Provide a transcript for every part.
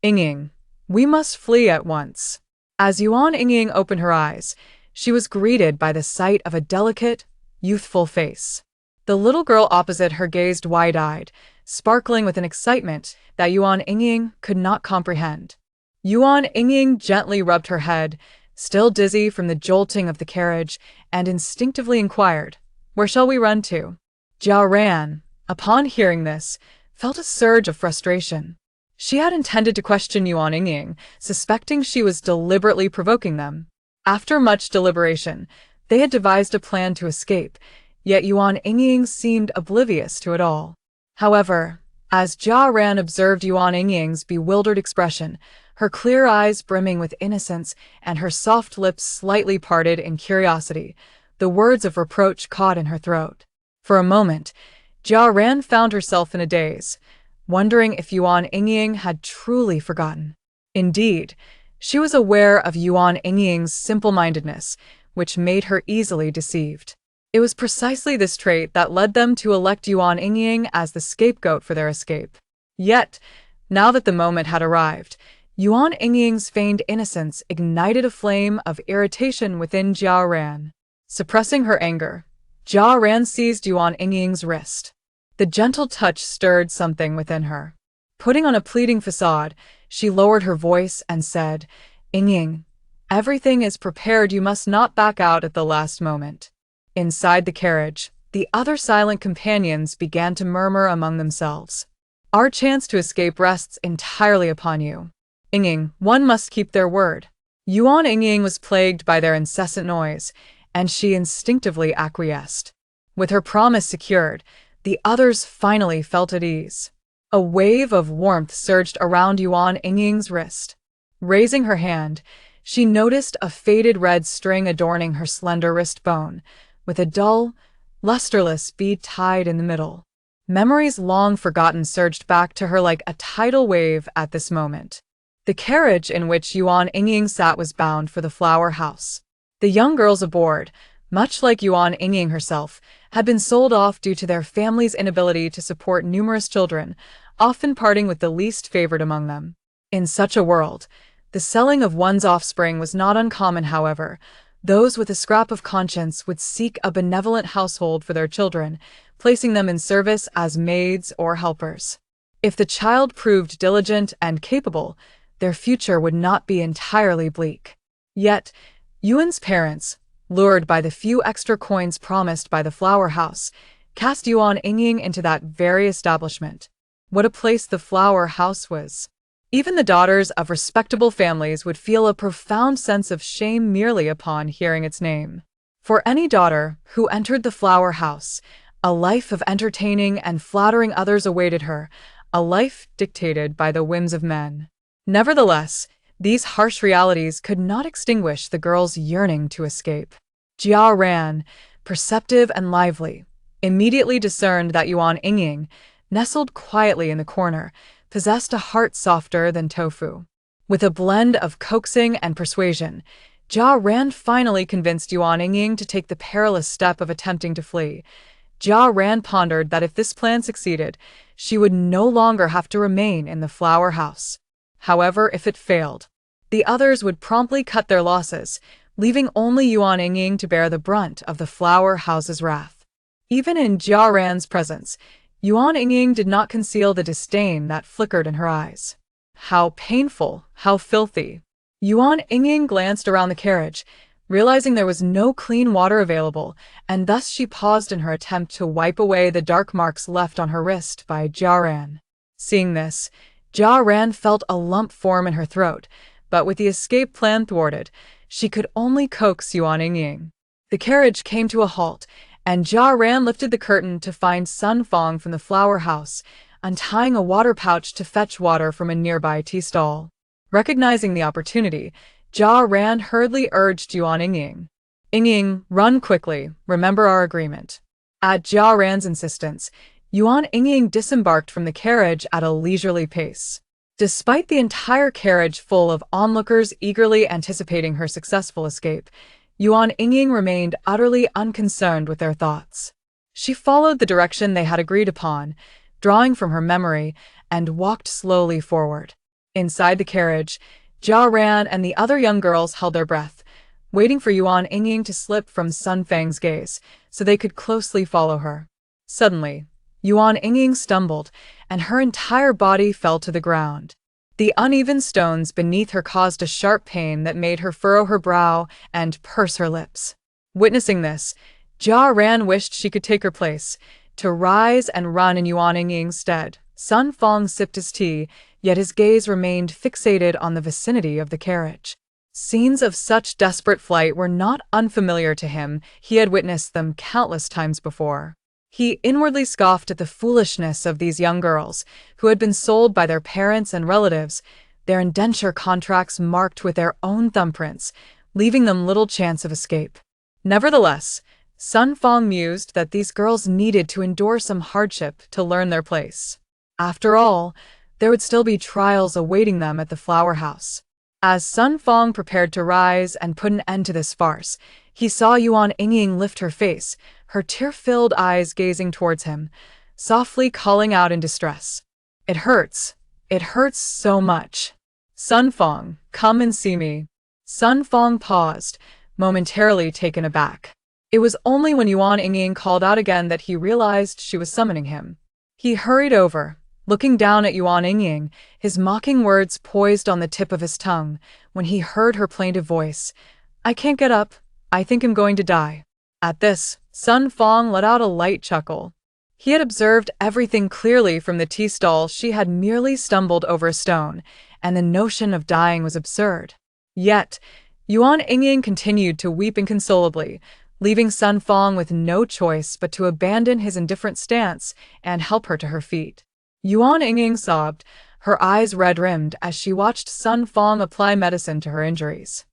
Yingying, we must flee at once. As Yuan Yingying opened her eyes, she was greeted by the sight of a delicate, youthful face. The little girl opposite her gazed wide-eyed, sparkling with an excitement that Yuan Yingying could not comprehend. Yuan Yingying gently rubbed her head, still dizzy from the jolting of the carriage, and instinctively inquired, "Where shall we run to?" Jiao Ran, upon hearing this, felt a surge of frustration. She had intended to question Yuan Yingying, suspecting she was deliberately provoking them. After much deliberation, they had devised a plan to escape, yet Yuan Yingying seemed oblivious to it all. However, as Jia Ran observed Yuan Yingying's bewildered expression, her clear eyes brimming with innocence and her soft lips slightly parted in curiosity, the words of reproach caught in her throat. For a moment, Jia Ran found herself in a daze, wondering if Yuan Yingying had truly forgotten. Indeed, she was aware of Yuan Yingying's simple-mindedness, which made her easily deceived. It was precisely this trait that led them to elect Yuan Yingying as the scapegoat for their escape. Yet, now that the moment had arrived, Yuan Yingying's feigned innocence ignited a flame of irritation within Jia Ran. Suppressing her anger, Jia Ran seized Yuan Yingying's wrist. The gentle touch stirred something within her. Putting on a pleading facade, she lowered her voice and said, "Yingying, everything is prepared, you must not back out at the last moment." Inside the carriage, the other silent companions began to murmur among themselves. "Our chance to escape rests entirely upon you. Yingying, one must keep their word." Yuan Yingying was plagued by their incessant noise, and she instinctively acquiesced. With her promise secured, the others finally felt at ease. A wave of warmth surged around Yuan Yingying's wrist. Raising her hand, she noticed a faded red string adorning her slender wrist bone, with a dull, lusterless bead tied in the middle. Memories long forgotten surged back to her like a tidal wave at this moment. The carriage in which Yuan Yingying sat was bound for the flower house. The young girls aboard, much like Yuan Yingying herself, had been sold off due to their family's inability to support numerous children, often parting with the least favored among them. In such a world, the selling of one's offspring was not uncommon. However, those with a scrap of conscience would seek a benevolent household for their children, placing them in service as maids or helpers. If the child proved diligent and capable, their future would not be entirely bleak. Yet, Yuan's parents, lured by the few extra coins promised by the flower house, cast Yuan Yingying into that very establishment. What a place the flower house was! Even the daughters of respectable families would feel a profound sense of shame merely upon hearing its name. For any daughter who entered the flower house, a life of entertaining and flattering others awaited her, a life dictated by the whims of men. Nevertheless, these harsh realities could not extinguish the girl's yearning to escape. Jia Ran, perceptive and lively, immediately discerned that Yuan Yingying, nestled quietly in the corner, possessed a heart softer than tofu. With a blend of coaxing and persuasion, Jia Ran finally convinced Yuan Yingying to take the perilous step of attempting to flee. Jia Ran pondered that if this plan succeeded, she would no longer have to remain in the flower house. However, if it failed, the others would promptly cut their losses, leaving only Yuan Yingying to bear the brunt of the flower house's wrath. Even in Jia Ran's presence, Yuan Yingying did not conceal the disdain that flickered in her eyes. How painful, how filthy! Yuan Yingying glanced around the carriage, realizing there was no clean water available, and thus she paused in her attempt to wipe away the dark marks left on her wrist by Jia Ran. Seeing this, Jia Ran felt a lump form in her throat, but with the escape plan thwarted, she could only coax Yuan Yingying. The carriage came to a halt, and Jia Ran lifted the curtain to find Sun Fong from the flower house, untying a water pouch to fetch water from a nearby tea stall. Recognizing the opportunity, Jia Ran hurriedly urged Yuan Yingying. "Yingying, run quickly, remember our agreement." At Jia Ran's insistence, Yuan Yingying disembarked from the carriage at a leisurely pace. Despite the entire carriage full of onlookers eagerly anticipating her successful escape, Yuan Yingying remained utterly unconcerned with their thoughts. She followed the direction they had agreed upon, drawing from her memory, and walked slowly forward. Inside the carriage, Jia Ran and the other young girls held their breath, waiting for Yuan Yingying to slip from Sun Fang's gaze so they could closely follow her. Suddenly, Yuan Yingying stumbled, and her entire body fell to the ground. The uneven stones beneath her caused a sharp pain that made her furrow her brow and purse her lips. Witnessing this, Jia Ran wished she could take her place, to rise and run in Yuan Yingying's stead. Sun Fang sipped his tea, yet his gaze remained fixated on the vicinity of the carriage. Scenes of such desperate flight were not unfamiliar to him. He had witnessed them countless times before. He inwardly scoffed at the foolishness of these young girls, who had been sold by their parents and relatives, their indenture contracts marked with their own thumbprints, leaving them little chance of escape. Nevertheless, Sun Fang mused that these girls needed to endure some hardship to learn their place. After all, there would still be trials awaiting them at the flower house. As Sun Fang prepared to rise and put an end to this farce, he saw Yuan Yingying lift her face, her tear-filled eyes gazing towards him, softly calling out in distress. It hurts so much. Sun Fang, come and see me. Sun Fang paused, momentarily taken aback. It was only when Yuan Yingying called out again that he realized she was summoning him. He hurried over, looking down at Yuan Yingying, his mocking words poised on the tip of his tongue, when he heard her plaintive voice. I can't get up. I think I'm going to die. At this, Sun Fang let out a light chuckle. He had observed everything clearly from the tea stall. She had merely stumbled over a stone, and the notion of dying was absurd. Yet, Yuan Yingying continued to weep inconsolably, leaving Sun Fang with no choice but to abandon his indifferent stance and help her to her feet. Yuan Yingying sobbed, her eyes red-rimmed as she watched Sun Fang apply medicine to her injuries.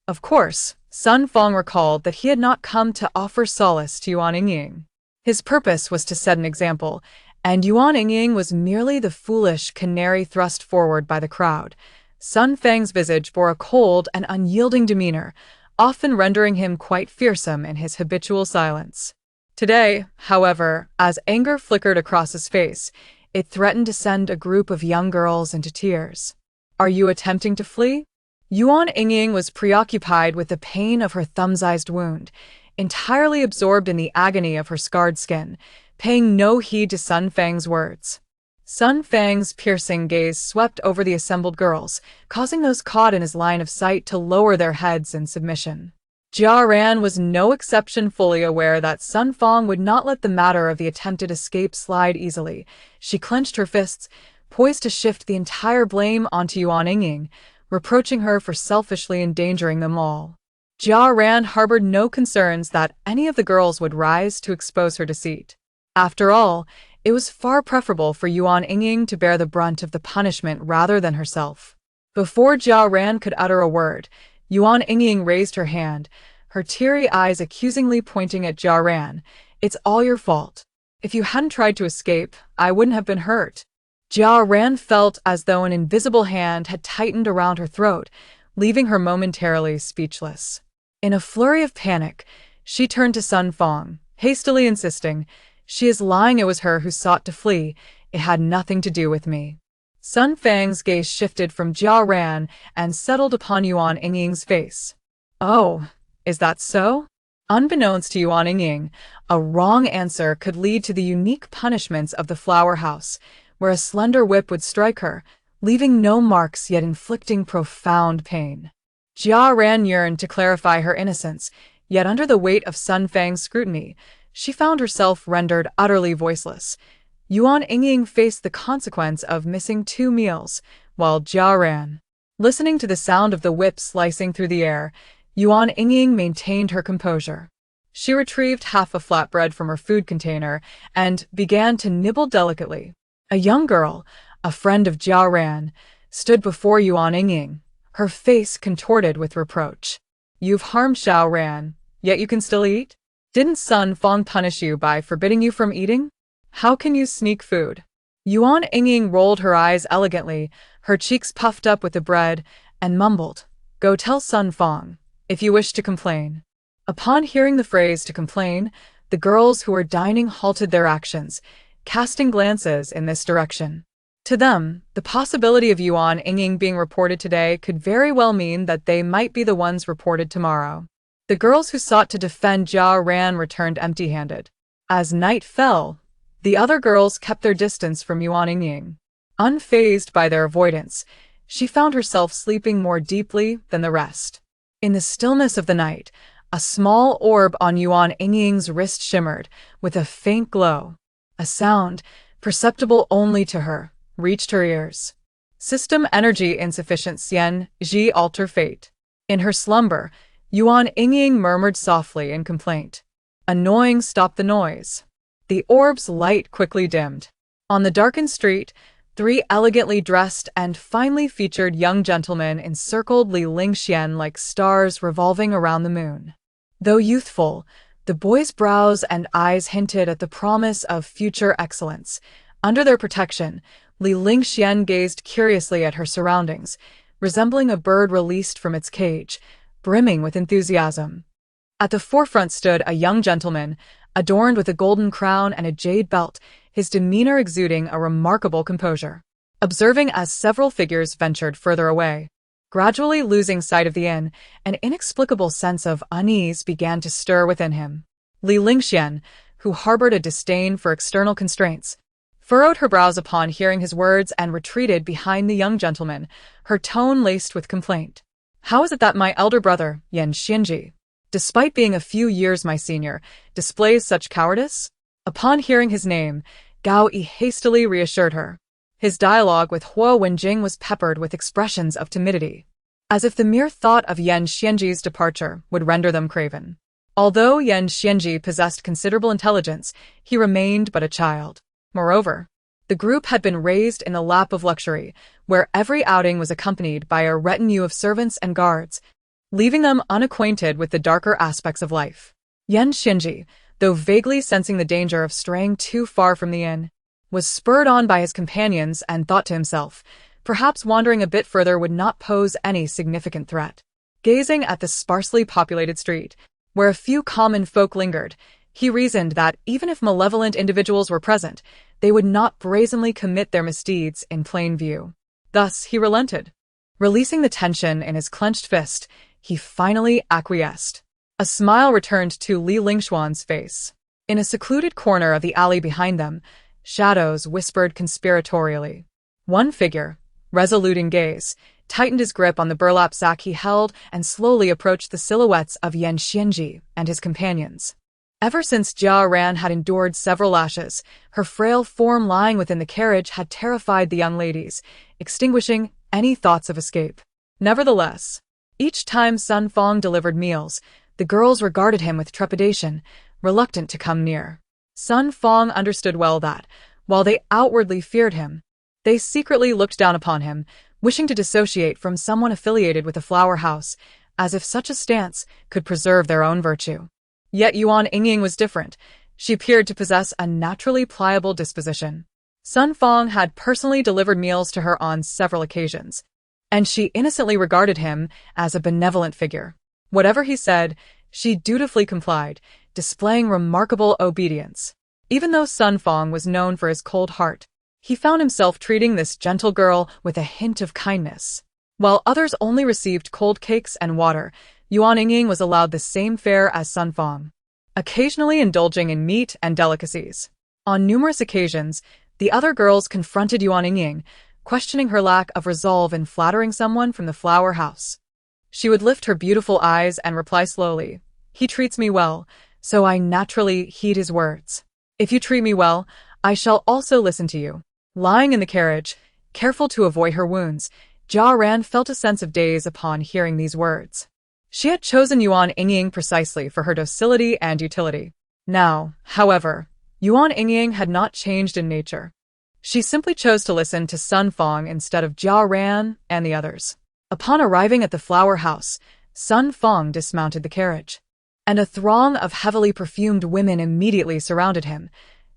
Of course, Sun Fang recalled that he had not come to offer solace to Yuan Yingying. His purpose was to set an example, and Yuan Yingying was merely the foolish canary thrust forward by the crowd. Sun Fang's visage bore a cold and unyielding demeanor, often rendering him quite fearsome in his habitual silence. Today, however, as anger flickered across his face, it threatened to send a group of young girls into tears. Are you attempting to flee? Yuan Yingying was preoccupied with the pain of her thumb-sized wound, entirely absorbed in the agony of her scarred skin, paying no heed to Sun Fang's words. Sun Fang's piercing gaze swept over the assembled girls, causing those caught in his line of sight to lower their heads in submission. Jia Ran was no exception, fully aware that Sun Fang would not let the matter of the attempted escape slide easily. She clenched her fists, poised to shift the entire blame onto Yuan Yingying, reproaching her for selfishly endangering them all. Jia Ran harbored no concerns that any of the girls would rise to expose her deceit. After all, it was far preferable for Yuan Yingying to bear the brunt of the punishment rather than herself. Before Jia Ran could utter a word, Yuan Yingying raised her hand, her teary eyes accusingly pointing at Jia Ran. It's all your fault. If you hadn't tried to escape, I wouldn't have been hurt. Jia Ran felt as though an invisible hand had tightened around her throat, leaving her momentarily speechless. In a flurry of panic, she turned to Sun Fang, hastily insisting, "She is lying. It was her who sought to flee. It had nothing to do with me." Sun Fang's gaze shifted from Jia Ran and settled upon Yuan Yingying's face. Oh, is that so? Unbeknownst to Yuan Yingying, a wrong answer could lead to the unique punishments of the flower house, where a slender whip would strike her, leaving no marks yet inflicting profound pain. Jia Ran yearned to clarify her innocence, yet under the weight of Sun Fang's scrutiny, she found herself rendered utterly voiceless. Yuan Yingying faced the consequence of missing 2 meals, while Jia Ran, listening to the sound of the whip slicing through the air, Yuan Yingying maintained her composure. She retrieved half a flatbread from her food container and began to nibble delicately. A young girl, a friend of Jia Ran, stood before Yuan Yingying, her face contorted with reproach. You've harmed Xiao Ran, yet you can still eat? Didn't Sun Fang punish you by forbidding you from eating? How can you sneak food? Yuan Yingying rolled her eyes elegantly, her cheeks puffed up with the bread, and mumbled, Go tell Sun Fang, if you wish to complain. Upon hearing the phrase to complain, the girls who were dining halted their actions, casting glances in this direction. To them, the possibility of Yuan Yingying being reported today could very well mean that they might be the ones reported tomorrow. The girls who sought to defend Jia Ran returned empty-handed. As night fell, the other girls kept their distance from Yuan Yingying. Unfazed by their avoidance, she found herself sleeping more deeply than the rest. In the stillness of the night, a small orb on Yuan Yingying's wrist shimmered with a faint glow. A sound, perceptible only to her, reached her ears. System energy insufficient, Xian Ji alter fate. In her slumber, Yuan Yingying murmured softly in complaint. Annoying, stop the noise. The orb's light quickly dimmed. On the darkened street, 3 elegantly dressed and finely featured young gentlemen encircled Li Lingxian like stars revolving around the moon. Though youthful, the boys' brows and eyes hinted at the promise of future excellence. Under their protection, Li Lingxian gazed curiously at her surroundings, resembling a bird released from its cage, brimming with enthusiasm. At the forefront stood a young gentleman, adorned with a golden crown and a jade belt, his demeanor exuding a remarkable composure. Observing as several figures ventured further away, gradually losing sight of the inn, an inexplicable sense of unease began to stir within him. Li Lingxian, who harbored a disdain for external constraints, furrowed her brows upon hearing his words and retreated behind the young gentleman, her tone laced with complaint. How is it that my elder brother, Yan Xianji, despite being a few years my senior, displays such cowardice? Upon hearing his name, Gao Yi hastily reassured her. His dialogue with Huo Wenjing was peppered with expressions of timidity, as if the mere thought of Yan Xianji's departure would render them craven. Although Yan Xianji possessed considerable intelligence, he remained but a child. Moreover, the group had been raised in a lap of luxury, where every outing was accompanied by a retinue of servants and guards, leaving them unacquainted with the darker aspects of life. Yan Xianji, though vaguely sensing the danger of straying too far from the inn, was spurred on by his companions and thought to himself, perhaps wandering a bit further would not pose any significant threat. Gazing at the sparsely populated street, where a few common folk lingered, he reasoned that even if malevolent individuals were present, they would not brazenly commit their misdeeds in plain view. Thus he relented. Releasing the tension in his clenched fist, he finally acquiesced. A smile returned to Li Lingxuan's face. In a secluded corner of the alley behind them, shadows whispered conspiratorially. One figure, resolute in gaze, tightened his grip on the burlap sack he held and slowly approached the silhouettes of Yan Xianji and his companions. Ever since Jia Ran had endured several lashes, her frail form lying within the carriage had terrified the young ladies, extinguishing any thoughts of escape. Nevertheless, each time Sun Fong delivered meals, the girls regarded him with trepidation, reluctant to come near. Sun Fong understood well that, while they outwardly feared him, they secretly looked down upon him, wishing to dissociate from someone affiliated with the flower house, as if such a stance could preserve their own virtue. Yet Yuan Yingying was different. She appeared to possess a naturally pliable disposition. Sun Fong had personally delivered meals to her on several occasions, and she innocently regarded him as a benevolent figure. Whatever he said, she dutifully complied, displaying remarkable obedience. Even though Sun Fong was known for his cold heart, he found himself treating this gentle girl with a hint of kindness. While others only received cold cakes and water, Yuan Yingying was allowed the same fare as Sun Fong, occasionally indulging in meat and delicacies. On numerous occasions, the other girls confronted Yuan Yingying, questioning her lack of resolve in flattering someone from the flower house. She would lift her beautiful eyes and reply slowly, "He treats me well, so I naturally heed his words. If you treat me well, I shall also listen to you." Lying in the carriage, careful to avoid her wounds, Jia Ran felt a sense of daze upon hearing these words. She had chosen Yuan Yingying precisely for her docility and utility. Now, however, Yuan Yingying had not changed in nature. She simply chose to listen to Sun Fong instead of Jia Ran and the others. Upon arriving at the flower house, Sun Fong dismounted the carriage, and a throng of heavily perfumed women immediately surrounded him,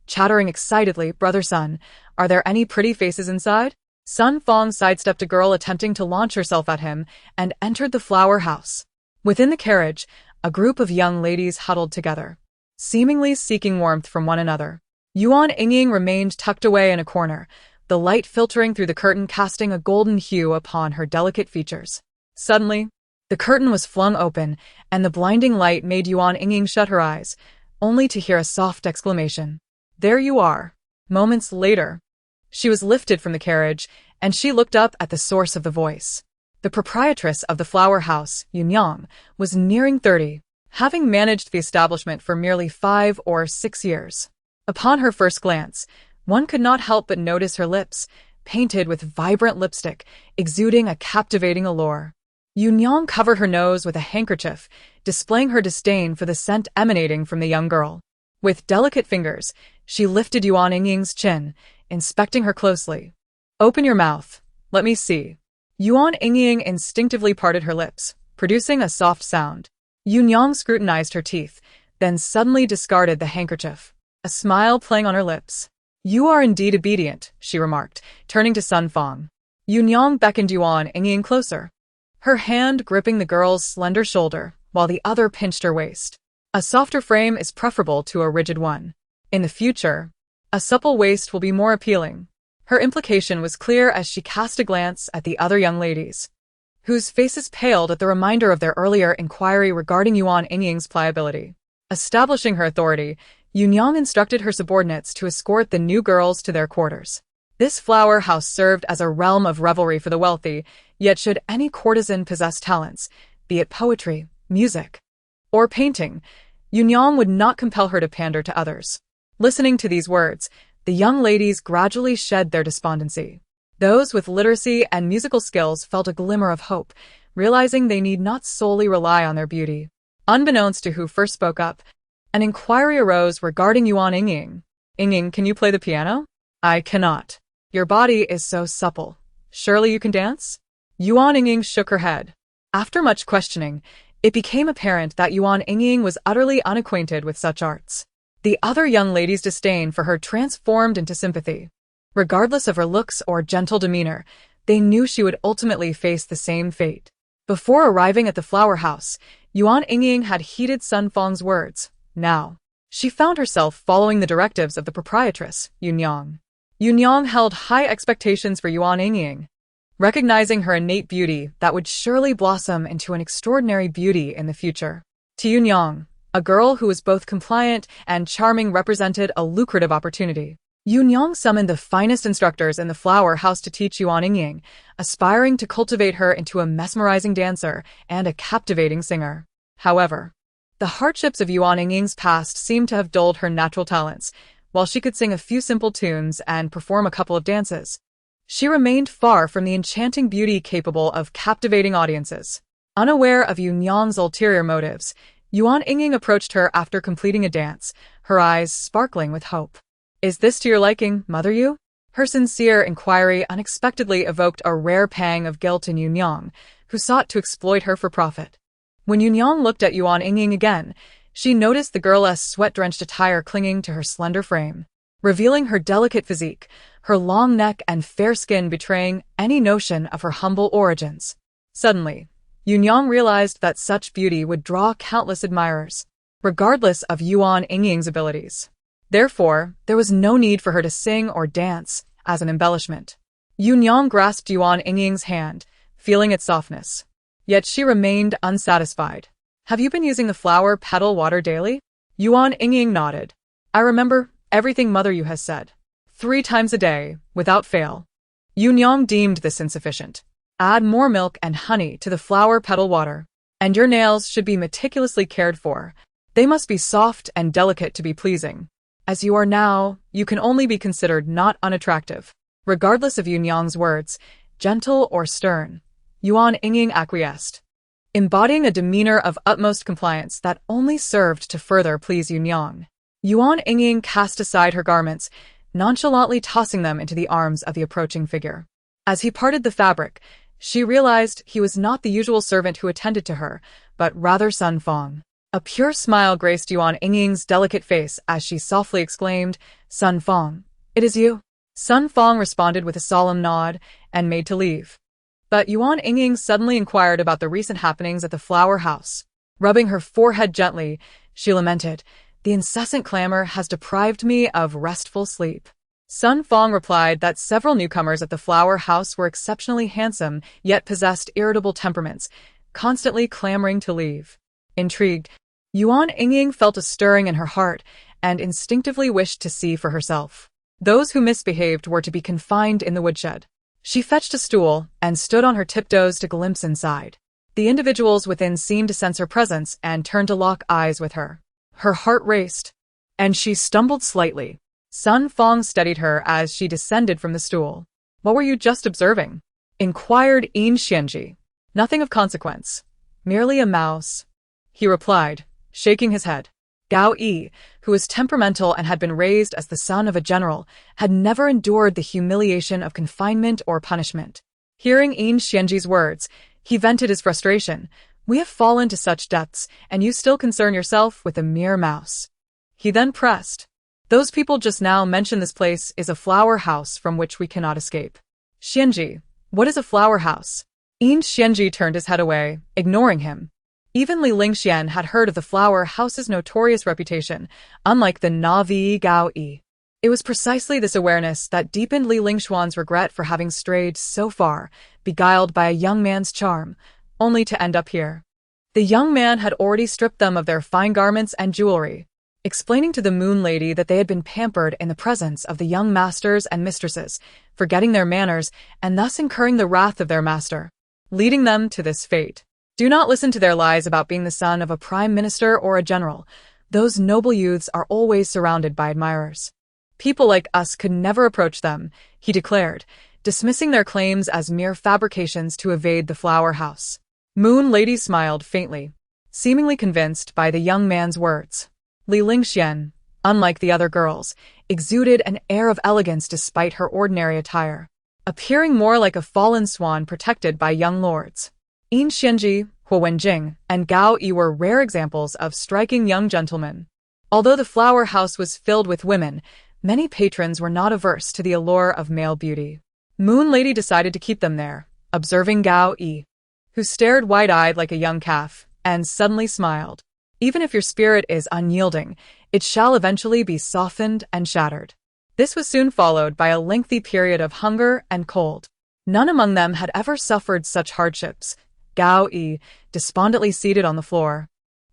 chattering excitedly, "Brother Sun, are there any pretty faces inside?" Sun Fong sidestepped a girl attempting to launch herself at him and entered the flower house. Within the carriage, a group of young ladies huddled together, seemingly seeking warmth from one another. Yuan Yingying remained tucked away in a corner, the light filtering through the curtain casting a golden hue upon her delicate features. Suddenly, the curtain was flung open, and the blinding light made Yuan Yingying shut her eyes, only to hear a soft exclamation. "There you are." Moments later, she was lifted from the carriage, and she looked up at the source of the voice. The proprietress of the flower house, Yuan Yingying, was nearing 30, having managed the establishment for merely 5 or 6 years. Upon her first glance, one could not help but notice her lips, painted with vibrant lipstick, exuding a captivating allure. Yuan Yingying covered her nose with a handkerchief, displaying her disdain for the scent emanating from the young girl. With delicate fingers, she lifted Yuan Yingying's chin, inspecting her closely. "Open your mouth. Let me see." Yuan Yingying instinctively parted her lips, producing a soft sound. Yuan Yingying scrutinized her teeth, then suddenly discarded the handkerchief, a smile playing on her lips. "You are indeed obedient," she remarked, turning to Sun Fang. Yuan Yingying beckoned Yuan Yingying closer, her hand gripping the girl's slender shoulder, while the other pinched her waist. "A softer frame is preferable to a rigid one. In the future, a supple waist will be more appealing." Her implication was clear as she cast a glance at the other young ladies, whose faces paled at the reminder of their earlier inquiry regarding Yuan Yingying's pliability. Establishing her authority, Yuan Yingying instructed her subordinates to escort the new girls to their quarters. This flower house served as a realm of revelry for the wealthy, yet should any courtesan possess talents, be it poetry, music, or painting, Yuan Yingying would not compel her to pander to others. Listening to these words, the young ladies gradually shed their despondency. Those with literacy and musical skills felt a glimmer of hope, realizing they need not solely rely on their beauty. Unbeknownst to who first spoke up, an inquiry arose regarding Yuan Yingying. "Yingying, can you play the piano?" "I cannot." "Your body is so supple. Surely you can dance?" Yuan Yingying shook her head. After much questioning, it became apparent that Yuan Yingying was utterly unacquainted with such arts. The other young ladies' disdain for her transformed into sympathy. Regardless of her looks or gentle demeanor, they knew she would ultimately face the same fate. Before arriving at the flower house, Yuan Yingying had heeded Sun Fang's words. Now, she found herself following the directives of the proprietress, Yuan Yingying. Yuan Yingying held high expectations for Yuan Yingying, recognizing her innate beauty that would surely blossom into an extraordinary beauty in the future. To Yuan Yingying, a girl who was both compliant and charming represented a lucrative opportunity. Yuan Yingying summoned the finest instructors in the flower house to teach Yuan Yingying, aspiring to cultivate her into a mesmerizing dancer and a captivating singer. However, the hardships of Yuan Yingying's past seemed to have dulled her natural talents. While she could sing a few simple tunes and perform a couple of dances, she remained far from the enchanting beauty capable of captivating audiences. Unaware of Yuan Yingying's ulterior motives, Yuan Yingying approached her after completing a dance, her eyes sparkling with hope. "Is this to your liking, Mother Yu?" Her sincere inquiry unexpectedly evoked a rare pang of guilt in Yuan Yingying, who sought to exploit her for profit. When Yuan Yingying looked at Yuan Yingying again, she noticed the girl's sweat-drenched attire clinging to her slender frame, revealing her delicate physique, her long neck and fair skin betraying any notion of her humble origins. Suddenly, Yuan Yingying realized that such beauty would draw countless admirers, regardless of Yuan Yingying's abilities. Therefore, there was no need for her to sing or dance as an embellishment. Yuan Yingying grasped Yuan Yingying's hand, feeling its softness. Yet she remained unsatisfied. "Have you been using the flower petal water daily?" Yuan Yingying nodded. "I remember everything Mother Yu has said. 3 times a day, without fail." Yuan Yingying deemed this insufficient. "Add more milk and honey to the flower petal water. And your nails should be meticulously cared for. They must be soft and delicate to be pleasing. As you are now, you can only be considered not unattractive." Regardless of Yuan Yingying's words, gentle or stern, Yuan Yingying acquiesced, embodying a demeanor of utmost compliance that only served to further please Yuan Yingying. Yuan Yingying cast aside her garments, nonchalantly tossing them into the arms of the approaching figure. As he parted the fabric, she realized he was not the usual servant who attended to her, but rather Sun Fang. A pure smile graced Yuan Yingying's delicate face as she softly exclaimed, "Sun Fang, it is you." Sun Fang responded with a solemn nod and made to leave. But Yuan Yingying suddenly inquired about the recent happenings at the flower house. Rubbing her forehead gently, she lamented, "The incessant clamor has deprived me of restful sleep." Sun Fong replied that several newcomers at the flower house were exceptionally handsome, yet possessed irritable temperaments, constantly clamoring to leave. Intrigued, Yuan Yingying felt a stirring in her heart and instinctively wished to see for herself. Those who misbehaved were to be confined in the woodshed. She fetched a stool and stood on her tiptoes to glimpse inside. The individuals within seemed to sense her presence and turned to lock eyes with her. Her heart raced, and she stumbled slightly. Sun Fong steadied her as she descended from the stool. "What were you just observing?" inquired Yin Xianji. "Nothing of consequence. Merely a mouse," he replied, shaking his head. Gao Yi, who was temperamental and had been raised as the son of a general, had never endured the humiliation of confinement or punishment. Hearing Yin Xianji's words, he vented his frustration. "We have fallen to such depths, and you still concern yourself with a mere mouse." He then pressed, "Those people just now mentioned this place is a flower house from which we cannot escape. Xianji, what is a flower house?" Yin Xianji turned his head away, ignoring him. Even Li Lingxian had heard of the flower house's notorious reputation, unlike the Navi Gao Yi. It was precisely this awareness that deepened Li Lingxuan's regret for having strayed so far, beguiled by a young man's charm, only to end up here. The young man had already stripped them of their fine garments and jewelry, explaining to the Moon Lady that they had been pampered in the presence of the young masters and mistresses, forgetting their manners and thus incurring the wrath of their master, leading them to this fate. Do not listen to their lies about being the son of a prime minister or a general. Those noble youths are always surrounded by admirers. People like us could never approach them, he declared, dismissing their claims as mere fabrications to evade the flower house. Moon Lady smiled faintly, seemingly convinced by the young man's words. Li Lingxian, unlike the other girls, exuded an air of elegance despite her ordinary attire, appearing more like a fallen swan protected by young lords. Yin Xianji, Huo Wenjing, and Gao Yi were rare examples of striking young gentlemen. Although the flower house was filled with women, many patrons were not averse to the allure of male beauty. Moon Lady decided to keep them there, observing Gao Yi, who stared wide-eyed like a young calf, and suddenly smiled. "Even if your spirit is unyielding, it shall eventually be softened and shattered." This was soon followed by a lengthy period of hunger and cold. None among them had ever suffered such hardships. Gao Yi, despondently seated on the floor,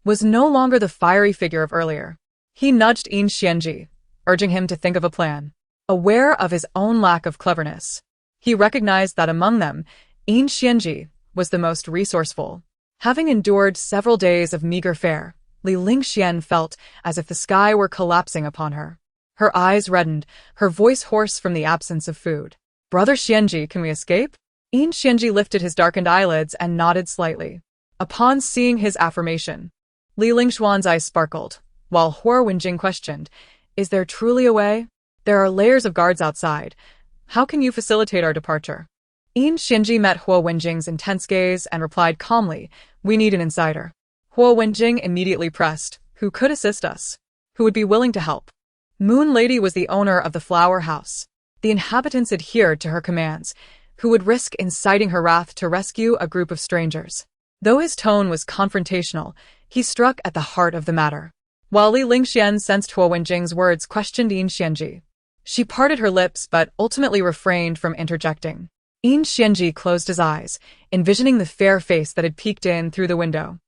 was no longer the fiery figure of earlier. He nudged Yin Xianji, urging him to think of a plan. Aware of his own lack of cleverness, he recognized that among them, Yin Xianji was the most resourceful. Having endured several days of meager fare, Li Lingxian felt as if the sky were collapsing upon her. Her eyes reddened, her voice hoarse from the absence of food. "Brother Xianji, can we escape?" Yin Xianji lifted his darkened eyelids and nodded slightly. Upon seeing his affirmation, Li Lingxuan's eyes sparkled, while Huo Wenjing questioned, "Is there truly a way? There are layers of guards outside. How can you facilitate our departure?" Yin Xianji met Huo Wenjing's intense gaze and replied calmly, "We need an insider." Huo Wenjing immediately pressed, "Who could assist us? Who would be willing to help?" Moon Lady was the owner of the flower house. The inhabitants adhered to her commands. Who would risk inciting her wrath to rescue a group of strangers? Though his tone was confrontational, he struck at the heart of the matter. While Li Lingxian sensed Huo Wenjing's words questioned Yin Xianji, she parted her lips but ultimately refrained from interjecting. Yin Xianji closed his eyes, envisioning the fair face that had peeked in through the window.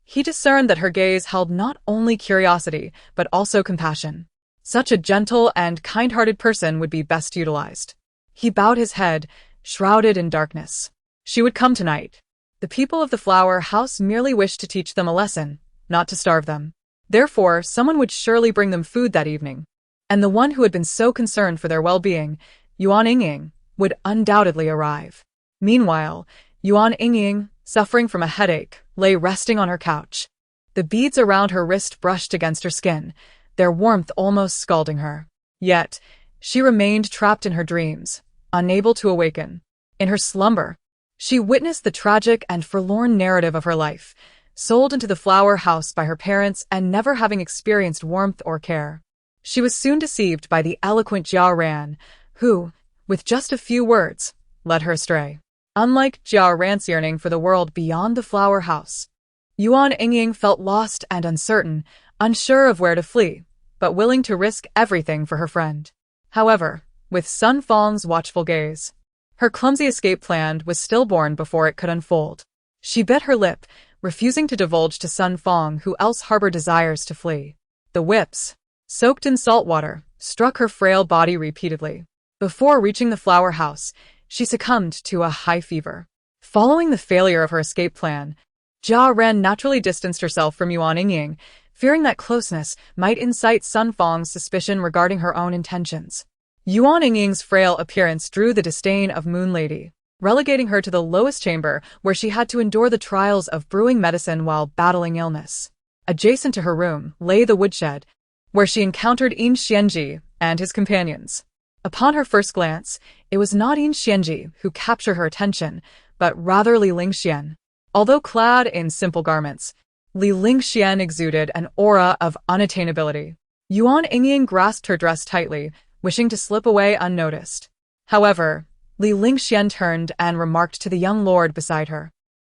He discerned that her gaze held not only curiosity but also compassion. Such a gentle and kind-hearted person would be best utilized. He bowed his head, shrouded in darkness. She would come tonight. The people of the flower house merely wished to teach them a lesson, not to starve them. Therefore, someone would surely bring them food that evening. And the one who had been so concerned for their well-being, Yuan Yingying, would undoubtedly arrive. Meanwhile, Yuan Yingying, suffering from a headache, lay resting on her couch. The beads around her wrist brushed against her skin, their warmth almost scalding her. Yet, she remained trapped in her dreams, unable to awaken. In her slumber, she witnessed the tragic and forlorn narrative of her life, sold into the flower house by her parents and never having experienced warmth or care. She was soon deceived by the eloquent Jiao Ran, who, with just a few words, led her astray. Unlike Jiao Ran's yearning for the world beyond the flower house, Yuan Yingying felt lost and uncertain, unsure of where to flee, but willing to risk everything for her friend. However, with Sun Fang's watchful gaze. Her clumsy escape plan was stillborn before it could unfold. She bit her lip, refusing to divulge to Sun Fang who else harbored desires to flee. The whips, soaked in salt water, struck her frail body repeatedly. Before reaching the flower house, she succumbed to a high fever. Following the failure of her escape plan, Jia Ren naturally distanced herself from Yuan Yingying, fearing that closeness might incite Sun Fang's suspicion regarding her own intentions. Yuan Yingying's frail appearance drew the disdain of Moon Lady, relegating her to the lowest chamber where she had to endure the trials of brewing medicine while battling illness. Adjacent to her room lay the woodshed, where she encountered Yin Xianji and his companions. Upon her first glance, it was not Yin Xianji who captured her attention, but rather Li Lingxian. Although clad in simple garments, Li Lingxian exuded an aura of unattainability. Yuan Yingying grasped her dress tightly, wishing to slip away unnoticed. However, Li Lingxian turned and remarked to the young lord beside her.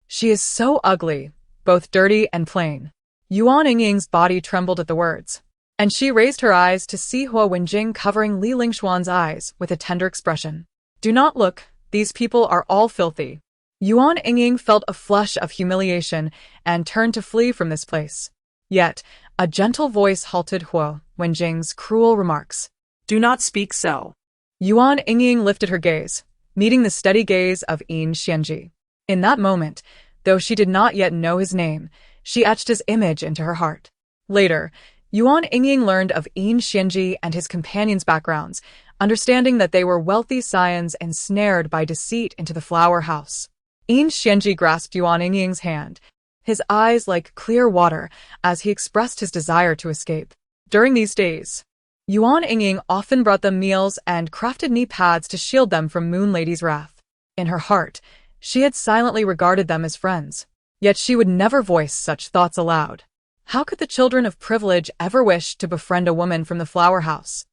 "She is so ugly, both dirty and plain." Yuan Yingying's body trembled at the words, and she raised her eyes to see Hua Wenjing covering Li Lingxuan's eyes with a tender expression. "Do not look, these people are all filthy." Yuan Yingying felt a flush of humiliation and turned to flee from this place. Yet, a gentle voice halted Hua Wenjing's cruel remarks. "Do not speak so." Yuan Yingying lifted her gaze, meeting the steady gaze of Yin Xianji. In that moment, though she did not yet know his name, she etched his image into her heart. Later, Yuan Yingying learned of Yin Xianji and his companions' backgrounds, understanding that they were wealthy scions ensnared by deceit into the flower house. Yin Xianji grasped Yuan Yingying's hand, his eyes like clear water as he expressed his desire to escape. During these days, Yuan Yingying often brought them meals and crafted knee pads to shield them from Moon Lady's wrath. In her heart, she had silently regarded them as friends, yet she would never voice such thoughts aloud. How could the children of privilege ever wish to befriend a woman from the flower house?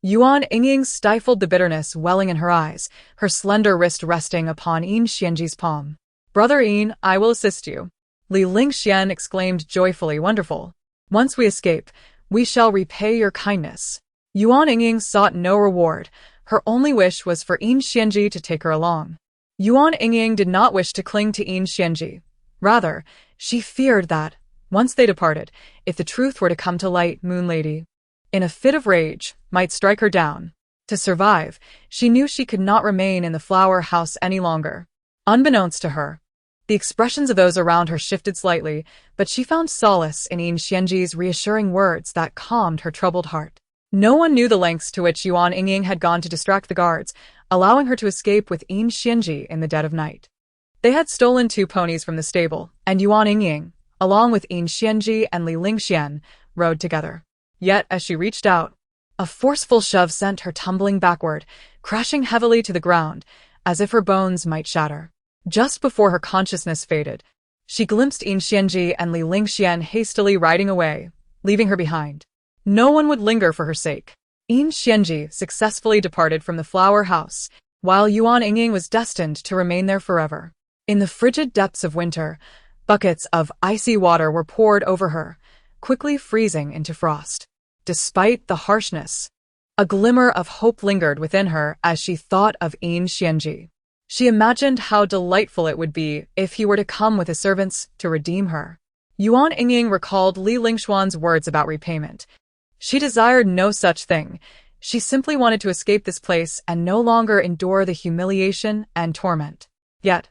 Yuan Yingying stifled the bitterness welling in her eyes, her slender wrist resting upon Yin Xianji's palm. "Brother Yin, I will assist you." Li Lingxian exclaimed joyfully, "Wonderful. Once we escape, we shall repay your kindness." Yuan Yingying sought no reward. Her only wish was for Yin Xianji to take her along. Yuan Yingying did not wish to cling to Yin Xianji. Rather, she feared that, once they departed, if the truth were to come to light, Moon Lady, in a fit of rage, might strike her down. To survive, she knew she could not remain in the flower house any longer. Unbeknownst to her, the expressions of those around her shifted slightly, but she found solace in Yin Xianji's reassuring words that calmed her troubled heart. No one knew the lengths to which Yuan Yingying had gone to distract the guards, allowing her to escape with Yin Xianji in the dead of night. They had stolen 2 ponies from the stable, and Yuan Yingying, along with Yin Xianji and Li Lingxian, rode together. Yet, as she reached out, a forceful shove sent her tumbling backward, crashing heavily to the ground, as if her bones might shatter. Just before her consciousness faded, she glimpsed Yin Xianji and Li Lingxian hastily riding away, leaving her behind. No one would linger for her sake. Yin Xianji successfully departed from the flower house, while Yuan Yingying was destined to remain there forever. In the frigid depths of winter, buckets of icy water were poured over her, quickly freezing into frost. Despite the harshness, a glimmer of hope lingered within her as she thought of Yin Xianji. She imagined how delightful it would be if he were to come with his servants to redeem her. Yuan Yingying recalled Li Lingxuan's words about repayment. She desired no such thing. She simply wanted to escape this place and no longer endure the humiliation and torment. Yet,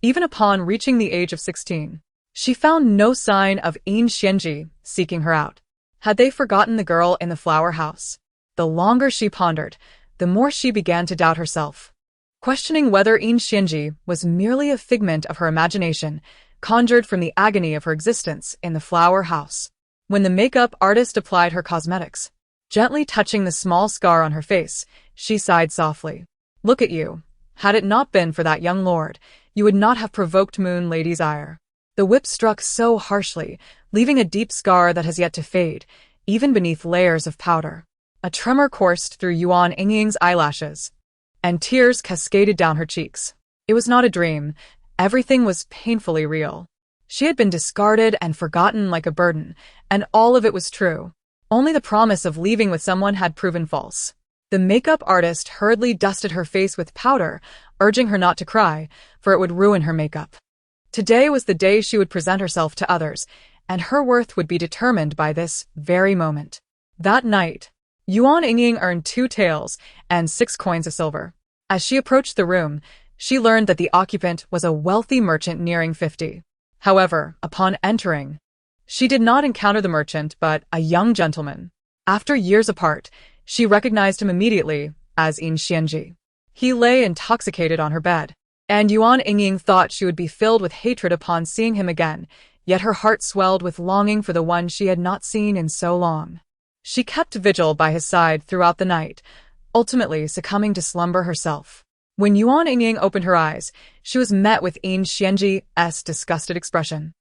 even upon reaching the age of 16, she found no sign of Yin Xianji seeking her out. Had they forgotten the girl in the flower house? The longer she pondered, the more she began to doubt herself, questioning whether Yin Xianji was merely a figment of her imagination, conjured from the agony of her existence in the flower house. When the makeup artist applied her cosmetics, gently touching the small scar on her face, she sighed softly. "Look at you. Had it not been for that young lord, you would not have provoked Moon Lady's ire." The whip struck so harshly, leaving a deep scar that has yet to fade, even beneath layers of powder. A tremor coursed through Yuan Yingying's eyelashes, and tears cascaded down her cheeks. It was not a dream. Everything was painfully real. She had been discarded and forgotten like a burden, and all of it was true. Only the promise of leaving with someone had proven false. The makeup artist hurriedly dusted her face with powder, urging her not to cry, for it would ruin her makeup. Today was the day she would present herself to others, and her worth would be determined by this very moment. That night, Yuan Yingying earned 2 taels and 6 coins of silver. As she approached the room, she learned that the occupant was a wealthy merchant nearing 50. However, upon entering, she did not encounter the merchant but a young gentleman. After years apart, she recognized him immediately as Yin Xianji. He lay intoxicated on her bed, and Yuan Yingying thought she would be filled with hatred upon seeing him again, yet her heart swelled with longing for the one she had not seen in so long. She kept vigil by his side throughout the night, ultimately succumbing to slumber herself. When Yuan Yingying opened her eyes, she was met with Yin Xianji's disgusted expression.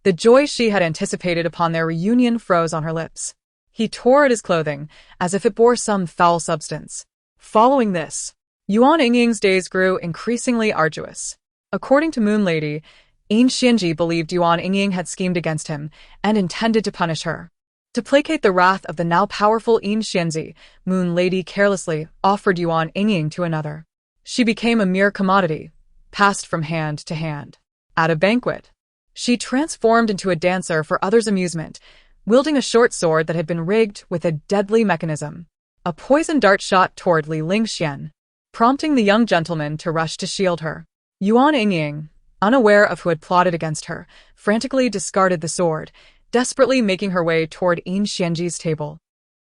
The joy she had anticipated upon their reunion froze on her lips. He tore at his clothing, as if it bore some foul substance. Following this, Yuan Yingying's days grew increasingly arduous. According to Moon Lady, Yin Xianji believed Yuan Yingying had schemed against him and intended to punish her. To placate the wrath of the now powerful Yin Xianji, Moon Lady carelessly offered Yuan Yingying to another. She became a mere commodity, passed from hand to hand. At a banquet, she transformed into a dancer for others' amusement, wielding a short sword that had been rigged with a deadly mechanism. A poison dart shot toward Li Lingxian, prompting the young gentleman to rush to shield her. Yuan Yingying, unaware of who had plotted against her, frantically discarded the sword, desperately making her way toward Yin Xianji's table.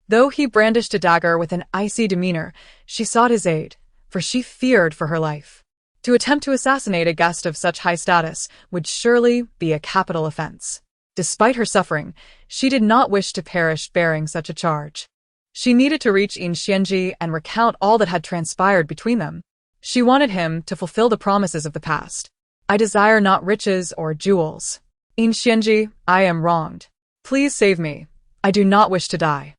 Though he brandished a dagger with an icy demeanor, she sought his aid, for she feared for her life. To attempt to assassinate a guest of such high status would surely be a capital offense. Despite her suffering, she did not wish to perish bearing such a charge. She needed to reach Yin Xianji and recount all that had transpired between them. She wanted him to fulfill the promises of the past. I desire not riches or jewels. Yin Xianji, I am wronged. Please save me. I do not wish to die.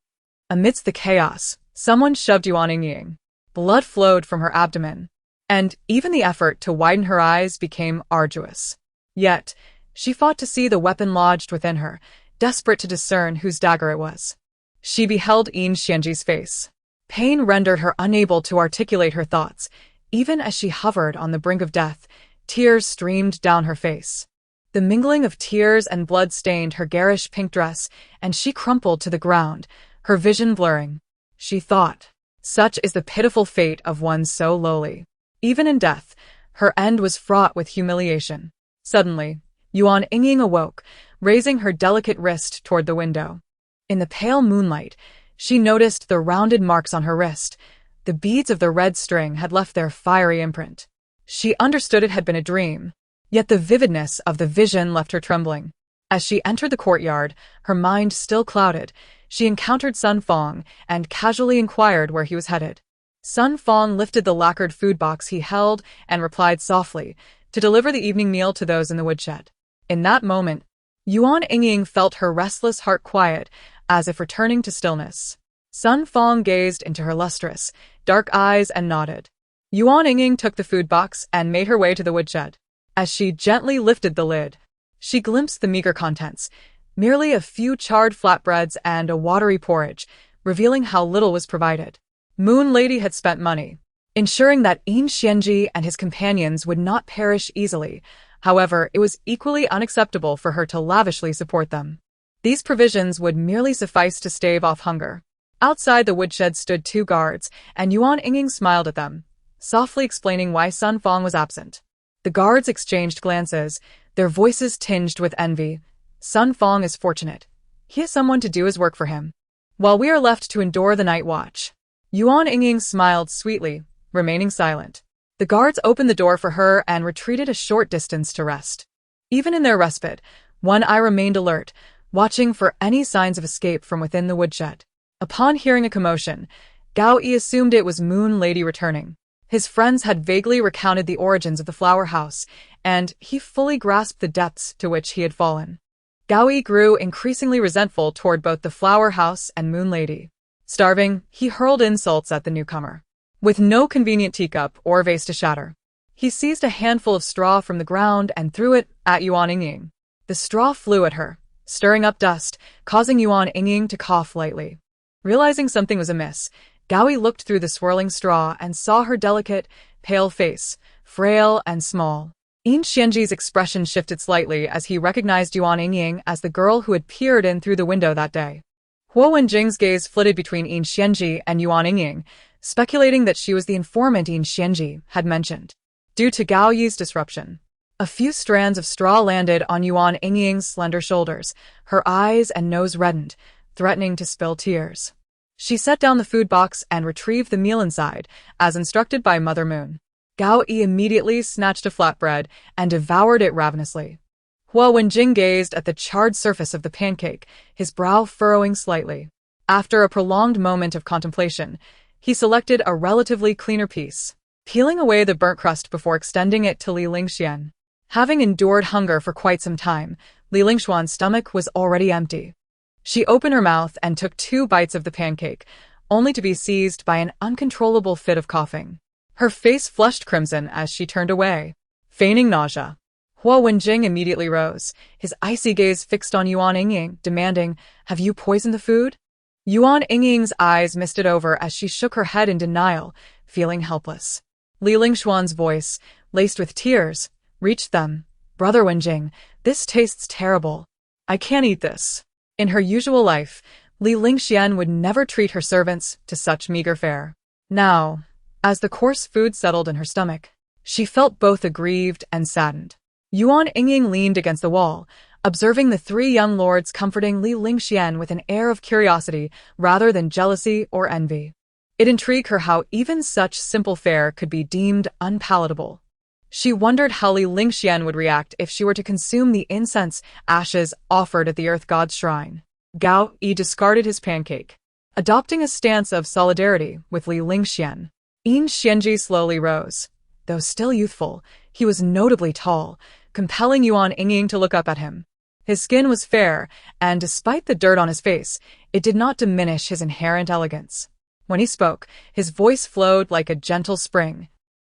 Amidst the chaos, someone shoved Yuan Yingying. Blood flowed from her abdomen, and even the effort to widen her eyes became arduous. Yet, she fought to see the weapon lodged within her, desperate to discern whose dagger it was. She beheld Yin Xianji's face. Pain rendered her unable to articulate her thoughts. Even as she hovered on the brink of death, tears streamed down her face. The mingling of tears and blood stained her garish pink dress, and she crumpled to the ground, her vision blurring. She thought, such is the pitiful fate of one so lowly. Even in death, her end was fraught with humiliation. Suddenly, Yuan Yingying awoke, raising her delicate wrist toward the window. In the pale moonlight, she noticed the rounded marks on her wrist. The beads of the red string had left their fiery imprint. She understood it had been a dream, yet the vividness of the vision left her trembling. As she entered the courtyard, her mind still clouded, she encountered Sun Fong and casually inquired where he was headed. Sun Fong lifted the lacquered food box he held and replied softly, to deliver the evening meal to those in the woodshed. In that moment, Yuan Yingying felt her restless heart quiet, as if returning to stillness. Sun Fong gazed into her lustrous, dark eyes and nodded. Yuan Yingying took the food box and made her way to the woodshed. As she gently lifted the lid, she glimpsed the meager contents, merely a few charred flatbreads and a watery porridge, revealing how little was provided. Moon Lady had spent money, ensuring that Yin Xianji and his companions would not perish easily. However, it was equally unacceptable for her to lavishly support them. These provisions would merely suffice to stave off hunger. Outside the woodshed stood 2 guards, and Yuan Yingying smiled at them, softly explaining why Sun Fong was absent. The guards exchanged glances, their voices tinged with envy. Sun Fong is fortunate. He has someone to do his work for him, while we are left to endure the night watch. Yuan Yingying smiled sweetly, remaining silent. The guards opened the door for her and retreated a short distance to rest. Even in their respite, one eye remained alert, watching for any signs of escape from within the woodshed. Upon hearing a commotion, Gao Yi assumed it was Moon Lady returning. His friends had vaguely recounted the origins of the flower house, and he fully grasped the depths to which he had fallen. Gao Yi grew increasingly resentful toward both the flower house and Moon Lady. Starving, he hurled insults at the newcomer. With no convenient teacup or vase to shatter, he seized a handful of straw from the ground and threw it at Yuan Yingying. The straw flew at her, stirring up dust, causing Yuan Yingying to cough lightly. Realizing something was amiss, Gao Yi looked through the swirling straw and saw her delicate, pale face, frail and small. Yin Xianji's expression shifted slightly as he recognized Yuan Yingying as the girl who had peered in through the window that day. Huo Wenjing's gaze flitted between Yin Xianji and Yuan Yingying, speculating that she was the informant Yin Xianji had mentioned. Due to Gao Yi's disruption, a few strands of straw landed on Yuan Yingying's slender shoulders. Her eyes and nose reddened, threatening to spill tears. She set down the food box and retrieved the meal inside, as instructed by Mother Moon. Gao Yi immediately snatched a flatbread and devoured it ravenously. Huo Wenjing gazed at the charred surface of the pancake, his brow furrowing slightly. After a prolonged moment of contemplation, he selected a relatively cleaner piece, peeling away the burnt crust before extending it to Li Lingxian. Having endured hunger for quite some time, Li Lingxuan's stomach was already empty. She opened her mouth and took 2 bites of the pancake, only to be seized by an uncontrollable fit of coughing. Her face flushed crimson as she turned away, feigning nausea. Huo Wenjing immediately rose, his icy gaze fixed on Yuan Yingying, demanding, "Have you poisoned the food?" Yuan Yingying's eyes misted over as she shook her head in denial, feeling helpless. Li Lingxuan's voice, laced with tears, reached them. "Brother Wenjing, this tastes terrible. I can't eat this." In her usual life, Li Lingxian would never treat her servants to such meager fare. Now, as the coarse food settled in her stomach, she felt both aggrieved and saddened. Yuan Yingying leaned against the wall, observing the 3 young lords comforting Li Lingxian with an air of curiosity rather than jealousy or envy. It intrigued her how even such simple fare could be deemed unpalatable. She wondered how Li Lingxian would react if she were to consume the incense ashes offered at the Earth God's shrine. Gao Yi discarded his pancake, adopting a stance of solidarity with Li Lingxian. Yin Xianji slowly rose. Though still youthful, he was notably tall, compelling Yuan Yingying to look up at him. His skin was fair, and despite the dirt on his face, it did not diminish his inherent elegance. When he spoke, his voice flowed like a gentle spring,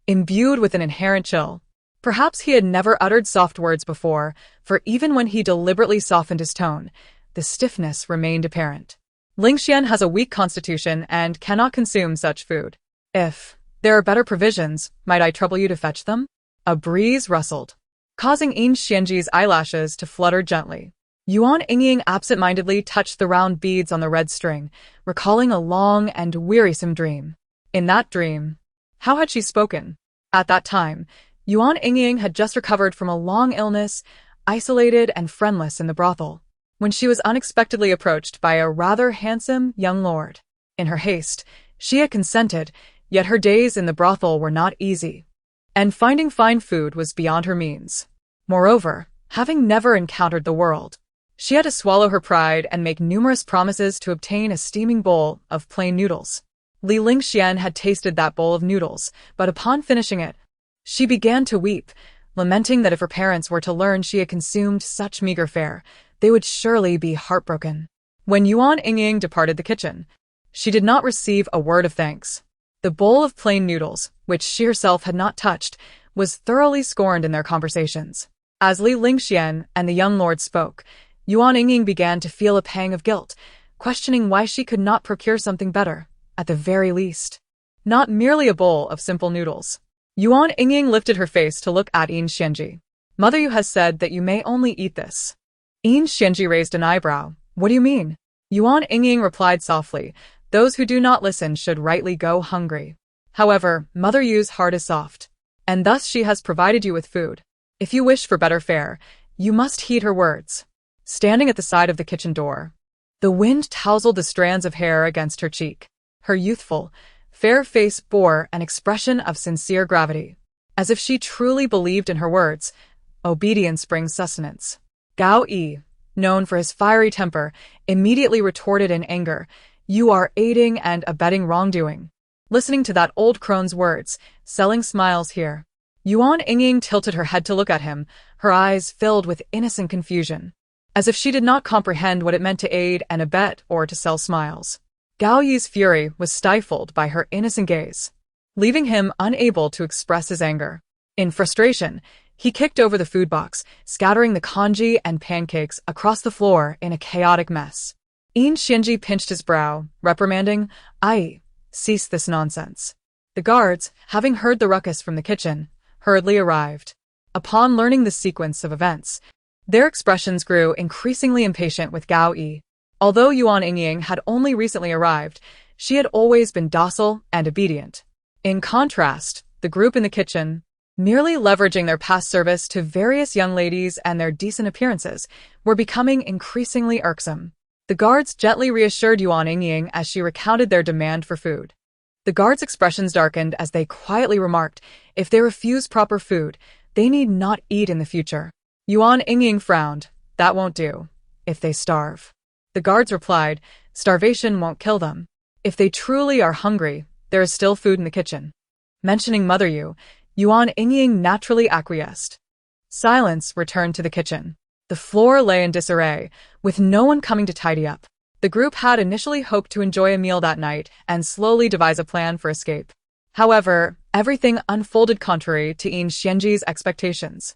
imbued with an inherent chill. Perhaps he had never uttered soft words before, for even when he deliberately softened his tone, the stiffness remained apparent. Lingxian has a weak constitution and cannot consume such food. If there are better provisions, might I trouble you to fetch them? A breeze rustled, causing Yin Xianji's eyelashes to flutter gently. Yuan Yingying absent-mindedly touched the round beads on the red string, recalling a long and wearisome dream. In that dream, how had she spoken? At that time, Yuan Yingying had just recovered from a long illness, isolated and friendless in the brothel, when she was unexpectedly approached by a rather handsome young lord. In her haste, she had consented, yet her days in the brothel were not easy, and finding fine food was beyond her means. Moreover, having never encountered the world, she had to swallow her pride and make numerous promises to obtain a steaming bowl of plain noodles. Li Lingxian had tasted that bowl of noodles, but upon finishing it, she began to weep, lamenting that if her parents were to learn she had consumed such meager fare, they would surely be heartbroken. When Yuan Yingying departed the kitchen, she did not receive a word of thanks. The bowl of plain noodles, which she herself had not touched, was thoroughly scorned in their conversations. As Li Lingxian and the young lord spoke, Yuan Yingying began to feel a pang of guilt, questioning why she could not procure something better, at the very least. Not merely a bowl of simple noodles. Yuan Yingying lifted her face to look at Yin Xianji. "Mother Yu has said that you may only eat this." Yin Xianji raised an eyebrow. "What do you mean?" Yuan Yingying replied softly, "Those who do not listen should rightly go hungry. However, Mother Yu's heart is soft, and thus she has provided you with food. If you wish for better fare, you must heed her words." Standing at the side of the kitchen door, the wind tousled the strands of hair against her cheek. Her youthful, fair face bore an expression of sincere gravity, as if she truly believed in her words. Obedience brings sustenance. Gao Yi, known for his fiery temper, immediately retorted in anger, "You are aiding and abetting wrongdoing." Listening to that old crone's words, selling smiles here. Yuan Yingying tilted her head to look at him, her eyes filled with innocent confusion, as if she did not comprehend what it meant to aid and abet or to sell smiles. Gao Yi's fury was stifled by her innocent gaze, leaving him unable to express his anger. In frustration, he kicked over the food box, scattering the congee and pancakes across the floor in a chaotic mess. Yin Xianji pinched his brow, reprimanding, Cease this nonsense." The guards, having heard the ruckus from the kitchen, hurriedly arrived. Upon learning the sequence of events, their expressions grew increasingly impatient with Gao Yi. Although Yuan Yingying had only recently arrived, she had always been docile and obedient. In contrast, the group in the kitchen, merely leveraging their past service to various young ladies and their decent appearances, were becoming increasingly irksome. The guards gently reassured Yuan Yingying as she recounted their demand for food. The guards' expressions darkened as they quietly remarked, if they refuse proper food, they need not eat in the future. Yuan Yingying frowned. That won't do. If they starve. The guards replied, starvation won't kill them. If they truly are hungry, there is still food in the kitchen. Mentioning Mother Yu, Yuan Yingying naturally acquiesced. Silence returned to the kitchen. The floor lay in disarray, with no one coming to tidy up. The group had initially hoped to enjoy a meal that night and slowly devise a plan for escape. However, everything unfolded contrary to Yin Xianji's expectations.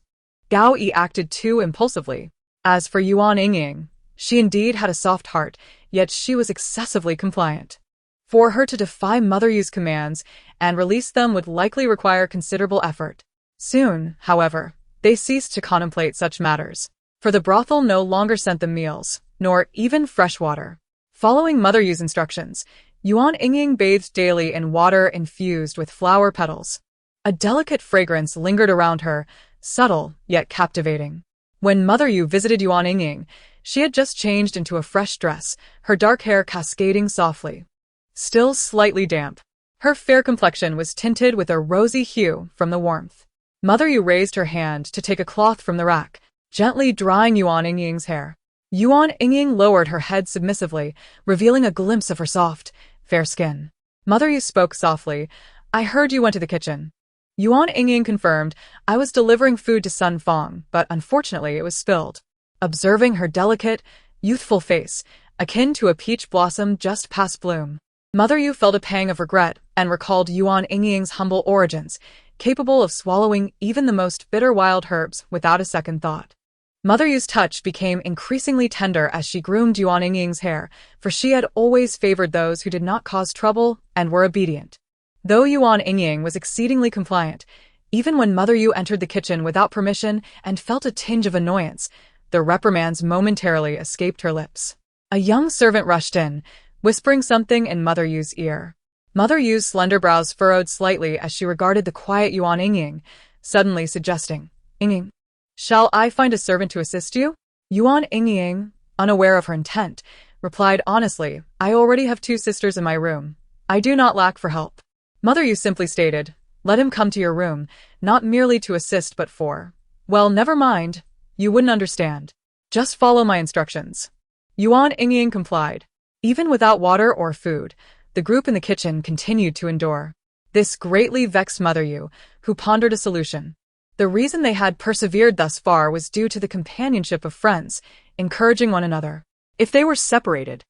Gao Yi acted too impulsively. As for Yuan Yingying, she indeed had a soft heart, yet she was excessively compliant. For her to defy Mother Yu's commands and release them would likely require considerable effort. Soon, however, they ceased to contemplate such matters, for the brothel no longer sent them meals, nor even fresh water. Following Mother Yu's instructions, Yuan Yingying bathed daily in water infused with flower petals. A delicate fragrance lingered around her, subtle yet captivating. When Mother Yu visited Yuan Yingying, she had just changed into a fresh dress, her dark hair cascading softly. Still slightly damp, her fair complexion was tinted with a rosy hue from the warmth. Mother Yu raised her hand to take a cloth from the rack, gently drying Yuan Yingying's hair. Yuan Yingying lowered her head submissively, revealing a glimpse of her soft, fair skin. Mother Yu spoke softly, "I heard you went to the kitchen." Yuan Yingying confirmed, "I was delivering food to Sun Fong, but unfortunately it was spilled." Observing her delicate, youthful face, akin to a peach blossom just past bloom, Mother Yu felt a pang of regret and recalled Yuan Yingying's humble origins, capable of swallowing even the most bitter wild herbs without a second thought. Mother Yu's touch became increasingly tender as she groomed Yuan Yingying's hair, for she had always favored those who did not cause trouble and were obedient. Though Yuan Yingying was exceedingly compliant, even when Mother Yu entered the kitchen without permission and felt a tinge of annoyance, the reprimands momentarily escaped her lips. A young servant rushed in, whispering something in Mother Yu's ear. Mother Yu's slender brows furrowed slightly as she regarded the quiet Yuan Yingying, suddenly suggesting, "Yingying, shall I find a servant to assist you?" Yuan Yingying, unaware of her intent, replied honestly, "I already have 2 sisters in my room. I do not lack for help." Mother Yu simply stated, "Let him come to your room, not merely to assist but for—" "Well, never mind. You wouldn't understand. Just follow my instructions." Yuan Yingying complied. Even without water or food, the group in the kitchen continued to endure. This greatly vexed Mother Yu, who pondered a solution. The reason they had persevered thus far was due to the companionship of friends, encouraging one another. If they were separated,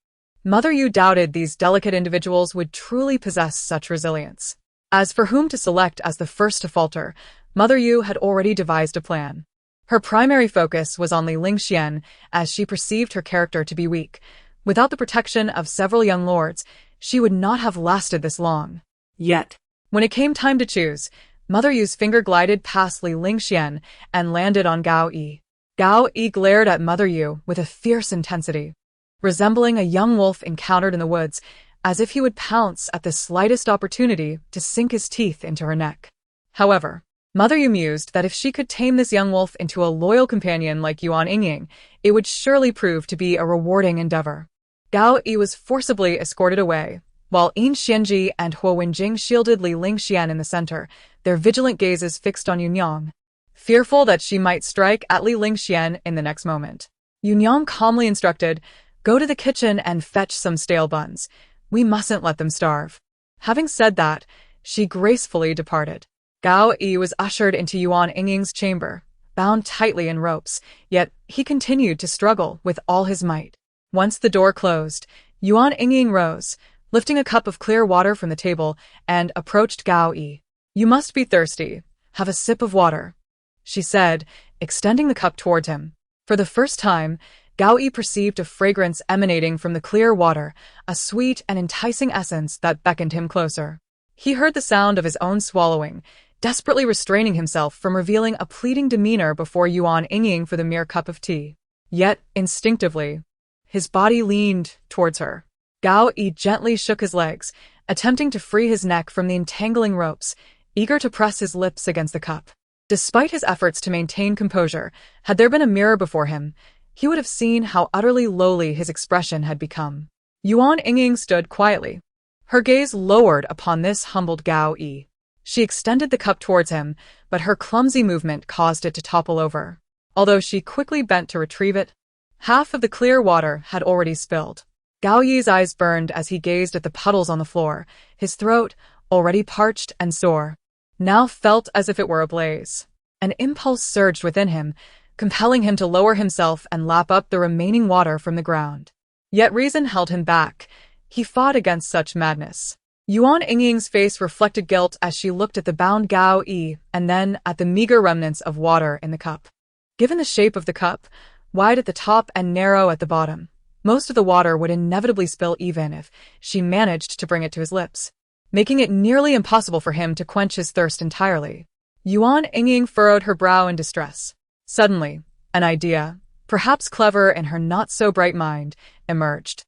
Mother Yu doubted these delicate individuals would truly possess such resilience. As for whom to select as the first to falter, Mother Yu had already devised a plan. Her primary focus was on Li Lingxian, as she perceived her character to be weak. Without the protection of several young lords, she would not have lasted this long. Yet, when it came time to choose, Mother Yu's finger glided past Li Lingxian and landed on Gao Yi. Gao Yi glared at Mother Yu with a fierce intensity, resembling a young wolf encountered in the woods, as if he would pounce at the slightest opportunity to sink his teeth into her neck. However, Mother Yu mused that if she could tame this young wolf into a loyal companion like Yuan Yingying, it would surely prove to be a rewarding endeavor. Gao Yi was forcibly escorted away, while Yin Xianji and Huo Wenjing shielded Li Lingxian in the center, their vigilant gazes fixed on Yunyang, fearful that she might strike at Li Lingxian in the next moment. Yunyang calmly instructed, "Go to the kitchen and fetch some stale buns. We mustn't let them starve." Having said that, she gracefully departed. Gao Yi was ushered into Yuan Yingying's chamber, bound tightly in ropes, yet he continued to struggle with all his might. Once the door closed, Yuan Yingying rose, lifting a cup of clear water from the table, and approached Gao Yi. "You must be thirsty. Have a sip of water," she said, extending the cup towards him. For the first time, Gao Yi perceived a fragrance emanating from the clear water, a sweet and enticing essence that beckoned him closer. He heard the sound of his own swallowing, desperately restraining himself from revealing a pleading demeanor before Yuan Yingying for the mere cup of tea. Yet, instinctively, his body leaned towards her. Gao Yi gently shook his legs, attempting to free his neck from the entangling ropes, eager to press his lips against the cup. Despite his efforts to maintain composure, had there been a mirror before him, he would have seen how utterly lowly his expression had become. Yuan Yingying stood quietly, her gaze lowered upon this humbled Gao Yi. She extended the cup towards him, but her clumsy movement caused it to topple over. Although she quickly bent to retrieve it, half of the clear water had already spilled. Gao Yi's eyes burned as he gazed at the puddles on the floor. His throat, already parched and sore, now felt as if it were ablaze. An impulse surged within him, compelling him to lower himself and lap up the remaining water from the ground. Yet reason held him back. He fought against such madness. Yuan Yingying's face reflected guilt as she looked at the bound Gao Yi and then at the meager remnants of water in the cup. Given the shape of the cup, wide at the top and narrow at the bottom, most of the water would inevitably spill even if she managed to bring it to his lips, making it nearly impossible for him to quench his thirst entirely. Yuan Yingying furrowed her brow in distress. Suddenly, an idea, perhaps clever in her not-so-bright mind, emerged.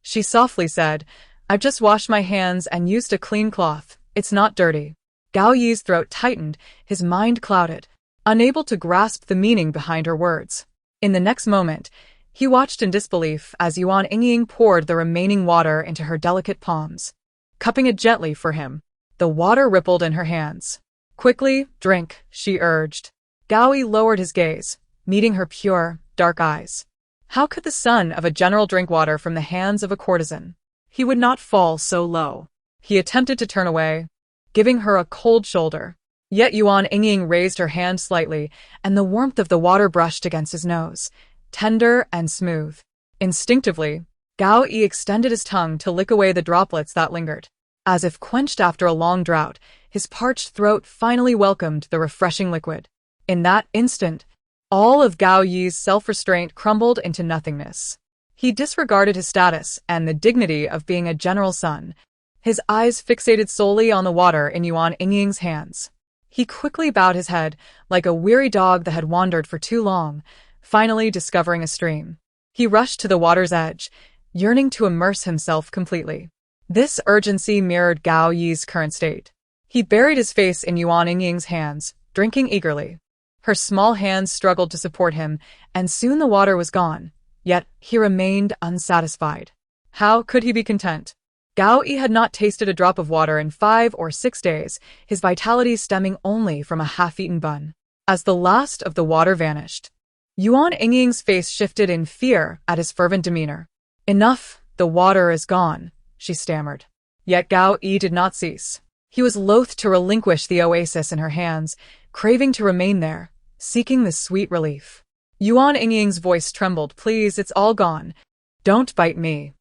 She softly said, "I've just washed my hands and used a clean cloth. It's not dirty." Gao Yi's throat tightened, his mind clouded, unable to grasp the meaning behind her words. In the next moment, he watched in disbelief as Yuan Yingying poured the remaining water into her delicate palms, cupping it gently for him. The water rippled in her hands. "Quickly, drink," she urged. Gao Yi lowered his gaze, meeting her pure, dark eyes. How could the son of a general drink water from the hands of a courtesan? He would not fall so low. He attempted to turn away, giving her a cold shoulder. Yet Yuan Yingying raised her hand slightly, and the warmth of the water brushed against his nose, tender and smooth. Instinctively, Gao Yi extended his tongue to lick away the droplets that lingered. As if quenched after a long drought, his parched throat finally welcomed the refreshing liquid. In that instant, all of Gao Yi's self-restraint crumbled into nothingness. He disregarded his status and the dignity of being a general son, his eyes fixated solely on the water in Yuan Yingying's hands. He quickly bowed his head, like a weary dog that had wandered for too long, finally discovering a stream. He rushed to the water's edge, yearning to immerse himself completely. This urgency mirrored Gao Yi's current state. He buried his face in Yuan Yingying's hands, drinking eagerly. Her small hands struggled to support him, and soon the water was gone. Yet he remained unsatisfied. How could he be content? Gao Yi had not tasted a drop of water in 5 or 6 days, his vitality stemming only from a half-eaten bun. As the last of the water vanished, Yuan Yingying's face shifted in fear at his fervent demeanor. "Enough, the water is gone," she stammered. Yet Gao Yi did not cease. He was loath to relinquish the oasis in her hands, craving to remain there, seeking the sweet relief. Yuan Yingying's voice trembled. "Please, it's all gone. Don't bite me."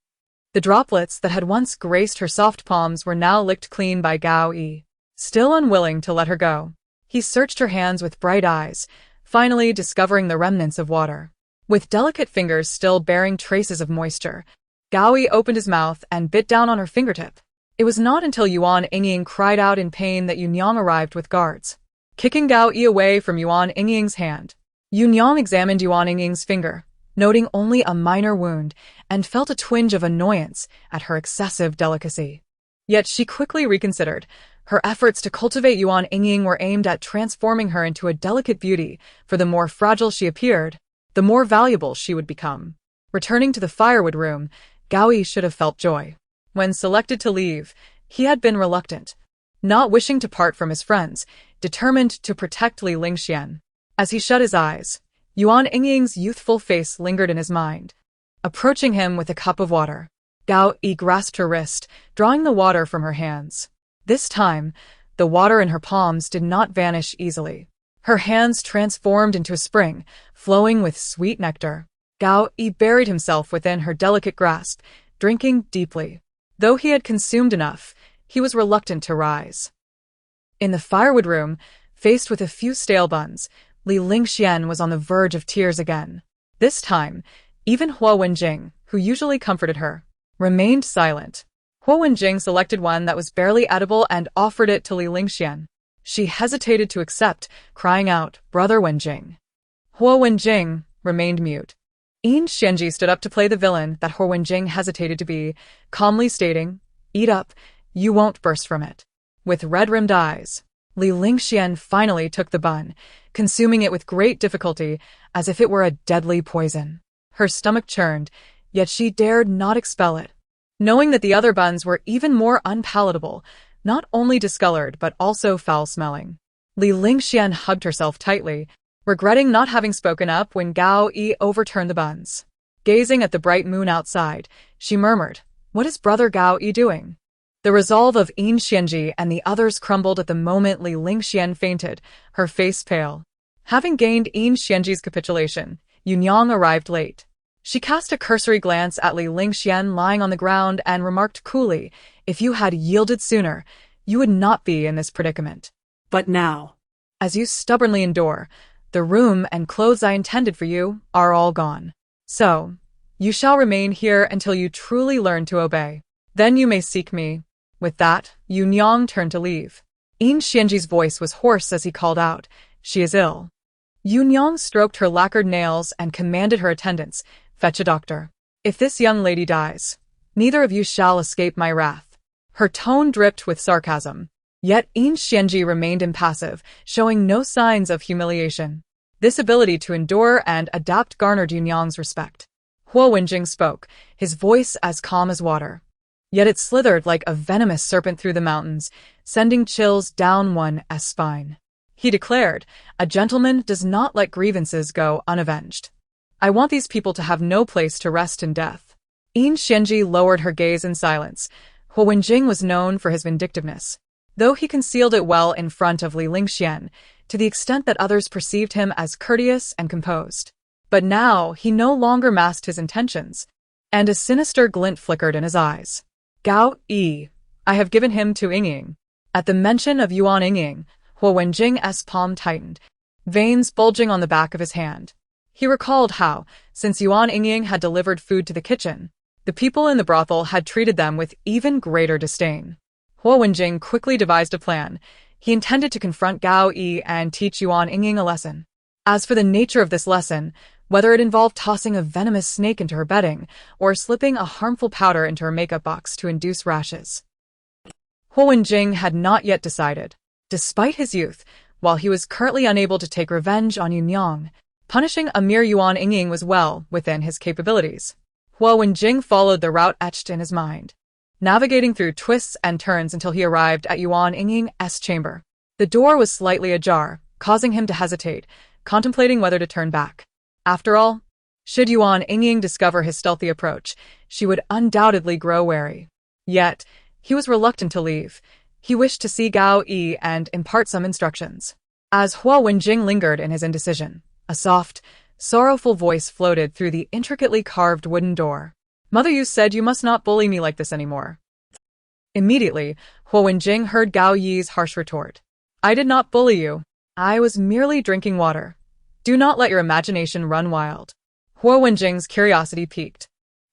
The droplets that had once graced her soft palms were now licked clean by Gao Yi. Still unwilling to let her go, he searched her hands with bright eyes, finally discovering the remnants of water. With delicate fingers still bearing traces of moisture, Gao Yi opened his mouth and bit down on her fingertip. It was not until Yuan Yingying cried out in pain that Yunyang arrived with guards. Kicking Gao Yi away from Yuan Yingying's hand, Yunyang examined Yuan Yingying's finger, noting only a minor wound, and felt a twinge of annoyance at her excessive delicacy. Yet she quickly reconsidered. Her efforts to cultivate Yuan Yingying were aimed at transforming her into a delicate beauty, for the more fragile she appeared, the more valuable she would become. Returning to the firewood room, Gao Yi should have felt joy. When selected to leave, he had been reluctant, not wishing to part from his friends, determined to protect Li Lingxian. As he shut his eyes, Yuan Yingying's youthful face lingered in his mind. Approaching him with a cup of water, Gao Yi grasped her wrist, drawing the water from her hands. This time, the water in her palms did not vanish easily. Her hands transformed into a spring, flowing with sweet nectar. Gao Yi buried himself within her delicate grasp, drinking deeply. Though he had consumed enough, he was reluctant to rise. In the firewood room, faced with a few stale buns, Li Lingxian was on the verge of tears again. This time, Even Hua Wenjing, who usually comforted her, remained silent. Hua Wenjing selected one that was barely edible and offered it to Li Lingxian. She hesitated to accept, crying out, "Brother Wenjing." Hua Wenjing remained mute. Yin Xianji stood up to play the villain that Hua Wenjing hesitated to be, calmly stating, "Eat up, you won't burst from it." With red-rimmed eyes, Li Lingxian finally took the bun, consuming it with great difficulty as if it were a deadly poison. Her stomach churned, yet she dared not expel it, knowing that the other buns were even more unpalatable, not only discolored but also foul-smelling. Li Lingxian hugged herself tightly, regretting not having spoken up when Gao Yi overturned the buns. Gazing at the bright moon outside, she murmured, "What is Brother Gao Yi doing?" The resolve of Yin Xianji and the others crumbled at the moment Li Lingxian fainted, her face pale. Having gained Yin Xianji's capitulation, Yunyang arrived late. She cast a cursory glance at Li Lingxian lying on the ground and remarked coolly, "If you had yielded sooner, you would not be in this predicament. But now, as you stubbornly endure, the room and clothes I intended for you are all gone. So, you shall remain here until you truly learn to obey. Then you may seek me." With that, Yunyang turned to leave. Yin Xianji's voice was hoarse as he called out, "She is ill." Yunyang stroked her lacquered nails and commanded her attendants, "Fetch a doctor. If this young lady dies, neither of you shall escape my wrath." Her tone dripped with sarcasm. Yet Yin Xianji remained impassive, showing no signs of humiliation. This ability to endure and adapt garnered Yunyang's respect. Hua Wenjing spoke, his voice as calm as water. Yet it slithered like a venomous serpent through the mountains, sending chills down one's spine. He declared, "A gentleman does not let grievances go unavenged. I want these people to have no place to rest in death." Yin Xianji lowered her gaze in silence. Hua Wenjing was known for his vindictiveness, though he concealed it well in front of Li Lingxian, to the extent that others perceived him as courteous and composed. But now he no longer masked his intentions, and a sinister glint flickered in his eyes. "Gao Yi, I have given him to Yingying." At the mention of Yuan Yingying, Hua Wenjing's palm tightened, veins bulging on the back of his hand. He recalled how, since Yuan Yingying had delivered food to the kitchen, the people in the brothel had treated them with even greater disdain. Hua Wenjing quickly devised a plan. He intended to confront Gao Yi and teach Yuan Yingying a lesson. As for the nature of this lesson, whether it involved tossing a venomous snake into her bedding or slipping a harmful powder into her makeup box to induce rashes, Hua Wenjing had not yet decided. Despite his youth, while he was currently unable to take revenge on Yunyang, punishing a mere Yuan Yingying was well within his capabilities. Hua Wenjing followed the route etched in his mind, navigating through twists and turns until he arrived at Yuan Yingying's chamber. The door was slightly ajar, causing him to hesitate, contemplating whether to turn back. After all, should Yuan Yingying discover his stealthy approach, she would undoubtedly grow wary. Yet, he was reluctant to leave. He wished to see Gao Yi and impart some instructions. As Hua Wenjing lingered in his indecision, a soft, sorrowful voice floated through the intricately carved wooden door. "Mother, you said you must not bully me like this anymore." Immediately, Hua Wenjing heard Gao Yi's harsh retort. "I did not bully you. I was merely drinking water. Do not let your imagination run wild." Hua Wenjing's curiosity piqued,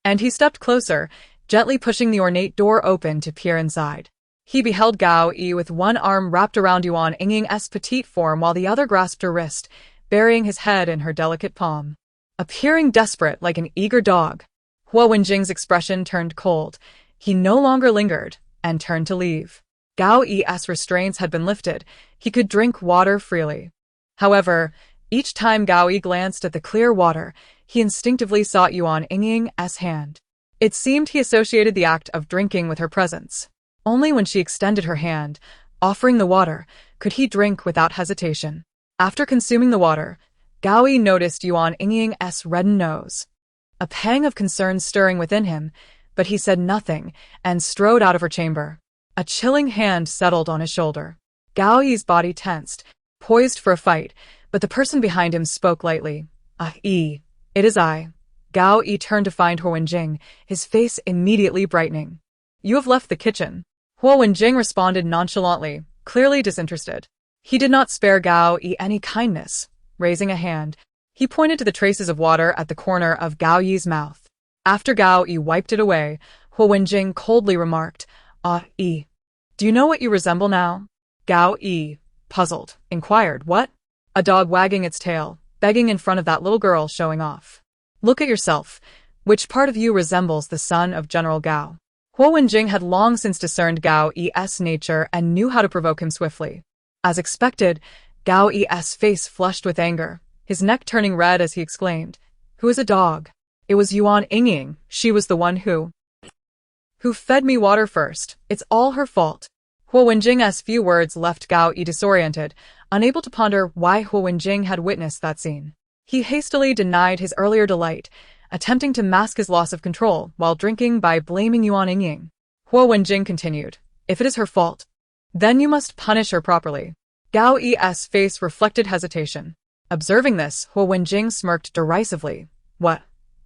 and he stepped closer, gently pushing the ornate door open to peer inside. He beheld Gao Yi with one arm wrapped around Yuan Yingying's petite form while the other grasped her wrist, burying his head in her delicate palm. Appearing desperate like an eager dog, Hua Wenjing's expression turned cold. He no longer lingered, and turned to leave. Gao Yi's restraints had been lifted. He could drink water freely. However, each time Gao Yi glanced at the clear water, he instinctively sought Yuan Yingying's hand. It seemed he associated the act of drinking with her presence. Only when she extended her hand, offering the water, could he drink without hesitation. After consuming the water, Gao Yi noticed Yuan Yingying's reddened nose. A pang of concern stirring within him, but he said nothing and strode out of her chamber. A chilling hand settled on his shoulder. Gao Yi's body tensed, poised for a fight, but the person behind him spoke lightly. "Ah, Yi, it is I." Gao Yi turned to find Hua Wenjing, his face immediately brightening. "You have left the kitchen." Hua Wenjing responded nonchalantly, clearly disinterested. He did not spare Gao Yi any kindness. Raising a hand, He pointed to the traces of water at the corner of Gao Yi's mouth. After Gao Yi wiped it away, Huo Wenjing coldly remarked, Yi. Do you know what you resemble now? Gao Yi, puzzled, inquired, what? A dog wagging its tail, begging in front of that little girl showing off. Look at yourself. Which part of you resembles the son of General Gao? Huo Wenjing had long since discerned Gao Yi's nature and knew how to provoke him swiftly. As expected, Gao Yi's face flushed with anger, his neck turning red as he exclaimed, Who is a dog? It was Yuan Yingying. She was the one who fed me water first. It's all her fault. Huo Wenjing's few words left Gao Yi disoriented, unable to ponder why Huo Wenjing had witnessed that scene. He hastily denied his earlier delight, attempting to mask his loss of control while drinking by blaming Yuan Yingying. Huo Wenjing continued, If it is her fault, then you must punish her properly. Gao Yi's face reflected hesitation. Observing this, Huo Wenjing smirked derisively. What?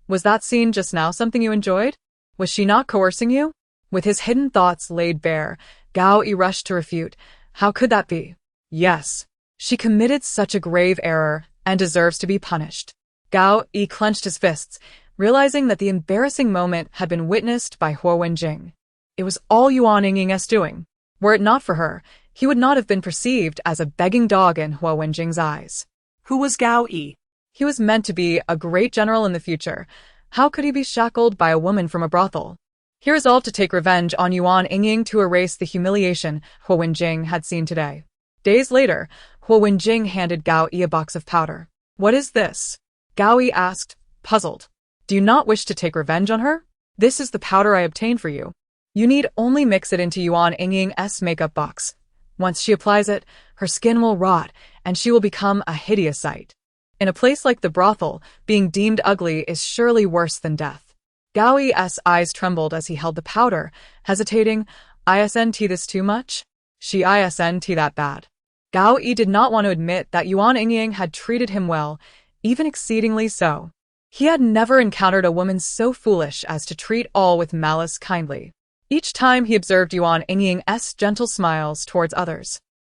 Was that scene just now something you enjoyed? Was she not coercing you? With his hidden thoughts laid bare, Gao Yi rushed to refute. How could that be? Yes. She committed such a grave error and deserves to be punished. Gao Yi clenched his fists, realizing that the embarrassing moment had been witnessed by Huo Wenjing. It was all Yuan Yingying's doing. Were it not for her, he would not have been perceived as a begging dog in Huo Wenjing's eyes. Who was Gao Yi? He was meant to be a great general in the future. How could he be shackled by a woman from a brothel? He resolved to take revenge on Yuan Yingying to erase the humiliation Huo Wenjing had seen today. Days later, Huo Wenjing handed Gao Yi a box of powder. What is this? Gao Yi asked, puzzled. Do you not wish to take revenge on her? This is the powder I obtained for you. You need only mix it into Yuan Yingying's makeup box. Once she applies it, her skin will rot, and she will become a hideous sight. In a place like the brothel, being deemed ugly is surely worse than death. Gao Yi's eyes trembled as he held the powder, hesitating. Isn't this too much? She isn't that bad. Gao Yi did not want to admit that Yuan Yingying had treated him well, even exceedingly so. He had never encountered a woman so foolish as to treat all with malice kindly. Each time he observed Yuan Yingying's gentle smiles towards others,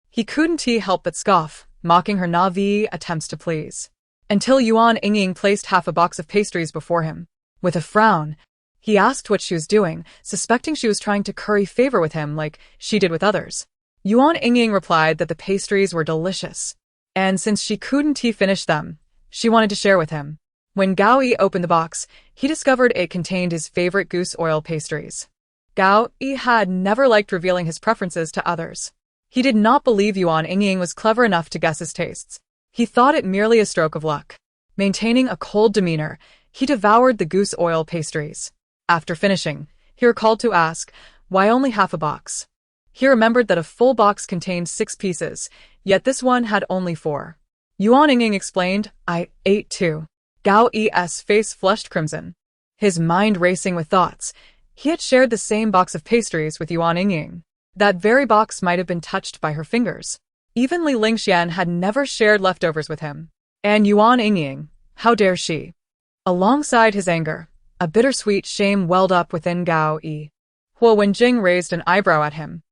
he couldn't help but scoff, mocking her naive attempts to please. Until Yuan Yingying placed half a box of pastries before him. With a frown, he asked what she was doing, suspecting she was trying to curry favor with him like she did with others. Yuan Yingying replied that the pastries were delicious, and since she couldn't finish them, she wanted to share with him. When Gao Yi opened the box, he discovered it contained his favorite goose oil pastries. Gao Yi had never liked revealing his preferences to others. He did not believe Yuan Yingying was clever enough to guess his tastes. He thought it merely a stroke of luck. Maintaining a cold demeanor, he devoured the goose oil pastries. After finishing, he recalled to ask, why only half a box? He remembered that a full box contained 6 pieces, yet this one had only 4. Yuan Yingying explained, I ate 2. Gao Yi's face flushed crimson. His mind racing with thoughts. He had shared the same box of pastries with Yuan Yingying. That very box might have been touched by her fingers. Even Li Lingxian had never shared leftovers with him. And Yuan Yingying, how dare she? Alongside his anger, a bittersweet shame welled up within Gao Yi. Huo Wenjing raised an eyebrow at him.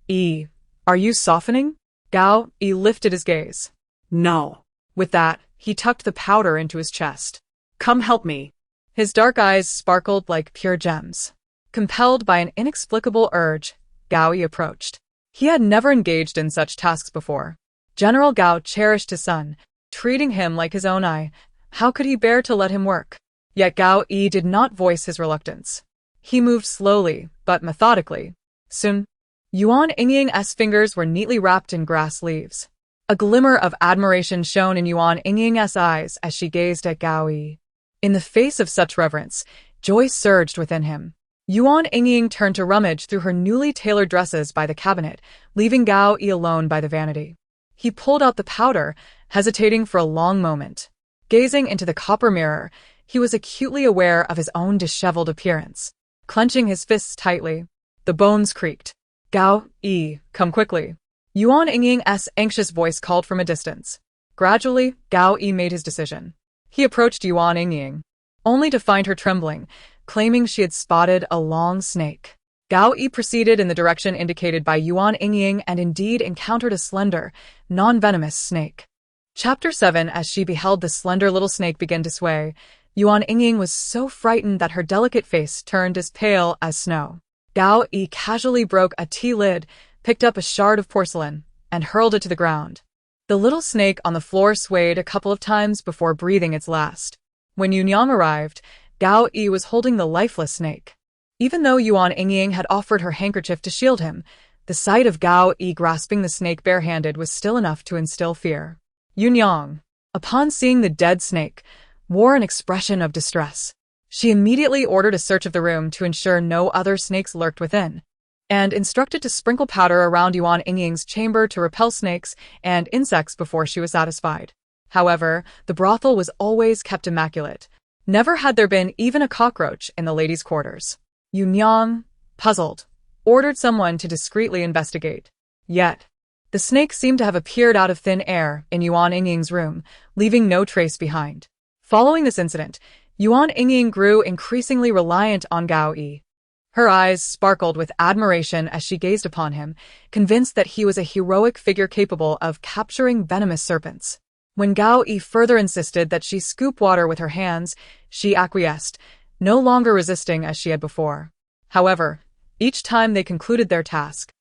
Yi, are you softening? Gao Yi lifted his gaze. No. With that, he tucked the powder into his chest. Come help me. His dark eyes sparkled like pure gems. Compelled by an inexplicable urge, Gao Yi approached. He had never engaged in such tasks before. General Gao cherished his son, treating him like his own eye. How could he bear to let him work? Yet Gao Yi did not voice his reluctance. He moved slowly, but methodically. Soon, Yuan Yingying's fingers were neatly wrapped in grass leaves. A glimmer of admiration shone in Yuan Yingying's eyes as she gazed at Gao Yi. In the face of such reverence, joy surged within him. Yuan Yingying turned to rummage through her newly tailored dresses by the cabinet, leaving Gao Yi alone by the vanity. He pulled out the powder, hesitating for a long moment. Gazing into the copper mirror, he was acutely aware of his own disheveled appearance. Clenching his fists tightly, the bones creaked. Gao Yi, come quickly. Yuan Yingying's anxious voice called from a distance. Gradually, Gao Yi made his decision. He approached Yuan Yingying, only to find her trembling, claiming she had spotted a long snake. Gao Yi proceeded in the direction indicated by Yuan Yingying and indeed encountered a slender, non-venomous snake. Chapter 7. As she beheld the slender little snake begin to sway, Yuan Yingying was so frightened that her delicate face turned as pale as snow. Gao Yi casually broke a tea lid, picked up a shard of porcelain, and hurled it to the ground. The little snake on the floor swayed a couple of times before breathing its last. When Yunyang arrived, Gao Yi was holding the lifeless snake. Even though Yuan Yingying had offered her handkerchief to shield him, the sight of Gao Yi grasping the snake barehanded was still enough to instill fear. Yunyang, upon seeing the dead snake, wore an expression of distress. She immediately ordered a search of the room to ensure no other snakes lurked within, and instructed to sprinkle powder around Yuan Yingying's chamber to repel snakes and insects before she was satisfied. However, the brothel was always kept immaculate. Never had there been even a cockroach in the ladies' quarters. Yunyang, puzzled, ordered someone to discreetly investigate. Yet, the snake seemed to have appeared out of thin air in Yuan Yingying's room, leaving no trace behind. Following this incident, Yuan Yingying grew increasingly reliant on Gao Yi. Her eyes sparkled with admiration as she gazed upon him, convinced that he was a heroic figure capable of capturing venomous serpents. When Gao Yi further insisted that she scoop water with her hands, she acquiesced, no longer resisting as she had before. However, each time they concluded their task,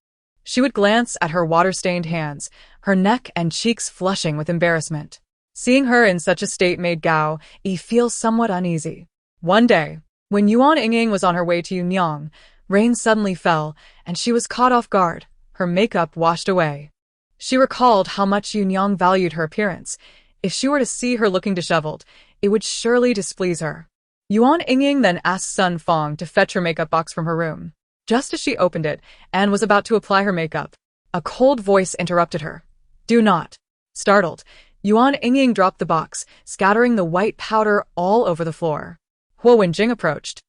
she would glance at her water-stained hands, her neck and cheeks flushing with embarrassment. Seeing her in such a state made Gao Yi feel somewhat uneasy. One day, when Yuan Yingying was on her way to Yunyang, rain suddenly fell, and she was caught off guard, her makeup washed away. She recalled how much Yunyang valued her appearance. If she were to see her looking disheveled, it would surely displease her. Yuan Yingying then asked Sun Fong to fetch her makeup box from her room. Just as she opened it and was about to apply her makeup, a cold voice interrupted her. "Do not." Startled, Yuan Yingying dropped the box, scattering the white powder all over the floor. Huo Wenjing approached,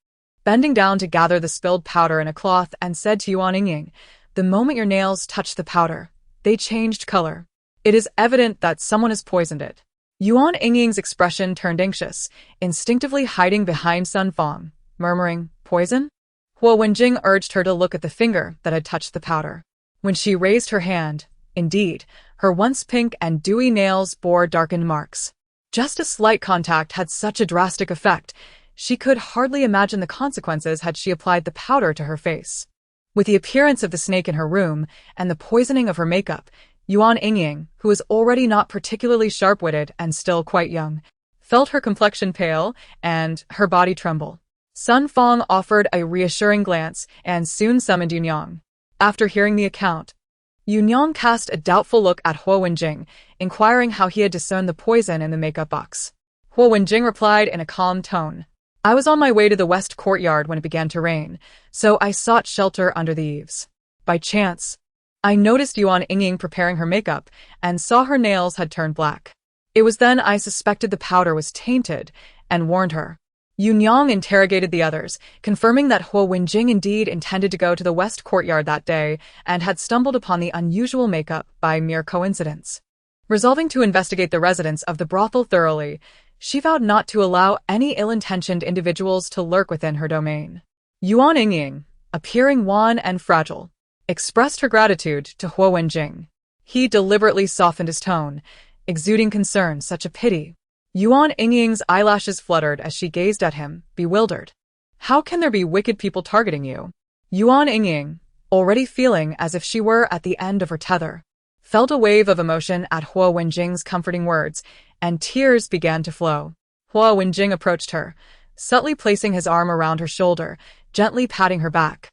bending down to gather the spilled powder in a cloth, and said to Yuan Yingying, "The moment your nails touched the powder, they changed color. It is evident that someone has poisoned it." Yuan Yingying's expression turned anxious, instinctively hiding behind Sun Fong, murmuring, "Poison?" Huo Wenjing urged her to look at the finger that had touched the powder. When she raised her hand, indeed, her once pink and dewy nails bore darkened marks. Just a slight contact had such a drastic effect, she could hardly imagine the consequences had she applied the powder to her face. With the appearance of the snake in her room and the poisoning of her makeup, Yuan Yingying, who was already not particularly sharp-witted and still quite young, felt her complexion pale and her body tremble. Sun Fong offered a reassuring glance and soon summoned Yunyang. After hearing the account, Yunyang cast a doubtful look at Huo Wenjing, inquiring how he had discerned the poison in the makeup box. Huo Wenjing replied in a calm tone, "I was on my way to the west courtyard when it began to rain, so I sought shelter under the eaves. By chance, I noticed Yuan Yingying preparing her makeup and saw her nails had turned black. It was then I suspected the powder was tainted and warned her." Yunyang interrogated the others, confirming that Huo Wenjing indeed intended to go to the west courtyard that day and had stumbled upon the unusual makeup by mere coincidence. Resolving to investigate the residents of the brothel thoroughly, she vowed not to allow any ill-intentioned individuals to lurk within her domain. Yuan Yingying, appearing wan and fragile, expressed her gratitude to Huo Wenjing. He deliberately softened his tone, exuding concern, such a pity. Yuan Yingying's eyelashes fluttered as she gazed at him, bewildered. How can there be wicked people targeting you? Yuan Yingying, already feeling as if she were at the end of her tether, felt a wave of emotion at Huo Wenjing's comforting words, and tears began to flow. Huo Wenjing approached her, subtly placing his arm around her shoulder, gently patting her back,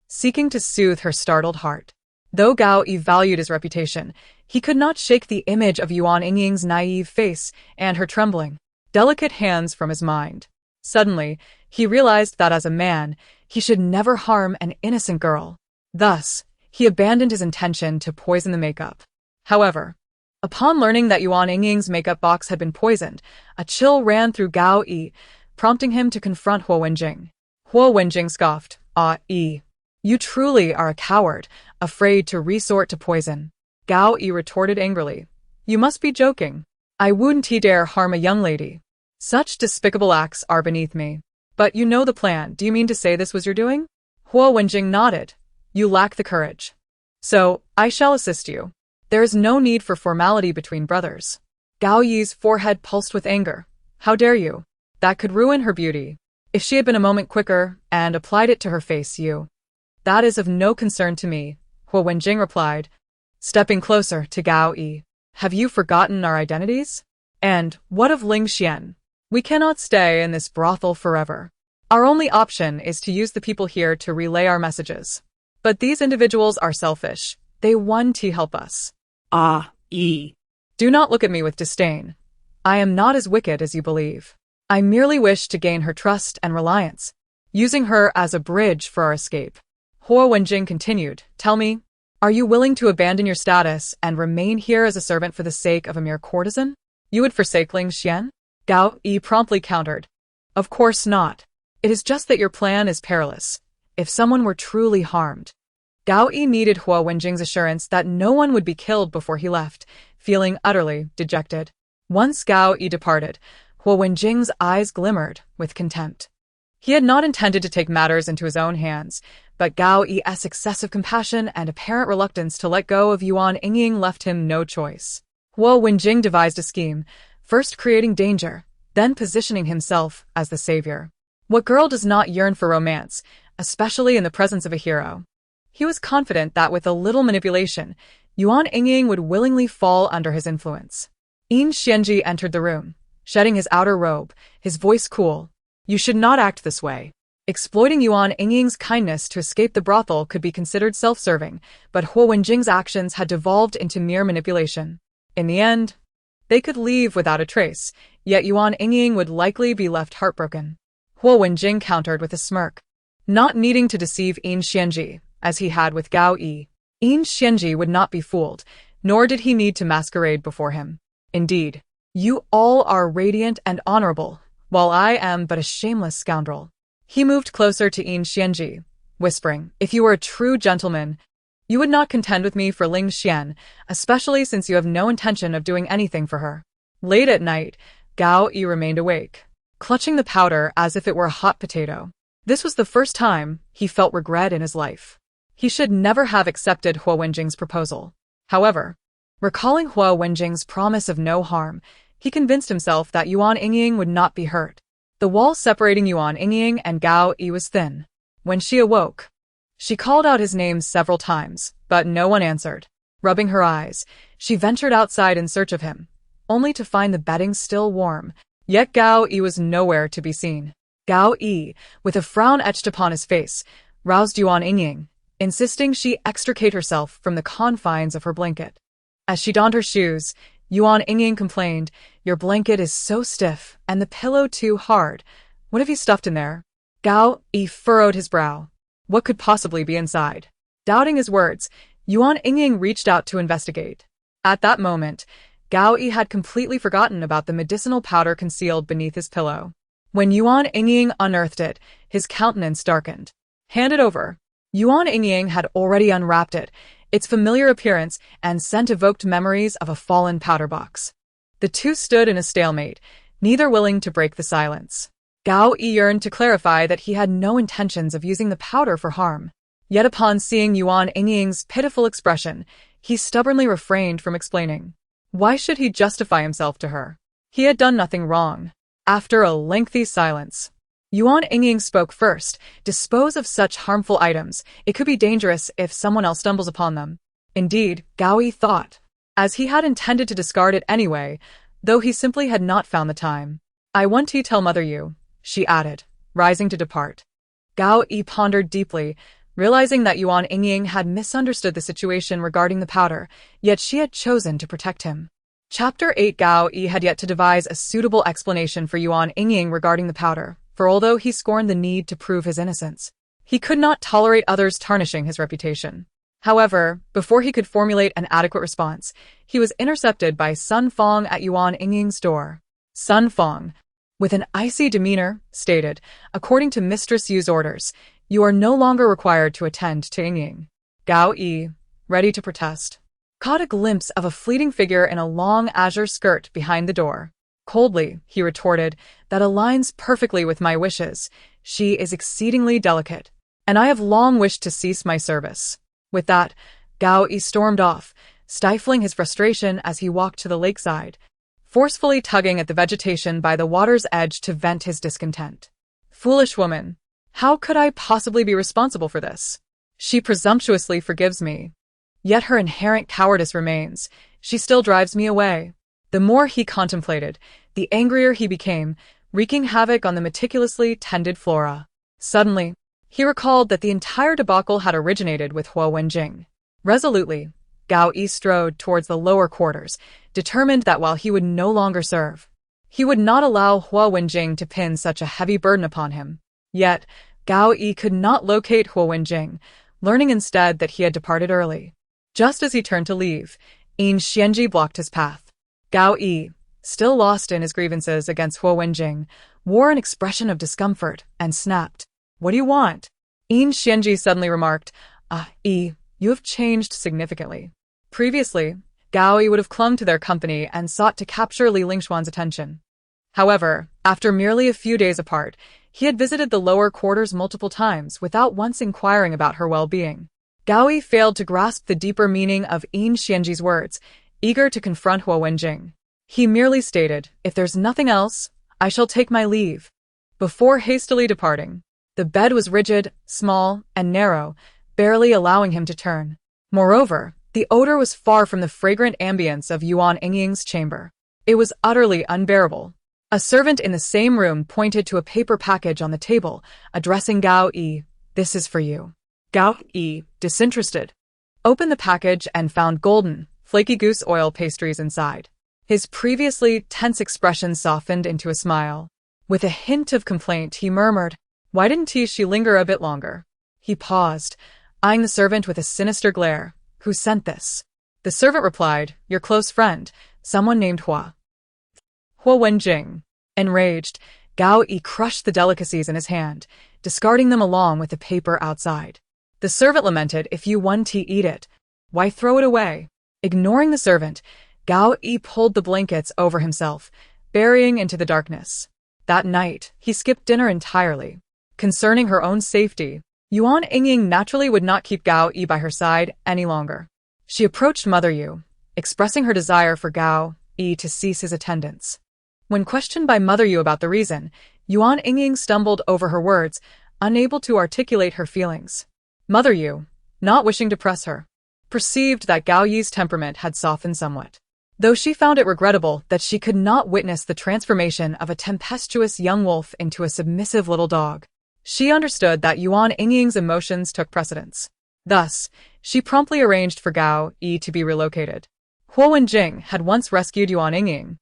seeking to soothe her startled heart. Though Gao Yi valued his reputation, he could not shake the image of Yuan Yingying's naive face and her trembling, delicate hands from his mind. Suddenly, he realized that as a man, he should never harm an innocent girl. Thus, he abandoned his intention to poison the makeup. However, upon learning that Yuan Yingying's makeup box had been poisoned, a chill ran through Gao Yi, prompting him to confront Huo Wenjing. Huo Wenjing scoffed, "Ah, Yi. You truly are a coward, afraid to resort to poison." Gao Yi retorted angrily, "You must be joking. I wouldn't dare harm a young lady. Such despicable acts are beneath me. But you know the plan. Do you mean to say this was your doing?" Huo Wenjing nodded. "You lack the courage. So, I shall assist you. There is no need for formality between brothers. Gao Yi's forehead pulsed with anger. How dare you? That could ruin her beauty. If she had been a moment quicker and applied it to her face, That is of no concern to me, Huo Wenjing replied, stepping closer to Gao Yi. Have you forgotten our identities? And what of Ling Xian? We cannot stay in this brothel forever. Our only option is to use the people here to relay our messages. But these individuals are selfish. They want to help us. Yi. Do not look at me with disdain. I am not as wicked as you believe. I merely wish to gain her trust and reliance, using her as a bridge for our escape. Huo Wenjing continued, tell me, are you willing to abandon your status and remain here as a servant for the sake of a mere courtesan? You would forsake Ling Xian? Gao Yi promptly countered. Of course not. It is just that your plan is perilous. If someone were truly harmed. Gao Yi needed Huo Wenjing's assurance that no one would be killed before he left, feeling utterly dejected. Once Gao Yi departed, Huo Wenjing's eyes glimmered with contempt. He had not intended to take matters into his own hands, but Gao Yi's excessive compassion and apparent reluctance to let go of Yuan Yingying left him no choice. Huo Wenjing devised a scheme, first creating danger, then positioning himself as the savior. What girl does not yearn for romance, especially in the presence of a hero? He was confident that with a little manipulation, Yuan Yingying would willingly fall under his influence. Yin Xianji entered the room, shedding his outer robe, his voice cool. You should not act this way. Exploiting Yuan Yingying's kindness to escape the brothel could be considered self-serving, but Huo Wenjing's actions had devolved into mere manipulation. In the end, they could leave without a trace, yet Yuan Yingying would likely be left heartbroken. Huo Wenjing countered with a smirk. Not needing to deceive Yin Xianji, as he had with Gao Yi, Yin Xianji would not be fooled, nor did he need to masquerade before him. Indeed, you all are radiant and honorable, while I am but a shameless scoundrel. He moved closer to Yin Xianji, whispering, if you were a true gentleman, you would not contend with me for Ling Xian, especially since you have no intention of doing anything for her. Late at night, Gao Yi remained awake, clutching the powder as if it were a hot potato. This was the first time he felt regret in his life. He should never have accepted Huo Wenjing's proposal. However, recalling Huo Wenjing's promise of no harm, he convinced himself that Yuan Yingying would not be hurt. The wall separating Yuan Yingying and Gao Yi was thin. When she awoke, she called out his name several times, but no one answered. Rubbing her eyes, she ventured outside in search of him, only to find the bedding still warm, yet Gao Yi was nowhere to be seen. Gao Yi, with a frown etched upon his face, roused Yuan Yingying, insisting she extricate herself from the confines of her blanket. As she donned her shoes, Yuan Yingying complained, your blanket is so stiff, and the pillow too hard. What have you stuffed in there? Gao Yi furrowed his brow. What could possibly be inside? Doubting his words, Yuan Yingying reached out to investigate. At that moment, Gao Yi had completely forgotten about the medicinal powder concealed beneath his pillow. When Yuan Yingying unearthed it, his countenance darkened. Hand it over. Yuan Yingying had already unwrapped it. Its familiar appearance and scent evoked memories of a fallen powder box. The two stood in a stalemate, neither willing to break the silence. Gao Yi yearned to clarify that he had no intentions of using the powder for harm. Yet upon seeing Yuan Yingying's pitiful expression, he stubbornly refrained from explaining. Why should he justify himself to her? He had done nothing wrong. After a lengthy silence, Yuan Yingying spoke first. Dispose of such harmful items. It could be dangerous if someone else stumbles upon them. Indeed, Gao Yi thought, as he had intended to discard it anyway, though he simply had not found the time. I want to tell Mother you, she added, rising to depart. Gao Yi pondered deeply, realizing that Yuan Yingying had misunderstood the situation regarding the powder, yet she had chosen to protect him. Chapter 8. Gao Yi had yet to devise a suitable explanation for Yuan Yingying regarding the powder, for although he scorned the need to prove his innocence, he could not tolerate others tarnishing his reputation. However, before he could formulate an adequate response, he was intercepted by Sun Fong at Yuan Yingying's door. Sun Fong, with an icy demeanor, stated, according to Mistress Yu's orders, you are no longer required to attend to Yingying. Gao Yi, ready to protest, caught a glimpse of a fleeting figure in a long azure skirt behind the door. Coldly, he retorted, that aligns perfectly with my wishes. She is exceedingly delicate, and I have long wished to cease my service. With that, Gao Yi stormed off, stifling his frustration as he walked to the lakeside. forcefully tugging at the vegetation by the water's edge to vent his discontent. Foolish woman. How could I possibly be responsible for this? She presumptuously forgives me. Yet her inherent cowardice remains. She still drives me away. The more he contemplated, the angrier he became, wreaking havoc on the meticulously tended flora. Suddenly, he recalled that the entire debacle had originated with Huo Wenjing. Resolutely, Gao Yi strode towards the lower quarters, determined that while he would no longer serve, he would not allow Huo Wenjing to pin such a heavy burden upon him. Yet, Gao Yi could not locate Huo Wenjing, learning instead that he had departed early. Just as he turned to leave, Yin Xianji blocked his path. Gao Yi, still lost in his grievances against Huo Wenjing, wore an expression of discomfort and snapped. What do you want? Yin Xianji suddenly remarked, Yi, you have changed significantly. Previously, Gao Yi would have clung to their company and sought to capture Li Lingxuan's attention. However, after merely a few days apart, he had visited the lower quarters multiple times without once inquiring about her well-being. Gao Yi failed to grasp the deeper meaning of Yin Xianji's words, eager to confront Huo Wenjing. He merely stated, if there's nothing else, I shall take my leave. Before hastily departing, the bed was rigid, small, and narrow, barely allowing him to turn. Moreover, the odor was far from the fragrant ambience of Yuan Yingying's chamber. It was utterly unbearable. A servant in the same room pointed to a paper package on the table, addressing Gao Yi. This is for you. Gao Yi, disinterested, opened the package and found golden, flaky goose oil pastries inside. His previously tense expression softened into a smile. With a hint of complaint, he murmured, why didn't she linger a bit longer? He paused, eyeing the servant with a sinister glare. Who sent this? The servant replied, your close friend, someone named Huo Wenjing. Enraged, Gao Yi crushed the delicacies in his hand, discarding them along with the paper outside. The servant lamented, if you want to eat it, why throw it away? Ignoring the servant, Gao Yi pulled the blankets over himself, burying into the darkness. That night, he skipped dinner entirely. Concerning her own safety, Yuan Yingying naturally would not keep Gao Yi by her side any longer. She approached Mother Yu, expressing her desire for Gao Yi to cease his attendance. When questioned by Mother Yu about the reason, Yuan Yingying stumbled over her words, unable to articulate her feelings. Mother Yu, not wishing to press her, perceived that Gao Yi's temperament had softened somewhat. Though she found it regrettable that she could not witness the transformation of a tempestuous young wolf into a submissive little dog, she understood that Yuan Yingying's emotions took precedence. Thus, she promptly arranged for Gao Yi to be relocated. Huo Wenjing had once rescued Yuan Yingying,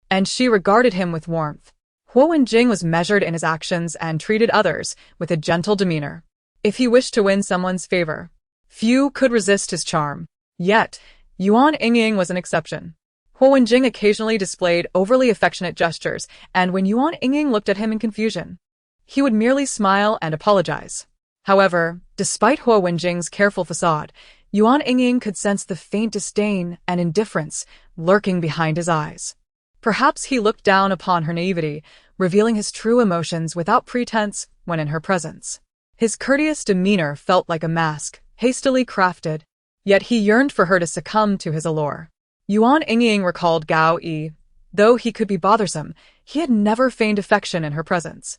and she regarded him with warmth. Huo Wenjing was measured in his actions and treated others with a gentle demeanor. If he wished to win someone's favor, few could resist his charm. Yet, Yuan Yingying was an exception. Huo Wenjing occasionally displayed overly affectionate gestures, and when Yuan Yingying looked at him in confusion, he would merely smile and apologize. However, despite Huo Wenjing's careful facade, Yuan Yingying could sense the faint disdain and indifference lurking behind his eyes. Perhaps he looked down upon her naivety, revealing his true emotions without pretense when in her presence. His courteous demeanor felt like a mask, hastily crafted, yet he yearned for her to succumb to his allure. Yuan Yingying recalled Gao Yi. Though he could be bothersome, he had never feigned affection in her presence.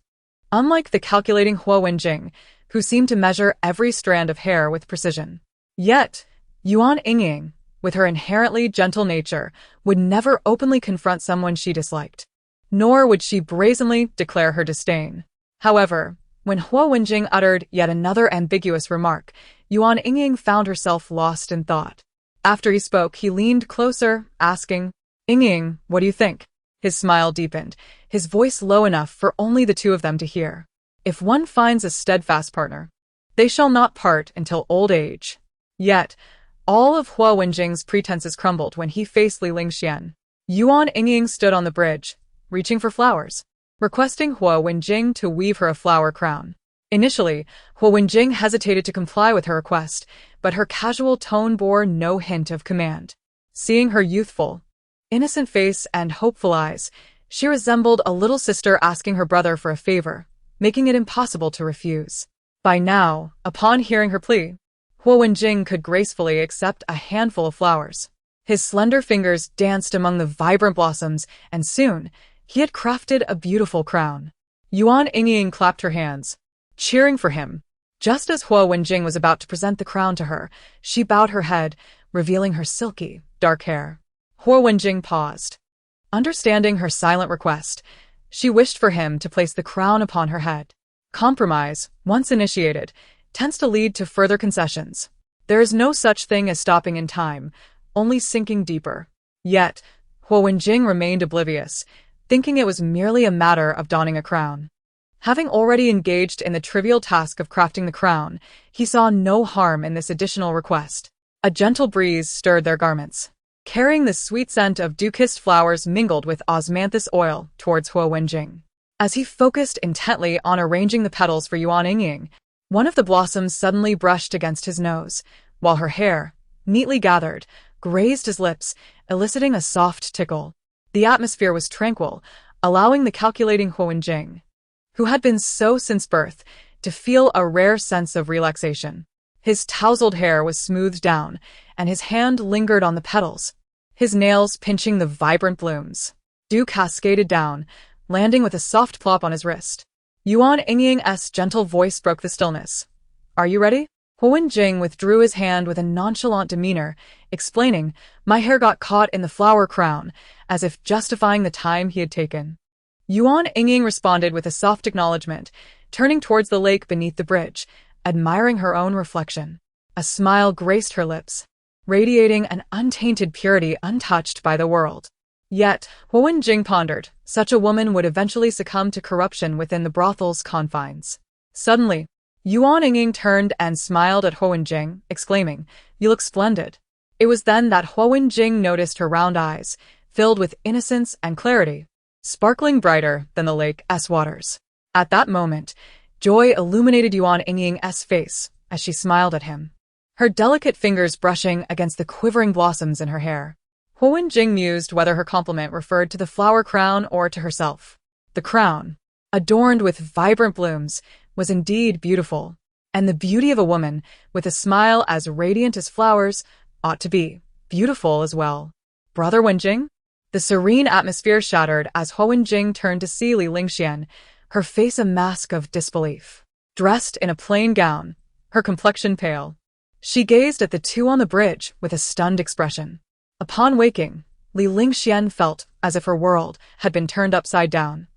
Unlike the calculating Huo Wenjing, who seemed to measure every strand of hair with precision. Yet, Yuan Yingying, with her inherently gentle nature, would never openly confront someone she disliked. Nor would she brazenly declare her disdain. However, when Huo Wenjing uttered yet another ambiguous remark, Yuan Yingying found herself lost in thought. After he spoke, he leaned closer, asking, Yingying, what do you think? His smile deepened, his voice low enough for only the two of them to hear. If one finds a steadfast partner, they shall not part until old age. Yet, all of Huo Wenjing's pretenses crumbled when he faced Li Lingxian. Yuan Yingying stood on the bridge, reaching for flowers, requesting Huo Wenjing to weave her a flower crown. Initially, Huo Wenjing hesitated to comply with her request, but her casual tone bore no hint of command. Seeing her youthful, innocent face and hopeful eyes, she resembled a little sister asking her brother for a favor, making it impossible to refuse. By now, upon hearing her plea, Huo Wenjing could gracefully accept a handful of flowers. His slender fingers danced among the vibrant blossoms, and soon, he had crafted a beautiful crown. Yuan Yingying clapped her hands, cheering for him. Just as Hua Wenjing was about to present the crown to her, she bowed her head, revealing her silky, dark hair. Hua Wenjing paused. Understanding her silent request, she wished for him to place the crown upon her head. Compromise, once initiated, tends to lead to further concessions. There is no such thing as stopping in time, only sinking deeper. Yet, Hua Wenjing remained oblivious, thinking it was merely a matter of donning a crown. Having already engaged in the trivial task of crafting the crown, he saw no harm in this additional request. A gentle breeze stirred their garments, carrying the sweet scent of dew-kissed flowers mingled with osmanthus oil towards Hua Wenjing. As he focused intently on arranging the petals for Yuan Yingying, one of the blossoms suddenly brushed against his nose, while her hair, neatly gathered, grazed his lips, eliciting a soft tickle. The atmosphere was tranquil, allowing the calculating Hua Wenjing, who had been so since birth, to feel a rare sense of relaxation. His tousled hair was smoothed down, and his hand lingered on the petals, his nails pinching the vibrant blooms. Dew cascaded down, landing with a soft plop on his wrist. Yuan Yingying's gentle voice broke the stillness. "Are you ready?" Hua Wenjing withdrew his hand with a nonchalant demeanor, explaining, "My hair got caught in the flower crown," as if justifying the time he had taken. Yuan Yingying responded with a soft acknowledgement, turning towards the lake beneath the bridge, admiring her own reflection. A smile graced her lips, radiating an untainted purity untouched by the world. Yet, Hua Wenjing pondered, such a woman would eventually succumb to corruption within the brothel's confines. Suddenly, Yuan Yingying turned and smiled at Hua Wenjing, exclaiming, "You look splendid." It was then that Hua Wenjing noticed her round eyes, filled with innocence and clarity, sparkling brighter than the lake's waters. At that moment, joy illuminated Yuan Yingying's face as she smiled at him, her delicate fingers brushing against the quivering blossoms in her hair. Hua Wenjing mused whether her compliment referred to the flower crown or to herself. The crown, adorned with vibrant blooms, was indeed beautiful, and the beauty of a woman, with a smile as radiant as flowers, ought to be beautiful as well. "Brother Wenjing?" The serene atmosphere shattered as Hua Wenjing turned to see Li Lingxian, her face a mask of disbelief. Dressed in a plain gown, her complexion pale, she gazed at the two on the bridge with a stunned expression. Upon waking, Li Lingxian felt as if her world had been turned upside down.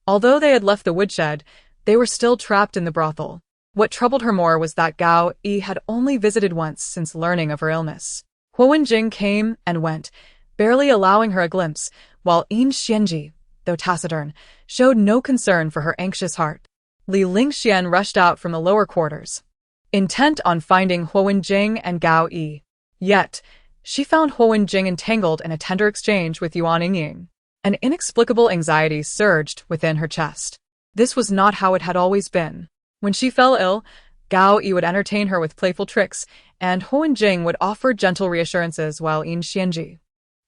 Although they had left the woodshed, they were still trapped in the brothel. What troubled her more was that Gao Yi had only visited once since learning of her illness. Hua Wenjing came and went, barely allowing her a glimpse, while Yin Xianji, though taciturn, showed no concern for her anxious heart. Li Lingxian rushed out from the lower quarters, intent on finding Hua Wenjing and Gao Yi. Yet, she found Hua Wenjing entangled in a tender exchange with Yuan Yingying. An inexplicable anxiety surged within her chest. This was not how it had always been. When she fell ill, Gao Yi would entertain her with playful tricks, and Hua Wenjing would offer gentle reassurances while Yin Xianji,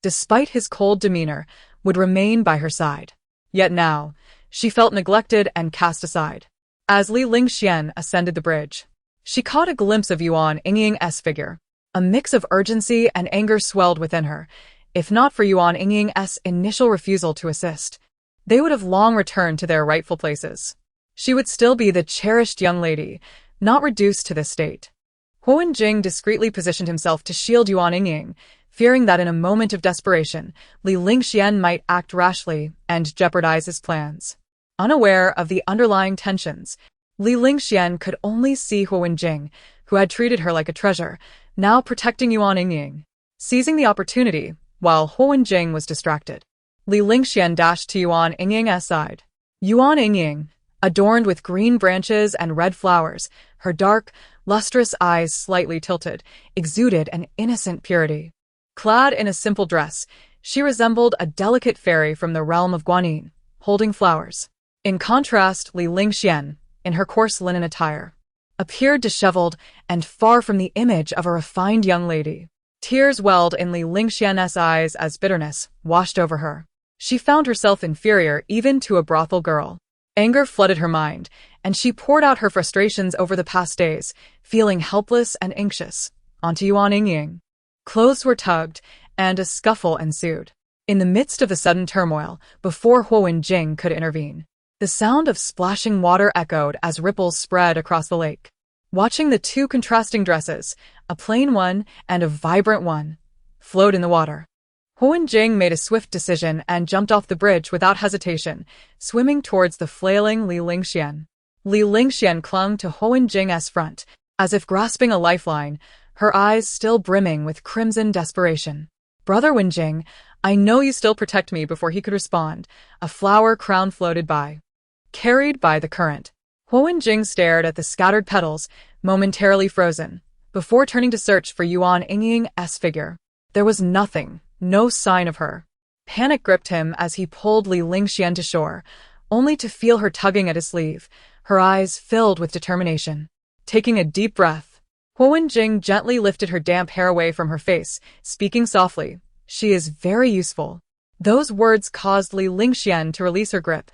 despite his cold demeanor, would remain by her side. Yet now, she felt neglected and cast aside. As Li Lingxian ascended the bridge, she caught a glimpse of Yuan Yingying's figure. A mix of urgency and anger swelled within her. If not for Yuan Yingying's initial refusal to assist, they would have long returned to their rightful places. She would still be the cherished young lady, not reduced to this state. Hua Wenjing discreetly positioned himself to shield Yuan Yingying, fearing that in a moment of desperation, Li Lingxian might act rashly and jeopardize his plans. Unaware of the underlying tensions, Li Lingxian could only see Hua Wenjing, who had treated her like a treasure, now protecting Yuan Yingying. Seizing the opportunity, while Hua Wenjing was distracted, Li Lingxian dashed to Yuan Yingying's side. Yuan Yingying, adorned with green branches and red flowers, her dark, lustrous eyes slightly tilted, exuded an innocent purity. Clad in a simple dress, she resembled a delicate fairy from the realm of Guanyin, holding flowers. In contrast, Li Lingxian, in her coarse linen attire, appeared disheveled and far from the image of a refined young lady. Tears welled in Li Lingxian's eyes as bitterness washed over her. She found herself inferior even to a brothel girl. Anger flooded her mind, and she poured out her frustrations over the past days, feeling helpless and anxious, onto Yuan Yingying. Clothes were tugged, and a scuffle ensued. In the midst of the sudden turmoil, before Yuan Yingying could intervene, the sound of splashing water echoed as ripples spread across the lake. Watching the two contrasting dresses, a plain one and a vibrant one, float in the water, Yuan Yingying made a swift decision and jumped off the bridge without hesitation, swimming towards the flailing Li Lingxian. Li Lingxian clung to Yuan Yingying's front, as if grasping a lifeline, her eyes still brimming with crimson desperation. "Brother Yingying, I know you still protect me." Before he could respond, a flower crown floated by, carried by the current. Yuan Yingying stared at the scattered petals, momentarily frozen, before turning to search for Yuan Yingying's figure. There was nothing, no sign of her. Panic gripped him as he pulled Li Lingxian to shore, only to feel her tugging at his sleeve, her eyes filled with determination. Taking a deep breath, Yuan Yingying gently lifted her damp hair away from her face, speaking softly, "She is very useful." Those words caused Li Lingxian to release her grip,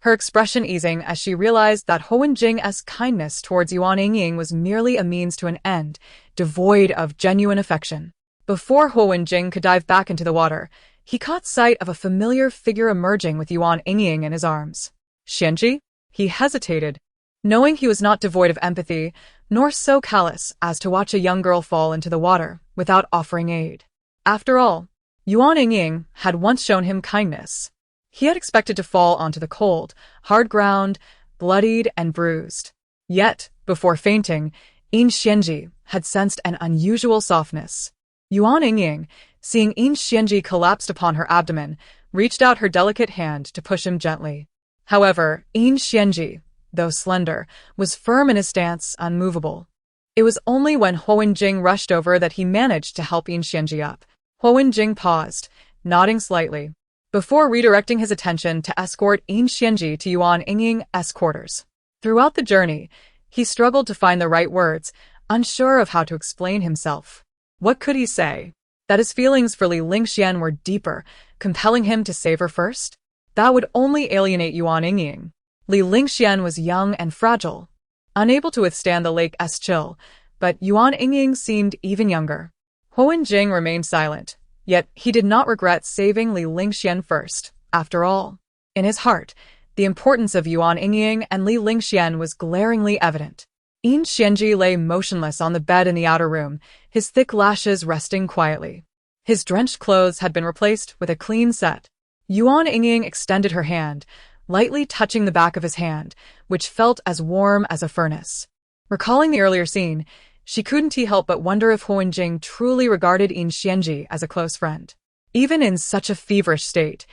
her expression easing as she realized that Yuan Yingying's kindness towards Yuan Yingying was merely a means to an end, devoid of genuine affection. Before Yuan Yingying could dive back into the water, he caught sight of a familiar figure emerging with Yuan Yingying in his arms. "Xianji?" He hesitated, knowing he was not devoid of empathy, nor so callous as to watch a young girl fall into the water without offering aid. After all, Yuan Yingying had once shown him kindness. He had expected to fall onto the cold, hard ground, bloodied and bruised. Yet, before fainting, Xianji had sensed an unusual softness. Yuan Yingying, seeing Xianji collapsed upon her abdomen, reached out her delicate hand to push him gently. However, Xianji, though slender, was firm in his stance, unmovable. It was only when Yuan Yingying rushed over that he managed to help Xianji up. Yuan Yingying paused, nodding slightly, before redirecting his attention to escort Xianji to Yuan Yingying's quarters. Throughout the journey, he struggled to find the right words, unsure of how to explain himself. What could he say? That his feelings for Li Lingxian were deeper, compelling him to save her first? That would only alienate Yuan Yingying. Li Lingxian was young and fragile, unable to withstand the lake's chill, but Yuan Yingying seemed even younger. Yuan Yingying remained silent, yet he did not regret saving Li Lingxian first. After all, in his heart, the importance of Yuan Yingying and Li Lingxian was glaringly evident. Xianji lay motionless on the bed in the outer room, his thick lashes resting quietly. His drenched clothes had been replaced with a clean set. Yuan Yingying extended her hand, lightly touching the back of his hand, which felt as warm as a furnace. Recalling the earlier scene, she couldn't help but wonder if Yuan Yingying truly regarded Xianji as a close friend. Even in such a feverish state,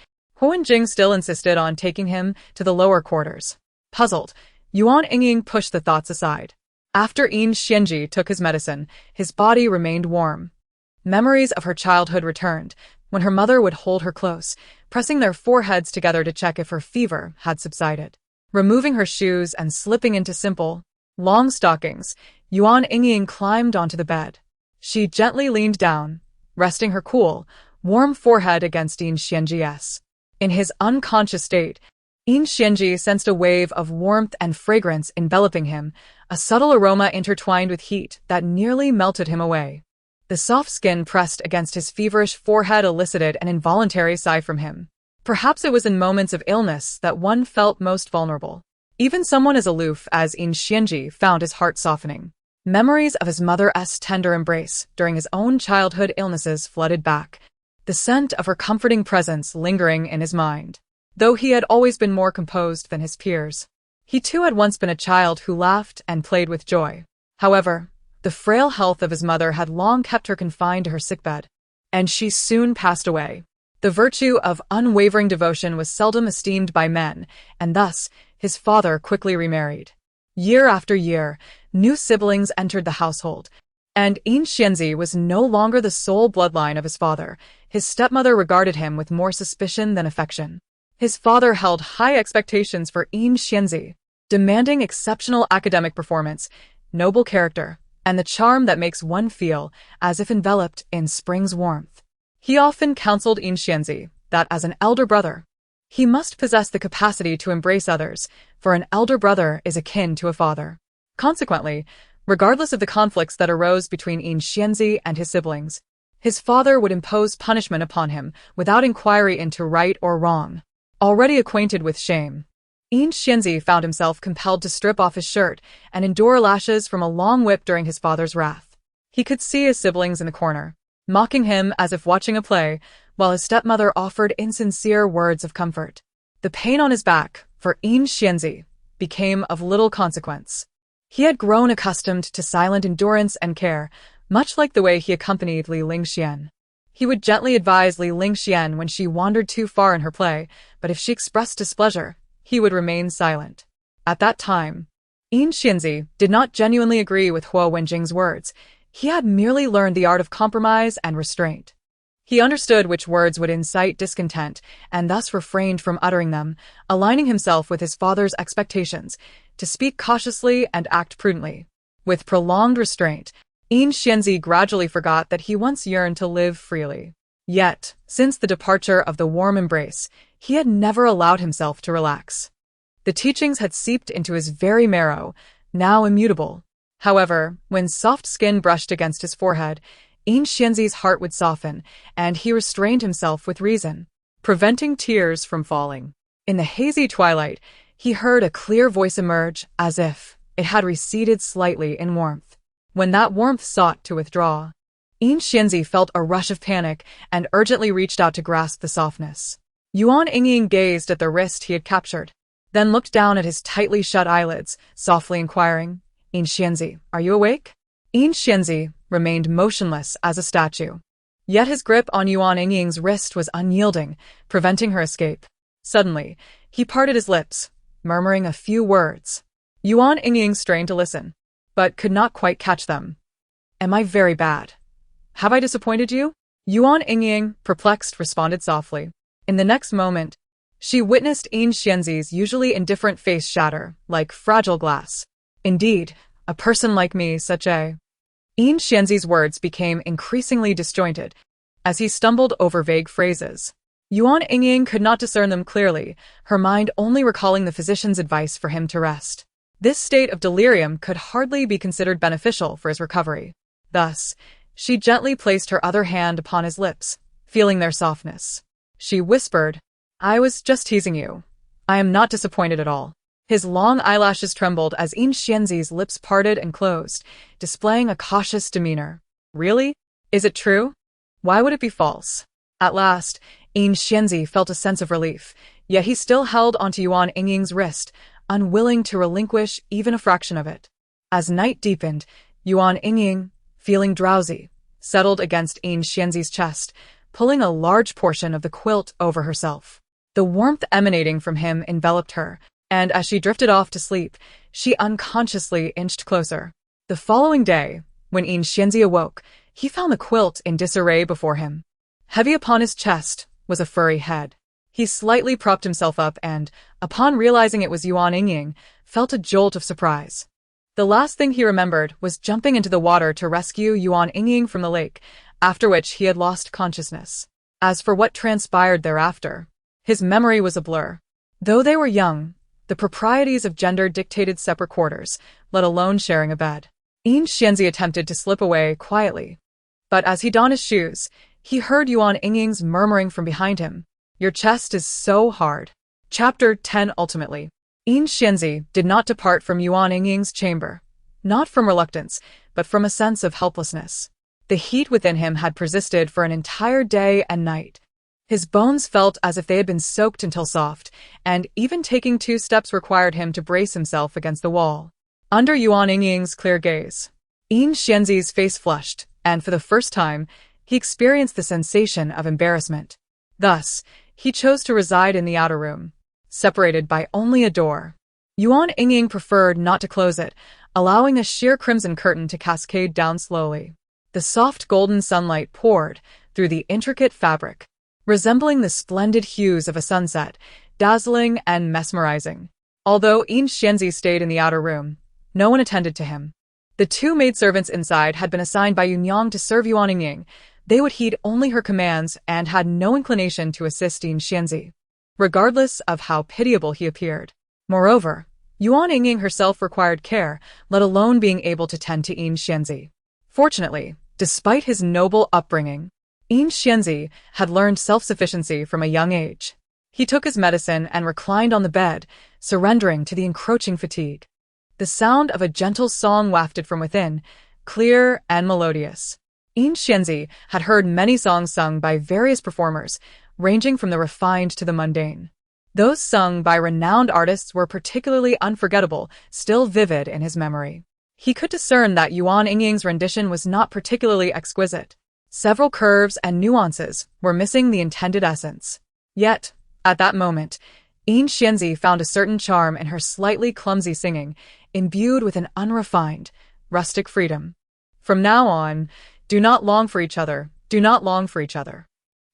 Yuan Yingying still insisted on taking him to the lower quarters. Puzzled, Yuan Yingying pushed the thoughts aside. After Xianji took his medicine, his body remained warm. Memories of her childhood returned, when her mother would hold her close, pressing their foreheads together to check if her fever had subsided. Removing her shoes and slipping into simple, long stockings, Yuan Yingying climbed onto the bed. She gently leaned down, resting her cool, warm forehead against Xianji's. In his unconscious state, Xianji sensed a wave of warmth and fragrance enveloping him, a subtle aroma intertwined with heat that nearly melted him away. The soft skin pressed against his feverish forehead elicited an involuntary sigh from him. Perhaps it was in moments of illness that one felt most vulnerable. Even someone as aloof as Xianji found his heart softening. Memories of his mother's tender embrace during his own childhood illnesses flooded back, the scent of her comforting presence lingering in his mind. Though he had always been more composed than his peers, he too had once been a child who laughed and played with joy. However, the frail health of his mother had long kept her confined to her sickbed, and she soon passed away. The virtue of unwavering devotion was seldom esteemed by men, and thus his father quickly remarried. Year after year, new siblings entered the household, and Xianji was no longer the sole bloodline of his father. His stepmother regarded him with more suspicion than affection. His father held high expectations for Xianji, demanding exceptional academic performance, noble character, and the charm that makes one feel as if enveloped in spring's warmth. He often counseled Xianji that as an elder brother, he must possess the capacity to embrace others, for an elder brother is akin to a father. Consequently, regardless of the conflicts that arose between Xianji and his siblings, His father would impose punishment upon him without inquiry into right or wrong. Already acquainted with shame, Yin Xianzi found himself compelled to strip off his shirt and endure lashes from a long whip during his father's wrath. He could see his siblings in the corner, mocking him as if watching a play, while his stepmother offered insincere words of comfort. The pain on his back, for Yin Xianzi, became of little consequence. He had grown accustomed to silent endurance and care, much like the way he accompanied Li Lingxian. He would gently advise Li Lingxian when she wandered too far in her play, but if she expressed displeasure, he would remain silent. At that time, Yin Xianzi did not genuinely agree with Huo Wenjing's words. He had merely learned the art of compromise and restraint. He understood which words would incite discontent and thus refrained from uttering them, aligning himself with his father's expectations to speak cautiously and act prudently. With prolonged restraint, Yin Xianzi gradually forgot that he once yearned to live freely. Yet, since the departure of the warm embrace, he had never allowed himself to relax. The teachings had seeped into his very marrow, now immutable. However, when soft skin brushed against his forehead, Yin Xianzi's heart would soften, and he restrained himself with reason, preventing tears from falling. In the hazy twilight, he heard a clear voice emerge, as if it had receded slightly in warmth. When that warmth sought to withdraw, Yin Xianzi felt a rush of panic and urgently reached out to grasp the softness. Yuan Yingying gazed at the wrist he had captured, then looked down at his tightly shut eyelids, softly inquiring, "Yin Xianzi, are you awake?" Yin Xianzi remained motionless as a statue. Yet his grip on Yuan Yingying's wrist was unyielding, preventing her escape. Suddenly, he parted his lips, murmuring a few words. Yuan Yingying strained to listen, but could not quite catch them. "Am I very bad? Have I disappointed you?" Yuan Yingying, perplexed, responded softly. In the next moment, she witnessed Yin Xianzi's usually indifferent face shatter, like fragile glass. "Indeed, a person like me, such a..." Yin Xianzi's words became increasingly disjointed as he stumbled over vague phrases. Yuan Yingying could not discern them clearly, her mind only recalling the physician's advice for him to rest. This state of delirium could hardly be considered beneficial for his recovery. Thus, she gently placed her other hand upon his lips, feeling their softness. She whispered, "I was just teasing you. I am not disappointed at all." His long eyelashes trembled as Yin Xianzi's lips parted and closed, displaying a cautious demeanor. "Really? Is it true? Why would it be false?" At last, Yin Xianzi felt a sense of relief, yet he still held onto Yuan Yingying's wrist, unwilling to relinquish even a fraction of it. As night deepened, Yuan Yingying, feeling drowsy, settled against Yin Xianzi's chest, pulling a large portion of the quilt over herself. The warmth emanating from him enveloped her, and as she drifted off to sleep, she unconsciously inched closer. The following day, when Yin Xianzi awoke, he found the quilt in disarray before him. Heavy upon his chest was a furry head. He slightly propped himself up and, upon realizing it was Yuan Yingying, felt a jolt of surprise. The last thing he remembered was jumping into the water to rescue Yuan Yingying from the lake, after which he had lost consciousness. As for what transpired thereafter, his memory was a blur. Though they were young, the proprieties of gender dictated separate quarters, let alone sharing a bed. Yin Xianzi attempted to slip away quietly, but as he donned his shoes, he heard Yuan Yingying's murmuring from behind him, "Your chest is so hard." Chapter 10. Ultimately, Yin Xianzi did not depart from Yuan Yingying's chamber, not from reluctance, but from a sense of helplessness. The heat within him had persisted for an entire day and night. His bones felt as if they had been soaked until soft, and even taking 2 steps required him to brace himself against the wall. Under Yuan Yingying's clear gaze, Yin Xianzi's face flushed, and for the first time, he experienced the sensation of embarrassment. Thus, he chose to reside in the outer room, separated by only a door. Yuan Yingying preferred not to close it, allowing the sheer crimson curtain to cascade down slowly. The soft golden sunlight poured through the intricate fabric, resembling the splendid hues of a sunset, dazzling and mesmerizing. Although Yin Xianzi stayed in the outer room, no one attended to him. The 2 maidservants inside had been assigned by Yunyang to serve Yuan Yingying. They would heed only her commands and had no inclination to assist Yin Xianzi, regardless of how pitiable he appeared. Moreover, Yuan Yingying herself required care, let alone being able to tend to Yin Xianzi. Fortunately, Despite his noble upbringing, Yin Xianzi had learned self-sufficiency from a young age. He took his medicine and reclined on the bed, surrendering to the encroaching fatigue. The sound of a gentle song wafted from within, clear and melodious. Yin Xianzi had heard many songs sung by various performers, ranging from the refined to the mundane. Those sung by renowned artists were particularly unforgettable, still vivid in his memory. He could discern that Yuan Yingying's rendition was not particularly exquisite. Several curves and nuances were missing the intended essence. Yet, at that moment, Yin Xianzi found a certain charm in her slightly clumsy singing, imbued with an unrefined, rustic freedom. From now on, do not long for each other, do not long for each other.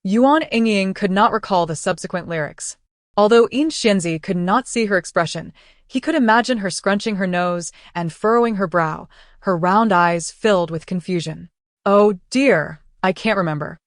Yuan Yingying could not recall the subsequent lyrics. Although Yin Xianzi could not see her expression, he could imagine her scrunching her nose and furrowing her brow, her round eyes filled with confusion. Oh dear, I can't remember.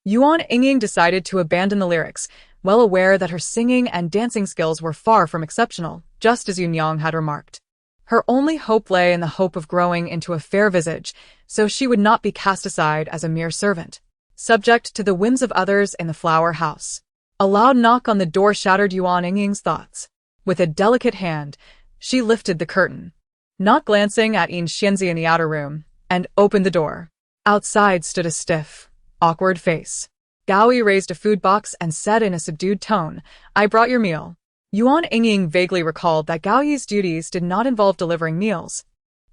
Yuan Yingying decided to abandon the lyrics, well aware that her singing and dancing skills were far from exceptional, just as Yuanyang had remarked. Her only hope lay in the hope of growing into a fair visage, so she would not be cast aside as a mere servant, subject to the whims of others in the flower house. A loud knock on the door shattered Yuan Yingying's thoughts. With a delicate hand, she lifted the curtain, not glancing at Yin Xianzi in the outer room, and opened the door. Outside stood a stiff, awkward face. Gao Yi raised a food box and said in a subdued tone, "I brought your meal." Yuan Yingying vaguely recalled that Gao Yi's duties did not involve delivering meals,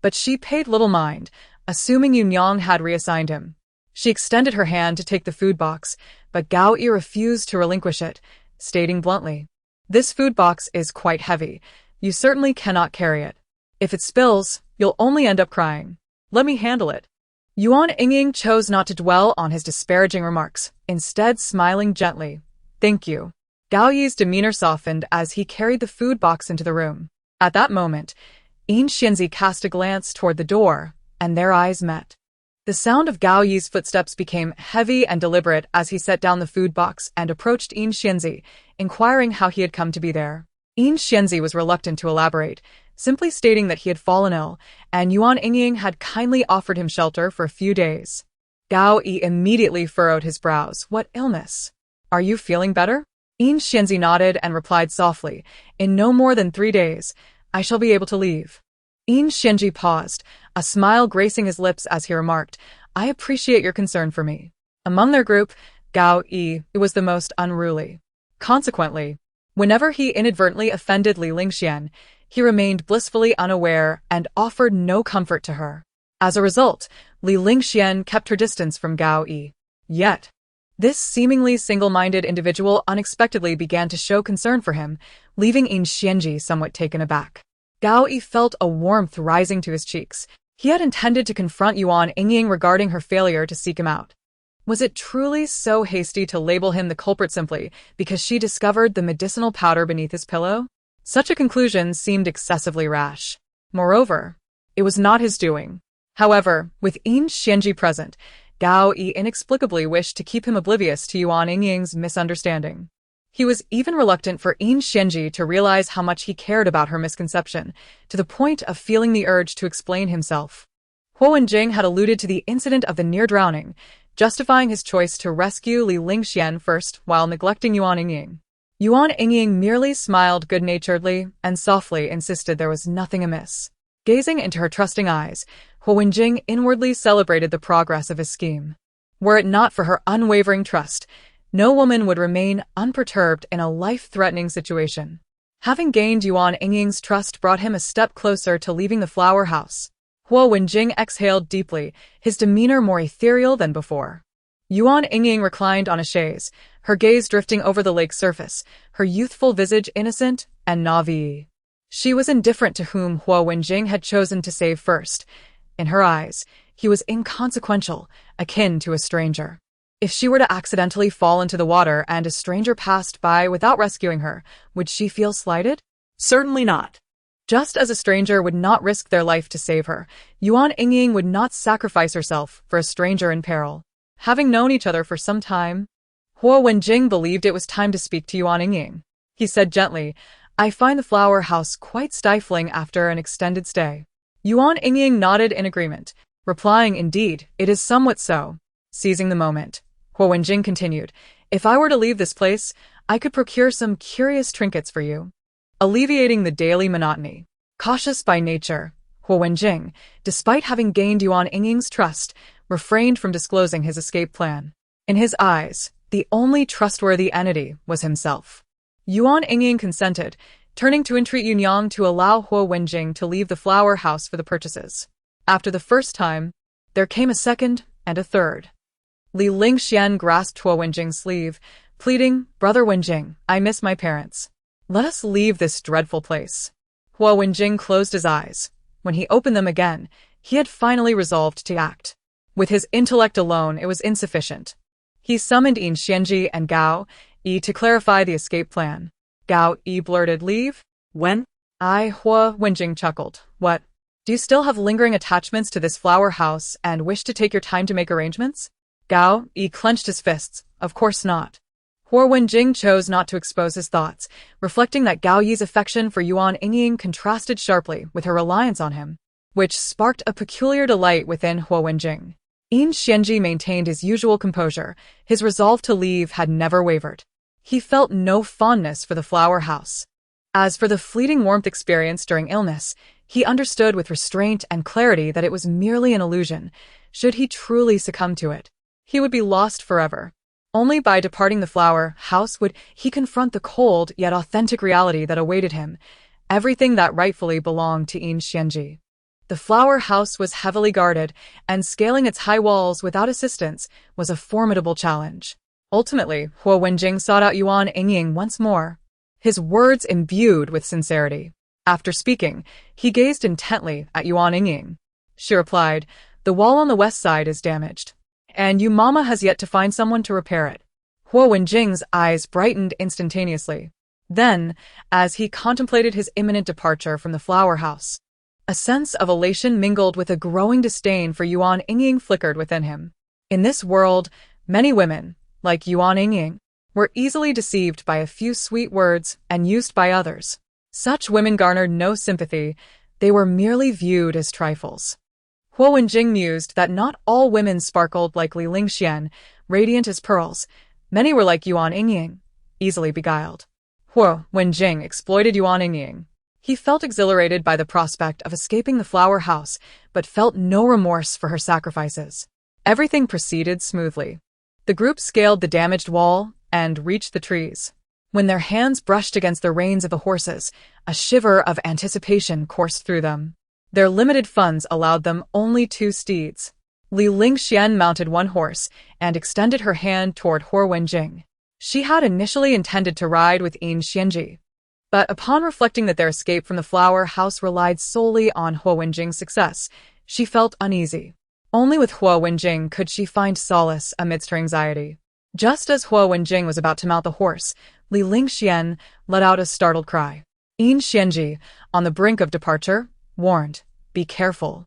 but she paid little mind, assuming Yuanyang had reassigned him. She extended her hand to take the food box, but Gao Yi refused to relinquish it, stating bluntly, "This food box is quite heavy. You certainly cannot carry it. If it spills, you'll only end up crying. Let me handle it." Yuan Yingying chose not to dwell on his disparaging remarks, instead smiling gently. "Thank you." Gao Yi's demeanor softened as he carried the food box into the room. At that moment, Yin Xianzi cast a glance toward the door, and their eyes met. The sound of Gao Yi's footsteps became heavy and deliberate as he set down the food box and approached Yin Xianzi, inquiring how he had come to be there. Yin Xianzi was reluctant to elaborate, simply stating that he had fallen ill, and Yuan Yingying had kindly offered him shelter for a few days. Gao Yi immediately furrowed his brows. "What illness? Are you feeling better?" Yin Xianzi nodded and replied softly, "In no more than 3 days, I shall be able to leave." Yin Xianzi paused, a smile gracing his lips as he remarked, "I appreciate your concern for me." Among their group, Gao Yi was the most unruly. Consequently, whenever he inadvertently offended Li Lingxian, he remained blissfully unaware and offered no comfort to her. As a result, Li Lingxian kept her distance from Gao Yi. Yet, this seemingly single-minded individual unexpectedly began to show concern for him, leaving Yin Xianzi somewhat taken aback. Gao Yi felt a warmth rising to his cheeks. He had intended to confront Yuan Yingying regarding her failure to seek him out. Was it truly so hasty to label him the culprit simply because she discovered the medicinal powder beneath his pillow? Such a conclusion seemed excessively rash. Moreover, it was not his doing. However, with Yin Xianzi present, Gao Yi inexplicably wished to keep him oblivious to Yuan Yingying's misunderstanding. He was even reluctant for Yin Xianzi to realize how much he cared about her misconception, to the point of feeling the urge to explain himself. Huo Wenjing had alluded to the incident of the near drowning, justifying his choice to rescue Li Lingxian first while neglecting Yuan Yingying. Yuan Yingying merely smiled good-naturedly and softly insisted there was nothing amiss. Gazing into her trusting eyes, Huo Wenjing inwardly celebrated the progress of his scheme. Were it not for her unwavering trust, no woman would remain unperturbed in a life-threatening situation. Having gained Yuan Yingying's trust brought him a step closer to leaving the flower house. Huo Wenjing exhaled deeply, his demeanor more ethereal than before. Yuan Yingying reclined on a chaise, her gaze drifting over the lake's surface, her youthful visage innocent and naive. She was indifferent to whom Huo Wenjing had chosen to save first. In her eyes, he was inconsequential, akin to a stranger. If she were to accidentally fall into the water and a stranger passed by without rescuing her, would she feel slighted? Certainly not. Just as a stranger would not risk their life to save her, Yuan Yingying would not sacrifice herself for a stranger in peril. Having known each other for some time, Huo Wenjing believed it was time to speak to Yuan Yingying. He said gently, "I find the flower house quite stifling after an extended stay." Yuan Yingying nodded in agreement. replying, "Indeed, it is somewhat so." Seizing the moment, Huo Wenjing continued, "If I were to leave this place, I could procure some curious trinkets for you, alleviating the daily monotony." Cautious by nature, Huo Wenjing, despite having gained Yuan Yingying's trust, refrained from disclosing his escape plan. In his eyes, the only trustworthy entity was himself. Yuan Yingying consented, turning to entreat Yunyang to allow Huo Wenjing to leave the flower house for the purchases. After the first time, there came a second and a third. Li Lingxian grasped Huo Wenjing's sleeve, pleading, "Brother Wenjing, I miss my parents. Let us leave this dreadful place." Huo Wenjing closed his eyes. When he opened them again, he had finally resolved to act. With his intellect alone, it was insufficient. He summoned Yin Xianji and Gao Yi to clarify the escape plan. Gao Yi blurted, "Leave? When?" Huo Wenjing chuckled. "What? Do you still have lingering attachments to this flower house and wish to take your time to make arrangements?" Gao Yi clenched his fists. "Of course not." Huo Wenjing chose not to expose his thoughts, reflecting that Gao Yi's affection for Yuan Yingying contrasted sharply with her reliance on him, which sparked a peculiar delight within Huo Wenjing. Yin Xianji maintained his usual composure. His resolve to leave had never wavered. He felt no fondness for the flower house. As for the fleeting warmth experienced during illness, he understood with restraint and clarity that it was merely an illusion. Should he truly succumb to it, he would be lost forever. Only by departing the flower house would he confront the cold yet authentic reality that awaited him, everything that rightfully belonged to Yin Xianji. The flower house was heavily guarded, and scaling its high walls without assistance was a formidable challenge. Ultimately, Huo Wenjing sought out Yuan Yingying once more, his words imbued with sincerity. After speaking, he gazed intently at Yuan Yingying. She replied, "The wall on the west side is damaged, and your mama has yet to find someone to repair it." Huo Wenjing's eyes brightened instantaneously. Then, as he contemplated his imminent departure from the flower house, a sense of elation mingled with a growing disdain for Yuan Yingying flickered within him. In this world, many women, like Yuan Yingying, were easily deceived by a few sweet words and used by others. Such women garnered no sympathy, they were merely viewed as trifles. Huo Wenjing mused that not all women sparkled like Li Lingxian, radiant as pearls. Many were like Yuan Yingying, easily beguiled. Huo Wenjing exploited Yuan Yingying. He felt exhilarated by the prospect of escaping the flower house, but felt no remorse for her sacrifices. Everything proceeded smoothly. The group scaled the damaged wall and reached the trees. When their hands brushed against the reins of the horses, a shiver of anticipation coursed through them. Their limited funds allowed them only 2 steeds. Li Lingxian mounted one horse and extended her hand toward Huo Wenjing. She had initially intended to ride with Yin Xianji, but upon reflecting that their escape from the flower house relied solely on Huo Wenjing's success, she felt uneasy. Only with Huo Wenjing could she find solace amidst her anxiety. Just as Huo Wenjing was about to mount the horse, Li Lingxian let out a startled cry. Yin Xianji, on the brink of departure, warned, "Be careful."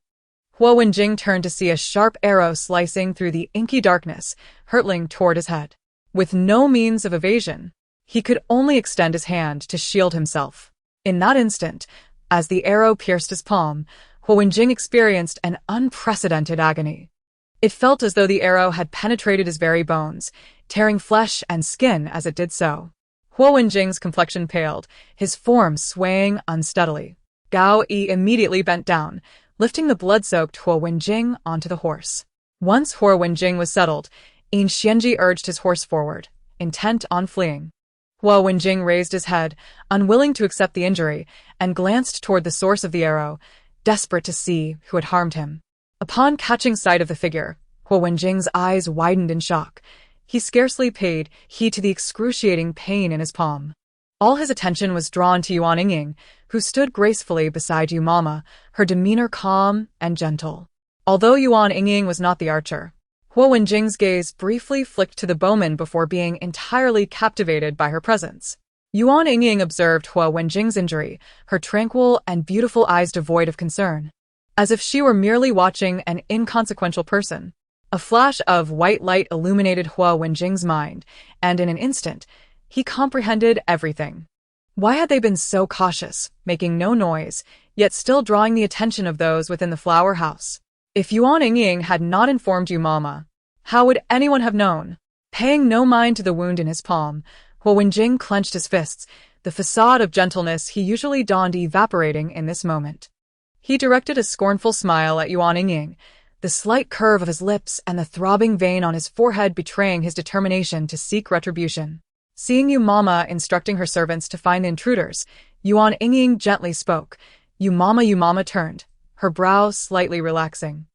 Huo Wenjing turned to see a sharp arrow slicing through the inky darkness, hurtling toward his head. With no means of evasion, he could only extend his hand to shield himself. In that instant, as the arrow pierced his palm, Huo Wenjing experienced an unprecedented agony. It felt as though the arrow had penetrated his very bones, tearing flesh and skin as it did so. Huo Wenjing's complexion paled, his form swaying unsteadily. Gao Yi immediately bent down, lifting the blood-soaked Huo Wenjing onto the horse. Once Huo Wenjing was settled, Yin Xianji urged his horse forward, intent on fleeing. Huo Wenjing raised his head, unwilling to accept the injury, and glanced toward the source of the arrow, desperate to see who had harmed him. Upon catching sight of the figure, Huo Wenjing's eyes widened in shock. He scarcely paid heed to the excruciating pain in his palm. All his attention was drawn to Yuan Yingying, who stood gracefully beside Yu Mama, her demeanor calm and gentle. Although Yuan Yingying was not the archer, Huo Wenjing's gaze briefly flicked to the bowman before being entirely captivated by her presence. Yuan Yingying observed Huo Wenjing's injury, her tranquil and beautiful eyes devoid of concern, as if she were merely watching an inconsequential person. A flash of white light illuminated Huo Wenjing's mind, and in an instant, he comprehended everything. Why had they been so cautious, making no noise, yet still drawing the attention of those within the flower house? If Yuan Yingying had not informed you, Mama, how would anyone have known? Paying no mind to the wound in his palm, Huo Wenjing clenched his fists, the facade of gentleness he usually donned evaporating in this moment. He directed a scornful smile at Yuan Yingying, the slight curve of his lips and the throbbing vein on his forehead betraying his determination to seek retribution. Seeing you, Mama, instructing her servants to find the intruders, Yuan Yingying gently spoke. You, Mama turned, her brow slightly relaxing.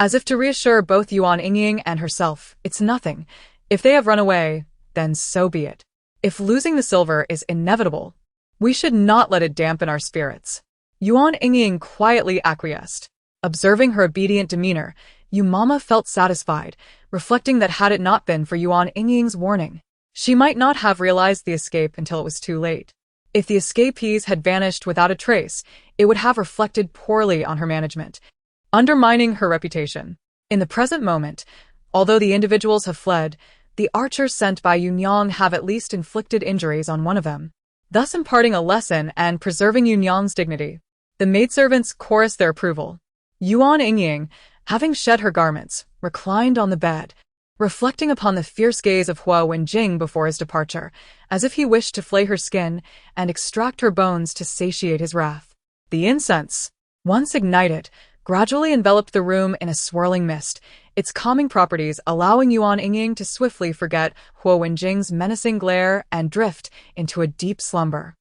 As if to reassure both Yuan Yingying and herself, it's nothing. If they have run away, then so be it. If losing the silver is inevitable, we should not let it dampen our spirits. Yuan Yingying quietly acquiesced. Observing her obedient demeanor, Yu Mama felt satisfied, reflecting that had it not been for Yuan Yingying's warning, she might not have realized the escape until it was too late. If the escapees had vanished without a trace, it would have reflected poorly on her management, undermining her reputation. In the present moment, although the individuals have fled, the archers sent by Yunyang have at least inflicted injuries on one of them, thus imparting a lesson and preserving Yunyang's dignity. The maidservants chorused their approval. Yuan Yingying, having shed her garments, reclined on the bed, reflecting upon the fierce gaze of Huo Wenjing before his departure, as if he wished to flay her skin and extract her bones to satiate his wrath. The incense, once ignited, gradually enveloped the room in a swirling mist, its calming properties allowing Yuan Yingying to swiftly forget Huo Wenjing's menacing glare and drift into a deep slumber.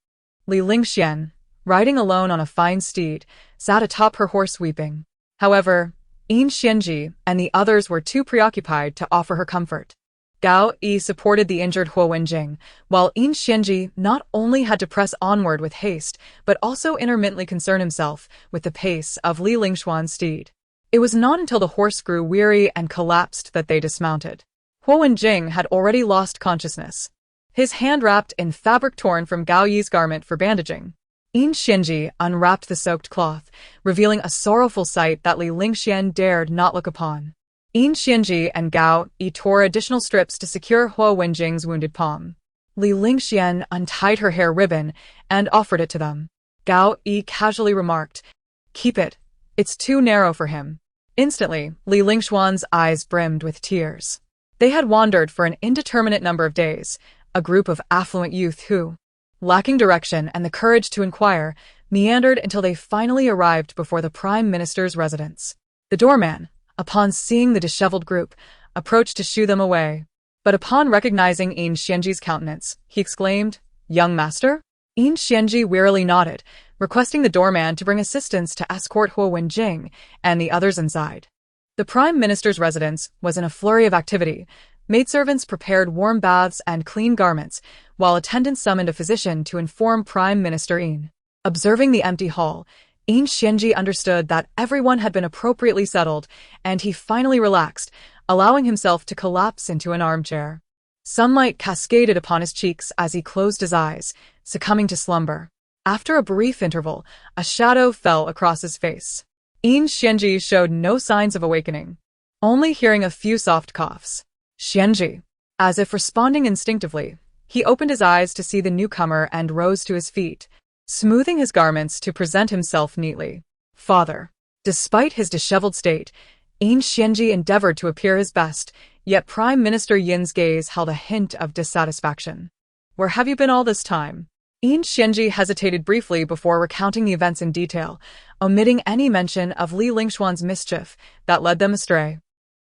Li Lingxian, riding alone on a fine steed, sat atop her horse weeping. However, Yin Xianji and the others were too preoccupied to offer her comfort. Gao Yi supported the injured Huo Wenjing, while Yin Xianji not only had to press onward with haste, but also intermittently concern himself with the pace of Li Lingxuan's steed. It was not until the horse grew weary and collapsed that they dismounted. Huo Wenjing had already lost consciousness, his hand wrapped in fabric torn from Gao Yi's garment for bandaging. Yin Xianji unwrapped the soaked cloth, revealing a sorrowful sight that Li Lingxian dared not look upon. Yin Xianji and Gao Yi tore additional strips to secure Huo Wenjing's wounded palm. Li Lingxian untied her hair ribbon and offered it to them. Gao Yi casually remarked, "Keep it. It's too narrow for him." Instantly, Li Lingxuan's eyes brimmed with tears. They had wandered for an indeterminate number of days, a group of affluent youth who, lacking direction and the courage to inquire, meandered until they finally arrived before the Prime Minister's residence. The doorman, upon seeing the disheveled group, approached to shoo them away. But upon recognizing Yin Xianji's countenance, he exclaimed, "Young master?" Yin Xianji wearily nodded, requesting the doorman to bring assistance to escort Huo Wenjing and the others inside. The Prime Minister's residence was in a flurry of activity. Maidservants prepared warm baths and clean garments, while attendants summoned a physician to inform Prime Minister Yin. Observing the empty hall, Yin Xianji understood that everyone had been appropriately settled, and he finally relaxed, allowing himself to collapse into an armchair. Sunlight cascaded upon his cheeks as he closed his eyes, succumbing to slumber. After a brief interval, a shadow fell across his face. Yin Xianji showed no signs of awakening, only hearing a few soft coughs. "Xianji." As if responding instinctively, he opened his eyes to see the newcomer and rose to his feet, smoothing his garments to present himself neatly. "Father." Despite his disheveled state, Yin Xianji endeavored to appear his best, yet Prime Minister Yin's gaze held a hint of dissatisfaction. "Where have you been all this time?" Yin Xianji hesitated briefly before recounting the events in detail, omitting any mention of Li Lingxuan's mischief that led them astray.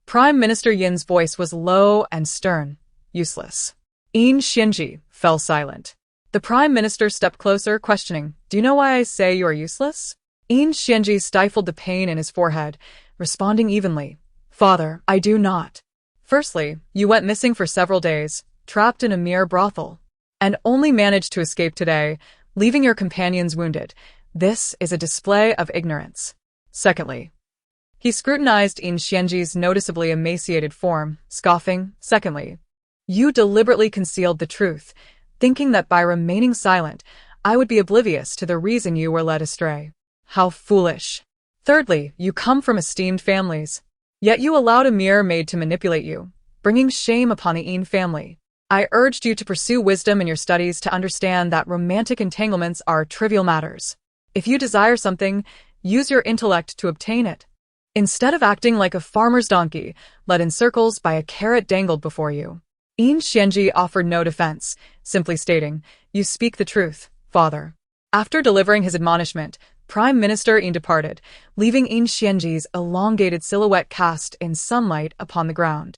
Prime Minister Yin's voice was low and stern. "Useless." Yin Xianji fell silent. The Prime Minister stepped closer, questioning, "Do you know why I say you are useless?" Yin Xianji stifled the pain in his forehead, responding evenly, "Father, I do not. Firstly, you went missing for several days, trapped in a mere brothel, and only managed to escape today, leaving your companions wounded. This is a display of ignorance. Secondly," he scrutinized Yin Xianji's noticeably emaciated form, scoffing, "secondly, you deliberately concealed the truth, thinking that by remaining silent, I would be oblivious to the reason you were led astray. How foolish. Thirdly, you come from esteemed families, yet you allowed a mere maid to manipulate you, bringing shame upon the Yin family. I urged you to pursue wisdom in your studies to understand that romantic entanglements are trivial matters. If you desire something, use your intellect to obtain it. instead of acting like a farmer's donkey, led in circles by a carrot dangled before you. Yin Xianji offered no defense, simply stating, "You speak the truth, father." After delivering his admonishment, Prime Minister Yin departed, leaving Yin Xianji's elongated silhouette cast in sunlight upon the ground.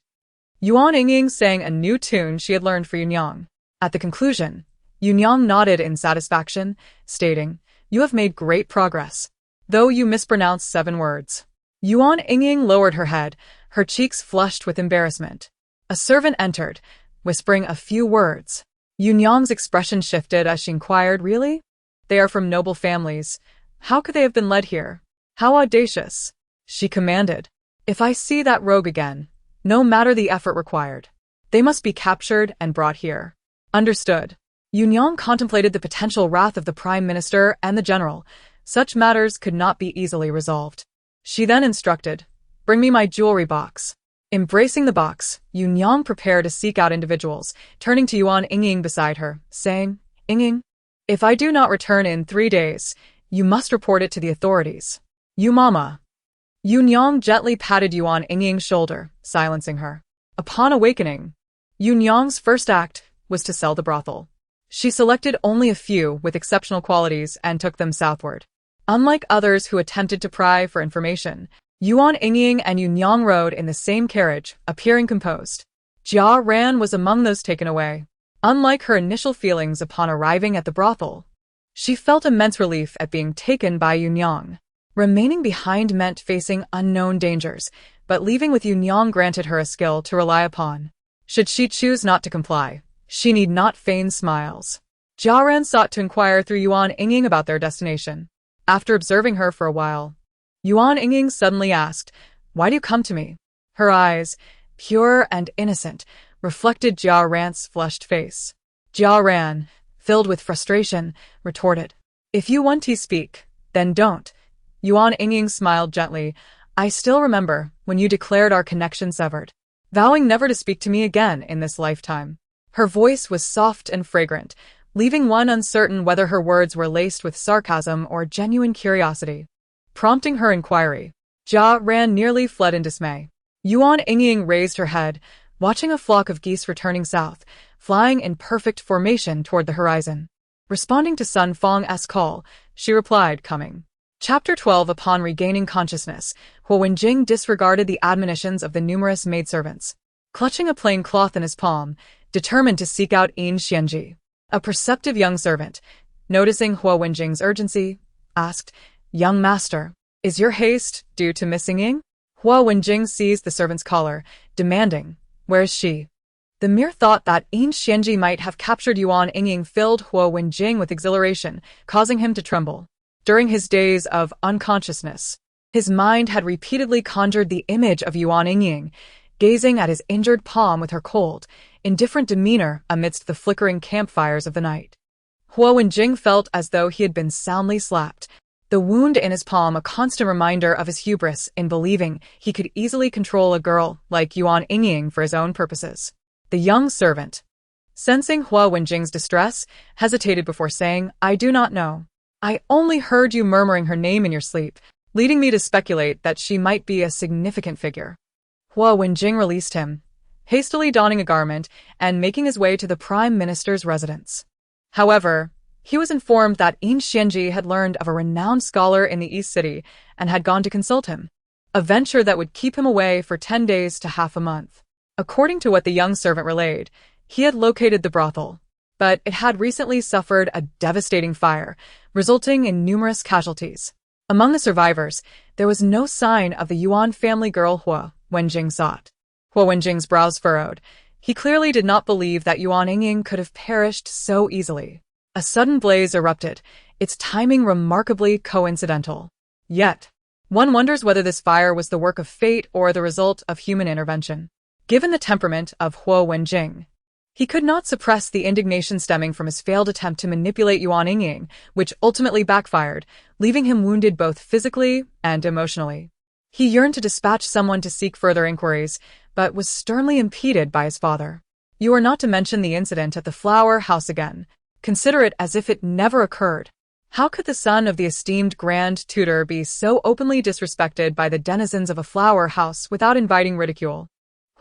Yuan Yingying sang a new tune she had learned for Yunyang. At the conclusion, Yunyang nodded in satisfaction, stating, "You have made great progress, though you mispronounced 7 words." Yuan Yingying lowered her head, her cheeks flushed with embarrassment. A servant entered, whispering a few words. Yunyang's expression shifted as she inquired, "Really? They are from noble families. How could they have been led here? How audacious!" She commanded, "If I see that rogue again, no matter the effort required, they must be captured and brought here." Understood. Yunyang contemplated the potential wrath of the Prime Minister and the General. Such matters could not be easily resolved. She then instructed, "Bring me my jewelry box." Embracing the box, Yunyang prepared to seek out individuals, turning to Yuan Yingying beside her, saying, "Yingying, if I do not return in 3 days, you must report it to the authorities." "You mama." Yunyang gently patted Yuan Yingying's shoulder, silencing her. Upon awakening, Yunyang's first act was to sell the brothel. She selected only a few with exceptional qualities and took them southward. Unlike others who attempted to pry for information, Yuan Yingying and Yunyang rode in the same carriage, appearing composed. Jia Ran was among those taken away. Unlike her initial feelings upon arriving at the brothel, she felt immense relief at being taken by Yunyang. Remaining behind meant facing unknown dangers, but leaving with Yunyang granted her a skill to rely upon. Should she choose not to comply, she need not feign smiles. Jia Ran sought to inquire through Yuan Yingying about their destination. After observing her for a while, Yuan Yingying suddenly asked, "Why do you come to me?" Her eyes, pure and innocent, reflected Jia Ran's flushed face. Jia Ran, filled with frustration, retorted, "If you want to speak, then don't." Yuan Yingying smiled gently. "I still remember when you declared our connection severed, vowing never to speak to me again in this lifetime." Her voice was soft and fragrant, leaving one uncertain whether her words were laced with sarcasm or genuine curiosity. Prompting her inquiry, Jia Ran nearly fled in dismay. Yuan Yingying raised her head, watching a flock of geese returning south, flying in perfect formation toward the horizon. Responding to Sun Feng's call, she replied, "Coming." Chapter 12. Upon regaining consciousness, Huo Wenjing disregarded the admonitions of the numerous maidservants. Clutching a plain cloth in his palm, determined to seek out Yin Xianji. A perceptive young servant, noticing Huo Wenjing's urgency, asked, "Young master, is your haste due to missing Ying?" Huo Wenjing seized the servant's collar, demanding, "Where is she?" The mere thought that Yin Xianji might have captured Yuan Yingying filled Huo Wenjing with exhilaration, causing him to tremble. During his days of unconsciousness, his mind had repeatedly conjured the image of Yuan Yingying, gazing at his injured palm with her cold, indifferent demeanor amidst the flickering campfires of the night. Huo Wenjing felt as though he had been soundly slapped, the wound in his palm a constant reminder of his hubris in believing he could easily control a girl like Yuan Yingying for his own purposes. The young servant, sensing Huo Wenjing's distress, hesitated before saying, "I do not know. I only heard you murmuring her name in your sleep, leading me to speculate that she might be a significant figure." Huo Wenjing released him, hastily donning a garment and making his way to the Prime Minister's residence. However, he was informed that Yin Xianji had learned of a renowned scholar in the East City and had gone to consult him, a venture that would keep him away for 10 days to half a month. According to what the young servant relayed, he had located the brothel, but it had recently suffered a devastating fire, resulting in numerous casualties. Among the survivors, there was no sign of the Yuan family girl Huo Wenjing sought. Huo Wenjing's brows furrowed. He clearly did not believe that Yuan Yingying could have perished so easily. A sudden blaze erupted, its timing remarkably coincidental. Yet, one wonders whether this fire was the work of fate or the result of human intervention. Given the temperament of Huo Wenjing, he could not suppress the indignation stemming from his failed attempt to manipulate Yuan Yingying, which ultimately backfired, leaving him wounded both physically and emotionally. He yearned to dispatch someone to seek further inquiries, but was sternly impeded by his father. "You are not to mention the incident at the flower house again. Consider it as if it never occurred." How could the son of the esteemed Grand Tutor be so openly disrespected by the denizens of a flower house without inviting ridicule?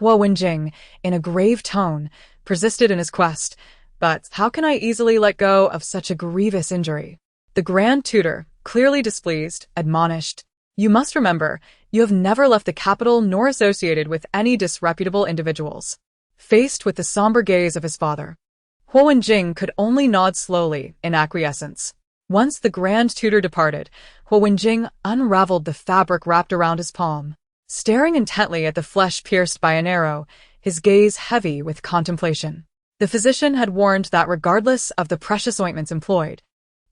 Yuan Yingying, in a grave tone, persisted in his quest. But how can I easily let go of such a grievous injury? The Grand Tutor, clearly displeased, admonished, "You must remember, you have never left the capital nor associated with any disreputable individuals." Faced with the somber gaze of his father, Yuan Yingying could only nod slowly in acquiescence. Once the Grand Tutor departed, Yuan Yingying unraveled the fabric wrapped around his palm. Staring intently at the flesh pierced by an arrow, his gaze heavy with contemplation. The physician had warned that regardless of the precious ointments employed,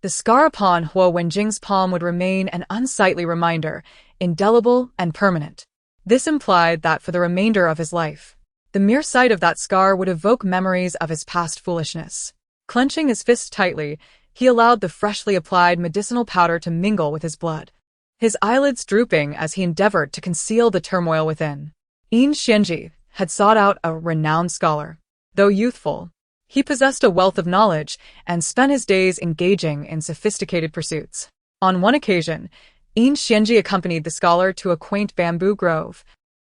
the scar upon Yuan Yingying's palm would remain an unsightly reminder, indelible and permanent. This implied that for the remainder of his life, the mere sight of that scar would evoke memories of his past foolishness. Clenching his fist tightly, he allowed the freshly applied medicinal powder to mingle with his blood, his eyelids drooping as he endeavored to conceal the turmoil within. Yin Xianji had sought out a renowned scholar. Though youthful, he possessed a wealth of knowledge and spent his days engaging in sophisticated pursuits. On one occasion, Yin Xianji accompanied the scholar to a quaint bamboo grove,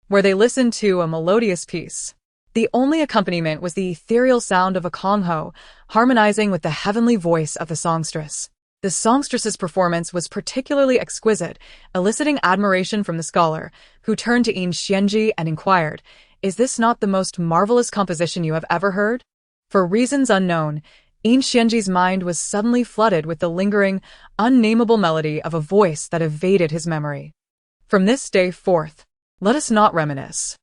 where they listened to a melodious piece. The only accompaniment was the ethereal sound of a gongho, harmonizing with the heavenly voice of the songstress. The songstress's performance was particularly exquisite, eliciting admiration from the scholar, who turned to Yin Xianji and inquired, "Is this not the most marvelous composition you have ever heard?" For reasons unknown, Yin Xianji's mind was suddenly flooded with the lingering, unnameable melody of a voice that evaded his memory. From this day forth, let us not reminisce.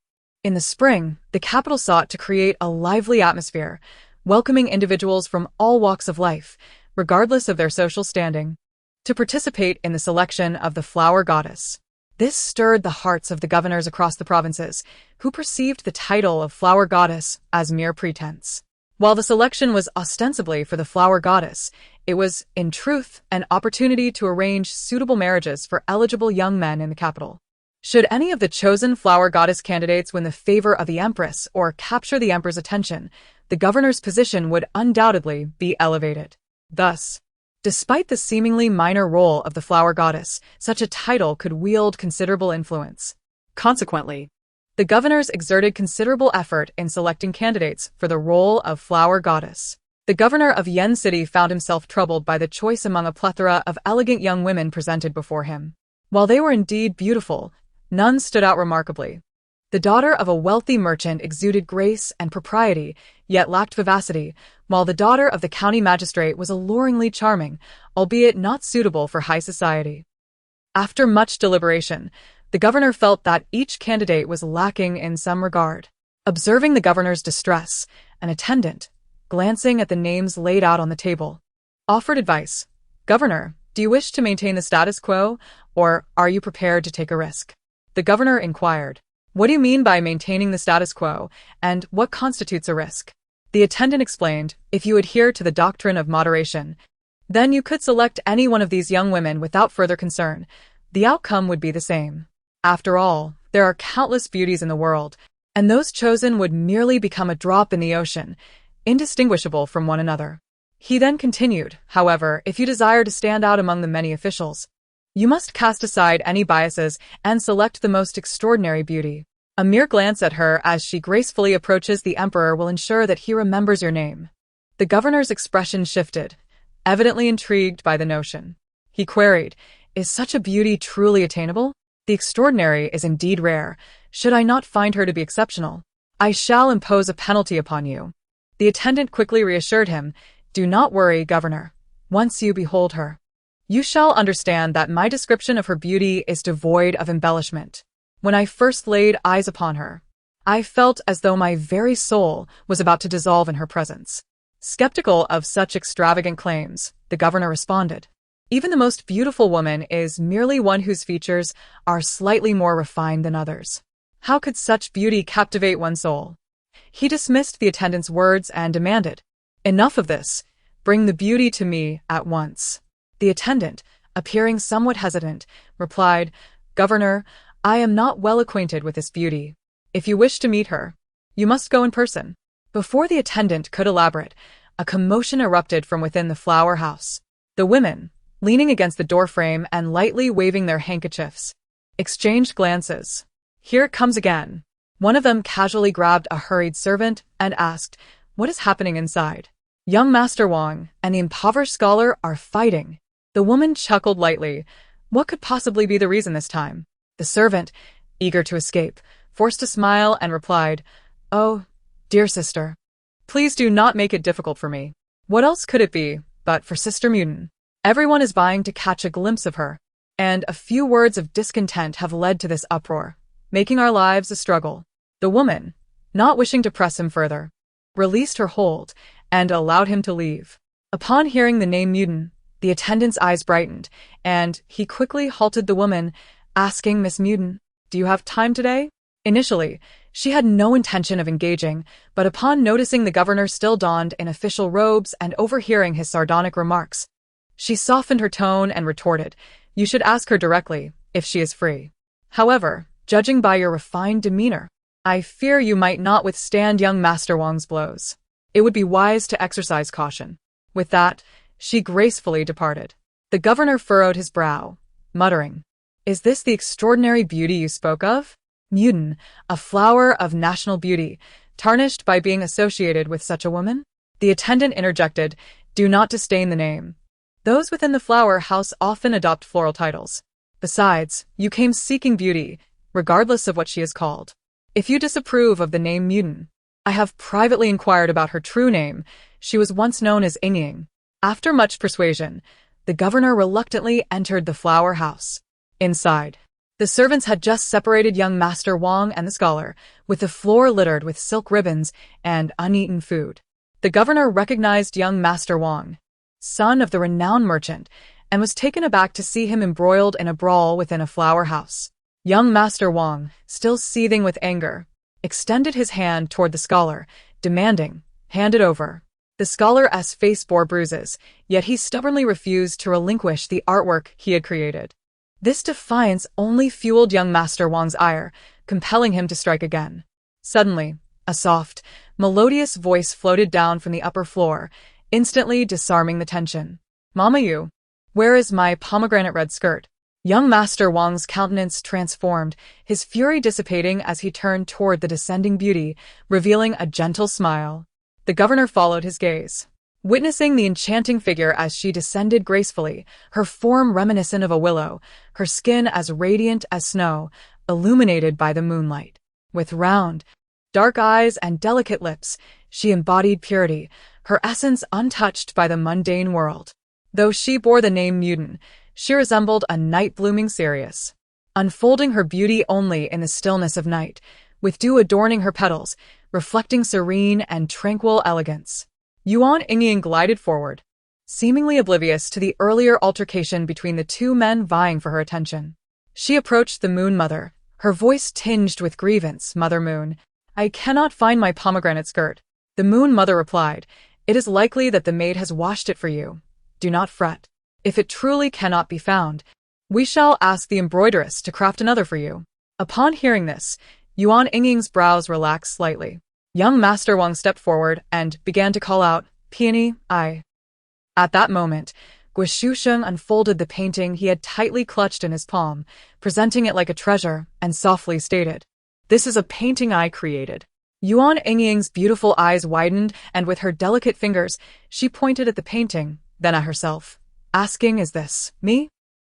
In the spring, the capital sought to create a lively atmosphere, welcoming individuals from all walks of life, regardless of their social standing, to participate in the selection of the flower goddess. This stirred the hearts of the governors across the provinces, who perceived the title of flower goddess as mere pretense. While the selection was ostensibly for the flower goddess, it was, in truth, an opportunity to arrange suitable marriages for eligible young men in the capital. Should any of the chosen flower goddess candidates win the favor of the empress or capture the emperor's attention, the governor's position would undoubtedly be elevated. Thus, despite the seemingly minor role of the flower goddess, such a title could wield considerable influence. Consequently, The governors exerted considerable effort in selecting candidates for the role of flower goddess. The governor of Yen City found himself troubled by the choice among a plethora of elegant young women presented before him. While they were indeed beautiful, none stood out remarkably. The daughter of a wealthy merchant exuded grace and propriety, yet lacked vivacity, while the daughter of the county magistrate was alluringly charming, albeit not suitable for high society. After much deliberation, the governor felt that each candidate was lacking in some regard. Observing the governor's distress, an attendant, glancing at the names laid out on the table, offered advice. "Governor, do you wish to maintain the status quo, or are you prepared to take a risk?" The governor inquired. "What do you mean by maintaining the status quo, and what constitutes a risk?" The attendant explained, "If you adhere to the doctrine of moderation, then you could select any one of these young women without further concern. The outcome would be the same. After all, there are countless beauties in the world, and those chosen would merely become a drop in the ocean, indistinguishable from one another." He then continued, "However, if you desire to stand out among the many officials, you must cast aside any biases and select the most extraordinary beauty. A mere glance at her as she gracefully approaches the emperor will ensure that he remembers your name." The governor's expression shifted, evidently intrigued by the notion. He queried, "Is such a beauty truly attainable? The extraordinary is indeed rare. Should I not find her to be exceptional, I shall impose a penalty upon you." The attendant quickly reassured him, "Do not worry, governor. Once you behold her, you shall understand that my description of her beauty is devoid of embellishment. When I first laid eyes upon her, I felt as though my very soul was about to dissolve in her presence." Skeptical of such extravagant claims, the governor responded, "Even the most beautiful woman is merely one whose features are slightly more refined than others. How could such beauty captivate one's soul?" He dismissed the attendant's words and demanded, "Enough of this. Bring the beauty to me at once." The attendant, appearing somewhat hesitant, replied, "Governor, I am not well acquainted with this beauty. If you wish to meet her, you must go in person." Before the attendant could elaborate, a commotion erupted from within the flower house. The women, leaning against the doorframe and lightly waving their handkerchiefs. Exchanged glances. Here it comes again. One of them casually grabbed a hurried servant and asked, "What is happening inside?" Young Master Wang and the impoverished scholar are fighting. The woman chuckled lightly. What could possibly be the reason this time? The servant, eager to escape, forced a smile and replied, "Oh, dear sister, please do not make it difficult for me." What else could it be but for Sister Mutant? Everyone is vying to catch a glimpse of her, and a few words of discontent have led to this uproar, making our lives a struggle. The woman, not wishing to press him further, released her hold and allowed him to leave. Upon hearing the name Mutant, the attendant's eyes brightened, and he quickly halted the woman, asking Miss Mutant, "Do you have time today?" Initially, she had no intention of engaging, but upon noticing the governor still donned in official robes and overhearing his sardonic remarks, she softened her tone and retorted, "You should ask her directly, if she is free. However, judging by your refined demeanor, I fear you might not withstand young Master Wang's blows. It would be wise to exercise caution." With that, she gracefully departed. The governor furrowed his brow, muttering, "Is this the extraordinary beauty you spoke of? Mutant, a flower of national beauty, tarnished by being associated with such a woman?" The attendant interjected, "Do not disdain the name. Those within the flower house often adopt floral titles. Besides, you came seeking beauty, regardless of what she is called. If you disapprove of the name Mutant, I have privately inquired about her true name. She was once known as Yingying." After much persuasion, the governor reluctantly entered the flower house. Inside, the servants had just separated young Master Wang and the scholar, with the floor littered with silk ribbons and uneaten food. The governor recognized young Master Wang, son of the renowned merchant, and was taken aback to see him embroiled in a brawl within a flower house. Young Master Wang, still seething with anger, extended his hand toward the scholar, demanding, "Hand it over." The scholar's face bore bruises, yet he stubbornly refused to relinquish the artwork he had created. This defiance only fueled young Master Wang's ire, compelling him to strike again. Suddenly, a soft, melodious voice floated down from the upper floor, instantly disarming the tension. "Mama Yu, where is my pomegranate red skirt?" Young Master Wang's countenance transformed, his fury dissipating as he turned toward the descending beauty, revealing a gentle smile. The governor followed his gaze, witnessing the enchanting figure as she descended gracefully, her form reminiscent of a willow, her skin as radiant as snow, illuminated by the moonlight. With round, dark eyes and delicate lips, she embodied purity, her essence untouched by the mundane world. Though she bore the name Mutant, she resembled a night blooming cereus, unfolding her beauty only in the stillness of night, with dew adorning her petals, reflecting serene and tranquil elegance. Yuan Yingying glided forward, seemingly oblivious to the earlier altercation between the two men vying for her attention. She approached the Moon Mother, her voice tinged with grievance. "Mother Moon, I cannot find my pomegranate skirt." The Moon Mother replied, "It is likely that the maid has washed it for you. Do not fret. If it truly cannot be found, we shall ask the embroideress to craft another for you." Upon hearing this, Yuan Yingying's brows relaxed slightly. Young Master Wang stepped forward and began to call out, "Peony, I." At that moment, Guishusheng unfolded the painting he had tightly clutched in his palm, presenting it like a treasure, and softly stated, "This is a painting I created." Yuan Yingying's beautiful eyes widened, and with her delicate fingers, she pointed at the painting, then at herself, asking, "Is this me?"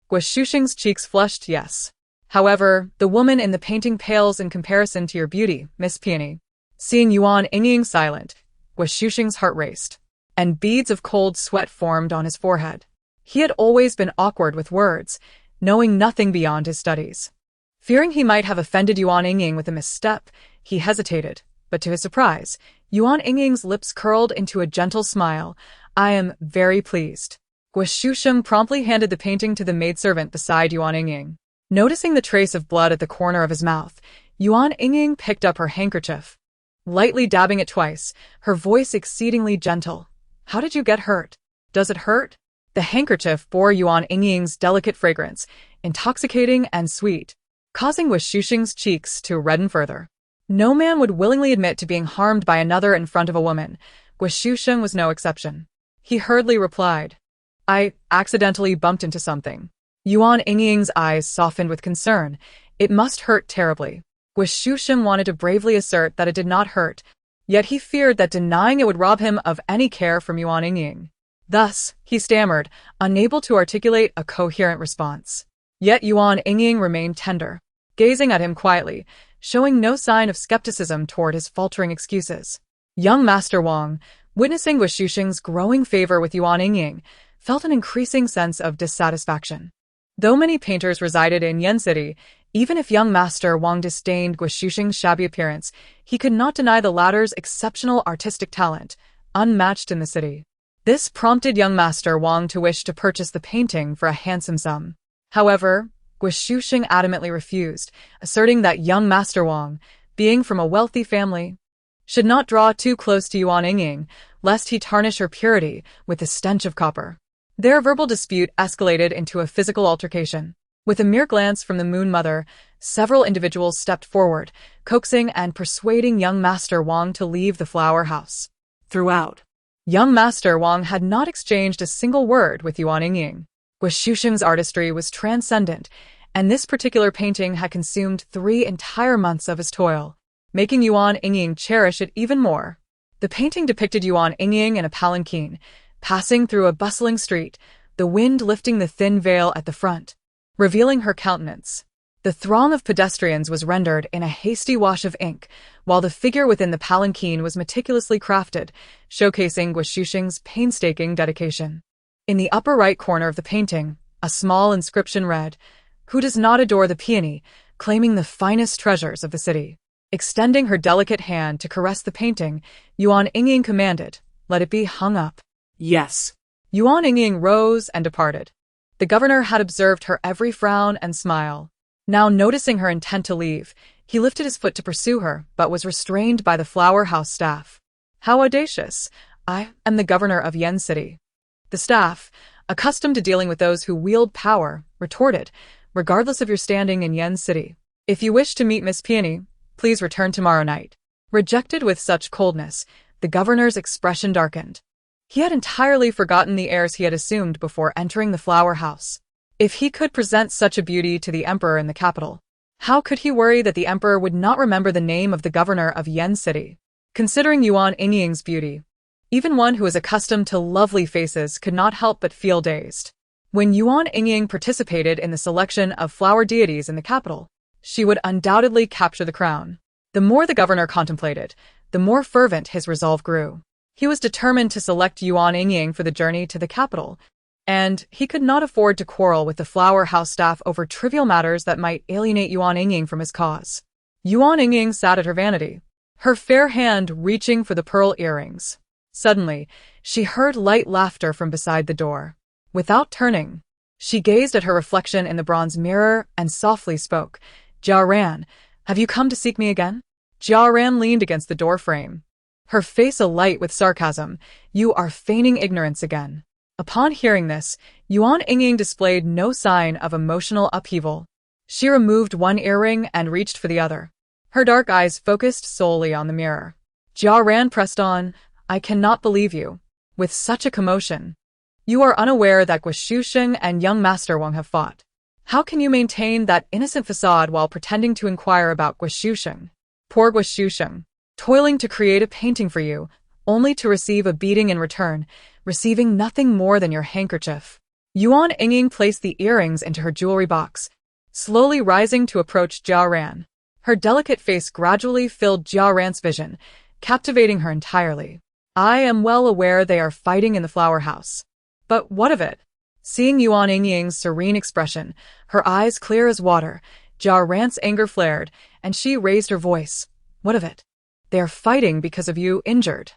Guishusheng's cheeks flushed yes. "However, the woman in the painting pales in comparison to your beauty, Miss Peony." Seeing Yuan Yingying silent, Guishusheng's heart raced, and beads of cold sweat formed on his forehead. He had always been awkward with words, knowing nothing beyond his studies. Fearing he might have offended Yuan Yingying with a misstep, he hesitated, but to his surprise, Yuan Yingying's lips curled into a gentle smile. "I am very pleased." Guishusheng promptly handed the painting to the maidservant beside Yuan Yingying. Noticing the trace of blood at the corner of his mouth, Yuan Yingying picked up her handkerchief, lightly dabbing it twice, her voice exceedingly gentle. "How did you get hurt? Does it hurt?" The handkerchief bore Yuan Yingying's delicate fragrance, intoxicating and sweet, causing Guishusheng's cheeks to redden further. No man would willingly admit to being harmed by another in front of a woman. Guishusheng was no exception. He hurriedly replied, I accidentally bumped into something. Yuan Yingying's eyes softened with concern. It must hurt terribly. Guo wanted to bravely assert that it did not hurt, yet he feared that denying it would rob him of any care from Yuan Yingying. Thus, he stammered, unable to articulate a coherent response. Yet Yuan Yingying remained tender, gazing at him quietly, showing no sign of skepticism toward his faltering excuses. Young Master Wang, witnessing Guo growing favor with Yuan Yingying, felt an increasing sense of dissatisfaction. Though many painters resided in Yen City, even if young Master Wang disdained Guo shabby appearance, he could not deny the latter's exceptional artistic talent, unmatched in the city. This prompted young Master Wang to wish to purchase the painting for a handsome sum. However, Guo adamantly refused, asserting that young Master Wang, being from a wealthy family, should not draw too close to Yuan Yingying, lest he tarnish her purity with the stench of copper. Their verbal dispute escalated into a physical altercation. With a mere glance from the Moon Mother, several individuals stepped forward, coaxing and persuading young Master Wang to leave the flower house. Throughout, Young Master Wang had not exchanged a single word with Yuan Yingying. Guo artistry was transcendent, and this particular painting had consumed 3 entire months of his toil, making Yuan Yingying cherish it even more. The painting depicted Yuan Yingying in a palanquin, passing through a bustling street, the wind lifting the thin veil at the front, revealing her countenance. The throng of pedestrians was rendered in a hasty wash of ink, while the figure within the palanquin was meticulously crafted, showcasing Guo painstaking dedication. In the upper right corner of the painting, a small inscription read, "Who does not adore the peony, claiming the finest treasures of the city?" Extending her delicate hand to caress the painting, Yuan Yingying commanded, "Let it be hung up." yes. Yuan Yingying rose and departed. The governor had observed her every frown and smile. Now noticing her intent to leave, he lifted his foot to pursue her, but was restrained by the flower house staff. "How audacious! I am the governor of Yen City." The staff, accustomed to dealing with those who wield power, retorted, "Regardless of your standing in Yen City, if you wish to meet Miss Peony, please return tomorrow night." Rejected with such coldness, the governor's expression darkened. He had entirely forgotten the airs he had assumed before entering the flower house. If he could present such a beauty to the emperor in the capital, how could he worry that the emperor would not remember the name of the governor of Yen City? Considering Yuan Yingying's beauty, even one who was accustomed to lovely faces could not help but feel dazed. When Yuan Yingying participated in the selection of flower deities in the capital, she would undoubtedly capture the crown. The more the governor contemplated, the more fervent his resolve grew. He was determined to select Yuan Yingying for the journey to the capital, and he could not afford to quarrel with the flower house staff over trivial matters that might alienate Yuan Yingying from his cause. Yuan Yingying sat at her vanity, her fair hand reaching for the pearl earrings. Suddenly, she heard light laughter from beside the door. Without turning, she gazed at her reflection in the bronze mirror and softly spoke, "Jia Ran, have you come to seek me again?" Jia Ran leaned against the door frame, her face alight with sarcasm. "You are feigning ignorance again." Upon hearing this, Yuan Yingying displayed no sign of emotional upheaval. She removed one earring and reached for the other, her dark eyes focused solely on the mirror. Jia Ran pressed on, "I cannot believe you. With such a commotion, you are unaware that Guo and young Master Wang have fought. How can you maintain that innocent facade while pretending to inquire about Guo? Poor Guo, toiling to create a painting for you, only to receive a beating in return, receiving nothing more than your handkerchief." Yuan Yingying placed the earrings into her jewelry box, slowly rising to approach Jia Ran. Her delicate face gradually filled Jia Ran's vision, captivating her entirely. "I am well aware they are fighting in the flower house. But what of it?" Seeing Yuan Yingying's serene expression, her eyes clear as water, Jia Ran's anger flared, and she raised her voice. "What of it? They are fighting because of you injured.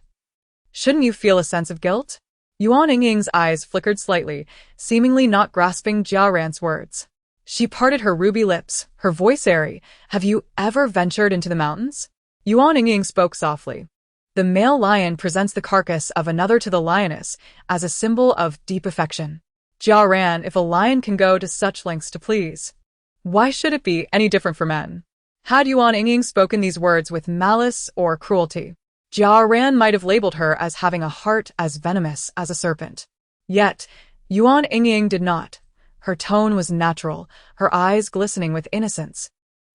Shouldn't you feel a sense of guilt?" Yuan Yingying's eyes flickered slightly, seemingly not grasping Jia Ran's words. She parted her ruby lips, her voice airy. "Have you ever ventured into the mountains?" Yuan Yingying spoke softly. "The male lion presents the carcass of another to the lioness as a symbol of deep affection. Jia Ran, if a lion can go to such lengths to please, why should it be any different for men?" Had Yuan Yingying spoken these words with malice or cruelty, Jia Ran might have labeled her as having a heart as venomous as a serpent. Yet, Yuan Yingying did not. Her tone was natural, her eyes glistening with innocence.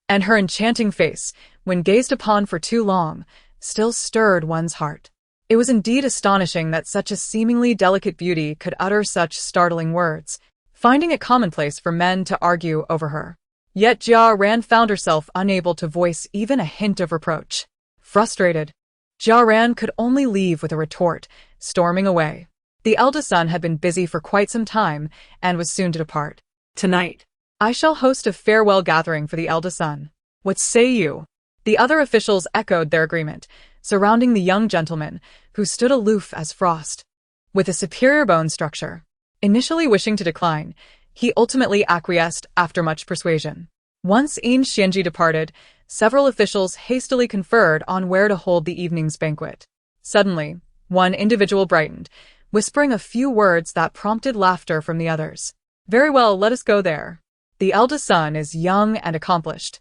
And her enchanting face, when gazed upon for too long, still stirred one's heart. It was indeed astonishing that such a seemingly delicate beauty could utter such startling words, finding it commonplace for men to argue over her. Yet Jia Ran found herself unable to voice even a hint of reproach. Frustrated, Jia Ran could only leave with a retort, storming away. The eldest son had been busy for quite some time and was soon to depart. Tonight, I shall host a farewell gathering for the eldest son. What say you? The other officials echoed their agreement, surrounding the young gentleman, who stood aloof as frost. With a superior bone structure. Initially wishing to decline, he ultimately acquiesced after much persuasion. Once Yin Xianji departed, several officials hastily conferred on where to hold the evening's banquet. Suddenly, one individual brightened, whispering a few words that prompted laughter from the others. Very well, let us go there. The eldest son is young and accomplished,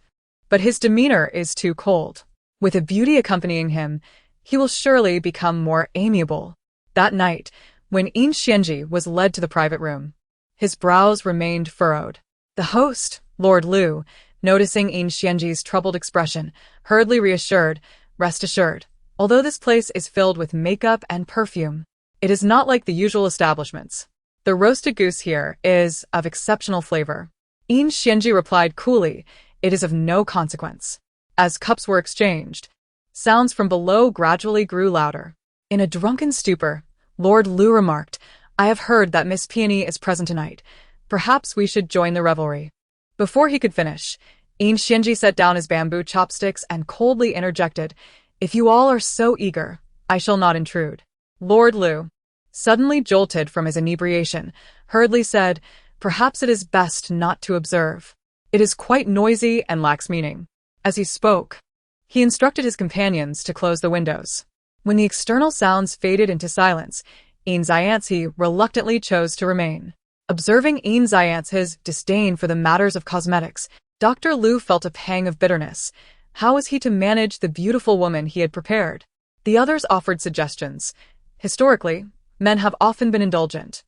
but his demeanor is too cold. With a beauty accompanying him, he will surely become more amiable. That night, when Yin Xianji was led to the private room, his brows remained furrowed. The host, Lord Lu, noticing Yin Xianji's troubled expression, hurriedly reassured, "Rest assured, although this place is filled with makeup and perfume, it is not like the usual establishments. The roasted goose here is of exceptional flavor." Yin Xianji replied coolly, "It is of no consequence." As cups were exchanged, sounds from below gradually grew louder. In a drunken stupor, Lord Lu remarked, "I have heard that Miss Peony is present tonight. Perhaps we should join the revelry." Before he could finish, Yin Xianji set down his bamboo chopsticks and coldly interjected, "If you all are so eager, I shall not intrude." Lord Lu, suddenly jolted from his inebriation, hurriedly said, "Perhaps it is best not to observe. It is quite noisy and lacks meaning." As he spoke, he instructed his companions to close the windows. When the external sounds faded into silence, Yin Xianzi reluctantly chose to remain. Observing Yin Xianzi's disdain for the matters of cosmetics, Dr. Lu felt a pang of bitterness. How was he to manage the beautiful woman he had prepared? The others offered suggestions. Historically, men have often been indulgent.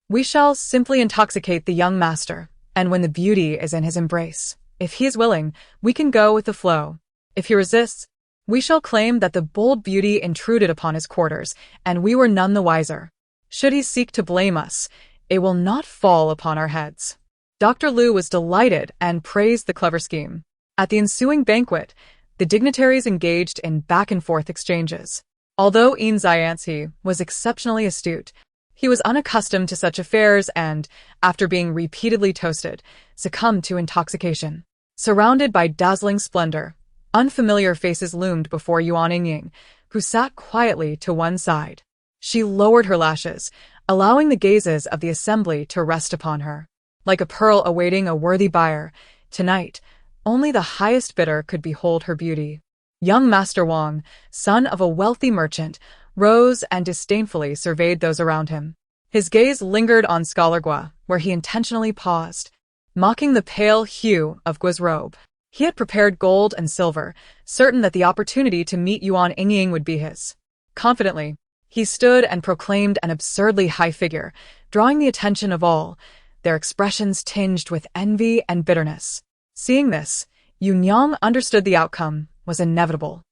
"We shall simply intoxicate the young master, and when the beauty is in his embrace, if he is willing, we can go with the flow. If he resists, we shall claim that the bold beauty intruded upon his quarters, and we were none the wiser. Should he seek to blame us, it will not fall upon our heads." Dr. Lu was delighted and praised the clever scheme. At the ensuing banquet, the dignitaries engaged in back-and-forth exchanges. Although Yin Xianzi was exceptionally astute, he was unaccustomed to such affairs and, after being repeatedly toasted, succumbed to intoxication. Surrounded by dazzling splendor, unfamiliar faces loomed before Yuan Yingying, who sat quietly to one side. She lowered her lashes, allowing the gazes of the assembly to rest upon her. Like a pearl awaiting a worthy buyer, tonight, only the highest bidder could behold her beauty. Young Master Wang, son of a wealthy merchant, rose and disdainfully surveyed those around him. His gaze lingered on Scholar Gua, where he intentionally paused, mocking the pale hue of Gua's robe. He had prepared gold and silver, certain that the opportunity to meet Yuan Yingying would be his. Confidently, he stood and proclaimed an absurdly high figure, drawing the attention of all, their expressions tinged with envy and bitterness. Seeing this, Yunyang understood the outcome was inevitable.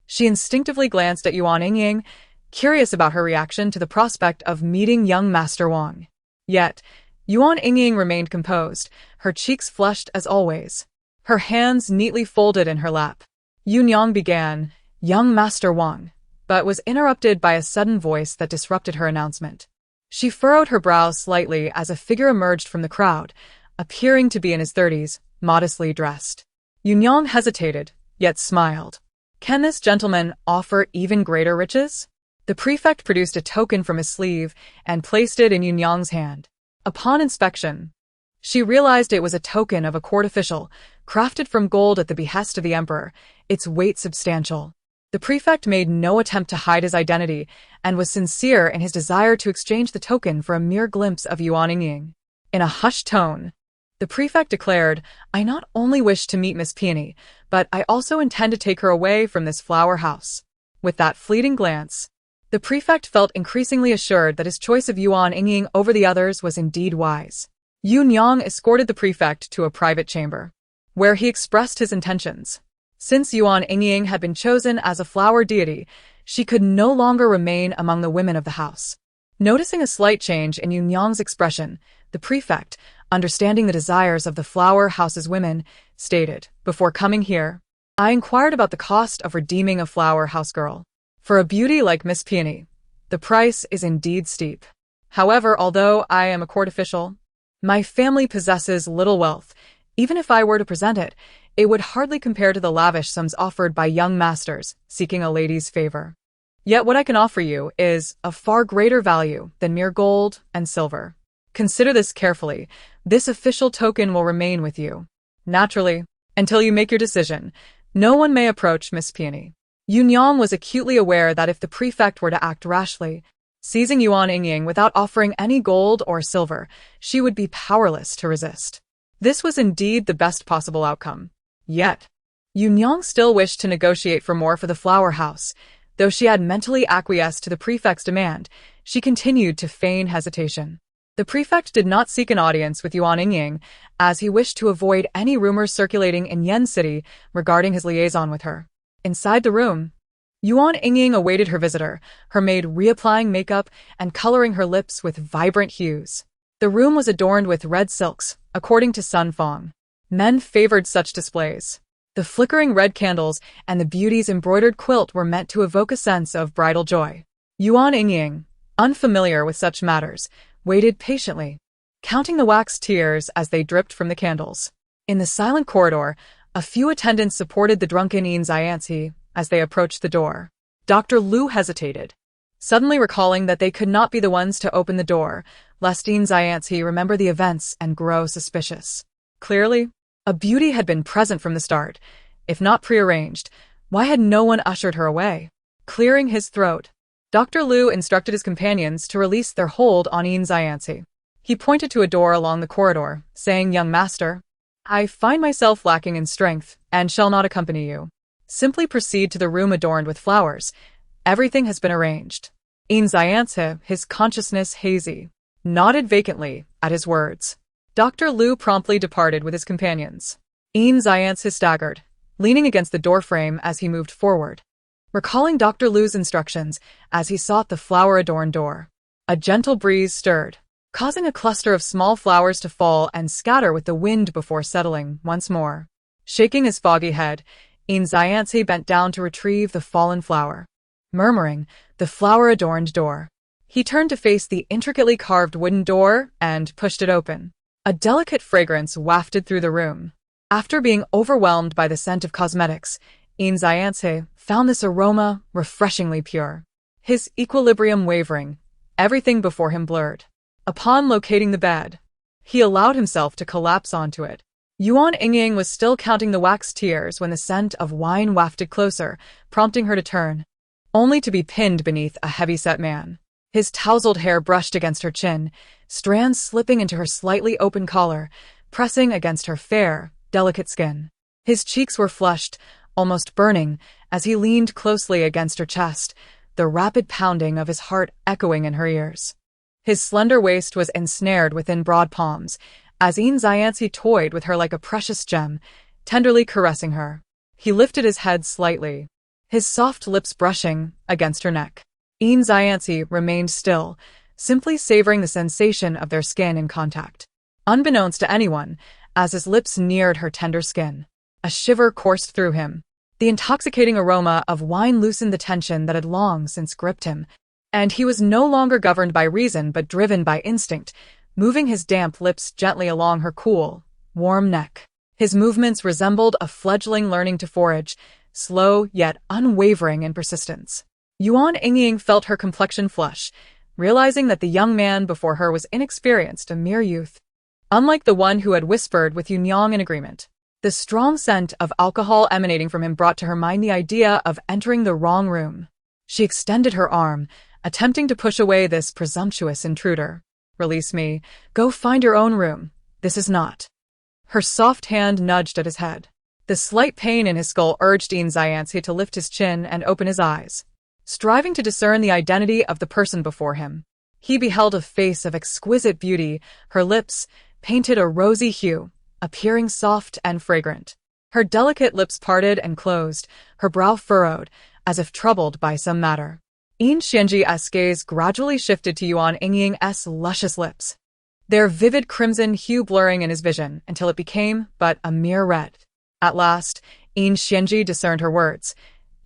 She instinctively glanced at Yuan Yingying, curious about her reaction to the prospect of meeting young Master Wang. Yet, Yuan Yingying remained composed, her cheeks flushed as always, her hands neatly folded in her lap. Yunyang began, "Young Master Wang," but was interrupted by a sudden voice that disrupted her announcement. She furrowed her brow slightly as a figure emerged from the crowd, appearing to be in his 30s, modestly dressed. Yunyang hesitated, yet smiled. "Can this gentleman offer even greater riches?" The prefect produced a token from his sleeve and placed it in Yunyang's hand. Upon inspection, she realized it was a token of a court official, crafted from gold at the behest of the emperor, its weight substantial. The prefect made no attempt to hide his identity and was sincere in his desire to exchange the token for a mere glimpse of Yuan Yingying. In a hushed tone, the prefect declared, "I not only wish to meet Miss Peony, but I also intend to take her away from this flower house." With that fleeting glance, The prefect felt increasingly assured that his choice of Yuan Yingying over the others was indeed wise. Yuan Yingying escorted the prefect to a private chamber, where he expressed his intentions. Since Yuan Yingying had been chosen as a flower deity, she could no longer remain among the women of the house. Noticing a slight change in Yuan Yingying's expression, the prefect, understanding the desires of the flower house's women, stated, "Before coming here, I inquired about the cost of redeeming a flower house girl. For a beauty like Miss Peony, the price is indeed steep. However, although I am a court official, my family possesses little wealth. Even if I were to present it, it would hardly compare to the lavish sums offered by young masters seeking a lady's favor. Yet what I can offer you is of far greater value than mere gold and silver. Consider this carefully. This official token will remain with you. Naturally, until you make your decision, no one may approach Miss Peony." Yuan Yingying was acutely aware that if the prefect were to act rashly, seizing Yuan Yingying without offering any gold or silver, she would be powerless to resist. This was indeed the best possible outcome. Yet, Yuan Yingying still wished to negotiate for more for the flower house. Though she had mentally acquiesced to the prefect's demand, she continued to feign hesitation. The prefect did not seek an audience with Yuan Yingying, as he wished to avoid any rumors circulating in Yen City regarding his liaison with her. Inside the room, Yuan Yingying awaited her visitor, her maid reapplying makeup and coloring her lips with vibrant hues. The room was adorned with red silks, according to Sun Fong. Men favored such displays. The flickering red candles and the beauty's embroidered quilt were meant to evoke a sense of bridal joy. Yuan Yingying, unfamiliar with such matters, waited patiently, counting the wax tears as they dripped from the candles. In the silent corridor, a few attendants supported the drunken Yin Xianzi as they approached the door. Dr. Lu hesitated, suddenly recalling that they could not be the ones to open the door, lest Yin Xianzi remember the events and grow suspicious. Clearly, a beauty had been present from the start. If not prearranged, why had no one ushered her away? Clearing his throat, Dr. Lu instructed his companions to release their hold on Yin Xianzi. He pointed to a door along the corridor, saying, "Young master, I find myself lacking in strength and shall not accompany you. Simply proceed to the room adorned with flowers. Everything has been arranged." Yin Xianzi, his consciousness hazy, nodded vacantly at his words. Dr. Lu promptly departed with his companions. Yin Xianzi staggered, leaning against the doorframe as he moved forward, recalling Dr. Lu's instructions as he sought the flower-adorned door. A gentle breeze stirred, causing a cluster of small flowers to fall and scatter with the wind before settling once more. Shaking his foggy head, Yin Xianzi bent down to retrieve the fallen flower. Murmuring, "The flower-adorned door." He turned to face the intricately carved wooden door and pushed it open. A delicate fragrance wafted through the room. After being overwhelmed by the scent of cosmetics, Yin Xianzi found this aroma refreshingly pure. His equilibrium wavering, everything before him blurred. Upon locating the bed, he allowed himself to collapse onto it. Yuan Yingying was still counting the wax tears when the scent of wine wafted closer, prompting her to turn, only to be pinned beneath a heavy-set man. His tousled hair brushed against her chin, strands slipping into her slightly open collar, pressing against her fair, delicate skin. His cheeks were flushed, almost burning, as he leaned closely against her chest, the rapid pounding of his heart echoing in her ears. His slender waist was ensnared within broad palms, as Yin Xianzi toyed with her like a precious gem, tenderly caressing her. He lifted his head slightly, his soft lips brushing against her neck. Yin Xianzi remained still, simply savoring the sensation of their skin in contact. Unbeknownst to anyone, as his lips neared her tender skin, a shiver coursed through him. The intoxicating aroma of wine loosened the tension that had long since gripped him, and he was no longer governed by reason but driven by instinct, moving his damp lips gently along her cool, warm neck. His movements resembled a fledgling learning to forage, slow yet unwavering in persistence. Yuan Yingying felt her complexion flush, realizing that the young man before her was inexperienced, a mere youth. Unlike the one who had whispered with Yuan Yingying in agreement, the strong scent of alcohol emanating from him brought to her mind the idea of entering the wrong room. She extended her arm, attempting to push away this presumptuous intruder. "Release me. Go find your own room. This is not." Her soft hand nudged at his head. The slight pain in his skull urged Yin Xianzi to lift his chin and open his eyes. striving to discern the identity of the person before him. He beheld a face of exquisite beauty, her lips painted a rosy hue, appearing soft and fragrant. Her delicate lips parted and closed, her brow furrowed, as if troubled by some matter. Yin Xianji's gaze gradually shifted to Yuan Yingying's luscious lips, their vivid crimson hue blurring in his vision until it became but a mere red. At last, Yin Xianji discerned her words.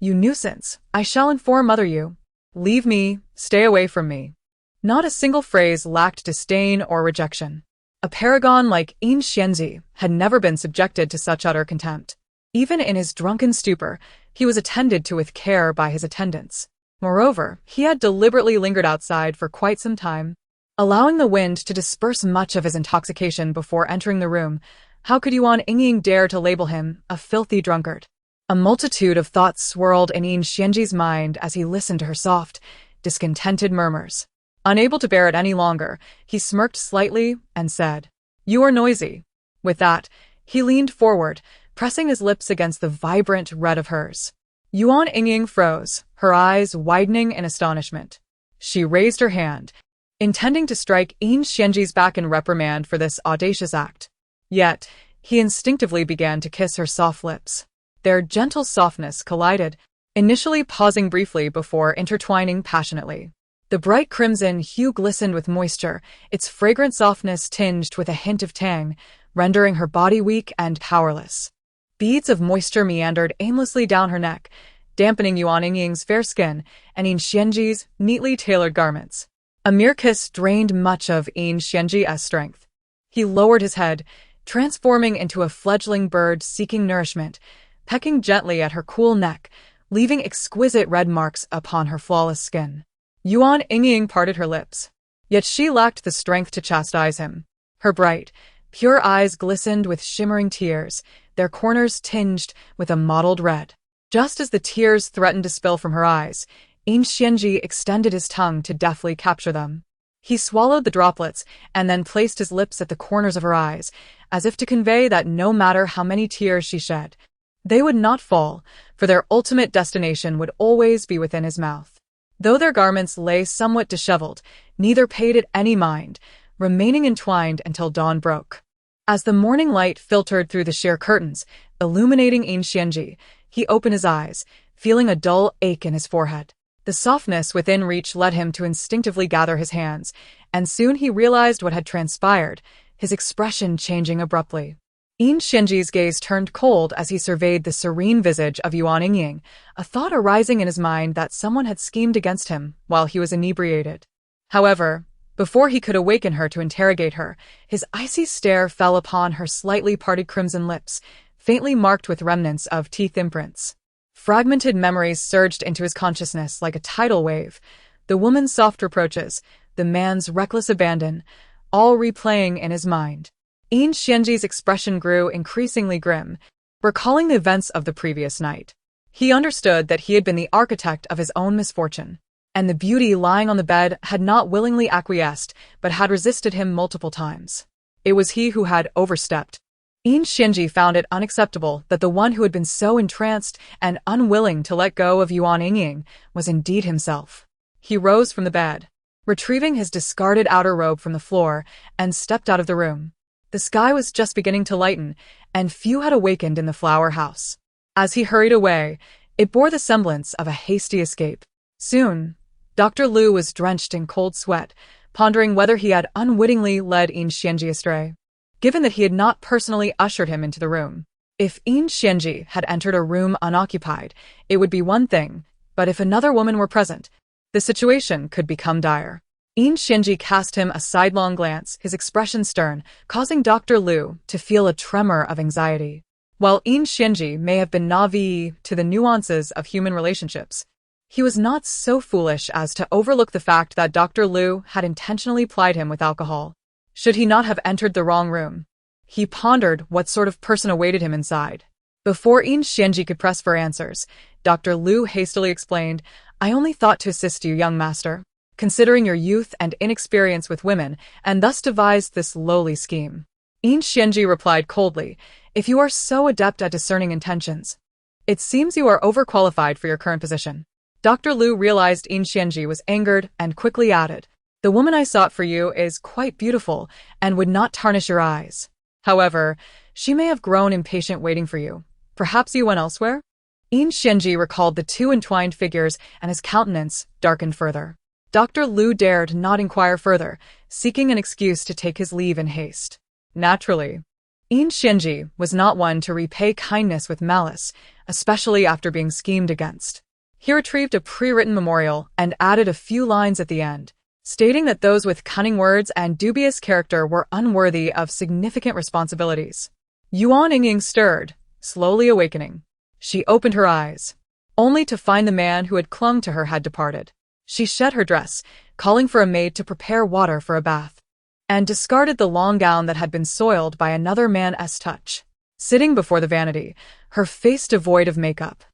"You nuisance, I shall inform Mother you. Leave me, stay away from me." Not a single phrase lacked disdain or rejection. A paragon like Yin Xianji had never been subjected to such utter contempt. Even in his drunken stupor, he was attended to with care by his attendants. Moreover, he had deliberately lingered outside for quite some time, allowing the wind to disperse much of his intoxication before entering the room. How could Yuan Yingying dare to label him a filthy drunkard? A multitude of thoughts swirled in Yin Xianji's mind as he listened to her soft, discontented murmurs. Unable to bear it any longer, he smirked slightly and said, "You are noisy." With that, he leaned forward, pressing his lips against the vibrant red of hers. Yuan Yingying froze, her eyes widening in astonishment. She raised her hand, intending to strike Yin Xianji's back in reprimand for this audacious act. Yet, he instinctively began to kiss her soft lips. Their gentle softness collided, initially pausing briefly before intertwining passionately. The bright crimson hue glistened with moisture, its fragrant softness tinged with a hint of tang, rendering her body weak and powerless. Beads of moisture meandered aimlessly down her neck, dampening Yuan Yingying's fair skin and Yin Xianji's neatly tailored garments. A mere kiss drained much of Yin Xianji's strength. He lowered his head, transforming into a fledgling bird seeking nourishment, pecking gently at her cool neck, leaving exquisite red marks upon her flawless skin. Yuan Yingying parted her lips, yet she lacked the strength to chastise him. Her bright, pure eyes glistened with shimmering tears, their corners tinged with a mottled red. Just as the tears threatened to spill from her eyes, Yin Xianji extended his tongue to deftly capture them. He swallowed the droplets and then placed his lips at the corners of her eyes, as if to convey that no matter how many tears she shed, they would not fall, for their ultimate destination would always be within his mouth. Though their garments lay somewhat disheveled, neither paid it any mind, remaining entwined until dawn broke. As the morning light filtered through the sheer curtains, illuminating Yin Xianji, he opened his eyes, feeling a dull ache in his forehead. The softness within reach led him to instinctively gather his hands, and soon he realized what had transpired, his expression changing abruptly. Yin Xianji's gaze turned cold as he surveyed the serene visage of Yuan Yingying, a thought arising in his mind that someone had schemed against him while he was inebriated. However, before he could awaken her to interrogate her, his icy stare fell upon her slightly parted crimson lips, faintly marked with remnants of teeth imprints. Fragmented memories surged into his consciousness like a tidal wave, the woman's soft reproaches, the man's reckless abandon, all replaying in his mind. Yin Xianji's expression grew increasingly grim, recalling the events of the previous night. He understood that he had been the architect of his own misfortune, and the beauty lying on the bed had not willingly acquiesced, but had resisted him multiple times. It was he who had overstepped. Yin Xianji found it unacceptable that the one who had been so entranced and unwilling to let go of Yuan Yingying was indeed himself. He rose from the bed, retrieving his discarded outer robe from the floor, and stepped out of the room. The sky was just beginning to lighten, and few had awakened in the flower house. As he hurried away, it bore the semblance of a hasty escape. Soon, Dr. Liu was drenched in cold sweat, pondering whether he had unwittingly led Yin Xianji astray. Given that he had not personally ushered him into the room, if Yin Xianji had entered a room unoccupied, it would be one thing, but if another woman were present, the situation could become dire. Yin Xianji cast him a sidelong glance, his expression stern, causing Dr. Liu to feel a tremor of anxiety. While Yin Xianji may have been naive to the nuances of human relationships, he was not so foolish as to overlook the fact that Dr. Liu had intentionally plied him with alcohol. Should he not have entered the wrong room? He pondered what sort of person awaited him inside. Before Yin Xianji could press for answers, Dr. Liu hastily explained, "I only thought to assist you, young master, considering your youth and inexperience with women, and thus devised this lowly scheme." Yin Xianji replied coldly, "If you are so adept at discerning intentions, it seems you are overqualified for your current position. Dr. Liu realized Yin Xianji was angered and quickly added, "The woman I sought for you is quite beautiful and would not tarnish your eyes. However, she may have grown impatient waiting for you. Perhaps you went elsewhere?" Yin Xianji recalled the two entwined figures and his countenance darkened further. Dr. Liu dared not inquire further, seeking an excuse to take his leave in haste. Naturally, Yin Xianji was not one to repay kindness with malice, especially after being schemed against. He retrieved a pre-written memorial and added a few lines at the end, stating that those with cunning words and dubious character were unworthy of significant responsibilities. Yuan Yingying stirred, slowly awakening. She opened her eyes, only to find the man who had clung to her had departed. She shed her dress, calling for a maid to prepare water for a bath, and discarded the long gown that had been soiled by another man's touch. Sitting before the vanity, her face devoid of makeup,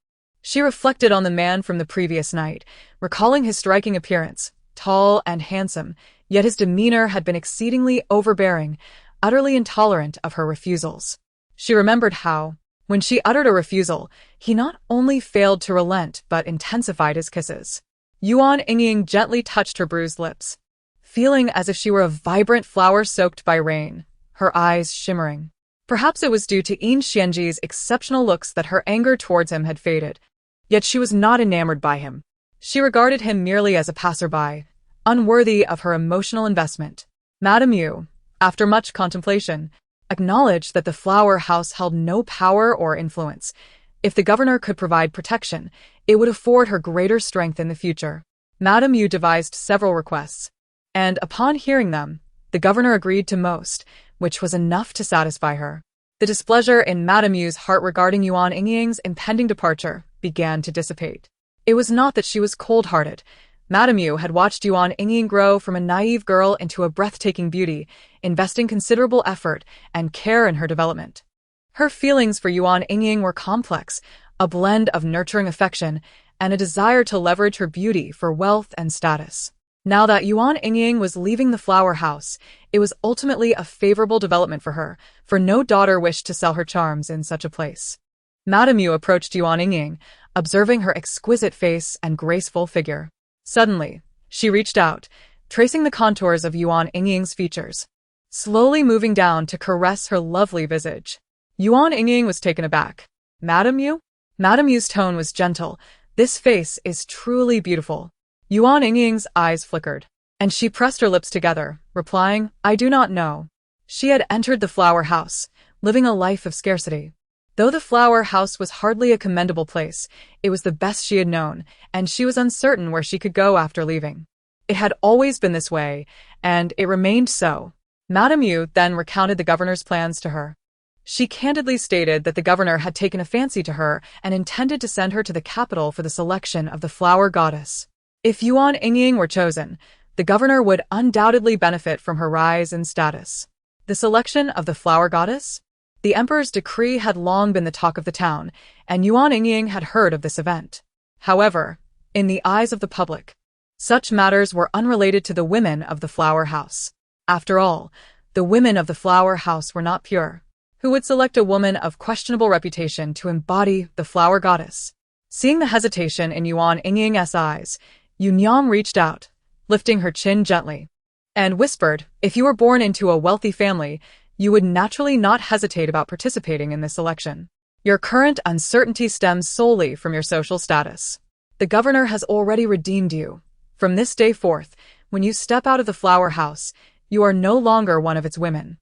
she reflected on the man from the previous night, recalling his striking appearance, tall and handsome, yet his demeanor had been exceedingly overbearing, utterly intolerant of her refusals. She remembered how, when she uttered a refusal, he not only failed to relent but intensified his kisses. Yuan Yingying gently touched her bruised lips, feeling as if she were a vibrant flower soaked by rain, her eyes shimmering. Perhaps it was due to Yin Xianji's exceptional looks that her anger towards him had faded. Yet she was not enamored by him. She regarded him merely as a passerby, unworthy of her emotional investment. Madame Yu, after much contemplation, acknowledged that the flower house held no power or influence. If the governor could provide protection, it would afford her greater strength in the future. Madame Yu devised several requests, and upon hearing them, the governor agreed to most, which was enough to satisfy her. The displeasure in Madame Yu's heart regarding Yuan Yingying's impending departure began to dissipate. It was not that she was cold-hearted. Madame Yu had watched Yuan Yingying grow from a naive girl into a breathtaking beauty, investing considerable effort and care in her development. Her feelings for Yuan Yingying were complex, a blend of nurturing affection and a desire to leverage her beauty for wealth and status. Now that Yuan Yingying was leaving the flower house, it was ultimately a favorable development for her, for no daughter wished to sell her charms in such a place. Madame Yu approached Yuan Yingying, observing her exquisite face and graceful figure. Suddenly, she reached out, tracing the contours of Yuan Yingying's features, slowly moving down to caress her lovely visage. Yuan Yingying was taken aback. "Madame Yu?" Madame Yu's tone was gentle. "This face is truly beautiful." Yuan Yingying's eyes flickered, and she pressed her lips together, replying, "I do not know." She had entered the flower house, living a life of scarcity. Though the flower house was hardly a commendable place, it was the best she had known, and she was uncertain where she could go after leaving. It had always been this way, and it remained so. Madame Yu then recounted the governor's plans to her. She candidly stated that the governor had taken a fancy to her and intended to send her to the capital for the selection of the flower goddess. If Yuan Yingying were chosen, the governor would undoubtedly benefit from her rise in status. The selection of the flower goddess? The emperor's decree had long been the talk of the town, and Yuan Yingying had heard of this event. However, in the eyes of the public, such matters were unrelated to the women of the flower house. After all, the women of the flower house were not pure. Who would select a woman of questionable reputation to embody the flower goddess? Seeing the hesitation in Yuan Yingying's eyes, Yunyang reached out, lifting her chin gently, and whispered, "If you were born into a wealthy family, you would naturally not hesitate about participating in this election. Your current uncertainty stems solely from your social status. The governor has already redeemed you. From this day forth, when you step out of the flower house, you are no longer one of its women."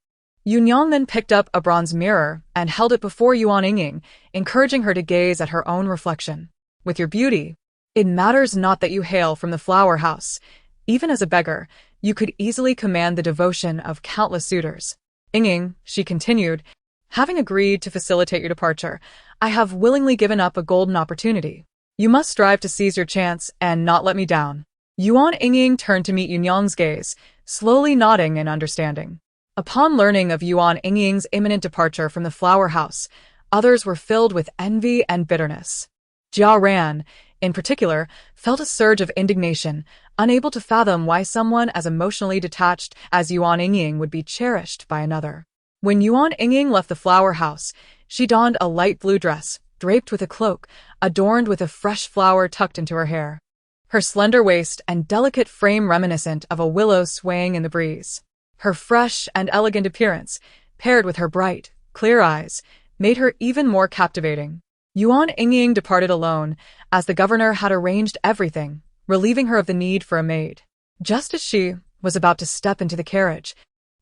Yunyang then picked up a bronze mirror and held it before Yuan Yingying, encouraging her to gaze at her own reflection. "With your beauty, it matters not that you hail from the flower house. Even as a beggar, you could easily command the devotion of countless suitors. Yingying," she continued, "having agreed to facilitate your departure, I have willingly given up a golden opportunity. You must strive to seize your chance and not let me down." Yuan Yingying turned to meet Yunyang's gaze, slowly nodding in understanding. Upon learning of Yuan Yingying's imminent departure from the flower house, others were filled with envy and bitterness. Jia Ran, in particular, felt a surge of indignation, unable to fathom why someone as emotionally detached as Yuan Yingying would be cherished by another. When Yuan Yingying left the flower house, she donned a light blue dress, draped with a cloak, adorned with a fresh flower tucked into her hair. Her slender waist and delicate frame reminiscent of a willow swaying in the breeze. Her fresh and elegant appearance, paired with her bright, clear eyes, made her even more captivating. Yuan Yingying departed alone, as the governor had arranged everything, relieving her of the need for a maid. Just as she was about to step into the carriage,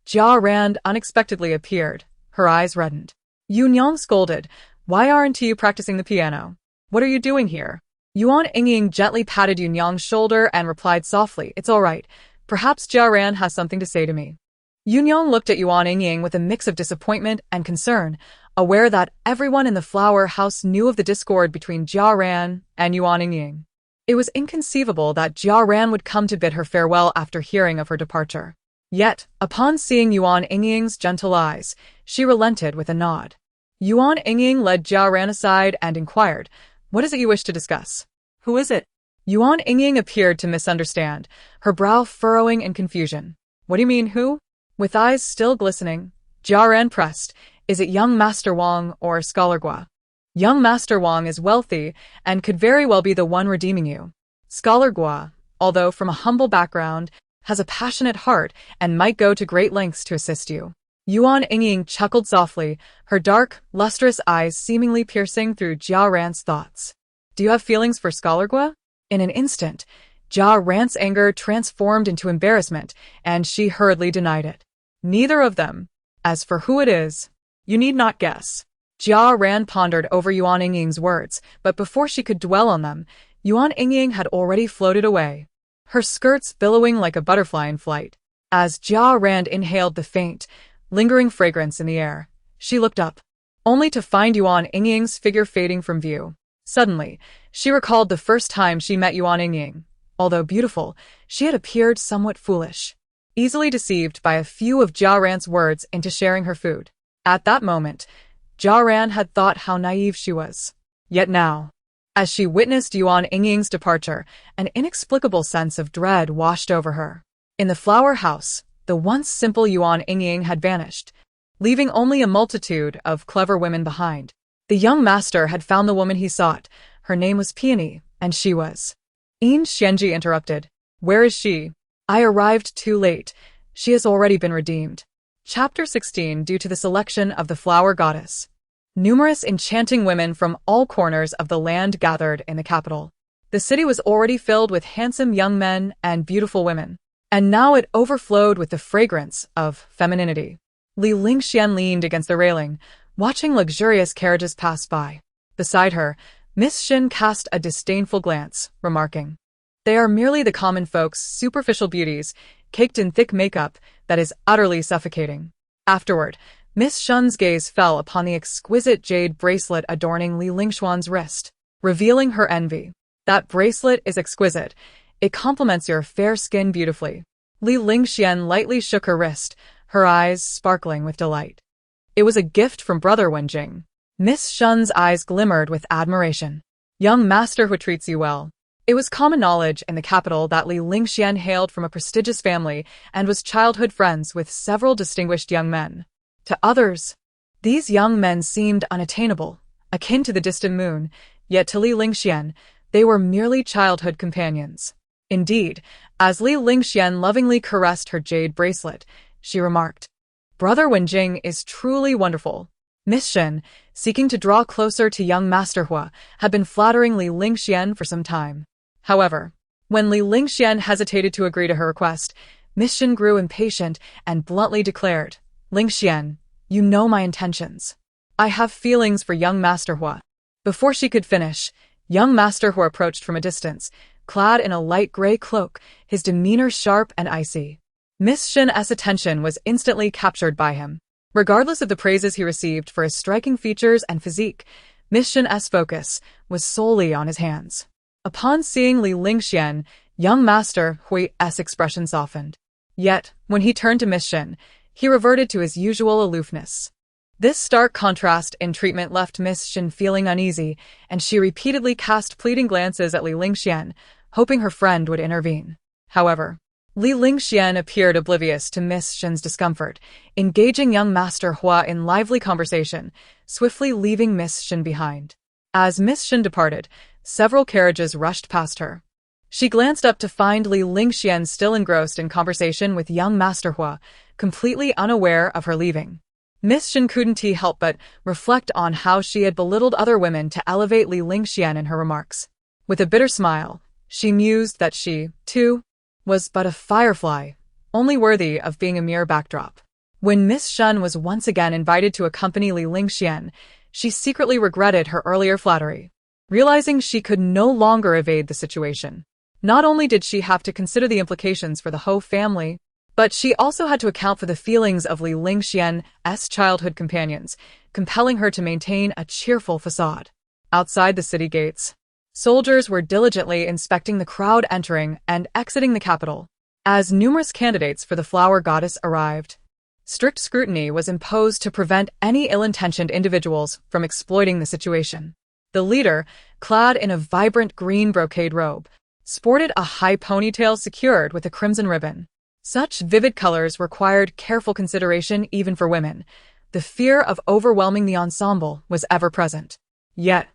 Jia Ran unexpectedly appeared, her eyes reddened. Yuan Yingying scolded, "Why aren't you practicing the piano? What are you doing here?" Yuan Yingying gently patted Yuan Yingying's shoulder and replied softly, "It's all right. Perhaps Jia Ran has something to say to me." Yuan Yingying looked at Yuan Yingying with a mix of disappointment and concern, aware that everyone in the flower house knew of the discord between Jia Ran and Yuan Yingying. It was inconceivable that Jia Ran would come to bid her farewell after hearing of her departure. Yet, upon seeing Yuan Yingying's gentle eyes, she relented with a nod. Yuan Yingying led Jia Ran aside and inquired, "What is it you wish to discuss?" Who is it? Yuan Yingying appeared to misunderstand, her brow furrowing in confusion. "What do you mean, who?" With eyes still glistening, Jia Ran pressed, "Is it young Master Wang or Scholar Gua?" "Young Master Wang is wealthy and could very well be the one redeeming you. Scholar Gua, although from a humble background, has a passionate heart and might go to great lengths to assist you." Yuan Yingying chuckled softly, her dark, lustrous eyes seemingly piercing through Jia Ran's thoughts. "Do you have feelings for Scholar Gua?" In an instant, Jia Ran's anger transformed into embarrassment, and she hurriedly denied it. "Neither of them. As for who it is, you need not guess." Jia Ran pondered over Yuan Yingying's words, but before she could dwell on them, Yuan Yingying had already floated away, her skirts billowing like a butterfly in flight. As Jia Ran inhaled the faint, lingering fragrance in the air, she looked up, only to find Yuan Yingying's figure fading from view. Suddenly, she recalled the first time she met Yuan Yingying. Although beautiful, she had appeared somewhat foolish, easily deceived by a few of Jia Ran's words into sharing her food. At that moment, Jia Ran had thought how naive she was. Yet now, as she witnessed Yuan Yingying's departure, an inexplicable sense of dread washed over her. In the flower house, the once simple Yuan Yingying had vanished, leaving only a multitude of clever women behind. The young master had found the woman he sought. Her name was Peony, and she was. Yin Xianji interrupted. "Where is she?" "I arrived too late. She has already been redeemed." Chapter 16. Due to the selection of the flower goddess, numerous enchanting women from all corners of the land gathered in the capital. The city was already filled with handsome young men and beautiful women, and now it overflowed with the fragrance of femininity. Li Lingxian leaned against the railing, watching luxurious carriages pass by. Beside her, Miss Xin cast a disdainful glance, remarking, "They are merely the common folks' superficial beauties, caked in thick makeup that is utterly suffocating." Afterward, Miss Xun's gaze fell upon the exquisite jade bracelet adorning Li Lingxuan's wrist, revealing her envy. "That bracelet is exquisite. It complements your fair skin beautifully." Li Lingxian lightly shook her wrist, her eyes sparkling with delight. "It was a gift from Brother Wenjing." Miss Shun's eyes glimmered with admiration. "Young master who treats you well." It was common knowledge in the capital that Li Lingxian hailed from a prestigious family and was childhood friends with several distinguished young men. To others, these young men seemed unattainable, akin to the distant moon, yet to Li Lingxian, they were merely childhood companions. Indeed, as Li Lingxian lovingly caressed her jade bracelet, she remarked, "Brother Wenjing is truly wonderful." Miss Xin, seeking to draw closer to young Master Hua, had been flattering Li Lingxian for some time. However, when Li Lingxian hesitated to agree to her request, Miss Xin grew impatient and bluntly declared, "Lingxian, you know my intentions. I have feelings for young Master Hua." Before she could finish, young Master Hua approached from a distance, clad in a light gray cloak, his demeanor sharp and icy. Miss Xin's attention was instantly captured by him. Regardless of the praises he received for his striking features and physique, Miss Xin's focus was solely on his hands. Upon seeing Li Lingxian, young Master Hui's expression softened. Yet, when he turned to Miss Xin, he reverted to his usual aloofness. This stark contrast in treatment left Miss Xin feeling uneasy, and she repeatedly cast pleading glances at Li Lingxian, hoping her friend would intervene. However, Li Lingxian appeared oblivious to Miss Xin's discomfort, engaging young Master Hua in lively conversation, swiftly leaving Miss Xin behind. As Miss Shen departed, several carriages rushed past her. She glanced up to find Li Lingxian still engrossed in conversation with young Master Hua, completely unaware of her leaving. Miss Shen couldn't help but reflect on how she had belittled other women to elevate Li Lingxian in her remarks. With a bitter smile, she mused that she, too, was but a firefly, only worthy of being a mere backdrop. When Miss Shen was once again invited to accompany Li Lingxian, she secretly regretted her earlier flattery, realizing she could no longer evade the situation. Not only did she have to consider the implications for the Ho family, but she also had to account for the feelings of Li Lingxian's childhood companions, compelling her to maintain a cheerful facade. Outside the city gates, soldiers were diligently inspecting the crowd entering and exiting the capital. As numerous candidates for the flower goddess arrived, strict scrutiny was imposed to prevent any ill-intentioned individuals from exploiting the situation. The leader, clad in a vibrant green brocade robe, sported a high ponytail secured with a crimson ribbon. Such vivid colors required careful consideration even for women. The fear of overwhelming the ensemble was ever present. Yet,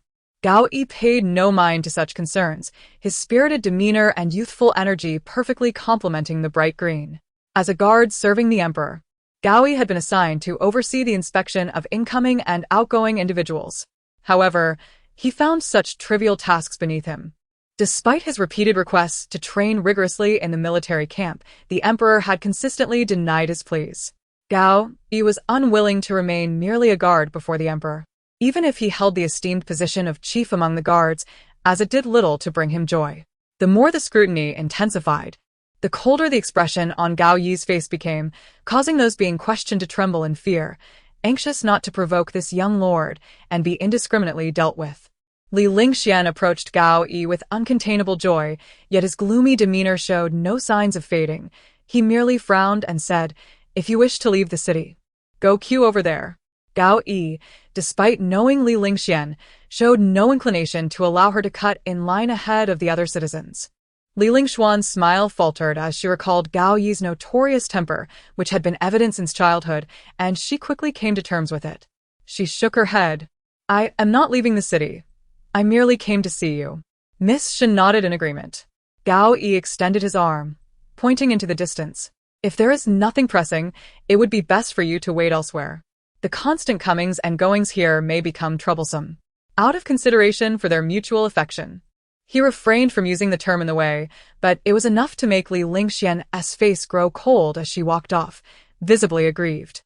Gao Yi paid no mind to such concerns, his spirited demeanor and youthful energy perfectly complementing the bright green. As a guard serving the emperor, Gao Yi had been assigned to oversee the inspection of incoming and outgoing individuals. However, he found such trivial tasks beneath him. Despite his repeated requests to train rigorously in the military camp, the emperor had consistently denied his pleas. Gao Yi was unwilling to remain merely a guard before the emperor, even if he held the esteemed position of chief among the guards, as it did little to bring him joy. The more the scrutiny intensified, the colder the expression on Gao Yi's face became, causing those being questioned to tremble in fear, anxious not to provoke this young lord and be indiscriminately dealt with. Li Lingxian approached Gao Yi with uncontainable joy, yet his gloomy demeanor showed no signs of fading. He merely frowned and said, "If you wish to leave the city, go queue over there." Gao Yi, despite knowing Li Lingxian, showed no inclination to allow her to cut in line ahead of the other citizens. Li Lingxuan's smile faltered as she recalled Gao Yi's notorious temper, which had been evident since childhood, and she quickly came to terms with it. She shook her head. "I am not leaving the city. I merely came to see you." Miss Shen nodded in agreement. Gao Yi extended his arm, pointing into the distance. "If there is nothing pressing, it would be best for you to wait elsewhere. The constant comings and goings here may become troublesome." Out of consideration for their mutual affection, he refrained from using the term in the way, but it was enough to make Li Lingxian's face grow cold as she walked off, visibly aggrieved.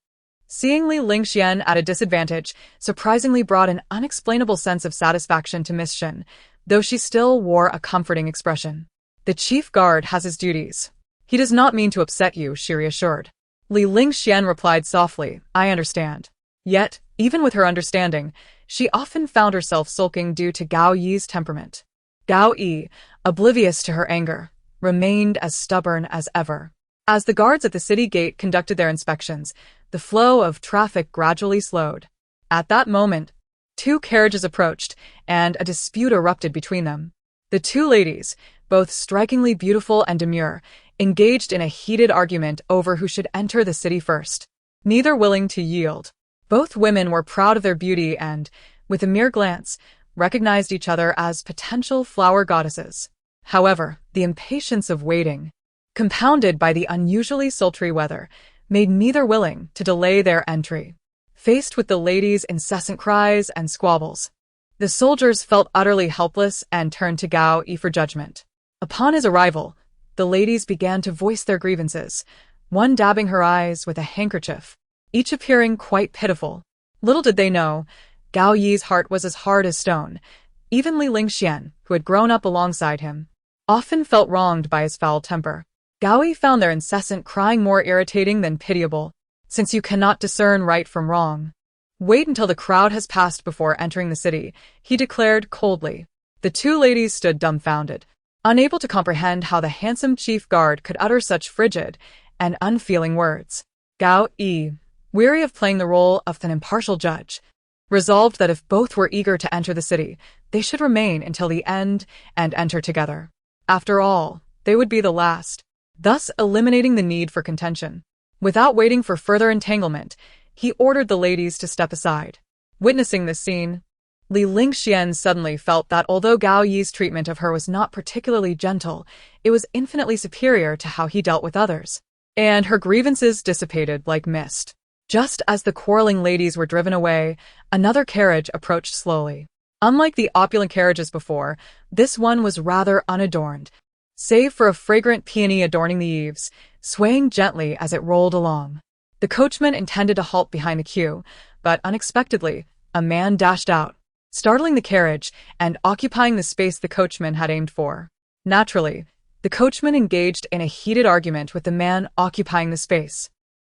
Seeing Li Lingxian at a disadvantage surprisingly brought an unexplainable sense of satisfaction to Miss Shen, though she still wore a comforting expression. "The chief guard has his duties. He does not mean to upset you," she reassured. Li Lingxian replied softly, "I understand." Yet, even with her understanding, she often found herself sulking due to Gao Yi's temperament. Gao Yi, oblivious to her anger, remained as stubborn as ever. As the guards at the city gate conducted their inspections, the flow of traffic gradually slowed. At that moment, two carriages approached, and a dispute erupted between them. The two ladies, both strikingly beautiful and demure, engaged in a heated argument over who should enter the city first, neither willing to yield. Both women were proud of their beauty and, with a mere glance, recognized each other as potential flower goddesses. However, the impatience of waiting, compounded by the unusually sultry weather, made neither willing to delay their entry. Faced with the ladies' incessant cries and squabbles, the soldiers felt utterly helpless and turned to Gao Yi for judgment. Upon his arrival, the ladies began to voice their grievances, one dabbing her eyes with a handkerchief, each appearing quite pitiful. Little did they know, Gao Yi's heart was as hard as stone. Even Li Lingxian, who had grown up alongside him, often felt wronged by his foul temper. Gao Yi found their incessant crying more irritating than pitiable, since you cannot discern right from wrong. "Wait until the crowd has passed before entering the city," he declared coldly. The two ladies stood dumbfounded, unable to comprehend how the handsome chief guard could utter such frigid and unfeeling words. Gao Yi, weary of playing the role of an impartial judge, resolved that if both were eager to enter the city, they should remain until the end and enter together. After all, they would be the last, thus eliminating the need for contention. Without waiting for further entanglement, he ordered the ladies to step aside. Witnessing this scene, Li Lingxian suddenly felt that although Gao Yi's treatment of her was not particularly gentle, it was infinitely superior to how he dealt with others. And her grievances dissipated like mist. Just as the quarreling ladies were driven away, another carriage approached slowly. Unlike the opulent carriages before, this one was rather unadorned, save for a fragrant peony adorning the eaves, swaying gently as it rolled along. The coachman intended to halt behind the queue, but unexpectedly, a man dashed out, startling the carriage and occupying the space the coachman had aimed for. Naturally, the coachman engaged in a heated argument with the man occupying the space,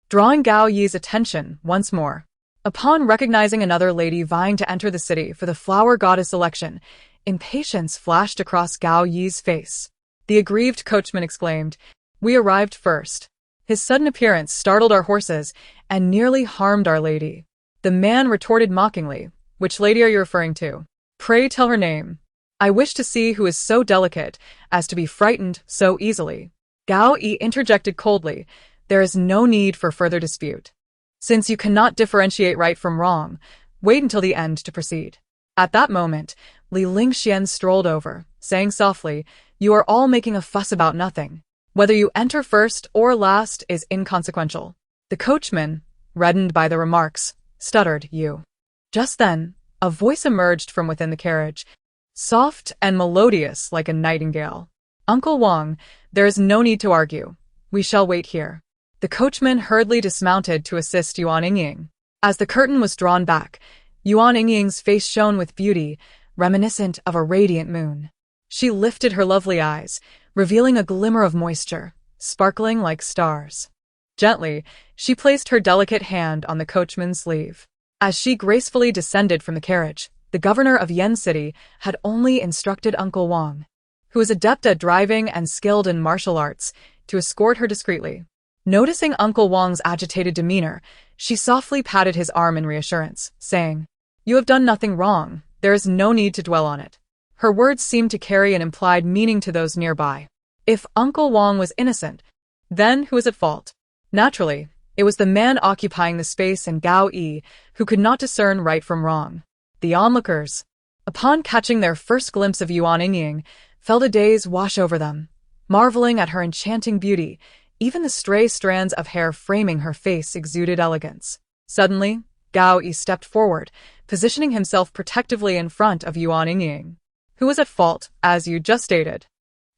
drawing Gao Yi's attention once more. Upon recognizing another lady vying to enter the city for the flower goddess election, impatience flashed across Gao Yi's face. The aggrieved coachman exclaimed, "We arrived first. His sudden appearance startled our horses and nearly harmed our lady." The man retorted mockingly, "Which lady are you referring to? Pray tell her name. I wish to see who is so delicate as to be frightened so easily." Gao Yi interjected coldly, "There is no need for further dispute. Since you cannot differentiate right from wrong, wait until the end to proceed." At that moment, Li Lingxian strolled over, saying softly, "You are all making a fuss about nothing. Whether you enter first or last is inconsequential." The coachman, reddened by the remarks, stuttered, "You." Just then, a voice emerged from within the carriage, soft and melodious like a nightingale. "Uncle Wang, there is no need to argue. We shall wait here." The coachman hurriedly dismounted to assist Yuan Yingying. As the curtain was drawn back, Yuan Yingying's face shone with beauty, reminiscent of a radiant moon. She lifted her lovely eyes, revealing a glimmer of moisture, sparkling like stars. Gently, she placed her delicate hand on the coachman's sleeve. As she gracefully descended from the carriage, the governor of Yen City had only instructed Uncle Wang, who was adept at driving and skilled in martial arts, to escort her discreetly. Noticing Uncle Wang's agitated demeanor, she softly patted his arm in reassurance, saying, "You have done nothing wrong. There is no need to dwell on it." Her words seemed to carry an implied meaning to those nearby. If Uncle Wang was innocent, then who was at fault? Naturally, it was the man occupying the space and Gao Yi who could not discern right from wrong. The onlookers, upon catching their first glimpse of Yuan Yingying, felt a daze wash over them, marveling at her enchanting beauty. Even the stray strands of hair framing her face exuded elegance. Suddenly, Gao Yi stepped forward, positioning himself protectively in front of Yuan Yingying, who was at fault, as you just stated.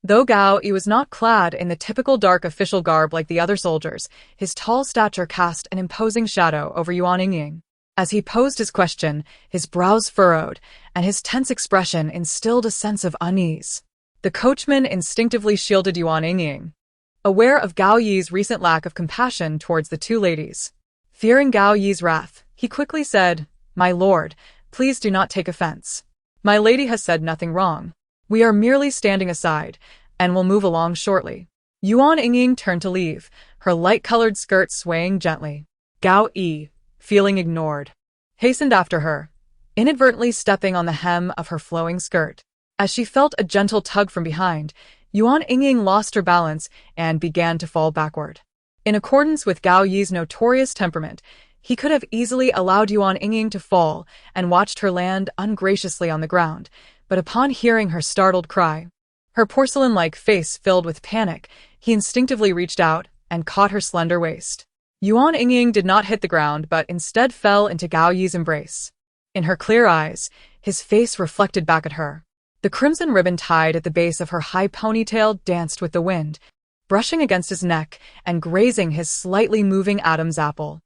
Though Gao Yi was not clad in the typical dark official garb like the other soldiers, his tall stature cast an imposing shadow over Yuan Yingying. As he posed his question, his brows furrowed, and his tense expression instilled a sense of unease. The coachman instinctively shielded Yuan Yingying, aware of Gao Yi's recent lack of compassion towards the two ladies. Fearing Gao Yi's wrath, he quickly said, "My lord, please do not take offense. My lady has said nothing wrong. We are merely standing aside, and will move along shortly." Yuan Yingying turned to leave, her light-colored skirt swaying gently. Gao Yi, feeling ignored, hastened after her, inadvertently stepping on the hem of her flowing skirt. As she felt a gentle tug from behind, Yuan Yingying lost her balance and began to fall backward. In accordance with Gao Yi's notorious temperament, he could have easily allowed Yuan Yingying to fall and watched her land ungraciously on the ground, but upon hearing her startled cry, her porcelain-like face filled with panic, he instinctively reached out and caught her slender waist. Yuan Yingying did not hit the ground but instead fell into Gao Yi's embrace. In her clear eyes, his face reflected back at her. The crimson ribbon tied at the base of her high ponytail danced with the wind, brushing against his neck and grazing his slightly moving Adam's apple.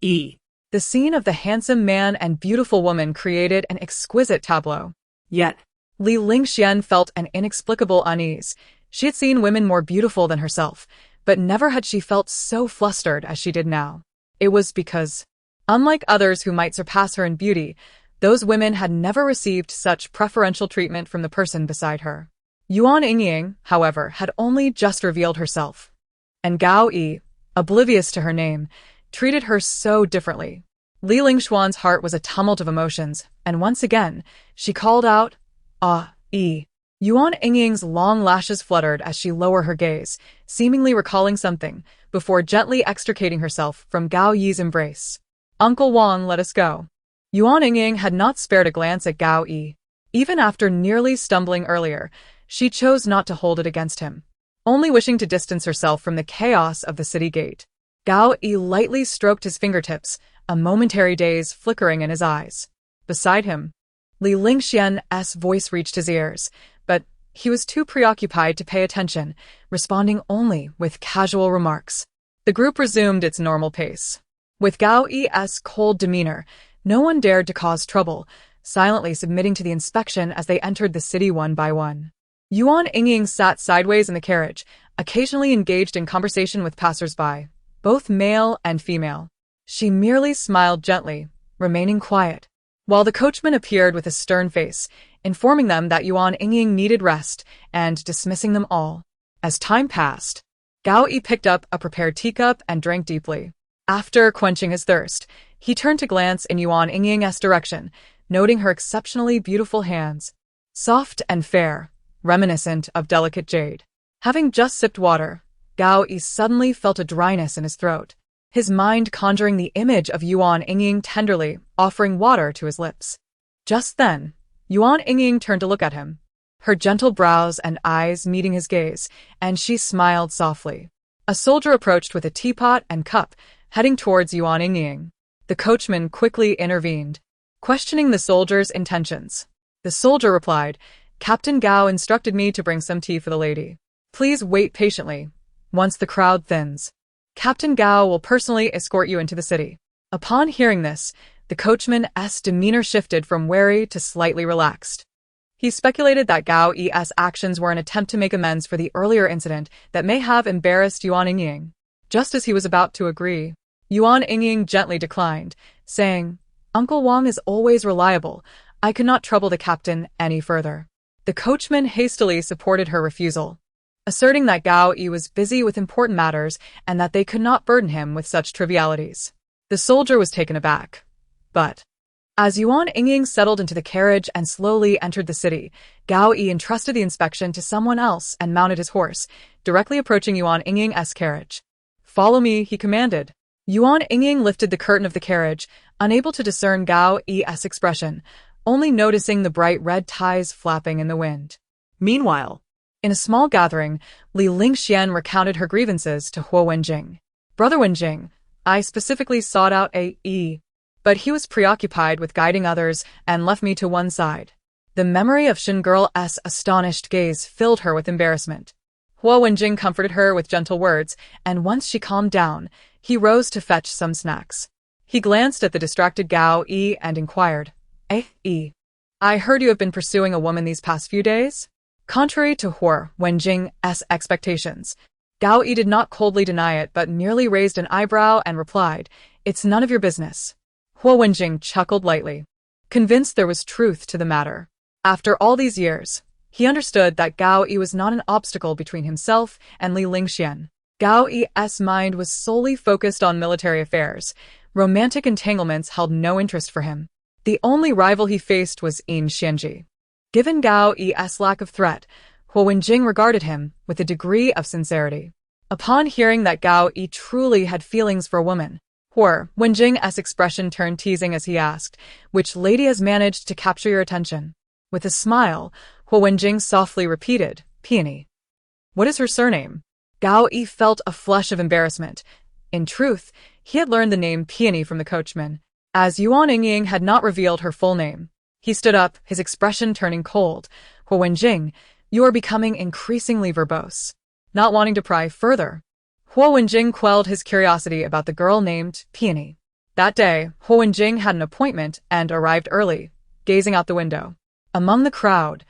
E. The scene of the handsome man and beautiful woman created an exquisite tableau. Yet, Li Lingxian felt an inexplicable unease. She had seen women more beautiful than herself, but never had she felt so flustered as she did now. It was because, unlike others who might surpass her in beauty, those women had never received such preferential treatment from the person beside her. Yuan Yingying, however, had only just revealed herself, and Gao Yi, oblivious to her name, treated her so differently. Li Lingxuan's heart was a tumult of emotions, and once again, she called out, "Ah-ee." Yuan Yingying's long lashes fluttered as she lowered her gaze, seemingly recalling something, before gently extricating herself from Gao Yi's embrace. "Uncle Wang, let us go." Yuan Yingying had not spared a glance at Gao Yi. Even after nearly stumbling earlier, she chose not to hold it against him, only wishing to distance herself from the chaos of the city gate. Gao Yi lightly stroked his fingertips, a momentary daze flickering in his eyes. Beside him, Li Lingxian's voice reached his ears, but he was too preoccupied to pay attention, responding only with casual remarks. The group resumed its normal pace. With Gao Yi's cold demeanor, no one dared to cause trouble, silently submitting to the inspection as they entered the city one by one. Yuan Yingying sat sideways in the carriage, occasionally engaged in conversation with passers-by, both male and female. She merely smiled gently, remaining quiet, while the coachman appeared with a stern face, informing them that Yuan Yingying needed rest and dismissing them all. As time passed, Gao Yi picked up a prepared teacup and drank deeply. After quenching his thirst, he turned to glance in Yuan Yingying's direction, noting her exceptionally beautiful hands, soft and fair, reminiscent of delicate jade. Having just sipped water, Gao Yi suddenly felt a dryness in his throat, his mind conjuring the image of Yuan Yingying tenderly offering water to his lips. Just then, Yuan Yingying turned to look at him, her gentle brows and eyes meeting his gaze, and she smiled softly. A soldier approached with a teapot and cup, heading towards Yuan Yingying. The coachman quickly intervened, questioning the soldier's intentions. The soldier replied, "Captain Gao instructed me to bring some tea for the lady. Please wait patiently. Once the crowd thins, Captain Gao will personally escort you into the city." Upon hearing this, the coachman's demeanor shifted from wary to slightly relaxed. He speculated that Gao Yi's actions were an attempt to make amends for the earlier incident that may have embarrassed Yuan Yingying. Just as he was about to agree, Yuan Yingying gently declined, saying, "Uncle Wang is always reliable. I could not trouble the captain any further." The coachman hastily supported her refusal, asserting that Gao Yi was busy with important matters and that they could not burden him with such trivialities. The soldier was taken aback. But as Yuan Yingying settled into the carriage and slowly entered the city, Gao Yi entrusted the inspection to someone else and mounted his horse, directly approaching Yuan Yingying's carriage. "Follow me," he commanded. Yuan Yingying lifted the curtain of the carriage, unable to discern Gao Yi's expression, only noticing the bright red ties flapping in the wind. Meanwhile, in a small gathering, Li Lingxian recounted her grievances to Huo Wenjing. "Brother Wenjing, I specifically sought out A.E., but he was preoccupied with guiding others and left me to one side." The memory of Shin Girl's astonished gaze filled her with embarrassment. Huo Wenjing comforted her with gentle words, and once she calmed down, he rose to fetch some snacks. He glanced at the distracted Gao Yi and inquired, "A.E., I heard you have been pursuing a woman these past few days?" Contrary to Huo Wenjing's expectations, Gao Yi did not coldly deny it but merely raised an eyebrow and replied, "It's none of your business." Huo Wenjing chuckled lightly, convinced there was truth to the matter. After all these years, he understood that Gao Yi was not an obstacle between himself and Li Lingxian. Gao Yi's mind was solely focused on military affairs. Romantic entanglements held no interest for him. The only rival he faced was Yin Xianji. Given Gao Yi's lack of threat, Huo Wenjing regarded him with a degree of sincerity. Upon hearing that Gao Yi truly had feelings for a woman, Huo Wenjing's expression turned teasing as he asked, "Which lady has managed to capture your attention?" With a smile, Huo Wenjing softly repeated, "Peony." "What is her surname?" Gao Yi felt a flush of embarrassment. In truth, he had learned the name Peony from the coachman, as Yuan Yingying had not revealed her full name. He stood up, his expression turning cold. "Huo Wenjing, you are becoming increasingly verbose." Not wanting to pry further, Huo Wenjing quelled his curiosity about the girl named Peony. That day, Huo Wenjing had an appointment and arrived early, gazing out the window. Among the crowd,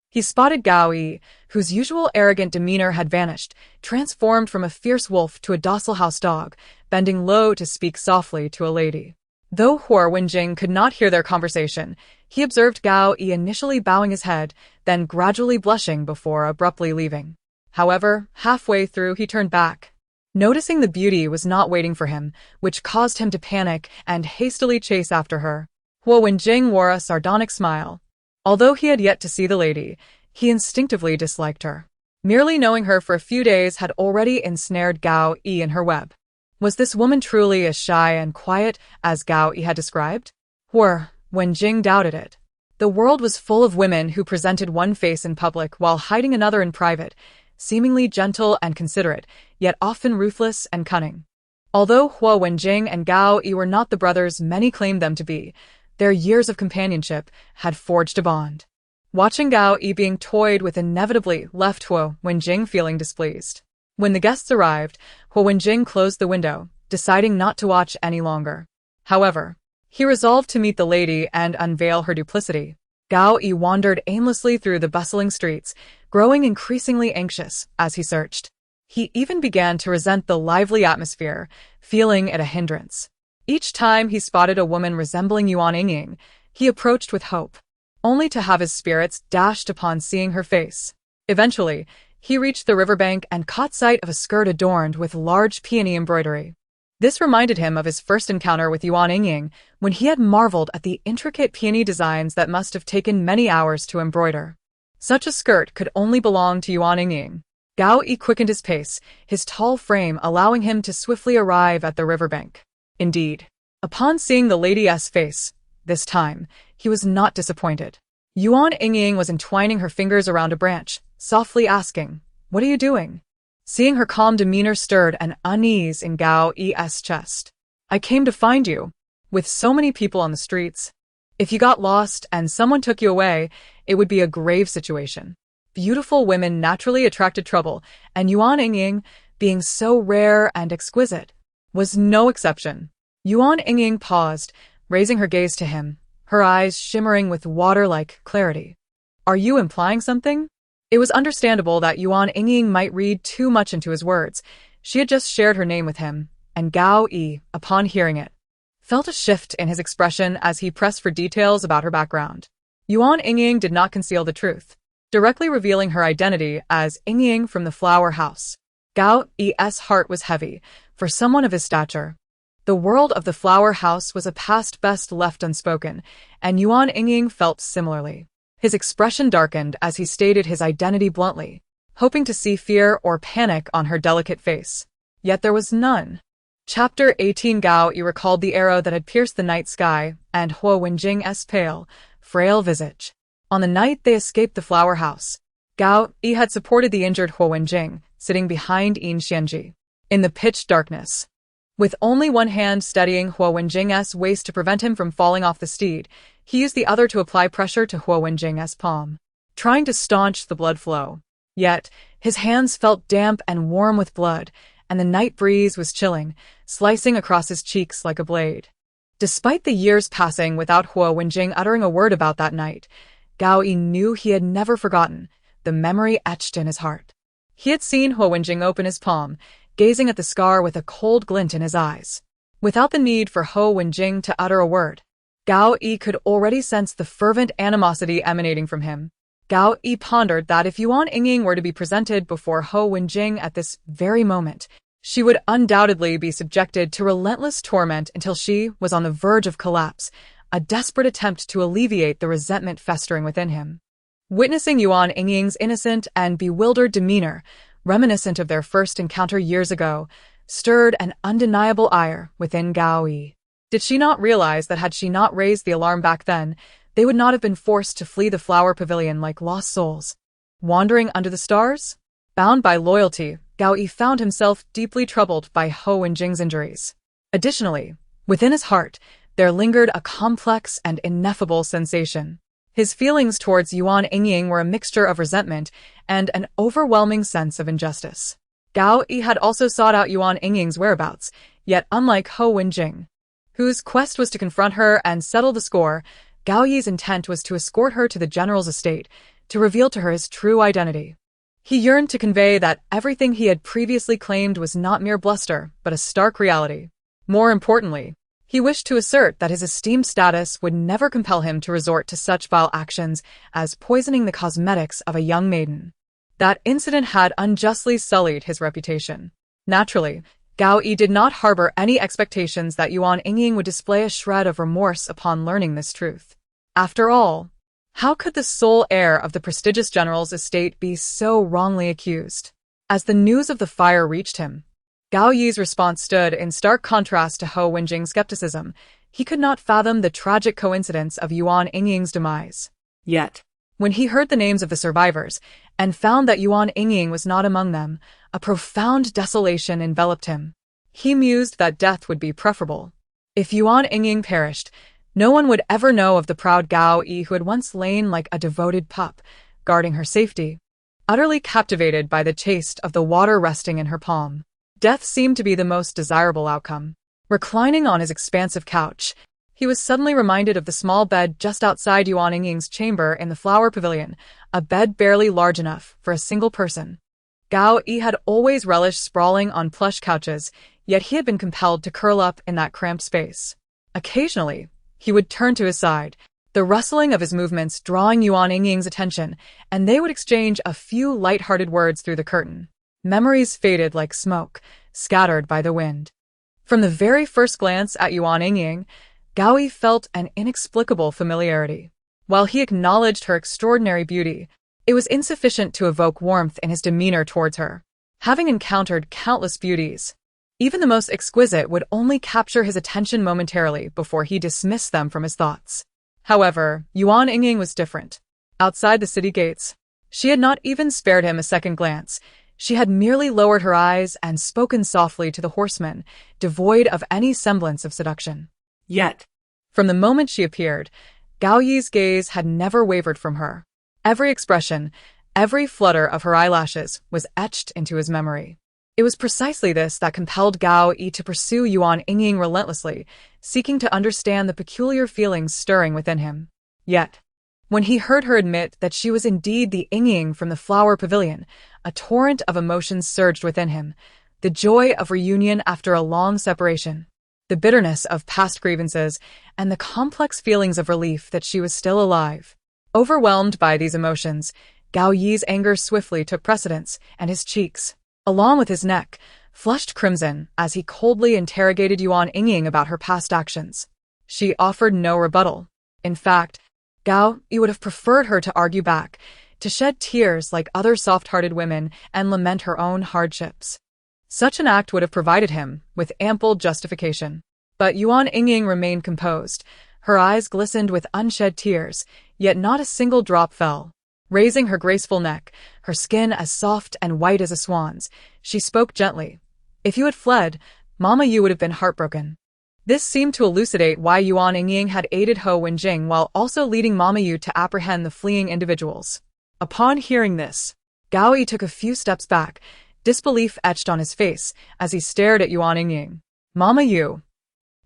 he spotted Gao Yi, whose usual arrogant demeanor had vanished, transformed from a fierce wolf to a docile house dog, bending low to speak softly to a lady. Though Huo Wenjing could not hear their conversation, he observed Gao Yi initially bowing his head, then gradually blushing before abruptly leaving. However, halfway through he turned back, noticing the beauty was not waiting for him, which caused him to panic and hastily chase after her. Huo Wenjing wore a sardonic smile. Although he had yet to see the lady, he instinctively disliked her. Merely knowing her for a few days had already ensnared Gao Yi in her web. Was this woman truly as shy and quiet as Gao Yi had described? Huo Wen Jing doubted it. The world was full of women who presented one face in public while hiding another in private, seemingly gentle and considerate, yet often ruthless and cunning. Although Hua Wenjing and Gao Yi were not the brothers many claimed them to be, their years of companionship had forged a bond. Watching Gao Yi being toyed with inevitably left Hua Wenjing feeling displeased. When the guests arrived, Hua Wenjing closed the window, deciding not to watch any longer. However, he resolved to meet the lady and unveil her duplicity. Gao Yi wandered aimlessly through the bustling streets, growing increasingly anxious as he searched. He even began to resent the lively atmosphere, feeling it a hindrance. Each time he spotted a woman resembling Yuan Yingying, he approached with hope, only to have his spirits dashed upon seeing her face. Eventually, he reached the riverbank and caught sight of a skirt adorned with large peony embroidery. This reminded him of his first encounter with Yuan Yingying, when he had marveled at the intricate peony designs that must have taken many hours to embroider. Such a skirt could only belong to Yuan Yingying. Gao Yi quickened his pace, his tall frame allowing him to swiftly arrive at the riverbank. Indeed, upon seeing the lady's face, this time, he was not disappointed. Yuan Yingying was entwining her fingers around a branch, softly asking, "What are you doing?" Seeing her calm demeanor stirred an unease in Gao Yi's chest. "I came to find you. With so many people on the streets, if you got lost and someone took you away, it would be a grave situation." Beautiful women naturally attracted trouble, and Yuan Yingying, being so rare and exquisite, was no exception. Yuan Yingying paused, raising her gaze to him, her eyes shimmering with water-like clarity. "Are you implying something?" It was understandable that Yuan Yingying might read too much into his words. She had just shared her name with him, and Gao Yi, upon hearing it, felt a shift in his expression as he pressed for details about her background. Yuan Yingying did not conceal the truth, directly revealing her identity as Yingying from the Flower House. Gao Yi's heart was heavy, for someone of his stature. The world of the Flower House was a past best left unspoken, and Yuan Yingying felt similarly. His expression darkened as he stated his identity bluntly, hoping to see fear or panic on her delicate face. Yet there was none. Chapter 18. Gao Yi recalled the arrow that had pierced the night sky and Hua Wenjing's pale, frail visage. On the night they escaped the Flower House, Gao Yi had supported the injured Hua Wenjing, sitting behind Yin Xianji. In the pitch darkness, with only one hand steadying Hua Wenjing's waist to prevent him from falling off the steed, he used the other to apply pressure to Hua Wenjing's palm, trying to staunch the blood flow. Yet, his hands felt damp and warm with blood, and the night breeze was chilling, slicing across his cheeks like a blade. Despite the years passing without Hua Wenjing uttering a word about that night, Gao Yi knew he had never forgotten, the memory etched in his heart. He had seen Hua Wenjing open his palm, gazing at the scar with a cold glint in his eyes. Without the need for Hua Wenjing to utter a word, Gao Yi could already sense the fervent animosity emanating from him. Gao Yi pondered that if Yuan Yingying were to be presented before Hua Wenjing at this very moment, she would undoubtedly be subjected to relentless torment until she was on the verge of collapse, a desperate attempt to alleviate the resentment festering within him. Witnessing Yuan Yingying's innocent and bewildered demeanor, reminiscent of their first encounter years ago, stirred an undeniable ire within Gao Yi. Did she not realize that had she not raised the alarm back then, they would not have been forced to flee the flower pavilion like lost souls, wandering under the stars? Bound by loyalty, Gao Yi found himself deeply troubled by Hua Wenjing's injuries. Additionally, within his heart, there lingered a complex and ineffable sensation. His feelings towards Yuan Yingying were a mixture of resentment and an overwhelming sense of injustice. Gao Yi had also sought out Yuan Yingying's whereabouts, yet unlike Hua Wenjing, whose quest was to confront her and settle the score, Gao Yi's intent was to escort her to the general's estate, to reveal to her his true identity. He yearned to convey that everything he had previously claimed was not mere bluster, but a stark reality. More importantly, he wished to assert that his esteemed status would never compel him to resort to such vile actions as poisoning the cosmetics of a young maiden. That incident had unjustly sullied his reputation. Naturally, Gao Yi did not harbor any expectations that Yuan Yingying would display a shred of remorse upon learning this truth. After all, how could the sole heir of the prestigious general's estate be so wrongly accused? As the news of the fire reached him, Gao Yi's response stood in stark contrast to Hua Wenjing's skepticism. He could not fathom the tragic coincidence of Yuan Yingying's demise. Yet. When he heard the names of the survivors and found that Yuan Yingying was not among them, a profound desolation enveloped him. He mused that death would be preferable. If Yuan Yingying perished, no one would ever know of the proud Gao Yi who had once lain like a devoted pup, guarding her safety. Utterly captivated by the taste of the water resting in her palm, death seemed to be the most desirable outcome. Reclining on his expansive couch, he was suddenly reminded of the small bed just outside Yuan Yingying's chamber in the flower pavilion, a bed barely large enough for a single person. Gao Yi had always relished sprawling on plush couches, yet he had been compelled to curl up in that cramped space. Occasionally, he would turn to his side, the rustling of his movements drawing Yuan Yingying's attention, and they would exchange a few light-hearted words through the curtain. Memories faded like smoke, scattered by the wind. From the very first glance at Yuan Yingying, Gao Yi felt an inexplicable familiarity. While he acknowledged her extraordinary beauty, it was insufficient to evoke warmth in his demeanor towards her. Having encountered countless beauties, even the most exquisite would only capture his attention momentarily before he dismissed them from his thoughts. However, Yuan Yingying was different. Outside the city gates, she had not even spared him a second glance. She had merely lowered her eyes and spoken softly to the horseman, devoid of any semblance of seduction. Yet. From the moment she appeared, Gao Yi's gaze had never wavered from her. Every expression, every flutter of her eyelashes was etched into his memory. It was precisely this that compelled Gao Yi to pursue Yuan Yingying relentlessly, seeking to understand the peculiar feelings stirring within him. Yet, when he heard her admit that she was indeed the Yingying from the flower pavilion, a torrent of emotions surged within him, the joy of reunion after a long separation, the bitterness of past grievances, and the complex feelings of relief that she was still alive. Overwhelmed by these emotions, Gao Yi's anger swiftly took precedence, and his cheeks, along with his neck, flushed crimson as he coldly interrogated Yuan Yingying about her past actions. She offered no rebuttal. In fact, Gao Yi would have preferred her to argue back, to shed tears like other soft-hearted women and lament her own hardships. Such an act would have provided him with ample justification. But Yuan Yingying remained composed. Her eyes glistened with unshed tears, yet not a single drop fell. Raising her graceful neck, her skin as soft and white as a swan's, she spoke gently. If you had fled, Mama Yu would have been heartbroken. This seemed to elucidate why Yuan Yingying had aided He Wenjing while also leading Mama Yu to apprehend the fleeing individuals. Upon hearing this, Gao Yi took a few steps back, disbelief etched on his face as he stared at Yuan Yingying. Mama Yu.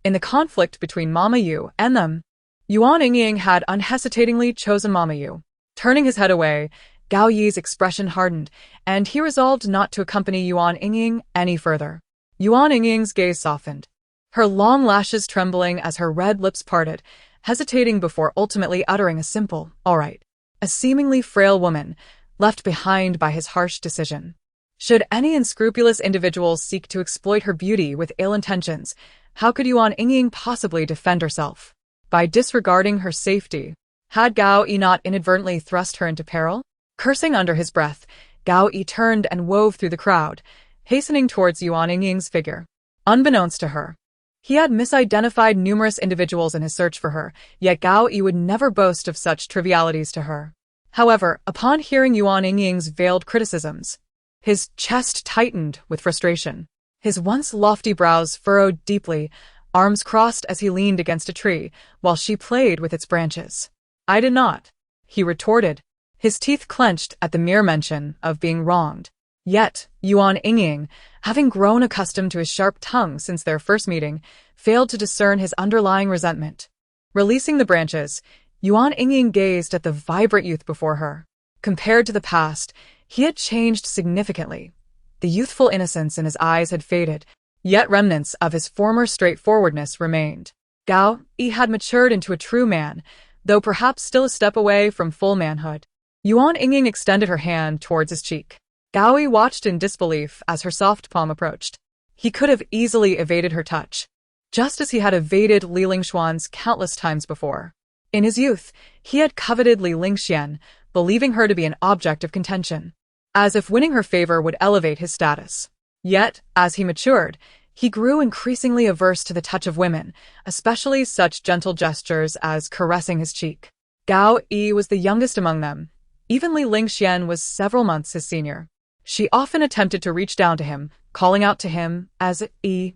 In the conflict between Mama Yu and them, Yuan Yingying had unhesitatingly chosen Mama Yu. Turning his head away, Gao Yi's expression hardened, and he resolved not to accompany Yuan Yingying any further. Yuan Yingying's gaze softened, her long lashes trembling as her red lips parted, hesitating before ultimately uttering a simple, "All right." A seemingly frail woman, left behind by his harsh decision. Should any unscrupulous individuals seek to exploit her beauty with ill intentions, how could Yuan Yingying possibly defend herself? By disregarding her safety. Had Gao Yi not inadvertently thrust her into peril? Cursing under his breath, Gao Yi turned and wove through the crowd, hastening towards Yuan Yingying's figure. Unbeknownst to her, he had misidentified numerous individuals in his search for her, yet Gao Yi would never boast of such trivialities to her. However, upon hearing Yuan Yingying's veiled criticisms, his chest tightened with frustration. His once lofty brows furrowed deeply, arms crossed as he leaned against a tree, while she played with its branches. "I did not," he retorted, his teeth clenched at the mere mention of being wronged. Yet, Yuan Yingying, having grown accustomed to his sharp tongue since their first meeting, failed to discern his underlying resentment. Releasing the branches, Yuan Yingying gazed at the vibrant youth before her. Compared to the past, he had changed significantly. The youthful innocence in his eyes had faded, yet remnants of his former straightforwardness remained. Gao Yi had matured into a true man, though perhaps still a step away from full manhood. Yuan Yingying extended her hand towards his cheek. Gao Yi watched in disbelief as her soft palm approached. He could have easily evaded her touch, just as he had evaded Li Lingxuan's countless times before. In his youth, he had coveted Li Lingxian, believing her to be an object of contention, as if winning her favor would elevate his status. Yet, as he matured, He grew increasingly averse to the touch of women, especially such gentle gestures as caressing his cheek. Gao Yi was the youngest among them. Even Li Lingxian was several months his senior. She often attempted to reach down to him, calling out to him as Yi,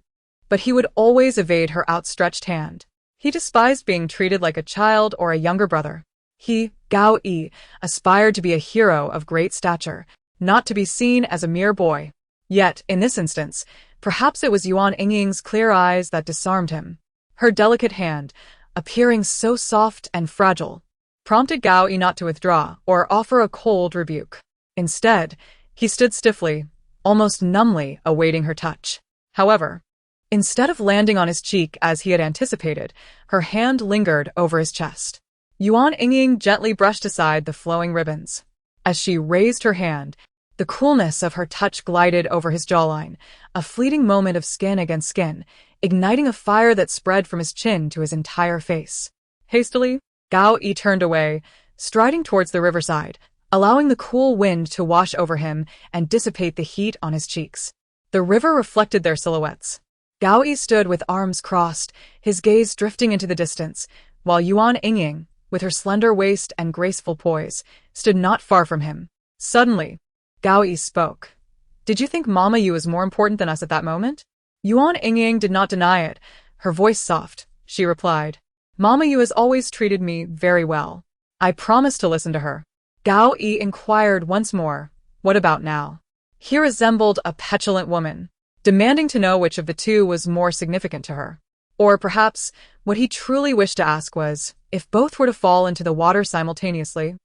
but he would always evade her outstretched hand. He despised being treated like a child or a younger brother. He, Gao Yi, aspired to be a hero of great stature, not to be seen as a mere boy. Yet, in this instance, perhaps it was Yuan Yingying's clear eyes that disarmed him. Her delicate hand, appearing so soft and fragile, prompted Gao Yi not to withdraw or offer a cold rebuke. Instead, he stood stiffly, almost numbly, awaiting her touch. However, instead of landing on his cheek as he had anticipated, her hand lingered over his chest. Yuan Yingying gently brushed aside the flowing ribbons. As she raised her hand, the coolness of her touch glided over his jawline, a fleeting moment of skin against skin, igniting a fire that spread from his chin to his entire face. Hastily, Gao Yi turned away, striding towards the riverside, allowing the cool wind to wash over him and dissipate the heat on his cheeks. The river reflected their silhouettes. Gao Yi stood with arms crossed, his gaze drifting into the distance, while Yuan Yingying, with her slender waist and graceful poise, stood not far from him. Suddenly, Gao Yi spoke. "Did you think Mama Yu was more important than us at that moment?" Yuan Yingying did not deny it. Her voice soft, she replied, "Mama Yu has always treated me very well. I promised to listen to her." Gao Yi inquired once more, "What about now?" He resembled a petulant woman, demanding to know which of the two was more significant to her. Or perhaps, what he truly wished to ask was, if both were to fall into the water simultaneously,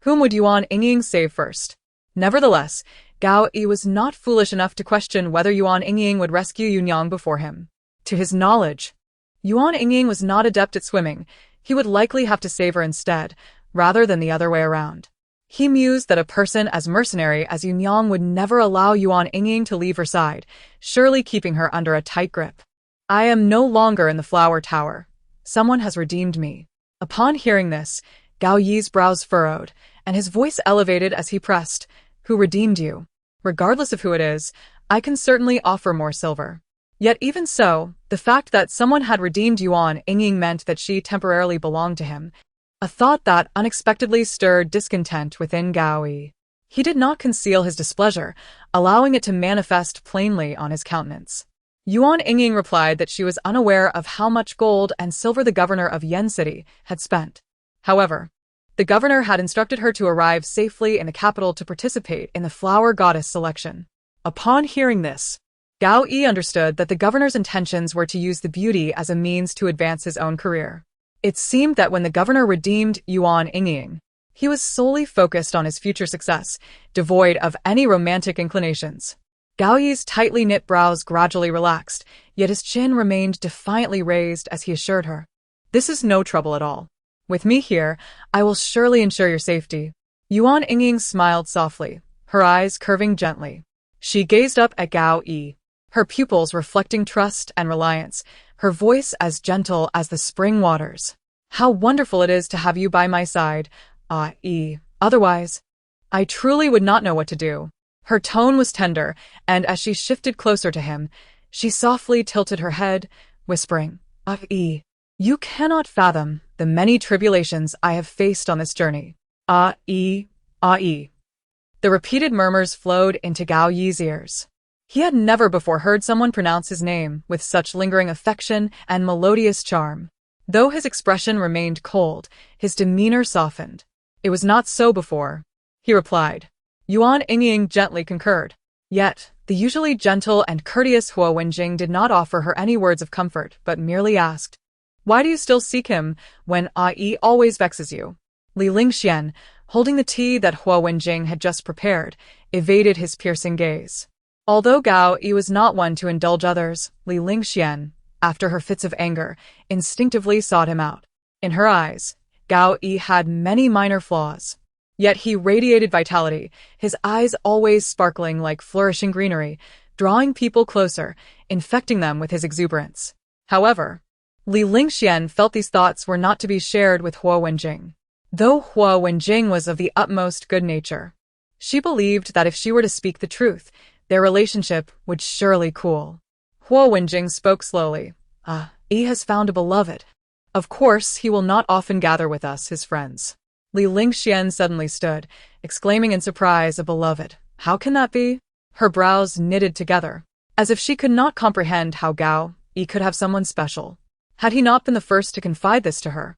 whom would Yuan Yingying save first? Nevertheless, Gao Yi was not foolish enough to question whether Yuan Yingying would rescue Yunyang before him. To his knowledge, Yuan Yingying was not adept at swimming. He would likely have to save her instead, rather than the other way around. He mused that a person as mercenary as Yunyang would never allow Yuan Yingying to leave her side, surely keeping her under a tight grip. "I am no longer in the flower tower. Someone has redeemed me." Upon hearing this, Gao Yi's brows furrowed, and his voice elevated as he pressed, "Who redeemed you? Regardless of who it is, I can certainly offer more silver." Yet even so, the fact that someone had redeemed Yuan Yingying meant that she temporarily belonged to him, a thought that unexpectedly stirred discontent within Gao Yi. He did not conceal his displeasure, allowing it to manifest plainly on his countenance. Yuan Yingying replied that she was unaware of how much gold and silver the governor of Yen City had spent. However, the governor had instructed her to arrive safely in the capital to participate in the flower goddess selection. Upon hearing this, Gao Yi understood that the governor's intentions were to use the beauty as a means to advance his own career. It seemed that when the governor redeemed Yuan Yingying, he was solely focused on his future success, devoid of any romantic inclinations. Gao Yi's tightly knit brows gradually relaxed, yet his chin remained defiantly raised as he assured her, "This is no trouble at all. With me here, I will surely ensure your safety." Yuan Yingying smiled softly, her eyes curving gently. She gazed up at Gao Yi, her pupils reflecting trust and reliance, her voice as gentle as the spring waters. "How wonderful it is to have you by my side, Yi. Otherwise, I truly would not know what to do." Her tone was tender, and as she shifted closer to him, she softly tilted her head, whispering, Yi, you cannot fathom the many tribulations I have faced on this journey. Yi. The repeated murmurs flowed into Gao Yi's ears. He had never before heard someone pronounce his name with such lingering affection and melodious charm. Though his expression remained cold, his demeanor softened. "It was not so before," he replied. Yuan Yingying gently concurred. Yet, the usually gentle and courteous Hua Wenjing did not offer her any words of comfort, but merely asked, "Why do you still seek him when Yi always vexes you?" Li Lingxian, holding the tea that Hua Wenjing had just prepared, evaded his piercing gaze. Although Gao Yi was not one to indulge others, Li Lingxian, after her fits of anger, instinctively sought him out. In her eyes, Gao Yi had many minor flaws. Yet he radiated vitality, his eyes always sparkling like flourishing greenery, drawing people closer, infecting them with his exuberance. However, Li Lingxian felt these thoughts were not to be shared with Hua Wenjing. Though Hua Wenjing was of the utmost good nature, she believed that if she were to speak the truth, their relationship would surely cool. Huo Wenjing spoke slowly. Yi has found a beloved. Of course, he will not often gather with us, his friends. Li Lingxian suddenly stood, exclaiming in surprise, a beloved. How can that be? Her brows knitted together, as if she could not comprehend how Gao Yi could have someone special. Had he not been the first to confide this to her?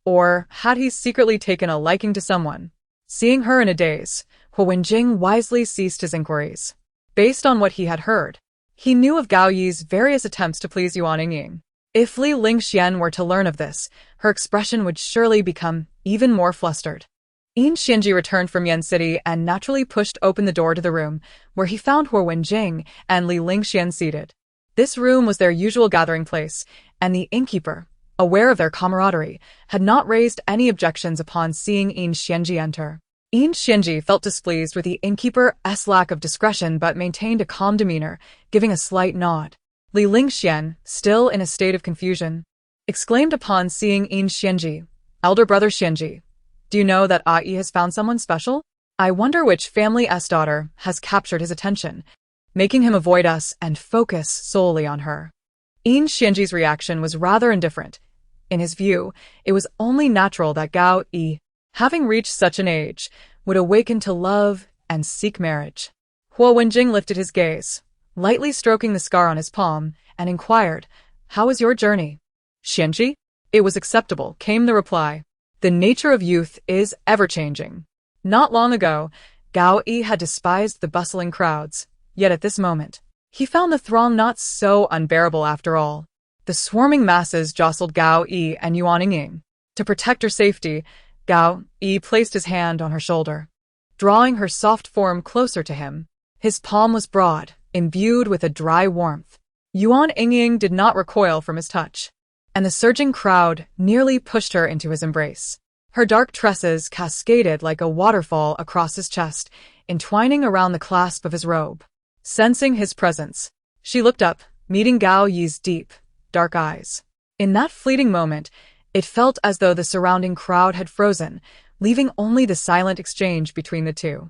Or had he secretly taken a liking to someone? Seeing her in a daze, Huo Wenjing wisely ceased his inquiries. Based on what he had heard, he knew of Gao Yi's various attempts to please Yuan Yingying. If Li Lingxian were to learn of this, her expression would surely become even more flustered. Yin Xianji returned from Yan City and naturally pushed open the door to the room, where he found Huo Wenjing and Li Lingxian seated. This room was their usual gathering place, and the innkeeper, aware of their camaraderie, had not raised any objections upon seeing Yin Xianji enter. Yin Xianji felt displeased with the innkeeper's lack of discretion but maintained a calm demeanor, giving a slight nod. Li Lingxian, still in a state of confusion, exclaimed upon seeing Yin Xianji, "Elder brother Xianji, do you know that Yi has found someone special? I wonder which family's daughter has captured his attention, making him avoid us and focus solely on her." Yin Xianji's reaction was rather indifferent. In his view, it was only natural that Gao Yi, having reached such an age, would awaken to love and seek marriage. Huo Wenjing lifted his gaze, lightly stroking the scar on his palm, and inquired, "How is your journey?" "Xianji?" "It was acceptable," came the reply. "The nature of youth is ever-changing." Not long ago, Gao Yi had despised the bustling crowds, yet at this moment, he found the throng not so unbearable after all. The swarming masses jostled Gao Yi and Yuan Yingying. To protect her safety, Gao Yi placed his hand on her shoulder, drawing her soft form closer to him. His palm was broad, imbued with a dry warmth. Yuan Yingying did not recoil from his touch, and the surging crowd nearly pushed her into his embrace. Her dark tresses cascaded like a waterfall across his chest, entwining around the clasp of his robe. Sensing his presence, she looked up, meeting Gao Yi's deep, dark eyes. In that fleeting moment, it felt as though the surrounding crowd had frozen, leaving only the silent exchange between the two.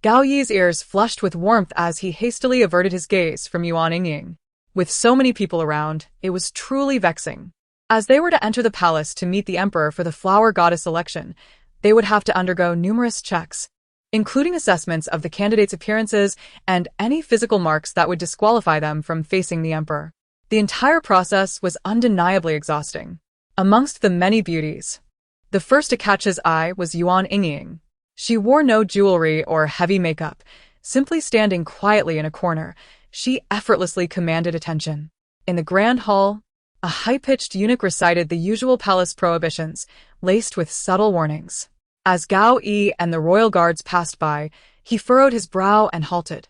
Gao Yi's ears flushed with warmth as he hastily averted his gaze from Yuan Yingying. With so many people around, it was truly vexing. As they were to enter the palace to meet the emperor for the flower goddess election, they would have to undergo numerous checks, including assessments of the candidates' appearances and any physical marks that would disqualify them from facing the emperor. The entire process was undeniably exhausting. Amongst the many beauties, the first to catch his eye was Yuan Yingying. She wore no jewelry or heavy makeup. Simply standing quietly in a corner, she effortlessly commanded attention. In the grand hall, a high-pitched eunuch recited the usual palace prohibitions, laced with subtle warnings. As Gao Yi and the royal guards passed by, he furrowed his brow and halted,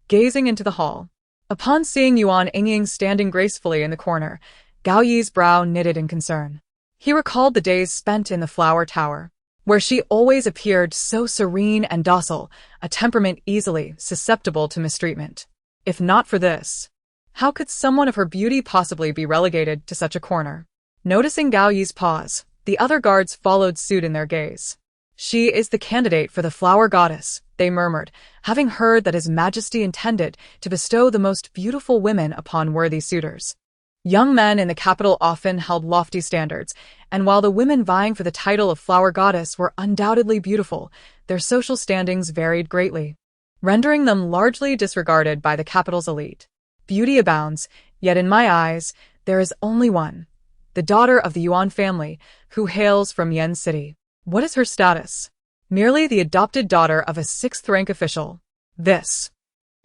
gazing into the hall. Upon seeing Yuan Yingying standing gracefully in the corner, Gao Yi's brow knitted in concern. He recalled the days spent in the flower tower, where she always appeared so serene and docile, a temperament easily susceptible to mistreatment. If not for this, how could someone of her beauty possibly be relegated to such a corner? Noticing Gao Yi's pause, the other guards followed suit in their gaze. "She is the candidate for the flower goddess," they murmured, having heard that His Majesty intended to bestow the most beautiful women upon worthy suitors. Young men in the capital often held lofty standards, and while the women vying for the title of flower goddess were undoubtedly beautiful, their social standings varied greatly, rendering them largely disregarded by the capital's elite. Beauty abounds, yet in my eyes, there is only one, the daughter of the Yuan family, who hails from Yan City. What is her status? Merely the adopted daughter of a sixth-rank official. This.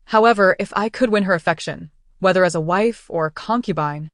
However, if I could win her affection, whether as a wife or concubine,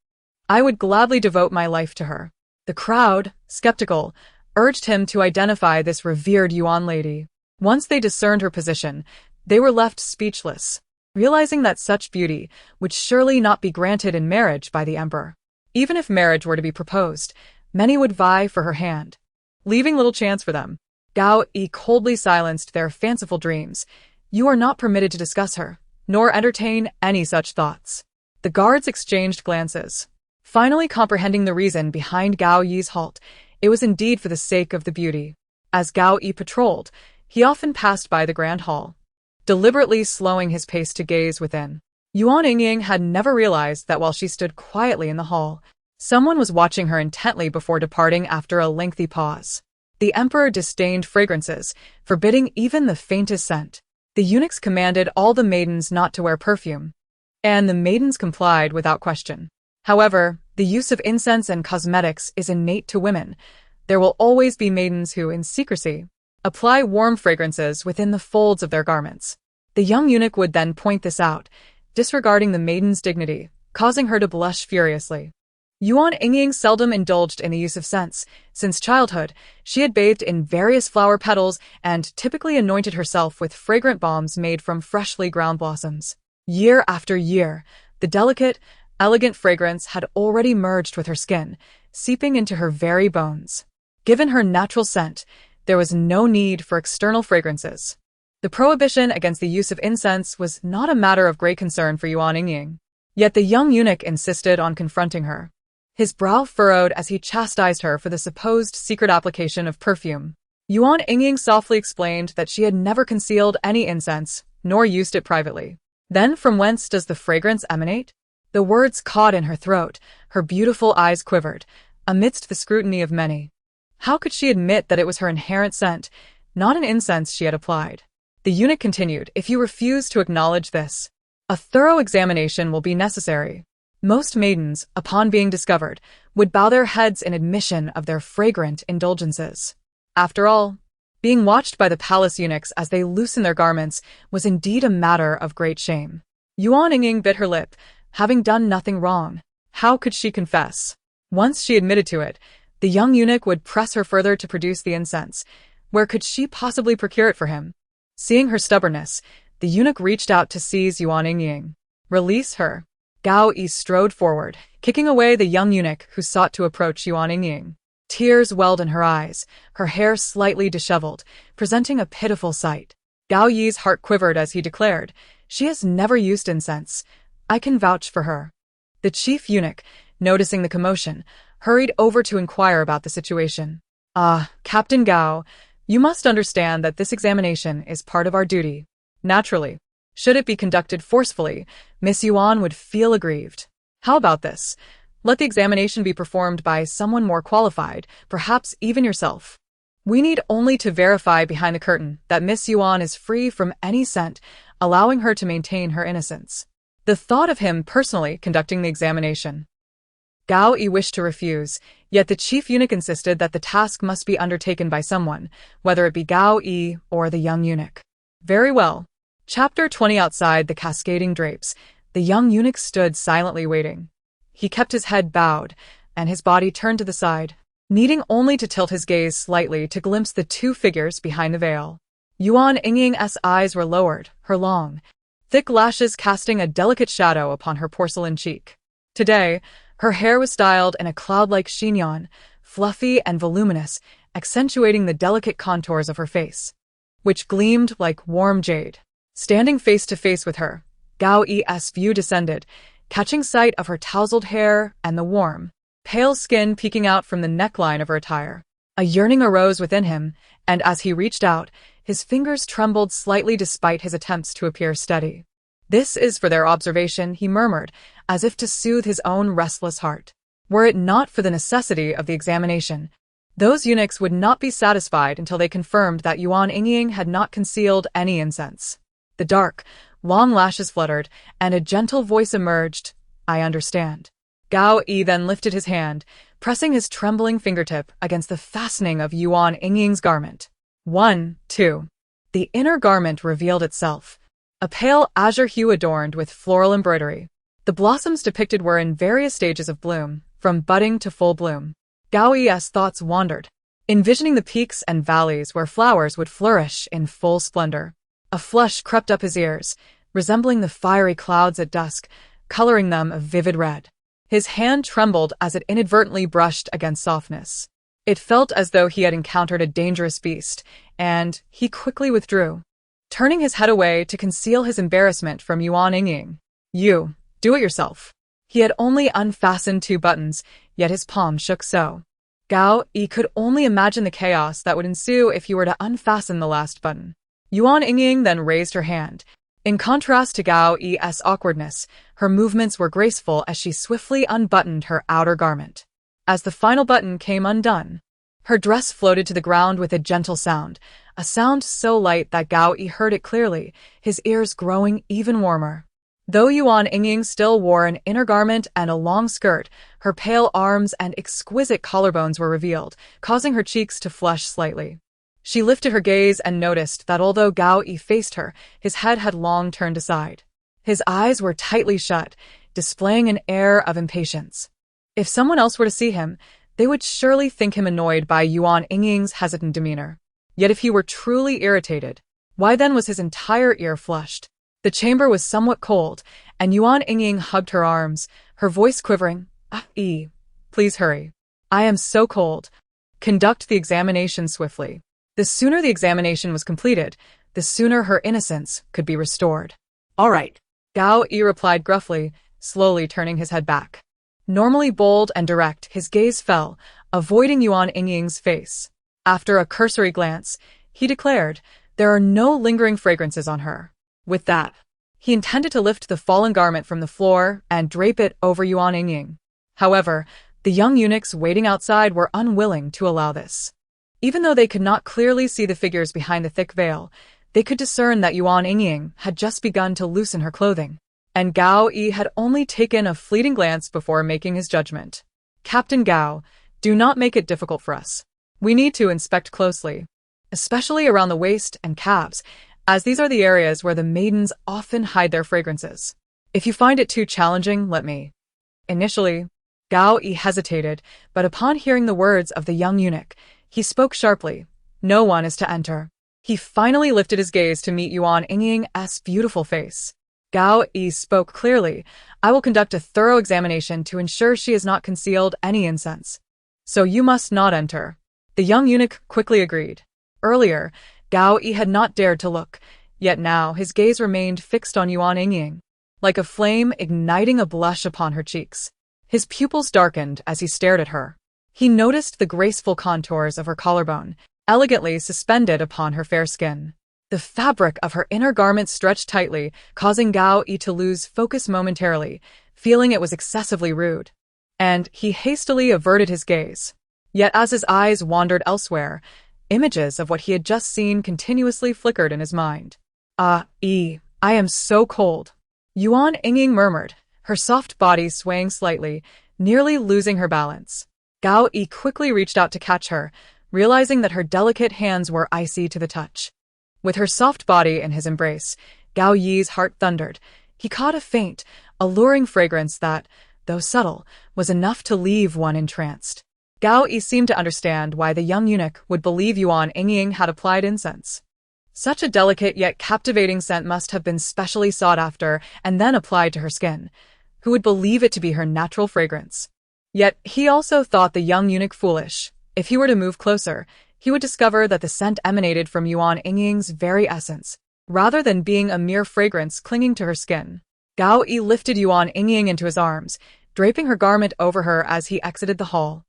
I would gladly devote my life to her. The crowd, skeptical, urged him to identify this revered Yuan lady. Once they discerned her position, they were left speechless, realizing that such beauty would surely not be granted in marriage by the emperor. Even if marriage were to be proposed, many would vie for her hand, leaving little chance for them. Gao Yi coldly silenced their fanciful dreams. "You are not permitted to discuss her, nor entertain any such thoughts." The guards exchanged glances. Finally comprehending the reason behind Gao Yi's halt, it was indeed for the sake of the beauty. As Gao Yi patrolled, he often passed by the grand hall, deliberately slowing his pace to gaze within. Yuan Yingying had never realized that while she stood quietly in the hall, someone was watching her intently before departing after a lengthy pause. The emperor disdained fragrances, forbidding even the faintest scent. The eunuchs commanded all the maidens not to wear perfume, and the maidens complied without question. However, the use of incense and cosmetics is innate to women. There will always be maidens who, in secrecy, apply warm fragrances within the folds of their garments. The young eunuch would then point this out, disregarding the maiden's dignity, causing her to blush furiously. Yuan Yingying seldom indulged in the use of scents. Since childhood, she had bathed in various flower petals and typically anointed herself with fragrant balms made from freshly ground blossoms. Year after year, the delicate, elegant fragrance had already merged with her skin, seeping into her very bones. Given her natural scent, there was no need for external fragrances. The prohibition against the use of incense was not a matter of great concern for Yuan Yingying. Yet the young eunuch insisted on confronting her. His brow furrowed as he chastised her for the supposed secret application of perfume. Yuan Yingying softly explained that she had never concealed any incense, nor used it privately. Then from whence does the fragrance emanate? The words caught in her throat, her beautiful eyes quivered, amidst the scrutiny of many. How could she admit that it was her inherent scent, not an incense she had applied? The eunuch continued, if you refuse to acknowledge this, a thorough examination will be necessary. Most maidens, upon being discovered, would bow their heads in admission of their fragrant indulgences. After all, being watched by the palace eunuchs as they loosened their garments was indeed a matter of great shame. Yuan Yingying bit her lip, having done nothing wrong. How could she confess? Once she admitted to it, the young eunuch would press her further to produce the incense. Where could she possibly procure it for him? Seeing her stubbornness, the eunuch reached out to seize Yuan Yingying. Release her. Gao Yi strode forward, kicking away the young eunuch who sought to approach Yuan Yingying. Tears welled in her eyes, her hair slightly disheveled, presenting a pitiful sight. Gao Yi's heart quivered as he declared, she has never used incense. I can vouch for her. The chief eunuch, noticing the commotion, hurried over to inquire about the situation. Captain Gao, you must understand that this examination is part of our duty. Naturally, should it be conducted forcefully, Miss Yuan would feel aggrieved. How about this? Let the examination be performed by someone more qualified, perhaps even yourself. We need only to verify behind the curtain that Miss Yuan is free from any scent, allowing her to maintain her innocence. The thought of him personally conducting the examination. Gao Yi wished to refuse, yet the chief eunuch insisted that the task must be undertaken by someone, whether it be Gao Yi or the young eunuch. Very well. Chapter 20. Outside the cascading drapes, the young eunuch stood silently waiting. He kept his head bowed, and his body turned to the side, needing only to tilt his gaze slightly to glimpse the two figures behind the veil. Yuan Yingying's eyes were lowered, her long, thick lashes casting a delicate shadow upon her porcelain cheek. Today, her hair was styled in a cloud-like chignon, fluffy and voluminous, accentuating the delicate contours of her face, which gleamed like warm jade. Standing face to face with her, Gao Yi's view descended, catching sight of her tousled hair and the warm, pale skin peeking out from the neckline of her attire. A yearning arose within him, and as he reached out, his fingers trembled slightly despite his attempts to appear steady. This is for their observation, he murmured, as if to soothe his own restless heart. Were it not for the necessity of the examination, those eunuchs would not be satisfied until they confirmed that Yuan Yingying had not concealed any incense. The dark, long lashes fluttered, and a gentle voice emerged. I understand. Gao Yi then lifted his hand, pressing his trembling fingertip against the fastening of Yuan Yingying's garment. 1, 2. The inner garment revealed itself, a pale azure hue adorned with floral embroidery. The blossoms depicted were in various stages of bloom, from budding to full bloom. Gao Yi's thoughts wandered, envisioning the peaks and valleys where flowers would flourish in full splendor. A flush crept up his ears, resembling the fiery clouds at dusk, coloring them a vivid red. His hand trembled as it inadvertently brushed against softness. It felt as though he had encountered a dangerous beast, and he quickly withdrew, turning his head away to conceal his embarrassment from Yuan Yingying. You, do it yourself. He had only unfastened 2 buttons, yet his palm shook so. Gao Yi could only imagine the chaos that would ensue if he were to unfasten the last button. Yuan Yingying then raised her hand, In contrast to Gao Yi's awkwardness, her movements were graceful as she swiftly unbuttoned her outer garment. As the final button came undone, her dress floated to the ground with a gentle sound, a sound so light that Gao Yi heard it clearly, his ears growing even warmer. Though Yuan Yingying still wore an inner garment and a long skirt, her pale arms and exquisite collarbones were revealed, causing her cheeks to flush slightly. She lifted her gaze and noticed that although Gao Yi faced her, his head had long turned aside. His eyes were tightly shut, displaying an air of impatience. If someone else were to see him, they would surely think him annoyed by Yuan Yingying's hesitant demeanor. Yet if he were truly irritated, why then was his entire ear flushed? The chamber was somewhat cold, and Yuan Yingying hugged her arms, her voice quivering. Please hurry. I am so cold. Conduct the examination swiftly. The sooner the examination was completed, the sooner her innocence could be restored. All right. Gao Yi replied gruffly, slowly turning his head back. Normally bold and direct, his gaze fell, avoiding Yuan Yingying's face. After a cursory glance, he declared, "There are no lingering fragrances on her." With that, he intended to lift the fallen garment from the floor and drape it over Yuan Yingying. However, the young eunuchs waiting outside were unwilling to allow this. Even though they could not clearly see the figures behind the thick veil, they could discern that Yuan Yingying had just begun to loosen her clothing, and Gao Yi had only taken a fleeting glance before making his judgment. "Captain Gao, do not make it difficult for us. We need to inspect closely, especially around the waist and calves, as these are the areas where the maidens often hide their fragrances. If you find it too challenging, let me." Initially, Gao Yi hesitated, but upon hearing the words of the young eunuch, he spoke sharply. No one is to enter. He finally lifted his gaze to meet Yuan Yingying's beautiful face. Gao Yi spoke clearly. "I will conduct a thorough examination to ensure she has not concealed any incense. So you must not enter." The young eunuch quickly agreed. Earlier, Gao Yi had not dared to look, yet now his gaze remained fixed on Yuan Yingying, like a flame igniting a blush upon her cheeks. His pupils darkened as he stared at her. He noticed the graceful contours of her collarbone, elegantly suspended upon her fair skin. The fabric of her inner garment stretched tightly, causing Gao Yi to lose focus momentarily, feeling it was excessively rude. And he hastily averted his gaze. Yet as his eyes wandered elsewhere, images of what he had just seen continuously flickered in his mind. I am so cold," Yuan Yingying murmured, her soft body swaying slightly, nearly losing her balance. Gao Yi quickly reached out to catch her, realizing that her delicate hands were icy to the touch. With her soft body in his embrace, Gao Yi's heart thundered. He caught a faint, alluring fragrance that, though subtle, was enough to leave one entranced. Gao Yi seemed to understand why the young eunuch would believe Yuan Yingying had applied incense. Such a delicate yet captivating scent must have been specially sought after and then applied to her skin. Who would believe it to be her natural fragrance? Yet he also thought the young eunuch foolish. If he were to move closer, he would discover that the scent emanated from Yuan Yingying's very essence, rather than being a mere fragrance clinging to her skin. Gao Yi lifted Yuan Yingying into his arms, draping her garment over her as he exited the hall.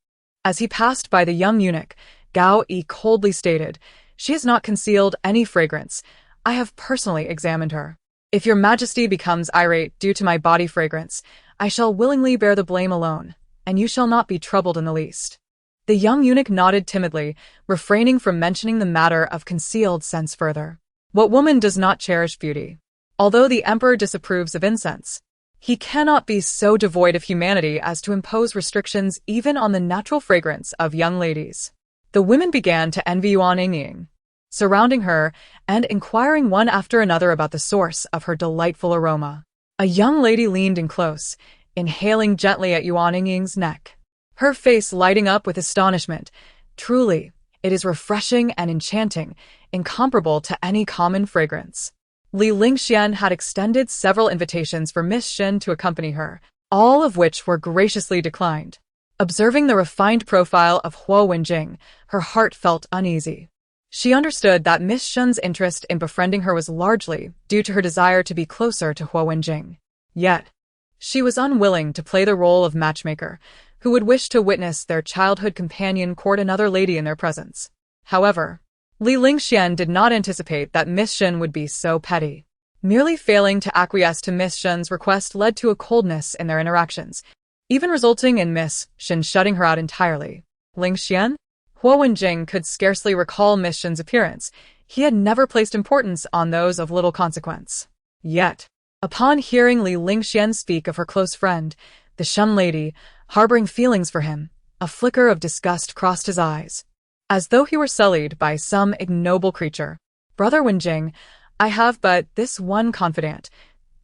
As he passed by the young eunuch, Gao Yi coldly stated, "She has not concealed any fragrance. I have personally examined her. If your majesty becomes irate due to my body fragrance, I shall willingly bear the blame alone, and you shall not be troubled in the least." The young eunuch nodded timidly, refraining from mentioning the matter of concealed scents further. What woman does not cherish beauty? Although the emperor disapproves of incense, he cannot be so devoid of humanity as to impose restrictions even on the natural fragrance of young ladies. The women began to envy Yuan Yingying, surrounding her and inquiring one after another about the source of her delightful aroma. A young lady leaned in close, inhaling gently at Yuan Yingying's neck, her face lighting up with astonishment. "Truly, it is refreshing and enchanting, incomparable to any common fragrance." Li Lingxian had extended several invitations for Miss Shen to accompany her, all of which were graciously declined. Observing the refined profile of Huo Wenjing, her heart felt uneasy. She understood that Miss Shen's interest in befriending her was largely due to her desire to be closer to Huo Wenjing. Yet, she was unwilling to play the role of matchmaker, who would wish to witness their childhood companion court another lady in their presence. However, Li Lingxian did not anticipate that Miss Shen would be so petty. Merely failing to acquiesce to Miss Shen's request led to a coldness in their interactions, even resulting in Miss Shen shutting her out entirely. Ling Xian? Huo Wenjing could scarcely recall Miss Shen's appearance. He had never placed importance on those of little consequence. Yet, upon hearing Li Lingxian speak of her close friend, the Shen lady, harboring feelings for him, a flicker of disgust crossed his eyes, as though he were sullied by some ignoble creature. Brother Wenjing, I have but this one confidant.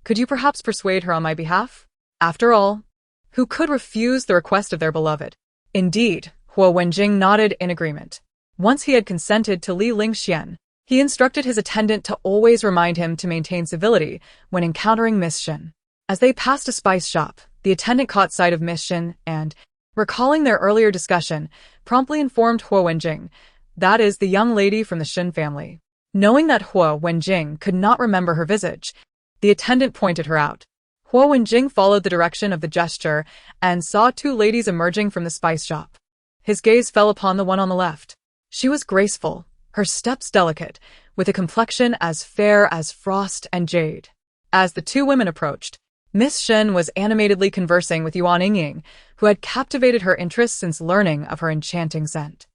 Could you perhaps persuade her on my behalf? After all, who could refuse the request of their beloved? Indeed, Huo Wenjing nodded in agreement. Once he had consented to Li Lingxian, he instructed his attendant to always remind him to maintain civility when encountering Miss Shen. As they passed a spice shop, the attendant caught sight of Miss Shen and, recalling their earlier discussion, promptly informed Huo Wenjing, that is the young lady from the Shen family. Knowing that Huo Wenjing could not remember her visage, the attendant pointed her out. Huo Wenjing followed the direction of the gesture and saw two ladies emerging from the spice shop. His gaze fell upon the one on the left. She was graceful, her steps delicate, with a complexion as fair as frost and jade. As the two women approached, Miss Shen was animatedly conversing with Yuan Yingying, who had captivated her interest since learning of her enchanting scent.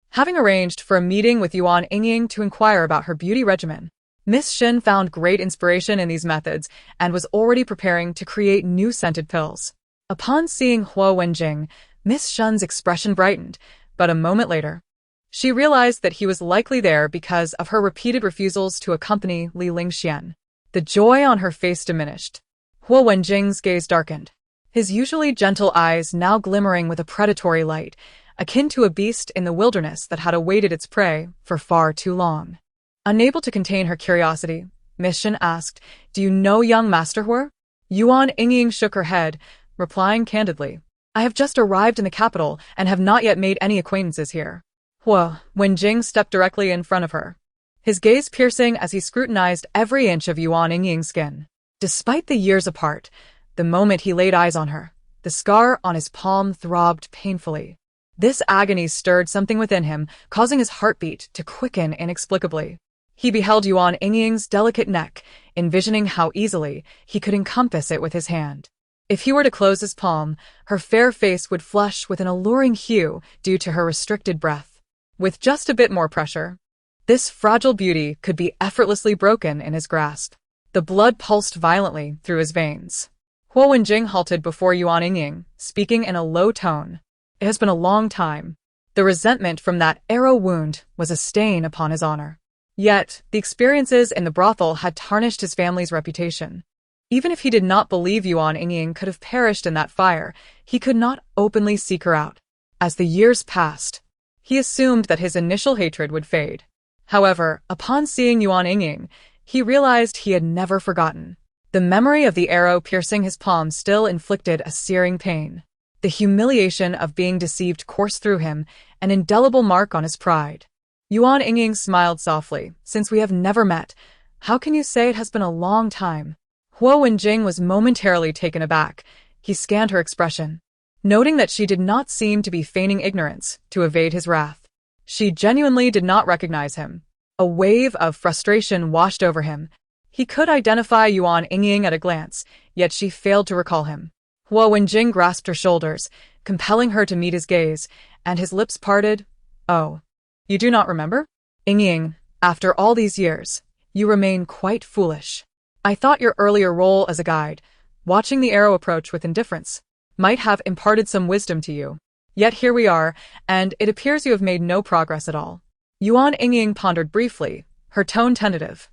Having arranged for a meeting with Yuan Yingying to inquire about her beauty regimen, Miss Shen found great inspiration in these methods and was already preparing to create new scented pills. Upon seeing Huo Wenjing, Miss Shen's expression brightened, but a moment later, she realized that he was likely there because of her repeated refusals to accompany Li Lingxian. The joy on her face diminished. Huo Wenjing's gaze darkened, his usually gentle eyes now glimmering with a predatory light, akin to a beast in the wilderness that had awaited its prey for far too long. Unable to contain her curiosity, Miss Shen asked, "Do you know young Master Huo?" Yuan Yingying shook her head, replying candidly, "I have just arrived in the capital and have not yet made any acquaintances here." Huo Wenjing stepped directly in front of her, his gaze piercing as he scrutinized every inch of Yuan Yingying's skin. Despite the years apart, the moment he laid eyes on her, the scar on his palm throbbed painfully. This agony stirred something within him, causing his heartbeat to quicken inexplicably. He beheld Yuan Yingying's delicate neck, envisioning how easily he could encompass it with his hand. If he were to close his palm, her fair face would flush with an alluring hue due to her restricted breath. With just a bit more pressure, this fragile beauty could be effortlessly broken in his grasp. The blood pulsed violently through his veins. Huo Wenjing halted before Yuan Yingying, speaking in a low tone. It has been a long time. The resentment from that arrow wound was a stain upon his honor. Yet, the experiences in the brothel had tarnished his family's reputation. Even if he did not believe Yuan Yingying could have perished in that fire, he could not openly seek her out. As the years passed, he assumed that his initial hatred would fade. However, upon seeing Yuan Yingying, he realized he had never forgotten. The memory of the arrow piercing his palm still inflicted a searing pain. The humiliation of being deceived coursed through him, an indelible mark on his pride. Yuan Yingying smiled softly. "Since we have never met, how can you say it has been a long time?" Huo Wenjing was momentarily taken aback. He scanned her expression, noting that she did not seem to be feigning ignorance to evade his wrath. She genuinely did not recognize him. A wave of frustration washed over him. He could identify Yuan Yingying at a glance, yet she failed to recall him. Huo Wenjing grasped her shoulders, compelling her to meet his gaze, and his lips parted. "Oh, you do not remember? Yingying, after all these years, you remain quite foolish. I thought your earlier role as a guide, watching the arrow approach with indifference, might have imparted some wisdom to you. Yet here we are, and it appears you have made no progress at all." Yuan Yingying pondered briefly, her tone tentative.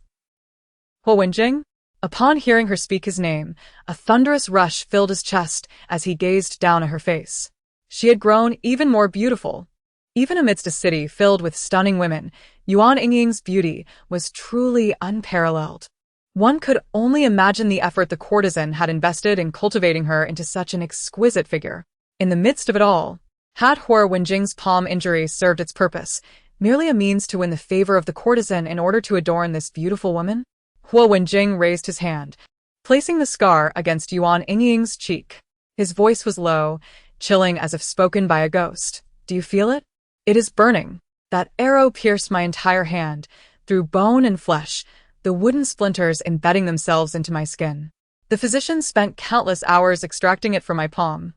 "Huo Wenjing?" Upon hearing her speak his name, a thunderous rush filled his chest as he gazed down at her face. She had grown even more beautiful. Even amidst a city filled with stunning women, Yuan Yingying's beauty was truly unparalleled. One could only imagine the effort the courtesan had invested in cultivating her into such an exquisite figure. In the midst of it all, had Huo Wenjing's palm injury served its purpose, merely a means to win the favor of the courtesan in order to adorn this beautiful woman? Huo Wenjing raised his hand, placing the scar against Yuan Yingying's cheek. His voice was low, chilling as if spoken by a ghost. "Do you feel it? It is burning. That arrow pierced my entire hand, through bone and flesh, the wooden splinters embedding themselves into my skin. The physicians spent countless hours extracting it from my palm.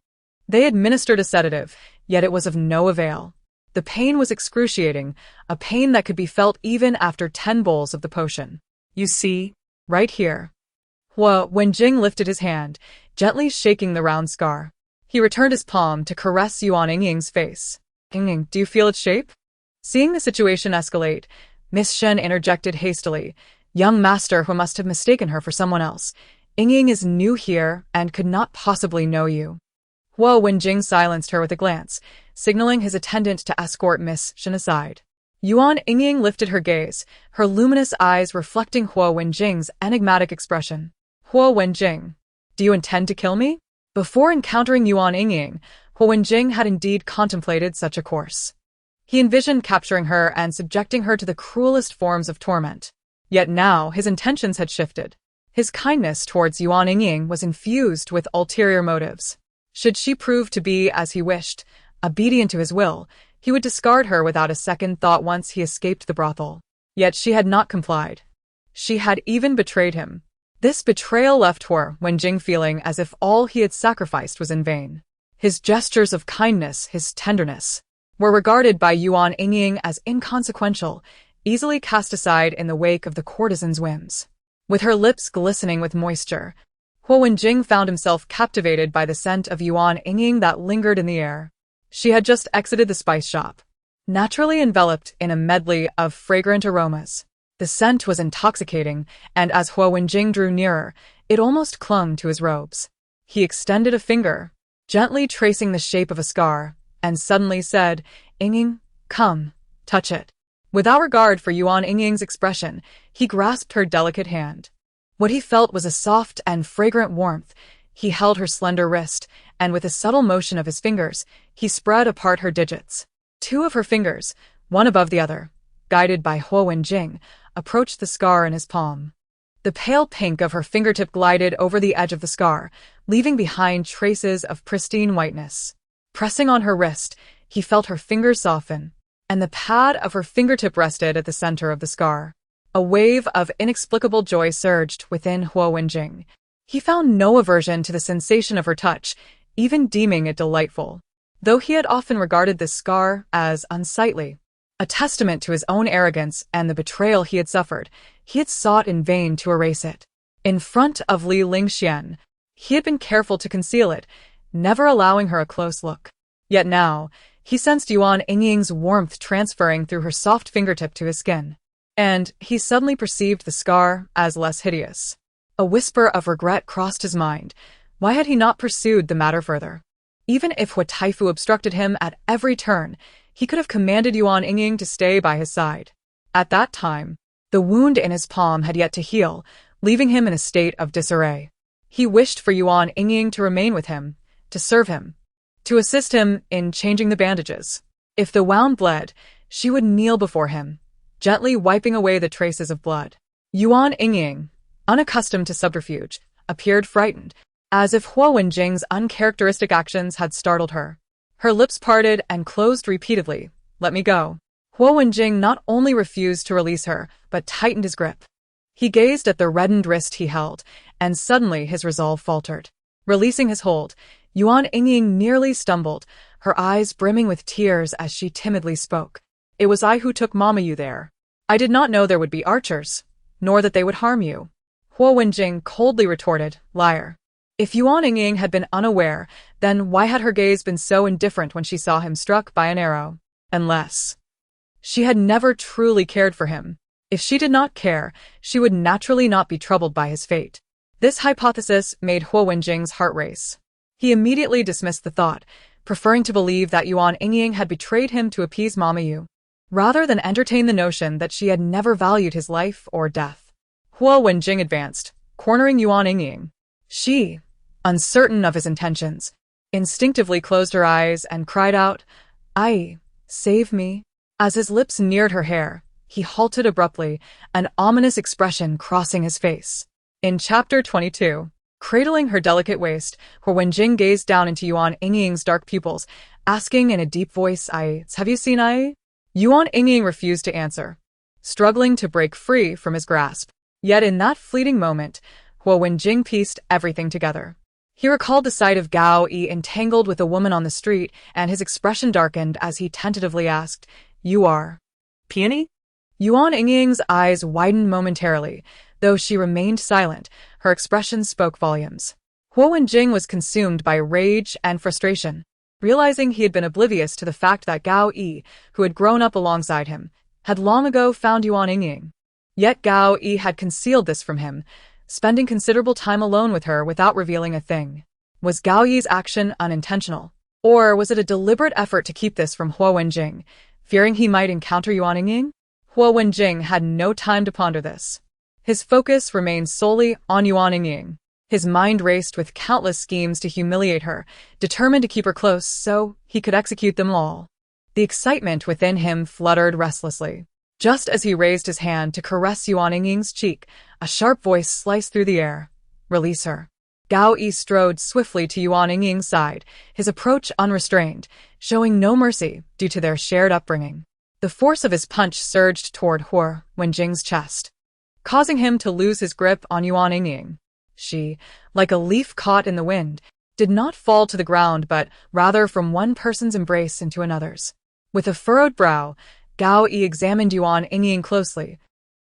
They administered a sedative, yet it was of no avail. The pain was excruciating, a pain that could be felt even after 10 bowls of the potion. You see? Right here. Yuan Yingying lifted his hand, gently shaking the round scar. He returned his palm to caress Yuan Yingying's face. Yingying, do you feel its shape? Seeing the situation escalate, Miss Shen interjected hastily. Young master who must have mistaken her for someone else. Yingying is new here and could not possibly know you. Yuan Yingying silenced her with a glance, signaling his attendant to escort Miss Shen aside. Yuan Yingying lifted her gaze, her luminous eyes reflecting Yuan Yingying's enigmatic expression. Yuan Yingying, do you intend to kill me? Before encountering Yuan Yingying, Yuan Yingying had indeed contemplated such a course. He envisioned capturing her and subjecting her to the cruelest forms of torment. Yet now his intentions had shifted. His kindness towards Yuan Yingying was infused with ulterior motives. Should she prove to be as he wished, obedient to his will, he would discard her without a second thought once he escaped the brothel. Yet she had not complied. She had even betrayed him. This betrayal left Yuan Yingying feeling as if all he had sacrificed was in vain. His gestures of kindness, his tenderness, were regarded by Yuan Yingying as inconsequential, easily cast aside in the wake of the courtesan's whims. With her lips glistening with moisture, Yuan Yingying found himself captivated by the scent of Yuan Yingying that lingered in the air. She had just exited the spice shop, naturally enveloped in a medley of fragrant aromas. The scent was intoxicating, and as Yuan Yingying drew nearer, it almost clung to his robes. He extended a finger, gently tracing the shape of a scar, and suddenly said, "Yingying, come, touch it." Without regard for Yuan Yingying's expression, he grasped her delicate hand. What he felt was a soft and fragrant warmth. He held her slender wrist, and with a subtle motion of his fingers, he spread apart her digits. 2 of her fingers, one above the other, guided by Yuan Yingying, approached the scar in his palm. The pale pink of her fingertip glided over the edge of the scar, leaving behind traces of pristine whiteness. Pressing on her wrist, he felt her fingers soften, and the pad of her fingertip rested at the center of the scar. A wave of inexplicable joy surged within Yuan Yingying. He found no aversion to the sensation of her touch, even deeming it delightful, though he had often regarded this scar as unsightly. A testament to his own arrogance and the betrayal he had suffered, he had sought in vain to erase it. In front of Li Lingxian, he had been careful to conceal it, never allowing her a close look. Yet now, he sensed Yuan Yingying's warmth transferring through her soft fingertip to his skin. And he suddenly perceived the scar as less hideous. A whisper of regret crossed his mind. Why had he not pursued the matter further? Even if Hua Taifu obstructed him at every turn, he could have commanded Yuan Yingying to stay by his side. At that time, the wound in his palm had yet to heal, leaving him in a state of disarray. He wished for Yuan Yingying to remain with him, to serve him, to assist him in changing the bandages. If the wound bled, she would kneel before him, gently wiping away the traces of blood. Yuan Yingying, unaccustomed to subterfuge, appeared frightened, as if Yuan Yingying's uncharacteristic actions had startled her. Her lips parted and closed repeatedly. "Let me go." Yuan Yingying not only refused to release her, but tightened his grip. He gazed at the reddened wrist he held, and suddenly his resolve faltered. Releasing his hold, Yuan Yingying nearly stumbled, her eyes brimming with tears as she timidly spoke. "It was I who took Mama-you there. I did not know there would be archers, nor that they would harm you." Yuan Yingying coldly retorted, "Liar." If Yuan Yingying had been unaware, then why had her gaze been so indifferent when she saw him struck by an arrow? Unless she had never truly cared for him. If she did not care, she would naturally not be troubled by his fate. This hypothesis made Yuan Yingying's heart race. He immediately dismissed the thought, preferring to believe that Yuan Yingying had betrayed him to appease Mama-you, rather than entertain the notion that she had never valued his life or death. Yuan Yingying advanced, cornering Yuan Yingying. She, uncertain of his intentions, instinctively closed her eyes and cried out, "Ai, save me." As his lips neared her hair, he halted abruptly, an ominous expression crossing his face. In Chapter 22, cradling her delicate waist, Yuan Yingying gazed down into Yuan Yingying's dark pupils, asking in a deep voice, "Have you seen Ai?" Yuan Yingying refused to answer, struggling to break free from his grasp. Yet in that fleeting moment, Huo Wenjing pieced everything together. He recalled the sight of Gao Yi entangled with a woman on the street, and his expression darkened as he tentatively asked, "You are Peony? Yuan Yingying's eyes widened momentarily. Though she remained silent, her expression spoke volumes. Huo Wenjing was consumed by rage and frustration. Realizing he had been oblivious to the fact that Gao Yi, who had grown up alongside him, had long ago found Yuan Yingying. Yet Gao Yi had concealed this from him, spending considerable time alone with her without revealing a thing. Was Gao Yi's action unintentional? Or was it a deliberate effort to keep this from Huo Wenjing, fearing he might encounter Yuan Yingying? Huo Wenjing had no time to ponder this. His focus remained solely on Yuan Yingying. His mind raced with countless schemes to humiliate her, determined to keep her close so he could execute them all. The excitement within him fluttered restlessly. Just as he raised his hand to caress Yuan Yingying's cheek, a sharp voice sliced through the air. "Release her." Gao Yi strode swiftly to Yuan Yingying's side, his approach unrestrained, showing no mercy due to their shared upbringing. The force of his punch surged toward Huo Wenjing's chest, causing him to lose his grip on Yuan Yingying. She, like a leaf caught in the wind, did not fall to the ground but rather from one person's embrace into another's. With a furrowed brow, Gao Yi examined Yuan Yingying closely,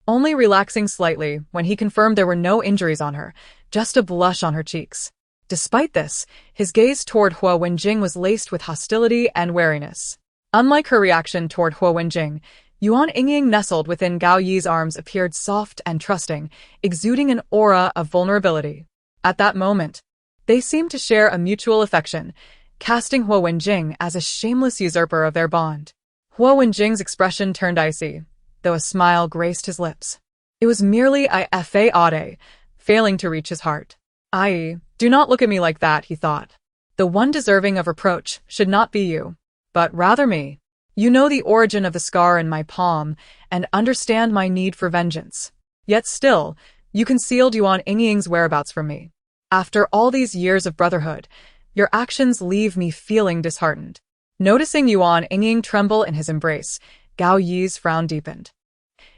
only relaxing slightly when he confirmed there were no injuries on her, just a blush on her cheeks. Despite this, his gaze toward Huo Wenjing was laced with hostility and wariness. Unlike her reaction toward Huo Wenjing, Yuan Yingying nestled within Gao Yi's arms appeared soft and trusting, exuding an aura of vulnerability. At that moment, they seemed to share a mutual affection, casting Huo Wenjing as a shameless usurper of their bond. Huo Wenjing's expression turned icy, though a smile graced his lips. It was merely a fade, failing to reach his heart. Do not look at me like that, he thought. The one deserving of reproach should not be you, but rather me. You know the origin of the scar in my palm and understand my need for vengeance. Yet still, you concealed Yuan Yingying's whereabouts from me. After all these years of brotherhood, your actions leave me feeling disheartened. Noticing Yuan Yingying tremble in his embrace, Gao Yi's frown deepened.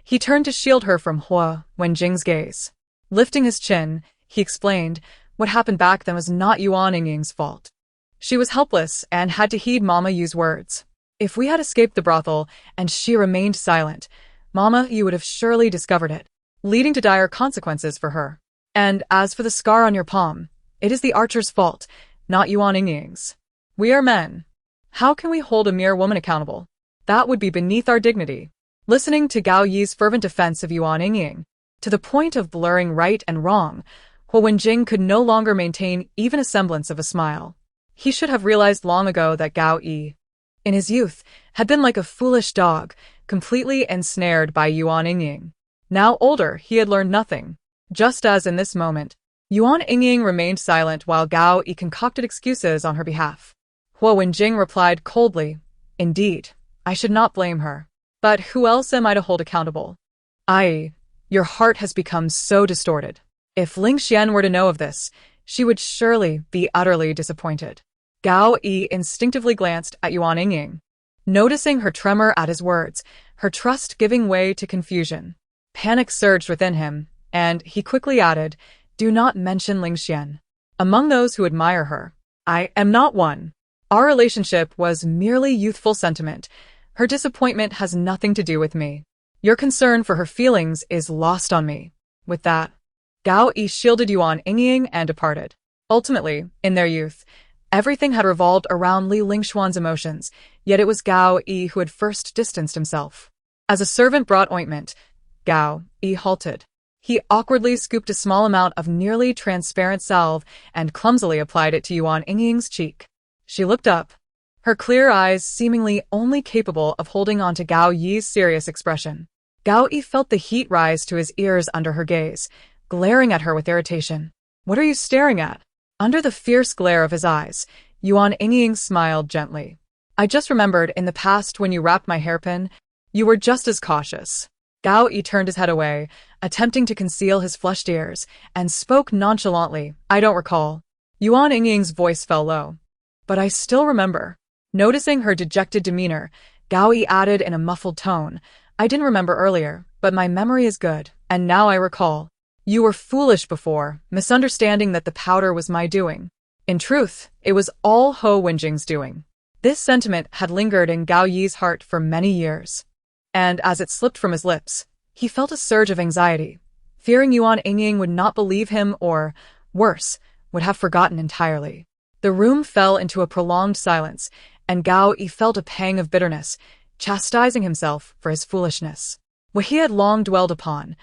He turned to shield her from Huo Wenjing's gaze. Lifting his chin, he explained, what happened back then was not Yuan Yingying's fault. She was helpless and had to heed Mama Yu's words. If we had escaped the brothel and she remained silent, Mama Yu would have surely discovered it, leading to dire consequences for her. And as for the scar on your palm, it is the archer's fault, not Yuan Yingying's. We are men. How can we hold a mere woman accountable? That would be beneath our dignity. Listening to Gao Yi's fervent defense of Yuan Yingying, to the point of blurring right and wrong, Huo Wenjing could no longer maintain even a semblance of a smile. He should have realized long ago that Gao Yi, in his youth, had been like a foolish dog, completely ensnared by Yuan Yingying. Now older, he had learned nothing. Just as in this moment, Yuan Yingying remained silent while Gao Yi concocted excuses on her behalf. Huo Wenjing replied coldly, "Indeed, I should not blame her. But who else am I to hold accountable? Your heart has become so distorted. If Ling Xian were to know of this, she would surely be utterly disappointed." Gao Yi instinctively glanced at Yuan Yingying, noticing her tremor at his words, her trust giving way to confusion. Panic surged within him, and he quickly added, "Do not mention Ling Xian. Among those who admire her, I am not one. Our relationship was merely youthful sentiment. Her disappointment has nothing to do with me. Your concern for her feelings is lost on me." With that, Gao Yi shielded Yuan Yingying and departed. Ultimately, in their youth, everything had revolved around Li Lingshuan's emotions, yet it was Gao Yi who had first distanced himself. As a servant brought ointment, Gao Yi halted. He awkwardly scooped a small amount of nearly transparent salve and clumsily applied it to Yuan Yingying's cheek. She looked up, her clear eyes seemingly only capable of holding on to Gao Yi's serious expression. Gao Yi felt the heat rise to his ears under her gaze, glaring at her with irritation. "What are you staring at?" Under the fierce glare of his eyes, Yuan Yingying smiled gently. "I just remembered in the past when you wrapped my hairpin, you were just as cautious." Gao Yi turned his head away, attempting to conceal his flushed ears, and spoke nonchalantly, "I don't recall." Yuan Yingying's voice fell low. "But I still remember." Noticing her dejected demeanor, Gao Yi added in a muffled tone, "I didn't remember earlier, but my memory is good, and now I recall. You were foolish before, misunderstanding that the powder was my doing. In truth, it was all Ho Wenjing's doing. This sentiment had lingered in Gao Yi's heart for many years. And as it slipped from his lips, he felt a surge of anxiety, fearing Yuan Yingying would not believe him or, worse, would have forgotten entirely. The room fell into a prolonged silence, and Gao Yi felt a pang of bitterness, chastising himself for his foolishness. What he had long dwelled upon,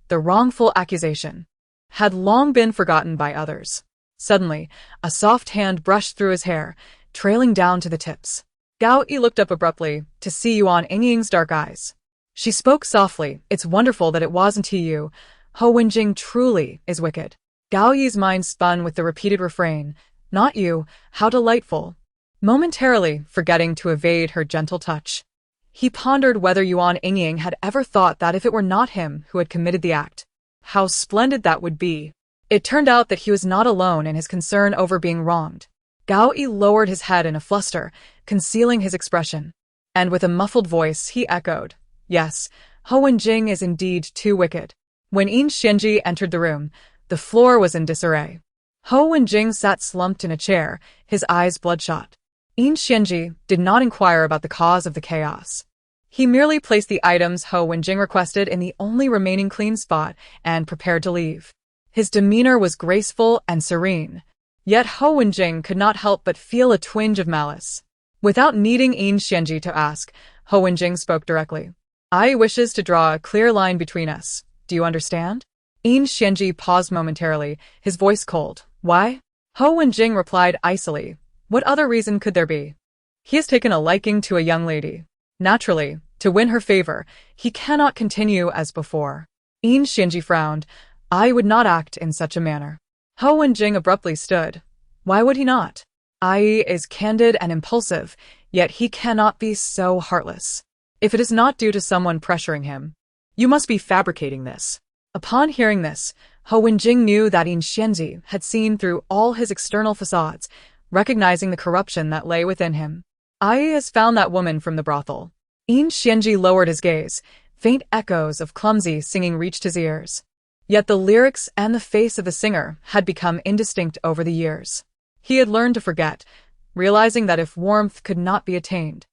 the wrongful accusation, had long been forgotten by others. Suddenly, a soft hand brushed through his hair, trailing down to the tips. Gao Yi looked up abruptly to see Yuan Yingying's dark eyes. She spoke softly, "It's wonderful that it wasn't you. Ho Wenjing truly is wicked." Gao Yi's mind spun with the repeated refrain, "Not you, how delightful," momentarily forgetting to evade her gentle touch. He pondered whether Yuan Yingying had ever thought that if it were not him who had committed the act, how splendid that would be. It turned out that he was not alone in his concern over being wronged. Gao Yi lowered his head in a fluster, concealing his expression. And with a muffled voice, he echoed, "Yes, Ho Wenjing is indeed too wicked." When Yin Xianji entered the room, the floor was in disarray. Ho Wenjing sat slumped in a chair, his eyes bloodshot. Yin Xianji did not inquire about the cause of the chaos. He merely placed the items Ho Wenjing requested in the only remaining clean spot and prepared to leave. His demeanor was graceful and serene, yet Ho Wenjing could not help but feel a twinge of malice. Without needing Yin Xianji to ask, Ho Wenjing spoke directly. "I wishes to draw a clear line between us. Do you understand?" Yin Xianji paused momentarily, his voice cold. "Why?" Ho Wenjing replied icily. "What other reason could there be? He has taken a liking to a young lady. Naturally, to win her favor, he cannot continue as before." Yin Xianji frowned. "I would not act in such a manner." Ho Wenjing abruptly stood. "Why would he not? Ai is candid and impulsive, yet he cannot be so heartless. If it is not due to someone pressuring him, you must be fabricating this." Upon hearing this, Ho Wenjing knew that Yin Xianji had seen through all his external facades, recognizing the corruption that lay within him. "Ai has found that woman from the brothel." Yin Xianji lowered his gaze. Faint echoes of clumsy singing reached his ears. Yet the lyrics and the face of the singer had become indistinct over the years. He had learned to forget, realizing that if warmth could not be attained,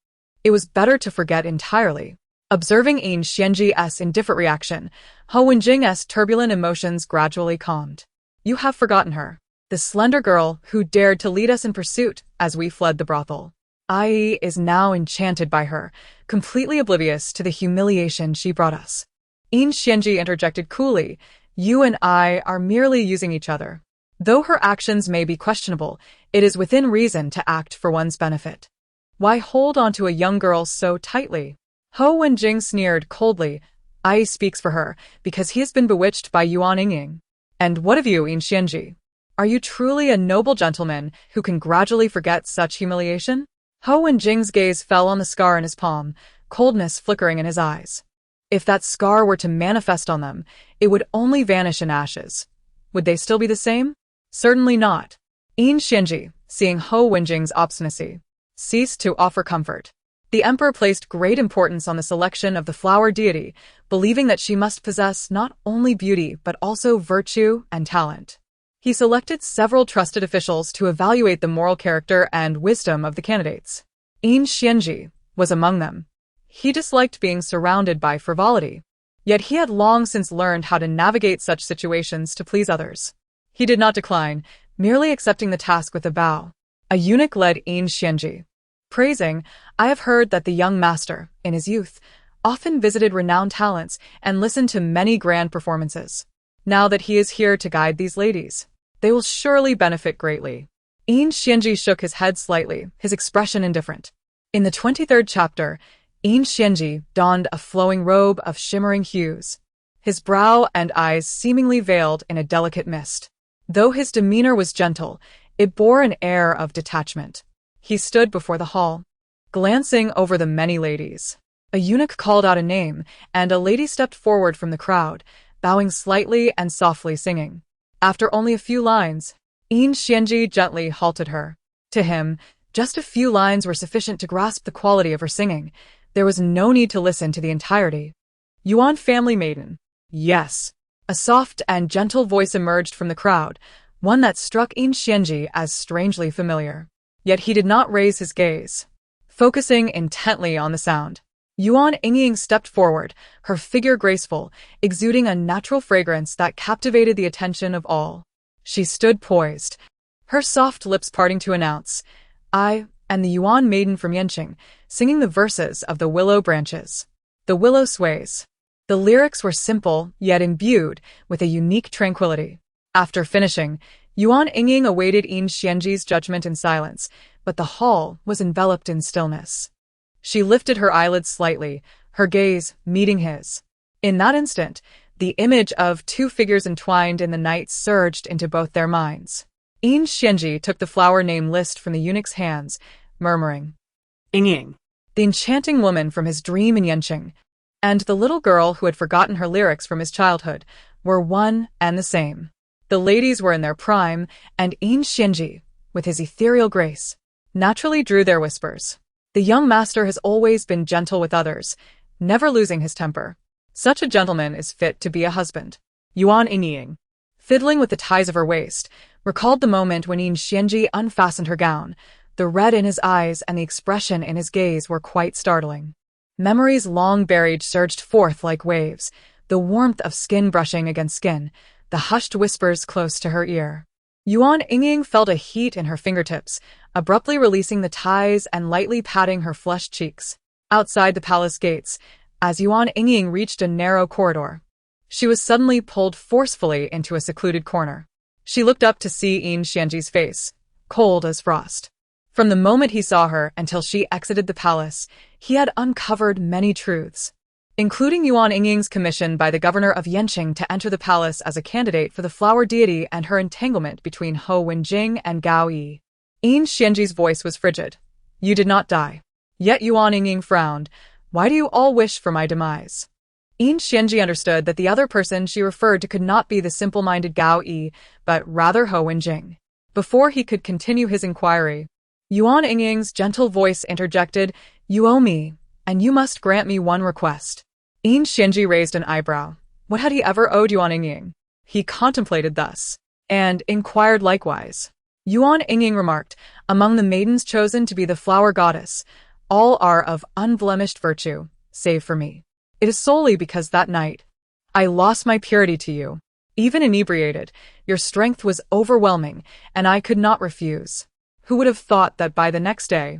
it was better to forget entirely. Observing Yin Xianji's indifferent reaction, Ho Wenjing's turbulent emotions gradually calmed. "You have forgotten her, the slender girl who dared to lead us in pursuit as we fled the brothel. Ai is now enchanted by her, completely oblivious to the humiliation she brought us." Yin Xianji interjected coolly, "You and I are merely using each other. Though her actions may be questionable, it is within reason to act for one's benefit. Why hold on to a young girl so tightly?" Ho Wenjing sneered coldly. "Ai speaks for her, because he has been bewitched by Yuan Yingying. And what of you, Yin Xianji? Are you truly a noble gentleman who can gradually forget such humiliation?" Ho Wenjing's gaze fell on the scar in his palm, coldness flickering in his eyes. If that scar were to manifest on them, it would only vanish in ashes. Would they still be the same? Certainly not. Yin Xianji, seeing Ho Wenjing's obstinacy, ceased to offer comfort. The emperor placed great importance on the selection of the flower deity, believing that she must possess not only beauty but also virtue and talent. He selected several trusted officials to evaluate the moral character and wisdom of the candidates. Yin Xianji was among them. He disliked being surrounded by frivolity, yet he had long since learned how to navigate such situations to please others. He did not decline, merely accepting the task with a bow. A eunuch led Yin Xianji, praising, "I have heard that the young master, in his youth, often visited renowned talents and listened to many grand performances. Now that he is here to guide these ladies, they will surely benefit greatly." Yin Xianji shook his head slightly, his expression indifferent. In the 23rd chapter, Yin Xianji donned a flowing robe of shimmering hues, his brow and eyes seemingly veiled in a delicate mist. Though his demeanor was gentle, it bore an air of detachment. He stood before the hall, glancing over the many ladies. A eunuch called out a name, and a lady stepped forward from the crowd, bowing slightly and softly singing. After only a few lines, Yin Xianji gently halted her. To him, just a few lines were sufficient to grasp the quality of her singing. There was no need to listen to the entirety. "Yuan family maiden." "Yes." A soft and gentle voice emerged from the crowd, one that struck Yin Xianji as strangely familiar. Yet he did not raise his gaze, focusing intently on the sound. Yuan Yingying stepped forward, her figure graceful, exuding a natural fragrance that captivated the attention of all. She stood poised, her soft lips parting to announce, "I am the Yuan maiden from Yanqing, singing the verses of the willow branches." The willow sways. The lyrics were simple, yet imbued with a unique tranquility. After finishing, Yuan Yingying awaited Yin Xianji's judgment in silence, but the hall was enveloped in stillness. She lifted her eyelids slightly, her gaze meeting his. In that instant, the image of two figures entwined in the night surged into both their minds. Yin Xianji took the flower name list from the eunuch's hands, murmuring, Yingying. the enchanting woman from his dream in Yanqing, and the little girl who had forgotten her lyrics from his childhood, were one and the same. The ladies were in their prime, and Yin Xianji, with his ethereal grace, naturally drew their whispers. The young master has always been gentle with others, never losing his temper. Such a gentleman is fit to be a husband. Yuan Yingying, fiddling with the ties of her waist, recalled the moment when Yin Xianji unfastened her gown. The red in his eyes and the expression in his gaze were quite startling. Memories long buried surged forth like waves, the warmth of skin brushing against skin, the hushed whispers close to her ear. Yuan Yingying felt a heat in her fingertips, abruptly releasing the ties and lightly patting her flushed cheeks. Outside the palace gates, as Yuan Yingying reached a narrow corridor, she was suddenly pulled forcefully into a secluded corner. She looked up to see Yin Xianji's face, cold as frost. From the moment he saw her until she exited the palace, he had uncovered many truths, including Yuan Yingying's commission by the governor of Yanqing to enter the palace as a candidate for the flower deity and her entanglement between Ho Wenjing and Gao Yi. Yin Xianji's voice was frigid. "You did not die." Yet Yuan Yingying frowned. "Why do you all wish for my demise?" Yin Xianji understood that the other person she referred to could not be the simple-minded Gao Yi, but rather Ho Wenjing. Before he could continue his inquiry, Yuan Yingying's gentle voice interjected, "You owe me, and you must grant me one request." Yin Xianji raised an eyebrow. What had he ever owed Yuan Yingying? He contemplated thus, and inquired likewise. Yuan Yingying remarked, "Among the maidens chosen to be the flower goddess, all are of unblemished virtue, save for me. It is solely because that night I lost my purity to you. Even inebriated, your strength was overwhelming, and I could not refuse. Who would have thought that by the next day,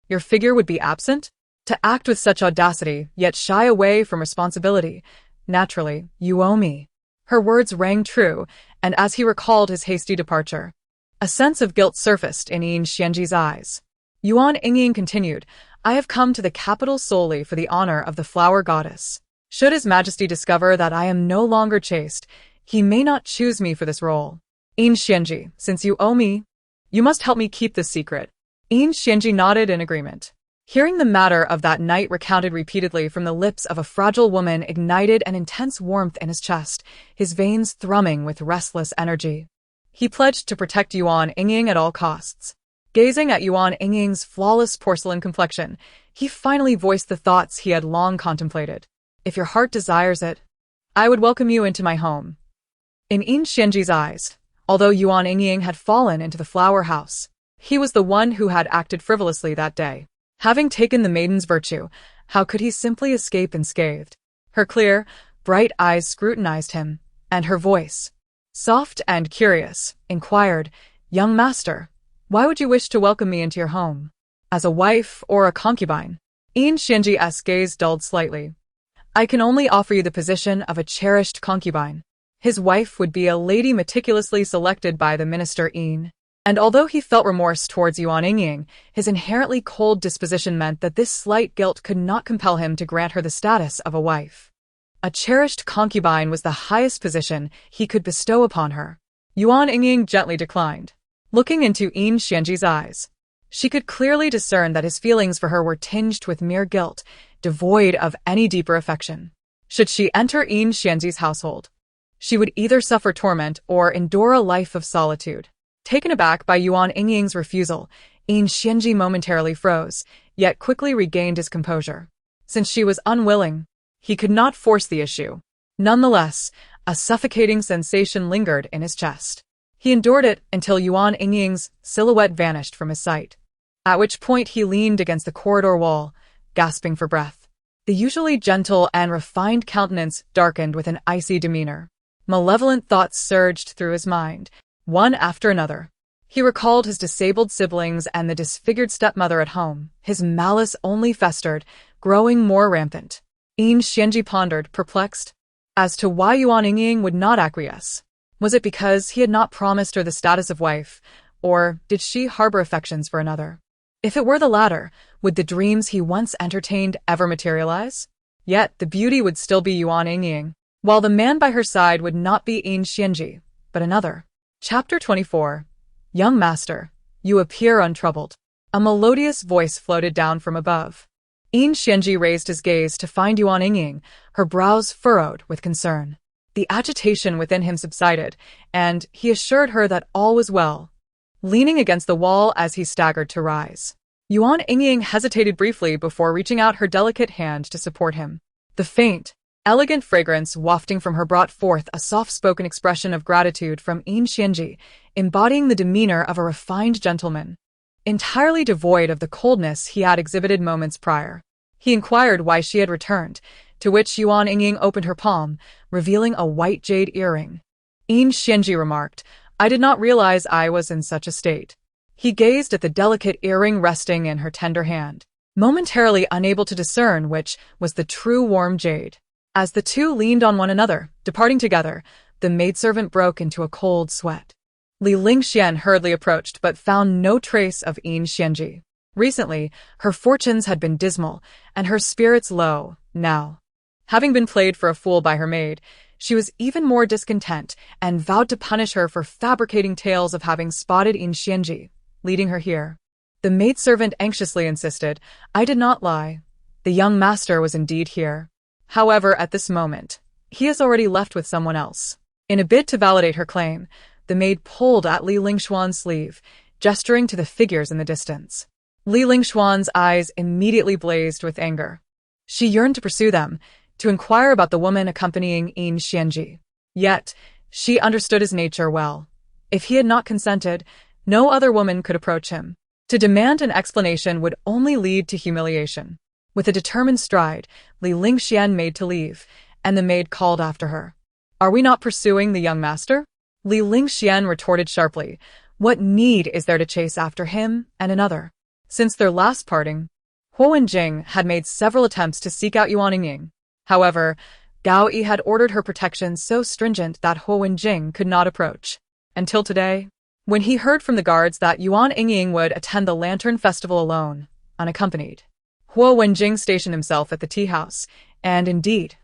your figure would be absent? To act with such audacity, yet shy away from responsibility. Naturally, you owe me." Her words rang true, and as he recalled his hasty departure, a sense of guilt surfaced in Yin Xianji's eyes. Yuan Yingying continued, "I have come to the capital solely for the honor of the flower goddess. Should His Majesty discover that I am no longer chaste, he may not choose me for this role. Yin Xianji, since you owe me, you must help me keep this secret." Yin Xianji nodded in agreement. Hearing the matter of that night recounted repeatedly from the lips of a fragile woman ignited an intense warmth in his chest, his veins thrumming with restless energy. He pledged to protect Yuan Yingying at all costs. Gazing at Yuan Yingying's flawless porcelain complexion, he finally voiced the thoughts he had long contemplated. "If your heart desires it, I would welcome you into my home." In Yin Xianji's eyes, although Yuan Yingying had fallen into the flower house, he was the one who had acted frivolously that day. Having taken the maiden's virtue, how could he simply escape unscathed? Her clear, bright eyes scrutinized him, and her voice, soft and curious, inquired, "Young master, why would you wish to welcome me into your home? As a wife or a concubine?" Yin Xianji's gaze dulled slightly. "I can only offer you the position of a cherished concubine. His wife would be a lady meticulously selected by the minister Yin." And although he felt remorse towards Yuan Yingying, his inherently cold disposition meant that this slight guilt could not compel him to grant her the status of a wife. A cherished concubine was the highest position he could bestow upon her. Yuan Yingying gently declined. Looking into Yin Xianji's eyes, she could clearly discern that his feelings for her were tinged with mere guilt, devoid of any deeper affection. Should she enter Yin Xianji's household, she would either suffer torment or endure a life of solitude. Taken aback by Yuan Yingying's refusal, Yin Xianji momentarily froze, yet quickly regained his composure. Since she was unwilling, he could not force the issue. Nonetheless, A suffocating sensation lingered in his chest. He endured it until Yuan Yingying's silhouette vanished from his sight, at which point he leaned against the corridor wall, gasping for breath. The usually gentle and refined countenance darkened with an icy demeanor. Malevolent thoughts surged through his mind, one after another. He recalled his disabled siblings and the disfigured stepmother at home. His malice only festered, growing more rampant. Yin Xianji pondered, perplexed, as to why Yuan Yingying would not acquiesce. Was it because he had not promised her the status of wife, or did she harbor affections for another? If it were the latter, would the dreams he once entertained ever materialize? Yet the beauty would still be Yuan Yingying, while the man by her side would not be Yin Xianji, but another. Chapter 24. Young Master, you appear untroubled. A melodious voice floated down from above. Yin Xianji raised his gaze to find Yuan Yingying, her brows furrowed with concern. The agitation within him subsided, and he assured her that all was well, leaning against the wall as he staggered to rise. Yuan Yingying hesitated briefly before reaching out her delicate hand to support him. The faint, elegant fragrance wafting from her brought forth a soft-spoken expression of gratitude from Yin Xianji, embodying the demeanor of a refined gentleman, entirely devoid of the coldness he had exhibited moments prior. He inquired why she had returned, to which Yuan Yingying opened her palm, revealing a white jade earring. Yin Xianji remarked, I did not realize I was in such a state. He gazed at the delicate earring resting in her tender hand, momentarily unable to discern which was the true warm jade. As the two leaned on one another, departing together, the maidservant broke into a cold sweat. Li Lingxian hurriedly approached but found no trace of Yin Xianji. Recently, her fortunes had been dismal, and her spirits low, now. Having been played for a fool by her maid, she was even more discontent and vowed to punish her for fabricating tales of having spotted Yin Xianji, leading her here. The maidservant anxiously insisted, I did not lie. The young master was indeed here. However, at this moment, he is already left with someone else. In a bid to validate her claim, the maid pulled at Li Lingxuan's sleeve, gesturing to the figures in the distance. Li Lingxuan's eyes immediately blazed with anger. She yearned to pursue them, to inquire about the woman accompanying Yin Xianji. Yet, she understood his nature well. If he had not consented, no other woman could approach him. To demand an explanation would only lead to humiliation. With a determined stride, Li Lingxian made to leave, and the maid called after her. Are we not pursuing the young master? Li Lingxian retorted sharply. What need is there to chase after him and another? Since their last parting, Huo Wenjing had made several attempts to seek out Yuan Yingying. However, Gao Yi had ordered her protection so stringent that Huo Wenjing could not approach. Until today, when he heard from the guards that Yuan Yingying would attend the Lantern Festival alone, unaccompanied, Huo Wenjing stationed himself at the tea house, and indeed,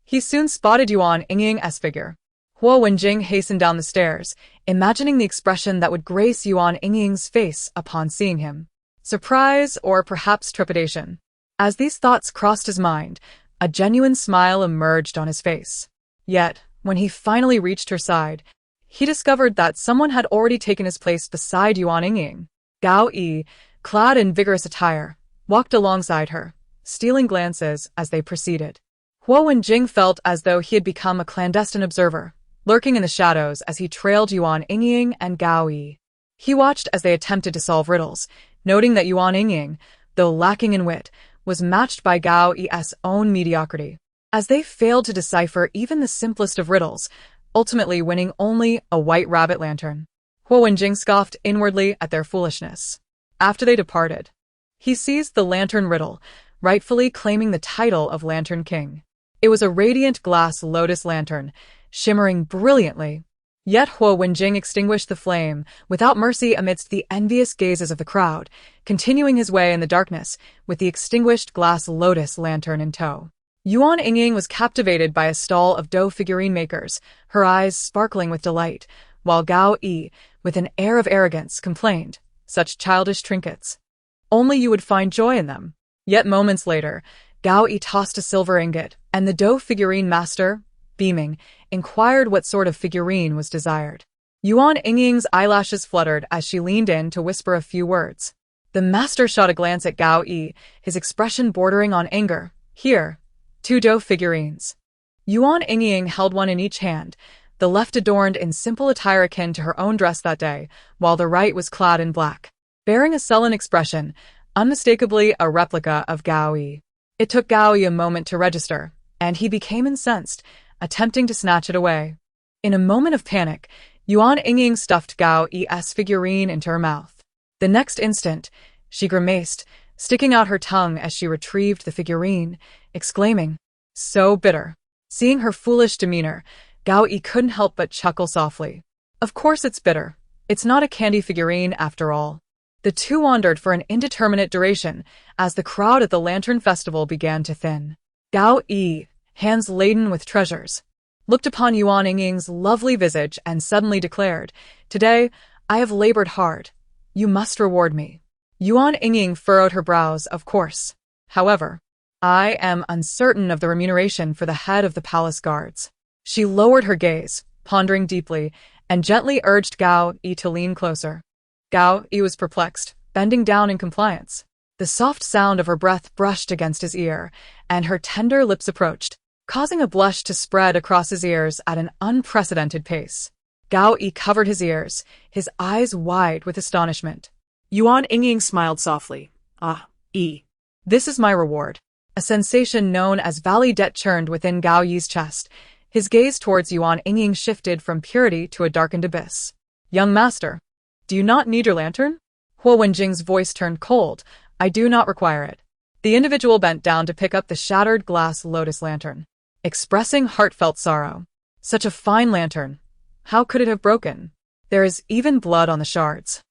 he soon spotted Yuan Yingying's figure. Huo Wenjing hastened down the stairs, imagining the expression that would grace Yuan Yingying's face upon seeing him. Surprise or perhaps trepidation. As these thoughts crossed his mind, a genuine smile emerged on his face. Yet, when he finally reached her side, he discovered that someone had already taken his place beside Yuan Yingying. Gao Yi, clad in vigorous attire, walked alongside her, stealing glances as they proceeded. Huo Wenjing felt as though he had become a clandestine observer, lurking in the shadows as he trailed Yuan Yingying and Gao Yi. He watched as they attempted to solve riddles, noting that Yuan Yingying, though lacking in wit, was matched by Gao Yi's own mediocrity, as they failed to decipher even the simplest of riddles, ultimately winning only a white rabbit lantern. Huo Wenjing scoffed inwardly at their foolishness. After they departed, he seized the lantern riddle, rightfully claiming the title of Lantern King. It was a radiant glass lotus lantern, shimmering brilliantly. Yet Huo Wenjing extinguished the flame without mercy amidst the envious gazes of the crowd, continuing his way in the darkness with the extinguished glass lotus lantern in tow. Yuan Yingying was captivated by a stall of dough figurine makers, her eyes sparkling with delight, while Gao Yi, with an air of arrogance, complained, such childish trinkets. Only you would find joy in them. Yet moments later, Gao Yi tossed a silver ingot, and the dough figurine master, beaming, inquired what sort of figurine was desired. Yuan Yingying's eyelashes fluttered as she leaned in to whisper a few words. The master shot a glance at Gao Yi, his expression bordering on anger. Here, 2 dough figurines. Yuan Yingying held one in each hand, the left adorned in simple attire akin to her own dress that day, while the right was clad in black, bearing a sullen expression, unmistakably a replica of Gao Yi. It took Gao Yi a moment to register, and he became incensed, attempting to snatch it away. In a moment of panic, Yuan Yingying stuffed Gao Yi's figurine into her mouth. The next instant, she grimaced, sticking out her tongue as she retrieved the figurine, exclaiming, "So bitter." Seeing her foolish demeanor, Gao Yi couldn't help but chuckle softly. Of course it's bitter. It's not a candy figurine after all. The two wandered for an indeterminate duration as the crowd at the Lantern Festival began to thin. Gao Yi, hands laden with treasures, looked upon Yuan Yingying's lovely visage and suddenly declared, "Today, I have labored hard. You must reward me." Yuan Yingying furrowed her brows, of course. However, I am uncertain of the remuneration for the head of the palace guards. She lowered her gaze, pondering deeply, and gently urged Gao Yi to lean closer. Gao Yi was perplexed, bending down in compliance. The soft sound of her breath brushed against his ear, and her tender lips approached, causing a blush to spread across his ears at an unprecedented pace. Gao Yi covered his ears, his eyes wide with astonishment. Yuan Yingying smiled softly. "Ah, Yi. This is my reward." A sensation known as valley debt churned within Gao Yi's chest. His gaze towards Yuan Yingying shifted from purity to a darkened abyss. "Young master, do you not need your lantern?" Huo Wenjing's voice turned cold. "I do not require it." The individual bent down to pick up the shattered glass lotus lantern, expressing heartfelt sorrow. Such a fine lantern. How could it have broken? There is even blood on the shards.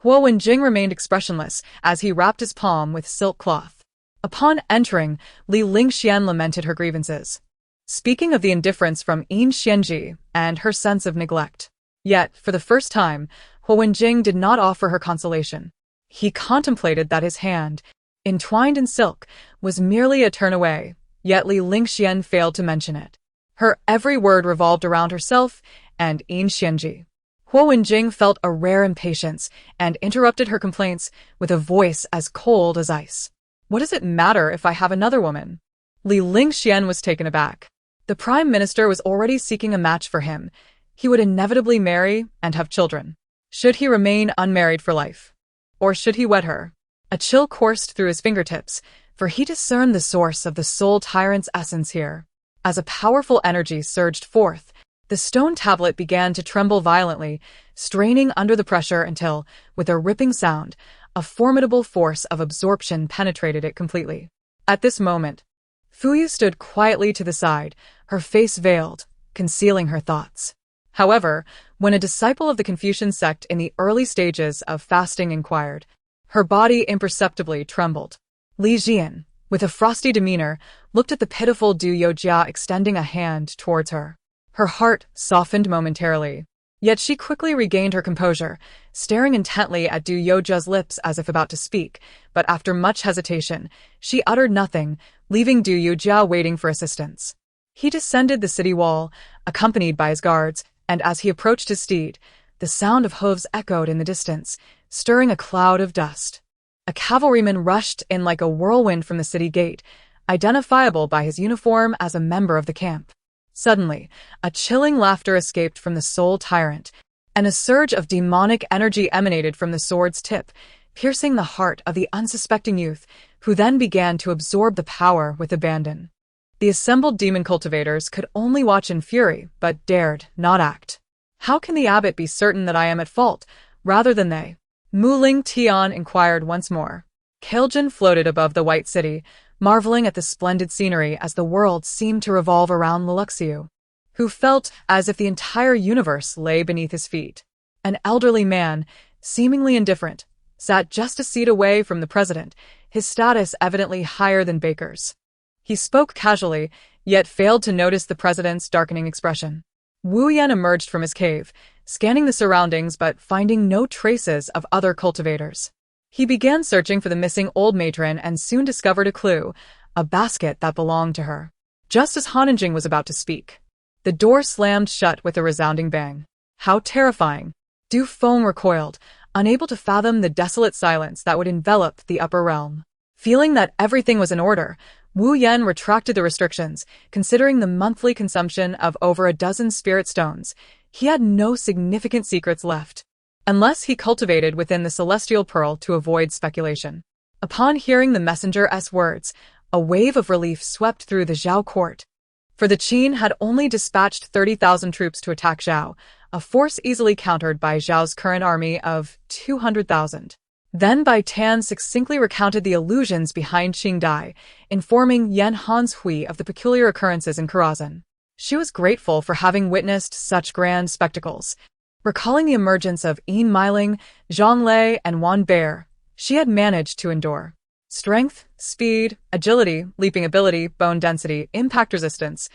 Huo Wenjing remained expressionless as he wrapped his palm with silk cloth. Upon entering, Li Lingxian lamented her grievances, speaking of the indifference from Yin Xianji and her sense of neglect. Yet, for the first time, Huo Wenjing did not offer her consolation. He contemplated that his hand, entwined in silk, was merely a turn away, yet Li Lingxian failed to mention it. Her every word revolved around herself and Yin Xianji. Huo Wenjing felt a rare impatience and interrupted her complaints with a voice as cold as ice. "What does it matter if I have another woman?" Li Lingxian was taken aback. The Prime Minister was already seeking a match for him. He would inevitably marry and have children. Should he remain unmarried for life? Or should he wed her? A chill coursed through his fingertips, for he discerned the source of the soul tyrant's essence here. As a powerful energy surged forth, the stone tablet began to tremble violently, straining under the pressure until, with a ripping sound, a formidable force of absorption penetrated it completely. At this moment, Fuyu stood quietly to the side, her face veiled, concealing her thoughts. However, when a disciple of the Confucian sect in the early stages of fasting inquired, her body imperceptibly trembled. Li Jian, with a frosty demeanor, looked at the pitiful Du Yojia extending a hand towards her. Her heart softened momentarily. Yet she quickly regained her composure, staring intently at Du Yojia's lips as if about to speak, but after much hesitation, she uttered nothing, leaving Du Yojia waiting for assistance. He descended the city wall, accompanied by his guards, and as he approached his steed, the sound of hooves echoed in the distance, stirring a cloud of dust. A cavalryman rushed in like a whirlwind from the city gate, identifiable by his uniform as a member of the camp. Suddenly, a chilling laughter escaped from the soul tyrant, and a surge of demonic energy emanated from the sword's tip, piercing the heart of the unsuspecting youth, who then began to absorb the power with abandon. The assembled demon cultivators could only watch in fury, but dared not act. "How can the abbot be certain that I am at fault, rather than they?" Mu Ling Tian inquired once more. Kaljin floated above the white city, marveling at the splendid scenery as the world seemed to revolve around Luxiu, who felt as if the entire universe lay beneath his feet. An elderly man, seemingly indifferent, sat just a seat away from the president, his status evidently higher than Baker's. He spoke casually, yet failed to notice the president's darkening expression. Wu Yan emerged from his cave, scanning the surroundings but finding no traces of other cultivators. He began searching for the missing old matron and soon discovered a clue, a basket that belonged to her. Just as Hananjing was about to speak, the door slammed shut with a resounding bang. How terrifying! Du Feng recoiled, unable to fathom the desolate silence that would envelop the upper realm. Feeling that everything was in order, Wu Yan retracted the restrictions, considering the monthly consumption of over a dozen spirit stones. He had no significant secrets left, unless he cultivated within the celestial pearl to avoid speculation. Upon hearing the messenger's words, a wave of relief swept through the Zhao court. For the Qin had only dispatched 30,000 troops to attack Zhao, a force easily countered by Zhao's current army of 200,000. Then Bai Tan succinctly recounted the illusions behind Qingdai, informing Yan Hanshui of the peculiar occurrences in Karazhan. She was grateful for having witnessed such grand spectacles. Recalling the emergence of Yin Meiling, Zhang Lei, and Wan Bear, she had managed to endure. Strength, speed, agility, leaping ability, bone density, impact resistance,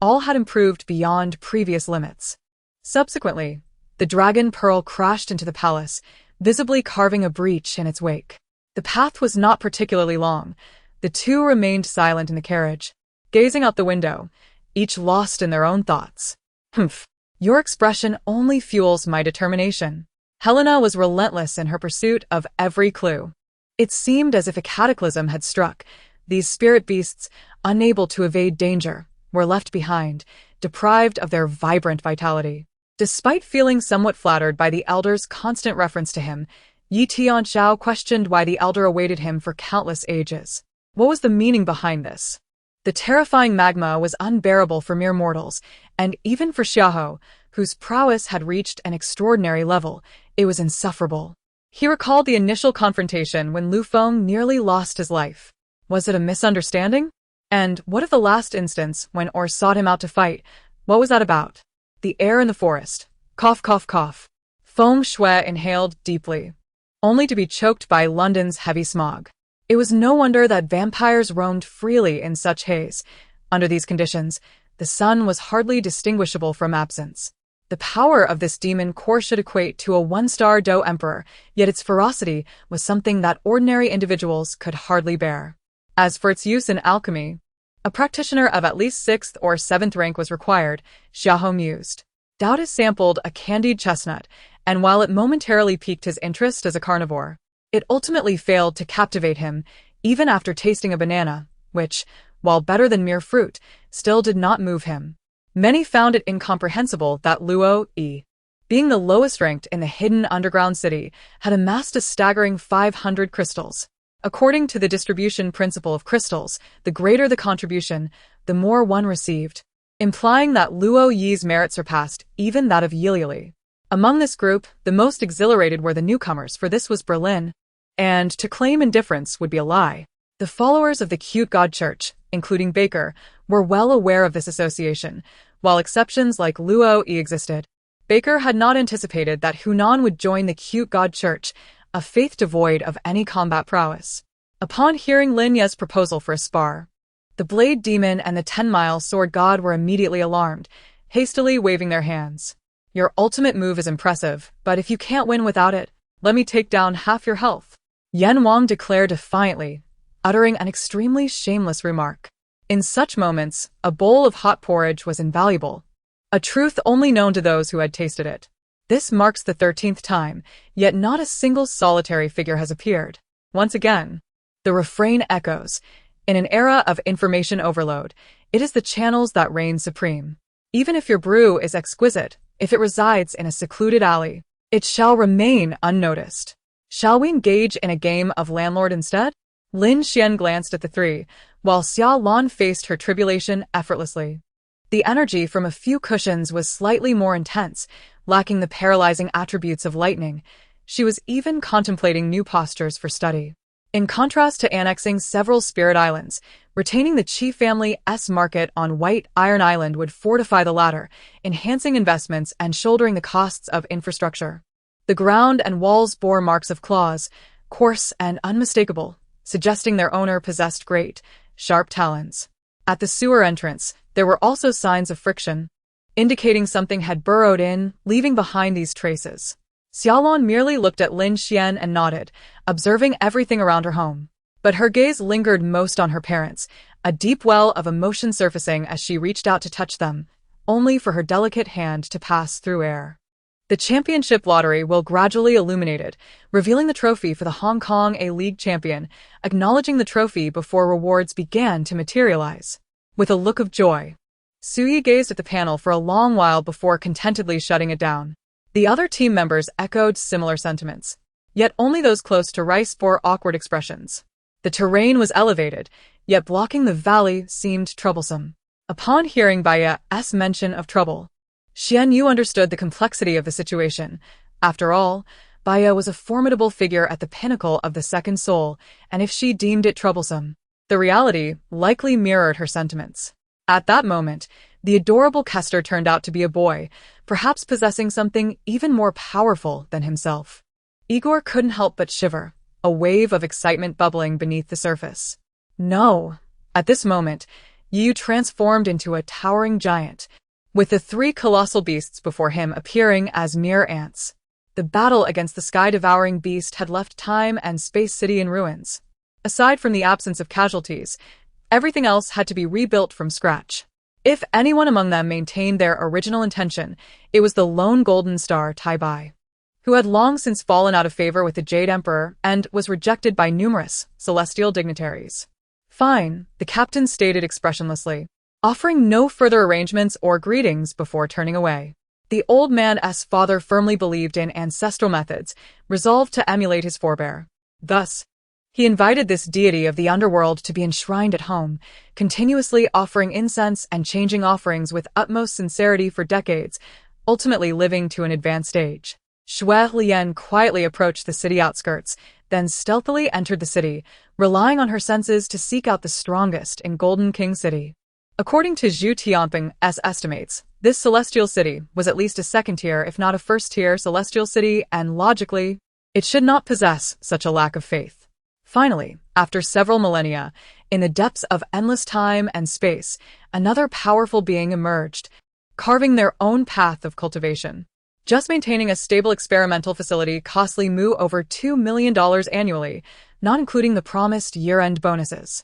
all had improved beyond previous limits. Subsequently, the Dragon Pearl crashed into the palace, visibly carving a breach in its wake. The path was not particularly long. The two remained silent in the carriage, gazing out the window, each lost in their own thoughts. Humph, your expression only fuels my determination. Helena was relentless in her pursuit of every clue. It seemed as if a cataclysm had struck. These spirit beasts, unable to evade danger, were left behind, deprived of their vibrant vitality. Despite feeling somewhat flattered by the elder's constant reference to him, Yi Tianxiao questioned why the elder awaited him for countless ages. What was the meaning behind this? The terrifying magma was unbearable for mere mortals, and even for Xiahou, whose prowess had reached an extraordinary level, it was insufferable. He recalled the initial confrontation when Lu Feng nearly lost his life. Was it a misunderstanding? And what of the last instance when Or sought him out to fight? What was that about? The air in the forest. Cough, cough, cough. Feng Shui inhaled deeply, only to be choked by London's heavy smog. It was no wonder that vampires roamed freely in such haze. Under these conditions, the sun was hardly distinguishable from absence. The power of this demon core should equate to a one-star Dou Emperor, yet its ferocity was something that ordinary individuals could hardly bear. As for its use in alchemy, a practitioner of at least 6th or 7th rank was required, Xiahou mused. Dowdis sampled a candied chestnut, and while it momentarily piqued his interest as a carnivore, it ultimately failed to captivate him, even after tasting a banana, which, while better than mere fruit, still did not move him. Many found it incomprehensible that Luo Yi, being the lowest ranked in the hidden underground city, had amassed a staggering 500 crystals. According to the distribution principle of crystals, the greater the contribution, the more one received, implying that Luo Yi's merit surpassed even that of Yili. Among this group, the most exhilarated were the newcomers, for this was Berlin, and to claim indifference would be a lie. The followers of the cute god church, including Baker, were well aware of this association, while exceptions like Luo Yi existed. Baker had not anticipated that Hunan would join the cute god church, a faith devoid of any combat prowess. Upon hearing Lin Ye's proposal for a spar, the Blade Demon and the 10-mile Sword God were immediately alarmed, hastily waving their hands. Your ultimate move is impressive, but if you can't win without it, let me take down half your health. Yan Wang declared defiantly, uttering an extremely shameless remark. In such moments, a bowl of hot porridge was invaluable, a truth only known to those who had tasted it. This marks the 13th time, yet not a single solitary figure has appeared. Once again, the refrain echoes. In an era of information overload, it is the channels that reign supreme. Even if your brew is exquisite, if it resides in a secluded alley, it shall remain unnoticed. Shall we engage in a game of landlord instead? Lin Xian glanced at the three, while Xia Lan faced her tribulation effortlessly. The energy from a few cushions was slightly more intense, lacking the paralyzing attributes of lightning. She was even contemplating new postures for study. In contrast to annexing several spirit islands, retaining the Qi family's market on White Iron Island would fortify the latter, enhancing investments and shouldering the costs of infrastructure. The ground and walls bore marks of claws, coarse and unmistakable, suggesting their owner possessed great, sharp talons. At the sewer entrance, there were also signs of friction, indicating something had burrowed in, leaving behind these traces. Xiaolon merely looked at Lin Xian and nodded, observing everything around her home. But her gaze lingered most on her parents, a deep well of emotion surfacing as she reached out to touch them, only for her delicate hand to pass through air. The championship lottery will gradually illuminate it, revealing the trophy for the Hong Kong A-League champion, acknowledging the trophy before rewards began to materialize. With a look of joy, Suyi gazed at the panel for a long while before contentedly shutting it down. The other team members echoed similar sentiments, yet only those close to Rice bore awkward expressions. The terrain was elevated, yet blocking the valley seemed troublesome. Upon hearing Baya's mention of trouble, Xian Yu understood the complexity of the situation. After all, Baya was a formidable figure at the pinnacle of the second soul, and if she deemed it troublesome, the reality likely mirrored her sentiments. At that moment, the adorable Kester turned out to be a boy, perhaps possessing something even more powerful than himself. Igor couldn't help but shiver, a wave of excitement bubbling beneath the surface. No! At this moment, Yu transformed into a towering giant, with the three colossal beasts before him appearing as mere ants. The battle against the sky-devouring beast had left time and space city in ruins. Aside from the absence of casualties, everything else had to be rebuilt from scratch. If anyone among them maintained their original intention, it was the lone golden star Tai Bai, who had long since fallen out of favor with the Jade Emperor and was rejected by numerous celestial dignitaries. Fine, the captain stated expressionlessly, offering no further arrangements or greetings before turning away. The old man's father firmly believed in ancestral methods, resolved to emulate his forebear. Thus, he invited this deity of the underworld to be enshrined at home, continuously offering incense and changing offerings with utmost sincerity for decades, ultimately living to an advanced age. Xue Lian quietly approached the city outskirts, then stealthily entered the city, relying on her senses to seek out the strongest in Golden King City. According to Zhu Tianping's estimates, this celestial city was at least a second-tier if not a first-tier celestial city, and logically, it should not possess such a lack of faith. Finally, after several millennia, in the depths of endless time and space, another powerful being emerged, carving their own path of cultivation. Just maintaining a stable experimental facility costly Mu over $2 million annually, not including the promised year-end bonuses.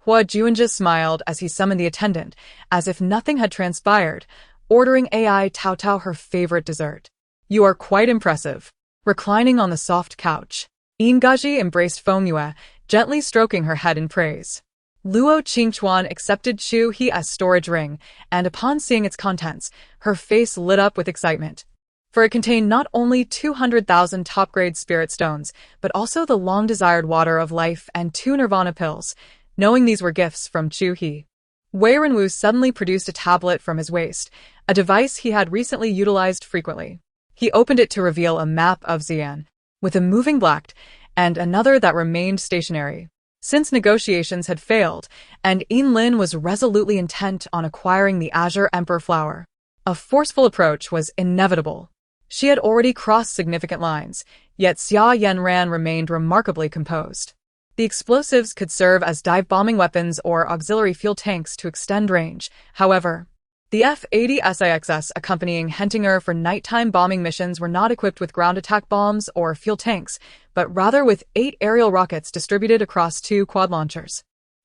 Hua Juanjia smiled as he summoned the attendant, as if nothing had transpired, ordering AI Tao Tao her favorite dessert. You are quite impressive. Reclining on the soft couch, Yingaji embraced Fengyue, gently stroking her head in praise. Luo Qingchuan accepted Chu He's storage ring, and upon seeing its contents, her face lit up with excitement. For it contained not only 200,000 top-grade spirit stones, but also the long-desired water of life and 2 nirvana pills. Knowing these were gifts from Chu He, Wei Renwu suddenly produced a tablet from his waist, a device he had recently utilized frequently. He opened it to reveal a map of Xi'an, with a moving black, and another that remained stationary. Since negotiations had failed, and Yin Lin was resolutely intent on acquiring the Azure Emperor flower, a forceful approach was inevitable. She had already crossed significant lines, yet Xia Yanran remained remarkably composed. The explosives could serve as dive-bombing weapons or auxiliary fuel tanks to extend range. However, the F-80 SIXS accompanying Hentinger for nighttime bombing missions were not equipped with ground attack bombs or fuel tanks, but rather with 8 aerial rockets distributed across 2 quad launchers.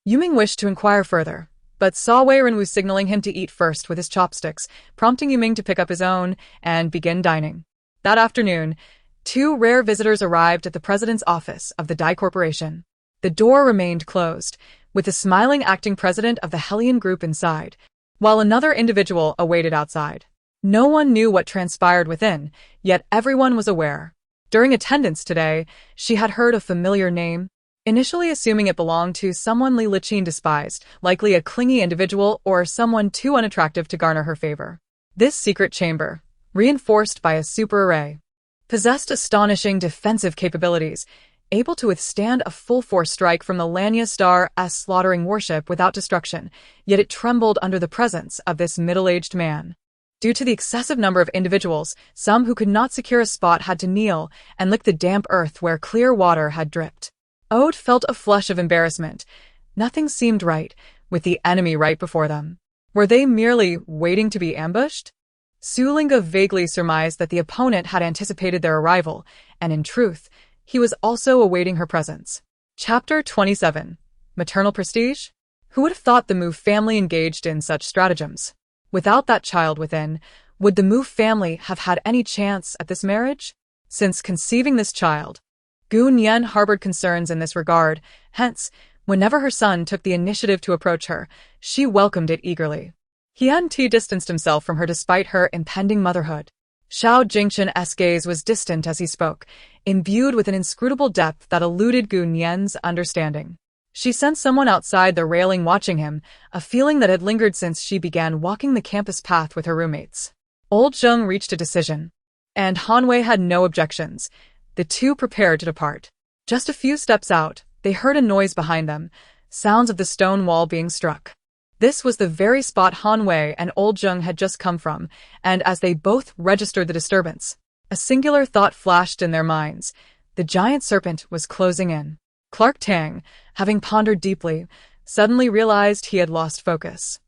Yuming wished to inquire further, but saw Wei Renwu signaling him to eat first with his chopsticks, prompting Yuming to pick up his own and begin dining. That afternoon, 2 rare visitors arrived at the president's office of the Dai Corporation. The door remained closed, with the smiling acting president of the Hellion Group inside, while another individual awaited outside. No one knew what transpired within, yet everyone was aware. During attendance today, she had heard a familiar name, initially assuming it belonged to someone Li Liqin despised, likely a clingy individual or someone too unattractive to garner her favor. This secret chamber, reinforced by a super array, possessed astonishing defensive capabilities, able to withstand a full-force strike from the Lanya Star's slaughtering warship without destruction, yet it trembled under the presence of this middle-aged man. Due to the excessive number of individuals, some who could not secure a spot had to kneel and lick the damp earth where clear water had dripped. Ode felt a flush of embarrassment. Nothing seemed right, with the enemy right before them. Were they merely waiting to be ambushed? Sulinga vaguely surmised that the opponent had anticipated their arrival, and in truth, he was also awaiting her presence. Chapter 27. Maternal Prestige? Who would have thought the Mu family engaged in such stratagems? Without that child within, Would the Mu family have had any chance at this marriage? Since conceiving this child, Gu Nian harbored concerns in this regard, hence, whenever her son took the initiative to approach her, she welcomed it eagerly. Yuan distanced himself from her despite her impending motherhood. Xiao Jingchen's gaze was distant as he spoke, imbued with an inscrutable depth that eluded Gu Nian's understanding. She sensed someone outside the railing watching him, a feeling that had lingered since she began walking the campus path with her roommates. Old Zheng reached a decision, and Han Wei had no objections. The two prepared to depart. Just a few steps out, they heard a noise behind them, sounds of the stone wall being struck. This was the very spot Han Wei and Old Zheng had just come from, and as they both registered the disturbance, a singular thought flashed in their minds. The giant serpent was closing in. Clark Tang, having pondered deeply, suddenly realized he had lost focus.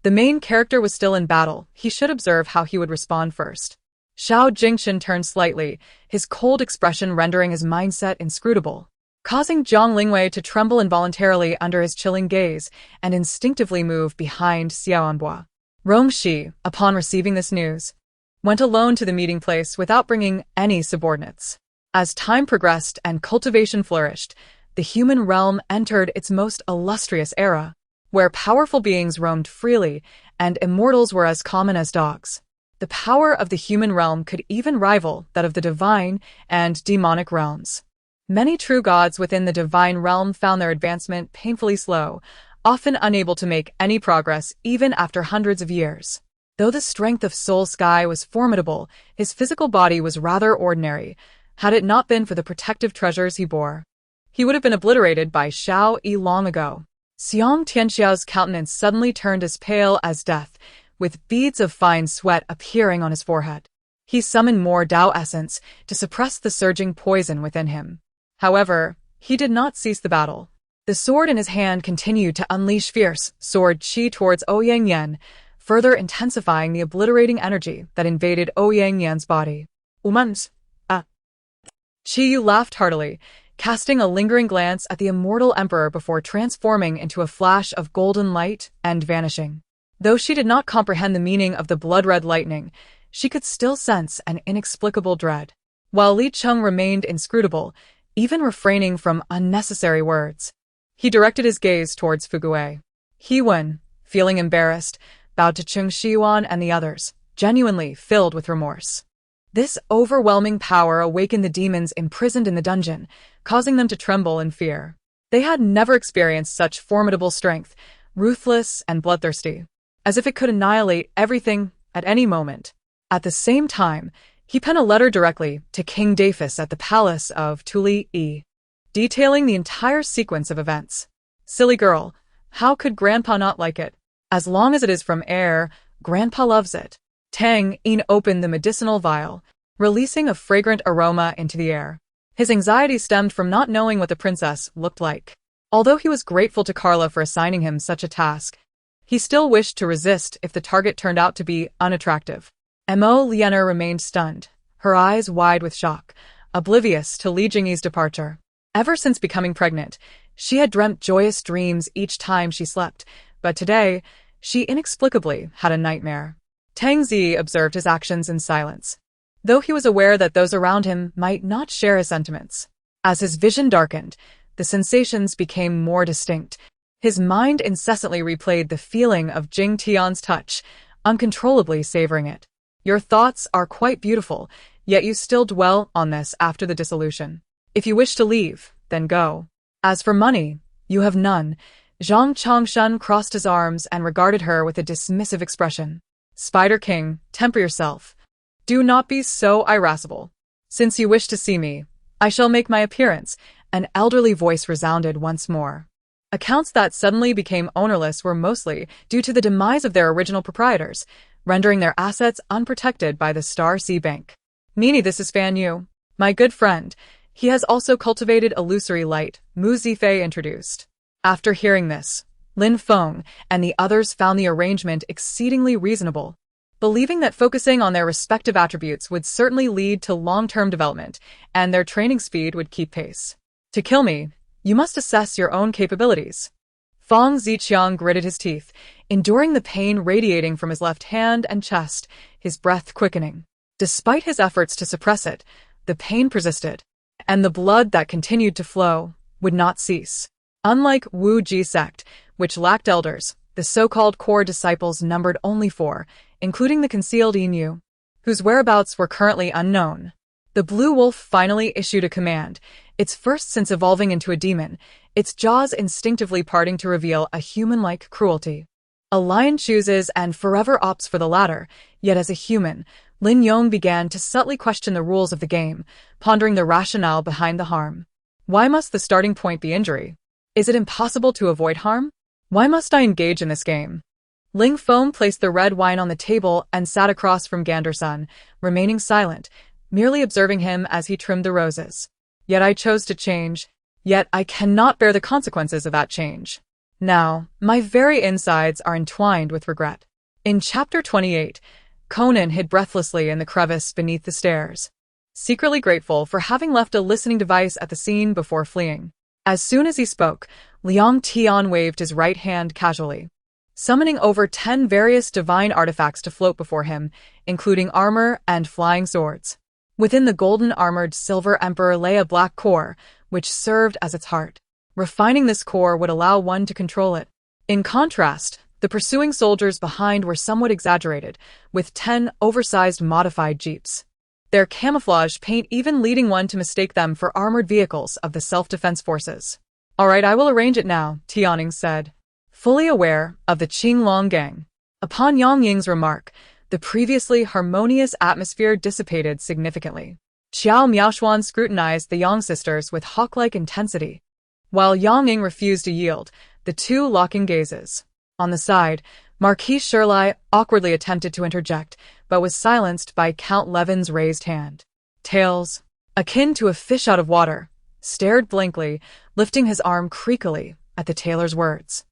The main character was still in battle. He should observe how he would respond first. Xiao Jingchen turned slightly, his cold expression rendering his mindset inscrutable, causing Zhang Lingwei to tremble involuntarily under his chilling gaze and instinctively move behind Xiaoanbua. Rongxi, upon receiving this news, went alone to the meeting place without bringing any subordinates. As time progressed and cultivation flourished, the human realm entered its most illustrious era, where powerful beings roamed freely and immortals were as common as dogs. The power of the human realm could even rival that of the divine and demonic realms. Many true gods within the divine realm found their advancement painfully slow, often unable to make any progress even after hundreds of years. Though the strength of Soul Sky was formidable, his physical body was rather ordinary. Had it not been for the protective treasures he bore, he would have been obliterated by Shao Yi long ago. Xiang Tianxiao's countenance suddenly turned as pale as death, with beads of fine sweat appearing on his forehead. He summoned more Dao essence to suppress the surging poison within him. However, he did not cease the battle. The sword in his hand continued to unleash fierce sword qi towards Ouyang Yan, further intensifying the obliterating energy that invaded Ouyang Yan's body. Umans. Qi Yu laughed heartily, casting a lingering glance at the immortal emperor before transforming into a flash of golden light and vanishing. Though she did not comprehend the meaning of the blood-red lightning, she could still sense an inexplicable dread. While Li Cheng remained inscrutable, even refraining from unnecessary words, he directed his gaze towards Fuguei. He Wen, feeling embarrassed, bowed to Cheng Shiyuan and the others, genuinely filled with remorse. This overwhelming power awakened the demons imprisoned in the dungeon, causing them to tremble in fear. They had never experienced such formidable strength, ruthless and bloodthirsty, as if it could annihilate everything at any moment. At the same time, he penned a letter directly to King Dafis at the palace of Tuli-E, detailing the entire sequence of events. Silly girl, how could Grandpa not like it? As long as it is from air, Grandpa loves it. Tang Yin opened the medicinal vial, releasing a fragrant aroma into the air. His anxiety stemmed from not knowing what the princess looked like. Although he was grateful to Carla for assigning him such a task, he still wished to resist if the target turned out to be unattractive. Mo Lianer remained stunned, her eyes wide with shock, oblivious to Li Jingyi's departure. Ever since becoming pregnant, she had dreamt joyous dreams each time she slept, but today, she inexplicably had a nightmare. Tang Zi observed his actions in silence, though he was aware that those around him might not share his sentiments. As his vision darkened, the sensations became more distinct. His mind incessantly replayed the feeling of Jing Tian's touch, uncontrollably savoring it. Your thoughts are quite beautiful, yet you still dwell on this after the dissolution. If you wish to leave, then go. As for money, you have none. Zhang Changshan crossed his arms and regarded her with a dismissive expression. Spider King, temper yourself. Do not be so irascible. Since you wish to see me, I shall make my appearance. An elderly voice resounded once more. Accounts that suddenly became ownerless were mostly due to the demise of their original proprietors, rendering their assets unprotected by the Star Sea Bank. Nini, this is Fan Yu, my good friend. He has also cultivated illusory light, Mu Zifei introduced. After hearing this, Lin Feng and the others found the arrangement exceedingly reasonable, believing that focusing on their respective attributes would certainly lead to long-term development, and their training speed would keep pace. To kill me, you must assess your own capabilities. Fang Ziqiang gritted his teeth, enduring the pain radiating from his left hand and chest, his breath quickening. Despite his efforts to suppress it, the pain persisted, and the blood that continued to flow would not cease. Unlike Wu Ji sect, which lacked elders, the so-called core disciples numbered only 4, including the concealed Yinyu, whose whereabouts were currently unknown. The Blue Wolf finally issued a command, its first since evolving into a demon, its jaws instinctively parting to reveal a human-like cruelty. A lion chooses and forever opts for the latter, yet as a human, Lin Yong began to subtly question the rules of the game, pondering the rationale behind the harm. Why must the starting point be injury? Is it impossible to avoid harm? Why must I engage in this game? Ling Feng placed the red wine on the table and sat across from Gandersun, remaining silent, merely observing him as he trimmed the roses. Yet I chose to change. Yet I cannot bear the consequences of that change. Now, my very insides are entwined with regret. In Chapter 28, Conan hid breathlessly in the crevice beneath the stairs, secretly grateful for having left a listening device at the scene before fleeing. As soon as he spoke, Liang Tian waved his right hand casually, summoning over 10 various divine artifacts to float before him, including armor and flying swords. Within the golden-armored Silver Emperor lay a black core, which served as its heart. Refining this core would allow one to control it. In contrast, the pursuing soldiers behind were somewhat exaggerated, with 10 oversized modified jeeps. Their camouflage paint even leading one to mistake them for armored vehicles of the self-defense forces. "All right, I will arrange it now," Tianning said, fully aware of the Qinglong gang. Upon Yang Ying's remark, the previously harmonious atmosphere dissipated significantly. Xiao Miaoshuan scrutinized the Yang sisters with hawk-like intensity, while Yang Ying refused to yield, the two locking gazes. On the side, Marquis Shirlai awkwardly attempted to interject, but was silenced by Count Levin's raised hand. Tails, akin to a fish out of water, stared blankly, lifting his arm creakily at the tailor's words.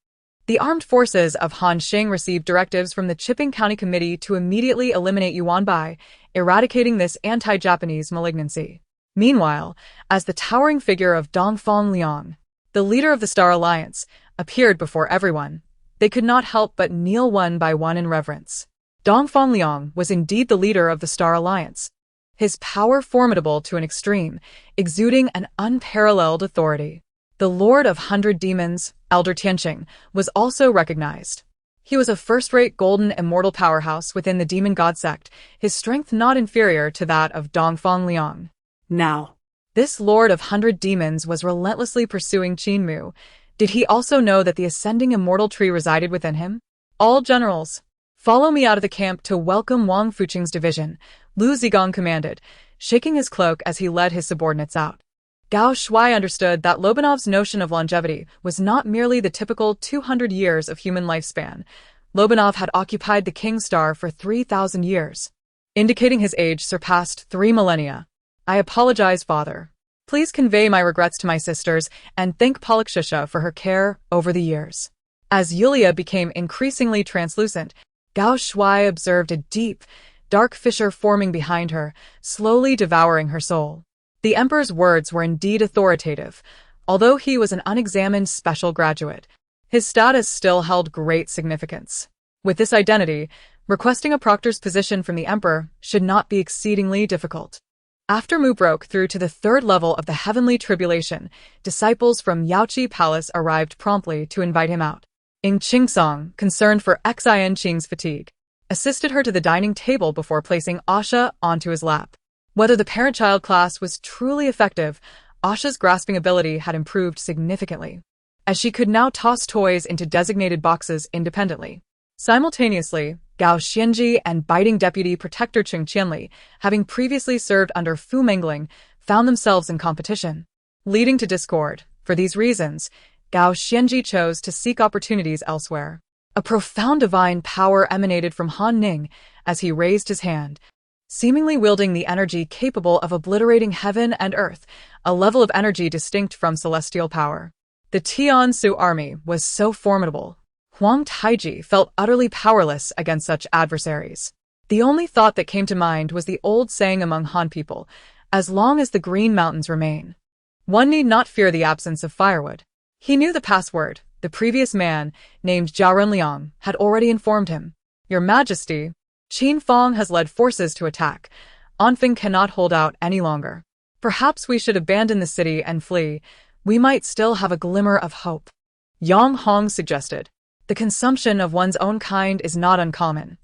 The armed forces of Han Xing received directives from the Chipping County Committee to immediately eliminate Yuan Bai, eradicating this anti-Japanese malignancy. Meanwhile, as the towering figure of Dongfang Liang, the leader of the Star Alliance, appeared before everyone, they could not help but kneel one by one in reverence. Dongfang Liang was indeed the leader of the Star Alliance, his power formidable to an extreme, exuding an unparalleled authority. The Lord of 100 Demons, Elder Tianqing, was also recognized. He was a first-rate golden immortal powerhouse within the demon god sect, his strength not inferior to that of Dongfang Liang. Now, this Lord of 100 Demons was relentlessly pursuing Qinmu. Did he also know that the ascending immortal tree resided within him? "All generals, follow me out of the camp to welcome Wang Fuqing's division," Lu Zigong commanded, shaking his cloak as he led his subordinates out. Gao Shuai understood that Lobanov's notion of longevity was not merely the typical 200 years of human lifespan. Lobanov had occupied the King Star for 3,000 years, indicating his age surpassed 3 millennia. "I apologize, Father. Please convey my regrets to my sisters and thank Polakshusha for her care over the years." As Yulia became increasingly translucent, Gao Shuai observed a deep, dark fissure forming behind her, slowly devouring her soul. The Emperor's words were indeed authoritative. Although he was an unexamined special graduate, his status still held great significance. With this identity, requesting a proctor's position from the Emperor should not be exceedingly difficult. After Mu broke through to the 3rd level of the Heavenly Tribulation, disciples from Yaoqi Palace arrived promptly to invite him out. Ing Qingsong, concerned for Xin Qing's fatigue, assisted her to the dining table before placing Asha onto his lap. Whether the parent-child class was truly effective, Asha's grasping ability had improved significantly, as she could now toss toys into designated boxes independently. Simultaneously, Gao Xianji and biting Deputy Protector Cheng Qianli, having previously served under Fu Mengling, found themselves in competition, leading to discord. For these reasons, Gao Xianji chose to seek opportunities elsewhere. A profound divine power emanated from Han Ning as he raised his hand, seemingly wielding the energy capable of obliterating heaven and earth, a level of energy distinct from celestial power. The Tiansu army was so formidable. Huang Taiji felt utterly powerless against such adversaries. The only thought that came to mind was the old saying among Han people, "As long as the Green Mountains remain, one need not fear the absence of firewood." He knew the password, The previous man, named Jiao Liang, had already informed him. Your Majesty, Qin Fong has led forces to attack. Anfeng cannot hold out any longer. Perhaps we should abandon the city and flee. We might still have a glimmer of hope. Yang Hong suggested. The consumption of one's own kind is not uncommon.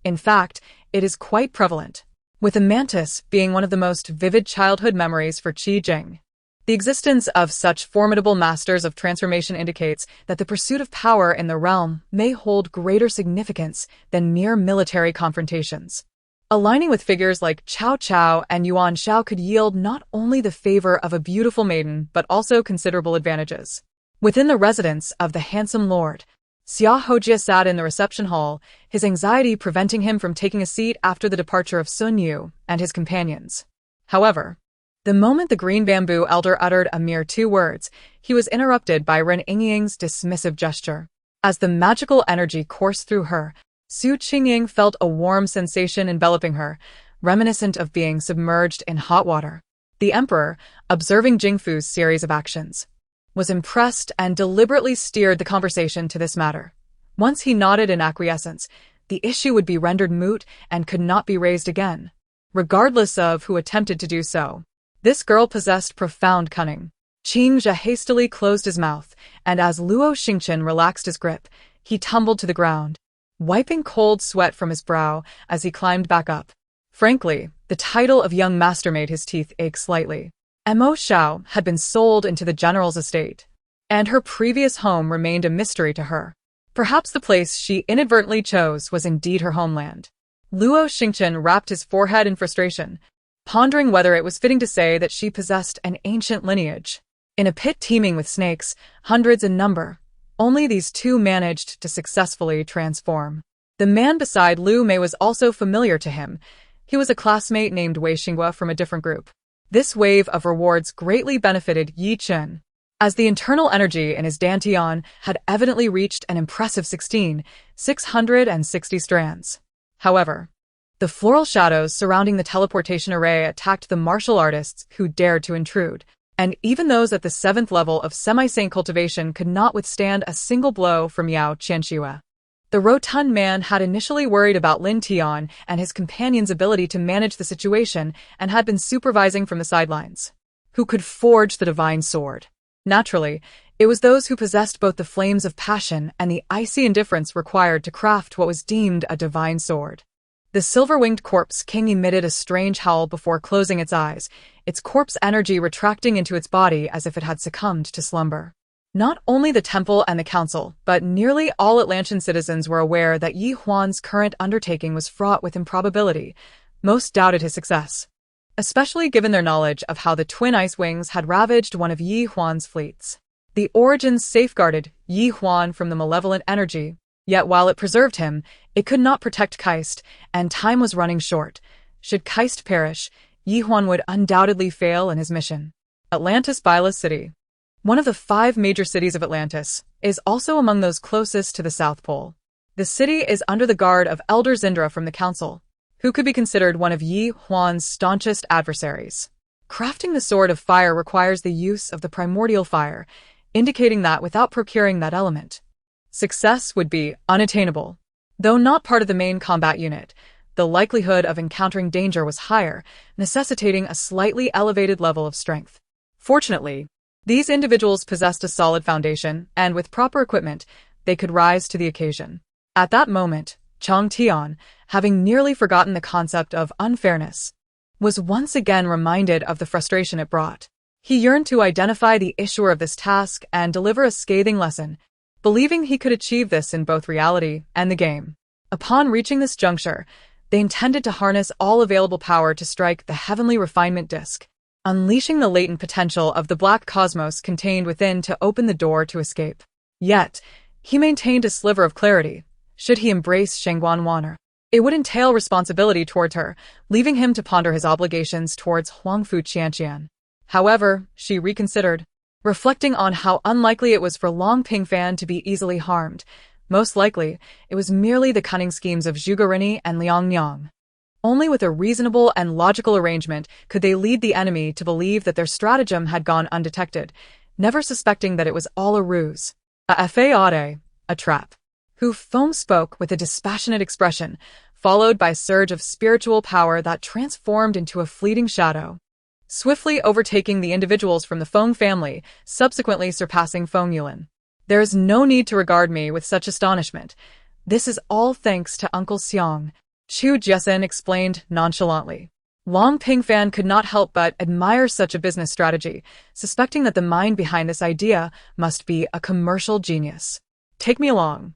In fact, it is quite prevalent, with a mantis being one of the most vivid childhood memories for Qi Jing. The existence of such formidable masters of transformation indicates that the pursuit of power in the realm may hold greater significance than mere military confrontations. Aligning with figures like Cao Cao and Yuan Shao could yield not only the favor of a beautiful maiden but also considerable advantages. Within the residence of the handsome lord, Xia Hojia sat in the reception hall, his anxiety preventing him from taking a seat after the departure of Sun Yu and his companions. However, the moment the green bamboo elder uttered a mere 2 words, he was interrupted by Yuan Yingying's dismissive gesture. As the magical energy coursed through her, Su Qingying felt a warm sensation enveloping her, reminiscent of being submerged in hot water. The emperor, observing Jingfu's series of actions, was impressed and deliberately steered the conversation to this matter. Once he nodded in acquiescence, the issue would be rendered moot and could not be raised again, regardless of who attempted to do so. This girl possessed profound cunning. Qin Zhe hastily closed his mouth, and as Luo Xingchen relaxed his grip, he tumbled to the ground, wiping cold sweat from his brow as he climbed back up. Frankly, the title of young master made his teeth ache slightly. Mo Xiao had been sold into the general's estate, and her previous home remained a mystery to her. Perhaps the place she inadvertently chose was indeed her homeland. Luo Xingchen wrapped his forehead in frustration, pondering whether it was fitting to say that she possessed an ancient lineage. In a pit teeming with snakes, hundreds in number, only these two managed to successfully transform. The man beside Lu Mei was also familiar to him. He was a classmate named Wei Xinghua from a different group. This wave of rewards greatly benefited Yi Chen, as the internal energy in his dantian had evidently reached an impressive 16,660 strands. However, the floral shadows surrounding the teleportation array attacked the martial artists who dared to intrude, and even those at the 7th level of semi-saint cultivation could not withstand a single blow from Yao Qianxue. The rotund man had initially worried about Lin Tian and his companion's ability to manage the situation and had been supervising from the sidelines. Who could forge the divine sword? Naturally, it was those who possessed both the flames of passion and the icy indifference required to craft what was deemed a divine sword. The silver-winged corpse king emitted a strange howl before closing its eyes, its corpse energy retracting into its body as if it had succumbed to slumber. Not only the temple and the council, but nearly all Atlantean citizens were aware that Yi Huan's current undertaking was fraught with improbability. Most doubted his success, especially given their knowledge of how the twin ice wings had ravaged one of Yi Huan's fleets. The origins safeguarded Yi Huan from the malevolent energy, yet while it preserved him, it could not protect Keist, and time was running short. Should Keist perish, Yi Huan would undoubtedly fail in his mission. Atlantis Byla's city, one of the 5 major cities of Atlantis, is also among those closest to the South Pole. The city is under the guard of Elder Zindra from the Council, who could be considered one of Yi Huan's staunchest adversaries. Crafting the Sword of Fire requires the use of the primordial fire, indicating that without procuring that element, success would be unattainable. Though not part of the main combat unit, the likelihood of encountering danger was higher, necessitating a slightly elevated level of strength. Fortunately, these individuals possessed a solid foundation, and with proper equipment, they could rise to the occasion. At that moment, Chang Tian, having nearly forgotten the concept of unfairness, was once again reminded of the frustration it brought. He yearned to identify the issuer of this task and deliver a scathing lesson, believing he could achieve this in both reality and the game. Upon reaching this juncture, they intended to harness all available power to strike the heavenly refinement disk, unleashing the latent potential of the black cosmos contained within to open the door to escape. Yet, he maintained a sliver of clarity. Should he embrace Shengguan Wan'er, it would entail responsibility towards her, leaving him to ponder his obligations towards Huangfu Qianqian. However, she reconsidered, reflecting on how unlikely it was for Long Pingfan to be easily harmed. Most likely, it was merely the cunning schemes of Zhuge and Liang Nyang. Only with a reasonable and logical arrangement could they lead the enemy to believe that their stratagem had gone undetected, never suspecting that it was all a ruse. A fade, a trap. Hu Feng spoke with a dispassionate expression, followed by a surge of spiritual power that transformed into a fleeting shadow, swiftly overtaking the individuals from the Feng family, subsequently surpassing Feng Yuan. There is no need to regard me with such astonishment. This is all thanks to Uncle Xiang, Chu Jiesen explained nonchalantly. Long Pingfan could not help but admire such a business strategy, suspecting that the mind behind this idea must be a commercial genius. Take me along.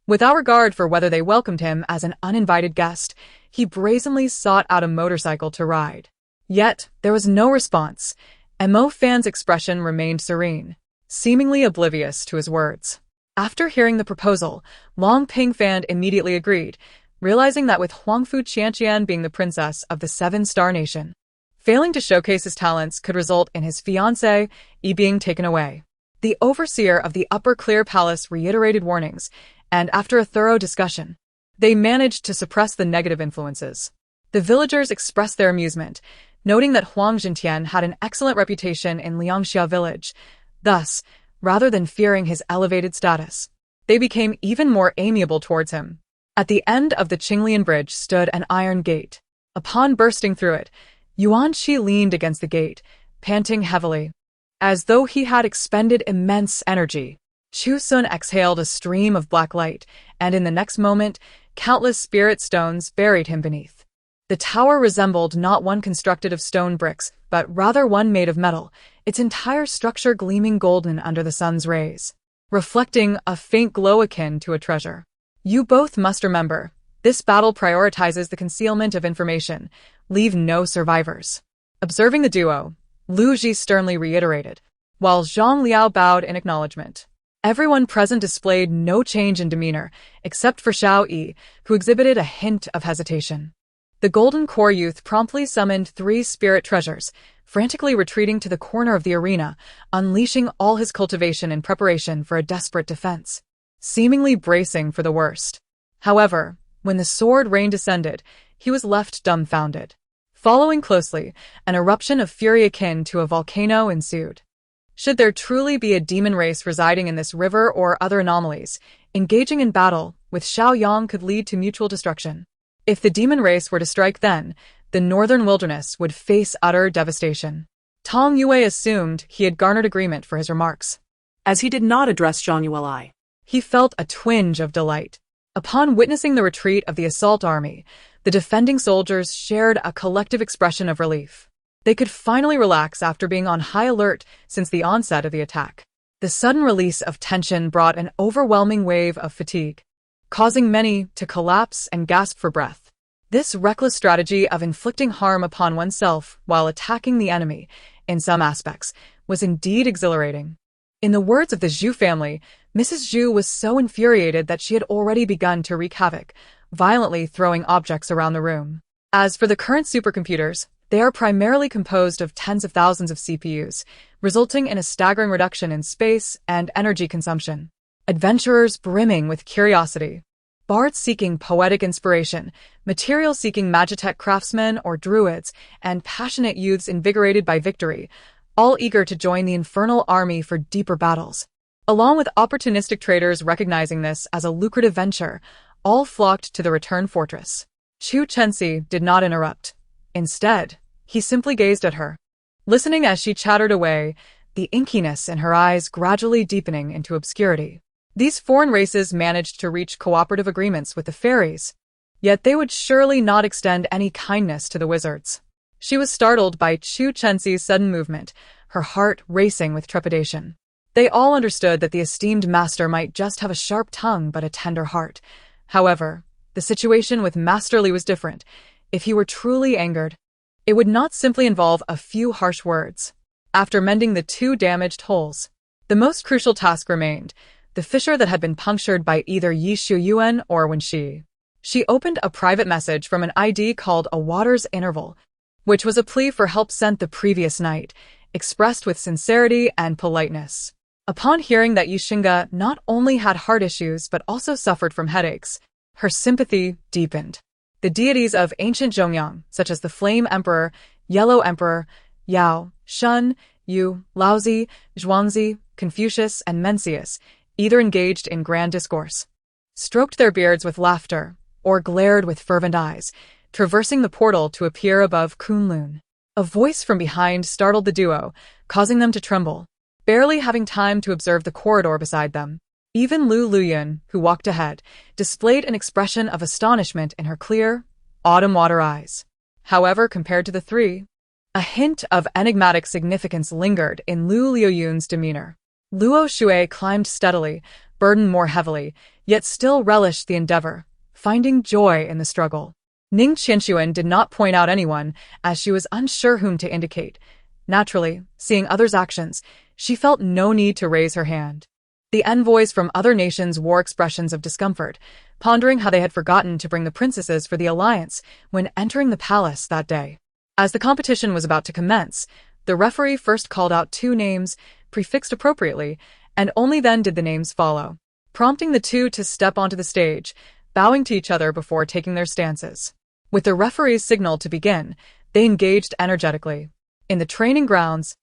Without regard for whether they welcomed him as an uninvited guest, he brazenly sought out a motorcycle to ride. Yet, there was no response, and Mo Fan's expression remained serene, seemingly oblivious to his words. After hearing the proposal, Long Pingfan immediately agreed, realizing that with Huangfu Qianqian being the princess of the Seven-Star Nation, failing to showcase his talents could result in his fiancé, Yi, being taken away. The overseer of the Upper Clear Palace reiterated warnings, and after a thorough discussion, they managed to suppress the negative influences. The villagers expressed their amusement, noting that Huang Jintian had an excellent reputation in Liangxia village. Thus, rather than fearing his elevated status, they became even more amiable towards him. At the end of the Qinglian Bridge stood an iron gate. Upon bursting through it, Yuan Shi leaned against the gate, panting heavily, as though he had expended immense energy. Chu Sun exhaled a stream of black light, and in the next moment, countless spirit stones buried him beneath. The tower resembled not one constructed of stone bricks, but rather one made of metal, its entire structure gleaming golden under the sun's rays, reflecting a faint glow akin to a treasure. You both must remember, this battle prioritizes the concealment of information. Leave no survivors. Observing the duo, Lu Ji sternly reiterated, while Zhang Liao bowed in acknowledgement. Everyone present displayed no change in demeanor, except for Xiao Yi, who exhibited a hint of hesitation. The Golden Core youth promptly summoned 3 spirit treasures, frantically retreating to the corner of the arena, unleashing all his cultivation in preparation for a desperate defense, seemingly bracing for the worst. However, when the sword rain descended, he was left dumbfounded. Following closely, an eruption of fury akin to a volcano ensued. Should there truly be a demon race residing in this river or other anomalies, engaging in battle with Xiaoyang could lead to mutual destruction. If the demon race were to strike then, the northern wilderness would face utter devastation. Tong Yue assumed he had garnered agreement for his remarks. As he did not address Zhang Yuelai, He felt a twinge of delight. Upon witnessing the retreat of the assault army, the defending soldiers shared a collective expression of relief. They could finally relax after being on high alert since the onset of the attack. The sudden release of tension brought an overwhelming wave of fatigue, causing many to collapse and gasp for breath. This reckless strategy of inflicting harm upon oneself while attacking the enemy, in some aspects, was indeed exhilarating. In the words of the Zhu family, Mrs. Zhu was so infuriated that she had already begun to wreak havoc, violently throwing objects around the room. As for the current supercomputers, they are primarily composed of tens of thousands of CPUs, resulting in a staggering reduction in space and energy consumption. Adventurers brimming with curiosity, bards seeking poetic inspiration, material-seeking magitech craftsmen or druids, and passionate youths invigorated by victory, all eager to join the infernal army for deeper battles. Along with opportunistic traders recognizing this as a lucrative venture, all flocked to the return fortress. Chu Chenxi did not interrupt. Instead, he simply gazed at her, listening as she chattered away, the inkiness in her eyes gradually deepening into obscurity. These foreign races managed to reach cooperative agreements with the fairies, yet they would surely not extend any kindness to the wizards. She was startled by Chu Chenxi's sudden movement, her heart racing with trepidation. They all understood that the esteemed master might just have a sharp tongue but a tender heart. However, the situation with Master Li was different. If he were truly angered, it would not simply involve a few harsh words. After mending the 2 damaged holes, the most crucial task remained, the fissure that had been punctured by either Yi Shuyuan or Wenxi. She opened a private message from an ID called A Water's Interval, which was a plea for help sent the previous night, expressed with sincerity and politeness. Upon hearing that Yixinga not only had heart issues but also suffered from headaches, her sympathy deepened. The deities of ancient Zhongyang, such as the Flame Emperor, Yellow Emperor, Yao, Shun, Yu, Laozi, Zhuangzi, Confucius, and Mencius, either engaged in grand discourse, stroked their beards with laughter, or glared with fervent eyes, traversing the portal to appear above Kunlun. A voice from behind startled the duo, causing them to tremble, barely having time to observe the corridor beside them. Even Lu Luyun, who walked ahead, displayed an expression of astonishment in her clear, autumn water eyes. However, compared to the three, a hint of enigmatic significance lingered in Lu Liuyun's demeanor. Luo Shui climbed steadily, burdened more heavily, yet still relished the endeavor, finding joy in the struggle. Ning Qianxuan did not point out anyone, as she was unsure whom to indicate. Naturally, seeing others' actions, she felt no need to raise her hand. The envoys from other nations wore expressions of discomfort, pondering how they had forgotten to bring the princesses for the alliance when entering the palace that day. As the competition was about to commence, the referee first called out two names, prefixed appropriately, and only then did the names follow, prompting the two to step onto the stage, bowing to each other before taking their stances. With the referee's signal to begin, they engaged energetically. In the training grounds,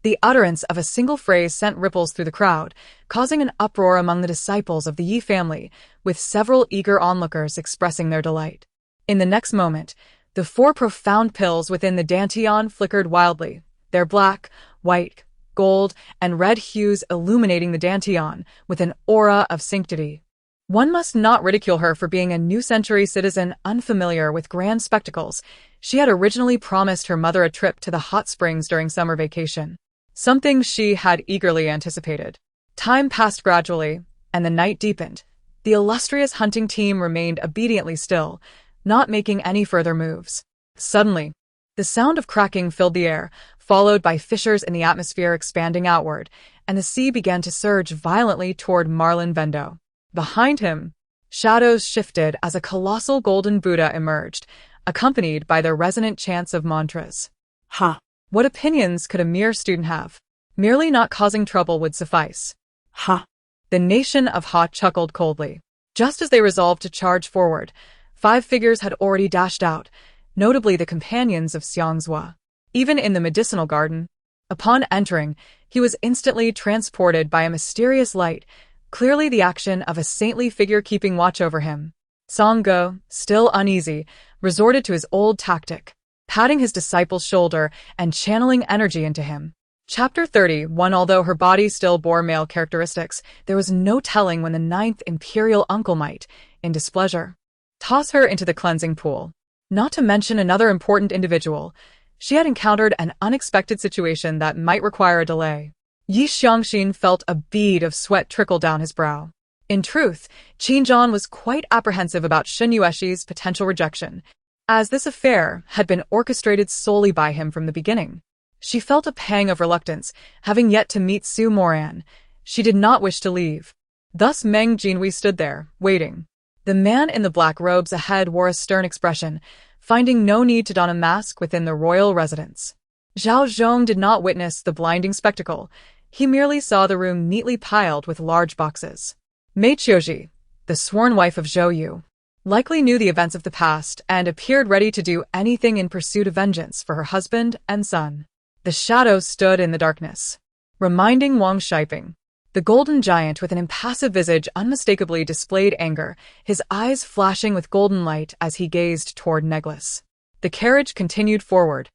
the utterance of a single phrase sent ripples through the crowd, causing an uproar among the disciples of the Yi family, with several eager onlookers expressing their delight. In the next moment, the four profound pillars within the dantian flickered wildly, their black, white, gold, and red hues illuminating the dantian with an aura of sanctity. One must not ridicule her for being a new-century citizen unfamiliar with grand spectacles. She had originally promised her mother a trip to the hot springs during summer vacation, something she had eagerly anticipated. Time passed gradually, and the night deepened. The illustrious hunting team remained obediently still, not making any further moves. Suddenly, the sound of cracking filled the air, followed by fissures in the atmosphere expanding outward, and the sea began to surge violently toward Marlin Vendo. Behind him, shadows shifted as a colossal golden Buddha emerged, accompanied by the resonant chants of mantras. Ha! What opinions could a mere student have? Merely not causing trouble would suffice. Ha! The nation of Ha chuckled coldly. Just as they resolved to charge forward, 5 figures had already dashed out, notably the companions of Xiangzhua. Even in the medicinal garden, upon entering, he was instantly transported by a mysterious light, clearly the action of a saintly figure keeping watch over him. Song Go, still uneasy, resorted to his old tactic, patting his disciple's shoulder and channeling energy into him. Chapter 31. Although her body still bore male characteristics, there was no telling when the 9th imperial uncle might, in displeasure, toss her into the cleansing pool. Not to mention another important individual, she had encountered an unexpected situation that might require a delay. Yi Xiangxin felt a bead of sweat trickle down his brow. In truth, Qin Zhan was quite apprehensive about Shen Yuexi's potential rejection, as this affair had been orchestrated solely by him from the beginning. She felt a pang of reluctance, having yet to meet Su Moran. She did not wish to leave. Thus Meng Jinhui stood there, waiting. The man in the black robes ahead wore a stern expression, finding no need to don a mask within the royal residence. Zhao Zhong did not witness the blinding spectacle. He merely saw the room neatly piled with large boxes. Mei Qiuji, the sworn wife of Zhou Yu, likely knew the events of the past and appeared ready to do anything in pursuit of vengeance for her husband and son. The shadows stood in the darkness, reminding Wang Shiping. The golden giant with an impassive visage unmistakably displayed anger, his eyes flashing with golden light as he gazed toward Neglis. The carriage continued forward,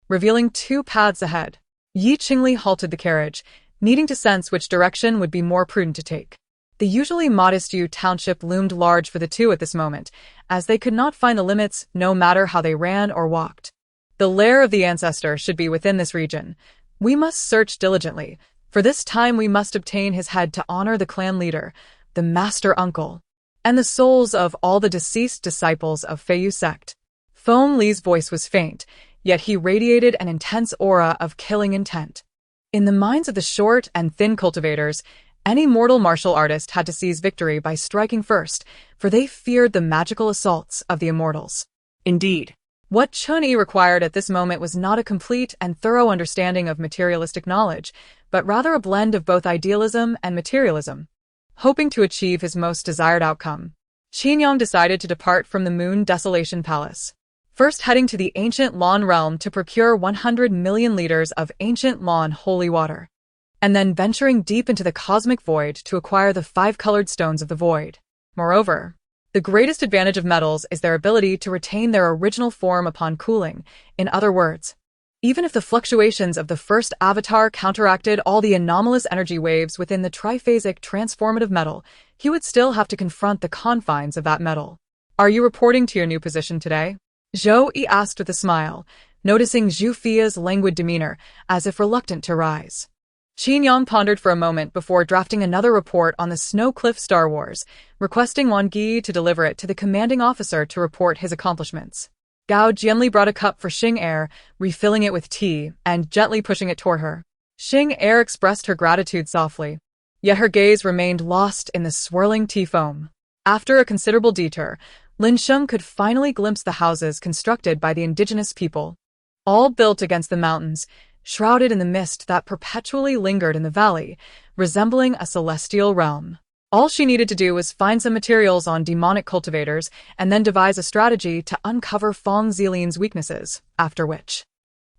revealing 2 paths ahead. Yi Qingli halted the carriage, needing to sense which direction would be more prudent to take. The usually modest Yu township loomed large for the two at this moment, as they could not find the limits no matter how they ran or walked. The lair of the ancestor should be within this region. We must search diligently. For this time we must obtain his head to honor the clan leader, the master uncle, and the souls of all the deceased disciples of Feiyu sect. Feng Li's voice was faint, yet he radiated an intense aura of killing intent. In the minds of the short and thin cultivators, any mortal martial artist had to seize victory by striking first, for they feared the magical assaults of the immortals. Indeed. What Chun-Yi required at this moment was not a complete and thorough understanding of materialistic knowledge, but rather a blend of both idealism and materialism. Hoping to achieve his most desired outcome, Qinyang decided to depart from the Moon Desolation Palace, first heading to the ancient Lan realm to procure 100 million liters of ancient Lan holy water. and then venturing deep into the cosmic void to acquire the 5-colored stones of the void. Moreover, the greatest advantage of metals is their ability to retain their original form upon cooling. In other words, even if the fluctuations of the first avatar counteracted all the anomalous energy waves within the triphasic transformative metal, he would still have to confront the confines of that metal. Are you reporting to your new position today? Zhou Yi asked with a smile, noticing Zhu Fia's languid demeanor, as if reluctant to rise. Qin Yang pondered for a moment before drafting another report on the Snow Cliff Star Wars, requesting Wang Yi to deliver it to the commanding officer to report his accomplishments. Gao gently brought a cup for Xing Er, refilling it with tea and gently pushing it toward her. Xing Er expressed her gratitude softly, yet her gaze remained lost in the swirling tea foam. After a considerable detour, Lin Sheng could finally glimpse the houses constructed by the indigenous people, all built against the mountains, shrouded in the mist that perpetually lingered in the valley, resembling a celestial realm. All she needed to do was find some materials on demonic cultivators and then devise a strategy to uncover Fong Zillian's weaknesses, after which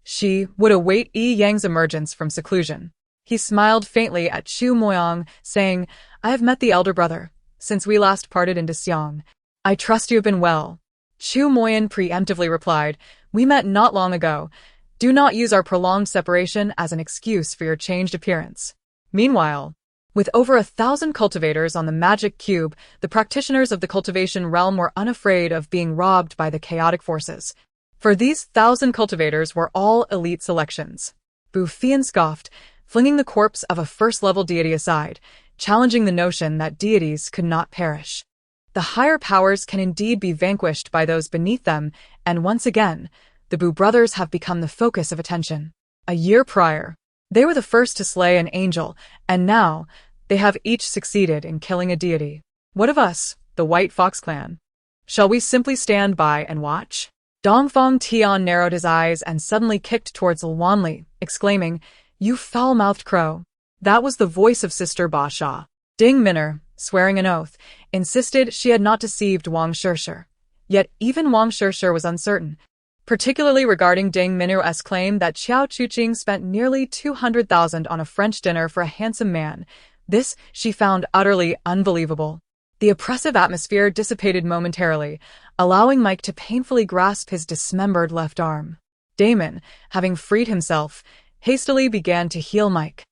she would await Yi Yang's emergence from seclusion. He smiled faintly at Chu Moyang, saying, "I have met the elder brother since we last parted in Dexiang. I trust you have been well." Chu Moyan preemptively replied, "We met not long ago. Do not use our prolonged separation as an excuse for your changed appearance." Meanwhile, with over 1,000 cultivators on the magic cube, the practitioners of the cultivation realm were unafraid of being robbed by the chaotic forces. For these 1,000 cultivators were all elite selections. Bu Fian scoffed, flinging the corpse of a first-level deity aside, challenging the notion that deities could not perish. The higher powers can indeed be vanquished by those beneath them, and once again, the Bu brothers have become the focus of attention. A year prior, they were the first to slay an angel, and now they have each succeeded in killing a deity. What of us, the White Fox clan? Shall we simply stand by and watch? Dongfang Tian narrowed his eyes and suddenly kicked towards Wanli, exclaiming, "You foul-mouthed crow." That was the voice of Sister Ba Sha. Ding Minner, swearing an oath, insisted she had not deceived Wang Shishir. Yet even Wang Shishir was uncertain, particularly regarding Ding Minner's claim that Qiao Chuqing spent nearly 200,000 on a French dinner for a handsome man. This she found utterly unbelievable. The oppressive atmosphere dissipated momentarily, allowing Mike to painfully grasp his dismembered left arm. Damon, having freed himself, hastily began to heal Mike.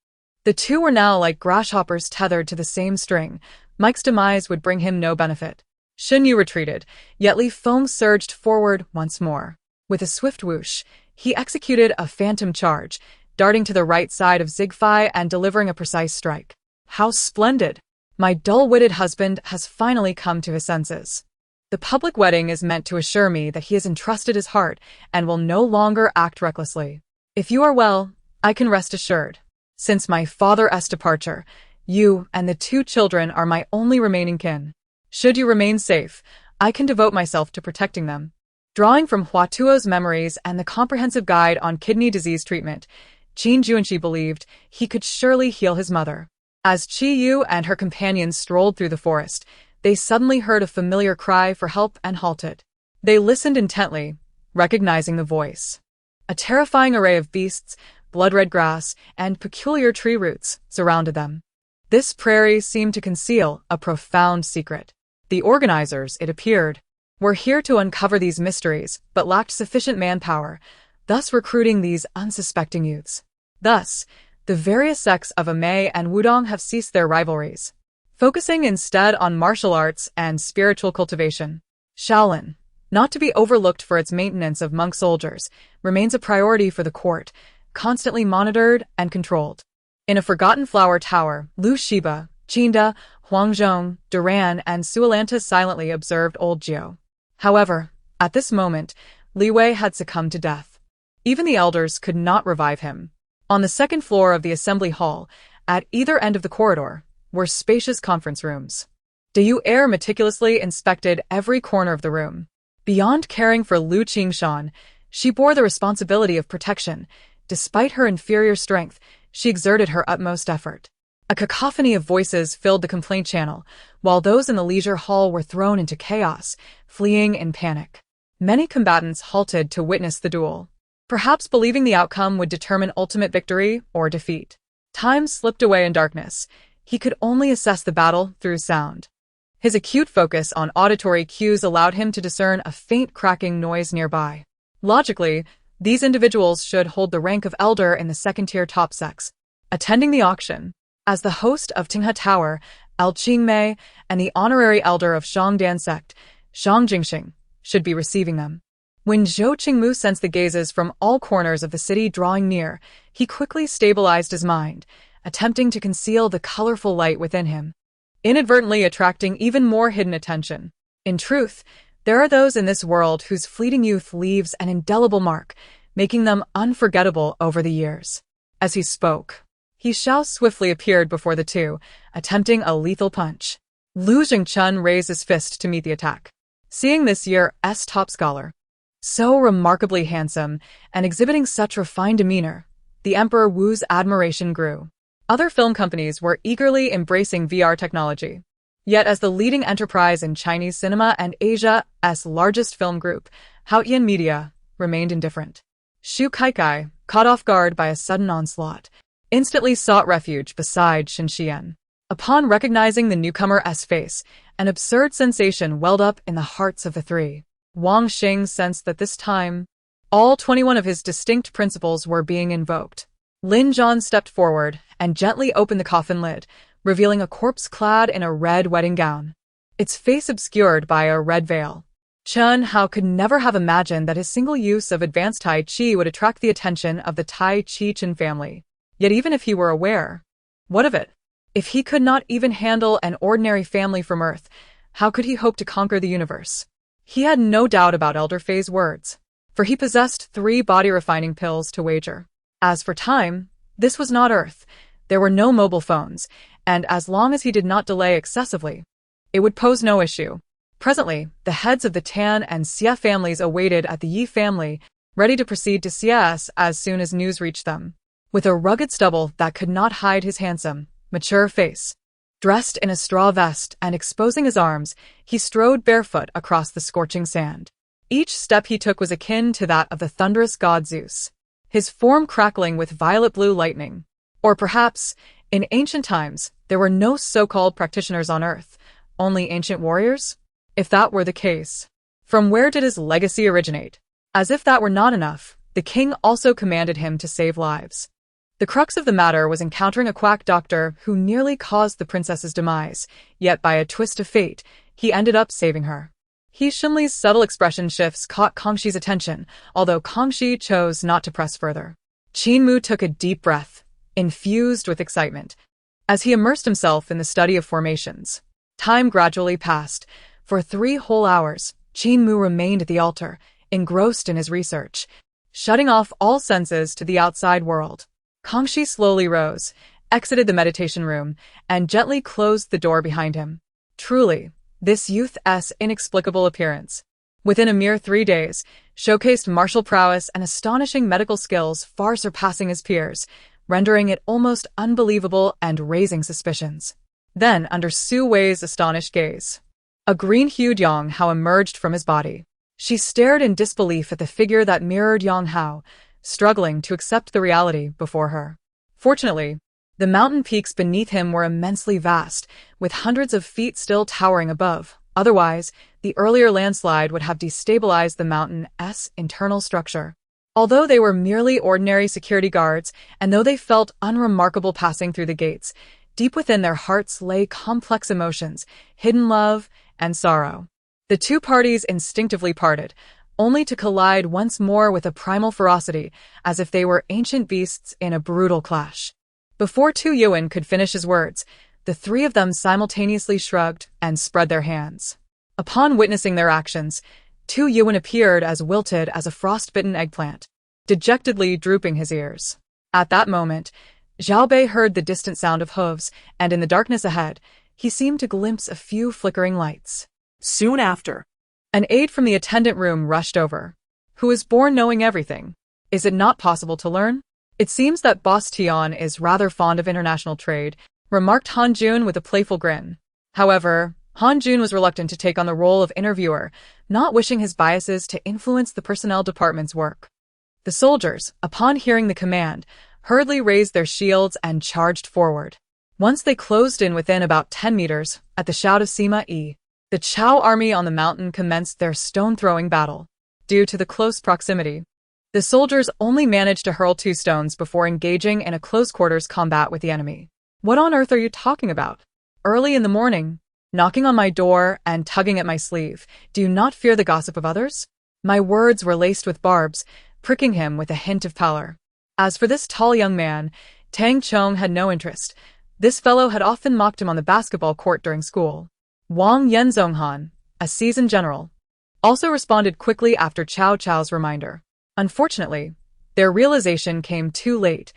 The two were now like grasshoppers tethered to the same string. Mike's demise would bring him no benefit. Shen Yu retreated, yet Li Feng surged forward once more. With a swift whoosh, he executed a phantom charge, darting to the right side of Zigfei and delivering a precise strike. How splendid! My dull-witted husband has finally come to his senses. The public wedding is meant to assure me that he has entrusted his heart and will no longer act recklessly. If you are well, I can rest assured. Since my father's departure, you and the 2 children are my only remaining kin. Should you remain safe, I can devote myself to protecting them. Drawing from Hua Tuo's memories and the comprehensive guide on kidney disease treatment, Qin Juanqi believed he could surely heal his mother. As Qi Yu and her companions strolled through the forest, they suddenly heard a familiar cry for help and halted. They listened intently, recognizing the voice. A terrifying array of beasts, blood-red grass, and peculiar tree roots surrounded them. This prairie seemed to conceal a profound secret. The organizers, it appeared, were here to uncover these mysteries, but lacked sufficient manpower, thus recruiting these unsuspecting youths. Thus, the various sects of Amei and Wudong have ceased their rivalries, focusing instead on martial arts and spiritual cultivation. Shaolin, not to be overlooked for its maintenance of monk soldiers, remains a priority for the court, constantly monitored and controlled. In a forgotten flower tower, Lu Shiba, Qinda, Huangzhong, Duran, and Suolanta silently observed old Jiu. However, at this moment, Li Wei had succumbed to death. Even the elders could not revive him. On the second floor of the assembly hall, at either end of the corridor, were spacious conference rooms. Du Er meticulously inspected every corner of the room. Beyond caring for Lu Qingshan, she bore the responsibility of protection. Despite her inferior strength, she exerted her utmost effort. A cacophony of voices filled the complaint channel, while those in the leisure hall were thrown into chaos, fleeing in panic. Many combatants halted to witness the duel, perhaps believing the outcome would determine ultimate victory or defeat. Time slipped away in darkness. He could only assess the battle through sound. His acute focus on auditory cues allowed him to discern a faint cracking noise nearby. Logically, these individuals should hold the rank of elder in the second-tier top sex, attending the auction. As the host of Tinghe Tower, El Qingmei, and the honorary elder of Shangdan sect, Shang Jingxing, should be receiving them. When Zhou Qingmu sensed the gazes from all corners of the city drawing near, he quickly stabilized his mind, attempting to conceal the colorful light within him, inadvertently attracting even more hidden attention. In truth, there are those in this world whose fleeting youth leaves an indelible mark, making them unforgettable over the years. As he spoke, He Xiao swiftly appeared before the two, attempting a lethal punch. Lu Jingchun raised his fist to meet the attack. Seeing this year's top scholar, so remarkably handsome and exhibiting such refined demeanor, the Emperor Wu's admiration grew. Other film companies were eagerly embracing VR technology. Yet as the leading enterprise in Chinese cinema and Asia's largest film group, Haotian Media remained indifferent. Xu Kaikai, caught off guard by a sudden onslaught, instantly sought refuge beside Shinxian. Upon recognizing the newcomer's face, an absurd sensation welled up in the hearts of the three. Wang Xing sensed that this time, all 21 of his distinct principles were being invoked. Lin Zhan stepped forward and gently opened the coffin lid, revealing a corpse clad in a red wedding gown, its face obscured by a red veil. Chen Hao could never have imagined that his single use of advanced Tai Chi would attract the attention of the Tai Chi Chen family. Yet even if he were aware, what of it? If he could not even handle an ordinary family from Earth, how could he hope to conquer the universe? He had no doubt about Elder Fei's words, for he possessed 3 body-refining pills to wager. As for time, this was not Earth. There were no mobile phones, and as long as he did not delay excessively, it would pose no issue. Presently, the heads of the Tan and Xia families awaited at the Yi family, ready to proceed to Xia's as soon as news reached them. With a rugged stubble that could not hide his handsome, mature face, dressed in a straw vest and exposing his arms, he strode barefoot across the scorching sand. Each step he took was akin to that of the thunderous god Zeus, his form crackling with violet-blue lightning. Or perhaps, in ancient times, there were no so-called practitioners on Earth, only ancient warriors? If that were the case, from where did his legacy originate? As if that were not enough, the king also commanded him to save lives. The crux of the matter was encountering a quack doctor who nearly caused the princess's demise, yet by a twist of fate, he ended up saving her. He Xinli's subtle expression shifts caught Kangxi's attention, although Kangxi chose not to press further. Qinmu took a deep breath, infused with excitement, as he immersed himself in the study of formations. Time gradually passed. For 3 whole hours, Qinmu remained at the altar, engrossed in his research, shutting off all senses to the outside world. Kangxi slowly rose, exited the meditation room, and gently closed the door behind him. Truly, this youth's inexplicable appearance, within a mere 3 days, showcased martial prowess and astonishing medical skills far surpassing his peers, rendering it almost unbelievable and raising suspicions. Then, under Su Wei's astonished gaze, a green-hued Yang Hao emerged from his body. She stared in disbelief at the figure that mirrored Yang Hao, struggling to accept the reality before her. Fortunately, the mountain peaks beneath him were immensely vast, with hundreds of feet still towering above. Otherwise, the earlier landslide would have destabilized the mountain's internal structure. Although they were merely ordinary security guards, and though they felt unremarkable passing through the gates, deep within their hearts lay complex emotions, hidden love, and sorrow. The two parties instinctively parted, only to collide once more with a primal ferocity, as if they were ancient beasts in a brutal clash. Before Tu Yuan could finish his words, the 3 of them simultaneously shrugged and spread their hands. Upon witnessing their actions, Tu Yuan appeared as wilted as a frost-bitten eggplant, dejectedly drooping his ears. At that moment, Zhao Bei heard the distant sound of hooves, and in the darkness ahead, he seemed to glimpse a few flickering lights. Soon after, an aide from the attendant room rushed over. Who is born knowing everything? Is it not possible to learn? It seems that Boss Tian is rather fond of international trade, remarked Han Jun with a playful grin. However, Han Jun was reluctant to take on the role of interviewer, not wishing his biases to influence the personnel department's work. The soldiers, upon hearing the command, hurriedly raised their shields and charged forward. Once they closed in within about 10 meters, at the shout of Sima-yi, the Chao army on the mountain commenced their stone-throwing battle. Due to the close proximity, the soldiers only managed to hurl 2 stones before engaging in a close-quarters combat with the enemy. What on earth are you talking about? Early in the morning, knocking on my door and tugging at my sleeve. Do you not fear the gossip of others? My words were laced with barbs, pricking him with a hint of pallor. As for this tall young man, Tang Chong had no interest. This fellow had often mocked him on the basketball court during school. Wang Yenzonghan, a seasoned general, also responded quickly after Cao Cao's reminder. Unfortunately, their realization came too late.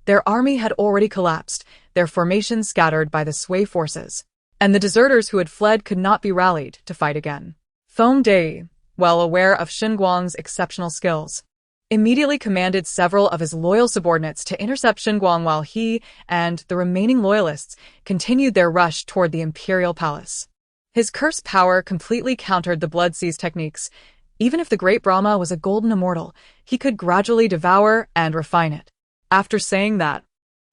Their army had already collapsed, their formation scattered by the Sui forces, and the deserters who had fled could not be rallied to fight again. Feng Dei, well aware of Shen Guang's exceptional skills, immediately commanded several of his loyal subordinates to intercept Shen Guang while he and the remaining loyalists continued their rush toward the imperial palace. His curse power completely countered the Blood Sea's techniques. Even if the great Brahma was a golden immortal, he could gradually devour and refine it. After saying that,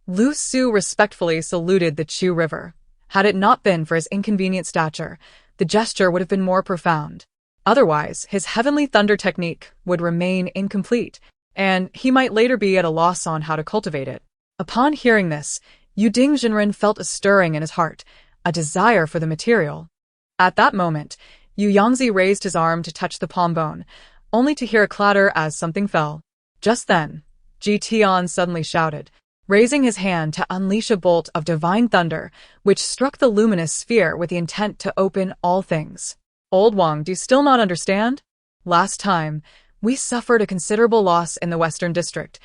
Lu Su respectfully saluted the Chu River. Had it not been for his inconvenient stature, the gesture would have been more profound. Otherwise, his heavenly thunder technique would remain incomplete, and he might later be at a loss on how to cultivate it. Upon hearing this, Yuding Jinren felt a stirring in his heart, a desire for the material. At that moment, Yu Yangzi raised his arm to touch the palm bone, only to hear a clatter as something fell. Just then, Ji Tian suddenly shouted, raising his hand to unleash a bolt of divine thunder, which struck the luminous sphere with the intent to open all things. Old Wang, do you still not understand? Last time, we suffered a considerable loss in the Western District.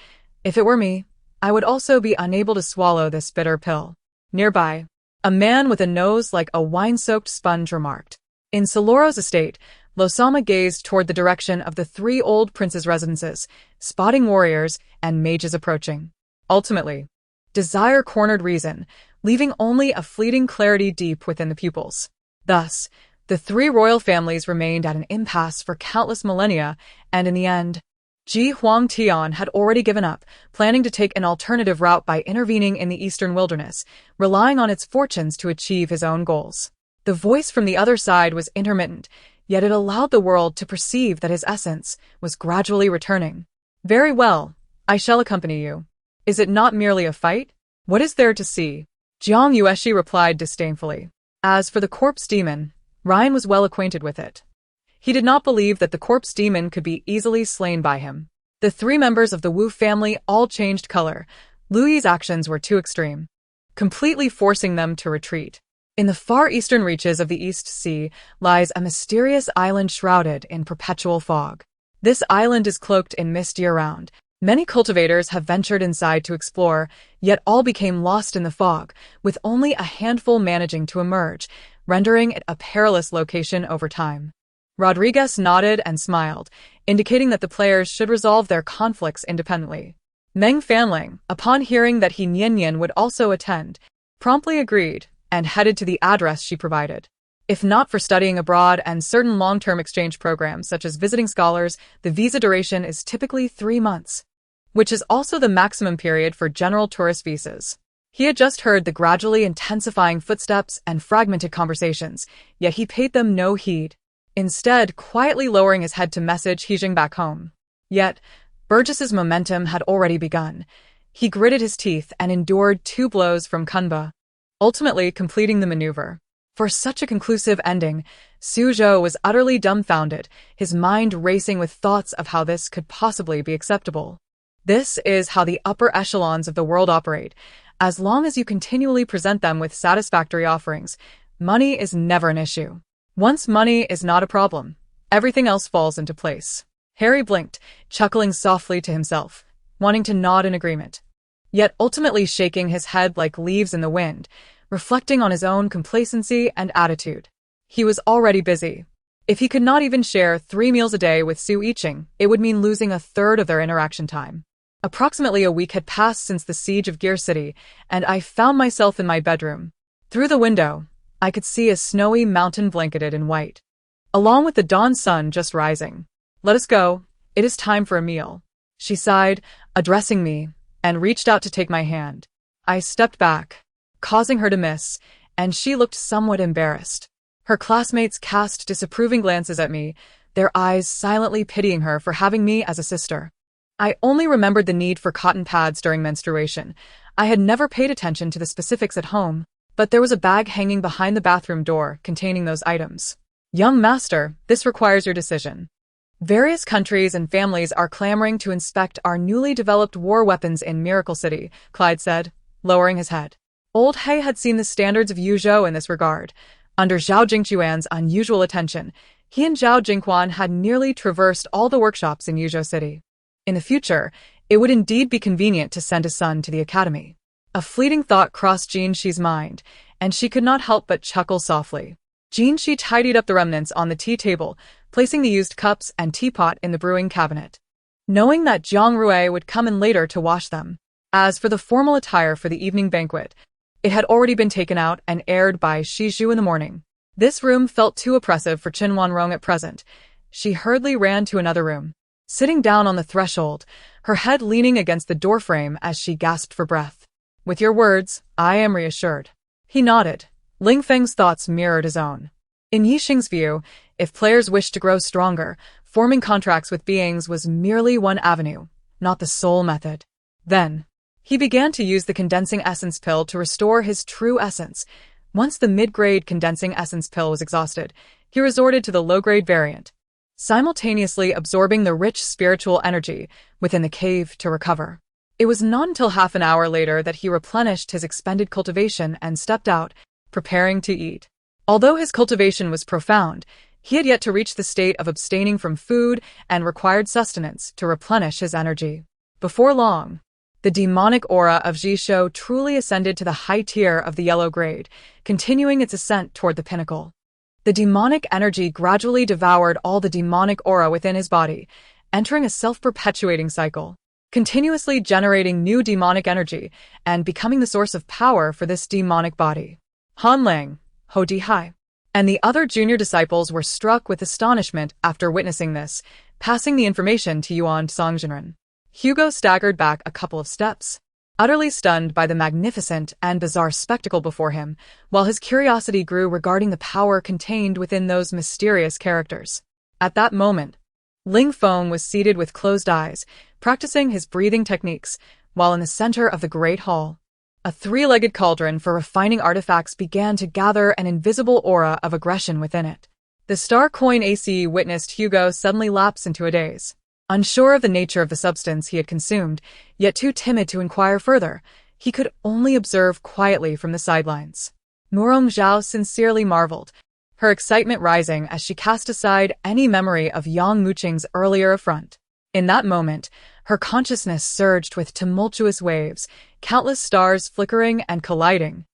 If it were me, I would also be unable to swallow this bitter pill. Nearby, a man with a nose like a wine-soaked sponge remarked. In Soloro's estate, Losama gazed toward the direction of the 3 old princes' residences, spotting warriors and mages approaching. Ultimately, desire cornered reason, leaving only a fleeting clarity deep within the pupils. Thus, the 3 royal families remained at an impasse for countless millennia, and in the end, Ji Huangtian had already given up, planning to take an alternative route by intervening in the eastern wilderness, relying on its fortunes to achieve his own goals. The voice from the other side was intermittent, yet it allowed the world to perceive that his essence was gradually returning. Very well, I shall accompany you. Is it not merely a fight? What is there to see? Jiang Yueshi replied disdainfully. As for the corpse demon, Ryan was well acquainted with it. He did not believe that the corpse demon could be easily slain by him. The 3 members of the Wu family all changed color. Lu Yi's actions were too extreme, completely forcing them to retreat. In the far eastern reaches of the East Sea lies a mysterious island shrouded in perpetual fog. This island is cloaked in mist year-round. Many cultivators have ventured inside to explore, yet all became lost in the fog, with only a handful managing to emerge, rendering it a perilous location over time. Rodriguez nodded and smiled, indicating that the players should resolve their conflicts independently. Meng Fanling, upon hearing that He Nianyan would also attend, promptly agreed and headed to the address she provided. If not for studying abroad and certain long-term exchange programs such as visiting scholars, the visa duration is typically 3 months, which is also the maximum period for general tourist visas. He had just heard the gradually intensifying footsteps and fragmented conversations, yet he paid them no heed, instead quietly lowering his head to message Hijing back home. Yet, Burgess's momentum had already begun. He gritted his teeth and endured 2 blows from Kunba, ultimately completing the maneuver. For such a conclusive ending, Su Zhou was utterly dumbfounded, his mind racing with thoughts of how this could possibly be acceptable. This is how the upper echelons of the world operate. As long as you continually present them with satisfactory offerings, money is never an issue. Once money is not a problem, everything else falls into place. Harry blinked, chuckling softly to himself, wanting to nod in agreement, yet ultimately shaking his head like leaves in the wind, reflecting on his own complacency and attitude. He was already busy. If he could not even share 3 meals a day with Su Yiqing, it would mean losing 1/3 of their interaction time. Approximately a week had passed since the siege of Gear City, and I found myself in my bedroom. Through the window, I could see a snowy mountain blanketed in white, along with the dawn sun just rising. Let us go. It is time for a meal, she sighed, addressing me, and reached out to take my hand. I stepped back, causing her to miss, and she looked somewhat embarrassed. Her classmates cast disapproving glances at me, their eyes silently pitying her for having me as a sister. I only remembered the need for cotton pads during menstruation. I had never paid attention to the specifics at home, but there was a bag hanging behind the bathroom door containing those items. Young master, this requires your decision. Various countries and families are clamoring to inspect our newly developed war weapons in Miracle City, Clyde said, lowering his head. Old He had seen the standards of Yuzhou in this regard. Under Zhao Jingquan's unusual attention, he and Zhao Jingquan had nearly traversed all the workshops in Yuzhou City. In the future, it would indeed be convenient to send his son to the academy. A fleeting thought crossed Jin Shi's mind, and she could not help but chuckle softly. Jin Shi tidied up the remnants on the tea table, placing the used cups and teapot in the brewing cabinet, knowing that Jiang Rui would come in later to wash them. As for the formal attire for the evening banquet, it had already been taken out and aired by Shi Zhu in the morning. This room felt too oppressive for Qin Wanrong at present. She hurriedly ran to another room, sitting down on the threshold, her head leaning against the doorframe as she gasped for breath. With your words, I am reassured. He nodded. Ling Feng's thoughts mirrored his own. In Yixing's view, if players wished to grow stronger, forming contracts with beings was merely one avenue, not the sole method. Then, he began to use the condensing essence pill to restore his true essence. Once the mid-grade condensing essence pill was exhausted, he resorted to the low-grade variant, simultaneously absorbing the rich spiritual energy within the cave to recover. It was not until half an hour later that he replenished his expended cultivation and stepped out, preparing to eat. Although his cultivation was profound, he had yet to reach the state of abstaining from food and required sustenance to replenish his energy. Before long, the demonic aura of Jishou truly ascended to the high tier of the yellow grade, continuing its ascent toward the pinnacle. The demonic energy gradually devoured all the demonic aura within his body, entering a self-perpetuating cycle, continuously generating new demonic energy and becoming the source of power for this demonic body. Han Lang, Ho Dihai, and the other junior disciples were struck with astonishment after witnessing this, passing the information to Yuan Songjinren. Hugo staggered back a couple of steps, utterly stunned by the magnificent and bizarre spectacle before him, while his curiosity grew regarding the power contained within those mysterious characters. At that moment, Ling Feng was seated with closed eyes, practicing his breathing techniques, while in the center of the great hall, a three-legged cauldron for refining artifacts began to gather an invisible aura of aggression within it. The star coin ACE witnessed Hugo suddenly lapse into a daze. Unsure of the nature of the substance he had consumed, yet too timid to inquire further, he could only observe quietly from the sidelines. Murong Zhao sincerely marveled, her excitement rising as she cast aside any memory of Yang Muqing's earlier affront. In that moment, her consciousness surged with tumultuous waves, countless stars flickering and colliding,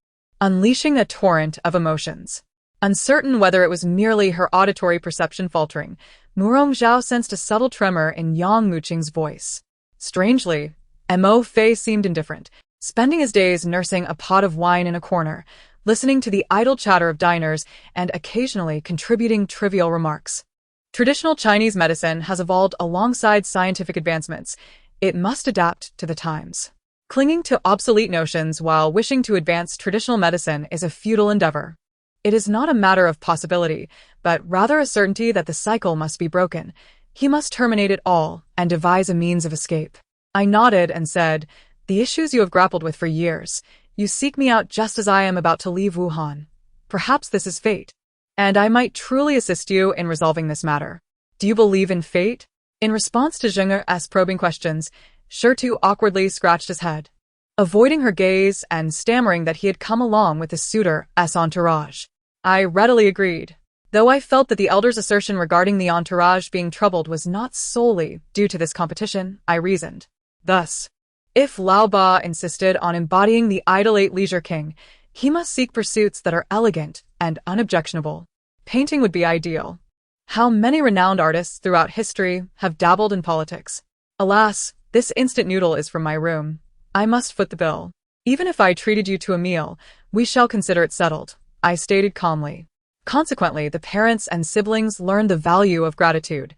unleashing a torrent of emotions. Uncertain whether it was merely her auditory perception faltering, Murong Zhao sensed a subtle tremor in Yang Muqing's voice. Strangely, Mo Fei seemed indifferent, spending his days nursing a pot of wine in a corner, listening to the idle chatter of diners and occasionally contributing trivial remarks. Traditional Chinese medicine has evolved alongside scientific advancements. It must adapt to the times. Clinging to obsolete notions while wishing to advance traditional medicine is a futile endeavor. It is not a matter of possibility, but rather a certainty that the cycle must be broken. He must terminate it all and devise a means of escape. I nodded and said, "The issues you have grappled with for years. You seek me out just as I am about to leave Wuhan. Perhaps this is fate, and I might truly assist you in resolving this matter. Do you believe in fate?" In response to Zheng's probing questions, Shirtu awkwardly scratched his head, avoiding her gaze and stammering that he had come along with his suitor's entourage. I readily agreed, though I felt that the elder's assertion regarding the entourage being troubled was not solely due to this competition, I reasoned. Thus, if Lao Ba insisted on embodying the idolate leisure king, he must seek pursuits that are elegant and unobjectionable. Painting would be ideal. How many renowned artists throughout history have dabbled in politics? Alas, this instant noodle is from my room. I must foot the bill. Even if I treated you to a meal, we shall consider it settled, I stated calmly. Consequently, the parents and siblings learned the value of gratitude.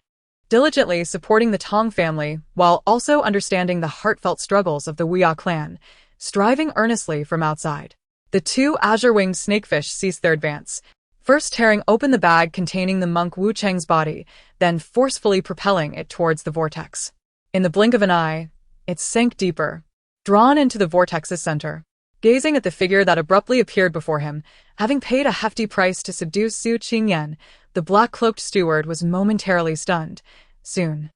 diligently supporting the Tong family while also understanding the heartfelt struggles of the Wuya clan, striving earnestly from outside. The two azure-winged snakefish ceased their advance, first tearing open the bag containing the monk Wu Cheng's body, then forcefully propelling it towards the vortex. In the blink of an eye, it sank deeper, drawn into the vortex's center. Gazing at the figure that abruptly appeared before him, having paid a hefty price to subdue Su Qingyan, the black-cloaked steward was momentarily stunned. Soon,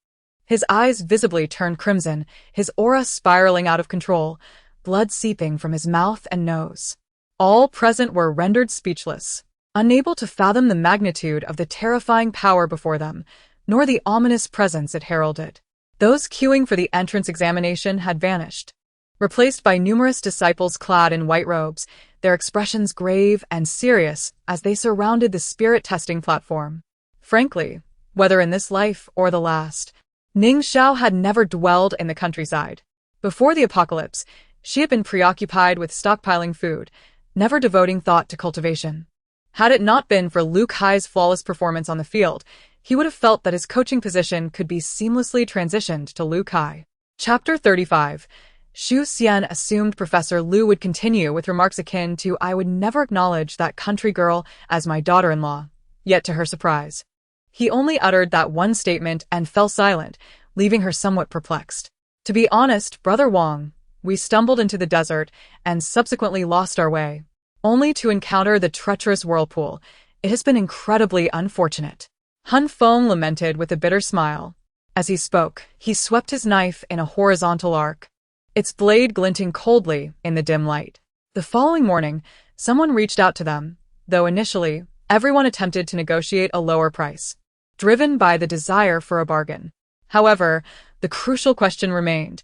his eyes visibly turned crimson, his aura spiraling out of control, blood seeping from his mouth and nose. All present were rendered speechless, unable to fathom the magnitude of the terrifying power before them, nor the ominous presence it heralded. Those queuing for the entrance examination had vanished, replaced by numerous disciples clad in white robes, their expressions grave and serious as they surrounded the spirit testing platform. Frankly, whether in this life or the last, Ning Xiao had never dwelled in the countryside. Before the apocalypse, she had been preoccupied with stockpiling food, never devoting thought to cultivation. Had it not been for Lu Kai's flawless performance on the field, he would have felt that his coaching position could be seamlessly transitioned to Lu Kai. Chapter 35. Xu Xian assumed Professor Lu would continue with remarks akin to "I would never acknowledge that country girl as my daughter-in-law." Yet to her surprise, he only uttered that one statement and fell silent, leaving her somewhat perplexed. To be honest, Brother Wang, we stumbled into the desert and subsequently lost our way, only to encounter the treacherous whirlpool. It has been incredibly unfortunate. Han Feng lamented with a bitter smile. As he spoke, he swept his knife in a horizontal arc, its blade glinting coldly in the dim light. The following morning, someone reached out to them, though initially, everyone attempted to negotiate a lower price, driven by the desire for a bargain. However, the crucial question remained: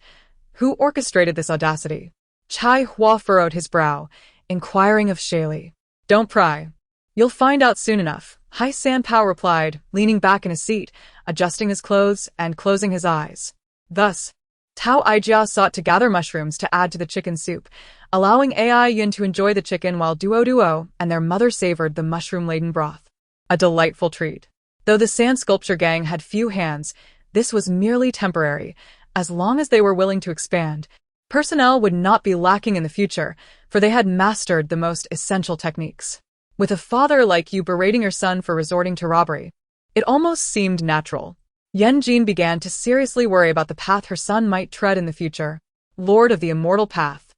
who orchestrated this audacity? Chai Hua furrowed his brow, inquiring of Shaili. "Don't pry. You'll find out soon enough," Hai Sanpao replied, leaning back in his seat, adjusting his clothes and closing his eyes. Thus, Tao Aijia sought to gather mushrooms to add to the chicken soup, allowing Ai Yun to enjoy the chicken while Duo and their mother savored the mushroom-laden broth. A delightful treat. Though the sand sculpture gang had few hands, this was merely temporary. As long as they were willing to expand, personnel would not be lacking in the future, for they had mastered the most essential techniques. With a father like you berating your son for resorting to robbery, it almost seemed natural. Yan Jin began to seriously worry about the path her son might tread in the future. Lord of the Immortal Path.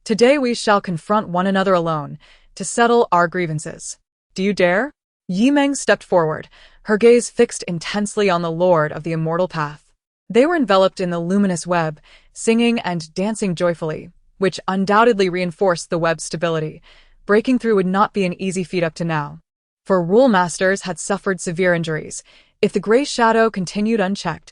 Today we shall confront one another alone, to settle our grievances. Do you dare? Yi Meng stepped forward, her gaze fixed intensely on the Lord of the Immortal Path. They were enveloped in the luminous web, singing and dancing joyfully, which undoubtedly reinforced the web's stability. Breaking through would not be an easy feat up to now, for rule masters had suffered severe injuries. If the gray shadow continued unchecked,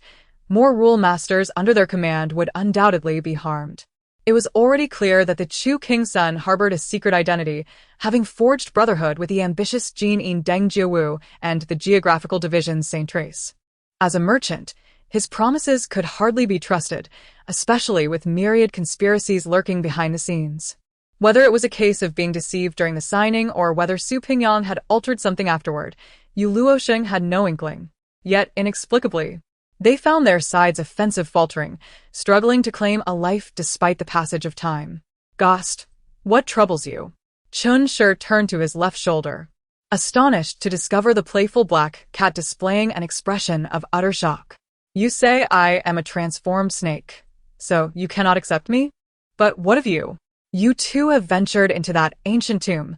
more rule masters under their command would undoubtedly be harmed. It was already clear that the Chu King's son harbored a secret identity, having forged brotherhood with the ambitious Jin In Deng Jiawu and the geographical division's Saint Trace. As a merchant, his promises could hardly be trusted, especially with myriad conspiracies lurking behind the scenes. Whether it was a case of being deceived during the signing or whether Su Pingyang had altered something afterward, Yu Luosheng had no inkling. Yet, inexplicably, they found their side's offensive faltering, struggling to claim a life despite the passage of time. Gost, what troubles you? Chun Shi turned to his left shoulder, astonished to discover the playful black cat displaying an expression of utter shock. You say I am a transformed snake, so you cannot accept me? But what of you? You too have ventured into that ancient tomb.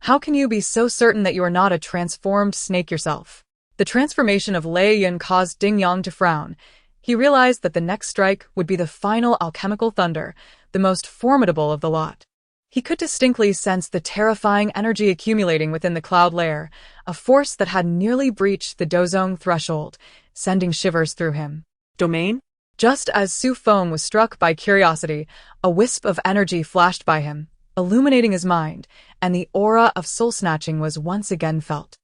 How can you be so certain that you are not a transformed snake yourself? The transformation of Lei Yun caused Ding Yang to frown. He realized that the next strike would be the final alchemical thunder, the most formidable of the lot. He could distinctly sense the terrifying energy accumulating within the cloud layer, a force that had nearly breached the Dozong threshold, sending shivers through him. Domain? Just as Su Feng was struck by curiosity, a wisp of energy flashed by him, illuminating his mind, and the aura of soul-snatching was once again felt.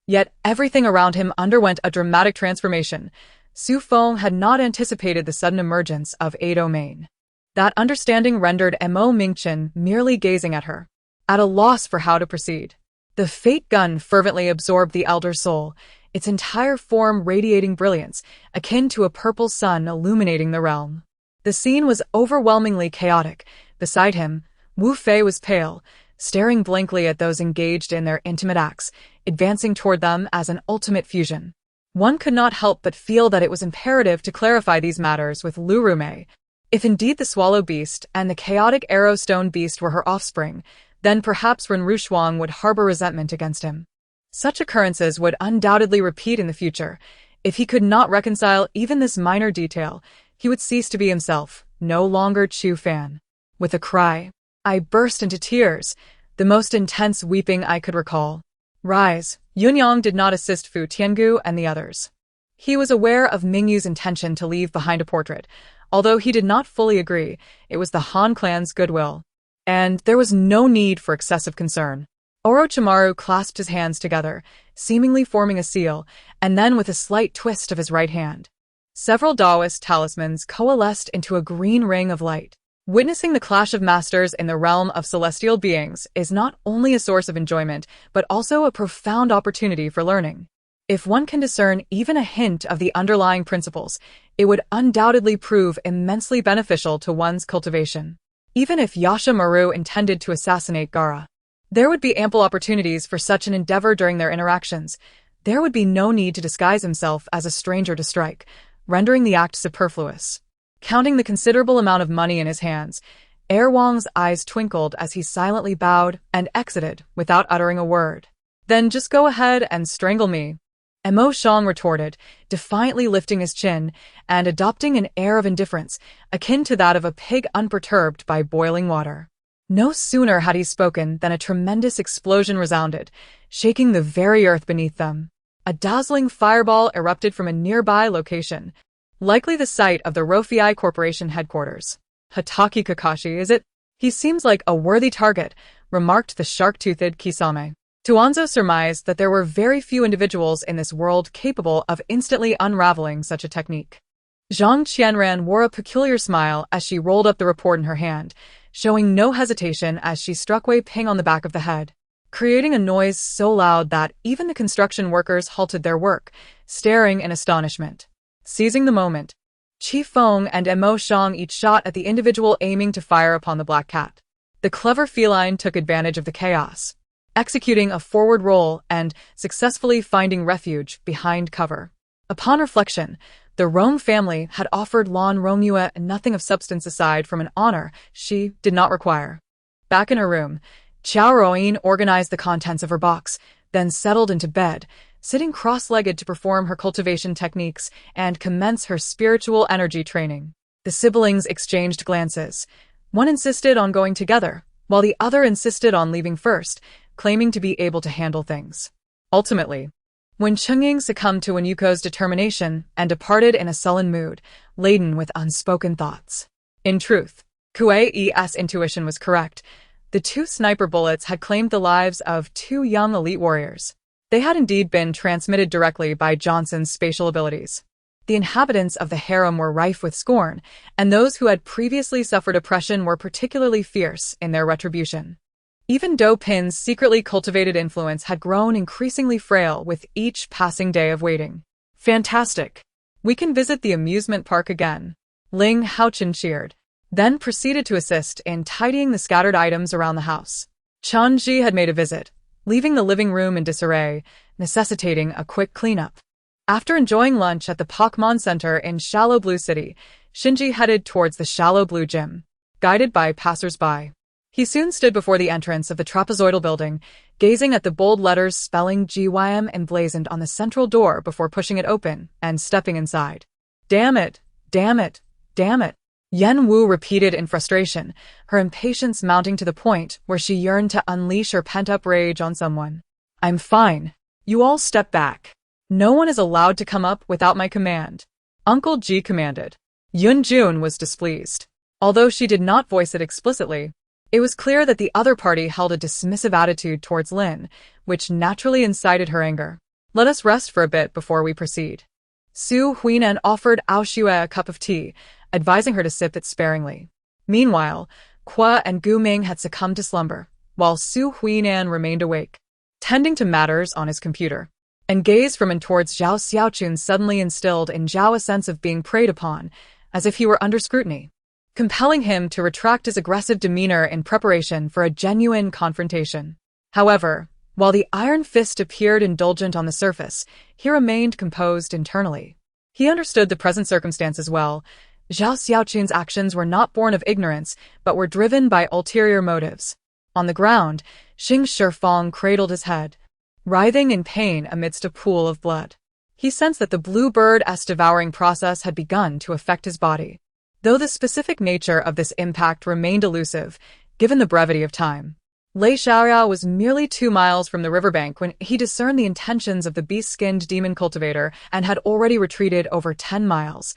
Yet everything around him underwent a dramatic transformation. Su Feng had not anticipated the sudden emergence of a domain. That understanding rendered Mo Mingchen merely gazing at her, at a loss for how to proceed. The fate gun fervently absorbed the elder soul, its entire form radiating brilliance, akin to a purple sun illuminating the realm. The scene was overwhelmingly chaotic. Beside him, Wu Fei was pale, staring blankly at those engaged in their intimate acts, advancing toward them as an ultimate fusion. One could not help but feel that it was imperative to clarify these matters with Lu Rumei. If indeed the Swallow Beast and the chaotic Arrow Stone Beast were her offspring, then perhaps Ren Rushuang would harbor resentment against him. Such occurrences would undoubtedly repeat in the future. If he could not reconcile even this minor detail, he would cease to be himself, no longer Chu Fan. With a cry, I burst into tears, the most intense weeping I could recall. Rise, Yunyang did not assist Fu Tiangu and the others. He was aware of Mingyu's intention to leave behind a portrait. Although he did not fully agree, it was the Han clan's goodwill. And there was no need for excessive concern. Orochimaru clasped his hands together, seemingly forming a seal, and then with a slight twist of his right hand, several Taoist talismans coalesced into a green ring of light. Witnessing the clash of masters in the realm of celestial beings is not only a source of enjoyment, but also a profound opportunity for learning. If one can discern even a hint of the underlying principles, it would undoubtedly prove immensely beneficial to one's cultivation. Even if Yasha-Maru intended to assassinate Gaara, there would be ample opportunities for such an endeavor during their interactions. There would be no need to disguise himself as a stranger to strike, rendering the act superfluous. Counting the considerable amount of money in his hands, Wang's eyes twinkled as he silently bowed and exited without uttering a word. Then just go ahead and strangle me, Mo Shang retorted, defiantly lifting his chin and adopting an air of indifference, akin to that of a pig unperturbed by boiling water. No sooner had he spoken than a tremendous explosion resounded, shaking the very earth beneath them. A dazzling fireball erupted from a nearby location, likely the site of the Rofei Corporation headquarters. Hataki Kakashi, is it? He seems like a worthy target, remarked the shark-toothed Kisame. Tuanzo surmised that there were very few individuals in this world capable of instantly unraveling such a technique. Zhang Qianran wore a peculiar smile as she rolled up the report in her hand, showing no hesitation as she struck Wei Ping on the back of the head, creating a noise so loud that even the construction workers halted their work, staring in astonishment. Seizing the moment, Qi Feng and Mo Shang each shot at the individual aiming to fire upon the black cat. The clever feline took advantage of the chaos, executing a forward roll and successfully finding refuge behind cover. Upon reflection, the Rome family had offered Lan Romua nothing of substance aside from an honor she did not require. Back in her room, Qiao Ruoyin organized the contents of her box, then settled into bed, sitting cross-legged to perform her cultivation techniques and commence her spiritual energy training. The siblings exchanged glances. One insisted on going together, while the other insisted on leaving first, claiming to be able to handle things. Ultimately, when Chungying succumbed to Wenyuko's determination and departed in a sullen mood, laden with unspoken thoughts. In truth, Kuei's intuition was correct. The two sniper bullets had claimed the lives of two young elite warriors. They had indeed been transmitted directly by Johnson's spatial abilities. The inhabitants of the harem were rife with scorn, and those who had previously suffered oppression were particularly fierce in their retribution. Even Do Pin's secretly cultivated influence had grown increasingly frail with each passing day of waiting. Fantastic. We can visit the amusement park again. Ling Haochen cheered, then proceeded to assist in tidying the scattered items around the house. Chanji had made a visit, leaving the living room in disarray, necessitating a quick cleanup. After enjoying lunch at the Pokemon Center in Shallow Blue City, Shinji headed towards the Shallow Blue Gym, guided by passers-by. He soon stood before the entrance of the trapezoidal building, gazing at the bold letters spelling GYM emblazoned on the central door before pushing it open and stepping inside. Damn it! Damn it! Damn it! Yen Wu repeated in frustration, her impatience mounting to the point where she yearned to unleash her pent-up rage on someone. I'm fine. You all step back. No one is allowed to come up without my command. Uncle G commanded. Yun Jun was displeased. Although she did not voice it explicitly, it was clear that the other party held a dismissive attitude towards Lin, which naturally incited her anger. Let us rest for a bit before we proceed. Su Huinan offered Ao Xue a cup of tea, advising her to sip it sparingly. Meanwhile, Qua and Gu Ming had succumbed to slumber, while Su Huinan remained awake, tending to matters on his computer. and gaze from and towards Zhao Xiaochun suddenly instilled in Zhao a sense of being preyed upon, as if he were under scrutiny, compelling him to retract his aggressive demeanor in preparation for a genuine confrontation. However, while the iron fist appeared indulgent on the surface, he remained composed internally. He understood the present circumstances well. Zhao Xiaochun's actions were not born of ignorance, but were driven by ulterior motives. On the ground, Xing Shifeng cradled his head, writhing in pain amidst a pool of blood. He sensed that the blue bird's devouring process had begun to affect his body, though the specific nature of this impact remained elusive, given the brevity of time. Lei Xiaoya was merely 2 miles from the riverbank when he discerned the intentions of the beast-skinned demon cultivator and had already retreated over 10 miles,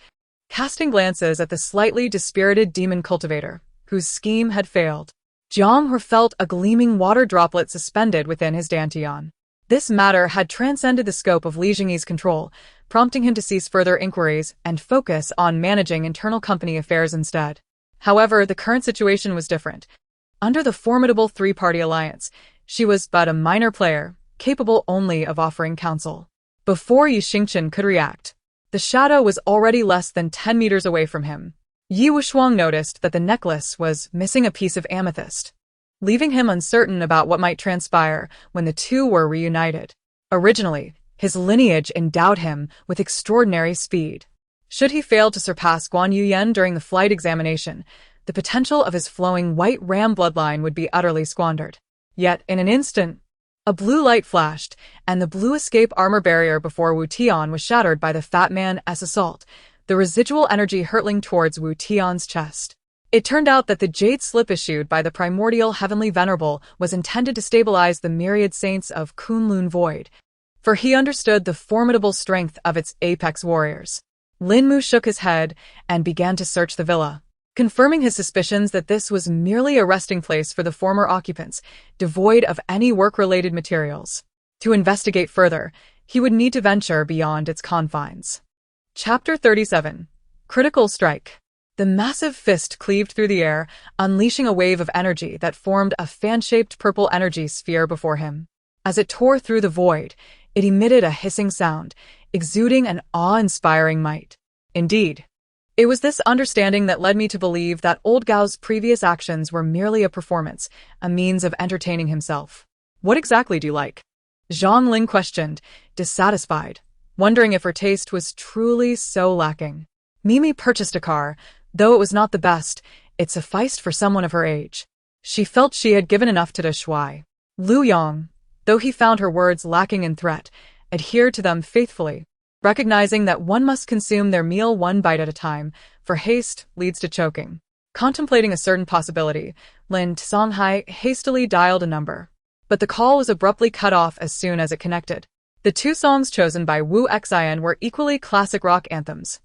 casting glances at the slightly dispirited demon cultivator, whose scheme had failed. Jiang He felt a gleaming water droplet suspended within his dantian. This matter had transcended the scope of Li Jingyi's control, prompting him to cease further inquiries and focus on managing internal company affairs instead. However, the current situation was different. Under the formidable three-party alliance, she was but a minor player, capable only of offering counsel. Before Yi Xingchen could react, the shadow was already less than 10 meters away from him. Yi Wushuang noticed that the necklace was missing a piece of amethyst, leaving him uncertain about what might transpire when the two were reunited. Originally, his lineage endowed him with extraordinary speed. Should he fail to surpass Guan Yuyan during the flight examination, the potential of his flowing white ram bloodline would be utterly squandered. Yet, in an instant, a blue light flashed, and the blue escape armor barrier before Wu Tian was shattered by the fat man's assault, the residual energy hurtling towards Wu Tian's chest. It turned out that the jade slip issued by the primordial heavenly venerable was intended to stabilize the myriad saints of Kunlun Void, for he understood the formidable strength of its apex warriors. Lin Mu shook his head and began to search the villa, confirming his suspicions that this was merely a resting place for the former occupants, devoid of any work-related materials. To investigate further, he would need to venture beyond its confines. Chapter 37. Critical Strike. The massive fist cleaved through the air, unleashing a wave of energy that formed a fan-shaped purple energy sphere before him. As it tore through the void, it emitted a hissing sound, exuding an awe-inspiring might. Indeed, it was this understanding that led me to believe that old Gao's previous actions were merely a performance, a means of entertaining himself. What exactly do you like? Zhang Ling questioned, dissatisfied, wondering if her taste was truly so lacking. Mimi purchased a car. Though it was not the best, it sufficed for someone of her age. She felt she had given enough to De Shui. Lu Yong, though he found her words lacking in threat, adhered to them faithfully, recognizing that one must consume their meal one bite at a time, for haste leads to choking. Contemplating a certain possibility, Lin Songhai hastily dialed a number. But the call was abruptly cut off as soon as it connected. The two songs chosen by Wu Xian were equally classic rock anthems,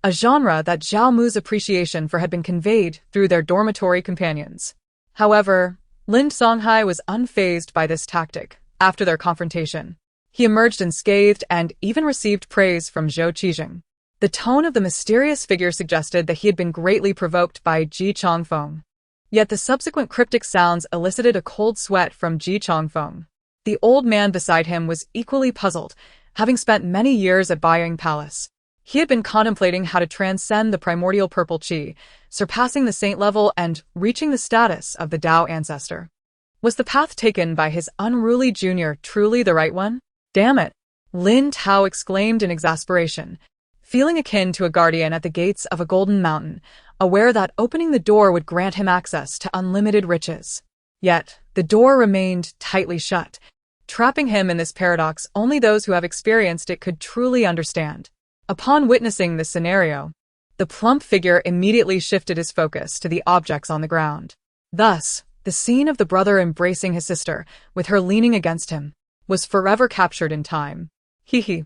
a genre that Zhao Mu's appreciation for had been conveyed through their dormitory companions. However, Lin Songhai was unfazed by this tactic. After their confrontation, he emerged unscathed and even received praise from Zhou Qijing. The tone of the mysterious figure suggested that he had been greatly provoked by Ji Chongfeng. Yet the subsequent cryptic sounds elicited a cold sweat from Ji Chongfeng. The old man beside him was equally puzzled, having spent many years at Baiyang Palace. He had been contemplating how to transcend the primordial purple qi, surpassing the saint level and reaching the status of the Dao ancestor. Was the path taken by his unruly junior truly the right one? Damn it! Lin Tao exclaimed in exasperation, feeling akin to a guardian at the gates of a golden mountain, aware that opening the door would grant him access to unlimited riches. Yet, the door remained tightly shut, trapping him in this paradox only those who have experienced it could truly understand. Upon witnessing this scenario, the plump figure immediately shifted his focus to the objects on the ground. Thus, the scene of the brother embracing his sister, with her leaning against him, was forever captured in time. Hee.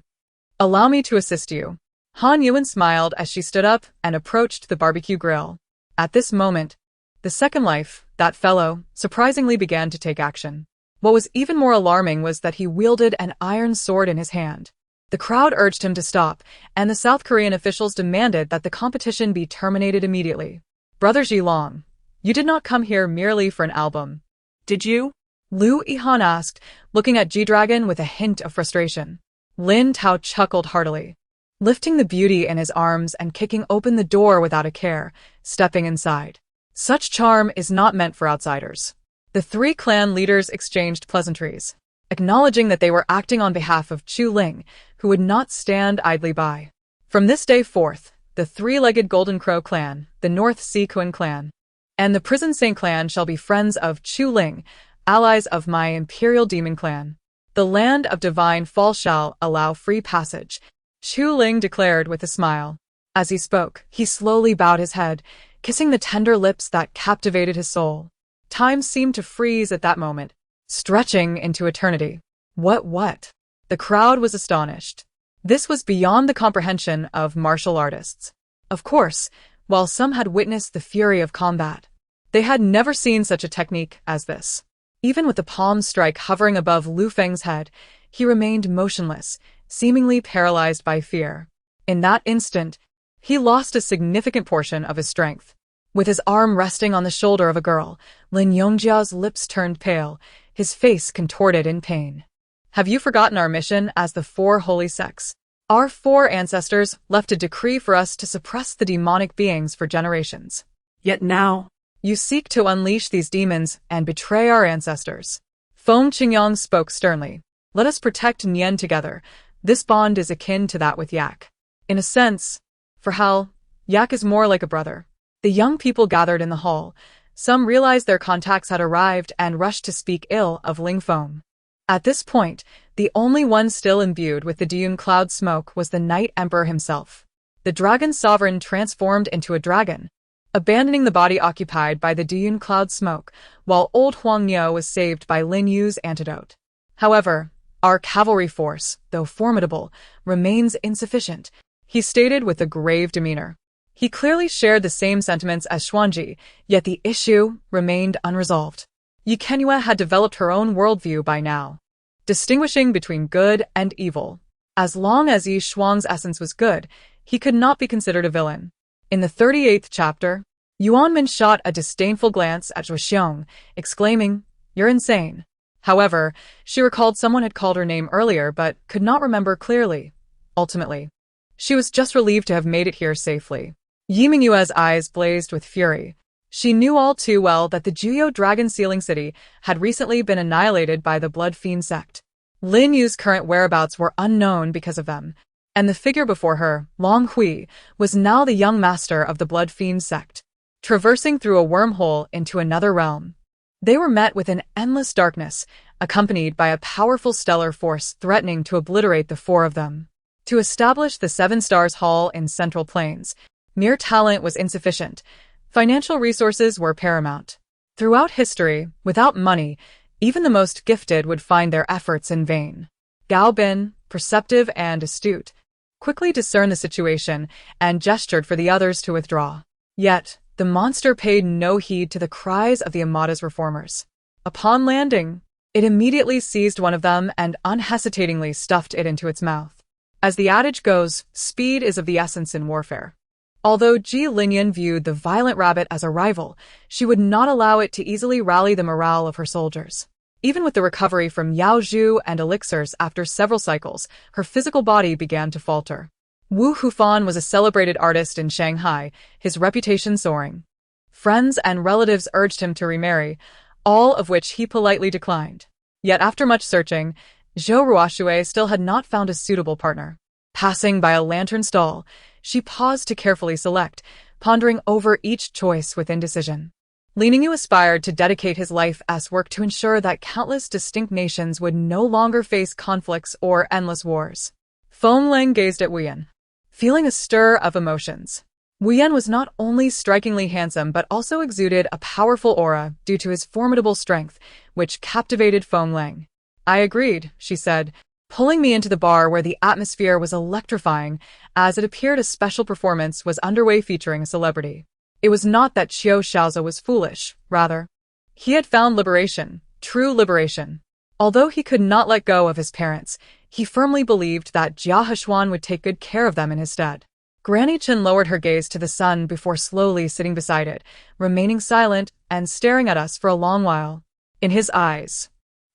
Allow me to assist you. Han Yuan smiled as she stood up and approached the barbecue grill. At this moment, the second life, that fellow, surprisingly began to take action. What was even more alarming was that he wielded an iron sword in his hand. The crowd urged him to stop, and the South Korean officials demanded that the competition be terminated immediately. Brother Zhilong, you did not come here merely for an album, did you? Lu Yihan asked, looking at G-Dragon with a hint of frustration. Lin Tao chuckled heartily, lifting the beauty in his arms and kicking open the door without a care, stepping inside. Such charm is not meant for outsiders. The three clan leaders exchanged pleasantries, acknowledging that they were acting on behalf of Chu Ling, who would not stand idly by. From this day forth, the three-legged Golden Crow clan, the North Sea Kun clan, and the Prison Saint clan shall be friends of Chu Ling, allies of my Imperial Demon clan. The land of divine fall shall allow free passage, Chu Ling declared with a smile. As he spoke, he slowly bowed his head, kissing the tender lips that captivated his soul. Time seemed to freeze at that moment, stretching into eternity. What? The crowd was astonished. This was beyond the comprehension of martial artists. Of course, while some had witnessed the fury of combat, they had never seen such a technique as this. Even with the palm strike hovering above Lu Feng's head, he remained motionless, seemingly paralyzed by fear. In that instant, he lost a significant portion of his strength. With his arm resting on the shoulder of a girl, Lin Yongjia's lips turned pale, his face contorted in pain. Have you forgotten our mission as the four holy sects? Our four ancestors left a decree for us to suppress the demonic beings for generations. Yet now, you seek to unleash these demons and betray our ancestors. Feng Qingyang spoke sternly. Let us protect Nian together. This bond is akin to that with Yak. In a sense, for Hal, Yak is more like a brother. The young people gathered in the hall. Some realized their contacts had arrived and rushed to speak ill of Ling Feng. At this point, the only one still imbued with the Dune cloud smoke was the Night Emperor himself. The dragon sovereign transformed into a dragon, abandoning the body occupied by the Dune cloud smoke, while old Huang Niu was saved by Lin Yu's antidote. However, our cavalry force, though formidable, remains insufficient, he stated with a grave demeanor. He clearly shared the same sentiments as Xuanji, yet the issue remained unresolved. Yi Kenyue had developed her own worldview by now, distinguishing between good and evil. As long as Yi Shuang's essence was good, he could not be considered a villain. In the 38th chapter, Yuan Min shot a disdainful glance at Zhuo Xiong, exclaiming, "You're insane." However, she recalled someone had called her name earlier but could not remember clearly. Ultimately, she was just relieved to have made it here safely. Yi Mingyue's eyes blazed with fury. She knew all too well that the Juyo Dragon Sealing City had recently been annihilated by the Blood Fiend sect. Lin Yu's current whereabouts were unknown because of them, and the figure before her, Long Hui, was now the young master of the Blood Fiend sect, traversing through a wormhole into another realm. They were met with an endless darkness, accompanied by a powerful stellar force threatening to obliterate the four of them. To establish the Seven Stars Hall in Central Plains, mere talent was insufficient. Financial resources were paramount. Throughout history, without money, even the most gifted would find their efforts in vain. Gao Bin, perceptive and astute, quickly discerned the situation and gestured for the others to withdraw. Yet, the monster paid no heed to the cries of the Amada's reformers. Upon landing, it immediately seized one of them and unhesitatingly stuffed it into its mouth. As the adage goes, speed is of the essence in warfare. Although Ji Linyan viewed the violent rabbit as a rival, she would not allow it to easily rally the morale of her soldiers. Even with the recovery from Yao Zhu and elixirs after several cycles, her physical body began to falter. Wu Hufan was a celebrated artist in Shanghai, his reputation soaring. Friends and relatives urged him to remarry, all of which he politely declined. Yet after much searching, Zhou Ruoxue still had not found a suitable partner. Passing by a lantern stall, she paused to carefully select, pondering over each choice with indecision. Li Ningyu aspired to dedicate his life as work to ensure that countless distinct nations would no longer face conflicts or endless wars. Feng Lang gazed at Wu Yan, feeling a stir of emotions. Wu Yan was not only strikingly handsome but also exuded a powerful aura due to his formidable strength, which captivated Feng Lang. I agreed, she said, pulling me into the bar where the atmosphere was electrifying, as it appeared a special performance was underway featuring a celebrity. It was not that Qiu Shaozi was foolish, rather. He had found liberation, true liberation. Although he could not let go of his parents, he firmly believed that Jia Heshuan would take good care of them in his stead. Granny Chen lowered her gaze to the sun before slowly sitting beside it, remaining silent and staring at us for a long while. In his eyes,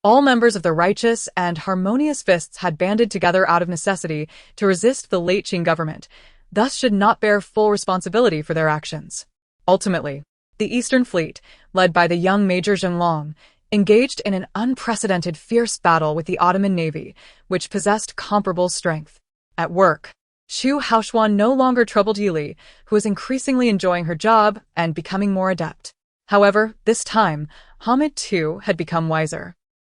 All members of the righteous and harmonious fists had banded together out of necessity to resist the late Qing government, thus should not bear full responsibility for their actions. Ultimately, the Eastern Fleet, led by the young Major Zhenglong, engaged in an unprecedented fierce battle with the Ottoman Navy, which possessed comparable strength. At work, Xu Haoshuan no longer troubled Yili, who was increasingly enjoying her job and becoming more adept. However, this time, Hamid too had become wiser.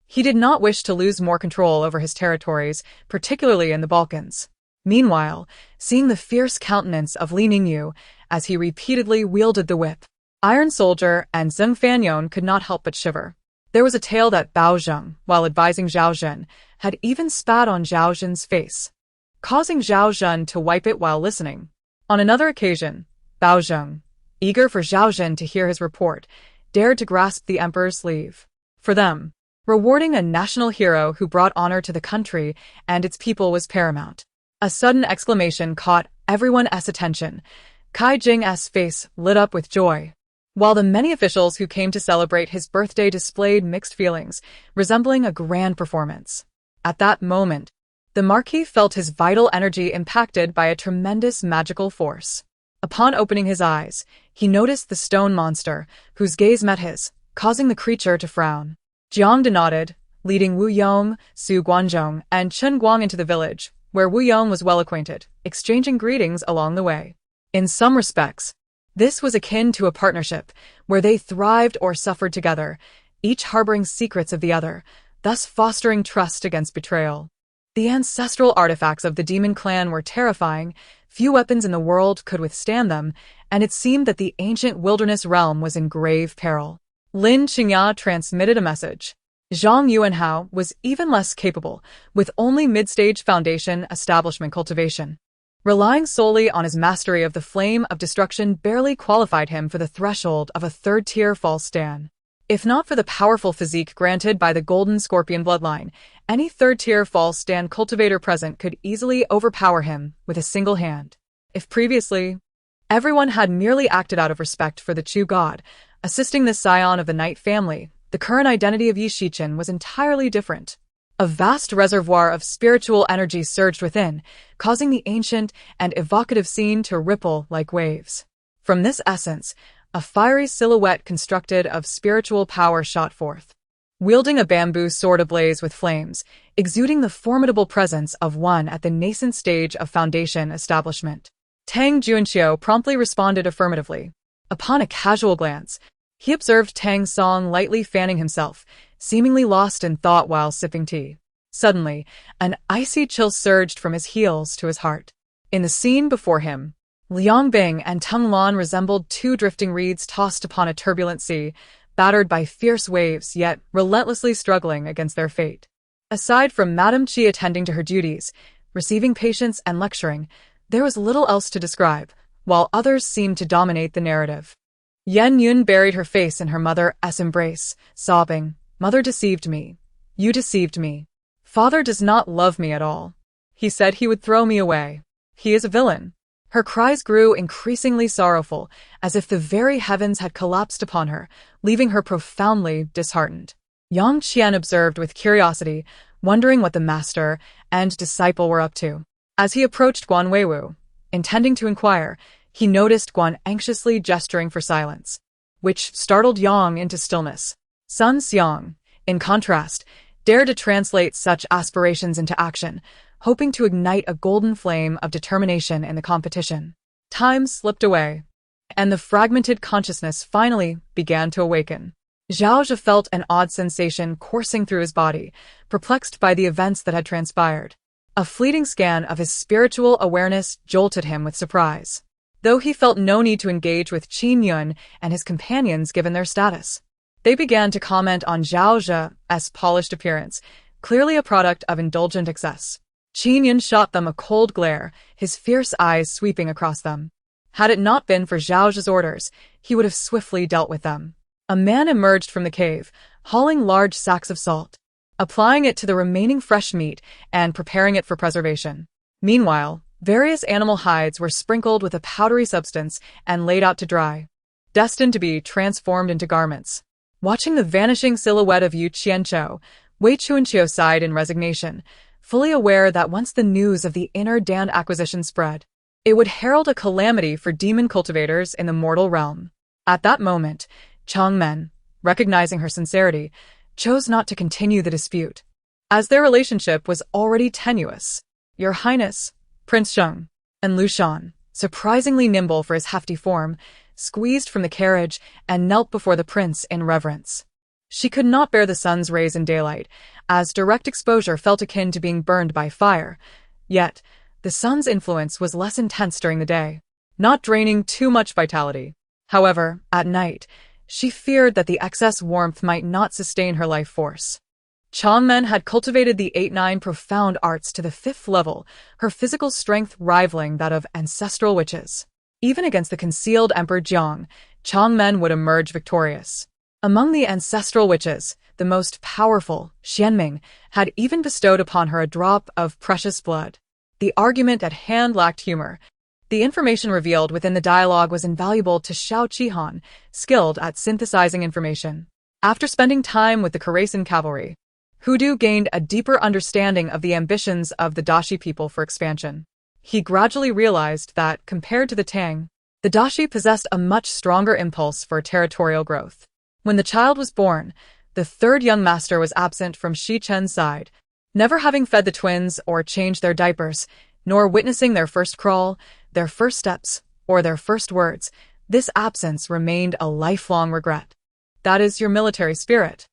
He did not wish to lose more control over his territories, particularly in the Balkans. Meanwhile, seeing the fierce countenance of Li Ningyu as he repeatedly wielded the whip, Iron Soldier and Zheng Fanyon could not help but shiver. There was a tale that Bao Zheng, while advising Zhao Zhen, had even spat on Zhao Zhen's face, causing Zhao Zhen to wipe it while listening. On another occasion, Bao Zheng, eager for Zhao Zhen to hear his report, dared to grasp the emperor's sleeve. For them, rewarding a national hero who brought honor to the country and its people was paramount. A sudden exclamation caught everyone's attention. Kai Jing's face lit up with joy, while the many officials who came to celebrate his birthday displayed mixed feelings, resembling a grand performance. At that moment, the Marquis felt his vital energy impacted by a tremendous magical force. Upon opening his eyes, he noticed the stone monster, whose gaze met his, causing the creature to frown. Jiang nodded, leading Wu Yong, Su Guanzhong, and Chen Guang into the village, where Wu Yong was well acquainted, exchanging greetings along the way. In some respects, this was akin to a partnership, where they thrived or suffered together, each harboring secrets of the other, thus fostering trust against betrayal. The ancestral artifacts of the demon clan were terrifying, few weapons in the world could withstand them, and it seemed that the ancient wilderness realm was in grave peril. Lin Qingya transmitted a message. Zhang Yuanhao was even less capable, with only mid-stage foundation establishment cultivation. Relying solely on his mastery of the flame of destruction barely qualified him for the threshold of a third-tier false stan. If not for the powerful physique granted by the Golden Scorpion bloodline, any third-tier false stan cultivator present could easily overpower him with a single hand. If previously, everyone had merely acted out of respect for the Chu god, assisting this scion of the Knight family, the current identity of Yi Shichen was entirely different. A vast reservoir of spiritual energy surged within, causing the ancient and evocative scene to ripple like waves. From this essence, a fiery silhouette constructed of spiritual power shot forth, wielding a bamboo sword ablaze with flames, exuding the formidable presence of one at the nascent stage of foundation establishment. Tang Juanqiu promptly responded affirmatively. Upon a casual glance, he observed Tang Song lightly fanning himself, seemingly lost in thought while sipping tea. Suddenly, an icy chill surged from his heels to his heart. In the scene before him, Liang Bing and Tung Lan resembled two drifting reeds tossed upon a turbulent sea, battered by fierce waves yet relentlessly struggling against their fate. Aside from Madame Qi attending to her duties, receiving patients and lecturing, there was little else to describe, while others seemed to dominate the narrative. Yan Yun buried her face in her mother's embrace, sobbing, "Mother deceived me. You deceived me. Father does not love me at all. He said he would throw me away. He is a villain." Her cries grew increasingly sorrowful, as if the very heavens had collapsed upon her, leaving her profoundly disheartened. Yang Qian observed with curiosity, wondering what the master and disciple were up to. As he approached Guan Weiwu, intending to inquire, he noticed Guan anxiously gesturing for silence, which startled Yang into stillness. Sun Xiang, in contrast, dared to translate such aspirations into action, hoping to ignite a golden flame of determination in the competition. Time slipped away, and the fragmented consciousness finally began to awaken. Zhao Zhe felt an odd sensation coursing through his body, perplexed by the events that had transpired. A fleeting scan of his spiritual awareness jolted him with surprise, though he felt no need to engage with Qin Yun and his companions given their status. They began to comment on Zhao Zhe's polished appearance, clearly a product of indulgent excess. Qin Yun shot them a cold glare, his fierce eyes sweeping across them. Had it not been for Zhao Zhe's orders, he would have swiftly dealt with them. A man emerged from the cave, hauling large sacks of salt, applying it to the remaining fresh meat and preparing it for preservation. Meanwhile, various animal hides were sprinkled with a powdery substance and laid out to dry, destined to be transformed into garments. Watching the vanishing silhouette of Yu Qianqiu, Wei Chuanqiu sighed in resignation, fully aware that once the news of the inner Dan acquisition spread, it would herald a calamity for demon cultivators in the mortal realm. At that moment, Changmen, recognizing her sincerity, chose not to continue the dispute, as their relationship was already tenuous. Your Highness, Prince Zheng, and Lu Shan, surprisingly nimble for his hefty form, squeezed from the carriage and knelt before the prince in reverence. She could not bear the sun's rays in daylight, as direct exposure felt akin to being burned by fire. Yet, the sun's influence was less intense during the day, not draining too much vitality. However, at night, she feared that the excess warmth might not sustain her life force. Changmen had cultivated the 8-9 profound arts to the 5th level, her physical strength rivaling that of ancestral witches. Even against the concealed Emperor Jiang, Changmen would emerge victorious. Among the ancestral witches, the most powerful, Xianming, had even bestowed upon her a drop of precious blood. The argument at hand lacked humor. The information revealed within the dialogue was invaluable to Xiao Qihan, skilled at synthesizing information. After spending time with the Khurasan cavalry, Hudu gained a deeper understanding of the ambitions of the Dashi people for expansion. He gradually realized that, compared to the Tang, the Dashi possessed a much stronger impulse for territorial growth. When the child was born, the third young master was absent from Shi Chen's side, never having fed the twins or changed their diapers, nor witnessing their first crawl, their first steps, or their first words. This absence remained a lifelong regret. That is your military spirit.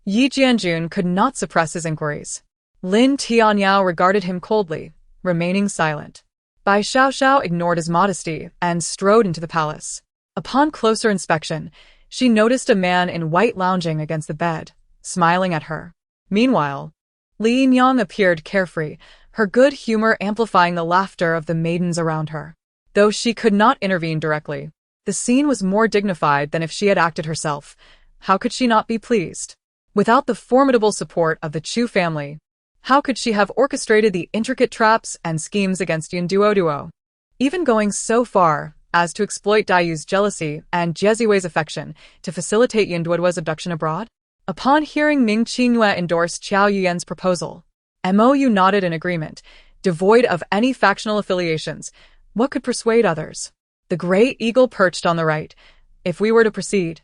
Yi Jianjun could not suppress his inquiries. Lin Tianyao regarded him coldly, remaining silent. Bai Xiaoxiao ignored his modesty and strode into the palace. Upon closer inspection, she noticed a man in white lounging against the bed, smiling at her. Meanwhile, Li Nyang appeared carefree, her good humor amplifying the laughter of the maidens around her. Though she could not intervene directly, the scene was more dignified than if she had acted herself. How could she not be pleased? Without the formidable support of the Chu family, how could she have orchestrated the intricate traps and schemes against Yun Duo, even going so far as to exploit Daiyu's jealousy and Jieziwei's affection to facilitate Yun Duo's abduction abroad? Upon hearing Ming Qingyue endorse Qiao Yuan's proposal, MOU nodded in agreement, devoid of any factional affiliations. What could persuade others? The great eagle perched on the right. If we were to proceed,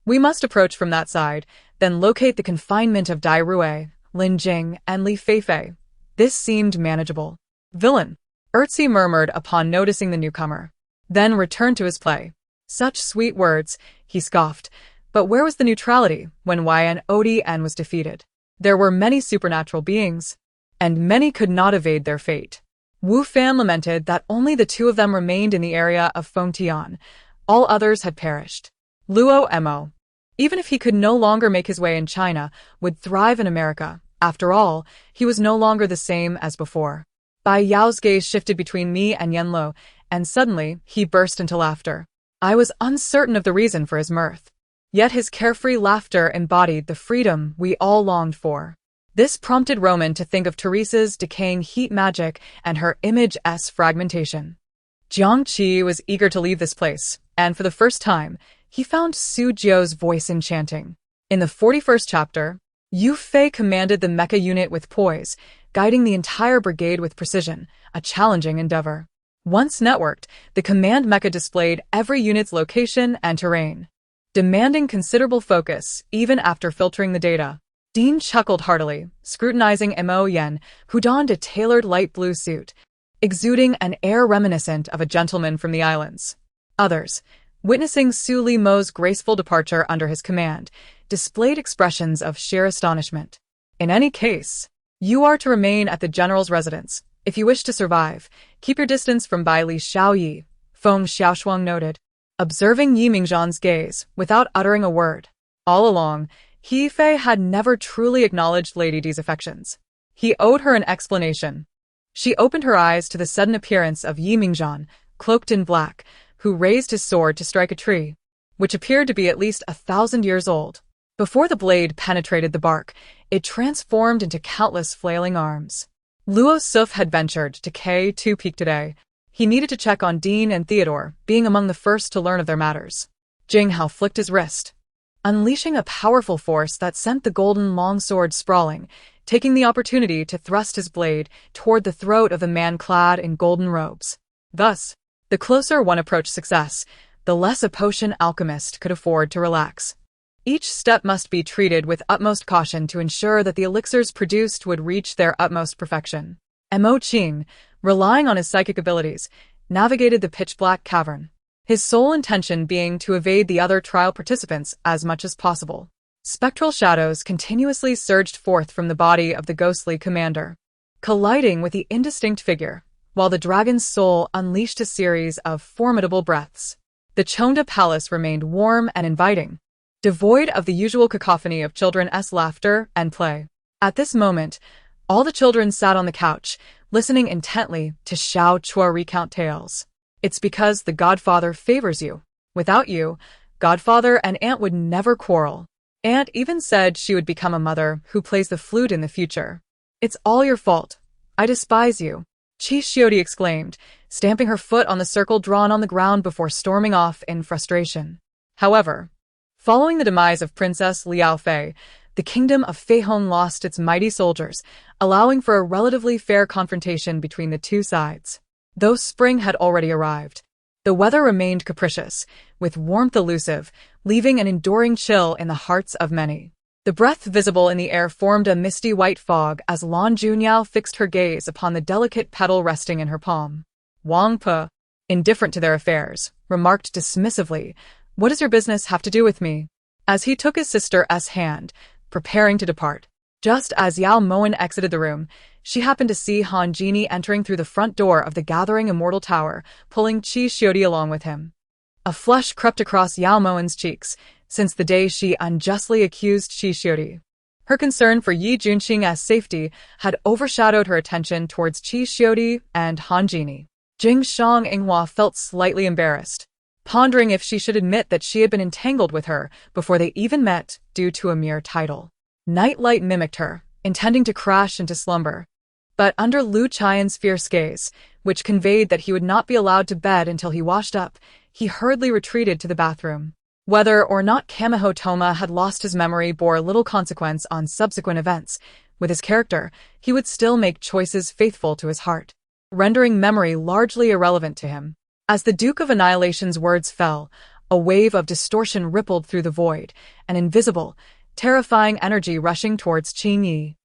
we must approach from that side, then locate the confinement of Dai Rui, Lin Jing, and Li Feifei. This seemed manageable. Villain, Erzi murmured upon noticing the newcomer, then returned to his play. Such sweet words, he scoffed. But where was the neutrality when Yan Odian was defeated? There were many supernatural beings, and many could not evade their fate. Wu Fan lamented that only the two of them remained in the area of Fengtian. All others had perished. Luo Mo, even if he could no longer make his way in China, would thrive in America. After all, he was no longer the same as before. Bai Yao's gaze shifted between me and Yenlo, and suddenly he burst into laughter. I was uncertain of the reason for his mirth. Yet his carefree laughter embodied the freedom we all longed for. This prompted Roman to think of Teresa's decaying heat magic and her image-s fragmentation. Jiang Qi was eager to leave this place, and for the first time, he found Su Jiu's voice enchanting. In the 41st chapter, Yu Fei commanded the mecha unit with poise, guiding the entire brigade with precision, a challenging endeavor. Once networked, the command mecha displayed every unit's location and terrain, demanding considerable focus even after filtering the data. Dean chuckled heartily, scrutinizing Mo Yen, who donned a tailored light blue suit, exuding an air reminiscent of a gentleman from the islands. Others, witnessing Su Li Mo's graceful departure under his command, displayed expressions of sheer astonishment. In any case, you are to remain at the general's residence. If you wish to survive, keep your distance from Bai Li Xiaoyi, Feng Xiaoshuang noted, observing Yi Mingzhan's gaze without uttering a word. All along, He Fei had never truly acknowledged Lady D's affections. He owed her an explanation. She opened her eyes to the sudden appearance of Yi Mingzhan, cloaked in black, who raised his sword to strike a tree, which appeared to be at least 1,000 years old. Before the blade penetrated the bark, it transformed into countless flailing arms. Luo Suf had ventured to K2 Peak today. He needed to check on Dean and Theodore, being among the first to learn of their matters. Jing Hao flicked his wrist. unleashing a powerful force that sent the golden longsword sprawling, taking the opportunity to thrust his blade toward the throat of the man clad in golden robes. Thus, the closer one approached success, the less a potion alchemist could afford to relax. Each step must be treated with utmost caution to ensure that the elixirs produced would reach their utmost perfection. Mo Qing, relying on his psychic abilities, navigated the pitch-black cavern, his sole intention being to evade the other trial participants as much as possible. Spectral shadows continuously surged forth from the body of the ghostly commander, colliding with the indistinct figure, while the dragon's soul unleashed a series of formidable breaths. The Chonda Palace remained warm and inviting, devoid of the usual cacophony of children's laughter and play. At this moment, all the children sat on the couch, listening intently to Xiao Chua recount tales. It's because the Godfather favors you. Without you, Godfather and Aunt would never quarrel. Aunt even said she would become a mother who plays the flute in the future. It's all your fault. I despise you, Qi Xiodi exclaimed, stamping her foot on the circle drawn on the ground before storming off in frustration. However, following the demise of Princess Liao Fei, the kingdom of Feihong lost its mighty soldiers, allowing for a relatively fair confrontation between the two sides. Though spring had already arrived, the weather remained capricious, with warmth elusive, leaving an enduring chill in the hearts of many. The breath visible in the air formed a misty white fog as Lan Junyao fixed her gaze upon the delicate petal resting in her palm. Wang Pe, indifferent to their affairs, remarked dismissively, "What does your business have to do with me?" As he took his sister's hand, preparing to depart. Just as Yao Moen exited the room, she happened to see Han Jini entering through the front door of the gathering immortal tower, pulling Qi Xiodi along with him. A flush crept across Yao Moen's cheeks, since the day she unjustly accused Qi Xiodi. Her concern for Yi Junqing's safety had overshadowed her attention towards Qi Xiodi and Han Jini. Jing Shang Yinghua felt slightly embarrassed, pondering if she should admit that she had been entangled with her before they even met due to a mere title. Nightlight mimicked her, intending to crash into slumber. But under Lu Qian's fierce gaze, which conveyed that he would not be allowed to bed until he washed up, he hurriedly retreated to the bathroom. Whether or not Kamiho Toma had lost his memory bore little consequence on subsequent events. With his character, he would still make choices faithful to his heart, rendering memory largely irrelevant to him. As the Duke of Annihilation's words fell, a wave of distortion rippled through the void, an invisible, terrifying energy rushing towards Qing Yi,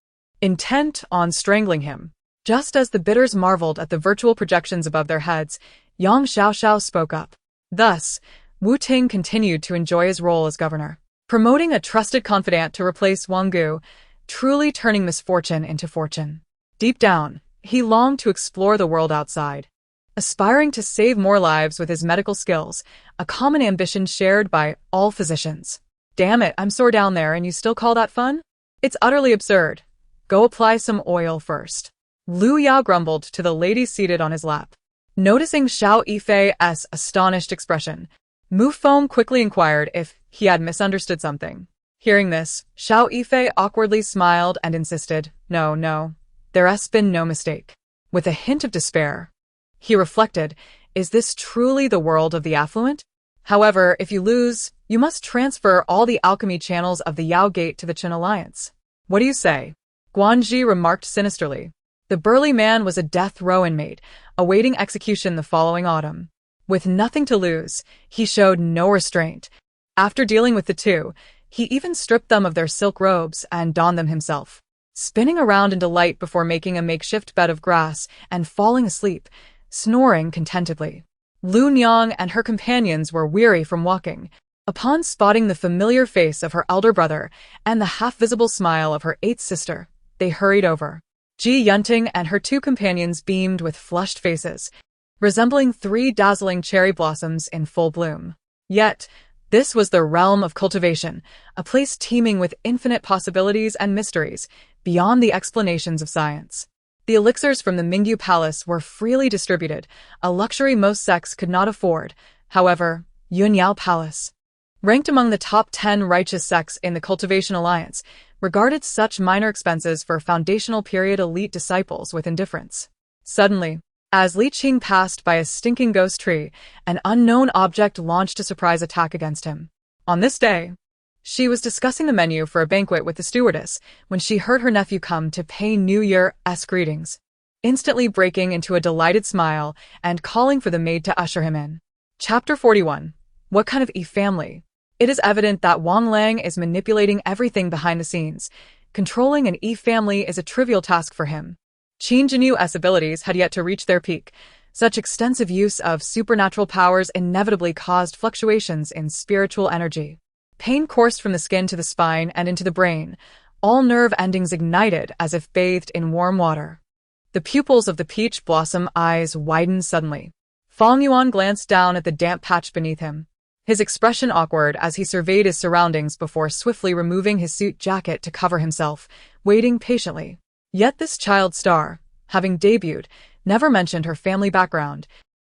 intent on strangling him. Just as the bidders marveled at the virtual projections above their heads, Yang Xiaoxiao spoke up. Thus, Wu Ting continued to enjoy his role as governor, promoting a trusted confidant to replace Wang Gu, truly turning misfortune into fortune. Deep down, he longed to explore the world outside, aspiring to save more lives with his medical skills, a common ambition shared by all physicians. Damn it, I'm sore down there and you still call that fun? It's utterly absurd. Go apply some oil first. Lu Yao grumbled to the lady seated on his lap. Noticing Xiao Yifei's astonished expression, Mu Feng quickly inquired if he had misunderstood something. Hearing this, Xiao Yifei awkwardly smiled and insisted, No, there's been no mistake. With a hint of despair, he reflected, is this truly the world of the affluent? However, if you lose, you must transfer all the alchemy channels of the Yao Gate to the Qin Alliance. What do you say? Guanji remarked sinisterly. The burly man was a death row inmate, awaiting execution the following autumn. With nothing to lose, he showed no restraint. After dealing with the two, he even stripped them of their silk robes and donned them himself, spinning around in delight before making a makeshift bed of grass and falling asleep, snoring contentedly. Lu Nyang and her companions were weary from walking. Upon spotting the familiar face of her elder brother and the half-visible smile of her eighth sister, they hurried over. Ji Yunting and her two companions beamed with flushed faces, resembling three dazzling cherry blossoms in full bloom. Yet, this was the realm of cultivation, a place teeming with infinite possibilities and mysteries, beyond the explanations of science. The elixirs from the Mingyu Palace were freely distributed, a luxury most sects could not afford. However, Yunyao Palace, ranked among the top 10 righteous sects in the Cultivation Alliance, regarded such minor expenses for foundational period elite disciples with indifference. Suddenly, as Li Qing passed by a stinking ghost tree, an unknown object launched a surprise attack against him. On this day, She was discussing the menu for a banquet with the stewardess when she heard her nephew come to pay New Year's greetings, instantly breaking into a delighted smile and calling for the maid to usher him in. Chapter 41. What kind of family? It is evident that Wang Lang is manipulating everything behind the scenes. Controlling an family is a trivial task for him. Qin Jinyu's abilities had yet to reach their peak. Such extensive use of supernatural powers inevitably caused fluctuations in spiritual energy. Pain coursed from the skin to the spine and into the brain. All nerve endings ignited as if bathed in warm water. The pupils of the peach blossom eyes widened suddenly. Fang Yuan glanced down at the damp patch beneath him, his expression awkward as he surveyed his surroundings before swiftly removing his suit jacket to cover himself, waiting patiently. Yet this child star, having debuted, never mentioned her family background,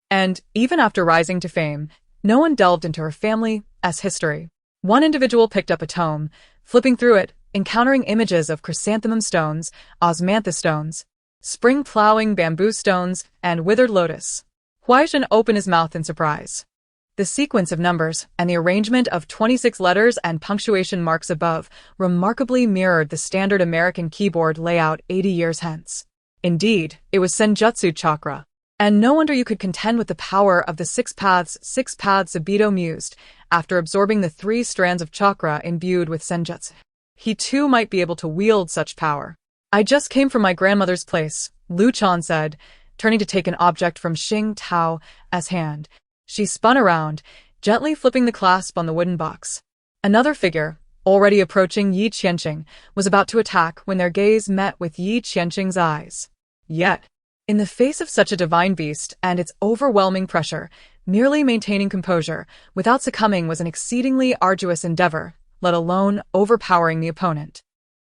and, even after rising to fame, no one delved into her family's history. One individual picked up a tome, flipping through it, encountering images of chrysanthemum stones, osmanthus stones, spring plowing bamboo stones, and withered lotus. Huaizhen opened his mouth in surprise. The sequence of numbers and the arrangement of 26 letters and punctuation marks above remarkably mirrored the standard American keyboard layout 80 years hence. Indeed, it was Senjutsu chakra. And no wonder you could contend with the power of the six paths Sabito mused, after absorbing the 3 strands of chakra imbued with senjutsu. He too might be able to wield such power. I just came from my grandmother's place, Lu Chan said, turning to take an object from Xing Tao's hand. She spun around, gently flipping the clasp on the wooden box. Another figure, already approaching Yi Qianqing, was about to attack when their gaze met with Yi Qianqing's eyes. Yet, in the face of such a divine beast and its overwhelming pressure, merely maintaining composure without succumbing was an exceedingly arduous endeavor, let alone overpowering the opponent.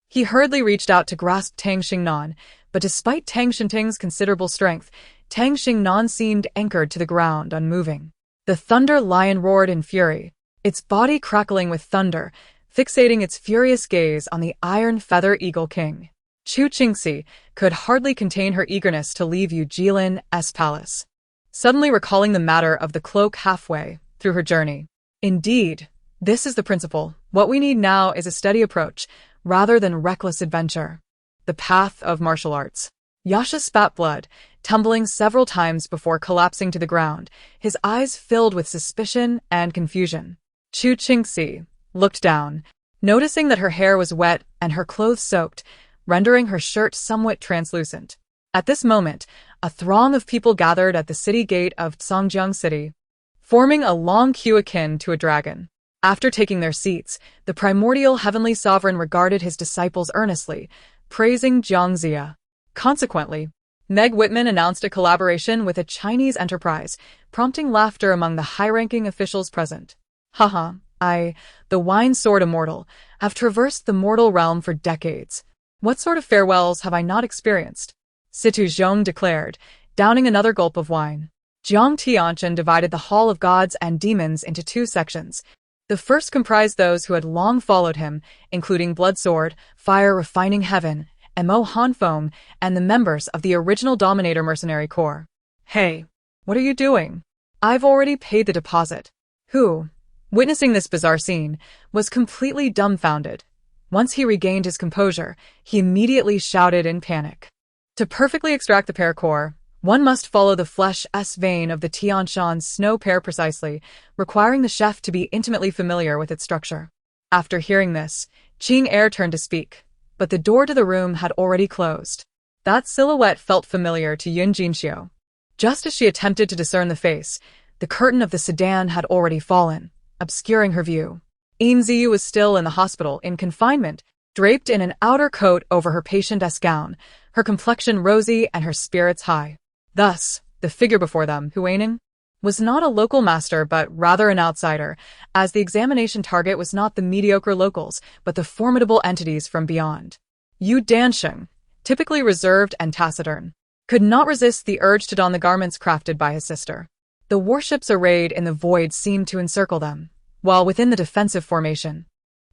He hurriedly reached out to grasp Tang Xingnan, but despite Tang Xingting's considerable strength, Tang Xingnan seemed anchored to the ground, unmoving. The thunder lion roared in fury, its body crackling with thunder, fixating its furious gaze on the iron feather eagle king. Chu Qingxi could hardly contain her eagerness to leave Yu Jilin's palace, suddenly recalling the matter of the cloak halfway through her journey. Indeed, this is the principle. What we need now is a steady approach, rather than reckless adventure. The path of martial arts. Yasha spat blood, tumbling several times before collapsing to the ground, his eyes filled with suspicion and confusion. Chu Qingxi looked down, noticing that her hair was wet and her clothes soaked, rendering her shirt somewhat translucent. At this moment, a throng of people gathered at the city gate of Songjiang City, forming a long queue akin to a dragon. After taking their seats, the primordial heavenly sovereign regarded his disciples earnestly, praising Jiangxia. Consequently, Meg Whitman announced a collaboration with a Chinese enterprise, prompting laughter among the high-ranking officials present. Haha, the wine-sword immortal, have traversed the mortal realm for decades. What sort of farewells have I not experienced? Situ Zhong declared, downing another gulp of wine. Jiang Tianchen divided the Hall of Gods and Demons into 2 sections. The first comprised those who had long followed him, including Bloodsword, Fire Refining Heaven, and Mo Hanfeng, and the members of the original Dominator Mercenary Corps. Hey, what are you doing? I've already paid the deposit. Who, witnessing this bizarre scene, was completely dumbfounded. Once he regained his composure, he immediately shouted in panic. To perfectly extract the pear core, one must follow the flesh-s vein of the Tianshan snow pear precisely, requiring the chef to be intimately familiar with its structure. After hearing this, Qing Er turned to speak, but the door to the room had already closed. That silhouette felt familiar to Yun Jinxiu. Just as she attempted to discern the face, the curtain of the sedan had already fallen, obscuring her view. Yin Ziyu was still in the hospital in confinement, draped in an outer coat over her patient-esque gown, her complexion rosy and her spirits high. Thus, the figure before them, Huaining, was not a local master but rather an outsider, as the examination target was not the mediocre locals but the formidable entities from beyond. Yu Dansheng, typically reserved and taciturn, could not resist the urge to don the garments crafted by his sister. The warships arrayed in the void seemed to encircle them, while within the defensive formation,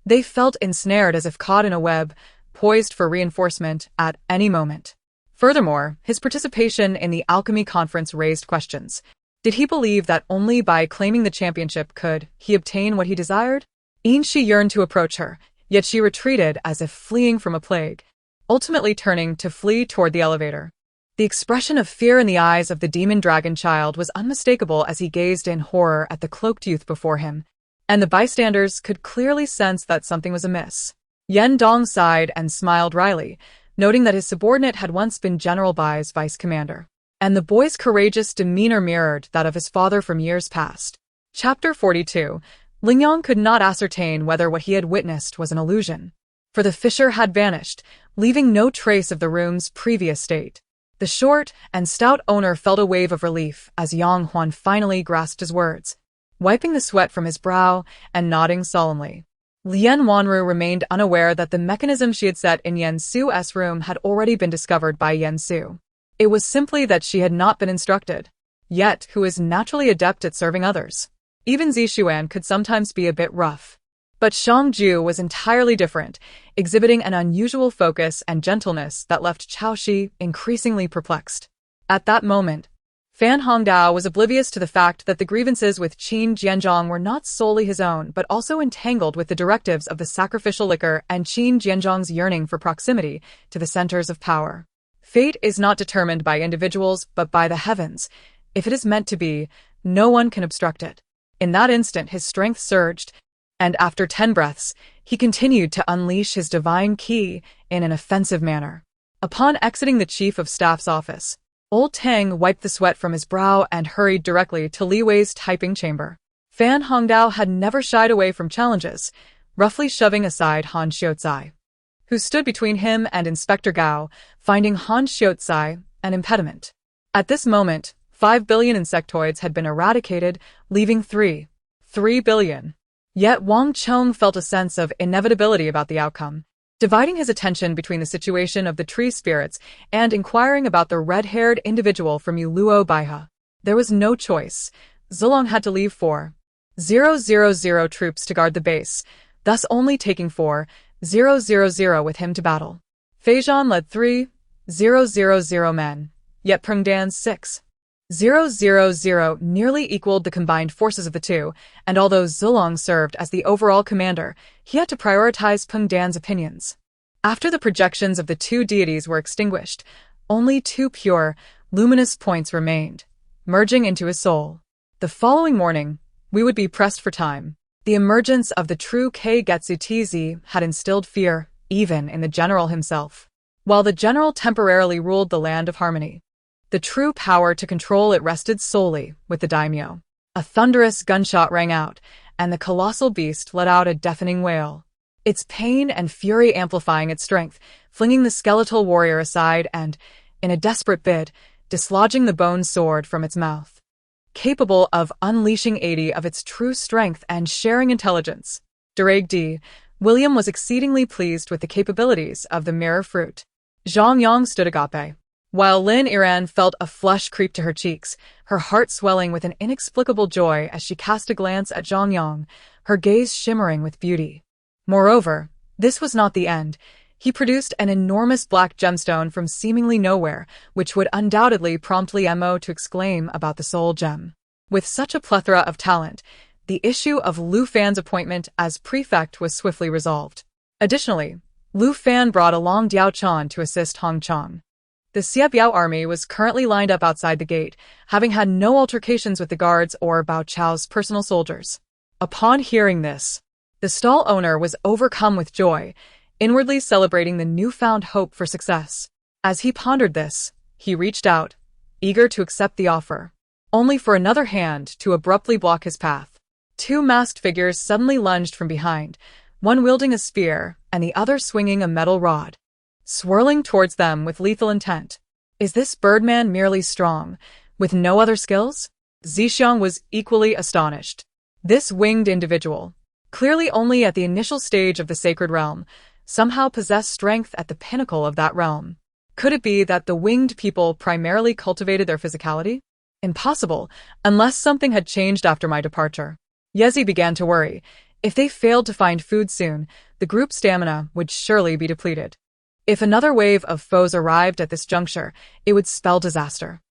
they felt ensnared as if caught in a web, poised for reinforcement at any moment. Furthermore, his participation in the alchemy conference raised questions. Did he believe that only by claiming the championship could he obtain what he desired? She yearned to approach her, yet she retreated as if fleeing from a plague, ultimately turning to flee toward the elevator. The expression of fear in the eyes of the demon dragon child was unmistakable as he gazed in horror at the cloaked youth before him, and the bystanders could clearly sense that something was amiss. Yen Dong sighed and smiled wryly, noting that his subordinate had once been General Bai's vice commander, and the boy's courageous demeanor mirrored that of his father from years past. Chapter 42. Lingyang could not ascertain whether what he had witnessed was an illusion, for the fissure had vanished, leaving no trace of the room's previous state. The short and stout owner felt a wave of relief as Yang Huan finally grasped his words, wiping the sweat from his brow and nodding solemnly. Lien Wanru remained unaware that the mechanism she had set in Yen Su's room had already been discovered by Yen Su. It was simply that she had not been instructed, yet who is naturally adept at serving others. Even Zishuan could sometimes be a bit rough. But Shangju was entirely different, exhibiting an unusual focus and gentleness that left Chaoshi increasingly perplexed. At that moment, Fan Hongdao was oblivious to the fact that the grievances with Qin Jianzhong were not solely his own but also entangled with the directives of the sacrificial liquor and Qin Jianzhong's yearning for proximity to the centers of power. Fate is not determined by individuals but by the heavens. If it is meant to be, no one can obstruct it. In that instant his strength surged, and after 10 breaths, he continued to unleash his divine ki in an offensive manner. Upon exiting the chief of staff's office, Old Tang wiped the sweat from his brow and hurried directly to Li Wei's typing chamber. Fan Hongdao had never shied away from challenges, roughly shoving aside Han Xiaozai, who stood between him and Inspector Gao, finding Han Xiaozai an impediment. At this moment, 5 billion insectoids had been eradicated, leaving 3 billion. Yet Wang Chong felt a sense of inevitability about the outcome, dividing his attention between the situation of the tree spirits and inquiring about the red-haired individual from Yuluo Baihe. There was no choice. Zilong had to leave 4,000 troops to guard the base, thus only taking 4,000 with him to battle. Feijian led 3,000 men, yet Pengdan's 6,000 nearly equaled the combined forces of the two, and although Zilong served as the overall commander, he had to prioritize Pengdan's opinions. After the projections of the two deities were extinguished, only 2 pure, luminous points remained, merging into his soul. The following morning, we would be pressed for time. The emergence of the true Keigetsu Tz had instilled fear, even in the general himself. While the general temporarily ruled the land of harmony, the true power to control it rested solely with the daimyo. A thunderous gunshot rang out, and the colossal beast let out a deafening wail, its pain and fury amplifying its strength, flinging the skeletal warrior aside and, in a desperate bid, dislodging the bone sword from its mouth. Capable of unleashing 80 of its true strength and sharing intelligence, Durag D. William was exceedingly pleased with the capabilities of the mirror fruit. Zhang Yang stood agape, while Lin Iran felt a flush creep to her cheeks, her heart swelling with an inexplicable joy as she cast a glance at Zhang Yang, her gaze shimmering with beauty. Moreover, this was not the end. He produced an enormous black gemstone from seemingly nowhere, which would undoubtedly prompt Li Mo to exclaim about the soul gem. With such a plethora of talent, the issue of Lu Fan's appointment as prefect was swiftly resolved. Additionally, Lu Fan brought along Diao Chan to assist Hong Chang. The Xiebiao army was currently lined up outside the gate, having had no altercations with the guards or Bao Chao's personal soldiers. Upon hearing this, the stall owner was overcome with joy, inwardly celebrating the newfound hope for success. As he pondered this, he reached out, eager to accept the offer, only for another hand to abruptly block his path. 2 masked figures suddenly lunged from behind, one wielding a spear and the other swinging a metal rod, swirling towards them with lethal intent. Is this birdman merely strong, with no other skills? Zixiang was equally astonished. This winged individual, clearly only at the initial stage of the sacred realm, somehow possessed strength at the pinnacle of that realm. Could it be that the winged people primarily cultivated their physicality? Impossible, unless something had changed after my departure. Yezi began to worry. If they failed to find food soon, the group's stamina would surely be depleted. If another wave of foes arrived at this juncture, it would spell disaster.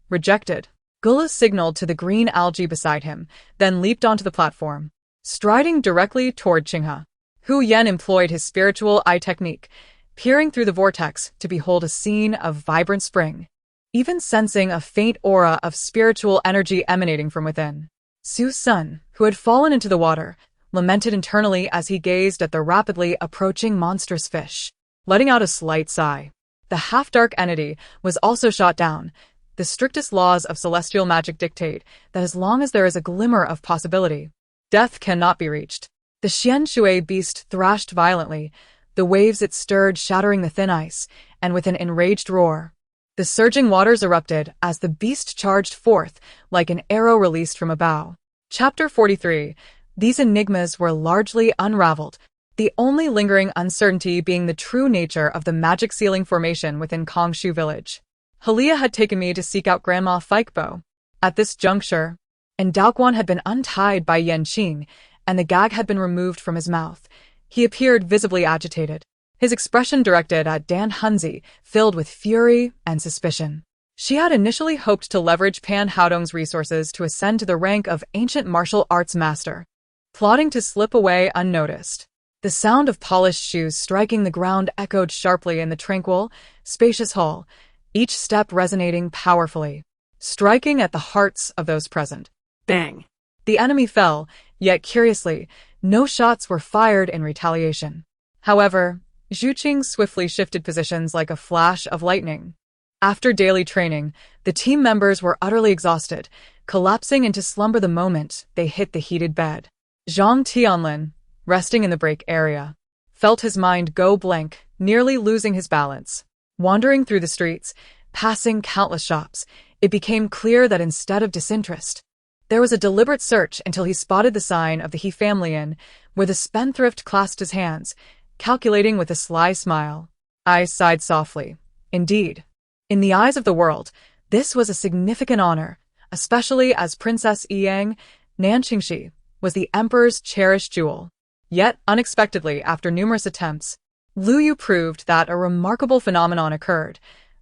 Rejected. Gula signaled to the green algae beside him, then leaped onto the platform. striding directly toward Qinghe. Hu Yan employed his spiritual eye technique, peering through the vortex to behold a scene of vibrant spring, even sensing a faint aura of spiritual energy emanating from within. Su Sun, who had fallen into the water, lamented internally as he gazed at the rapidly approaching monstrous fish, letting out a slight sigh. The half-dark entity was also shot down. The strictest laws of celestial magic dictate that as long as there is a glimmer of possibility, death cannot be reached. The Xian Shui beast thrashed violently, the waves it stirred shattering the thin ice, and with an enraged roar, the surging waters erupted as the beast charged forth like an arrow released from a bow. Chapter 43. These enigmas were largely unraveled, the only lingering uncertainty being the true nature of the magic ceiling formation within Kongshu village. Halia had taken me to seek out Grandma Fikebo. At this juncture, and Daoguan had been untied by Yanqing, and the gag had been removed from his mouth. He appeared visibly agitated, his expression directed at Dan Hunzi, filled with fury and suspicion. She had initially hoped to leverage Pan Haodong's resources to ascend to the rank of ancient martial arts master, plotting to slip away unnoticed. The sound of polished shoes striking the ground echoed sharply in the tranquil, spacious hall, each step resonating powerfully, striking at the hearts of those present. Bang! The enemy fell, yet curiously, no shots were fired in retaliation. However, Zhu Qing swiftly shifted positions like a flash of lightning. After daily training, the team members were utterly exhausted, collapsing into slumber the moment they hit the heated bed. Zhang Tianlin, resting in the break area, felt his mind go blank, nearly losing his balance. Wandering through the streets, passing countless shops, it became clear that instead of disinterest, there was a deliberate search until he spotted the sign of the He family inn, where the spendthrift clasped his hands, calculating with a sly smile. I sighed softly. Indeed, in the eyes of the world, this was a significant honor, especially as Princess Yang, Nanqingshi, was the emperor's cherished jewel. Yet, unexpectedly, after numerous attempts, Lu Yu proved that a remarkable phenomenon occurred.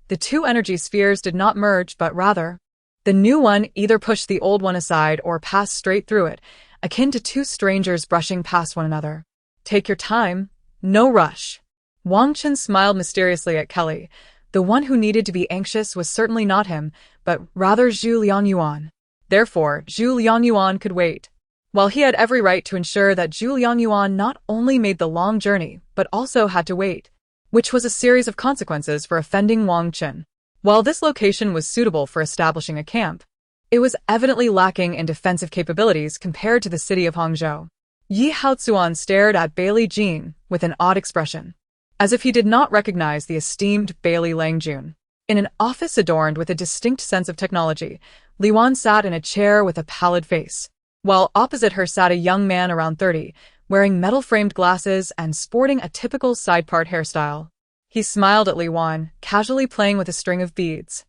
The two energy spheres did not merge, but rather, the new one either pushed the old one aside or passed straight through it, akin to two strangers brushing past one another. Take your time, no rush. Wang Chen smiled mysteriously at Kelly. The one who needed to be anxious was certainly not him, but rather Zhu Liangyuan. Therefore, Zhu Liangyuan could wait. While he had every right to ensure that Zhu Liangyuan not only made the long journey, but also had to wait, which was a series of consequences for offending Wang Chen. While this location was suitable for establishing a camp, it was evidently lacking in defensive capabilities compared to the city of Hangzhou. Yi Haozuan stared at Bailey Jean with an odd expression, as if he did not recognize the esteemed Bailey Langjun. In an office adorned with a distinct sense of technology, Li Wan sat in a chair with a pallid face, while opposite her sat a young man around 30, wearing metal-framed glasses and sporting a typical side-part hairstyle. He smiled at Li Wan, casually playing with a string of beads.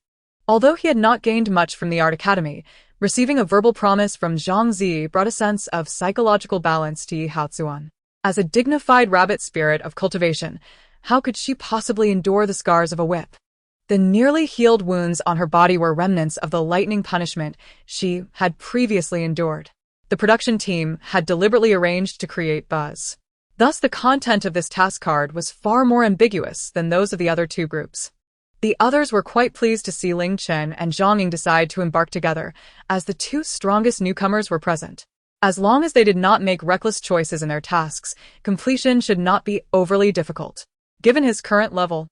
Although he had not gained much from the art academy, receiving a verbal promise from Zhang Zi brought a sense of psychological balance to Yi Haozuan. As a dignified rabbit spirit of cultivation, how could she possibly endure the scars of a whip? The nearly healed wounds on her body were remnants of the lightning punishment she had previously endured. The production team had deliberately arranged to create buzz. Thus, the content of this task card was far more ambiguous than those of the other two groups. The others were quite pleased to see Ling Chen and Zhang Ying decide to embark together, as the two strongest newcomers were present. As long as they did not make reckless choices in their tasks, completion should not be overly difficult. Given his current level,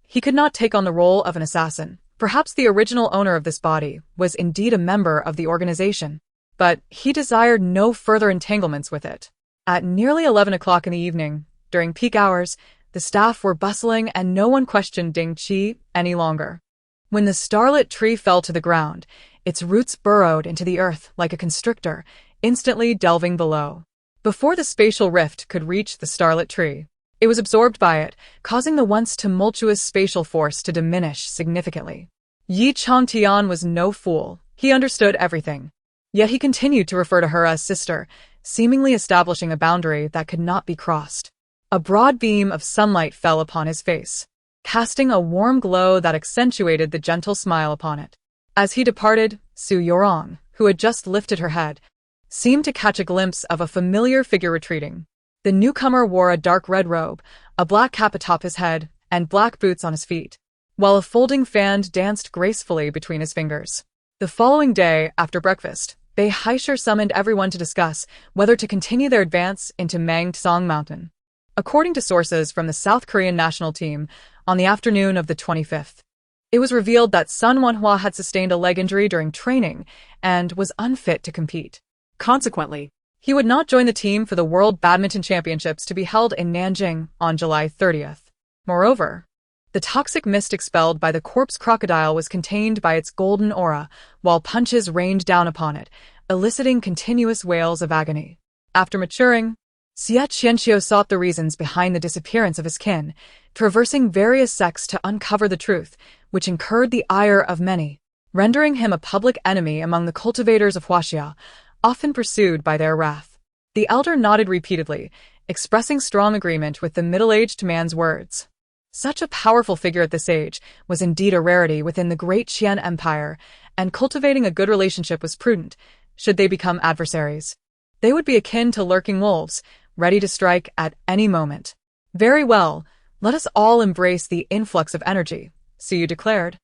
he could not take on the role of an assassin. Perhaps the original owner of this body was indeed a member of the organization, but he desired no further entanglements with it. At nearly 11 o'clock in the evening, during peak hours, the staff were bustling and no one questioned Ding Qi any longer. When the starlit tree fell to the ground, its roots burrowed into the earth like a constrictor, instantly delving below. Before the spatial rift could reach the starlit tree, it was absorbed by it, causing the once tumultuous spatial force to diminish significantly. Yi Changtian was no fool. He understood everything. Yet he continued to refer to her as sister, seemingly establishing a boundary that could not be crossed. A broad beam of sunlight fell upon his face, casting a warm glow that accentuated the gentle smile upon it. As he departed, Su Yorong, who had just lifted her head, seemed to catch a glimpse of a familiar figure retreating. The newcomer wore a dark red robe, a black cap atop his head, and black boots on his feet, while a folding fan danced gracefully between his fingers. The following day, after breakfast, Bei Haisher summoned everyone to discuss whether to continue their advance into Mangtsong Mountain. According to sources from the South Korean national team, on the afternoon of the 25th, it was revealed that Sun Wonhwa had sustained a leg injury during training and was unfit to compete. Consequently, he would not join the team for the World Badminton Championships to be held in Nanjing on July 30th. Moreover, the toxic mist expelled by the corpse crocodile was contained by its golden aura, while punches rained down upon it, eliciting continuous wails of agony. After maturing, Xie Qianxiu sought the reasons behind the disappearance of his kin, traversing various sects to uncover the truth, which incurred the ire of many, rendering him a public enemy among the cultivators of Huaxia, often pursued by their wrath. The elder nodded repeatedly, expressing strong agreement with the middle-aged man's words. Such a powerful figure at this age was indeed a rarity within the great Qian Empire, and cultivating a good relationship was prudent, should they become adversaries. They would be akin to lurking wolves, ready to strike at any moment. Very well, let us all embrace the influx of energy, Siyu declared,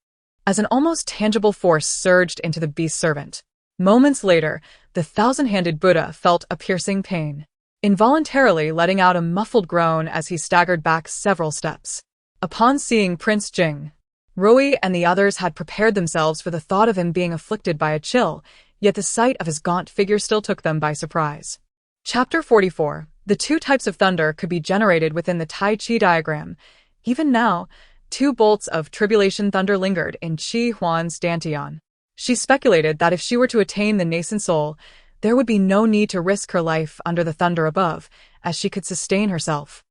as an almost tangible force surged into the beast servant. Moments later, the thousand-handed Buddha felt a piercing pain, involuntarily letting out a muffled groan as he staggered back several steps. Upon seeing Prince Jing, Rui and the others had prepared themselves for the thought of him being afflicted by a chill, yet the sight of his gaunt figure still took them by surprise. Chapter 44. The two types of thunder could be generated within the Tai Chi diagram. Even now, two bolts of tribulation thunder lingered in Qi Huan's dantian. She speculated that if she were to attain the nascent soul, there would be no need to risk her life under the thunder above, as she could sustain herself.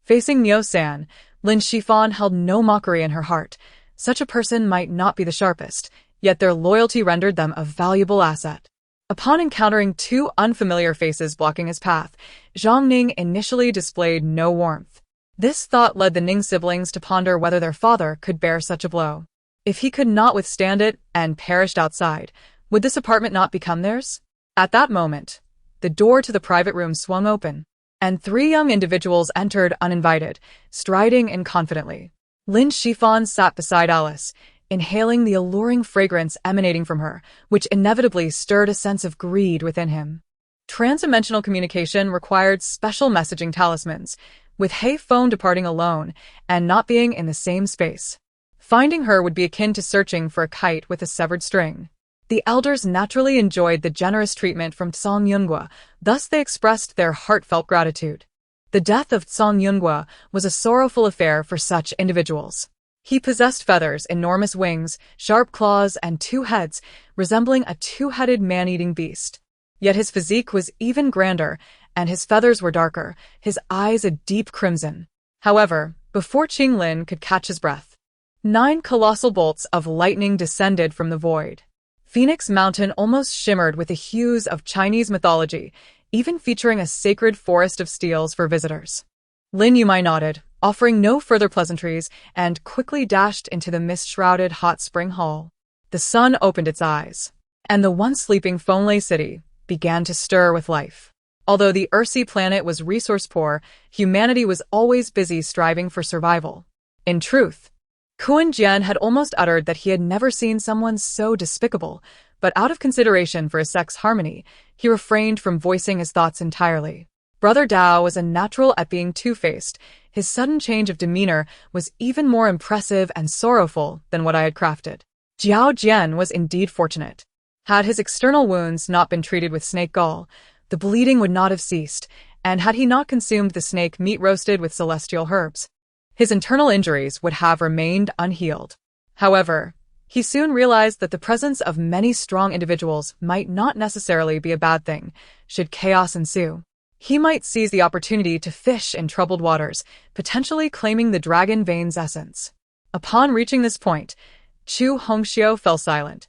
Facing Niu San, Lin Shifan held no mockery in her heart. Such a person might not be the sharpest, yet their loyalty rendered them a valuable asset. Upon encountering two unfamiliar faces blocking his path, Zhang Ning initially displayed no warmth. This thought led the Ning siblings to ponder whether their father could bear such a blow. If he could not withstand it and perished outside, would this apartment not become theirs? At that moment, the door to the private room swung open, and three young individuals entered uninvited, striding in confidently. Lin Shifan sat beside Alice, inhaling the alluring fragrance emanating from her, which inevitably stirred a sense of greed within him. Transdimensional communication required special messaging talismans, with Hei Feng departing alone and not being in the same space. Finding her would be akin to searching for a kite with a severed string. The elders naturally enjoyed the generous treatment from Tsang Yunhua, thus they expressed their heartfelt gratitude. The death of Tsang Yunhua was a sorrowful affair for such individuals. He possessed feathers, enormous wings, sharp claws, and two heads, resembling a two-headed man-eating beast. Yet his physique was even grander, and his feathers were darker, his eyes a deep crimson. However, before Qing Lin could catch his breath, 9 colossal bolts of lightning descended from the void. Phoenix Mountain almost shimmered with the hues of Chinese mythology, even featuring a sacred forest of steels for visitors. Lin Yumai nodded, offering no further pleasantries, and quickly dashed into the mist-shrouded hot spring hall. The sun opened its eyes, and the once sleeping Fonlei city began to stir with life. Although the Ursi planet was resource-poor, humanity was always busy striving for survival. In truth, Kuan Jian had almost uttered that he had never seen someone so despicable, but out of consideration for his sex harmony, he refrained from voicing his thoughts entirely. Brother Dao was a natural at being two-faced. His sudden change of demeanor was even more impressive and sorrowful than what I had crafted. Jiao Jian was indeed fortunate. Had his external wounds not been treated with snake gall, the bleeding would not have ceased, and had he not consumed the snake meat roasted with celestial herbs, his internal injuries would have remained unhealed. However, he soon realized that the presence of many strong individuals might not necessarily be a bad thing, should chaos ensue. He might seize the opportunity to fish in troubled waters, potentially claiming the dragon vein's essence. Upon reaching this point, Chu Hongxiu fell silent,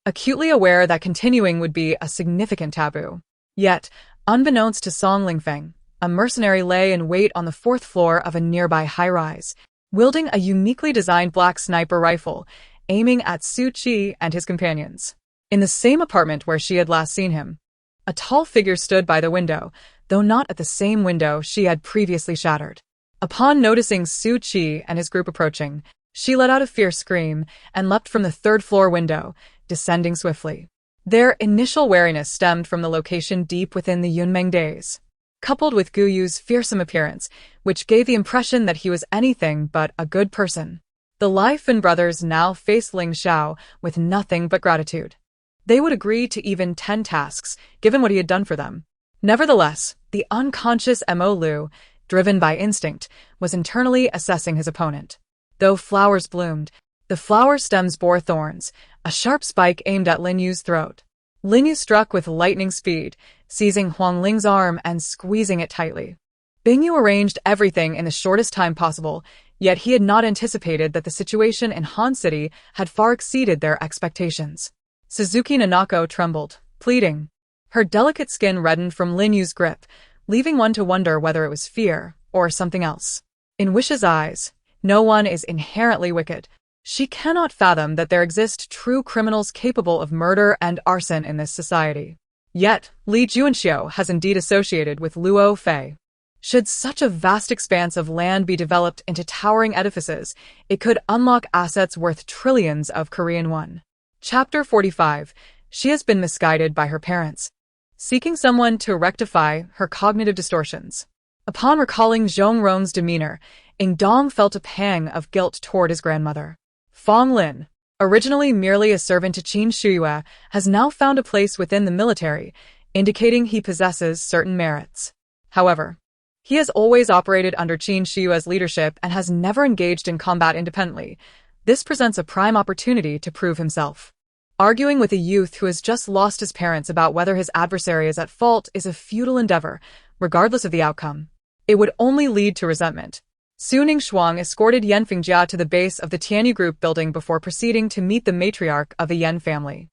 acutely aware that continuing would be a significant taboo. Yet, unbeknownst to Song Lingfeng, a mercenary lay in wait on the 4th floor of a nearby high-rise, wielding a uniquely designed black sniper rifle, aiming at Su Qi and his companions. In the same apartment where she had last seen him, A tall figure stood by the window, though not at the same window she had previously shattered. Upon noticing Su Qi and his group approaching, she let out a fierce scream and leapt from the third-floor window, descending swiftly. Their initial wariness stemmed from the location deep within the Yunmeng days, coupled with Gu Yu's fearsome appearance, which gave the impression that he was anything but a good person. The Lai Fin brothers now faced Ling Xiao with nothing but gratitude. They would agree to even 10 tasks, given what he had done for them. Nevertheless, the unconscious Mo Lu, driven by instinct, was internally assessing his opponent. Though flowers bloomed, the flower stems bore thorns, a sharp spike aimed at Lin Yu's throat. Lin Yu struck with lightning speed, seizing Huang Ling's arm and squeezing it tightly. Bing Yu arranged everything in the shortest time possible, yet he had not anticipated that the situation in Han City had far exceeded their expectations. Suzuki Nanako trembled, pleading. Her delicate skin reddened from Lin Yu's grip, leaving one to wonder whether it was fear or something else. In Wish's eyes, no one is inherently wicked. She cannot fathom that there exist true criminals capable of murder and arson in this society. Yet, Li Juanxiu has indeed associated with Luo Fei. Should such a vast expanse of land be developed into towering edifices, it could unlock assets worth trillions of Korean won. Chapter 45. She has been misguided by her parents, seeking someone to rectify her cognitive distortions. Upon recalling Zhong Rong's demeanor, Ing Dong felt a pang of guilt toward his grandmother. Fong Lin, originally merely a servant to Qin Shuyue, has now found a place within the military, indicating he possesses certain merits. However, he has always operated under Qin Shuyue's leadership and has never engaged in combat independently. This presents a prime opportunity to prove himself. Arguing with a youth who has just lost his parents about whether his adversary is at fault is a futile endeavor, regardless of the outcome. It would only lead to resentment. Su Ningshuang escorted Yan Fingjia to the base of the Tianyu Group building before proceeding to meet the matriarch of the Yan family.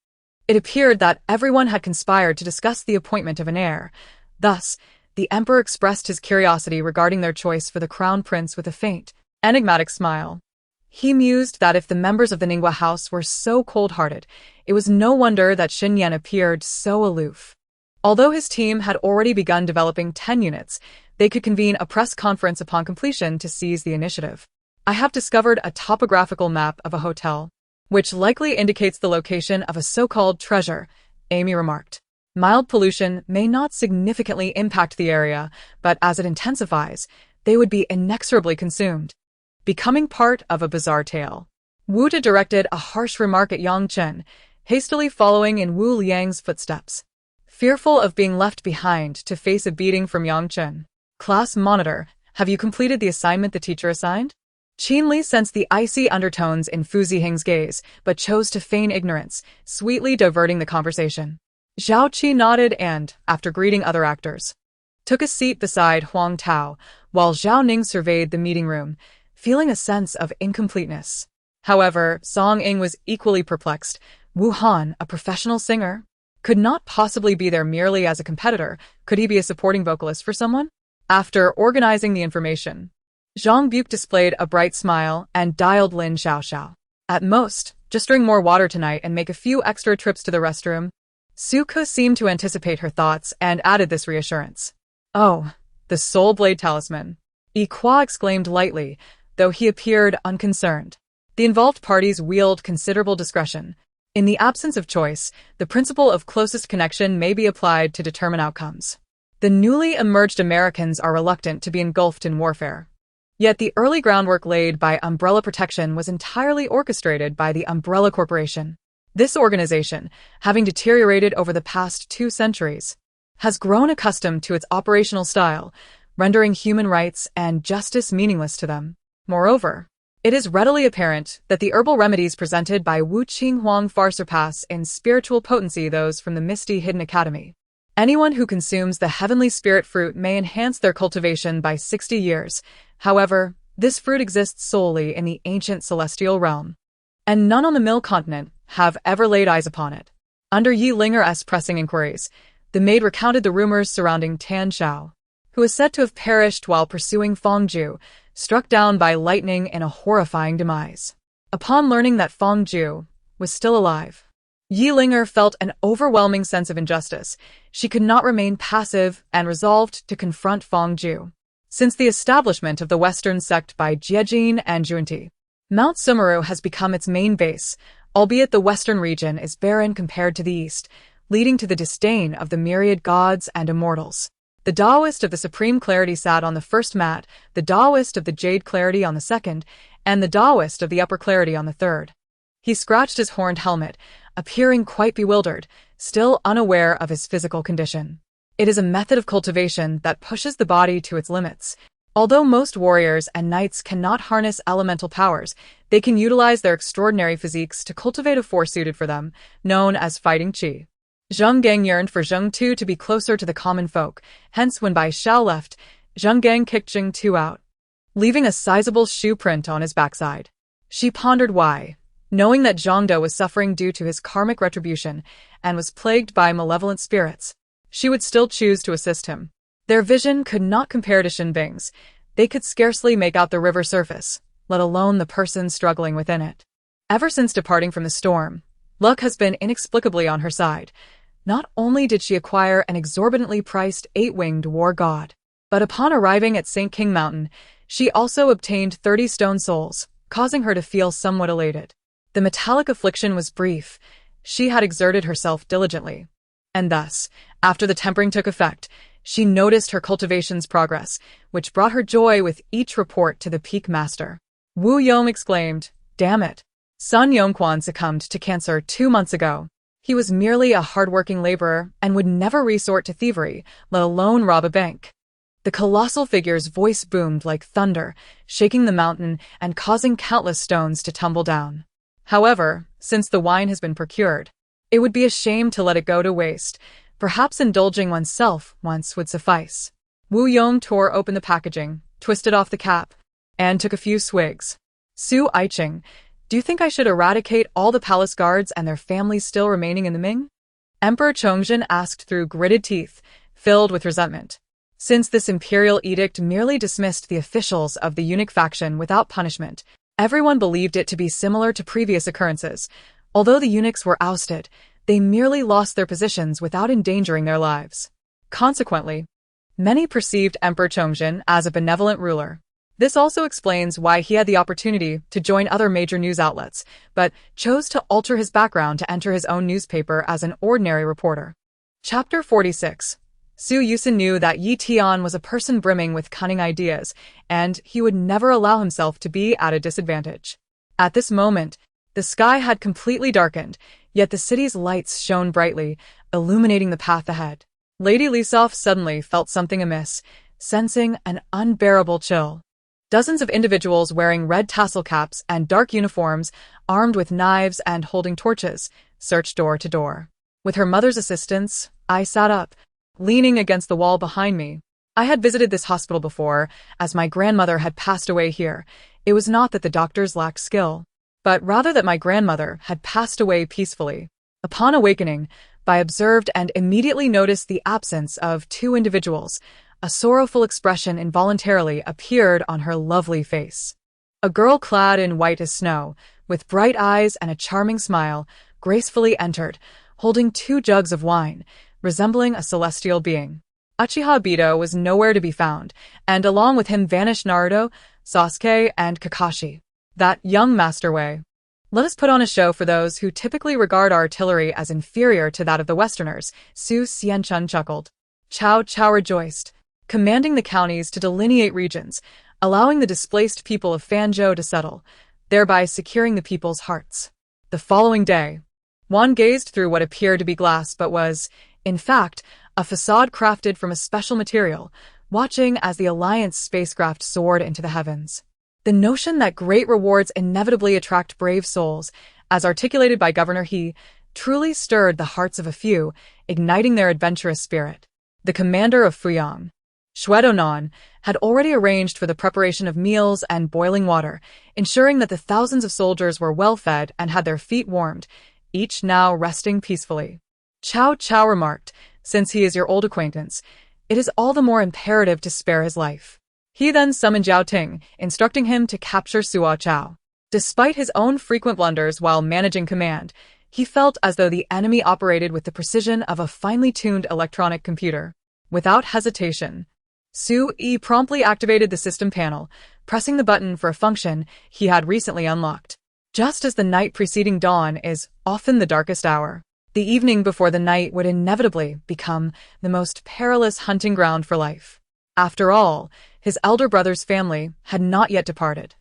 It appeared that everyone had conspired to discuss the appointment of an heir. Thus, the emperor expressed his curiosity regarding their choice for the crown prince with a faint, enigmatic smile. He mused that if the members of the Ningguo house were so cold-hearted, it was no wonder that Xin Yan appeared so aloof. Although his team had already begun developing 10 units, they could convene a press conference upon completion to seize the initiative. I have discovered a topographical map of a hotel, which likely indicates the location of a so-called treasure, Amy remarked. Mild pollution may not significantly impact the area, but as it intensifies, they would be inexorably consumed, becoming part of a bizarre tale. Wu De directed a harsh remark at Yang Chen, hastily following in Wu Liang's footsteps. Fearful of being left behind to face a beating from Yang Chen. Class monitor, have you completed the assignment the teacher assigned? Qin Li sensed the icy undertones in Fu Ziheng's gaze, but chose to feign ignorance, sweetly diverting the conversation. Zhao Qi nodded and, after greeting other actors, took a seat beside Huang Tao, while Zhao Ning surveyed the meeting room, feeling a sense of incompleteness. However, Song Ying was equally perplexed. Wu Han, a professional singer, could not possibly be there merely as a competitor. Could he be a supporting vocalist for someone? After organizing the information, Zhang Buke displayed a bright smile and dialed Lin Xiaoxiao. At most, just drink more water tonight and make a few extra trips to the restroom. Su Ke seemed to anticipate her thoughts and added this reassurance. Oh, the Soul Blade Talisman. Yi Kwa exclaimed lightly, though he appeared unconcerned. The involved parties wield considerable discretion. In the absence of choice, the principle of closest connection may be applied to determine outcomes. The newly emerged Americans are reluctant to be engulfed in warfare. Yet the early groundwork laid by Umbrella Protection was entirely orchestrated by the Umbrella Corporation. This organization, having deteriorated over the past 2 centuries, has grown accustomed to its operational style, rendering human rights and justice meaningless to them. Moreover, it is readily apparent that the herbal remedies presented by Wu Qinghuang far surpass in spiritual potency those from the Misty Hidden Academy. Anyone who consumes the heavenly spirit fruit may enhance their cultivation by 60 years. However, this fruit exists solely in the ancient celestial realm, and none on the Mill continent have ever laid eyes upon it. Under Yi Linger's pressing inquiries, the maid recounted the rumors surrounding Tan Xiao, who is said to have perished while pursuing Fong Ju, struck down by lightning in a horrifying demise. Upon learning that Fong Ju was still alive, Yilinger felt an overwhelming sense of injustice. She could not remain passive and resolved to confront Feng Zhu. Since the establishment of the Western sect by Jiejin and Junti, Mount Sumeru has become its main base, albeit the Western region is barren compared to the East, leading to the disdain of the myriad gods and immortals. The Taoist of the Supreme Clarity sat on the first mat, the Taoist of the Jade Clarity on the second, and the Taoist of the Upper Clarity on the third. He scratched his horned helmet, appearing quite bewildered, still unaware of his physical condition. It is a method of cultivation that pushes the body to its limits. Although most warriors and knights cannot harness elemental powers, they can utilize their extraordinary physiques to cultivate a force suited for them, known as fighting qi. Zheng Gang yearned for Zheng Tu to be closer to the common folk, hence when Bai Xiao left, Zheng Gang kicked Zheng Tu out, leaving a sizable shoe print on his backside. She pondered why, knowing that Zhangde was suffering due to his karmic retribution and was plagued by malevolent spirits. She would still choose to assist him. Their vision could not compare to Xinbing's. They could scarcely make out the river surface, let alone the person struggling within it. Ever since departing from the storm, luck has been inexplicably on her side. Not only did she acquire an exorbitantly priced 8-winged war god, but upon arriving at St. King Mountain, she also obtained 30 stone souls, causing her to feel somewhat elated. The metallic affliction was brief. She had exerted herself diligently. And thus, after the tempering took effect, she noticed her cultivation's progress, which brought her joy with each report to the peak master. Wu Yong exclaimed, "Damn it! Sun Yongquan succumbed to cancer 2 months ago. He was merely a hard-working laborer and would never resort to thievery, let alone rob a bank." The colossal figure's voice boomed like thunder, shaking the mountain and causing countless stones to tumble down. However, since the wine has been procured, it would be a shame to let it go to waste. Perhaps indulging oneself once would suffice. Wu Yong tore open the packaging, twisted off the cap, and took a few swigs. "Su Aiqing, do you think I should eradicate all the palace guards and their families still remaining in the Ming?" Emperor Chongzhen asked through gritted teeth, filled with resentment. Since this imperial edict merely dismissed the officials of the eunuch faction without punishment, everyone believed it to be similar to previous occurrences. Although the eunuchs were ousted, they merely lost their positions without endangering their lives. Consequently, many perceived Emperor Chongzhen as a benevolent ruler. This also explains why he had the opportunity to join other major news outlets, but chose to alter his background to enter his own newspaper as an ordinary reporter. Chapter 46. Su Yusin knew that Yi Tian was a person brimming with cunning ideas, and he would never allow himself to be at a disadvantage. At this moment, the sky had completely darkened, yet the city's lights shone brightly, illuminating the path ahead. Lady Lisoff suddenly felt something amiss, sensing an unbearable chill. Dozens of individuals wearing red tassel caps and dark uniforms, armed with knives and holding torches, searched door to door. With her mother's assistance, I sat up, leaning against the wall behind me. I had visited this hospital before, as my grandmother had passed away here. It was not that the doctors lacked skill, but rather that my grandmother had passed away peacefully. Upon awakening, I observed and immediately noticed the absence of 2 individuals. A sorrowful expression involuntarily appeared on her lovely face. A girl clad in white as snow, with bright eyes and a charming smile, gracefully entered, holding 2 jugs of wine, resembling a celestial being. Uchiha Obito was nowhere to be found, and along with him vanished Naruto, Sasuke, and Kakashi. That young master way. "Let us put on a show for those who typically regard our artillery as inferior to that of the Westerners," Su Xianchun chuckled. Cao Cao rejoiced, commanding the counties to delineate regions, allowing the displaced people of Fanzhou to settle, thereby securing the people's hearts. The following day, Juan gazed through what appeared to be glass but was, in fact, a facade crafted from a special material, watching as the Alliance spacecraft soared into the heavens. The notion that great rewards inevitably attract brave souls, as articulated by Governor He, truly stirred the hearts of a few, igniting their adventurous spirit. The commander of Fuyang, Shuedonan, had already arranged for the preparation of meals and boiling water, ensuring that the thousands of soldiers were well fed and had their feet warmed, each now resting peacefully. Cao Cao remarked, "Since he is your old acquaintance, it is all the more imperative to spare his life." He then summoned Zhao Ting, instructing him to capture Suo Chao. Despite his own frequent blunders while managing command, He felt as though the enemy operated with the precision of a finely tuned electronic computer. Without hesitation, Su-Yi promptly activated the system panel, pressing the button for a function he had recently unlocked. Just as the night preceding dawn is often the darkest hour, the evening before the night would inevitably become the most perilous hunting ground for life. After all, his elder brother's family had not yet departed.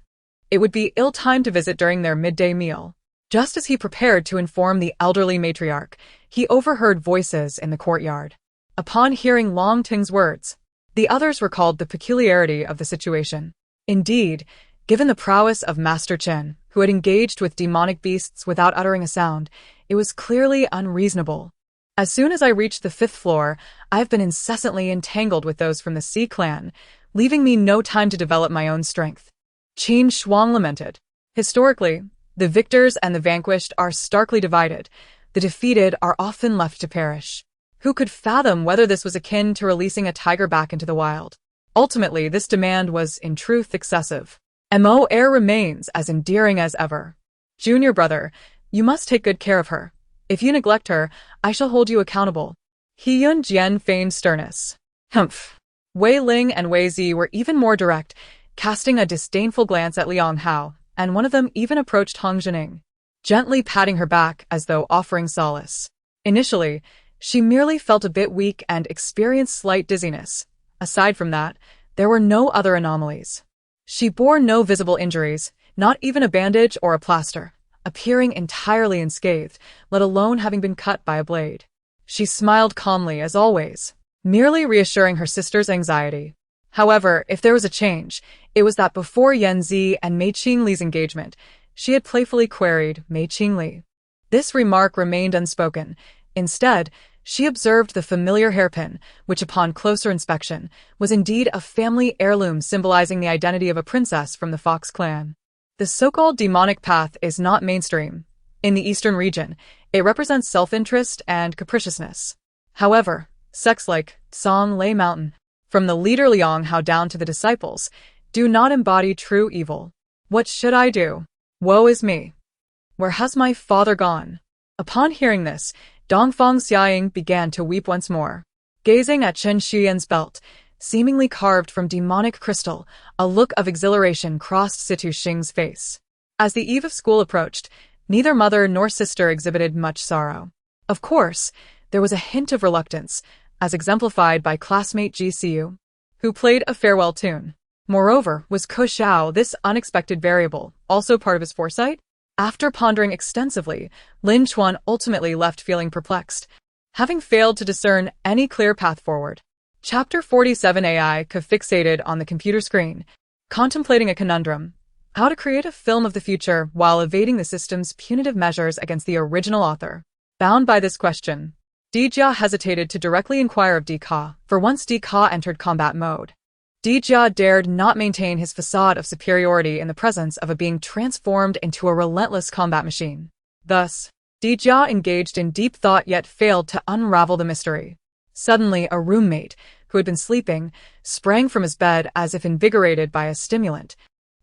It would be ill-timed to visit during their midday meal. Just as he prepared to inform the elderly matriarch, he overheard voices in the courtyard. Upon hearing Long Ting's words, the others recalled the peculiarity of the situation. Indeed, given the prowess of Master Chen, who had engaged with demonic beasts without uttering a sound, it was clearly unreasonable. As soon as I reached the 5th floor, I have been incessantly entangled with those from the Sea clan, leaving me no time to develop my own strength. Qin Shuang lamented. Historically, the victors and the vanquished are starkly divided. The defeated are often left to perish. Who could fathom whether this was akin to releasing a tiger back into the wild? Ultimately, this demand was, in truth, excessive. Mo Air remains as endearing as ever. Junior brother, you must take good care of her. If you neglect her, I shall hold you accountable. He-Yun Jian feigned sternness. Humph. Wei Ling and Wei Zi were even more direct, casting a disdainful glance at Liang Hao, and one of them even approached Hong Zhening, gently patting her back as though offering solace. Initially, she merely felt a bit weak and experienced slight dizziness. Aside from that, there were no other anomalies. She bore no visible injuries, not even a bandage or a plaster, appearing entirely unscathed, let alone having been cut by a blade. She smiled calmly as always, merely reassuring her sister's anxiety. However, if there was a change, it was that before Yan Zi and Mei Qingli's engagement, she had playfully queried Mei Qingli. This remark remained unspoken. Instead, she observed the familiar hairpin, which upon closer inspection was indeed a family heirloom symbolizing the identity of a princess from the Fox clan. The so-called demonic path is not mainstream. In the eastern region, it represents self-interest and capriciousness. However, sects like Song Lei Mountain, from the leader Liang Hao down to the disciples, do not embody true evil. What should I do? Woe is me. Where has my father gone? Upon hearing this, Dongfang Xiaoying began to weep once more. Gazing at Chen Xian's belt, seemingly carved from demonic crystal, a look of exhilaration crossed Situ Xing's face. As the eve of school approached, neither mother nor sister exhibited much sorrow. Of course, there was a hint of reluctance, as exemplified by classmate Ji Siu, who played a farewell tune. Moreover, was Ko Xiao, this unexpected variable, also part of his foresight? After pondering extensively, Lin Chuan ultimately left feeling perplexed, having failed to discern any clear path forward. Chapter 47 AI fixated on the computer screen, contemplating a conundrum: how to create a film of the future while evading the system's punitive measures against the original author. Bound by this question, Dijia hesitated to directly inquire of Di Ka, for once Di Ka entered combat mode, Dijia dared not maintain his facade of superiority in the presence of a being transformed into a relentless combat machine. Thus, Dijia engaged in deep thought yet failed to unravel the mystery. Suddenly, a roommate, who had been sleeping, sprang from his bed as if invigorated by a stimulant,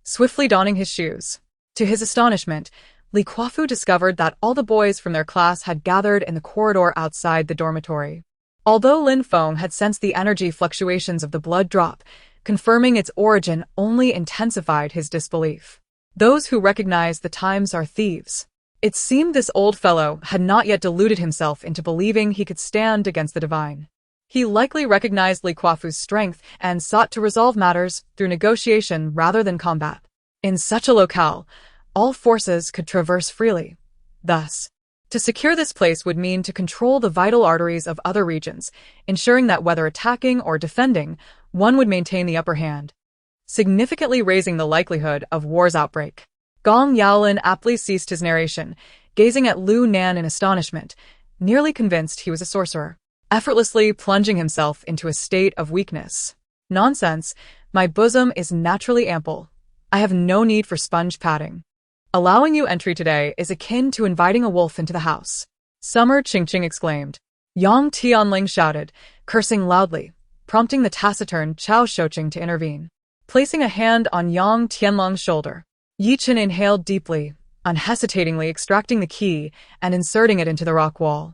swiftly donning his shoes. To his astonishment, Li Kuafu discovered that all the boys from their class had gathered in the corridor outside the dormitory. Although Lin Feng had sensed the energy fluctuations of the blood drop, confirming its origin only intensified his disbelief. Those who recognize the times are thieves. It seemed this old fellow had not yet deluded himself into believing he could stand against the divine. He likely recognized Li Kuafu's strength and sought to resolve matters through negotiation rather than combat. In such a locale, all forces could traverse freely. Thus, to secure this place would mean to control the vital arteries of other regions, ensuring that whether attacking or defending, one would maintain the upper hand, significantly raising the likelihood of war's outbreak. Gong Yaolin aptly ceased his narration, gazing at Lu Nan in astonishment, nearly convinced he was a sorcerer, effortlessly plunging himself into a state of weakness. Nonsense, my bosom is naturally ample. I have no need for sponge padding. Allowing you entry today is akin to inviting a wolf into the house. Summer Qingqing exclaimed. Yang Tianling shouted, cursing loudly, prompting the taciturn Chao Shouqing to intervene. Placing a hand on Yang Tianlong's shoulder, Yi Chen inhaled deeply, unhesitatingly extracting the key and inserting it into the rock wall.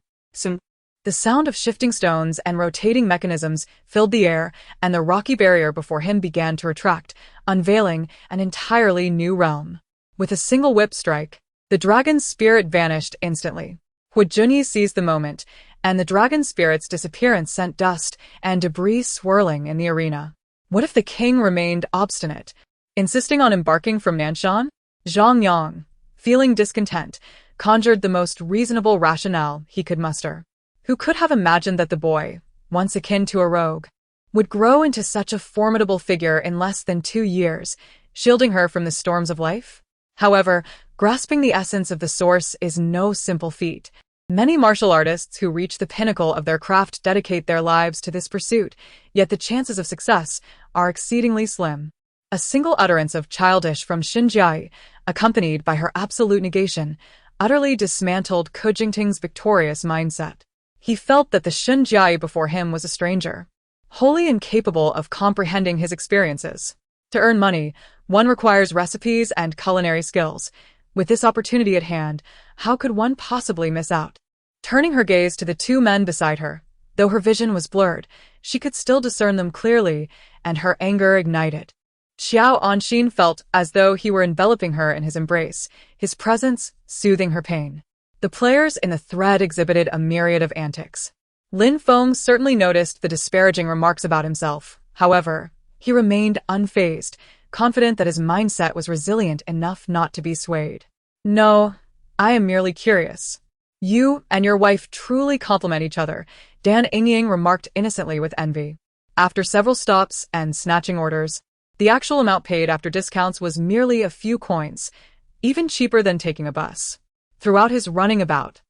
The sound of shifting stones and rotating mechanisms filled the air, and the rocky barrier before him began to retract, unveiling an entirely new realm. With a single whip strike, the dragon's spirit vanished instantly. Hu Junyi seized the moment, and the dragon spirit's disappearance sent dust and debris swirling in the arena. What if the king remained obstinate, insisting on embarking from Nanshan? Zhang Yang, feeling discontent, conjured the most reasonable rationale he could muster. Who could have imagined that the boy, once akin to a rogue, would grow into such a formidable figure in less than 2 years, shielding her from the storms of life? However, grasping the essence of the source is no simple feat. Many martial artists who reach the pinnacle of their craft dedicate their lives to this pursuit, yet the chances of success are exceedingly slim. A single utterance of childish from Xinjiai, accompanied by her absolute negation, utterly dismantled Hu Jingting's victorious mindset. He felt that the Xinjiai before him was a stranger, wholly incapable of comprehending his experiences. To earn money, one requires recipes and culinary skills. With this opportunity at hand, how could one possibly miss out? Turning her gaze to the 2 men beside her, though her vision was blurred, she could still discern them clearly, and her anger ignited. Xiao Anxin felt as though he were enveloping her in his embrace, his presence soothing her pain. The players in the thread exhibited a myriad of antics. Lin Feng certainly noticed the disparaging remarks about himself. However, he remained unfazed, confident that his mindset was resilient enough not to be swayed. No, I am merely curious. You and your wife truly complement each other, Dan Yingying remarked innocently with envy. After several stops and snatching orders, the actual amount paid after discounts was merely a few coins, even cheaper than taking a bus. Throughout his running about,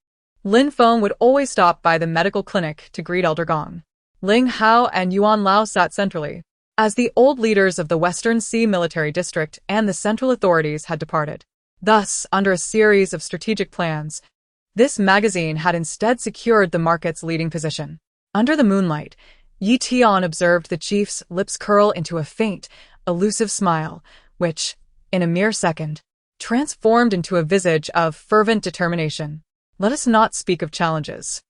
Lin Feng would always stop by the medical clinic to greet Elder Gong. Ling Hao and Yuan Lao sat centrally, as the old leaders of the Western Sea Military District and the central authorities had departed. Thus, under a series of strategic plans, this magazine had instead secured the market's leading position. Under the moonlight, Yi Tian observed the chief's lips curl into a faint, elusive smile, which, in a mere second, transformed into a visage of fervent determination. Let us not speak of challenges.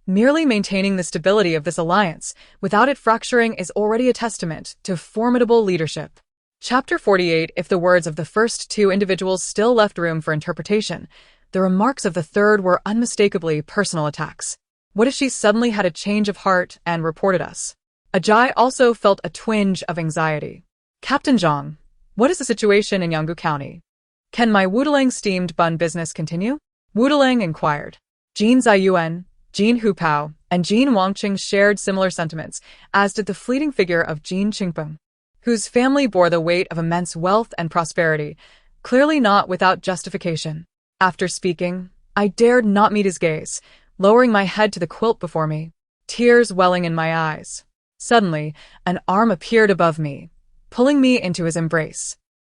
Merely maintaining the stability of this alliance, without it fracturing, is already a testament to formidable leadership. Chapter 48. If the words of the first 2 individuals still left room for interpretation, the remarks of the third were unmistakably personal attacks. What if she suddenly had a change of heart and reported us? Ajay also felt a twinge of anxiety. Captain Zhang, what is the situation in Yanggu County? Can my Wudalang steamed bun business continue? Wudalang inquired. Jin Ziyuan, Jin Hupao, and Jin Wangqing shared similar sentiments, as did the fleeting figure of Jin Qingpeng, whose family bore the weight of immense wealth and prosperity, clearly not without justification. After speaking, I dared not meet his gaze, lowering my head to the quilt before me, tears welling in my eyes. Suddenly, an arm appeared above me, pulling me into his embrace.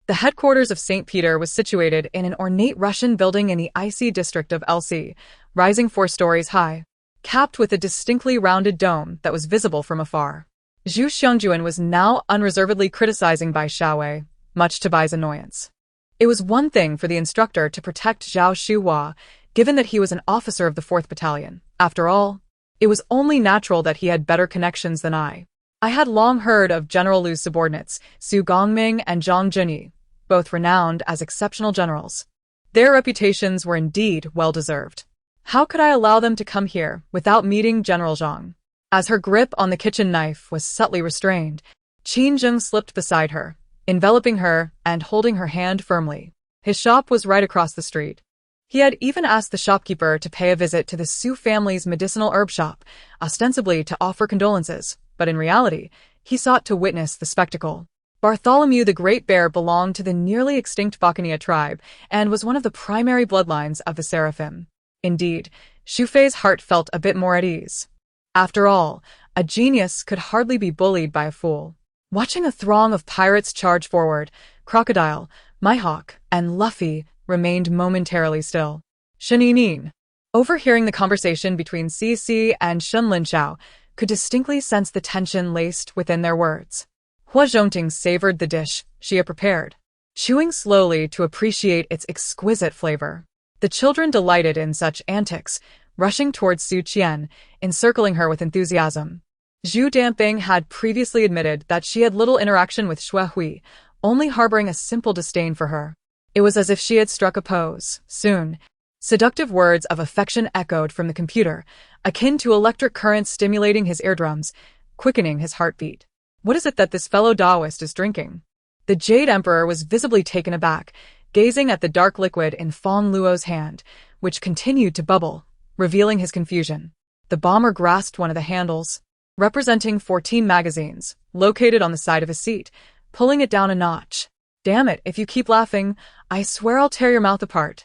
The headquarters of St. Peter was situated in an ornate Russian building in the icy district of LC, rising 4 stories high, capped with a distinctly rounded dome that was visible from afar. Zhu Xiangjuan was now unreservedly criticizing Bai Xiaowei, much to Bai's annoyance. It was one thing for the instructor to protect Zhao Shuhua, given that he was an officer of the 4th Battalion. After all, it was only natural that he had better connections than I. I had long heard of General Lu's subordinates, Su Gongming and Zhang Junyi, both renowned as exceptional generals. Their reputations were indeed well-deserved. How could I allow them to come here without meeting General Zhang? As her grip on the kitchen knife was subtly restrained, Qin Zheng slipped beside her, enveloping her and holding her hand firmly. His shop was right across the street. He had even asked the shopkeeper to pay a visit to the Su family's medicinal herb shop, ostensibly to offer condolences, but in reality, he sought to witness the spectacle. Bartholomew the Great Bear belonged to the nearly extinct Bacchania tribe and was one of the primary bloodlines of the Seraphim. Indeed, Shufei's heart felt a bit more at ease. After all, a genius could hardly be bullied by a fool. Watching a throng of pirates charge forward, Crocodile, Mihawk, and Luffy remained momentarily still. Shen Yinyin, overhearing the conversation between Cici and Shen Linxiao, could distinctly sense the tension laced within their words. Hua Zhongting savored the dish she had prepared. chewing slowly to appreciate its exquisite flavor. The children delighted in such antics, rushing towards Su Qian, encircling her with enthusiasm. Zhu Damping had previously admitted that she had little interaction with Xue Hui, only harboring a simple disdain for her. It was as if she had struck a pose. Soon, seductive words of affection echoed from the computer, akin to electric currents stimulating his eardrums, quickening his heartbeat. What is it that this fellow Taoist is drinking? The Jade Emperor was visibly taken aback, gazing at the dark liquid in Fong Luo's hand, which continued to bubble, revealing his confusion. The bomber grasped one of the handles, representing 14 magazines, located on the side of his seat, pulling it down a notch. Damn it, if you keep laughing, I swear I'll tear your mouth apart.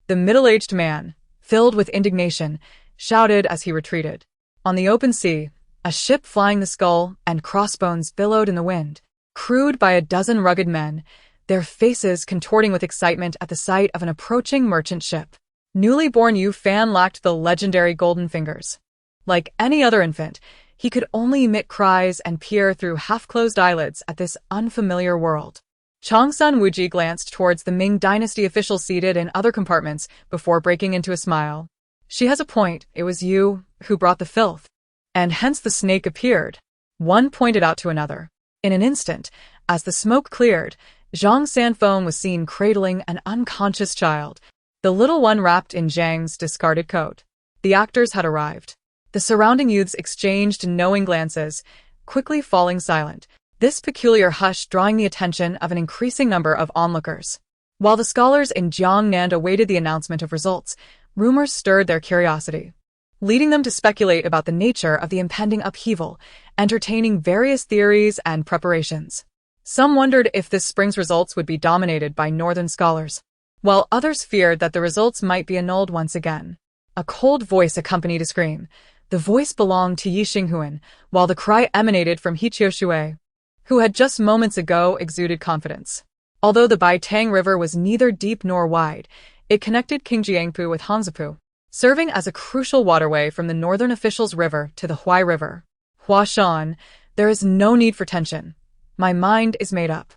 The middle-aged man, filled with indignation, shouted as he retreated. On the open sea, a ship flying the skull and crossbones billowed in the wind, crewed by a dozen rugged men, their faces contorting with excitement at the sight of an approaching merchant ship. Newly born Yu Fan lacked the legendary golden fingers. Like any other infant, he could only emit cries and peer through half-closed eyelids at this unfamiliar world. Changsun Wuji glanced towards the Ming Dynasty officials seated in other compartments before breaking into a smile. She has a point, it was you who brought the filth. And hence the snake appeared. One pointed out to another. In an instant, as the smoke cleared, Zhang Sanfeng was seen cradling an unconscious child, the little one wrapped in Zhang's discarded coat. The actors had arrived. The surrounding youths exchanged knowing glances, quickly falling silent, this peculiar hush drawing the attention of an increasing number of onlookers. While the scholars in Jiangnan awaited the announcement of results, rumors stirred their curiosity, leading them to speculate about the nature of the impending upheaval, entertaining various theories and preparations. Some wondered if this spring's results would be dominated by northern scholars, while others feared that the results might be annulled once again. A cold voice accompanied a scream. The voice belonged to Yi Xinghuan, while the cry emanated from He Qiushui, who had just moments ago exuded confidence. Although the Baitang River was neither deep nor wide, it connected Qingjiangpu with Hangzhou, serving as a crucial waterway from the northern officials' river to the Huai River. Huashan, there is no need for tension. My mind is made up.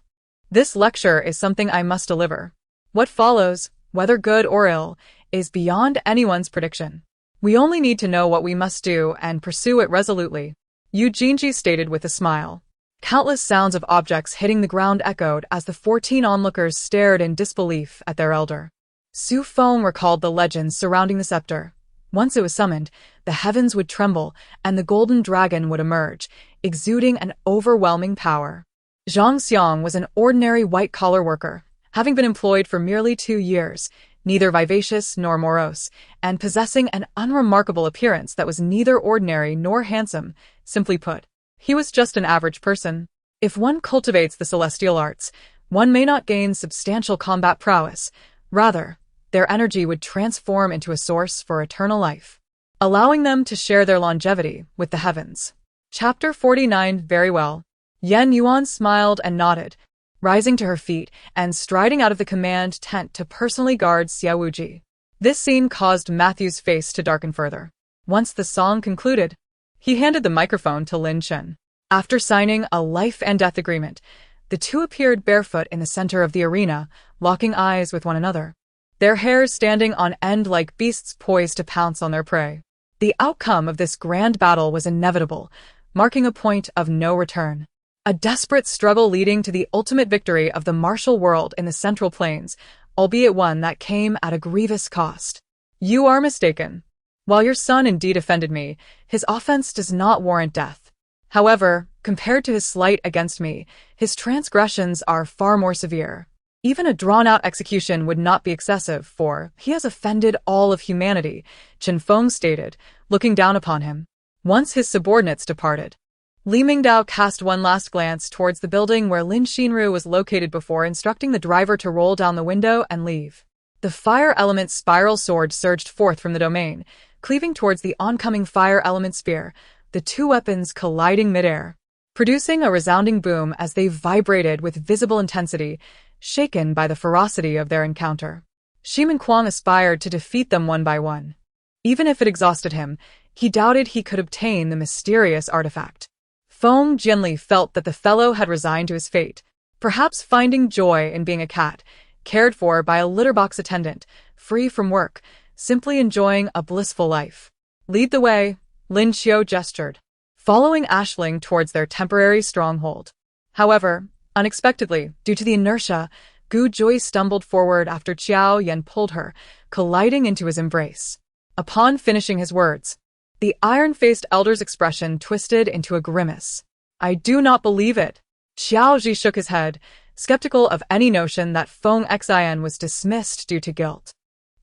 This lecture is something I must deliver. What follows, whether good or ill, is beyond anyone's prediction. We only need to know what we must do and pursue it resolutely, Yu Jinji stated with a smile. Countless sounds of objects hitting the ground echoed as the 14 onlookers stared in disbelief at their elder. Su Feng recalled the legends surrounding the scepter. Once it was summoned, the heavens would tremble and the golden dragon would emerge, exuding an overwhelming power. Zhang Xiang was an ordinary white-collar worker, having been employed for merely 2 years, neither vivacious nor morose, and possessing an unremarkable appearance that was neither ordinary nor handsome. Simply put, he was just an average person. If one cultivates the celestial arts, one may not gain substantial combat prowess. Rather, their energy would transform into a source for eternal life, allowing them to share their longevity with the heavens. Chapter 49. Very well. Yan Yuan smiled and nodded, rising to her feet and striding out of the command tent to personally guard Xia Wuji. This scene caused Matthew's face to darken further. Once the song concluded, he handed the microphone to Lin Chen. After signing a life and death agreement, the two appeared barefoot in the center of the arena, locking eyes with one another, their hairs standing on end like beasts poised to pounce on their prey. The outcome of this grand battle was inevitable, marking a point of no return. A desperate struggle leading to the ultimate victory of the martial world in the Central Plains, albeit one that came at a grievous cost. You are mistaken. While your son indeed offended me, his offense does not warrant death. However, compared to his slight against me, his transgressions are far more severe. Even a drawn-out execution would not be excessive, for he has offended all of humanity, Chen Feng stated, looking down upon him. Once his subordinates departed, Li Mingdao cast one last glance towards the building where Lin Xinru was located before instructing the driver to roll down the window and leave. The fire element spiral sword surged forth from the domain, cleaving towards the oncoming fire element spear, the two weapons colliding midair, producing a resounding boom as they vibrated with visible intensity, shaken by the ferocity of their encounter. Shiman Kuang aspired to defeat them one by one. Even if it exhausted him, he doubted he could obtain the mysterious artifact. Feng Jianli felt that the fellow had resigned to his fate. Perhaps finding joy in being a cat, cared for by a litter box attendant, free from work, simply enjoying a blissful life. Lead the way, Lin Xiao gestured, following Aisling towards their temporary stronghold. However, unexpectedly, due to the inertia, Gu Joy stumbled forward after Qiao Yan pulled her, colliding into his embrace. Upon finishing his words, the iron-faced elder's expression twisted into a grimace. I do not believe it. Xiao Ji shook his head, skeptical of any notion that Feng Xian was dismissed due to guilt.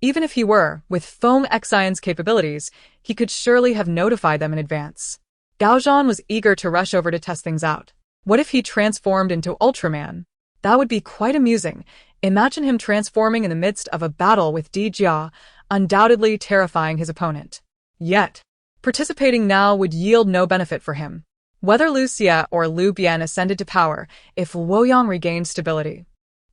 Even if he were, with Feng Xian's capabilities, he could surely have notified them in advance. Gaozhan was eager to rush over to test things out. What if he transformed into Ultraman? That would be quite amusing. Imagine him transforming in the midst of a battle with Di Jia, undoubtedly terrifying his opponent. Yet, participating now would yield no benefit for him. Whether Lu Xie or Lu Bian ascended to power, if Luoyang regained stability.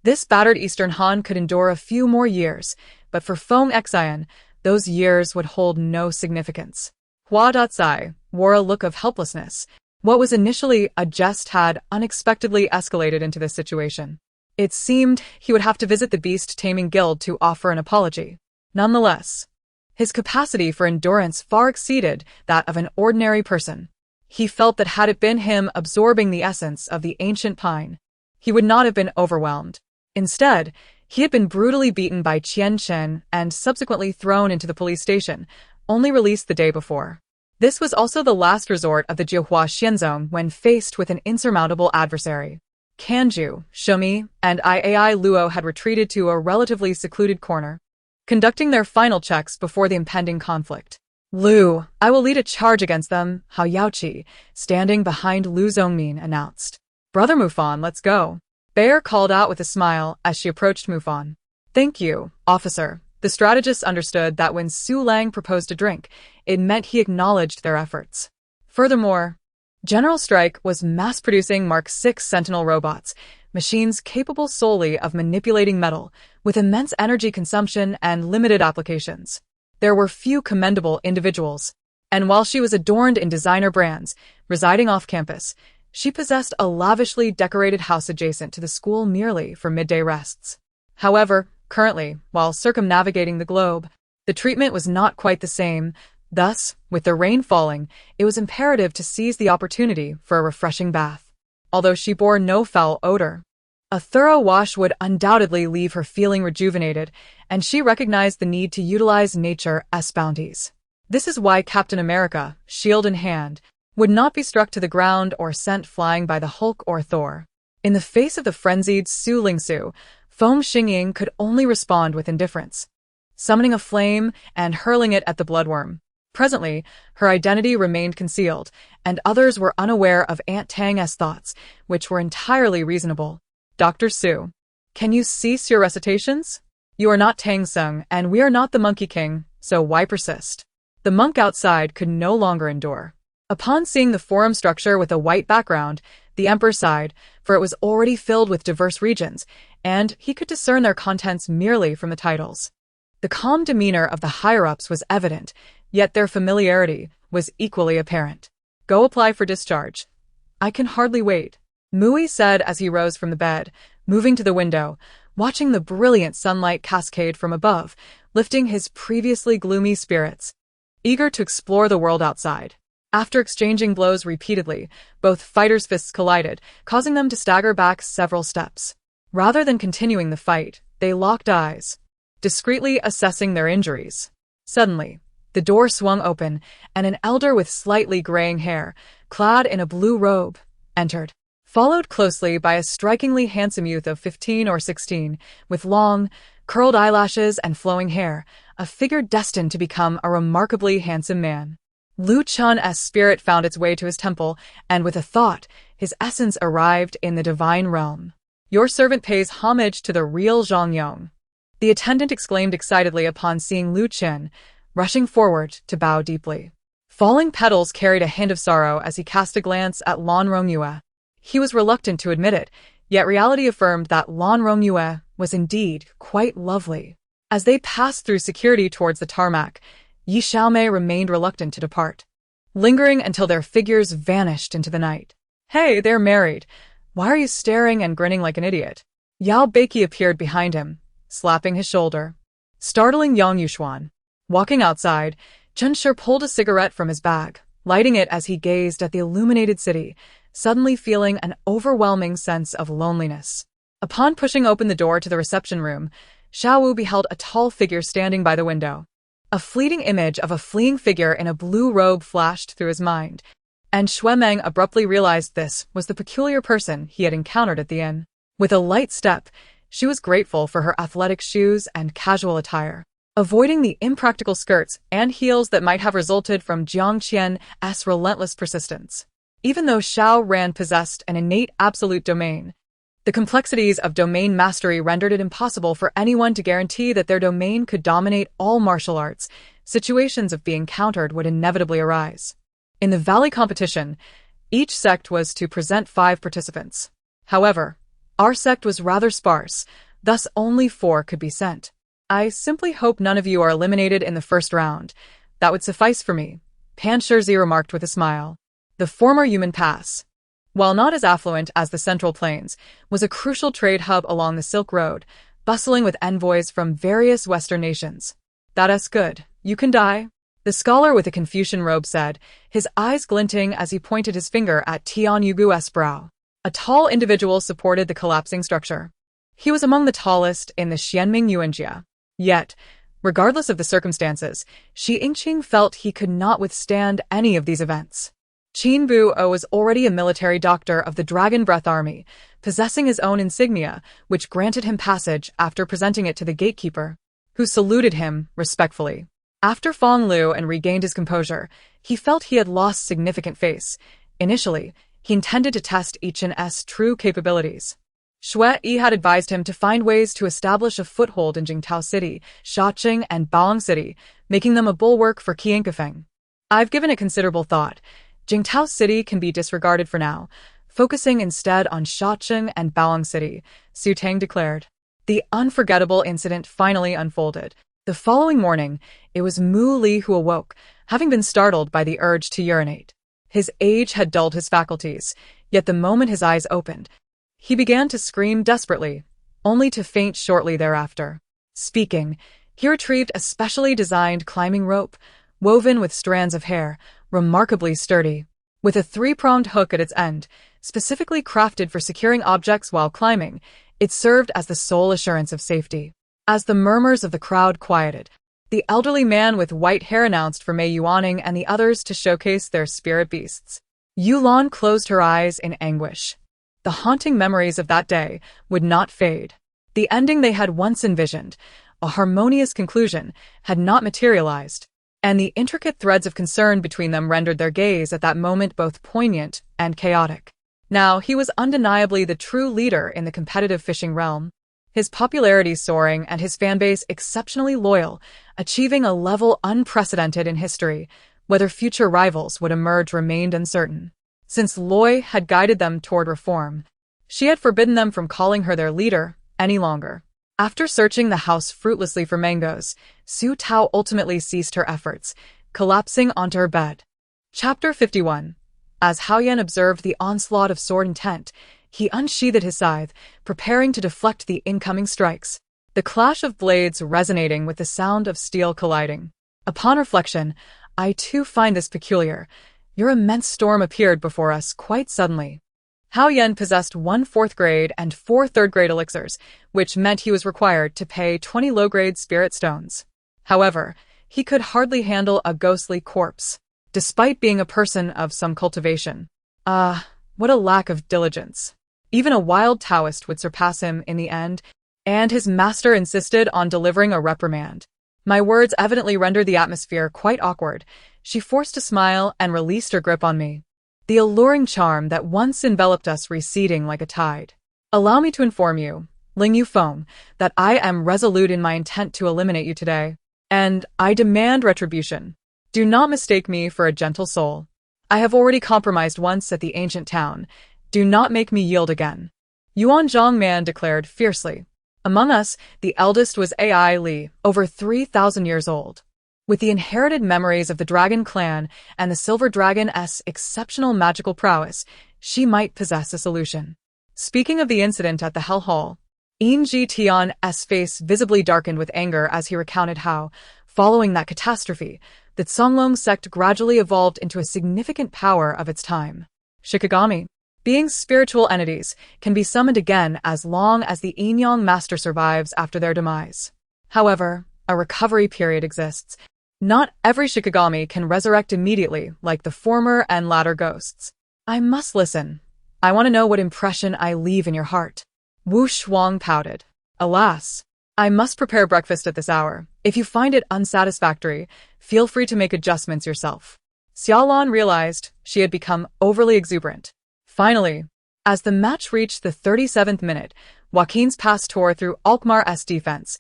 This battered Eastern Han could endure a few more years, but for Feng Xian, those years would hold no significance. Hua Dazai wore a look of helplessness. What was initially a jest had unexpectedly escalated into this situation. It seemed he would have to visit the beast-taming guild to offer an apology. Nonetheless, his capacity for endurance far exceeded that of an ordinary person. He felt that had it been him absorbing the essence of the ancient pine, he would not have been overwhelmed. Instead, he had been brutally beaten by Qian Chen and subsequently thrown into the police station, only released the day before. This was also the last resort of the Jiuhua Xianzong when faced with an insurmountable adversary. Kanju, Shumi, and Iai Luo had retreated to a relatively secluded corner, conducting their final checks before the impending conflict. Lu, I will lead a charge against them, Hao Yaoqi, standing behind Lu Zongmin, announced. Brother Mufan, let's go. Bear called out with a smile as she approached Mufan. Thank you, officer. The strategist understood that when Su Lang proposed a drink, it meant he acknowledged their efforts. Furthermore, General Strike was mass-producing Mark VI Sentinel robots, machines capable solely of manipulating metal, with immense energy consumption and limited applications. There were few commendable individuals, and while she was adorned in designer brands, residing off-campus, she possessed a lavishly decorated house adjacent to the school merely for midday rests. However, currently, while circumnavigating the globe, the treatment was not quite the same. Thus, with the rain falling, it was imperative to seize the opportunity for a refreshing bath. Although she bore no foul odor, a thorough wash would undoubtedly leave her feeling rejuvenated, and she recognized the need to utilize nature's bounties. This is why Captain America, shield in hand, would not be struck to the ground or sent flying by the Hulk or Thor. In the face of the frenzied Su Lingsu, Feng Xingying could only respond with indifference, summoning a flame and hurling it at the bloodworm. Presently, her identity remained concealed, and others were unaware of Aunt Tang's thoughts, which were entirely reasonable. Dr. Su, can you cease your recitations? You are not Tang Sung, and we are not the Monkey King, so why persist? The monk outside could no longer endure. Upon seeing the forum structure with a white background, the emperor sighed, for it was already filled with diverse regions, and he could discern their contents merely from the titles. The calm demeanor of the higher-ups was evident, yet their familiarity was equally apparent. Go apply for discharge. I can hardly wait, Mui said as he rose from the bed, moving to the window, watching the brilliant sunlight cascade from above, lifting his previously gloomy spirits, eager to explore the world outside. After exchanging blows repeatedly, both fighters' fists collided, causing them to stagger back several steps. Rather than continuing the fight, they locked eyes, discreetly assessing their injuries. Suddenly, the door swung open, and an elder with slightly graying hair, clad in a blue robe, entered, followed closely by a strikingly handsome youth of 15 or 16, with long, curled eyelashes and flowing hair, a figure destined to become a remarkably handsome man. Lu Chun's spirit found its way to his temple, and with a thought, his essence arrived in the divine realm. Your servant pays homage to the real Zhang Yong. The attendant exclaimed excitedly upon seeing Lu Chen, rushing forward to bow deeply. Falling petals carried a hint of sorrow as he cast a glance at Lan Rongyue. He was reluctant to admit it, yet reality affirmed that Lan Rongyue was indeed quite lovely. As they passed through security towards the tarmac, Yi Xiaomei remained reluctant to depart, lingering until their figures vanished into the night. Hey, they're married. Why are you staring and grinning like an idiot? Yao Beiki appeared behind him, slapping his shoulder, startling Yang Yuxuan. Walking outside, Chen Shi pulled a cigarette from his bag, lighting it as he gazed at the illuminated city, suddenly feeling an overwhelming sense of loneliness. Upon pushing open the door to the reception room, Xiao Wu beheld a tall figure standing by the window. A fleeting image of a fleeing figure in a blue robe flashed through his mind, and Xue Meng abruptly realized this was the peculiar person he had encountered at the inn. With a light step, she was grateful for her athletic shoes and casual attire, avoiding the impractical skirts and heels that might have resulted from Jiang Qian's relentless persistence. Even though Xiao Ran possessed an innate absolute domain, the complexities of domain mastery rendered it impossible for anyone to guarantee that their domain could dominate all martial arts. Situations of being countered would inevitably arise. In the Valley competition, each sect was to present 5 participants. However, our sect was rather sparse, thus only 4 could be sent. I simply hope none of you are eliminated in the first round. That would suffice for me, Pan Shizhi remarked with a smile. The former Human Pass, while not as affluent as the Central Plains, was a crucial trade hub along the Silk Road, bustling with envoys from various Western nations. That's good. You can die, the scholar with a Confucian robe said, his eyes glinting as he pointed his finger at Tian Yugu's brow. A tall individual supported the collapsing structure. He was among the tallest in the Xianming Yuanjia. Yet, regardless of the circumstances, Xi Yingqing felt he could not withstand any of these events. Qin Buo was already a military doctor of the Dragon Breath Army, possessing his own insignia, which granted him passage after presenting it to the gatekeeper, who saluted him respectfully. After Fong Liu and regained his composure, he felt he had lost significant face. Initially, he intended to test Ichen's true capabilities. Xue Yi had advised him to find ways to establish a foothold in Jingtao City, Shaoqing, and Baolang City, making them a bulwark for Qiankafeng. I've given it considerable thought. Jingtao City can be disregarded for now, focusing instead on Shaoqing and Baolang City, Su Tang declared. The unforgettable incident finally unfolded. The following morning, it was Mu Li who awoke, having been startled by the urge to urinate. His age had dulled his faculties, yet the moment his eyes opened, he began to scream desperately, only to faint shortly thereafter. Speaking, he retrieved a specially designed climbing rope, woven with strands of hair, remarkably sturdy, with a 3-pronged hook at its end, specifically crafted for securing objects while climbing. It served as the sole assurance of safety. As the murmurs of the crowd quieted, the elderly man with white hair announced for Mei Yuaning and the others to showcase their spirit beasts. Yulan closed her eyes in anguish. The haunting memories of that day would not fade. The ending they had once envisioned, a harmonious conclusion, had not materialized, and the intricate threads of concern between them rendered their gaze at that moment both poignant and chaotic. Now he was undeniably the true leader in the competitive fishing realm, his popularity soaring and his fanbase exceptionally loyal, achieving a level unprecedented in history. Whether future rivals would emerge remained uncertain. Since Loi had guided them toward reform, she had forbidden them from calling her their leader any longer. After searching the house fruitlessly for mangoes, Su Tao ultimately ceased her efforts, collapsing onto her bed. Chapter 51. As Haoyan observed the onslaught of sword intent, he unsheathed his scythe, preparing to deflect the incoming strikes, the clash of blades resonating with the sound of steel colliding. Upon reflection, I too find this peculiar. Your immense storm appeared before us quite suddenly. Haoyan possessed 1 4th grade and 4 3rd grade elixirs, which meant he was required to pay 20 low-grade spirit stones. However, he could hardly handle a ghostly corpse, despite being a person of some cultivation. What a lack of diligence. Even a wild Taoist would surpass him in the end, and his master insisted on delivering a reprimand. My words evidently rendered the atmosphere quite awkward. She forced a smile and released her grip on me, the alluring charm that once enveloped us receding like a tide. Allow me to inform you, Ling Yufeng, that I am resolute in my intent to eliminate you today, and I demand retribution. Do not mistake me for a gentle soul. I have already compromised once at the ancient town. Do not make me yield again. Yuan Zhongman declared fiercely. Among us, the eldest was Ai Li, over 3,000 years old. With the inherited memories of the Dragon Clan and the Silver Dragon's exceptional magical prowess, she might possess a solution. Speaking of the incident at the Hell Hall, Yingying Tian's face visibly darkened with anger as he recounted how, following that catastrophe, the Songlong sect gradually evolved into a significant power of its time. Shikigami, being spiritual entities, can be summoned again as long as the Yin-Yang master survives after their demise. However, a recovery period exists. Not every Shikigami can resurrect immediately like the former and latter ghosts. I must listen. I want to know what impression I leave in your heart. Wu Shuang pouted. Alas, I must prepare breakfast at this hour. If you find it unsatisfactory, feel free to make adjustments yourself. Xiaolan realized she had become overly exuberant. Finally, as the match reached the 37th minute, Joaquin's pass tore through Alkmaar's defense.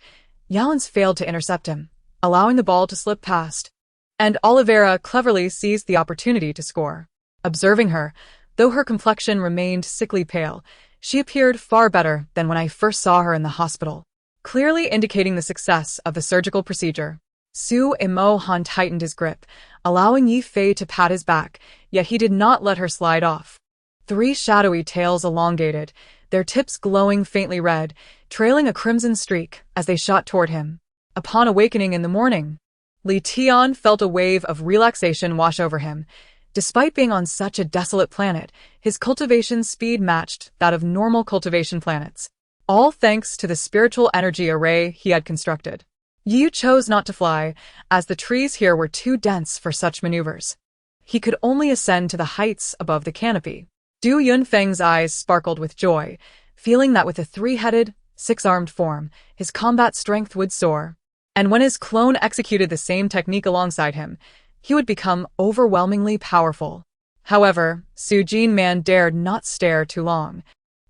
Yalens failed to intercept him, allowing the ball to slip past. And Oliveira cleverly seized the opportunity to score. Observing her, though her complexion remained sickly pale, she appeared far better than when I first saw her in the hospital, clearly indicating the success of the surgical procedure. Su Imo Han tightened his grip, allowing Yi Fei to pat his back, yet he did not let her slide off. 3 shadowy tails elongated, their tips glowing faintly red, trailing a crimson streak as they shot toward him. Upon awakening in the morning, Li Tian felt a wave of relaxation wash over him. Despite being on such a desolate planet, his cultivation speed matched that of normal cultivation planets, all thanks to the spiritual energy array he had constructed. Yu chose not to fly, as the trees here were too dense for such maneuvers. He could only ascend to the heights above the canopy. Du Yunfeng's eyes sparkled with joy, feeling that with a 3-headed, 6-armed form, his combat strength would soar. And when his clone executed the same technique alongside him, he would become overwhelmingly powerful. However, Su Jinman dared not stare too long.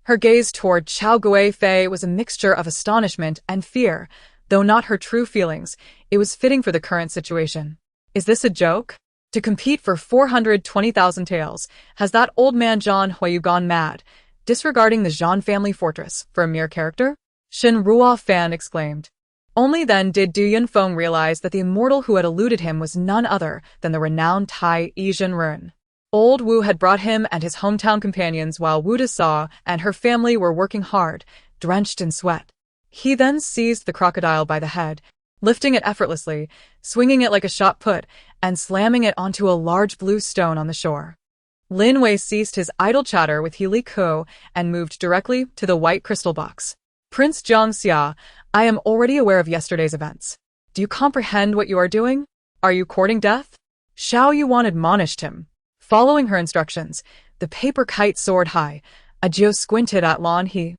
Her gaze toward Chao Guifei was a mixture of astonishment and fear. Though not her true feelings, it was fitting for the current situation. Is this a joke? To compete for 420,000 taels, has that old man Zhan Huayu gone mad, disregarding the Zhan family fortress for a mere character? Shen Ruo Fan exclaimed. Only then did Du Yunfeng realize that the immortal who had eluded him was none other than the renowned Tai Yizhenren. Old Wu had brought him and his hometown companions while Wu Desa and her family were working hard, drenched in sweat. He then seized the crocodile by the head, lifting it effortlessly, swinging it like a shot put, and slamming it onto a large blue stone on the shore. Lin Wei ceased his idle chatter with He Li Kuo and moved directly to the white crystal box. Prince Jiangxia, I am already aware of yesterday's events. Do you comprehend what you are doing? Are you courting death? Xiao Yuan admonished him. Following her instructions, the paper kite soared high. Ajio squinted at Lan He,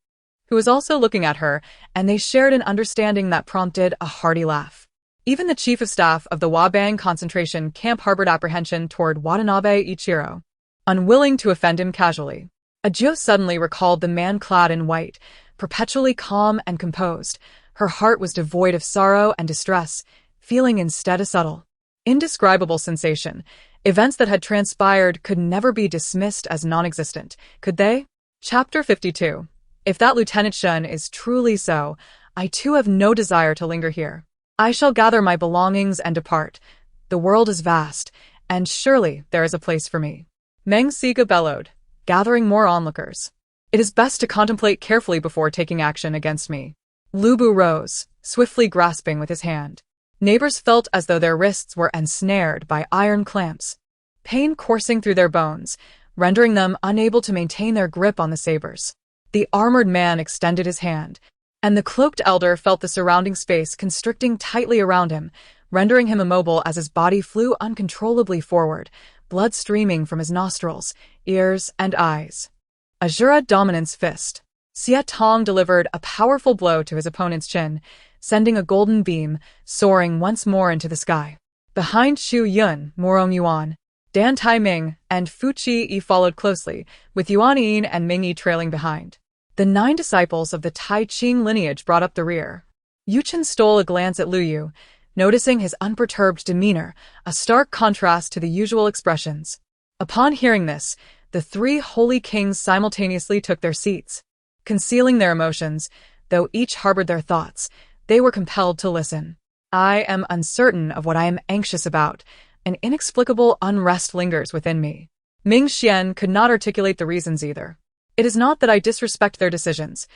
who was also looking at her, and they shared an understanding that prompted a hearty laugh. Even the chief of staff of the Wabang concentration camp harbored apprehension toward Watanabe Ichiro, unwilling to offend him casually. Ajio suddenly recalled the man clad in white, perpetually calm and composed. Her heart was devoid of sorrow and distress, feeling instead a subtle, indescribable sensation. Events that had transpired could never be dismissed as non-existent, could they? Chapter 52. If that Lieutenant Shen is truly so, I too have no desire to linger here. I shall gather my belongings and depart. The world is vast, and surely there is a place for me. Meng Siga bellowed, gathering more onlookers. It is best to contemplate carefully before taking action against me. Lu Bu rose, swiftly grasping with his hand. Neighbors felt as though their wrists were ensnared by iron clamps, pain coursing through their bones, rendering them unable to maintain their grip on the sabers. The armored man extended his hand, and the cloaked elder felt the surrounding space constricting tightly around him, rendering him immobile as his body flew uncontrollably forward, blood streaming from his nostrils, ears, and eyes. Azura Dominance Fist. Xia Tong delivered a powerful blow to his opponent's chin, sending a golden beam soaring once more into the sky. Behind Xu Yun, Morong Yuan, Dan Tai Ming, and Fu Qi followed closely, with Yuan Yingying and Ming Yi trailing behind. The 9 disciples of the Tai Ching lineage brought up the rear. Yu Chen stole a glance at Lu Yu, noticing his unperturbed demeanor, a stark contrast to the usual expressions. Upon hearing this, the 3 holy kings simultaneously took their seats. Concealing their emotions, though each harbored their thoughts, they were compelled to listen. I am uncertain of what I am anxious about. An inexplicable unrest lingers within me. Ming Xian could not articulate the reasons either. It is not that I disrespect their decisions.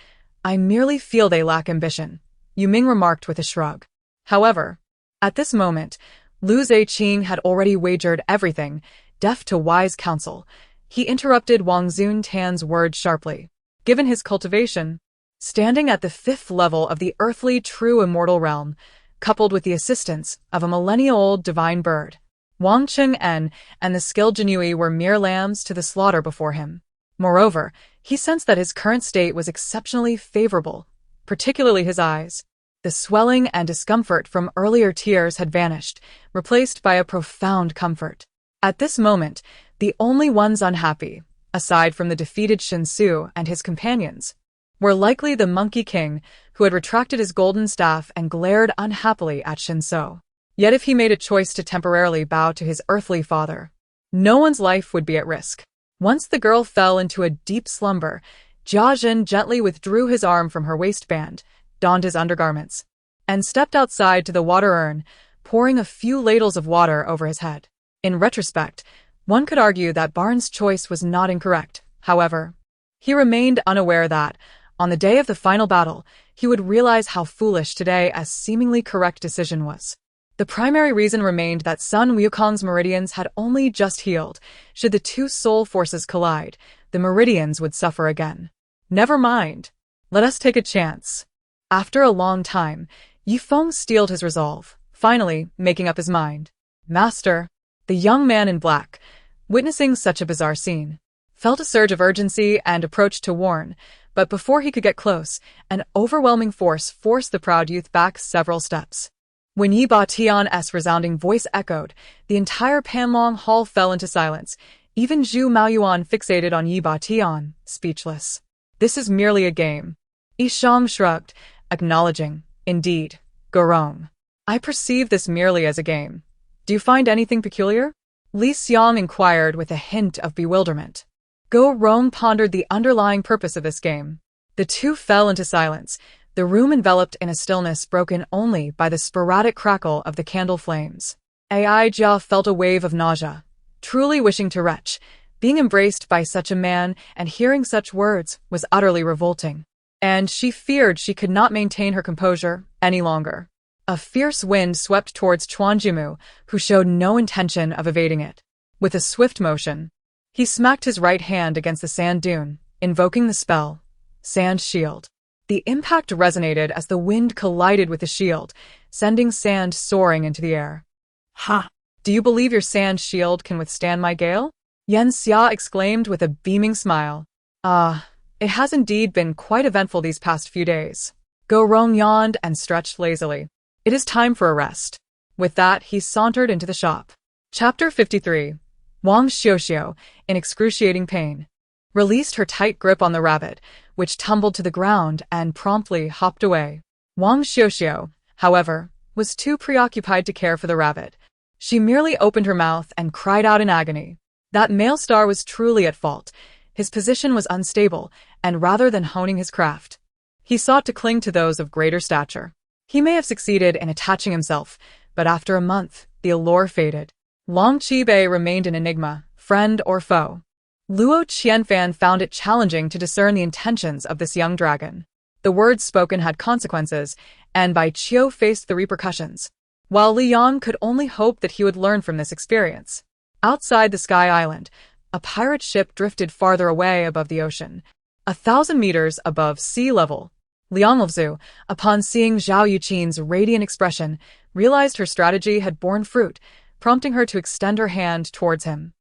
I merely feel they lack ambition, Yuming remarked with a shrug. However, at this moment, Lu Zaiqing had already wagered everything, deaf to wise counsel. He interrupted Wang Zuntan's words sharply. Given his cultivation, standing at the 5th level of the earthly true immortal realm, coupled with the assistance of a millennial-old divine bird, Wang Cheng-en and the skilled Jinui were mere lambs to the slaughter before him. Moreover, he sensed that his current state was exceptionally favorable, particularly his eyes. The swelling and discomfort from earlier tears had vanished, replaced by a profound comfort. At this moment, the only ones unhappy, aside from the defeated Shinsu and his companions, were likely the Monkey King, who had retracted his golden staff and glared unhappily at Shinso. Yet if he made a choice to temporarily bow to his earthly father, no one's life would be at risk. Once the girl fell into a deep slumber, Jia Jin gently withdrew his arm from her waistband, donned his undergarments, and stepped outside to the water urn, pouring a few ladles of water over his head. In retrospect, one could argue that Barnes' choice was not incorrect. However, he remained unaware that, on the day of the final battle, he would realize how foolish today's seemingly correct decision was. The primary reason remained that Sun Wukong's meridians had only just healed. Should the two soul forces collide, the meridians would suffer again. Never mind. Let us take a chance. After a long time, Yifeng steeled his resolve, finally making up his mind. Master, the young man in black, witnessing such a bizarre scene, felt a surge of urgency and approached to warn, but before he could get close, an overwhelming force forced the proud youth back several steps. When Yi Ba Tian's resounding voice echoed, the entire Panlong Hall fell into silence, even Zhu Maoyuan fixated on Yi Ba Tian, speechless. This is merely a game. Yi Shang shrugged, acknowledging, indeed, Gorong. I perceive this merely as a game. Do you find anything peculiar? Li Xiang inquired with a hint of bewilderment. Gorong pondered the underlying purpose of this game. The two fell into silence, the room enveloped in a stillness broken only by the sporadic crackle of the candle flames. Ai Jia felt a wave of nausea, truly wishing to retch. Being embraced by such a man and hearing such words was utterly revolting, and she feared she could not maintain her composure any longer. A fierce wind swept towards Chuanjimu, who showed no intention of evading it. With a swift motion, he smacked his right hand against the sand dune, invoking the spell, Sand Shield. The impact resonated as the wind collided with the shield, sending sand soaring into the air. Ha! Do you believe your sand shield can withstand my gale? Yan Xia exclaimed with a beaming smile. It has indeed been quite eventful these past few days. Gorong yawned and stretched lazily. It is time for a rest. With that, he sauntered into the shop. Chapter 53. Wang Xiuxiu, in excruciating pain, released her tight grip on the rabbit, which tumbled to the ground and promptly hopped away. Wang Xiuxiu, however, was too preoccupied to care for the rabbit. She merely opened her mouth and cried out in agony. That male star was truly at fault. His position was unstable, and rather than honing his craft, he sought to cling to those of greater stature. He may have succeeded in attaching himself, but after a month, the allure faded. Long Qibei remained an enigma, friend or foe. Luo Qianfan found it challenging to discern the intentions of this young dragon. The words spoken had consequences, and Bai Qiu faced the repercussions, while Li Yang could only hope that he would learn from this experience. Outside the Sky Island, a pirate ship drifted farther away above the ocean, 1,000 meters above sea level. Liang Levzu, upon seeing Zhao Yuqin's radiant expression, realized her strategy had borne fruit, prompting her to extend her hand towards him.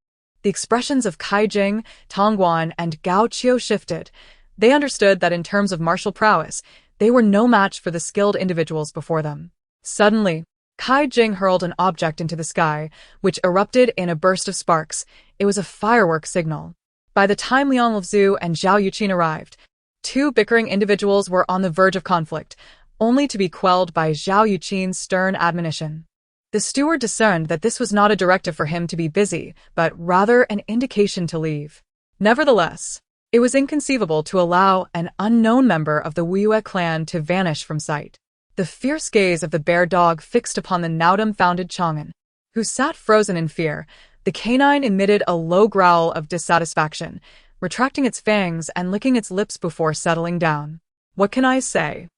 The expressions of Kai Jing, Tongguan, and Gao Qiu shifted. They understood that in terms of martial prowess, they were no match for the skilled individuals before them. Suddenly, Kai Jing hurled an object into the sky, which erupted in a burst of sparks. It was a firework signal. By the time Liang Levzu and Zhao Yuqin arrived, two bickering individuals were on the verge of conflict, only to be quelled by Zhao Yuqin's stern admonition. The steward discerned that this was not a directive for him to be busy, but rather an indication to leave. Nevertheless, it was inconceivable to allow an unknown member of the Wuyue clan to vanish from sight. The fierce gaze of the bear dog fixed upon the now-dumbfounded Chang'an, who sat frozen in fear. The canine emitted a low growl of dissatisfaction, retracting its fangs and licking its lips before settling down. What can I say?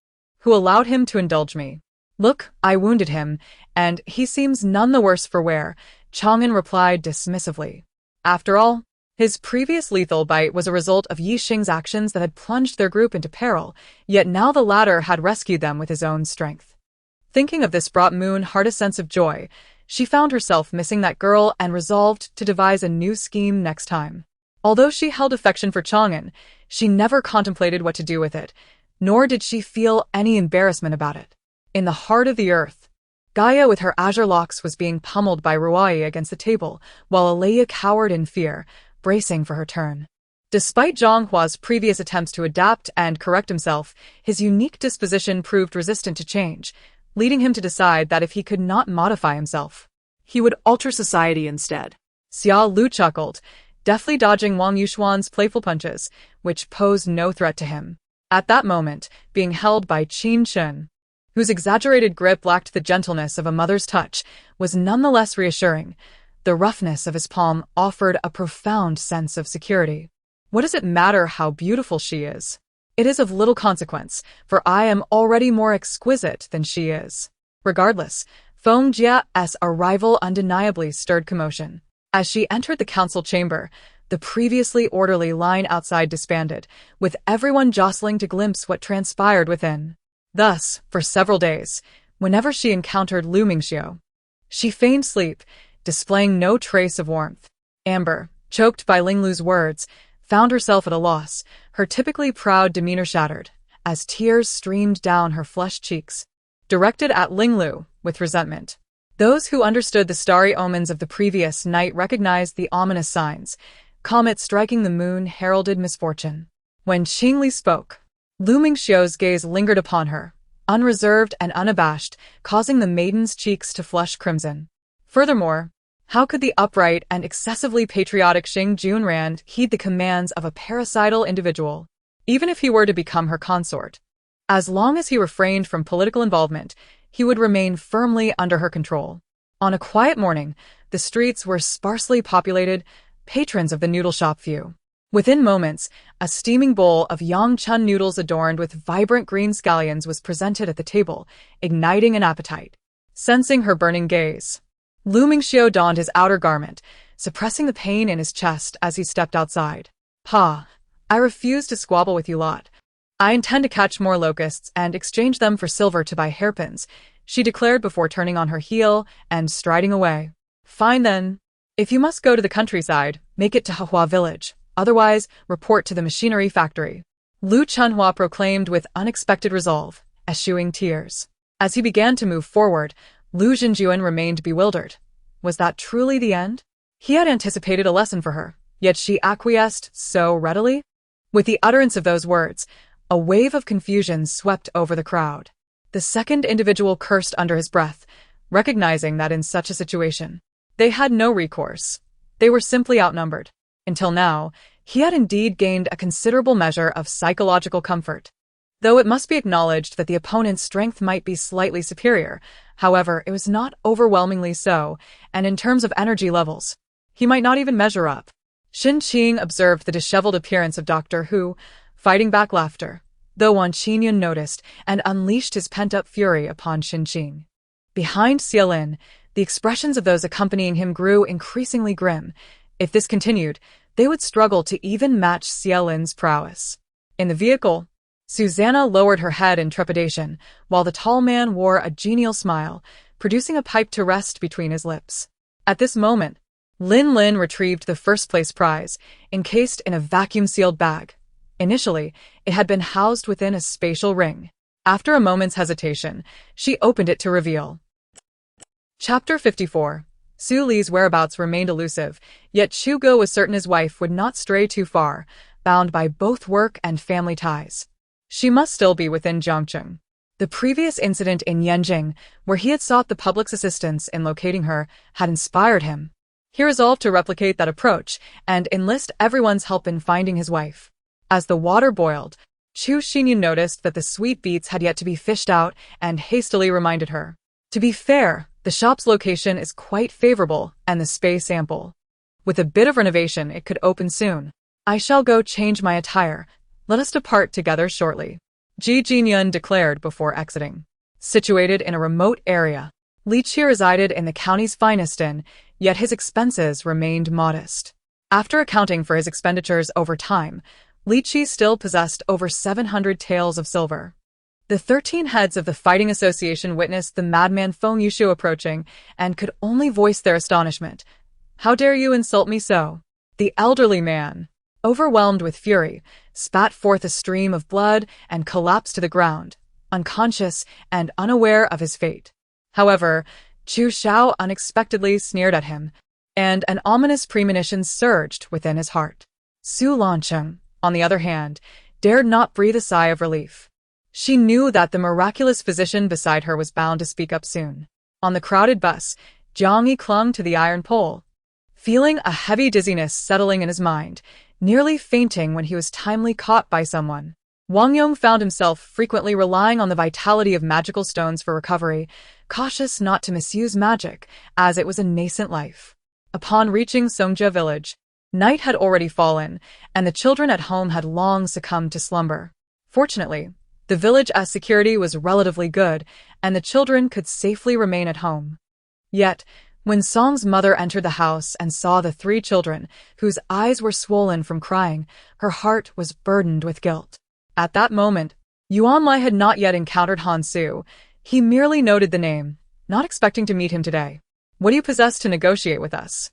Who allowed him to indulge me? Look, I wounded him, and he seems none the worse for wear, Chang'an replied dismissively. After all, his previous lethal bite was a result of Yi Xing's actions that had plunged their group into peril, yet now the latter had rescued them with his own strength. Thinking of this brought Moon Heart a sense of joy. She found herself missing that girl and resolved to devise a new scheme next time. Although she held affection for Chang'an, she never contemplated what to do with it, nor did she feel any embarrassment about it. In the heart of the earth, Gaia with her azure locks was being pummeled by Ruai against the table, while Alea cowered in fear, bracing for her turn. Despite Zhonghua's previous attempts to adapt and correct himself, his unique disposition proved resistant to change, leading him to decide that if he could not modify himself, He would alter society instead. Xia Lu chuckled, deftly dodging Wang Yushuan's playful punches, which posed no threat to him. At that moment, being held by Qin Shen, whose exaggerated grip lacked the gentleness of a mother's touch, was nonetheless reassuring. The roughness of his palm offered a profound sense of security. What does it matter how beautiful she is? It is of little consequence, for I am already more exquisite than she is. Regardless, Feng Jia's arrival undeniably stirred commotion. As she entered the council chamber, the previously orderly line outside disbanded, with everyone jostling to glimpse what transpired within. Thus, for several days, whenever she encountered Lu Mingxiu, she feigned sleep, displaying no trace of warmth. Amber, choked by Linglu's words, found herself at a loss, her typically proud demeanor shattered, as tears streamed down her flushed cheeks. Directed at Linglu, with resentment. Those who understood the starry omens of the previous night recognized the ominous signs. Comet striking the moon heralded misfortune. When Qingli spoke, Lu Mingxiu's gaze lingered upon her, unreserved and unabashed, causing the maiden's cheeks to flush crimson. Furthermore, how could the upright and excessively patriotic Xing Junran heed the commands of a parasital individual, even if he were to become her consort? As long as he refrained from political involvement, he would remain firmly under her control. On a quiet morning, the streets were sparsely populated, patrons of the noodle shop few. Within moments, a steaming bowl of Yangchun noodles adorned with vibrant green scallions was presented at the table, igniting an appetite. Sensing her burning gaze, Lu Mingxiu donned his outer garment, suppressing the pain in his chest as he stepped outside. Pa, I refuse to squabble with you lot. I intend to catch more locusts and exchange them for silver to buy hairpins, she declared before turning on her heel and striding away. Fine then. If you must go to the countryside, make it to Hahua village. Otherwise, report to the machinery factory. Lu Chunhua proclaimed with unexpected resolve, eschewing tears. As he began to move forward, Lu Zhenjuan remained bewildered. Was that truly the end? He had anticipated a lesson for her, yet she acquiesced so readily? With the utterance of those words, a wave of confusion swept over the crowd. The second individual cursed under his breath, recognizing that in such a situation, they had no recourse. They were simply outnumbered. Until now, he had indeed gained a considerable measure of psychological comfort. Though it must be acknowledged that the opponent's strength might be slightly superior, however, it was not overwhelmingly so, and in terms of energy levels, he might not even measure up. Xin Qing observed the disheveled appearance of Doctor Hu, fighting back laughter, though Wan Qingyun noticed and unleashed his pent-up fury upon Xin Qing. Behind Xialin, the expressions of those accompanying him grew increasingly grim. If this continued, they would struggle to even match Xialin's prowess. In the vehicle, Susanna lowered her head in trepidation, while the tall man wore a genial smile, producing a pipe to rest between his lips. At this moment, Lin Lin retrieved the first-place prize, encased in a vacuum-sealed bag. Initially, it had been housed within a spatial ring. After a moment's hesitation, she opened it to reveal. Chapter 54. Su Li's whereabouts remained elusive, yet Chu Ge was certain his wife would not stray too far, bound by both work and family ties. She must still be within Jiangcheng. The previous incident in Yanjing, where he had sought the public's assistance in locating her, had inspired him. He resolved to replicate that approach and enlist everyone's help in finding his wife. As the water boiled, Chu Xinyu noticed that the sweet beets had yet to be fished out and hastily reminded her. To be fair, the shop's location is quite favorable and the space ample. With a bit of renovation, it could open soon. I shall go change my attire. Let us depart together shortly, Ji Jinyun declared before exiting. Situated in a remote area, Li Qi resided in the county's finest inn, yet his expenses remained modest. After accounting for his expenditures over time, Li Qi still possessed over 700 taels of silver. The 13 heads of the fighting association witnessed the madman Feng Yushu approaching and could only voice their astonishment. How dare you insult me so? The elderly man, overwhelmed with fury, spat forth a stream of blood and collapsed to the ground, unconscious and unaware of his fate. However, Chu Xiao unexpectedly sneered at him, and an ominous premonition surged within his heart. Su Lancheng, on the other hand, dared not breathe a sigh of relief. She knew that the miraculous physician beside her was bound to speak up soon. On the crowded bus, Jiang Yi clung to the iron pole, feeling a heavy dizziness settling in his mind, nearly fainting when he was timely caught by someone. Wang Yong found himself frequently relying on the vitality of magical stones for recovery, cautious not to misuse magic, as it was a nascent life. Upon reaching Songjia village, night had already fallen, and the children at home had long succumbed to slumber. Fortunately, the village's security was relatively good, and the children could safely remain at home. Yet, when Song's mother entered the house and saw the 3 children, whose eyes were swollen from crying, her heart was burdened with guilt. At that moment, Yuan Lai had not yet encountered Han Su. He merely noted the name, not expecting to meet him today. What do you possess to negotiate with us?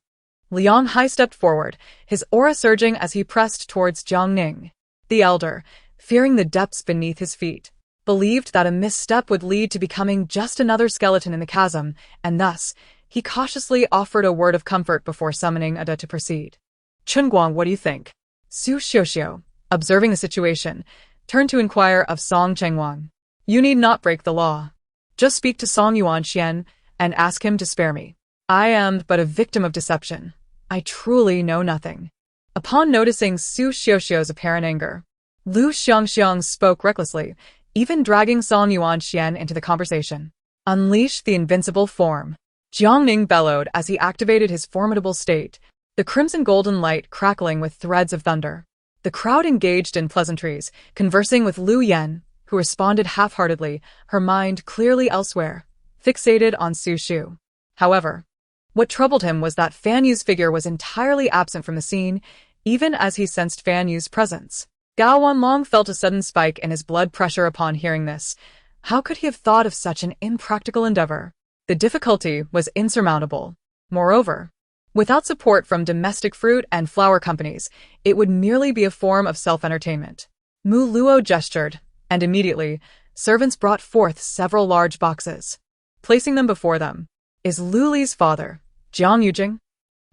Liang Hai stepped forward, his aura surging as he pressed towards Jiang Ning. The elder, fearing the depths beneath his feet, believed that a misstep would lead to becoming just another skeleton in the chasm, and thus, he cautiously offered a word of comfort before summoning Ada to proceed. Chunguang, what do you think? Su Xiuxiu, observing the situation, turned to inquire of Song Chengwang. You need not break the law. Just speak to Song Yuanxian and ask him to spare me. I am but a victim of deception. I truly know nothing. Upon noticing Su Xiuxiu's apparent anger, Lu Xiangxiang spoke recklessly, even dragging Song Yuanxian into the conversation. Unleash the invincible form. Jiang Ning bellowed as he activated his formidable state, the crimson golden light crackling with threads of thunder. The crowd engaged in pleasantries, conversing with Lu Yan, who responded half-heartedly, her mind clearly elsewhere, fixated on Su Shu. However, what troubled him was that Fan Yu's figure was entirely absent from the scene, even as he sensed Fan Yu's presence. Gao Wanlong felt a sudden spike in his blood pressure upon hearing this. How could he have thought of such an impractical endeavor? The difficulty was insurmountable. Moreover, without support from domestic fruit and flower companies, it would merely be a form of self-entertainment. Mu Luo gestured, and immediately, servants brought forth several large boxes. Placing them before them, is Lu Li's father, Jiang Yujing?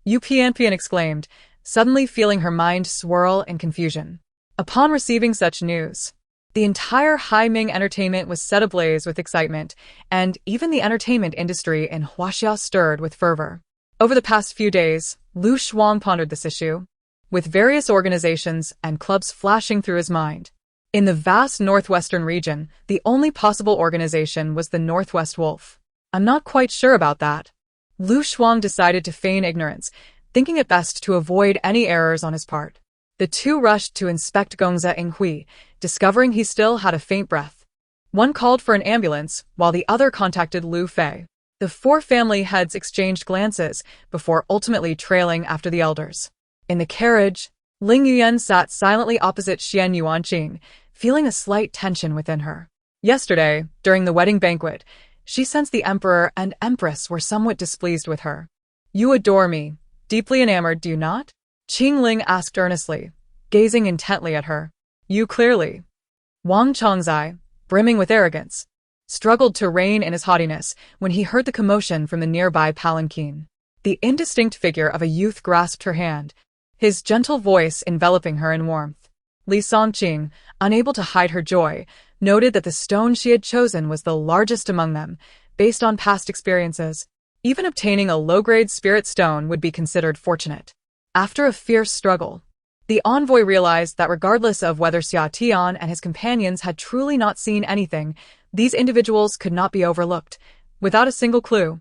Yu Pianpian exclaimed, suddenly feeling her mind swirl in confusion. Upon receiving such news, the entire Hai Ming entertainment was set ablaze with excitement, and even the entertainment industry in Huaxia stirred with fervor. Over the past few days, Lu Shuang pondered this issue, with various organizations and clubs flashing through his mind. In the vast northwestern region, the only possible organization was the Northwest Wolf. I'm not quite sure about that. Lu Shuang decided to feign ignorance, thinking it best to avoid any errors on his part. The two rushed to inspect Gongza Yinghui, discovering he still had a faint breath. One called for an ambulance, while the other contacted Lu Fei. The 4 family heads exchanged glances before ultimately trailing after the elders. In the carriage, Ling Yuyan sat silently opposite Xian Yuanqing, feeling a slight tension within her. Yesterday, during the wedding banquet, she sensed the emperor and empress were somewhat displeased with her. You adore me, deeply enamored, do you not? Qing Ling asked earnestly, gazing intently at her. You clearly. Wang Chongzai, brimming with arrogance, struggled to rein in his haughtiness when he heard the commotion from the nearby palanquin. The indistinct figure of a youth grasped her hand, his gentle voice enveloping her in warmth. Li Songqing, unable to hide her joy, noted that the stone she had chosen was the largest among them, based on past experiences. Even obtaining a low-grade spirit stone would be considered fortunate. After a fierce struggle, the envoy realized that regardless of whether Xia Tian and his companions had truly not seen anything, these individuals could not be overlooked. Without a single clue,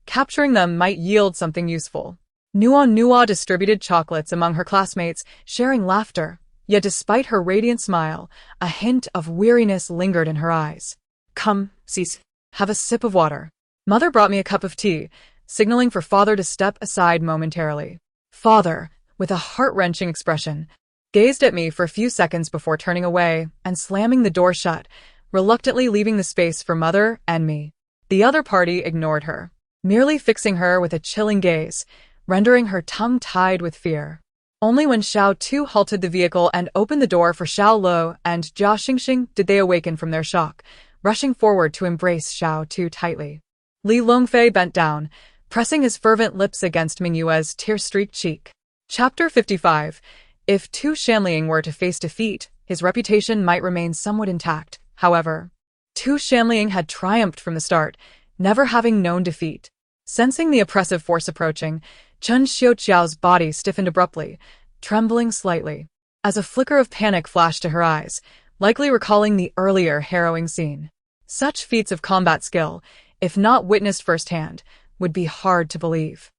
capturing them might yield something useful. MASU-MANHUA distributed chocolates among her classmates, sharing laughter. Yet despite her radiant smile, a hint of weariness lingered in her eyes. Come, sis. Have a sip of water. Mother brought me a cup of tea, signaling for father to step aside momentarily. Father, with a heart-wrenching expression, gazed at me for a few seconds before turning away and slamming the door shut, reluctantly leaving the space for mother and me. The other party ignored her, merely fixing her with a chilling gaze, rendering her tongue-tied with fear. Only when Xiao Tu halted the vehicle and opened the door for Xiao Lo and Jia Xingxing did they awaken from their shock, rushing forward to embrace Xiao Tu tightly. Li Longfei bent down, pressing his fervent lips against Mingyue's tear-streaked cheek. Chapter 55. If Tu Shanliang were to face defeat, his reputation might remain somewhat intact. However, Tu Shanliang had triumphed from the start, never having known defeat. Sensing the oppressive force approaching, Chen Xiaoqiao's body stiffened abruptly, trembling slightly, as a flicker of panic flashed to her eyes, likely recalling the earlier harrowing scene. Such feats of combat skill, if not witnessed firsthand, would be hard to believe.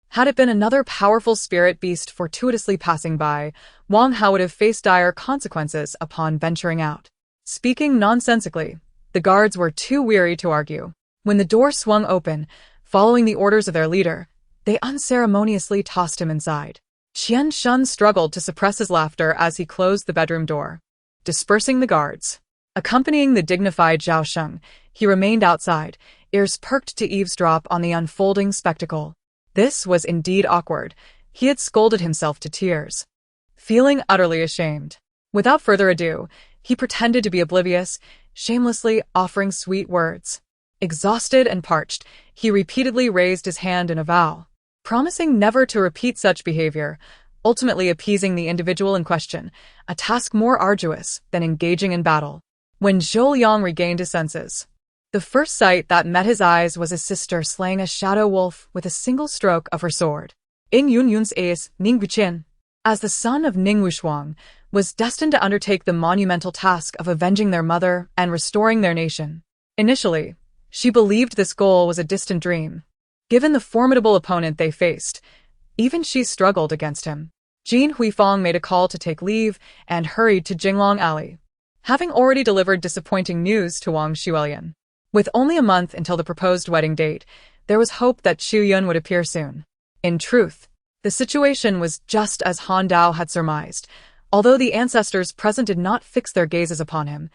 Had it been another powerful spirit beast fortuitously passing by, Wang Hao would have faced dire consequences upon venturing out. Speaking nonsensically, the guards were too weary to argue. When the door swung open, following the orders of their leader, they unceremoniously tossed him inside. Qian Shun struggled to suppress his laughter as he closed the bedroom door. Dispersing the guards. Accompanying the dignified Zhao Sheng, he remained outside, ears perked to eavesdrop on the unfolding spectacle. This was indeed awkward. He had scolded himself to tears. Feeling utterly ashamed. Without further ado, he pretended to be oblivious, shamelessly offering sweet words. Exhausted and parched, he repeatedly raised his hand in a vow, promising never to repeat such behavior, ultimately appeasing the individual in question, a task more arduous than engaging in battle. When Zhou Yang regained his senses, the first sight that met his eyes was his sister slaying a shadow wolf with a single stroke of her sword. Ing Yunyun's ace, Ning Wuqian, as the son of Ning Wushuang, was destined to undertake the monumental task of avenging their mother and restoring their nation. Initially, she believed this goal was a distant dream. Given the formidable opponent they faced, even she struggled against him. Jin Huifang made a call to take leave and hurried to Jinglong Alley, having already delivered disappointing news to Wang Xuelian. With only a month until the proposed wedding date, there was hope that Xu Yun would appear soon. In truth, the situation was just as Han Dao had surmised. Although the ancestors present did not fix their gazes upon him,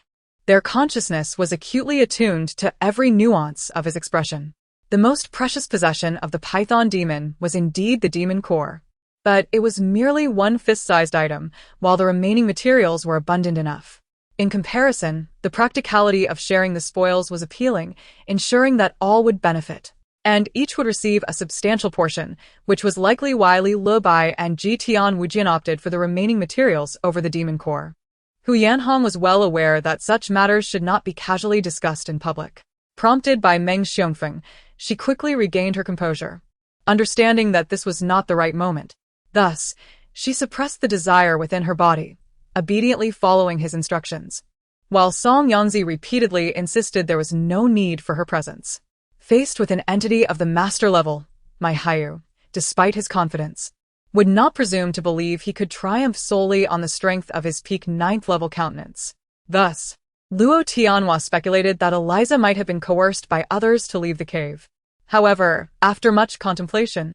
their consciousness was acutely attuned to every nuance of his expression. The most precious possession of the Python demon was indeed the demon core, but it was merely one fist-sized item, while the remaining materials were abundant enough. In comparison, the practicality of sharing the spoils was appealing, ensuring that all would benefit, and each would receive a substantial portion, which was likely why Li Lubai and Ji Tian Wujian opted for the remaining materials over the demon core. Hu Yanhong was well aware that such matters should not be casually discussed in public. Prompted by Meng Xiongfeng, she quickly regained her composure, understanding that this was not the right moment. Thus, she suppressed the desire within her body, obediently following his instructions, while Song Yangzi repeatedly insisted there was no need for her presence. Faced with an entity of the master level, Mai Haiyu, despite his confidence, would not presume to believe he could triumph solely on the strength of his peak 9th level countenance. Thus, Luo Tianhua speculated that Eliza might have been coerced by others to leave the cave. However, after much contemplation,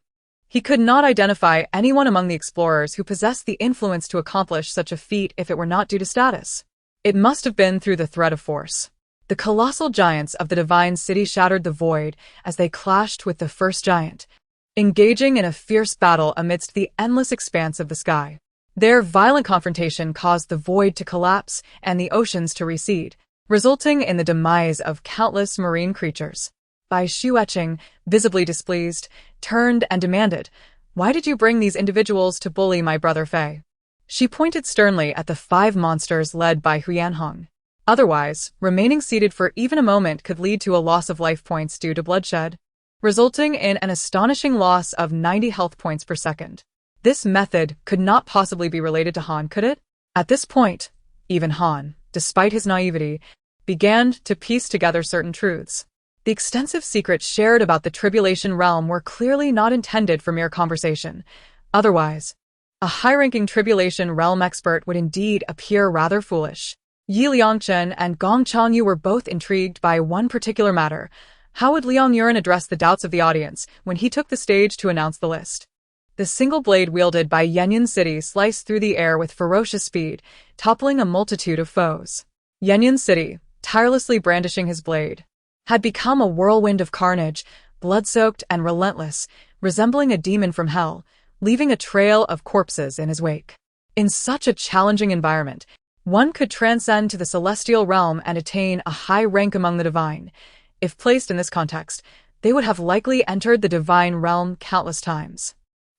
he could not identify anyone among the explorers who possessed the influence to accomplish such a feat if it were not due to status. It must have been through the threat of force. The colossal giants of the divine city shattered the void as they clashed with the first giant, engaging in a fierce battle amidst the endless expanse of the sky. Their violent confrontation caused the void to collapse and the oceans to recede, resulting in the demise of countless marine creatures. Bai Xueqing, visibly displeased, turned and demanded, "Why did you bring these individuals to bully my brother Fei?" She pointed sternly at the 5 monsters led by Hu Yanhong. Otherwise, remaining seated for even a moment could lead to a loss of life points due to bloodshed, resulting in an astonishing loss of 90 health points per second. This method could not possibly be related to Han, could it? At this point, even Han, despite his naivety, began to piece together certain truths. The extensive secrets shared about the tribulation realm were clearly not intended for mere conversation. Otherwise, a high-ranking tribulation realm expert would indeed appear rather foolish. Yi Liangchen and Gong Changyu were both intrigued by one particular matter. How would Liang Yuan address the doubts of the audience when he took the stage to announce the list? The single blade wielded by Yanyan City sliced through the air with ferocious speed, toppling a multitude of foes. Yanyan City, tirelessly brandishing his blade, had become a whirlwind of carnage, blood-soaked and relentless, resembling a demon from hell, leaving a trail of corpses in his wake. In such a challenging environment, one could transcend to the celestial realm and attain a high rank among the divine. If placed in this context, they would have likely entered the divine realm countless times.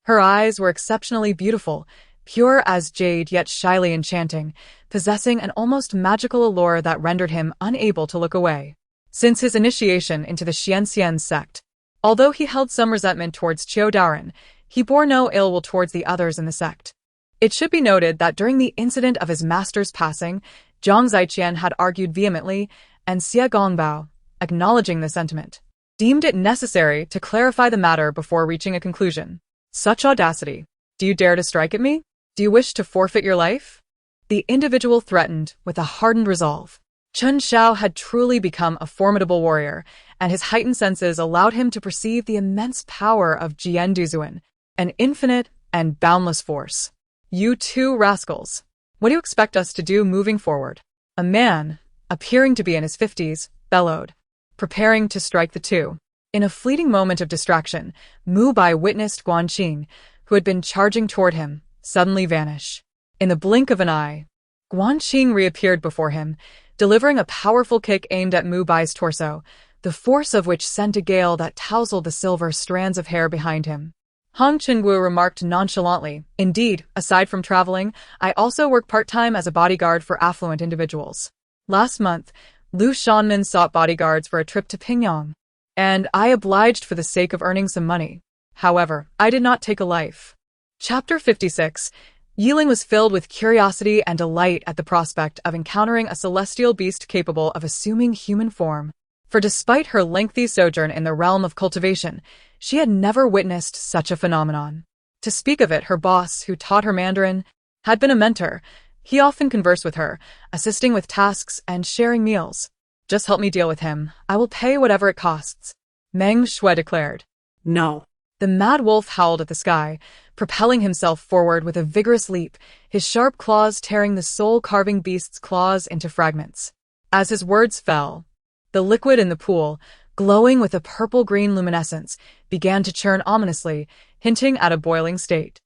Her eyes were exceptionally beautiful, pure as jade yet shyly enchanting, possessing an almost magical allure that rendered him unable to look away. Since his initiation into the Xianxian sect, although he held some resentment towards Qiu Daoren, he bore no ill will towards the others in the sect. It should be noted that during the incident of his master's passing, Zhang Ziqian had argued vehemently, and Xie Gongbao, acknowledging the sentiment, deemed it necessary to clarify the matter before reaching a conclusion. Such audacity! Do you dare to strike at me? Do you wish to forfeit your life? The individual threatened with a hardened resolve. Chen Xiao had truly become a formidable warrior, and his heightened senses allowed him to perceive the immense power of Jian Duzuan, an infinite and boundless force. You two rascals! What do you expect us to do moving forward? A man, appearing to be in his 50s, bellowed, preparing to strike the two. In a fleeting moment of distraction, Mu Bai witnessed Guanqing, who had been charging toward him, suddenly vanish. In the blink of an eye, Guanqing reappeared before him, delivering a powerful kick aimed at Mu Bai's torso, the force of which sent a gale that tousled the silver strands of hair behind him. Hong Qingguo remarked nonchalantly, "Indeed, aside from traveling, I also work part-time as a bodyguard for affluent individuals. Last month, Liu Shanmin sought bodyguards for a trip to Pingyang, and I obliged for the sake of earning some money. However, I did not take a life." Chapter 56. Yiling was filled with curiosity and delight at the prospect of encountering a celestial beast capable of assuming human form. For despite her lengthy sojourn in the realm of cultivation, she had never witnessed such a phenomenon. To speak of it, her boss, who taught her Mandarin, had been a mentor. He often conversed with her, assisting with tasks and sharing meals. "Just help me deal with him. I will pay whatever it costs," Meng Shui declared. No. The mad wolf howled at the sky, propelling himself forward with a vigorous leap, his sharp claws tearing the soul-carving beast's claws into fragments. As his words fell, the liquid in the pool, glowing with a purple-green luminescence, began to churn ominously, hinting at a boiling state.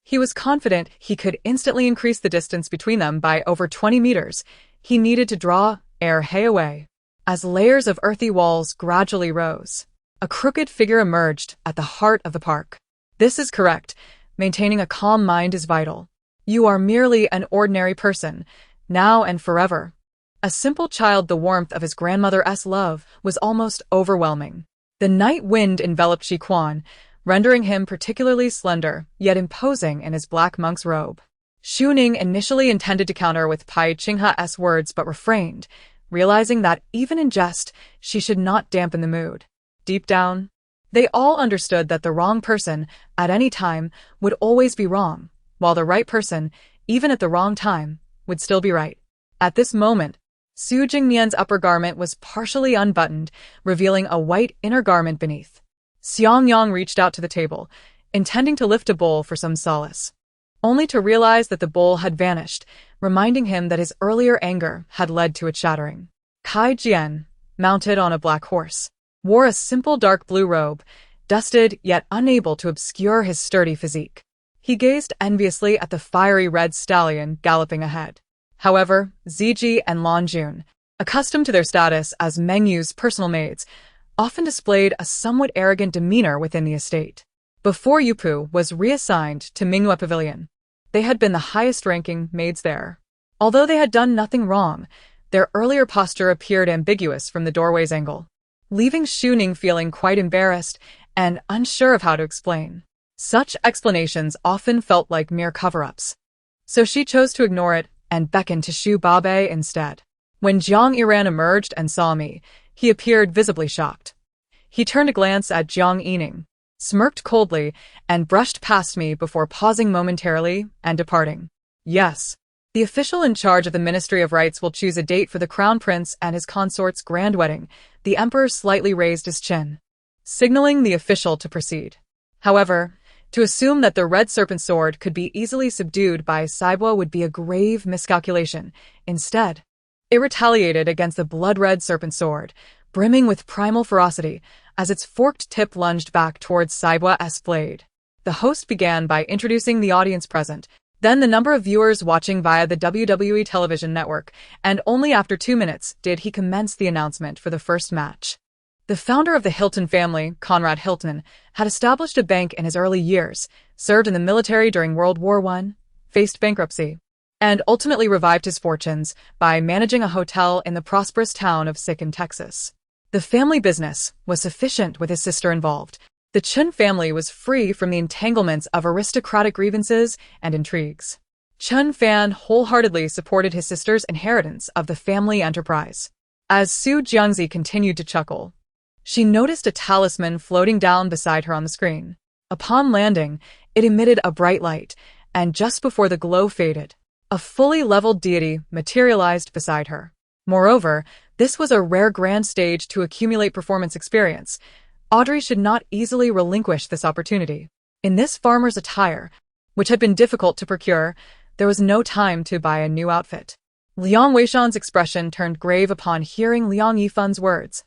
He was confident he could instantly increase the distance between them by over 20 meters. He needed to draw air hay away. As layers of earthy walls gradually rose, a crooked figure emerged at the heart of the park. This is correct. Maintaining a calm mind is vital. You are merely an ordinary person, now and forever. A simple child, the warmth of his grandmother's love was almost overwhelming. The night wind enveloped Shi Quan, rendering him particularly slender, yet imposing in his black monk's robe. Xu Ning initially intended to counter with Pai Qingha's words but refrained, realizing that even in jest, she should not dampen the mood. Deep down, they all understood that the wrong person, at any time, would always be wrong, while the right person, even at the wrong time, would still be right. At this moment, Su Jingmian's upper garment was partially unbuttoned, revealing a white inner garment beneath. Xiang Yang reached out to the table, intending to lift a bowl for some solace, only to realize that the bowl had vanished, reminding him that his earlier anger had led to its shattering. Kai Jian, mounted on a black horse, wore a simple dark blue robe, dusted yet unable to obscure his sturdy physique. He gazed enviously at the fiery red stallion galloping ahead. However, Ziji and Lan Jun, accustomed to their status as Meng Yu's personal maids, often displayed a somewhat arrogant demeanor within the estate. Before Yupu was reassigned to Minghua Pavilion, they had been the highest-ranking maids there. Although they had done nothing wrong, their earlier posture appeared ambiguous from the doorway's angle, leaving Xu Ning feeling quite embarrassed and unsure of how to explain. Such explanations often felt like mere cover-ups, so she chose to ignore it and beckoned to Xu Babe instead. When Jiang Yiran emerged and saw me, He appeared visibly shocked. He turned a glance at Yuan Yingying, smirked coldly, and brushed past me before pausing momentarily and departing. Yes. The official in charge of the Ministry of Rites will choose a date for the Crown Prince and his consort's grand wedding. The Emperor slightly raised his chin, signaling the official to proceed. However, to assume that the Red Serpent Sword could be easily subdued by Saibwa would be a grave miscalculation. Instead, it retaliated against the blood-red Serpent Sword, brimming with primal ferocity, as its forked tip lunged back towards Saibwa's blade. The host began by introducing the audience present, then the number of viewers watching via the WWE television network, and only after 2 minutes did he commence the announcement for the first match. The founder of the Hilton family, Conrad Hilton, had established a bank in his early years, served in the military during World War I, faced bankruptcy, and ultimately revived his fortunes by managing a hotel in the prosperous town of Sick in Texas. The family business was sufficient with his sister involved. The Chen family was free from the entanglements of aristocratic grievances and intrigues. Chen Fan wholeheartedly supported his sister's inheritance of the family enterprise. As Su Jiangzi continued to chuckle, she noticed a talisman floating down beside her on the screen. Upon landing, it emitted a bright light, and just before the glow faded, a fully leveled deity materialized beside her. Moreover, this was a rare grand stage to accumulate performance experience. Audrey should not easily relinquish this opportunity. In this farmer's attire, which had been difficult to procure, there was no time to buy a new outfit. Liang Weishan's expression turned grave upon hearing Liang Yifan's words,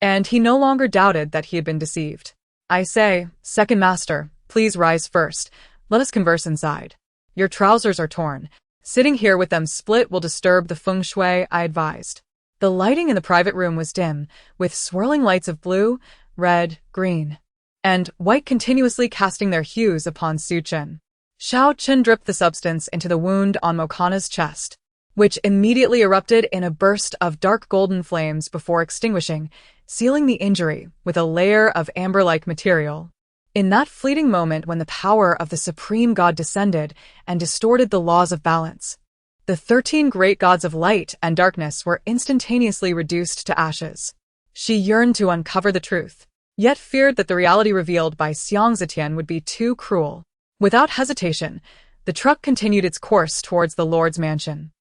and he no longer doubted that he had been deceived. I say, second master, please rise first. Let us converse inside. Your trousers are torn. Sitting here with them split will disturb the feng shui, I advised. The lighting in the private room was dim, with swirling lights of blue, red, green, and white continuously casting their hues upon Su Chen. Xiao Chen dripped the substance into the wound on Mokana's chest, which immediately erupted in a burst of dark golden flames before extinguishing, sealing the injury with a layer of amber-like material. In that fleeting moment when the power of the supreme god descended and distorted the laws of balance, the 13 great gods of light and darkness were instantaneously reduced to ashes. She yearned to uncover the truth, yet feared that the reality revealed by Xiang Zetian would be too cruel. Without hesitation, the truck continued its course towards the Lord's mansion.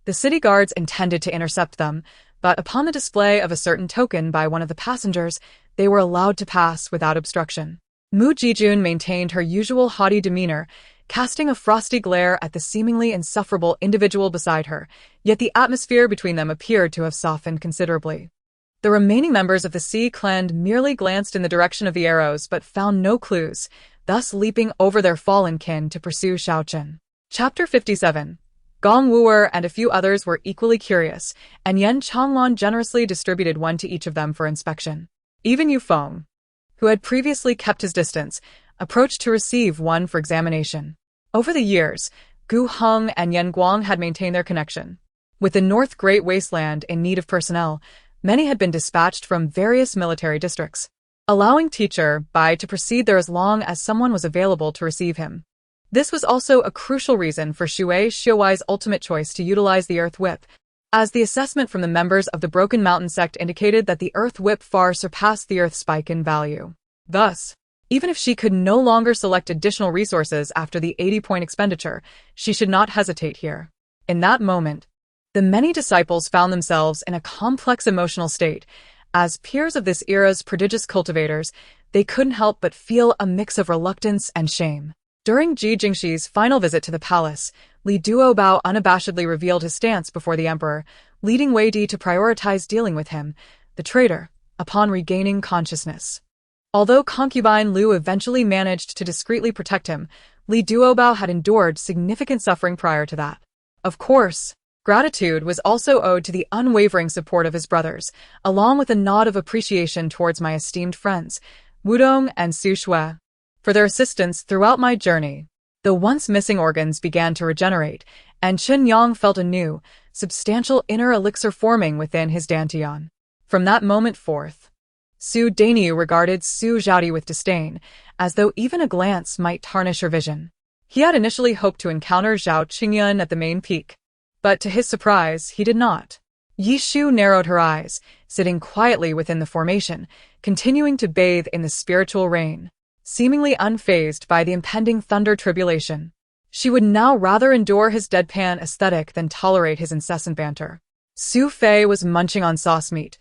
The city guards intended to intercept them, but upon the display of a certain token by one of the passengers, they were allowed to pass without obstruction. Mu Jijun maintained her usual haughty demeanor, casting a frosty glare at the seemingly insufferable individual beside her, yet the atmosphere between them appeared to have softened considerably. The remaining members of the Sea Clan merely glanced in the direction of the arrows but found no clues, thus leaping over their fallen kin to pursue Xiaochen. Chapter 57. Gong Wuer and a few others were equally curious, and Yan Changlan generously distributed one to each of them for inspection. Even Yu Feng, who had previously kept his distance, approached to receive one for examination. Over the years, Gu Heng and Yan Guang had maintained their connection. With the North Great Wasteland in need of personnel, many had been dispatched from various military districts, allowing Teacher Bai to proceed there as long as someone was available to receive him. This was also a crucial reason for Shui Xiuwai's ultimate choice to utilize the Earth Whip, as the assessment from the members of the Broken Mountain sect indicated that the Earth Whip far surpassed the Earth Spike in value. Thus, even if she could no longer select additional resources after the 80-point expenditure, she should not hesitate here. In that moment, the many disciples found themselves in a complex emotional state. As peers of this era's prodigious cultivators, they couldn't help but feel a mix of reluctance and shame. During Ji Jingxi's final visit to the palace, Li Duobao unabashedly revealed his stance before the emperor, leading Wei Di to prioritize dealing with him, the traitor, upon regaining consciousness. Although concubine Lu eventually managed to discreetly protect him, Li Duobao had endured significant suffering prior to that. Of course, gratitude was also owed to the unwavering support of his brothers, along with a nod of appreciation towards my esteemed friends, Wudong and Su Shui, for their assistance throughout my journey. The once missing organs began to regenerate, and Chen Yang felt a new, substantial inner elixir forming within his dantian. From that moment forth, Su Dainyu regarded Su Zhaodi with disdain, as though even a glance might tarnish her vision. He had initially hoped to encounter Zhao Qingyun at the main peak, but to his surprise, he did not. Yi Shu narrowed her eyes, sitting quietly within the formation, continuing to bathe in the spiritual rain, seemingly unfazed by the impending thunder tribulation. She would now rather endure his deadpan aesthetic than tolerate his incessant banter. Su Fei was munching on sauce meat.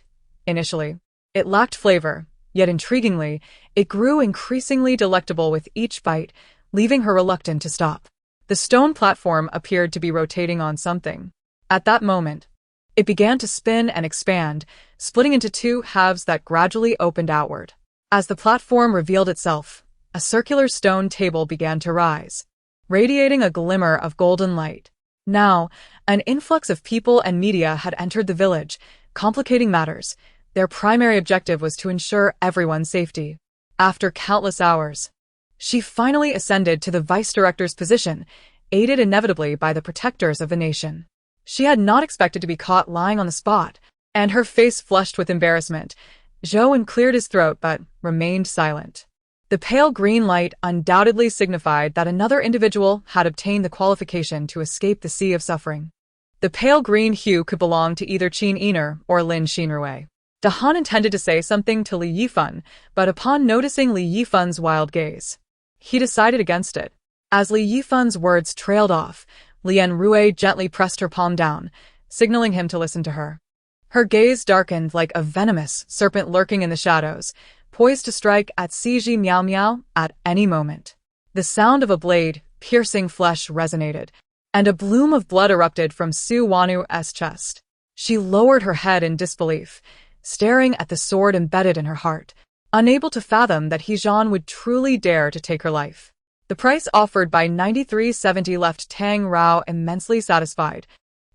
Initially, it lacked flavor, yet intriguingly, it grew increasingly delectable with each bite, leaving her reluctant to stop. The stone platform appeared to be rotating on something. At that moment, it began to spin and expand, splitting into two halves that gradually opened outward. As the platform revealed itself, a circular stone table began to rise, radiating a glimmer of golden light. Now, an influx of people and media had entered the village, complicating matters. Their primary objective was to ensure everyone's safety. After countless hours, she finally ascended to the vice-director's position, aided inevitably by the protectors of the nation. She had not expected to be caught lying on the spot, and her face flushed with embarrassment. Zhou cleared his throat but remained silent. The pale green light undoubtedly signified that another individual had obtained the qualification to escape the sea of suffering. The pale green hue could belong to either Qin Yin'er or Lin Xinrui. De Han intended to say something to Li Yifan, but upon noticing Li Yifan's wild gaze, he decided against it. As Li Yifan's words trailed off, Lian Rui gently pressed her palm down, signaling him to listen to her. Her gaze darkened like a venomous serpent lurking in the shadows, poised to strike at Ciji Miao Miao at any moment. The sound of a blade piercing flesh resonated, and a bloom of blood erupted from Su Wanu's chest. She lowered her head in disbelief, staring at the sword embedded in her heart, unable to fathom that Hejan would truly dare to take her life. The price offered by 9370 left Tang Rao immensely satisfied.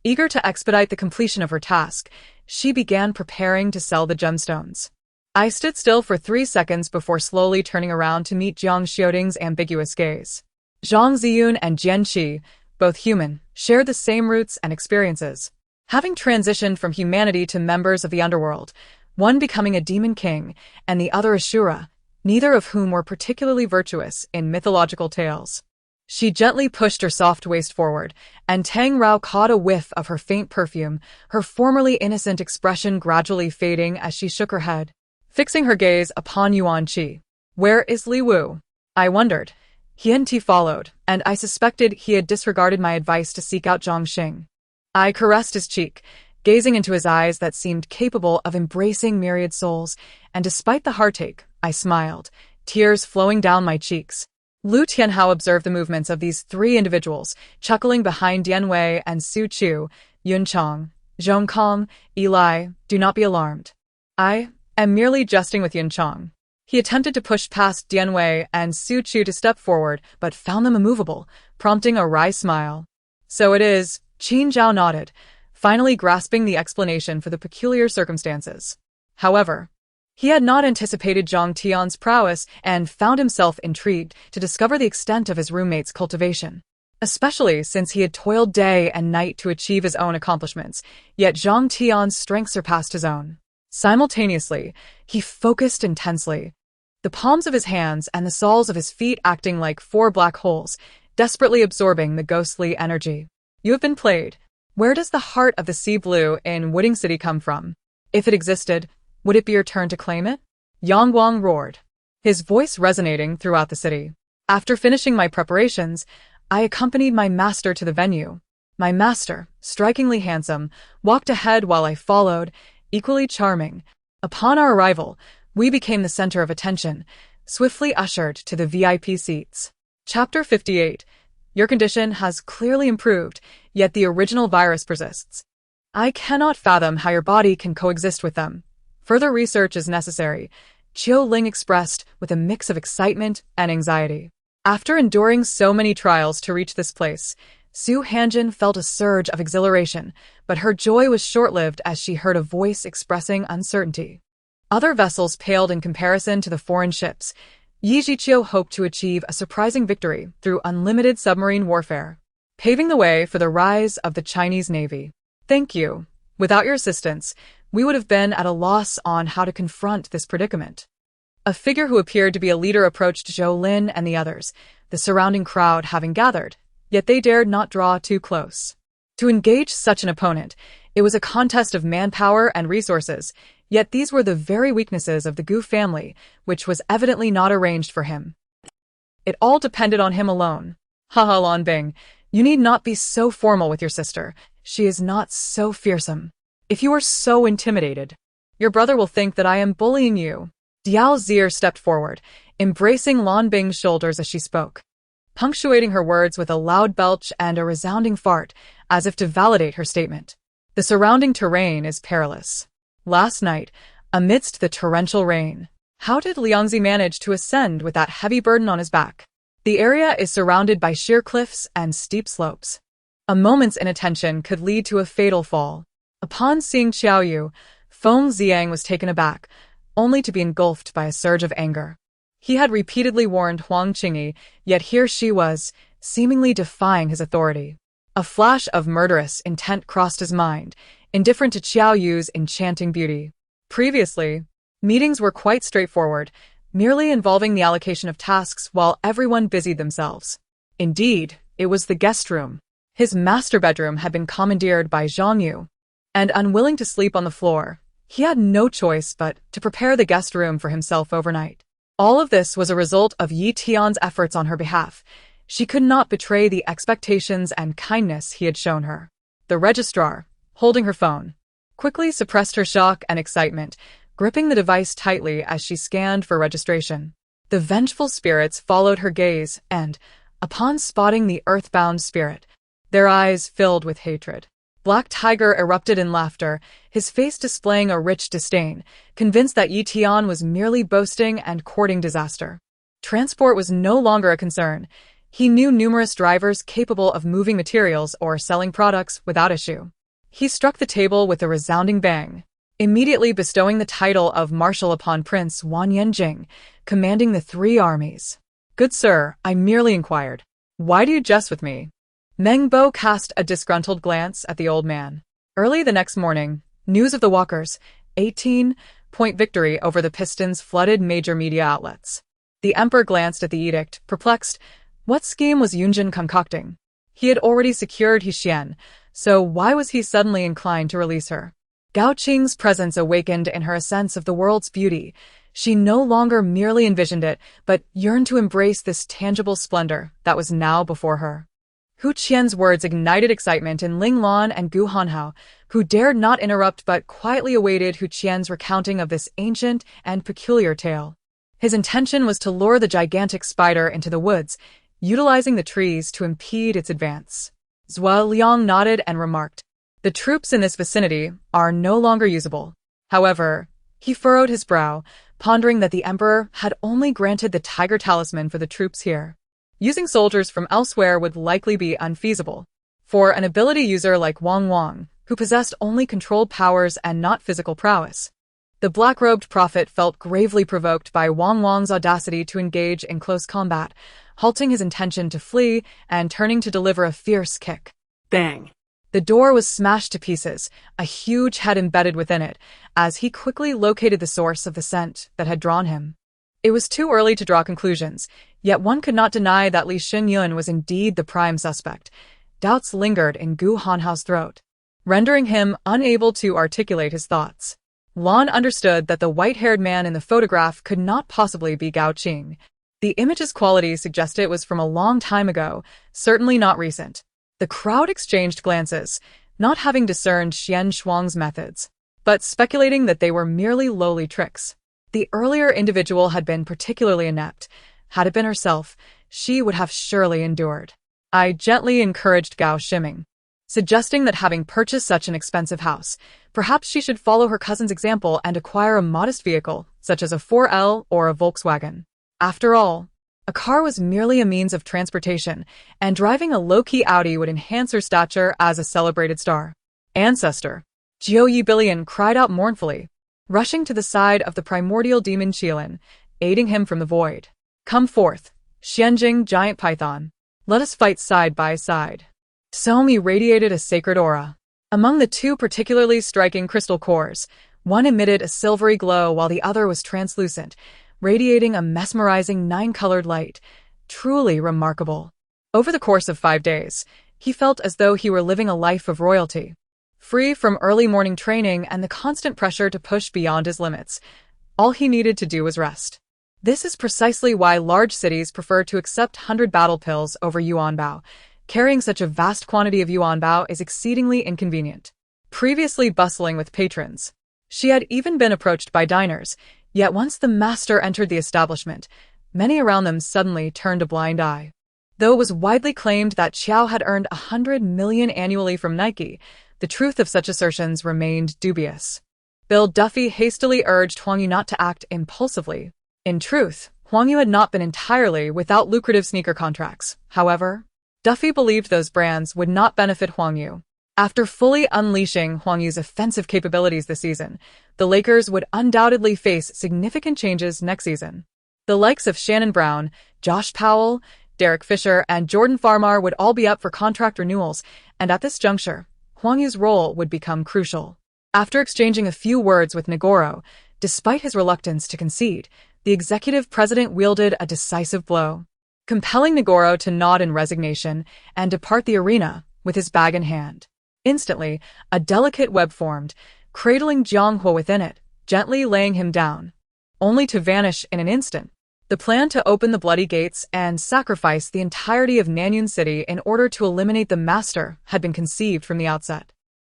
Eager to expedite the completion of her task, she began preparing to sell the gemstones. I stood still for 3 seconds before slowly turning around to meet Jiang Xiaoding's ambiguous gaze. Zhang Ziyun and Jian Qi, both human, shared the same roots and experiences. Having transitioned from humanity to members of the underworld, one becoming a demon king and the other a Shura, neither of whom were particularly virtuous in mythological tales. She gently pushed her soft waist forward, and Tang Rao caught a whiff of her faint perfume, her formerly innocent expression gradually fading as she shook her head, fixing her gaze upon Yuan Qi. "Where is Li Wu?" I wondered. Hian Ti followed, and I suspected he had disregarded my advice to seek out Zhang Xing. I caressed his cheek, gazing into his eyes that seemed capable of embracing myriad souls, and despite the heartache, I smiled, tears flowing down my cheeks. Lu Tianhao observed the movements of these three individuals, chuckling behind Dian Wei and Su Chu. "Yun Chang, Zhong Kong, Eli, do not be alarmed. I am merely jesting with Yun Chang." He attempted to push past Dian Wei and Su Chu to step forward, but found them immovable, prompting a wry smile. "So it is," Qin Zhao nodded, finally grasping the explanation for the peculiar circumstances. However, he had not anticipated Zhang Tian's prowess and found himself intrigued to discover the extent of his roommate's cultivation, especially since he had toiled day and night to achieve his own accomplishments, yet Zhang Tian's strength surpassed his own. Simultaneously, he focused intensely, the palms of his hands and the soles of his feet acting like 4 black holes, desperately absorbing the ghostly energy. "You have been played. Where does the heart of the sea blue in Wooding City come from? If it existed, would it be your turn to claim it?" Yang Guang roared, his voice resonating throughout the city. After finishing my preparations, I accompanied my master to the venue. My master, strikingly handsome, walked ahead while I followed, equally charming. Upon our arrival, we became the center of attention, swiftly ushered to the VIP seats. Chapter 58. Your condition has clearly improved, yet the original virus persists. I cannot fathom how your body can coexist with them. Further research is necessary, Qiu Ling expressed with a mix of excitement and anxiety. After enduring so many trials to reach this place, Su Hanjin felt a surge of exhilaration, but her joy was short-lived as she heard a voice expressing uncertainty. Other vessels paled in comparison to the foreign ships. Yi Zhiqiu hoped to achieve a surprising victory through unlimited submarine warfare, paving the way for the rise of the Chinese Navy. "Thank you. Without your assistance, we would have been at a loss on how to confront this predicament." A figure who appeared to be a leader approached Zhou Lin and the others, the surrounding crowd having gathered, yet they dared not draw too close. To engage such an opponent, it was a contest of manpower and resources. Yet these were the very weaknesses of the Gu family, which was evidently not arranged for him. It all depended on him alone. Haha, Lan Bing, you need not be so formal with your sister. She is not so fearsome. If you are so intimidated, your brother will think that I am bullying you. Diao Zier stepped forward, embracing Lan Bing's shoulders as she spoke, punctuating her words with a loud belch and a resounding fart, as if to validate her statement. The surrounding terrain is perilous. Last night, amidst the torrential rain, how did Liangzi manage to ascend with that heavy burden on his back? The area is surrounded by sheer cliffs and steep slopes. A moment's inattention could lead to a fatal fall. Upon seeing Xiaoyu, Feng Xiang was taken aback, only to be engulfed by a surge of anger. He had repeatedly warned Huang Qingyi, yet here she was, seemingly defying his authority. A flash of murderous intent crossed his mind, indifferent to Xiaoyu's enchanting beauty. Previously, meetings were quite straightforward, merely involving the allocation of tasks while everyone busied themselves. Indeed, it was the guest room. His master bedroom had been commandeered by Zhang Yu, and unwilling to sleep on the floor, he had no choice but to prepare the guest room for himself overnight. All of this was a result of Yi Tian's efforts on her behalf. She could not betray the expectations and kindness he had shown her. The registrar, holding her phone, quickly suppressed her shock and excitement, gripping the device tightly as she scanned for registration. The vengeful spirits followed her gaze and, upon spotting the earthbound spirit, their eyes filled with hatred. Black Tiger erupted in laughter, his face displaying a rich disdain, convinced that Yi Tian was merely boasting and courting disaster. Transport was no longer a concern. He knew numerous drivers capable of moving materials or selling products without issue. He struck the table with a resounding bang, immediately bestowing the title of Marshal upon Prince Yuan Yingying, commanding the 3 armies. Good sir, I merely inquired. Why do you jest with me? Meng Bo cast a disgruntled glance at the old man. Early the next morning, news of the Walkers' 18-point victory over the Pistons flooded major media outlets. The emperor glanced at the edict, perplexed. What scheme was Yunjin concocting? He had already secured Hexian, so why was he suddenly inclined to release her? Gao Qing's presence awakened in her a sense of the world's beauty. She no longer merely envisioned it, but yearned to embrace this tangible splendor that was now before her. Hu Qian's words ignited excitement in Ling Lan and Gu Hanhao, who dared not interrupt but quietly awaited Hu Qian's recounting of this ancient and peculiar tale. His intention was to lure the gigantic spider into the woods, utilizing the trees to impede its advance. Zhua Liang nodded and remarked, "The troops in this vicinity are no longer usable." However, he furrowed his brow, pondering that the emperor had only granted the tiger talisman for the troops here. Using soldiers from elsewhere would likely be unfeasible. For an ability user like Wang, who possessed only controlled powers and not physical prowess, the black-robed prophet felt gravely provoked by Wang's audacity to engage in close combat, halting his intention to flee and turning to deliver a fierce kick. Bang! The door was smashed to pieces, a huge head embedded within it, as he quickly located the source of the scent that had drawn him. It was too early to draw conclusions, yet one could not deny that Li Xinyun was indeed the prime suspect. Doubts lingered in Gu Hanhao's throat, rendering him unable to articulate his thoughts. Lan understood that the white-haired man in the photograph could not possibly be Gao Qing. The image's quality suggested it was from a long time ago, certainly not recent. The crowd exchanged glances, not having discerned Xian Shuang's methods, but speculating that they were merely lowly tricks. The earlier individual had been particularly inept. Had it been herself, she would have surely endured. I gently encouraged Gao Shiming, suggesting that having purchased such an expensive house, perhaps she should follow her cousin's example and acquire a modest vehicle, such as a 4L or a Volkswagen. After all, a car was merely a means of transportation, and driving a low-key Audi would enhance her stature as a celebrated star. Ancestor, Jiu Yibilian cried out mournfully, rushing to the side of the primordial demon Qilin, aiding him from the void. Come forth, Xianjing giant python. Let us fight side by side. Somi radiated a sacred aura. Among the 2 particularly striking crystal cores, one emitted a silvery glow while the other was translucent, radiating a mesmerizing 9-colored light. Truly remarkable. Over the course of 5 days, he felt as though he were living a life of royalty. Free from early morning training and the constant pressure to push beyond his limits, all he needed to do was rest. This is precisely why large cities prefer to accept 100 battle pills over yuanbao. Carrying such a vast quantity of yuanbao is exceedingly inconvenient. Previously bustling with patrons, she had even been approached by diners, yet once the master entered the establishment, many around them suddenly turned a blind eye. Though it was widely claimed that Qiao had earned 100 million annually from Nike, the truth of such assertions remained dubious. Bill Duffy hastily urged Huang Yu not to act impulsively. In truth, Huang Yu had not been entirely without lucrative sneaker contracts. However, Duffy believed those brands would not benefit Huang Yu. After fully unleashing Huang Yu's offensive capabilities this season, the Lakers would undoubtedly face significant changes next season. The likes of Shannon Brown, Josh Powell, Derek Fisher, and Jordan Farmar would all be up for contract renewals, and at this juncture, Huang Yu's role would become crucial. After exchanging a few words with Nagoro, despite his reluctance to concede, the executive president wielded a decisive blow, compelling Nagoro to nod in resignation and depart the arena with his bag in hand. Instantly, a delicate web formed, cradling Jianghua within it, gently laying him down, only to vanish in an instant. The plan to open the bloody gates and sacrifice the entirety of Nanyun City in order to eliminate the master had been conceived from the outset.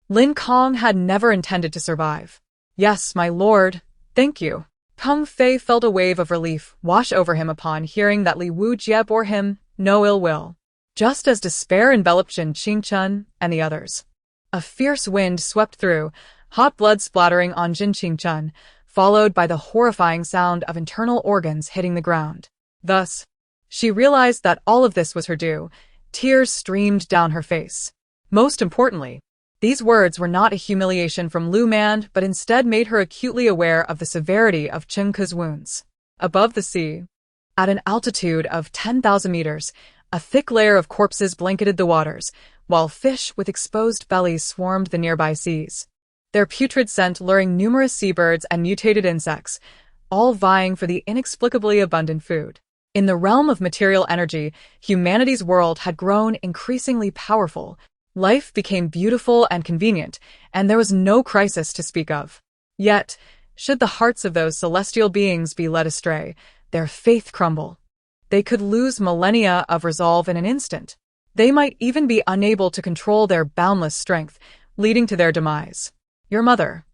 Lin Kong had never intended to survive. Yes, my lord, thank you. Peng Fei felt a wave of relief wash over him upon hearing that Li Wujie bore him no ill will, just as despair enveloped Jin Qingchun and the others. A fierce wind swept through, hot blood splattering on Jin Qingchun, followed by the horrifying sound of internal organs hitting the ground. Thus, she realized that all of this was her due. Tears streamed down her face. Most importantly, these words were not a humiliation from Lu Man, but instead made her acutely aware of the severity of Chen Ke's wounds. Above the sea, at an altitude of 10,000 meters, a thick layer of corpses blanketed the waters, while fish with exposed bellies swarmed the nearby seas, their putrid scent luring numerous seabirds and mutated insects, all vying for the inexplicably abundant food. In the realm of material energy, humanity's world had grown increasingly powerful. Life became beautiful and convenient, and there was no crisis to speak of. Yet, should the hearts of those celestial beings be led astray, their faith crumble. They could lose millennia of resolve in an instant. They might even be unable to control their boundless strength, leading to their demise. Your mother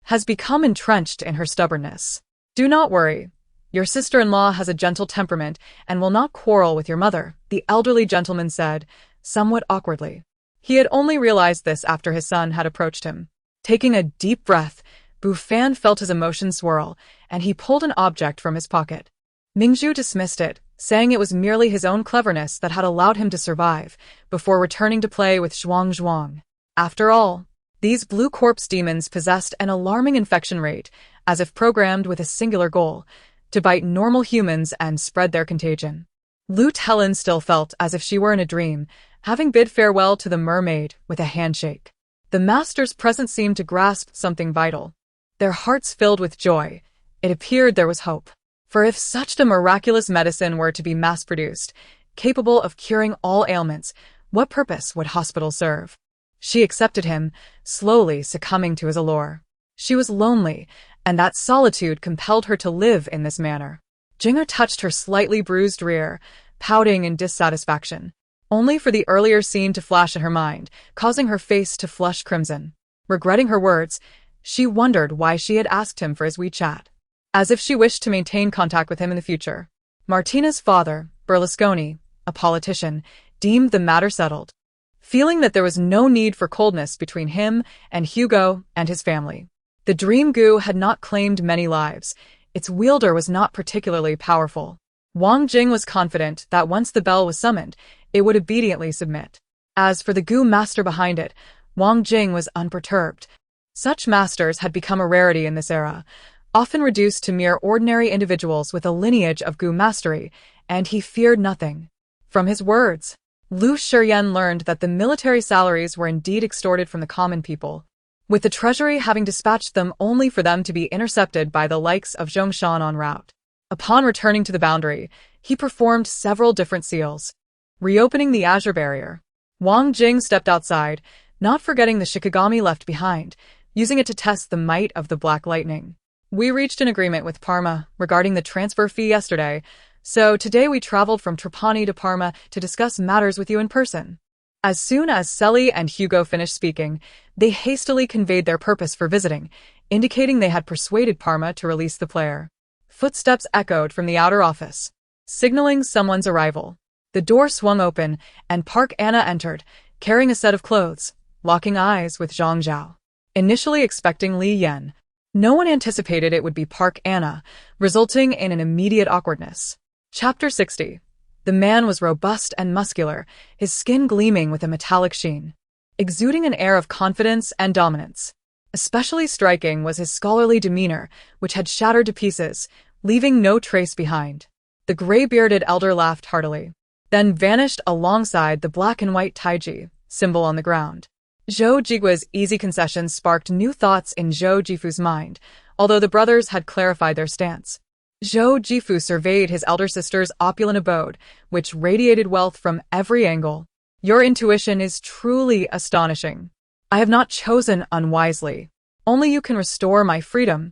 has become entrenched in her stubbornness. Do not worry. Your sister-in-law has a gentle temperament and will not quarrel with your mother, the elderly gentleman said, somewhat awkwardly. He had only realized this after his son had approached him. Taking a deep breath, Bufan felt his emotions swirl, and he pulled an object from his pocket. Mingzhu dismissed it, saying it was merely his own cleverness that had allowed him to survive, before returning to play with Zhuang Zhuang. After all, these blue corpse demons possessed an alarming infection rate, as if programmed with a singular goal, to bite normal humans and spread their contagion. Lu Helen still felt as if she were in a dream, having bid farewell to the mermaid with a handshake. The master's presence seemed to grasp something vital. Their hearts filled with joy. It appeared there was hope. For if such a miraculous medicine were to be mass-produced, capable of curing all ailments, what purpose would hospitals serve? She accepted him, slowly succumbing to his allure. She was lonely, and that solitude compelled her to live in this manner. Jinger touched her slightly bruised rear, pouting in dissatisfaction, only for the earlier scene to flash in her mind, causing her face to flush crimson. Regretting her words, she wondered why she had asked him for his WeChat, as if she wished to maintain contact with him in the future. Martina's father, Berlusconi, a politician, deemed the matter settled, feeling that there was no need for coldness between him and Hugo and his family. The Dream Goo had not claimed many lives. Its wielder was not particularly powerful. Wang Jing was confident that once the bell was summoned, it would obediently submit. As for the Goo master behind it, Wang Jing was unperturbed. Such masters had become a rarity in this era, often reduced to mere ordinary individuals with a lineage of Goo mastery, and he feared nothing. From his words, Lu Shiyan learned that the military salaries were indeed extorted from the common people, with the treasury having dispatched them only for them to be intercepted by the likes of Zhongshan en route. Upon returning to the boundary, he performed several different seals. Reopening the azure barrier, Wang Jing stepped outside, not forgetting the Shikigami left behind, using it to test the might of the Black Lightning. We reached an agreement with Parma regarding the transfer fee yesterday, so today we traveled from Trapani to Parma to discuss matters with you in person. As soon as Selly and Hugo finished speaking, they hastily conveyed their purpose for visiting, indicating they had persuaded Parma to release the player. Footsteps echoed from the outer office, signaling someone's arrival. The door swung open, and Park Anna entered, carrying a set of clothes, locking eyes with Zhang Zhao. Initially expecting Li Yan, no one anticipated it would be Park Anna, resulting in an immediate awkwardness. Chapter 60. The man was robust and muscular, his skin gleaming with a metallic sheen, exuding an air of confidence and dominance. Especially striking was his scholarly demeanor, which had shattered to pieces, leaving no trace behind. The gray-bearded elder laughed heartily, then vanished alongside the black and white taiji symbol on the ground. Zhou Jigua's easy concessions sparked new thoughts in Zhou Jifu's mind, although the brothers had clarified their stance. Zhou Jifu surveyed his elder sister's opulent abode, which radiated wealth from every angle. Your intuition is truly astonishing. I have not chosen unwisely. Only you can restore my freedom.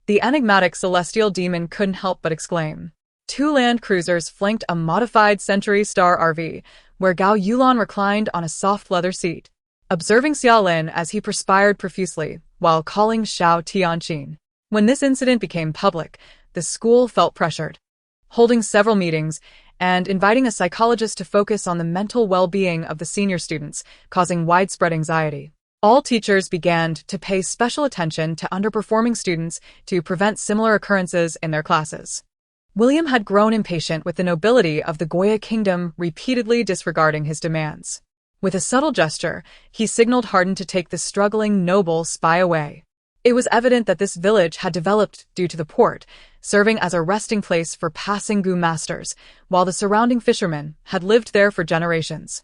The enigmatic celestial demon couldn't help but exclaim. Two land cruisers flanked a modified Century Star RV, where Gao Yulan reclined on a soft leather seat, observing Xiaolin as he perspired profusely, while calling Xiao Tianqin. When this incident became public, the school felt pressured, holding several meetings and inviting a psychologist to focus on the mental well-being of the senior students, causing widespread anxiety. All teachers began to pay special attention to underperforming students to prevent similar occurrences in their classes. William had grown impatient with the nobility of the Goya kingdom repeatedly disregarding his demands. With a subtle gesture, he signaled Hardin to take the struggling noble spy away. It was evident that this village had developed due to the port, serving as a resting place for passing Gu masters, while the surrounding fishermen had lived there for generations.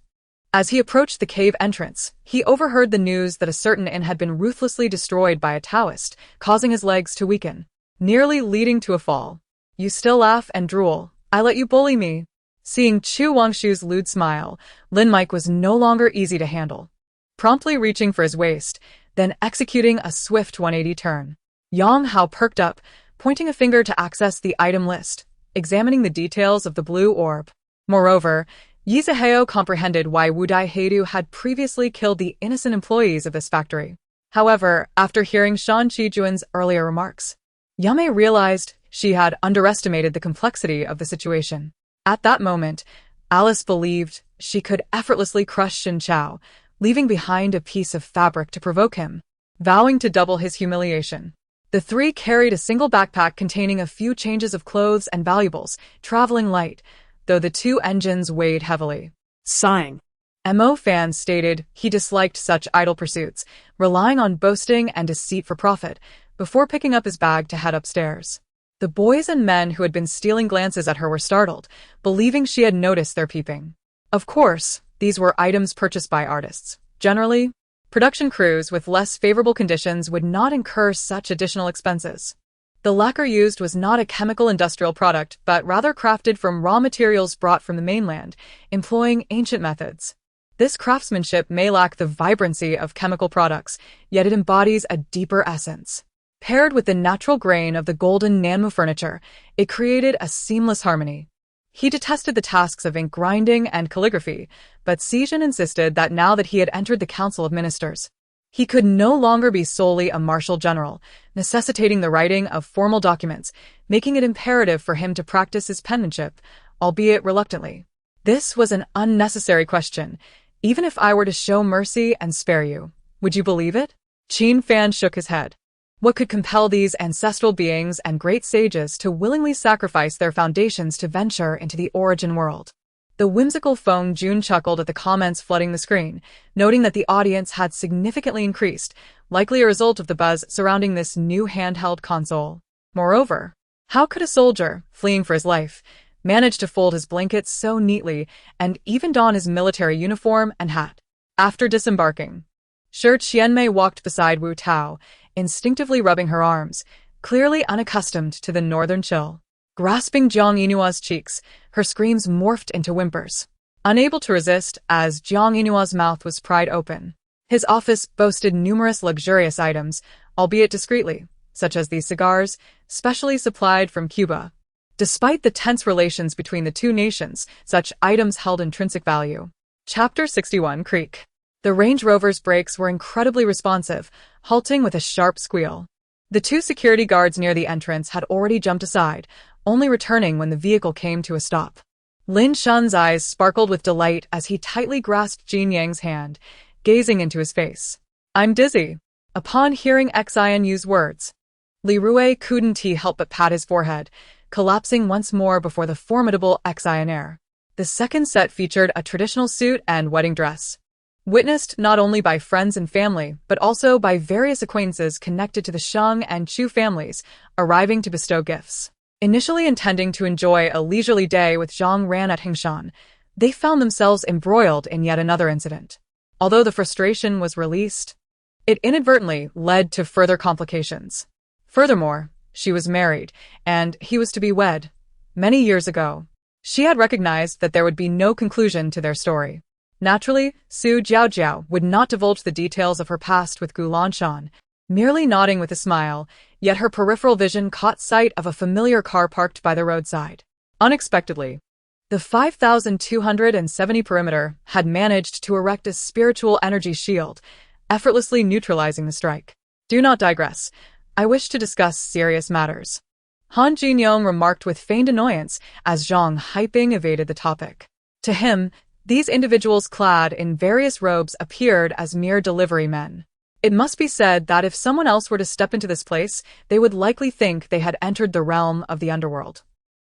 As he approached the cave entrance, he overheard the news that a certain inn had been ruthlessly destroyed by a Taoist, causing his legs to weaken, nearly leading to a fall. You still laugh and drool. I let you bully me. Seeing Chu Wangshu's lewd smile, Lin Mike was no longer easy to handle. Promptly reaching for his waist, then executing a swift 180 turn. Yang Hao perked up, pointing a finger to access the item list, examining the details of the blue orb. Moreover, Yi Zihao comprehended why Wu Dai Heidu had previously killed the innocent employees of this factory. However, after hearing Shan Qijuan's earlier remarks, Yamei realized she had underestimated the complexity of the situation. At that moment, Alice believed she could effortlessly crush Xin Chao, leaving behind a piece of fabric to provoke him, vowing to double his humiliation. The three carried a single backpack containing a few changes of clothes and valuables, traveling light, though the two engines weighed heavily. Sighing, Mo Fan stated he disliked such idle pursuits, relying on boasting and deceit for profit, before picking up his bag to head upstairs. The boys and men who had been stealing glances at her were startled, believing she had noticed their peeping. Of course, these were items purchased by artists. Generally, production crews with less favorable conditions would not incur such additional expenses. The lacquer used was not a chemical industrial product, but rather crafted from raw materials brought from the mainland, employing ancient methods. This craftsmanship may lack the vibrancy of chemical products, yet it embodies a deeper essence. Paired with the natural grain of the golden Nanmu furniture, it created a seamless harmony. He detested the tasks of ink grinding and calligraphy, but Sijin insisted that now that he had entered the Council of Ministers, he could no longer be solely a martial general, necessitating the writing of formal documents, making it imperative for him to practice his penmanship, albeit reluctantly. This was an unnecessary question. Even if I were to show mercy and spare you, would you believe it? Qin Fan shook his head. What could compel these ancestral beings and great sages to willingly sacrifice their foundations to venture into the origin world? The whimsical Feng Jun chuckled at the comments flooding the screen, noting that the audience had significantly increased, likely a result of the buzz surrounding this new handheld console. Moreover, how could a soldier, fleeing for his life, manage to fold his blankets so neatly and even don his military uniform and hat? After disembarking, Shi Qianmei walked beside Wu Tao, instinctively rubbing her arms, clearly unaccustomed to the northern chill. Grasping Jiang Yinua's cheeks, her screams morphed into whimpers. Unable to resist, as Jiang Yinua's mouth was pried open, His office boasted numerous luxurious items, albeit discreetly, such as these cigars, specially supplied from Cuba. Despite the tense relations between the two nations, such items held intrinsic value. Chapter 61 Creek. The Range Rover's brakes were incredibly responsive, halting with a sharp squeal. The two security guards near the entrance had already jumped aside, only returning when the vehicle came to a stop. Lin Shun's eyes sparkled with delight as he tightly grasped Jin Yang's hand, gazing into his face. "I'm dizzy." Upon hearing Xian's words, Li Rui couldn't help but pat his forehead, collapsing once more before the formidable Xian. The second set featured a traditional suit and wedding dress, witnessed not only by friends and family, but also by various acquaintances connected to the Sheng and Chu families, arriving to bestow gifts. Initially intending to enjoy a leisurely day with Zhang Ran at Hingshan, they found themselves embroiled in yet another incident. Although the frustration was released, it inadvertently led to further complications. Furthermore, she was married, and he was to be wed. Many years ago, she had recognized that there would be no conclusion to their story. Naturally, Su Jiaojiao would not divulge the details of her past with Gu Lanshan, merely nodding with a smile, yet her peripheral vision caught sight of a familiar car parked by the roadside. Unexpectedly, the 5,270 perimeter had managed to erect a spiritual energy shield, effortlessly neutralizing the strike. "Do not digress. I wish to discuss serious matters," Han Jinyong remarked with feigned annoyance as Zhang Haiping evaded the topic. To him, these individuals clad in various robes appeared as mere delivery men. It must be said that if someone else were to step into this place, they would likely think they had entered the realm of the underworld.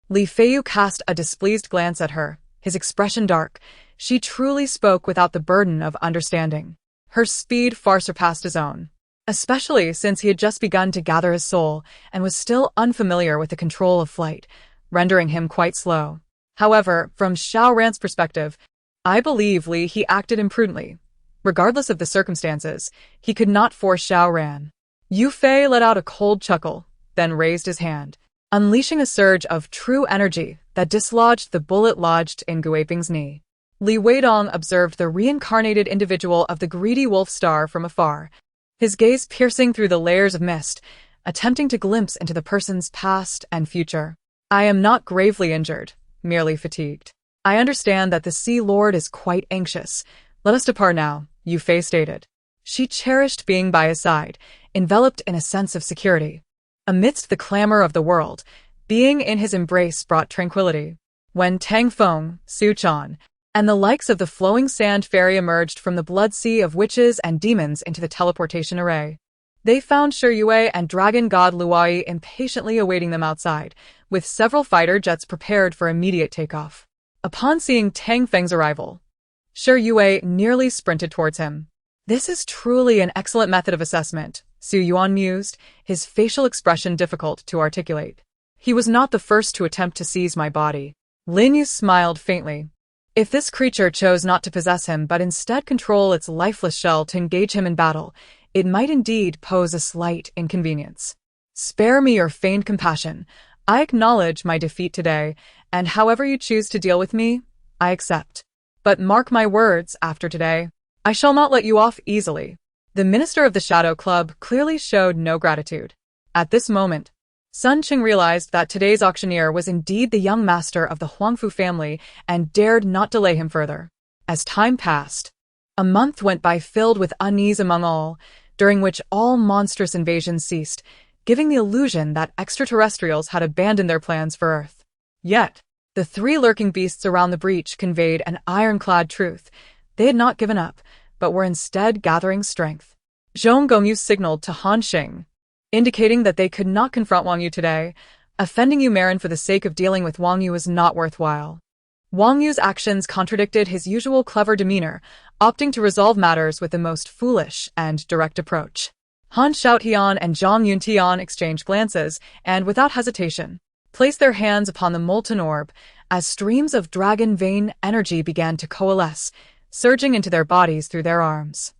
Li Feiyu cast a displeased glance at her, his expression dark. She truly spoke without the burden of understanding. Her speed far surpassed his own, especially since he had just begun to gather his soul and was still unfamiliar with the control of flight, rendering him quite slow. However, from Xiao Ran's perspective, I believe he acted imprudently. Regardless of the circumstances, he could not force Xiao Ran. Yu Fei let out a cold chuckle, then raised his hand, unleashing a surge of true energy that dislodged the bullet lodged in Guiping's knee. Li Weidong observed the reincarnated individual of the greedy wolf star from afar, his gaze piercing through the layers of mist, attempting to glimpse into the person's past and future. "I am not gravely injured, merely fatigued. I understand that the Sea Lord is quite anxious. Let us depart now," Yu Fei stated. She cherished being by his side, enveloped in a sense of security. Amidst the clamor of the world, being in his embrace brought tranquility. When Tang Feng, Su Chan, and the likes of the flowing sand fairy emerged from the blood sea of witches and demons into the teleportation array, they found Shi Yue and dragon god Luai impatiently awaiting them outside, with several fighter jets prepared for immediate takeoff. Upon seeing Tang Feng's arrival, Shi Yue nearly sprinted towards him. "This is truly an excellent method of assessment," Su Yuan mused, his facial expression difficult to articulate. "He was not the first to attempt to seize my body." Lin Yu smiled faintly. If this creature chose not to possess him but instead control its lifeless shell to engage him in battle, it might indeed pose a slight inconvenience. "Spare me your feigned compassion. I acknowledge my defeat today, and however you choose to deal with me, I accept. But mark my words, after today, I shall not let you off easily." The minister of the Shadow Club clearly showed no gratitude. At this moment, Sun Qing realized that today's auctioneer was indeed the young master of the Huangfu family and dared not delay him further. As time passed, a month went by filled with unease among all, during which all monstrous invasions ceased, giving the illusion that extraterrestrials had abandoned their plans for Earth. Yet, the three lurking beasts around the breach conveyed an ironclad truth. They had not given up, but were instead gathering strength. Zhong Gongyu signaled to Han Xing, indicating that they could not confront Wang Yu today. Offending Yu Marin for the sake of dealing with Wang Yu was not worthwhile. Wang Yu's actions contradicted his usual clever demeanor, opting to resolve matters with the most foolish and direct approach. Han Xiaotian and Zhang Yuntian exchanged glances, and without hesitation, placed their hands upon the molten orb, as streams of dragon vein energy began to coalesce, surging into their bodies through their arms.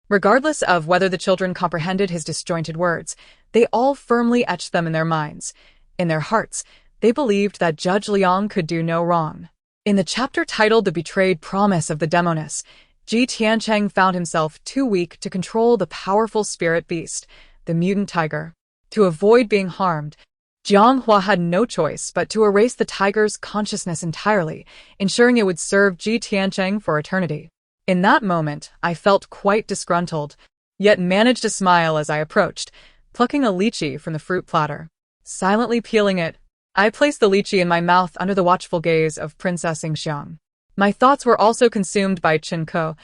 Regardless of whether the children comprehended his disjointed words, they all firmly etched them in their minds. In their hearts, they believed that Judge Liang could do no wrong. In the chapter titled The Betrayed Promise of the Demoness, Ji Tiancheng found himself too weak to control the powerful spirit beast, the mutant tiger. To avoid being harmed, Jiang Hua had no choice but to erase the tiger's consciousness entirely, ensuring it would serve Ji Tiancheng for eternity. In that moment, I felt quite disgruntled, yet managed a smile as I approached, plucking a lychee from the fruit platter. Silently peeling it, I placed the lychee in my mouth under the watchful gaze of Princess Yingxiang. My thoughts were also consumed by Chen Ko.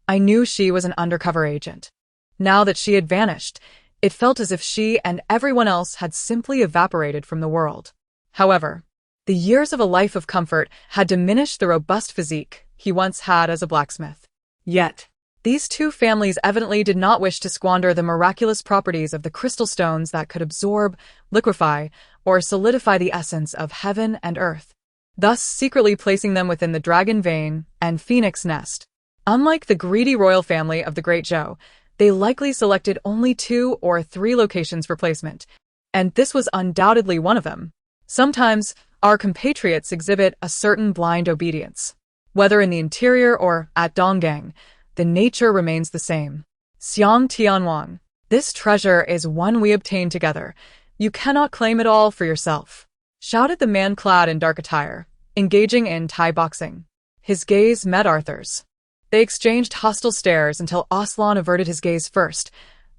I knew she was an undercover agent. Now that she had vanished, it felt as if she and everyone else had simply evaporated from the world. However, the years of a life of comfort had diminished the robust physique he once had as a blacksmith. Yet, these two families evidently did not wish to squander the miraculous properties of the crystal stones that could absorb, liquefy, or solidify the essence of heaven and earth, thus secretly placing them within the dragon vein and phoenix nest. Unlike the greedy royal family of the Great Zhou, they likely selected only 2 or 3 locations for placement, and this was undoubtedly one of them. Sometimes, our compatriots exhibit a certain blind obedience. Whether in the interior or at Donggang, the nature remains the same. Xiang Tianwang, this treasure is one we obtained together. You cannot claim it all for yourself, shouted the man clad in dark attire, engaging in Thai boxing. His gaze met Arthur's. They exchanged hostile stares until Aslan averted his gaze first.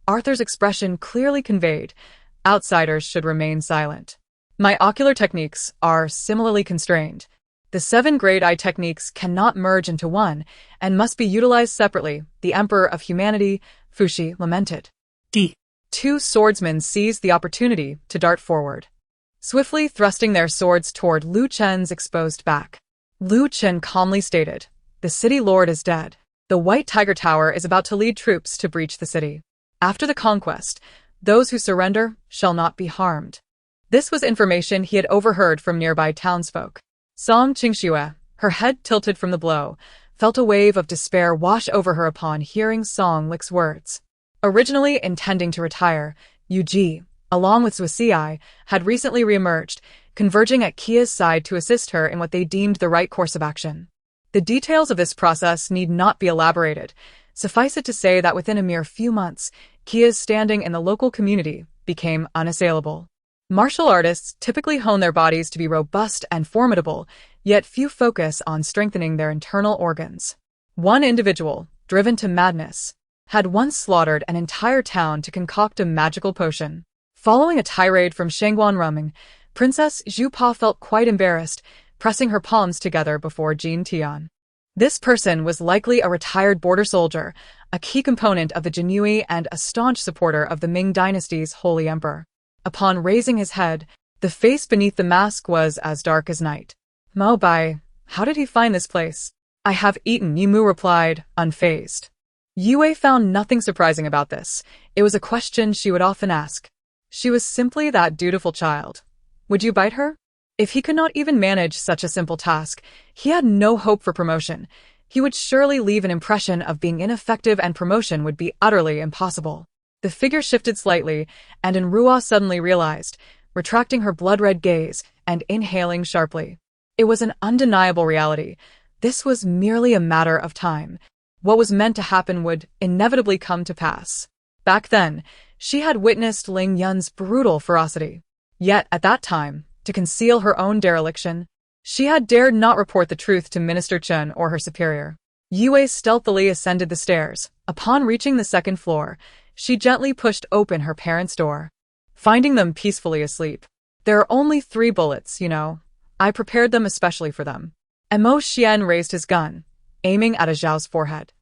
Arthur's expression clearly conveyed, outsiders should remain silent. My ocular techniques are similarly constrained. The 7 great eye techniques cannot merge into one and must be utilized separately, the Emperor of Humanity, Fuxi, lamented. 2 swordsmen seized the opportunity to dart forward, swiftly thrusting their swords toward Lu Chen's exposed back. Lu Chen calmly stated, "The city lord is dead. The White Tiger Tower is about to lead troops to breach the city. After the conquest, those who surrender shall not be harmed." This was information he had overheard from nearby townsfolk. Song Qingxue, her head tilted from the blow, felt a wave of despair wash over her upon hearing Song Lik's words. Originally intending to retire, Yu Ji, along with Zuo had recently reemerged, converging at Kia's side to assist her in what they deemed the right course of action. The details of this process need not be elaborated. Suffice it to say that within a mere few months, Kia's standing in the local community became unassailable. Martial artists typically hone their bodies to be robust and formidable, yet few focus on strengthening their internal organs. One individual, driven to madness, had once slaughtered an entire town to concoct a magical potion. Following a tirade from Shangguan Ruming, Princess Zhu Pa felt quite embarrassed, pressing her palms together before Jin Tian. This person was likely a retired border soldier, a key component of the Jinhui and a staunch supporter of the Ming dynasty's holy emperor. Upon raising his head, the face beneath the mask was as dark as night. "Mo Bai, how did he find this place?" "I have eaten," Yimu replied, unfazed. Yue found nothing surprising about this. It was a question she would often ask. She was simply that dutiful child. Would you bite her? If he could not even manage such a simple task, he had no hope for promotion. He would surely leave an impression of being ineffective, and promotion would be utterly impossible. The figure shifted slightly, and Enrua suddenly realized, retracting her blood-red gaze and inhaling sharply. It was an undeniable reality. This was merely a matter of time. What was meant to happen would inevitably come to pass. Back then, she had witnessed Ling Yun's brutal ferocity. Yet, at that time, to conceal her own dereliction, she had dared not report the truth to Minister Chen or her superior. Yue stealthily ascended the stairs. Upon reaching the 2nd floor, she gently pushed open her parents' door, finding them peacefully asleep. "There are only 3 bullets, you know. I prepared them especially for them." And Mo Xian raised his gun, aiming at Zhao's forehead.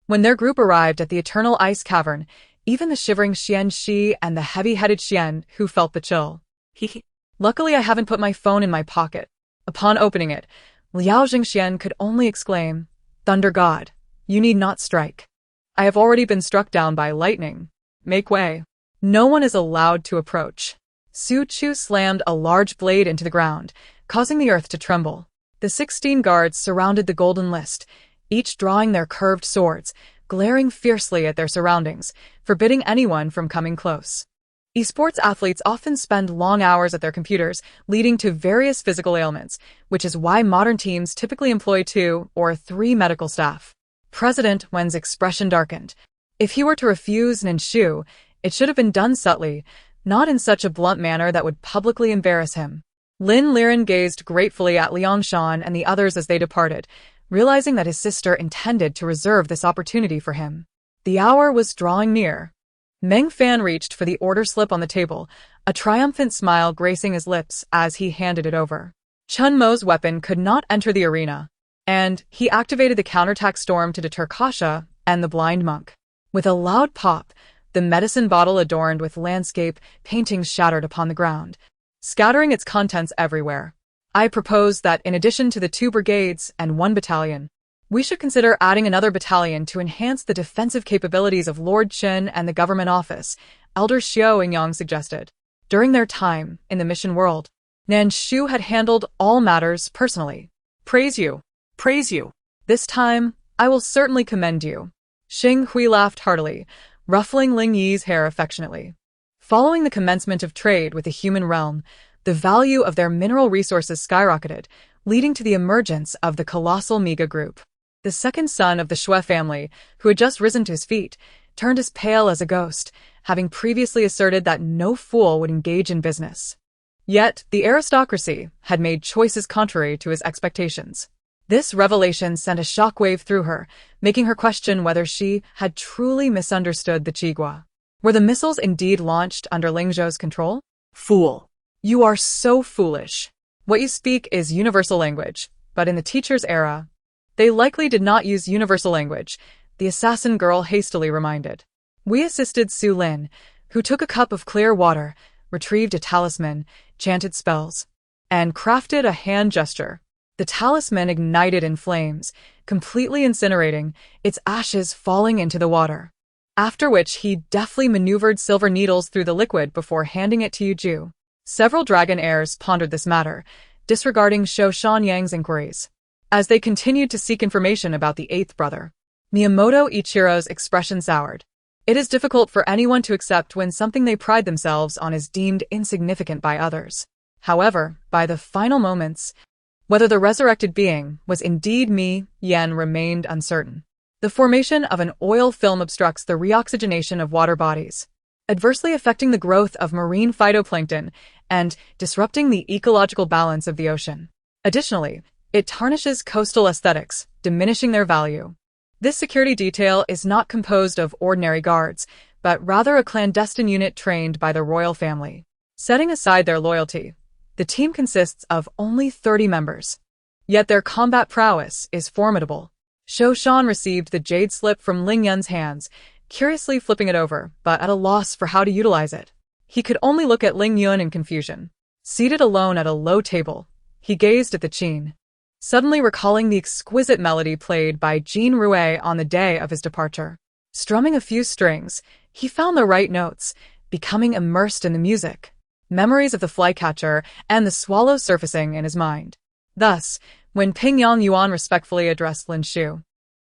When their group arrived at the Eternal Ice Cavern, even the shivering Xian Shi and the heavy-headed Xian Hu felt the chill. Luckily I haven't put my phone in my pocket. Upon opening it, Liao Jingxian could only exclaim, "Thunder God, you need not strike. I have already been struck down by lightning. Make way. No one is allowed to approach." Su Chu slammed a large blade into the ground, causing the earth to tremble. The 16 guards surrounded the golden list, each drawing their curved swords, glaring fiercely at their surroundings, forbidding anyone from coming close. Esports athletes often spend long hours at their computers, leading to various physical ailments, which is why modern teams typically employ 2 or 3 medical staff. President Wen's expression darkened. If he were to refuse Ninshu, it should have been done subtly, not in such a blunt manner that would publicly embarrass him. Lin Liren gazed gratefully at Liang Shan and the others as they departed, realizing that his sister intended to reserve this opportunity for him. The hour was drawing near. Meng Fan reached for the order slip on the table, a triumphant smile gracing his lips as he handed it over. Chun Mo's weapon could not enter the arena, and he activated the counterattack storm to deter Kasha and the blind monk. With a loud pop, the medicine bottle adorned with landscape paintings shattered upon the ground, scattering its contents everywhere. I propose that in addition to the 2 brigades and 1 battalion, we should consider adding another battalion to enhance the defensive capabilities of Lord Chen and the government office, Elder Xiao Yingying suggested. During their time in the mission world, Nanshu had handled all matters personally. Praise you. Praise you. This time, I will certainly commend you. Xing Hui laughed heartily, ruffling Ling Yi's hair affectionately. Following the commencement of trade with the human realm, the value of their mineral resources skyrocketed, leading to the emergence of the colossal Miga Group. The second son of the Xue family, who had just risen to his feet, turned as pale as a ghost, having previously asserted that no fool would engage in business. Yet, the aristocracy had made choices contrary to his expectations. This revelation sent a shockwave through her, making her question whether she had truly misunderstood the Qigua. Were the missiles indeed launched under Ling Zhou's control? Fool. You are so foolish. What you speak is universal language, but in the teacher's era, they likely did not use universal language, the assassin girl hastily reminded. We assisted Su Lin, who took a cup of clear water, retrieved a talisman, chanted spells, and crafted a hand gesture. The talisman ignited in flames, completely incinerating, its ashes falling into the water. After which he deftly maneuvered silver needles through the liquid before handing it to Yuju. Several dragon heirs pondered this matter, disregarding Shou Shanyang's inquiries. As they continued to seek information about the 8th brother, Miyamoto Ichiro's expression soured. It is difficult for anyone to accept when something they pride themselves on is deemed insignificant by others. However, by the final moments, whether the resurrected being was indeed Mi Yan remained uncertain. The formation of an oil film obstructs the reoxygenation of water bodies, adversely affecting the growth of marine phytoplankton and disrupting the ecological balance of the ocean. Additionally, it tarnishes coastal aesthetics, diminishing their value. This security detail is not composed of ordinary guards, but rather a clandestine unit trained by the royal family. Setting aside their loyalty, the team consists of only 30 members. Yet their combat prowess is formidable. Shou Shan received the jade slip from Ling Yun's hands, curiously flipping it over, but at a loss for how to utilize it. He could only look at Ling Yun in confusion. Seated alone at a low table, he gazed at the qin, suddenly recalling the exquisite melody played by Jean Rouet on the day of his departure. Strumming a few strings, he found the right notes, becoming immersed in the music. Memories of the flycatcher and the swallow surfacing in his mind. Thus, when Pingyang Yuan respectfully addressed Lin Shu,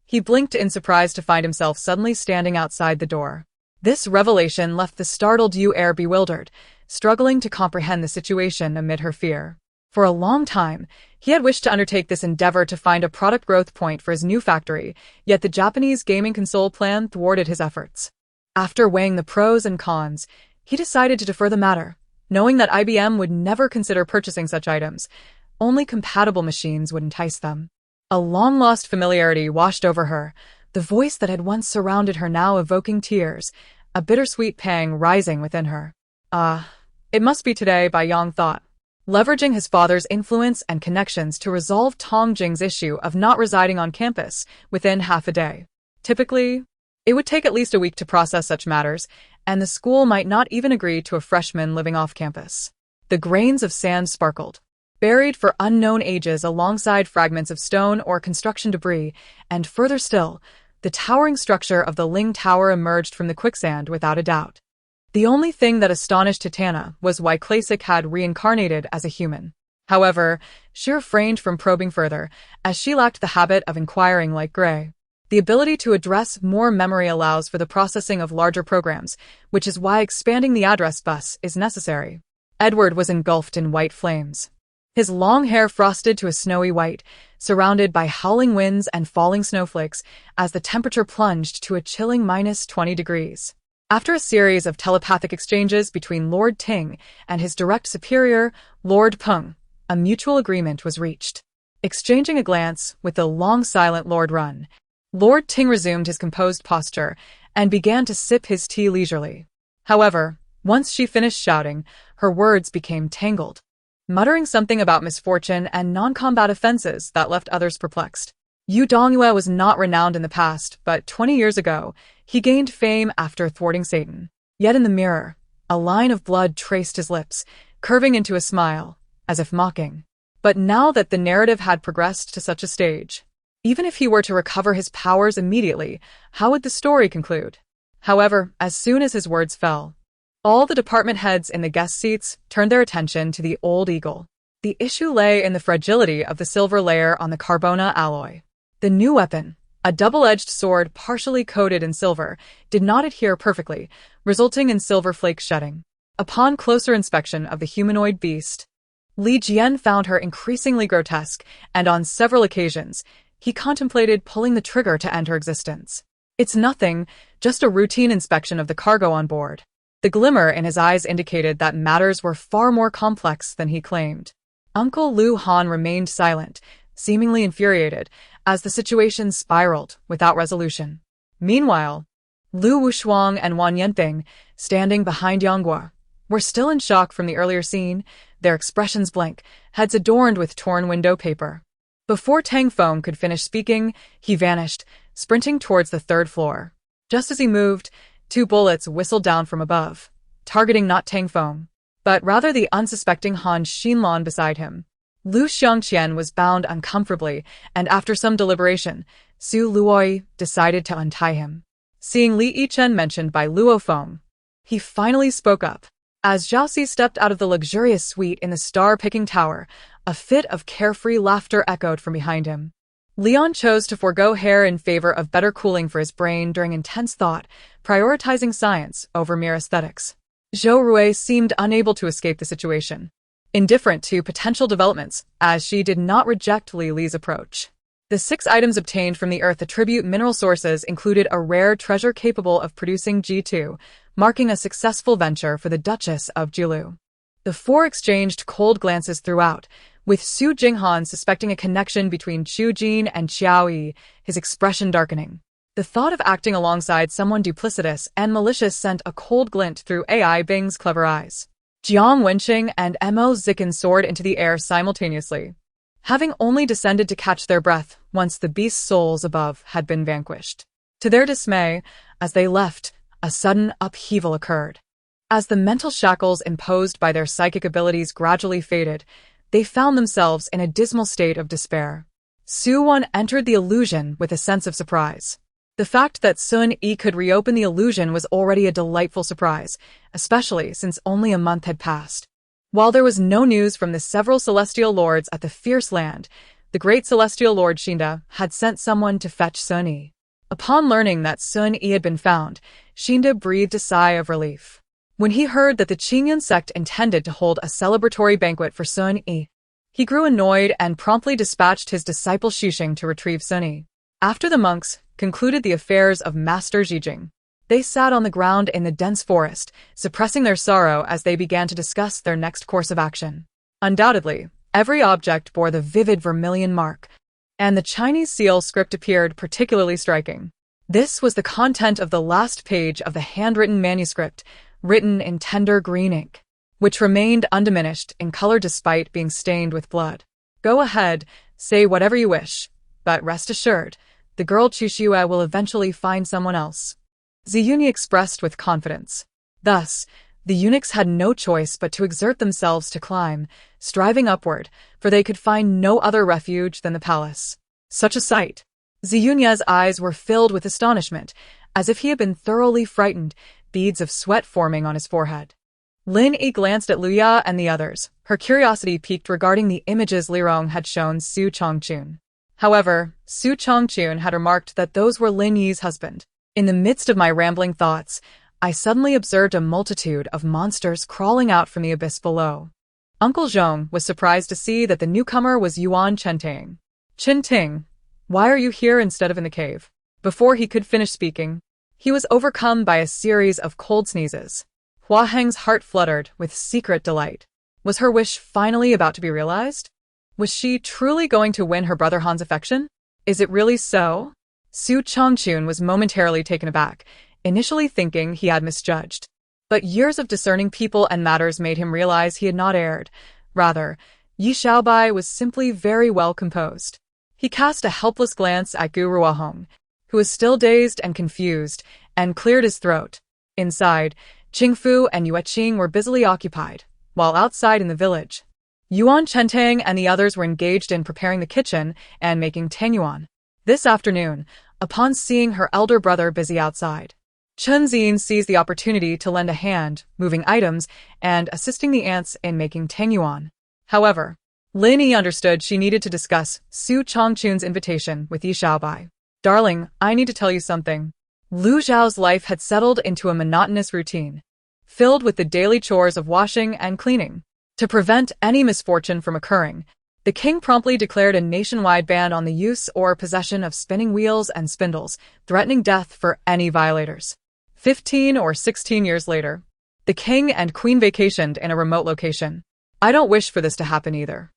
he blinked in surprise to find himself suddenly standing outside the door. This revelation left the startled Yu heir bewildered, struggling to comprehend the situation amid her fear. For a long time, he had wished to undertake this endeavor to find a product growth point for his new factory, yet the Japanese gaming console plan thwarted his efforts. After weighing the pros and cons, he decided to defer the matter, knowing that IBM would never consider purchasing such items. Only compatible machines would entice them. A long-lost familiarity washed over her, the voice that had once surrounded her now evoking tears, a bittersweet pang rising within her. It must be today, Bai Yang thought. Leveraging his father's influence and connections to resolve Tong Jing's issue of not residing on campus within half a day. Typically, it would take at least a week to process such matters, and the school might not even agree to a freshman living off campus. The grains of sand sparkled, buried for unknown ages alongside fragments of stone or construction debris, and further still, the towering structure of the Ling Tower emerged from the quicksand without a doubt. The only thing that astonished Titana was why Klasik had reincarnated as a human. However, she refrained from probing further, as she lacked the habit of inquiring like Gray. The ability to address more memory allows for the processing of larger programs, which is why expanding the address bus is necessary. Edward was engulfed in white flames. His long hair frosted to a snowy white, surrounded by howling winds and falling snowflakes as the temperature plunged to a chilling -20 degrees. After a series of telepathic exchanges between Lord Ting and his direct superior, Lord Peng, a mutual agreement was reached. Exchanging a glance with the long-silent Lord Run, Lord Ting resumed his composed posture and began to sip his tea leisurely. However, once she finished shouting, her words became tangled, muttering something about misfortune and non-combat offenses that left others perplexed. Yu Dongyue was not renowned in the past, but 20 years ago, he gained fame after thwarting Satan. Yet in the mirror, a line of blood traced his lips, curving into a smile, as if mocking. But now that the narrative had progressed to such a stage, even if he were to recover his powers immediately, how would the story conclude? However, as soon as his words fell, all the department heads in the guest seats turned their attention to the old eagle. The issue lay in the fragility of the silver layer on the Carbona alloy. The new weapon, a double-edged sword partially coated in silver, did not adhere perfectly, resulting in silver flakes shedding. Upon closer inspection of the humanoid beast, Li Jian found her increasingly grotesque, and on several occasions, he contemplated pulling the trigger to end her existence. It's nothing, just a routine inspection of the cargo on board. The glimmer in his eyes indicated that matters were far more complex than he claimed. Uncle Lu Han remained silent, seemingly infuriated, as the situation spiraled without resolution. Meanwhile, Lu Wushuang and Yuan Yingying, standing behind Yonghua, were still in shock from the earlier scene, their expressions blank, heads adorned with torn window paper. Before Tang Feng could finish speaking, he vanished, sprinting towards the third floor. Just as he moved, 2 bullets whistled down from above, targeting not Tang Feng, but rather the unsuspecting Han Xinlan beside him. Lu Xiangqian was bound uncomfortably, and after some deliberation, Su Luoi decided to untie him. Seeing Li Yichen mentioned by Luo Feng, he finally spoke up. As Zhao Si stepped out of the luxurious suite in the star-picking tower, a fit of carefree laughter echoed from behind him. Leon chose to forego hair in favor of better cooling for his brain during intense thought, prioritizing science over mere aesthetics. Zhou Rui seemed unable to escape the situation, indifferent to potential developments, as she did not reject Li Li's approach. The 6 items obtained from the Earth attribute mineral sources included a rare treasure capable of producing G2, marking a successful venture for the Duchess of Jiulu. The 4 exchanged cold glances throughout, with Su Jinghan suspecting a connection between Chu Jin and Xiao Yi, his expression darkening. The thought of acting alongside someone duplicitous and malicious sent a cold glint through AI Bing's clever eyes. Jiang Wenqing and Mo Zikin soared into the air simultaneously, having only descended to catch their breath once the beast's souls above had been vanquished. To their dismay, as they left, a sudden upheaval occurred. As the mental shackles imposed by their psychic abilities gradually faded, they found themselves in a dismal state of despair. Su Wan entered the illusion with a sense of surprise. The fact that Sun Yi could reopen the illusion was already a delightful surprise, especially since only a month had passed. While there was no news from the several celestial lords at the fierce land, the great celestial lord Shinda had sent someone to fetch Sun Yi. Upon learning that Sun Yi had been found, Shinda breathed a sigh of relief. When he heard that the Qingyun sect intended to hold a celebratory banquet for Sun Yi, he grew annoyed and promptly dispatched his disciple Xixing to retrieve Sun Yi. After the monks concluded the affairs of Master Zhijing, they sat on the ground in the dense forest, suppressing their sorrow as they began to discuss their next course of action. Undoubtedly, every object bore the vivid vermilion mark, and the Chinese seal script appeared particularly striking. This was the content of the last page of the handwritten manuscript, written in tender green ink, which remained undiminished in color despite being stained with blood. Go ahead, say whatever you wish, but rest assured, the girl Chushue will eventually find someone else, Ziyuni expressed with confidence. Thus, the eunuchs had no choice but to exert themselves to climb, striving upward, for they could find no other refuge than the palace. Such a sight! Ziyunya's eyes were filled with astonishment, as if he had been thoroughly frightened, beads of sweat forming on his forehead. Lin Yi glanced at Luya and the others, her curiosity piqued regarding the images Lirong had shown Su Chongqun. However, Su Chongqun had remarked that those were Lin Yi's husband. In the midst of my rambling thoughts, I suddenly observed a multitude of monsters crawling out from the abyss below. Uncle Zhong was surprised to see that the newcomer was Yuan Chentang. Qin Ting, why are you here instead of in the cave? Before he could finish speaking, he was overcome by a series of cold sneezes. Hua Heng's heart fluttered with secret delight. Was her wish finally about to be realized? Was she truly going to win her brother Han's affection? Is it really so? Su Changchun was momentarily taken aback, initially thinking he had misjudged. But years of discerning people and matters made him realize he had not erred. Rather, Yi Xiaobai was simply very well composed. He cast a helpless glance at Gu Ruohong, who was still dazed and confused, and cleared his throat. Inside, Qingfu and Yueqing were busily occupied, while outside in the village, Yuan Chentang and the others were engaged in preparing the kitchen and making tangyuan. This afternoon, upon seeing her elder brother busy outside, Chen Xin seized the opportunity to lend a hand, moving items and assisting the aunts in making tangyuan. However, Lin Yi understood she needed to discuss Su Changchun's invitation with Yi Xiaobai. Darling, I need to tell you something. Lu Zhao's life had settled into a monotonous routine, filled with the daily chores of washing and cleaning. To prevent any misfortune from occurring, the king promptly declared a nationwide ban on the use or possession of spinning wheels and spindles, threatening death for any violators. 15 or 16 years later, the king and queen vacationed in a remote location. I don't wish for this to happen either.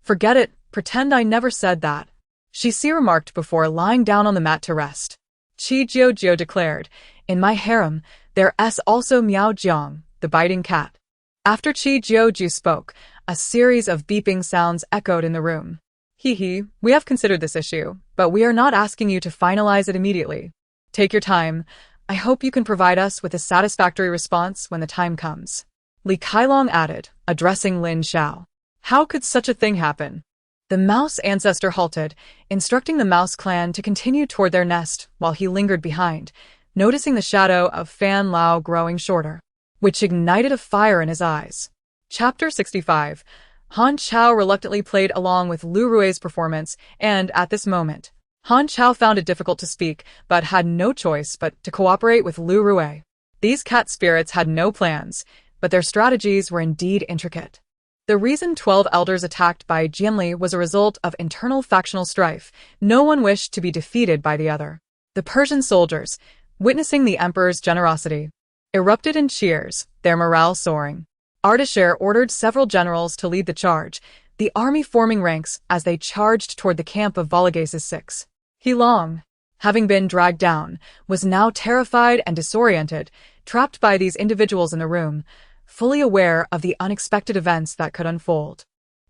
Forget it, pretend I never said that, Shi remarked before lying down on the mat to rest. Qi Jiao declared, in my harem, there's also Miao Jiang, the biting cat. After Qi Jiao spoke, a series of beeping sounds echoed in the room. Hee, we have considered this issue, but we are not asking you to finalize it immediately. Take your time. I hope you can provide us with a satisfactory response when the time comes. Li Kailong added, addressing Lin Xiao. How could such a thing happen? The mouse ancestor halted, instructing the mouse clan to continue toward their nest while he lingered behind, noticing the shadow of Fan Lao growing shorter, which ignited a fire in his eyes. Chapter 65. Han Chao reluctantly played along with Lu Rui's performance, and at this moment, Han Chao found it difficult to speak, but had no choice but to cooperate with Lu Rui. These cat spirits had no plans, but their strategies were indeed intricate. The reason 12 elders attacked by Jianli was a result of internal factional strife. No one wished to be defeated by the other. The Persian soldiers, witnessing the emperor's generosity, erupted in cheers, their morale soaring. Ardashir ordered several generals to lead the charge, the army forming ranks as they charged toward the camp of Volagase's 6. He Long, having been dragged down, was now terrified and disoriented, trapped by these individuals in the room, fully aware of the unexpected events that could unfold.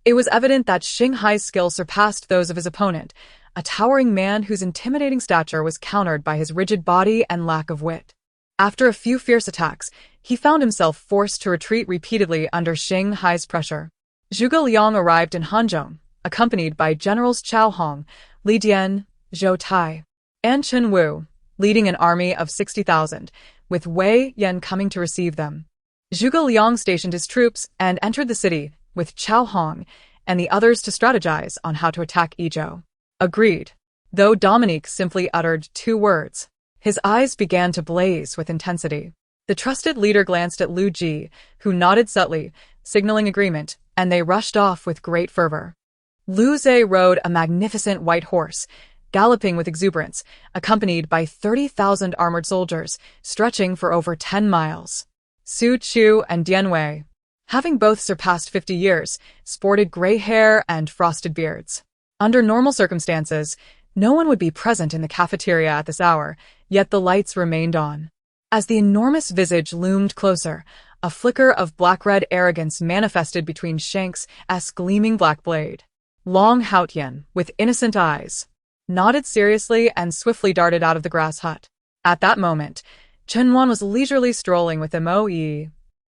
It was evident that Xinghai's skill surpassed those of his opponent, a towering man whose intimidating stature was countered by his rigid body and lack of wit. After a few fierce attacks, he found himself forced to retreat repeatedly under Xinghai's pressure. Zhuge Liang arrived in Hanzhong, accompanied by Generals Chao Hong, Li Dian, Zhou Tai, and Chen Wu, leading an army of 60,000, with Wei Yan coming to receive them. Zhuge Liang stationed his troops and entered the city, with Chao Hong and the others to strategize on how to attack Yizhou. Agreed. Though Dominique simply uttered 2 words, his eyes began to blaze with intensity. The trusted leader glanced at Lu Ji, who nodded subtly, signaling agreement, and they rushed off with great fervor. Lu Zhe rode a magnificent white horse, galloping with exuberance, accompanied by 30,000 armored soldiers, stretching for over 10 miles. Su Chu and Dian Wei, having both surpassed 50 years, sported gray hair and frosted beards. Under normal circumstances, no one would be present in the cafeteria at this hour, yet the lights remained on. As the enormous visage loomed closer, a flicker of black-red arrogance manifested between Shank's gleaming black blade. Long Haotian, with innocent eyes, nodded seriously and swiftly darted out of the grass hut. At that moment, Chen Wan was leisurely strolling with Mo-Yi,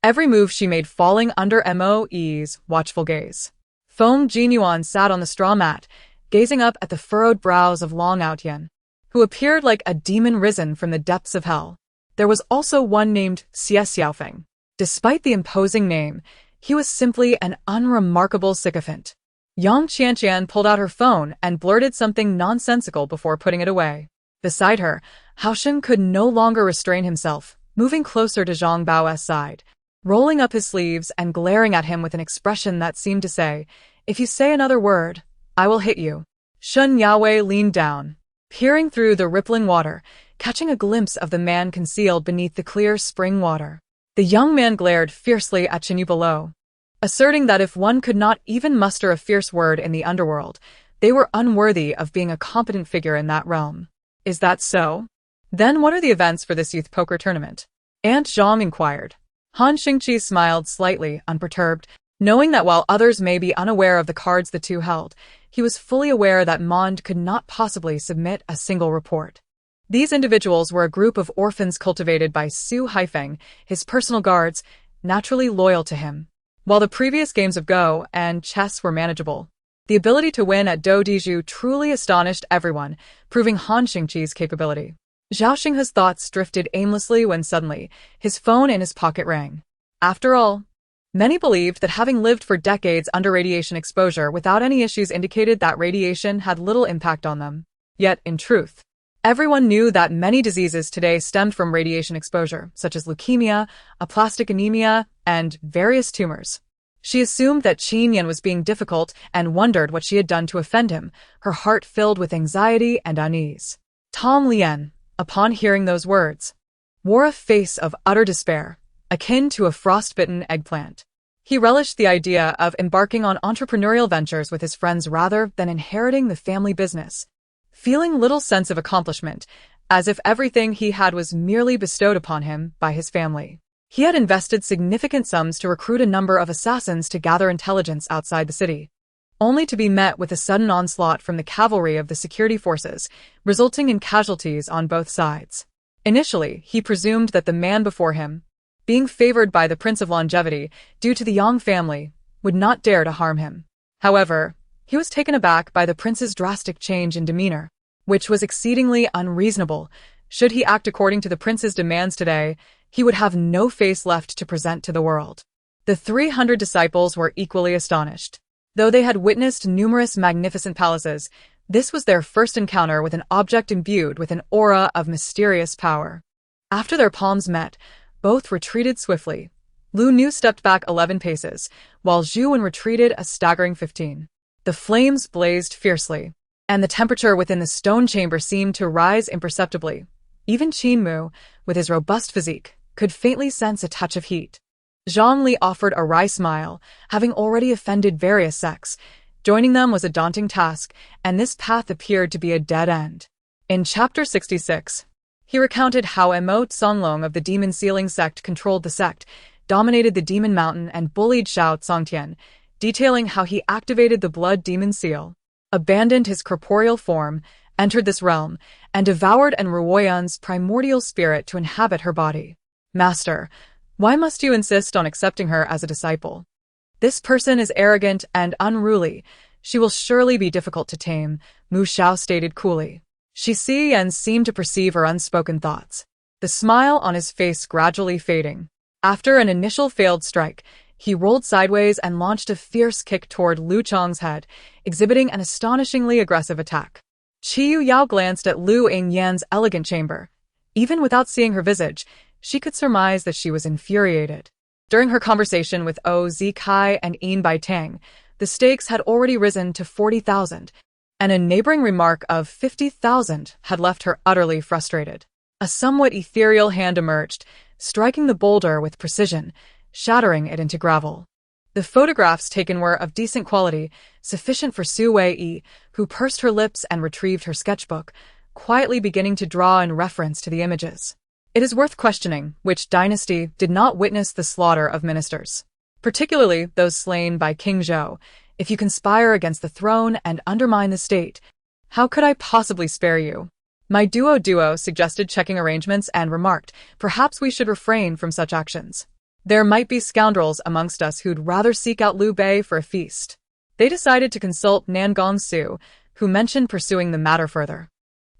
every move she made falling under Mo-Yi's watchful gaze. Feng Jinyuan sat on the straw mat, gazing up at the furrowed brows of Long Haotian, who appeared like a demon risen from the depths of hell. There was also one named Xie Xiaofeng. Despite the imposing name, he was simply an unremarkable sycophant. Yang Qianqian pulled out her phone and blurted something nonsensical before putting it away. Beside her, Haoshen could no longer restrain himself, moving closer to Zhang Bao's side, rolling up his sleeves and glaring at him with an expression that seemed to say, "If you say another word, I will hit you." Shun Yaowei leaned down, peering through the rippling water, catching a glimpse of the man concealed beneath the clear spring water. The young man glared fiercely at Chen Yu below, asserting that if one could not even muster a fierce word in the underworld, they were unworthy of being a competent figure in that realm. Is that so? Then what are the events for this youth poker tournament? Aunt Zhang inquired. Han Xingqi smiled slightly, unperturbed, knowing that while others may be unaware of the cards the two held, he was fully aware that Mond could not possibly submit a single report. These individuals were a group of orphans cultivated by Su Haifeng, his personal guards, naturally loyal to him. While the previous games of Go and chess were manageable, the ability to win at Do Diju truly astonished everyone, proving Han Xingqi's capability. Zhao Xinghe's thoughts drifted aimlessly when suddenly, his phone in his pocket rang. After all, many believed that having lived for decades under radiation exposure without any issues indicated that radiation had little impact on them. Yet, in truth, everyone knew that many diseases today stemmed from radiation exposure, such as leukemia, aplastic anemia, and various tumors. She assumed that Qin Yan was being difficult and wondered what she had done to offend him, her heart filled with anxiety and unease. Tom Lien, upon hearing those words, wore a face of utter despair, akin to a frostbitten eggplant. He relished the idea of embarking on entrepreneurial ventures with his friends rather than inheriting the family business, feeling little sense of accomplishment, as if everything he had was merely bestowed upon him by his family. He had invested significant sums to recruit a number of assassins to gather intelligence outside the city, only to be met with a sudden onslaught from the cavalry of the security forces, resulting in casualties on both sides. Initially, he presumed that the man before him, being favored by the Prince of Longevity due to the Yang family, would not dare to harm him. However, he was taken aback by the prince's drastic change in demeanor, which was exceedingly unreasonable. Should he act according to the prince's demands today, he would have no face left to present to the world. The 300 disciples were equally astonished. Though they had witnessed numerous magnificent palaces, this was their first encounter with an object imbued with an aura of mysterious power. After their palms met, both retreated swiftly. Lu Nu stepped back 11 paces, while Zhu Wen retreated a staggering 15. The flames blazed fiercely, and the temperature within the stone chamber seemed to rise imperceptibly. Even Qin Mu, with his robust physique, could faintly sense a touch of heat. Zhang Li offered a wry smile, having already offended various sects. Joining them was a daunting task, and this path appeared to be a dead end. In Chapter 66, he recounted how Mo Songlong of the Demon Sealing sect controlled the sect, dominated the Demon Mountain, and bullied Xiao Tsongtian, detailing how he activated the Blood Demon Seal, abandoned his corporeal form, entered this realm, and devoured Ruoyan's primordial spirit to inhabit her body. Master, why must you insist on accepting her as a disciple? This person is arrogant and unruly. She will surely be difficult to tame, Mu Xiao stated coolly. She see and seemed to perceive her unspoken thoughts, the smile on his face gradually fading. After an initial failed strike, he rolled sideways and launched a fierce kick toward Lu Chong's head, exhibiting an astonishingly aggressive attack. Qiyu Yao glanced at Lu Yingying's elegant chamber. Even without seeing her visage, she could surmise that she was infuriated. During her conversation with O Zikai and Yin Bai Tang, the stakes had already risen to 40,000, and a neighboring remark of 50,000 had left her utterly frustrated. A somewhat ethereal hand emerged, striking the boulder with precision, shattering it into gravel. The photographs taken were of decent quality, sufficient for Su Wei-yi, who pursed her lips and retrieved her sketchbook, quietly beginning to draw in reference to the images. It is worth questioning which dynasty did not witness the slaughter of ministers, particularly those slain by King Zhou. If you conspire against the throne and undermine the state, how could I possibly spare you? My duo suggested checking arrangements and remarked, perhaps we should refrain from such actions. There might be scoundrels amongst us who'd rather seek out Liu Bei for a feast. They decided to consult Nangong Su, who mentioned pursuing the matter further.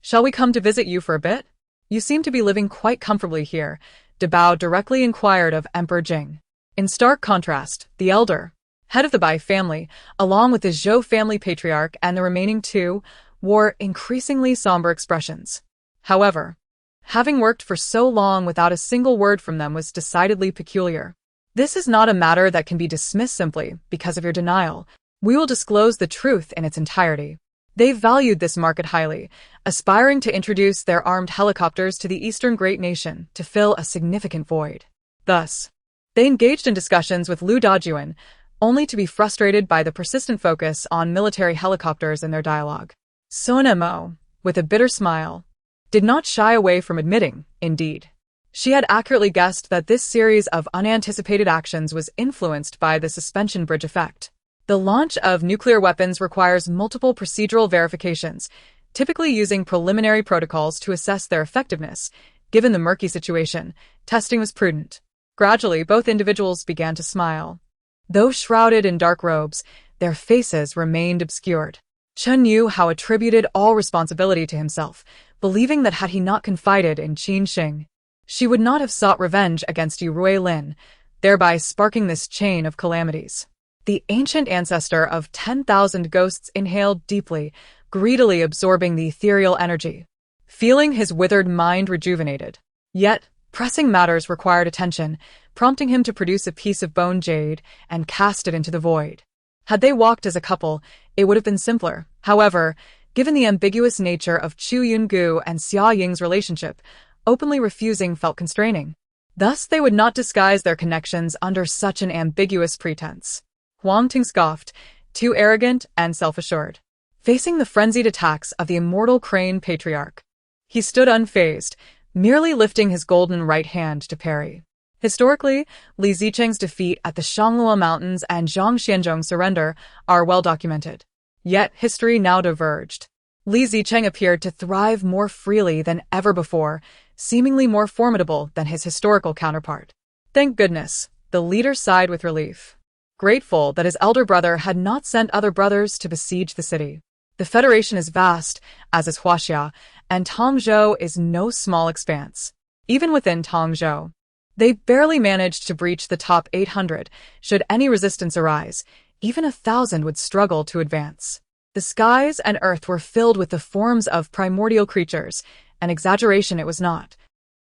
Shall we come to visit you for a bit? You seem to be living quite comfortably here, De Bao directly inquired of Emperor Jing. In stark contrast, the elder, head of the Bai family, along with the Zhou family patriarch and the remaining two, wore increasingly somber expressions. However, having worked for so long without a single word from them was decidedly peculiar. This is not a matter that can be dismissed simply because of your denial. We will disclose the truth in its entirety. They valued this market highly, aspiring to introduce their armed helicopters to the eastern great nation to fill a significant void. Thus, they engaged in discussions with Liu Dajuan, only to be frustrated by the persistent focus on military helicopters in their dialogue. Sona Mo, with a bitter smile, did not shy away from admitting, indeed. She had accurately guessed that this series of unanticipated actions was influenced by the suspension bridge effect. The launch of nuclear weapons requires multiple procedural verifications, typically using preliminary protocols to assess their effectiveness. Given the murky situation, testing was prudent. Gradually, both individuals began to smile. Though shrouded in dark robes, their faces remained obscured. Chen knew how attributed all responsibility to himself, believing that had he not confided in Qin Xing, she would not have sought revenge against Yu Ruilin, thereby sparking this chain of calamities. The ancient ancestor of 10,000 ghosts inhaled deeply, greedily absorbing the ethereal energy, feeling his withered mind rejuvenated. Yet, pressing matters required attention, prompting him to produce a piece of bone jade and cast it into the void. Had they walked as a couple, it would have been simpler. However, given the ambiguous nature of Chu Yungu and Xia Ying's relationship, openly refusing felt constraining. Thus, they would not disguise their connections under such an ambiguous pretense. Huang Ting scoffed, too arrogant and self-assured. Facing the frenzied attacks of the immortal crane patriarch, he stood unfazed, merely lifting his golden right hand to parry. Historically, Li Zicheng's defeat at the Shanglua Mountains and Zhang Xianzhong's surrender are well documented. Yet, history now diverged. Li Zicheng appeared to thrive more freely than ever before, seemingly more formidable than his historical counterpart. Thank goodness, the leader sighed with relief, grateful that his elder brother had not sent other brothers to besiege the city. The Federation is vast, as is Huaxia, and Tongzhou is no small expanse. Even within Tongzhou, they barely managed to breach the top 800. Should any resistance arise, even 1,000 would struggle to advance. The skies and earth were filled with the forms of primordial creatures, an exaggeration it was not.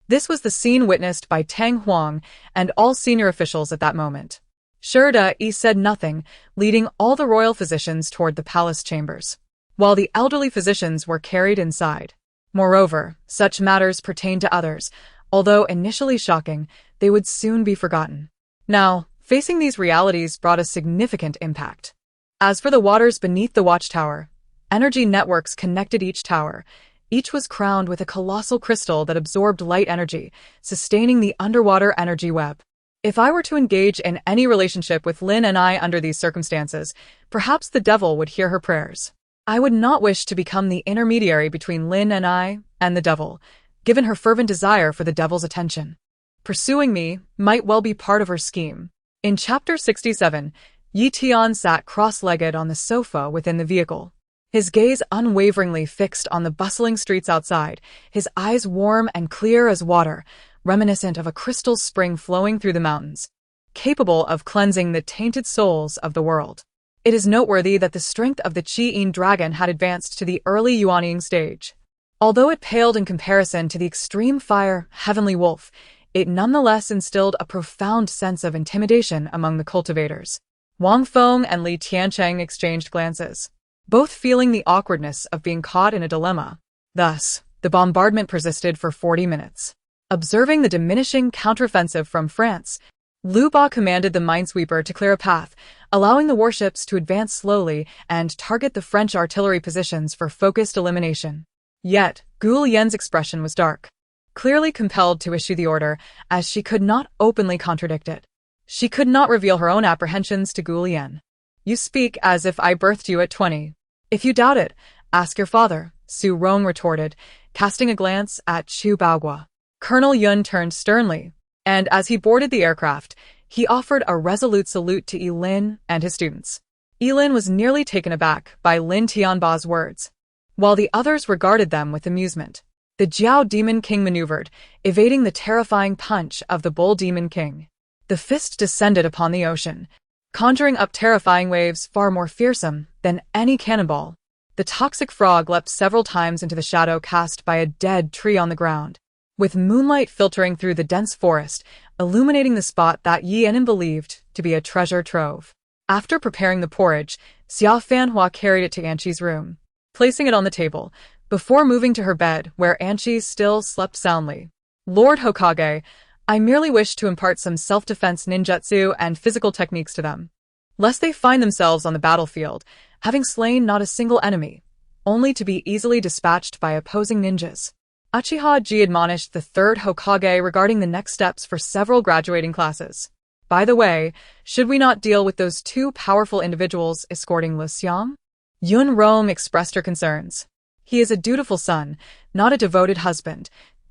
This was the scene witnessed by Tang Huang and all senior officials at that moment. Shirda Yi said nothing, leading all the royal physicians toward the palace chambers, while the elderly physicians were carried inside. Moreover, such matters pertained to others. Although initially shocking, they would soon be forgotten. Now, facing these realities brought a significant impact. As for the waters beneath the watchtower, energy networks connected each tower. Each was crowned with a colossal crystal that absorbed light energy, sustaining the underwater energy web. If I were to engage in any relationship with Lin and I under these circumstances, perhaps the devil would hear her prayers. I would not wish to become the intermediary between Lin and I and the devil, given her fervent desire for the devil's attention. Pursuing me might well be part of her scheme. In Chapter 67, Yi Tian sat cross-legged on the sofa within the vehicle, his gaze unwaveringly fixed on the bustling streets outside, his eyes warm and clear as water, reminiscent of a crystal spring flowing through the mountains, capable of cleansing the tainted souls of the world. It is noteworthy that the strength of the Qi-Yin dragon had advanced to the early Yuan Yingying stage. Although it paled in comparison to the extreme fire heavenly wolf, it nonetheless instilled a profound sense of intimidation among the cultivators. Wang Feng and Li Tiancheng exchanged glances, both feeling the awkwardness of being caught in a dilemma. Thus, the bombardment persisted for 40 minutes. Observing the diminishing counteroffensive from France, Liu Ba commanded the minesweeper to clear a path, allowing the warships to advance slowly and target the French artillery positions for focused elimination. Yet, Gu Lian's expression was dark, clearly compelled to issue the order, as she could not openly contradict it. She could not reveal her own apprehensions to Gu Lian. "You speak as if I birthed you at 20. If you doubt it, ask your father," Su Rong retorted, casting a glance at Chu Baogua. Colonel Yun turned sternly, and as he boarded the aircraft, he offered a resolute salute to Yilin and his students. Yilin was nearly taken aback by Lin Tianba's words, while the others regarded them with amusement. The Jiao Demon King maneuvered, evading the terrifying punch of the Bull Demon King. The fist descended upon the ocean, conjuring up terrifying waves far more fearsome than any cannonball. The toxic frog leapt several times into the shadow cast by a dead tree on the ground, with moonlight filtering through the dense forest, illuminating the spot that Yi Enin believed to be a treasure trove. After preparing the porridge, Xia Fanhua carried it to Anqi's room. placing it on the table, before moving to her bed where Anchi still slept soundly. Lord Hokage, I merely wish to impart some self-defense ninjutsu and physical techniques to them, lest they find themselves on the battlefield, having slain not a single enemy, only to be easily dispatched by opposing ninjas. Uchiha-ji admonished the third Hokage regarding the next steps for several graduating classes. By the way, should we not deal with those two powerful individuals escorting Lu Xiang? Yun Rong expressed her concerns. He is a dutiful son, not a devoted husband.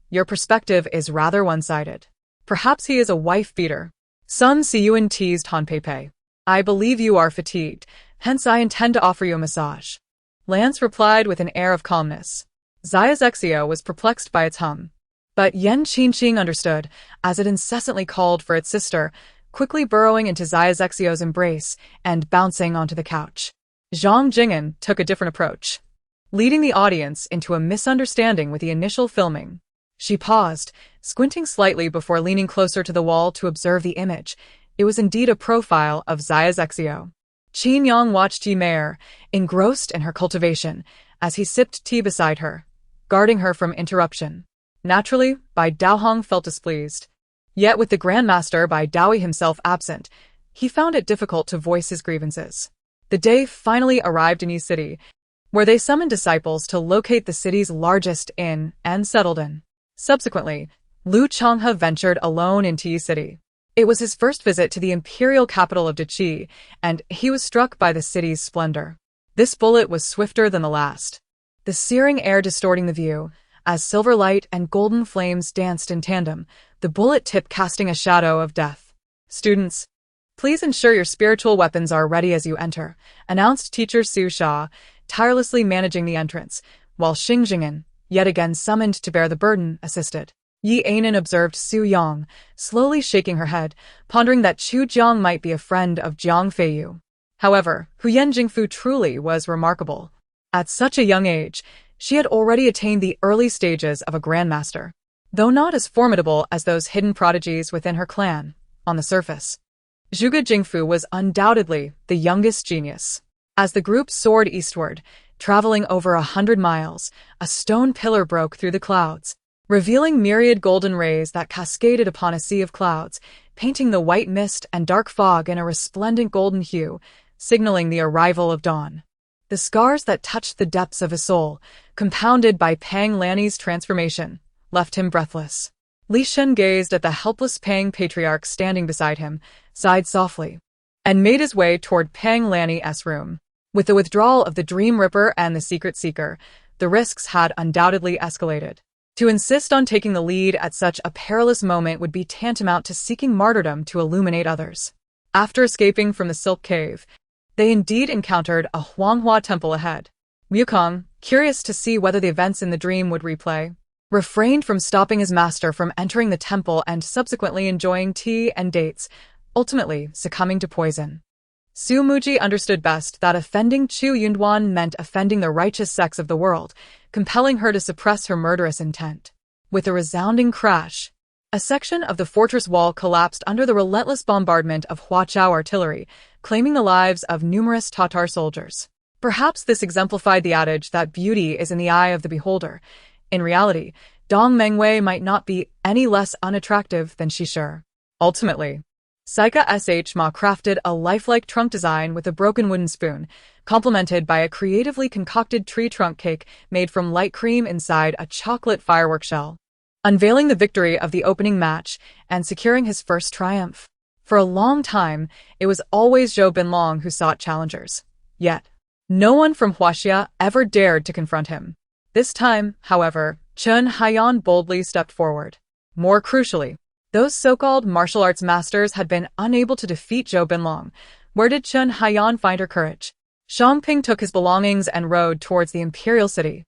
Your perspective is rather one-sided. Perhaps he is a wife-beater. Sun Siyuan teased Han Peipei. I believe you are fatigued, hence I intend to offer you a massage. Lance replied with an air of calmness. Zaya's Exio was perplexed by its hum. But Yan Qingqing understood, as it incessantly called for its sister, quickly burrowing into Zaya's Exio's embrace and bouncing onto the couch. Zhang Jing'an took a different approach, leading the audience into a misunderstanding with the initial filming. She paused, squinting slightly before leaning closer to the wall to observe the image. It was indeed a profile of Zaya's Exio. Qin Yang watched Yi Meier, engrossed in her cultivation, as he sipped tea beside her, guarding her from interruption. Naturally, Bai Daohong felt displeased. Yet with the Grandmaster Bai Daohui himself absent, he found it difficult to voice his grievances. The day finally arrived in Yi City, where they summoned disciples to locate the city's largest inn and settled in. Subsequently, Lu Changhe ventured alone into Yi City. It was his first visit to the imperial capital of Deqi, and he was struck by the city's splendor. This bullet was swifter than the last, the searing air distorting the view, as silver light and golden flames danced in tandem, the bullet tip casting a shadow of death. Students, please ensure your spiritual weapons are ready as you enter, announced teacher Su Sha, tirelessly managing the entrance, while Xing Jing'an, yet again summoned to bear the burden, assisted. Yi Anan observed Su Yang, slowly shaking her head, pondering that Chu Jiang might be a friend of Jiang Feiyu. However, Huyen Jingfu truly was remarkable. At such a young age, she had already attained the early stages of a grandmaster, though not as formidable as those hidden prodigies within her clan, on the surface. Zhuge Jingfu was undoubtedly the youngest genius. As the group soared eastward, traveling over 100 miles, a stone pillar broke through the clouds, revealing myriad golden rays that cascaded upon a sea of clouds, painting the white mist and dark fog in a resplendent golden hue, signaling the arrival of dawn. The scars that touched the depths of his soul, compounded by Pang Lanny's transformation, left him breathless. Li Shen gazed at the helpless Pang patriarch standing beside him, sighed softly, and made his way toward Pang Lanny's room. With the withdrawal of the Dream Ripper and the Secret Seeker, the risks had undoubtedly escalated. To insist on taking the lead at such a perilous moment would be tantamount to seeking martyrdom to illuminate others. After escaping from the Silk Cave, they indeed encountered a Huanghua temple ahead. Wukong, curious to see whether the events in the dream would replay, refrained from stopping his master from entering the temple and subsequently enjoying tea and dates, ultimately succumbing to poison. Su Muji understood best that offending Chu Yunduan meant offending the righteous sex of the world, compelling her to suppress her murderous intent. With a resounding crash, a section of the fortress wall collapsed under the relentless bombardment of Huachao artillery, claiming the lives of numerous Tatar soldiers. Perhaps this exemplified the adage that beauty is in the eye of the beholder. In reality, Dong Mengwei might not be any less unattractive than Shishir. Ultimately, Saika Sh Ma crafted a lifelike trunk design with a broken wooden spoon, complemented by a creatively concocted tree trunk cake made from light cream inside a chocolate firework shell, unveiling the victory of the opening match and securing his first triumph. For a long time, it was always Zhou Binlong who sought challengers. Yet, no one from Huaxia ever dared to confront him. This time, however, Chen Haiyan boldly stepped forward. More crucially, those so-called martial arts masters had been unable to defeat Zhou Binlong. Where did Chen Haiyan find her courage? Shangping took his belongings and rode towards the imperial city,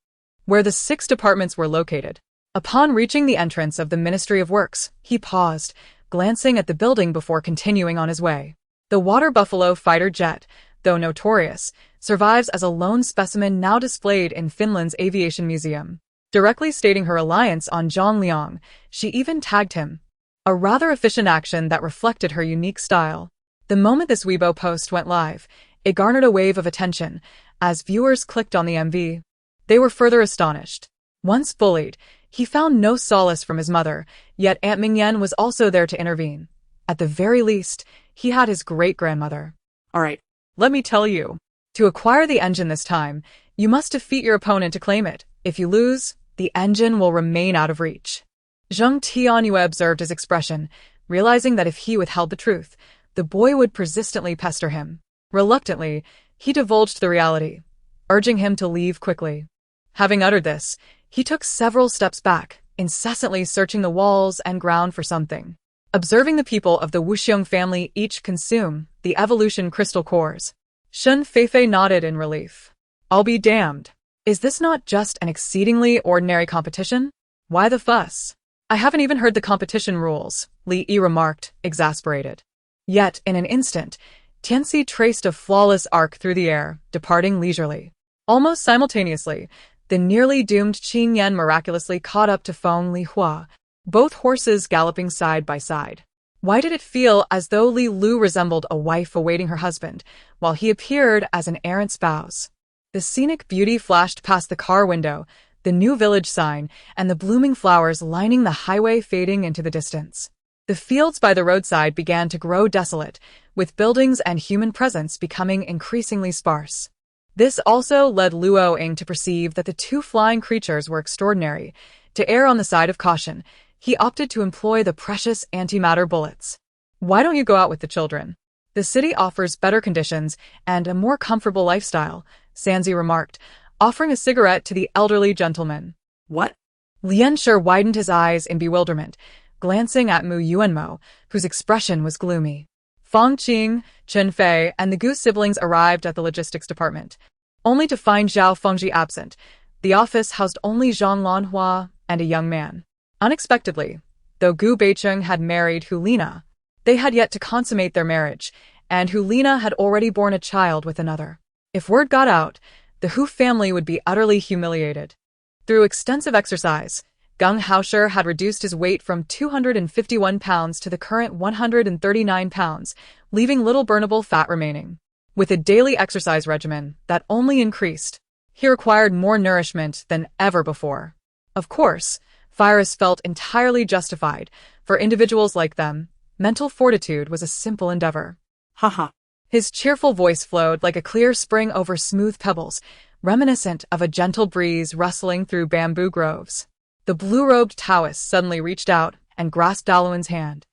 where the 6 departments were located. Upon reaching the entrance of the Ministry of Works, he paused, glancing at the building before continuing on his way. The water buffalo fighter jet, though notorious, survives as a lone specimen now displayed in Finland's Aviation Museum. Directly stating her reliance on Zhang Liang, she even tagged him, a rather efficient action that reflected her unique style. The moment this Weibo post went live, it garnered a wave of attention, as viewers clicked on the MV. They were further astonished. Once bullied, he found no solace from his mother, yet Aunt Mingyan was also there to intervene. At the very least, he had his great-grandmother. All right. Let me tell you. To acquire the engine this time, you must defeat your opponent to claim it. If you lose, the engine will remain out of reach. Zheng Tianyue observed his expression, realizing that if he withheld the truth, the boy would persistently pester him. Reluctantly, he divulged the reality, urging him to leave quickly. Having uttered this, he took several steps back, incessantly searching the walls and ground for something. Observing the people of the Wuxiong family each consume the evolution crystal cores, Shun Feifei nodded in relief. I'll be damned. Is this not just an exceedingly ordinary competition? Why the fuss? I haven't even heard the competition rules, Li Yi remarked, exasperated. Yet, in an instant, Tianxi traced a flawless arc through the air, departing leisurely. Almost simultaneously, the nearly doomed Qin Yan miraculously caught up to Feng Lihua, both horses galloping side by side. Why did it feel as though Li Lu resembled a wife awaiting her husband, while he appeared as an errant spouse? The scenic beauty flashed past the car window, the new village sign, and the blooming flowers lining the highway fading into the distance. The fields by the roadside began to grow desolate, with buildings and human presence becoming increasingly sparse. This also led Luo Ying to perceive that the two flying creatures were extraordinary. To err on the side of caution, he opted to employ the precious antimatter bullets. Why don't you go out with the children? The city offers better conditions and a more comfortable lifestyle, Sanzi remarked, offering a cigarette to the elderly gentleman. What? Lian Shi widened his eyes in bewilderment, glancing at Mu Yuanmo, whose expression was gloomy. Fang Qing, Chen Fei, and the Gu siblings arrived at the logistics department, only to find Zhao Fengji absent. The office housed only Zhang Lanhua and a young man. Unexpectedly, though Gu Beicheng had married Hulina, they had yet to consummate their marriage, and Hulina had already borne a child with another. If word got out, the Hu family would be utterly humiliated. Through extensive exercise, Gung Haosher had reduced his weight from 251 pounds to the current 139 pounds, leaving little burnable fat remaining. With a daily exercise regimen that only increased, he required more nourishment than ever before. Of course, Virus felt entirely justified. For individuals like them, mental fortitude was a simple endeavor. Haha. His cheerful voice flowed like a clear spring over smooth pebbles, reminiscent of a gentle breeze rustling through bamboo groves. The blue-robed Taoist suddenly reached out and grasped Daluan's hand.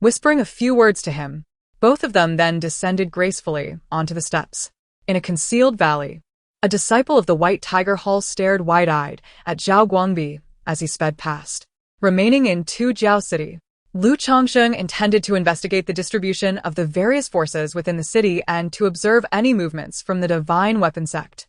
Whispering a few words to him, both of them then descended gracefully onto the steps. In a concealed valley, a disciple of the White Tiger Hall stared wide-eyed at Zhao Guangbi as he sped past. Remaining in Tujiao City, Lu Changsheng intended to investigate the distribution of the various forces within the city and to observe any movements from the Divine Weapon Sect.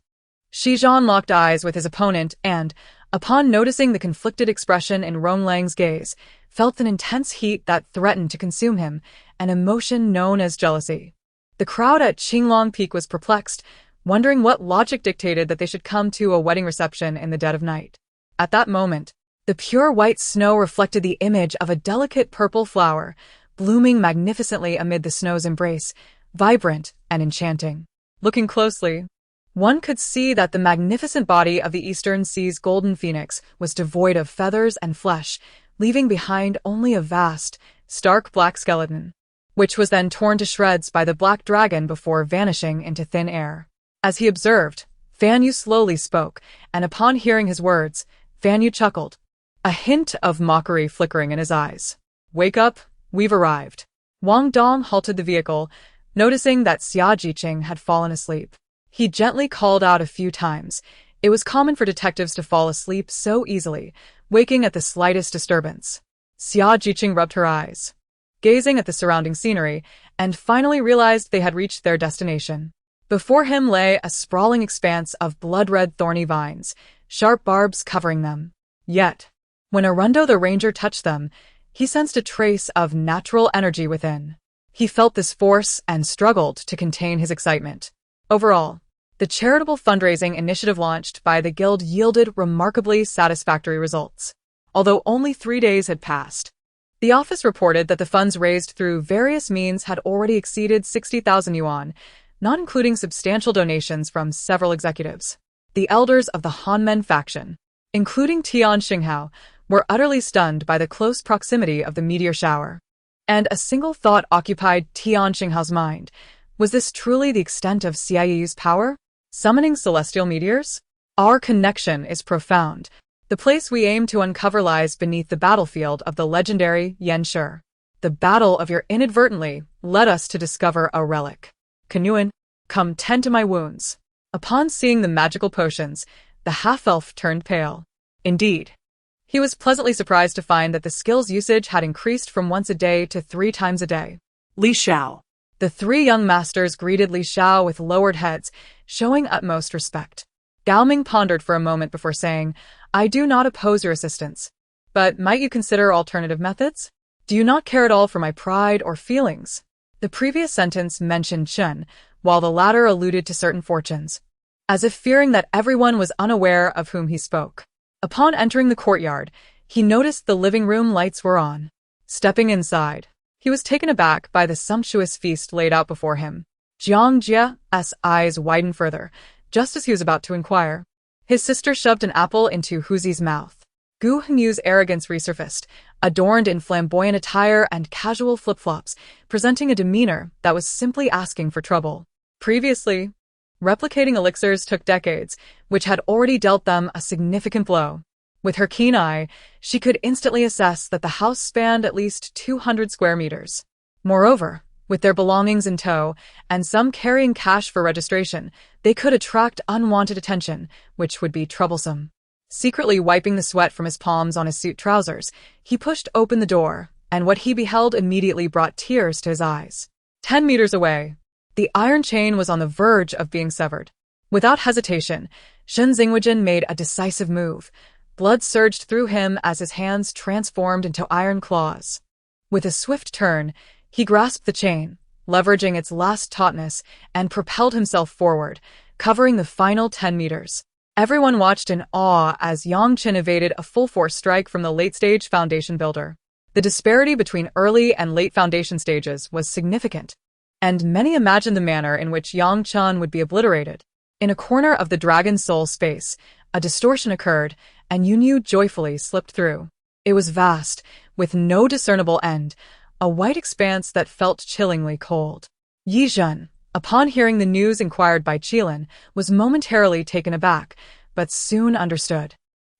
Shizhan locked eyes with his opponent and, upon noticing the conflicted expression in Ronglang's gaze, felt an intense heat that threatened to consume him, an emotion known as jealousy. The crowd at Qinglong Peak was perplexed, wondering what logic dictated that they should come to a wedding reception in the dead of night. At that moment, the pure white snow reflected the image of a delicate purple flower, blooming magnificently amid the snow's embrace, vibrant and enchanting. Looking closely, one could see that the magnificent body of the Eastern Sea's golden phoenix was devoid of feathers and flesh, leaving behind only a vast, stark black skeleton, which was then torn to shreds by the black dragon before vanishing into thin air. As he observed, Fan Yu slowly spoke, and upon hearing his words, Fan Yu chuckled, a hint of mockery flickering in his eyes. Wake up, we've arrived. Wang Dong halted the vehicle, noticing that Xia Jiqing had fallen asleep. He gently called out a few times. It was common for detectives to fall asleep so easily, waking at the slightest disturbance. Xia Jiqing rubbed her eyes, gazing at the surrounding scenery, and finally realized they had reached their destination. Before him lay a sprawling expanse of blood-red thorny vines, sharp barbs covering them. Yet, when Arundo the ranger touched them, he sensed a trace of natural energy within. He felt this force and struggled to contain his excitement. Overall, the charitable fundraising initiative launched by the guild yielded remarkably satisfactory results. Although only 3 days had passed, the office reported that the funds raised through various means had already exceeded 60,000 yuan, not including substantial donations from several executives. The elders of the Hanmen faction, including Tian Xinghao, were utterly stunned by the close proximity of the meteor shower. And a single thought occupied Tian Xinghao's mind. Was this truly the extent of Xiaoyi's power? Summoning celestial meteors? Our connection is profound. The place we aim to uncover lies beneath the battlefield of the legendary Yanshi. The battle of your inadvertently led us to discover a relic. Cunning, come tend to my wounds. Upon seeing the magical potions, the half-elf turned pale. Indeed, he was pleasantly surprised to find that the skill's usage had increased from once a day to 3 times a day. Li Xiao. The 3 young masters greeted Li Xiao with lowered heads, showing utmost respect. Gao Ming pondered for a moment before saying, I do not oppose your assistance, but might you consider alternative methods? Do you not care at all for my pride or feelings? The previous sentence mentioned Chen, while the latter alluded to certain fortunes, as if fearing that everyone was unaware of whom he spoke. Upon entering the courtyard, he noticed the living room lights were on. Stepping inside, he was taken aback by the sumptuous feast laid out before him. Jiang Jie's eyes widened further, just as he was about to inquire. His sister shoved an apple into Huzi's mouth. Gu Hengyu's arrogance resurfaced, adorned in flamboyant attire and casual flip-flops, presenting a demeanor that was simply asking for trouble. Previously, replicating elixirs took decades, which had already dealt them a significant blow. With her keen eye, she could instantly assess that the house spanned at least 200 square meters. Moreover, with their belongings in tow, and some carrying cash for registration, they could attract unwanted attention, which would be troublesome. Secretly wiping the sweat from his palms on his suit trousers, he pushed open the door, and what he beheld immediately brought tears to his eyes. 10 meters away, the iron chain was on the verge of being severed. Without hesitation, Shen Xingwujin made a decisive move. Blood surged through him as his hands transformed into iron claws. With a swift turn, he grasped the chain, leveraging its last tautness, and propelled himself forward, covering the final 10 meters. Everyone watched in awe as Yang Chen evaded a full-force strike from the late-stage foundation builder. The disparity between early and late foundation stages was significant, and many imagined the manner in which Yang Chen would be obliterated. In a corner of the Dragon Soul space, a distortion occurred, and Yunyu joyfully slipped through. It was vast, with no discernible end, a white expanse that felt chillingly cold. Yi Zhen, upon hearing the news inquired by Qilin, was momentarily taken aback, but soon understood.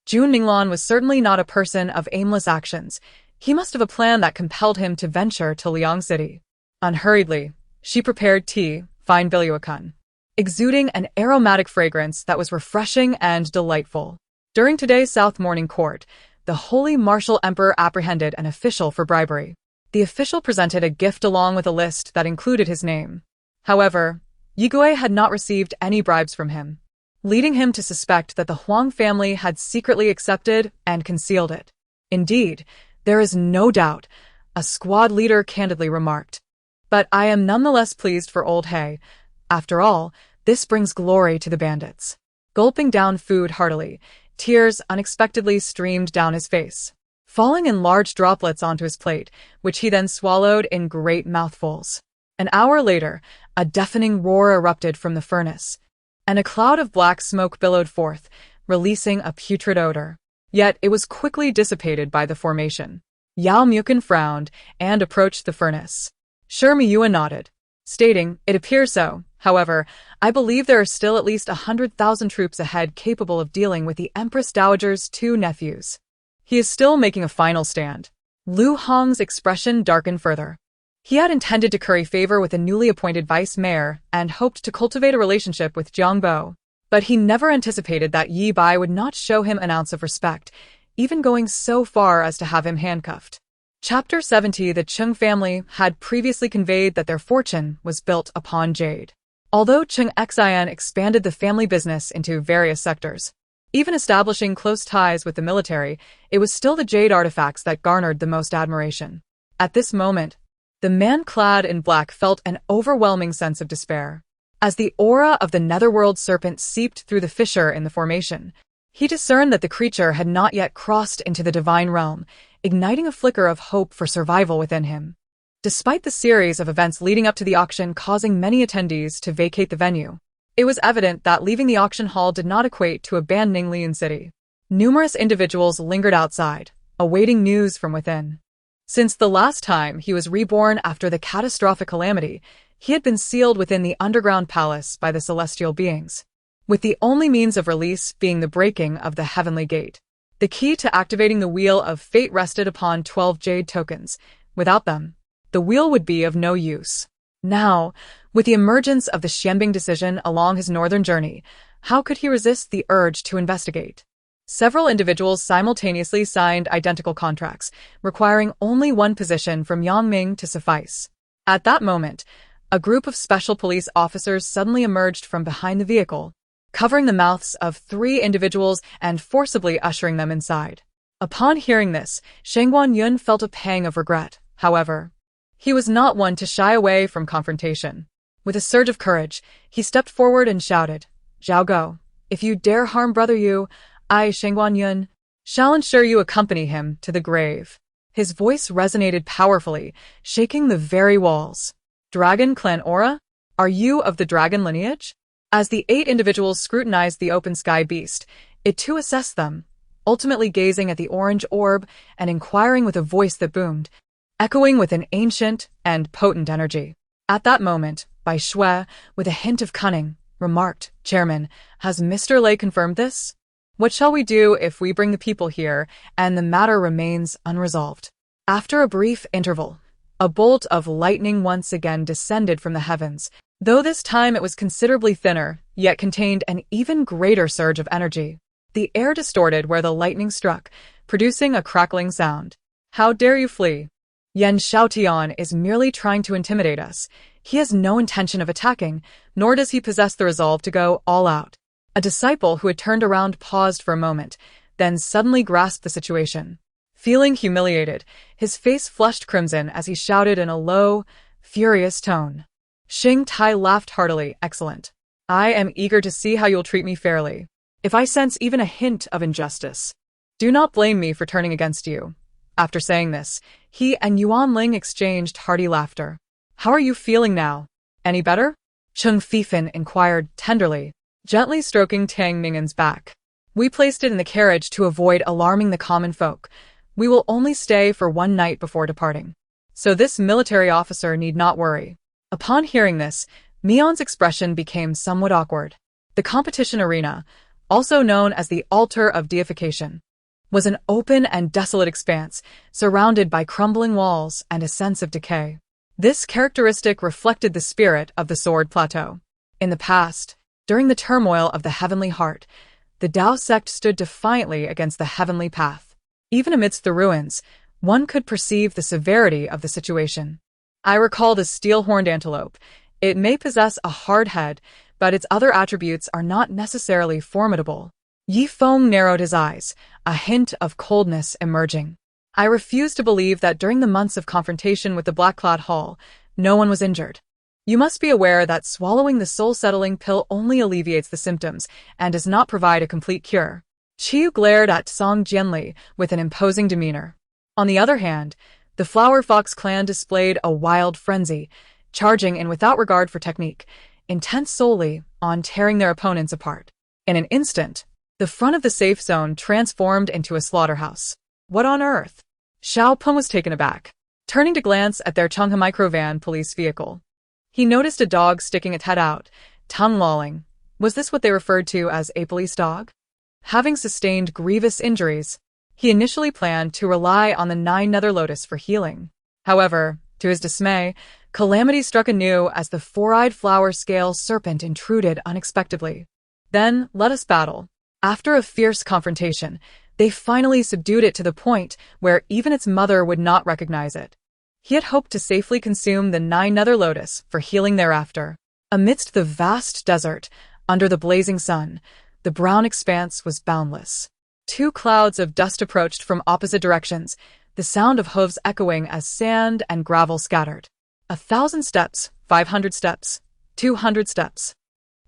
Jun Ninglan was certainly not a person of aimless actions. He must have a plan that compelled him to venture to Liang City. Unhurriedly, she prepared tea, fine biluacun, exuding an aromatic fragrance that was refreshing and delightful. During today's South Morning Court, the Holy Martial Emperor apprehended an official for bribery. The official presented a gift along with a list that included his name. However, Yigui had not received any bribes from him, leading him to suspect that the Huang family had secretly accepted and concealed it. Indeed, there is no doubt, a squad leader candidly remarked. But I am nonetheless pleased for old He. After all, this brings glory to the bandits. Gulping down food heartily, tears unexpectedly streamed down his face, falling in large droplets onto his plate, which he then swallowed in great mouthfuls. An hour later, a deafening roar erupted from the furnace, and a cloud of black smoke billowed forth, releasing a putrid odor. Yet it was quickly dissipated by the formation. Yao Mukin frowned and approached the furnace. Shi Miyue nodded, stating, "It appears so. However, I believe there are still at least 100,000 troops ahead capable of dealing with the Empress Dowager's 2 nephews. He is still making a final stand." Lu Hong's expression darkened further. He had intended to curry favor with the newly appointed vice mayor and hoped to cultivate a relationship with Jiang Bo, but he never anticipated that Yi Bai would not show him an ounce of respect, even going so far as to have him handcuffed. Chapter 70. The Cheng family had previously conveyed that their fortune was built upon jade. Although Cheng Xian expanded the family business into various sectors, even establishing close ties with the military, it was still the jade artifacts that garnered the most admiration. At this moment, the man clad in black felt an overwhelming sense of despair. As the aura of the netherworld serpent seeped through the fissure in the formation, he discerned that the creature had not yet crossed into the divine realm, igniting a flicker of hope for survival within him. Despite the series of events leading up to the auction causing many attendees to vacate the venue, It was evident that leaving the auction hall did not equate to abandoning Liyun City. Numerous individuals lingered outside, awaiting news from within. Since the last time he was reborn after the catastrophic calamity, he had been sealed within the underground palace by the celestial beings, with the only means of release being the breaking of the heavenly gate. The key to activating the Wheel of Fate rested upon 12 jade tokens. Without them, the wheel would be of no use. Now, with the emergence of the Xianbing decision along his northern journey, how could he resist the urge to investigate? Several individuals simultaneously signed identical contracts, requiring only one position from Yangming to suffice. At that moment, a group of special police officers suddenly emerged from behind the vehicle, covering the mouths of 3 individuals and forcibly ushering them inside. Upon hearing this, Shang Guanyun felt a pang of regret. However, he was not one to shy away from confrontation. With a surge of courage, he stepped forward and shouted, "Zhao Go, if you dare harm Brother Yu, I, Shang Guanyun, shall ensure you accompany him to the grave." His voice resonated powerfully, shaking the very walls. "Dragon clan aura? Are you of the dragon lineage?" As the 8 individuals scrutinized the open sky beast, it too assessed them, ultimately gazing at the orange orb and inquiring with a voice that boomed, echoing with an ancient and potent energy. At that moment, Bai Shui, with a hint of cunning, remarked, "Chairman, has Mr. Lei confirmed this? What shall we do if we bring the people here and the matter remains unresolved?" After a brief interval, a bolt of lightning once again descended from the heavens, though this time it was considerably thinner, yet contained an even greater surge of energy. The air distorted where the lightning struck, producing a crackling sound. "How dare you flee? Yan Xiaotian is merely trying to intimidate us. He has no intention of attacking, nor does he possess the resolve to go all out." A disciple who had turned around paused for a moment, then suddenly grasped the situation. Feeling humiliated, his face flushed crimson as he shouted in a low, furious tone. Xing Tai laughed heartily. "Excellent. I am eager to see how you'll treat me fairly. If I sense even a hint of injustice, do not blame me for turning against you." After saying this, he and Yuan Ling exchanged hearty laughter. "How are you feeling now? Any better?" Cheng Fifan inquired tenderly, gently stroking Tang Mingan's back. "We placed it in the carriage to avoid alarming the common folk. We will only stay for 1 night before departing, so this military officer need not worry." Upon hearing this, Mion's expression became somewhat awkward. The competition arena, also known as the Altar of Deification, was an open and desolate expanse, surrounded by crumbling walls and a sense of decay. This characteristic reflected the spirit of the Sword Plateau. In the past, during the turmoil of the Heavenly Heart, the Tao sect stood defiantly against the Heavenly Path. Even amidst the ruins, one could perceive the severity of the situation. I recall the steel-horned antelope. It may possess a hard head, but its other attributes are not necessarily formidable. Yi Feng narrowed his eyes, a hint of coldness emerging. "I refuse to believe that during the months of confrontation with the Black-Clad Hall, no one was injured. You must be aware that swallowing the soul-settling pill only alleviates the symptoms and does not provide a complete cure." Qiu glared at Song Jianli with an imposing demeanor. On the other hand, the Flower Fox clan displayed a wild frenzy, charging in without regard for technique, intent solely on tearing their opponents apart. In an instant, the front of the safe zone transformed into a slaughterhouse. "What on earth?" Xiao Peng was taken aback, turning to glance at their Chenghe microvan police vehicle. He noticed a dog sticking its head out, tongue lolling. Was this what they referred to as a police dog? Having sustained grievous injuries, he initially planned to rely on the 9 Nether Lotus for healing. However, to his dismay, calamity struck anew as the 4-eyed flower scale serpent intruded unexpectedly. Then, let us battle. After a fierce confrontation, they finally subdued it to the point where even its mother would not recognize it. He had hoped to safely consume the 9 Nether Lotus for healing thereafter. Amidst the vast desert, under the blazing sun, the brown expanse was boundless. 2 clouds of dust approached from opposite directions, the sound of hooves echoing as sand and gravel scattered. 1,000 steps, 500 steps, 200 steps.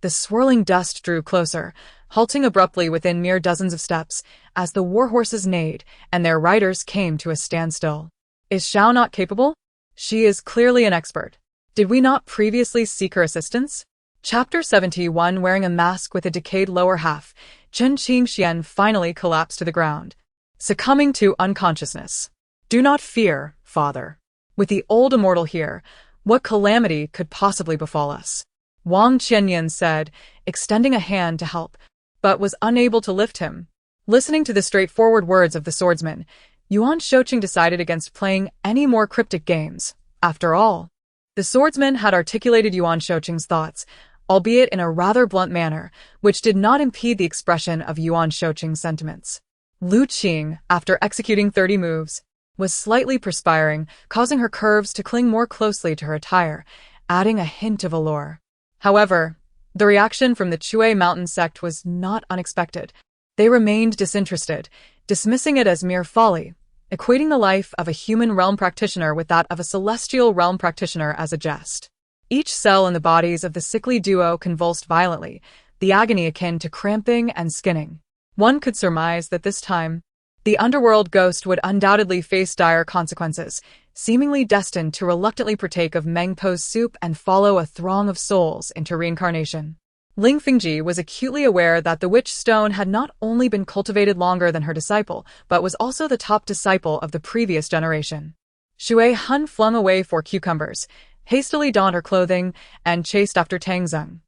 The swirling dust drew closer, halting abruptly within mere dozens of steps, as the warhorses neighed and their riders came to a standstill. "Is Xiao not capable? She is clearly an expert. Did we not previously seek her assistance?" Chapter 71. Wearing a mask with a decayed lower half, Chen Qingxian finally collapsed to the ground, succumbing to unconsciousness. Do not fear, father. With the old immortal here, what calamity could possibly befall us? Wang Qianyan said, extending a hand to help, but was unable to lift him. Listening to the straightforward words of the swordsman, Yuan Shouqing decided against playing any more cryptic games. After all, the swordsman had articulated Yuan Shouqing's thoughts, albeit in a rather blunt manner, which did not impede the expression of Yuan Shouqing's sentiments. Lu Qing, after executing 30 moves, was slightly perspiring, causing her curves to cling more closely to her attire, adding a hint of allure. However, the reaction from the Chui Mountain sect was not unexpected. They remained disinterested, dismissing it as mere folly, equating the life of a human realm practitioner with that of a celestial realm practitioner as a jest. Each cell in the bodies of the sickly duo convulsed violently, the agony akin to cramping and skinning. One could surmise that this time, the underworld ghost would undoubtedly face dire consequences, seemingly destined to reluctantly partake of Meng Po's soup and follow a throng of souls into reincarnation. Ling Fingji was acutely aware that the witch stone had not only been cultivated longer than her disciple, but was also the top disciple of the previous generation. Shui Hun flung away 4 cucumbers, hastily donned her clothing, and chased after Tang Zeng.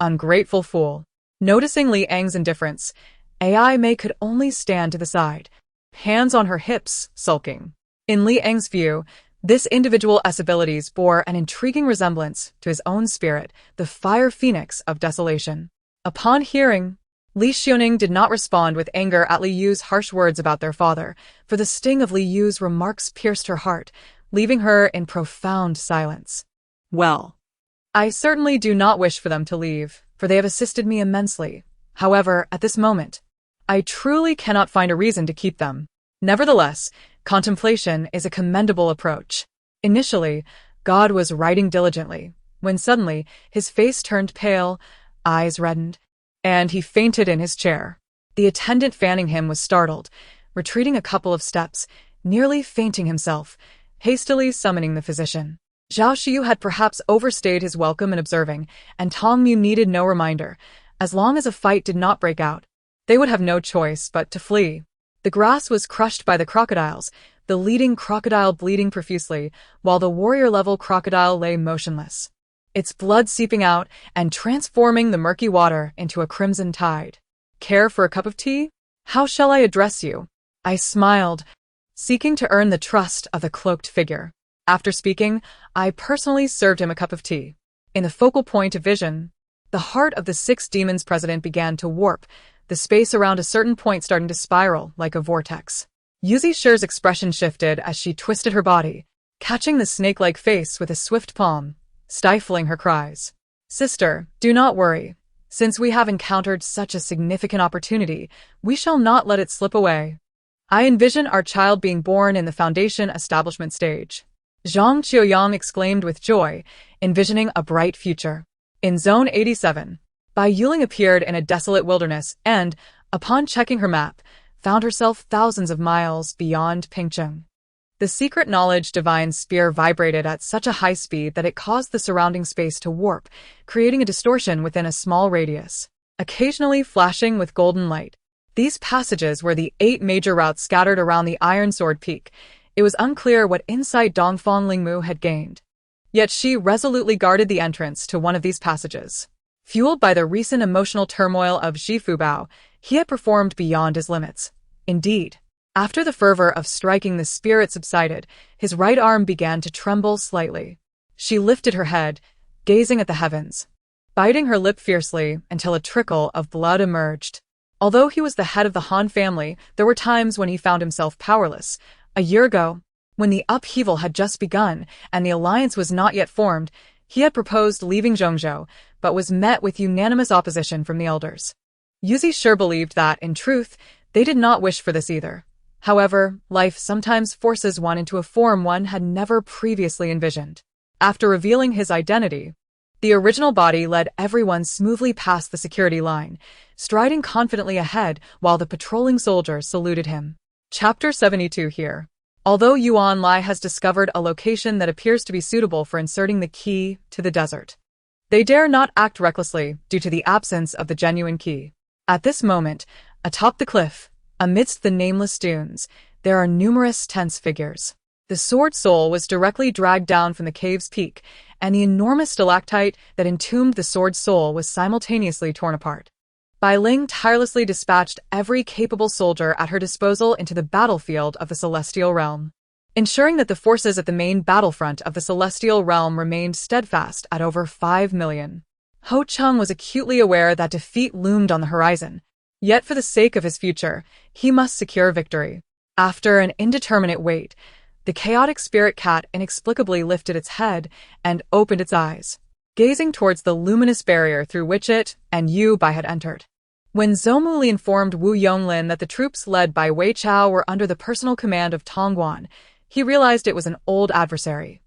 Ungrateful fool. Noticing Li Ang's indifference, AI Mei could only stand to the side, hands on her hips, sulking. In Li Ang's view, this individual's abilities bore an intriguing resemblance to his own spirit, the fire phoenix of desolation. Upon hearing, Li Xiaoning did not respond with anger at Li Yu's harsh words about their father, for the sting of Li Yu's remarks pierced her heart, leaving her in profound silence. Well, I certainly do not wish for them to leave, for they have assisted me immensely. However, at this moment, I truly cannot find a reason to keep them. Nevertheless, contemplation is a commendable approach. Initially, God was writing diligently, when suddenly his face turned pale, eyes reddened, and he fainted in his chair. The attendant fanning him was startled, retreating a couple of steps, nearly fainting himself, hastily summoning the physician. Zhao Xiyu had perhaps overstayed his welcome in observing, and Tong Mu needed no reminder. As long as a fight did not break out, they would have no choice but to flee. The grass was crushed by the crocodiles, the leading crocodile bleeding profusely, while the warrior-level crocodile lay motionless, its blood seeping out and transforming the murky water into a crimson tide. Care for a cup of tea? How shall I address you? I smiled, seeking to earn the trust of the cloaked figure. After speaking, I personally served him a cup of tea. In the focal point of vision, the heart of the 6 demons president began to warp, the space around a certain point starting to spiral like a vortex. Yuzi Shi's expression shifted as she twisted her body, catching the snake-like face with a swift palm, stifling her cries. Sister, do not worry. Since we have encountered such a significant opportunity, we shall not let it slip away. I envision our child being born in the foundation establishment stage. Zhang Qiuyang exclaimed with joy, envisioning a bright future. In Zone 87, Bai Yuling appeared in a desolate wilderness and, upon checking her map, found herself thousands of miles beyond Pingcheng. The secret knowledge divine spear vibrated at such a high speed that it caused the surrounding space to warp, creating a distortion within a small radius, occasionally flashing with golden light. These passages were the 8 major routes scattered around the Iron Sword Peak. It was unclear what insight Dongfang Lingmu had gained. Yet she resolutely guarded the entrance to one of these passages. Fueled by the recent emotional turmoil of Xi Fubao, he had performed beyond his limits. Indeed, after the fervor of striking the spirit subsided, his right arm began to tremble slightly. She lifted her head, gazing at the heavens, biting her lip fiercely until a trickle of blood emerged. Although he was the head of the Han family, there were times when he found himself powerless. A year ago, when the upheaval had just begun and the alliance was not yet formed, he had proposed leaving Zhongzhou, but was met with unanimous opposition from the elders. Yuzi Shi believed that, in truth, they did not wish for this either. However, life sometimes forces one into a form one had never previously envisioned. After revealing his identity, the original body led everyone smoothly past the security line, striding confidently ahead while the patrolling soldiers saluted him. Chapter 72 here. Although Yuan Lai has discovered a location that appears to be suitable for inserting the key to the desert, They dare not act recklessly due to the absence of the genuine key. At this moment, atop the cliff, amidst the nameless dunes, there are numerous tense figures. The sword soul was directly dragged down from the cave's peak, and the enormous stalactite that entombed the sword soul was simultaneously torn apart. Bai Ling tirelessly dispatched every capable soldier at her disposal into the battlefield of the Celestial Realm, ensuring that the forces at the main battlefront of the Celestial Realm remained steadfast at over 5 million. Ho Chung was acutely aware that defeat loomed on the horizon, yet for the sake of his future, he must secure victory. After an indeterminate wait, the chaotic spirit cat inexplicably lifted its head and opened its eyes, gazing towards the luminous barrier through which it and Yu Bai had entered. When Zhou Muli informed Wu Yonglin that the troops led by Wei Chao were under the personal command of Tong Guan, he realized it was an old adversary,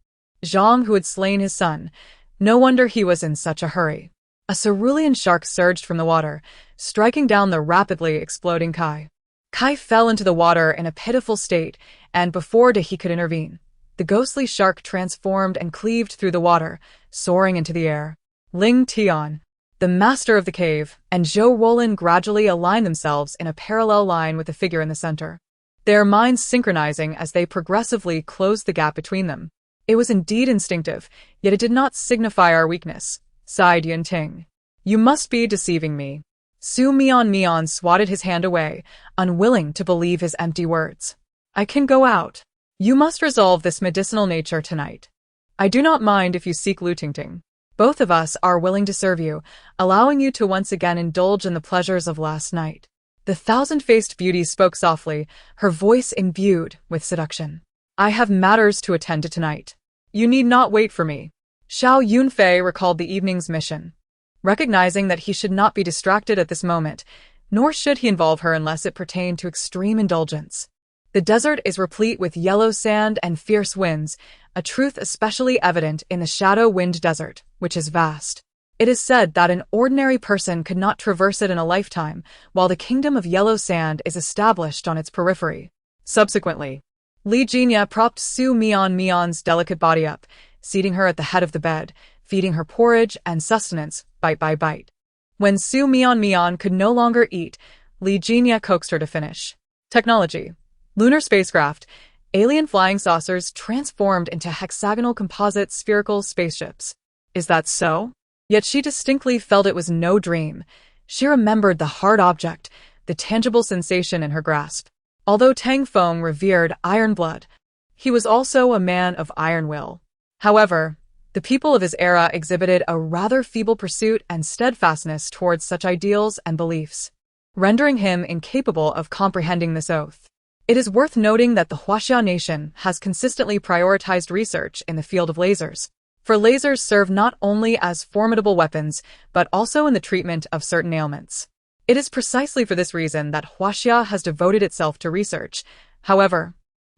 Zhang, who had slain his son. No wonder he was in such a hurry. A cerulean shark surged from the water, striking down the rapidly exploding Kai. Kai fell into the water in a pitiful state, and before he could intervene, the ghostly shark transformed and cleaved through the water, soaring into the air. Ling Tian, the master of the cave, and Zhou Rolin gradually aligned themselves in a parallel line with the figure in the center, their minds synchronizing as they progressively closed the gap between them. It was indeed instinctive, yet it did not signify our weakness, sighed Yun Ting. You must be deceiving me. Su Mian swatted his hand away, unwilling to believe his empty words. I can go out. You must resolve this medicinal nature tonight. I do not mind if you seek Lu Tingting. Both of us are willing to serve you, allowing you to once again indulge in the pleasures of last night. The thousand-faced beauty spoke softly, her voice imbued with seduction. I have matters to attend to tonight. You need not wait for me. Xiao Yunfei recalled the evening's mission, recognizing that he should not be distracted at this moment, nor should he involve her unless it pertained to extreme indulgence. The desert is replete with yellow sand and fierce winds, a truth especially evident in the Shadow Wind Desert, which is vast. It is said that an ordinary person could not traverse it in a lifetime, while the kingdom of yellow sand is established on its periphery. Subsequently, Li Jinya propped Su Mian's delicate body up, seating her at the head of the bed, feeding her porridge and sustenance, bite by bite. When Su Mian could no longer eat, Li Jinya coaxed her to finish. Technology. Lunar spacecraft. Alien flying saucers transformed into hexagonal composite spherical spaceships. Is that so? Yet she distinctly felt it was no dream. She remembered the hard object, the tangible sensation in her grasp. Although Tang Feng revered iron blood, he was also a man of iron will. However, the people of his era exhibited a rather feeble pursuit and steadfastness towards such ideals and beliefs, rendering him incapable of comprehending this oath. It is worth noting that the Huaxia nation has consistently prioritized research in the field of lasers, for lasers serve not only as formidable weapons, but also in the treatment of certain ailments. It is precisely for this reason that Huaxia has devoted itself to research. However,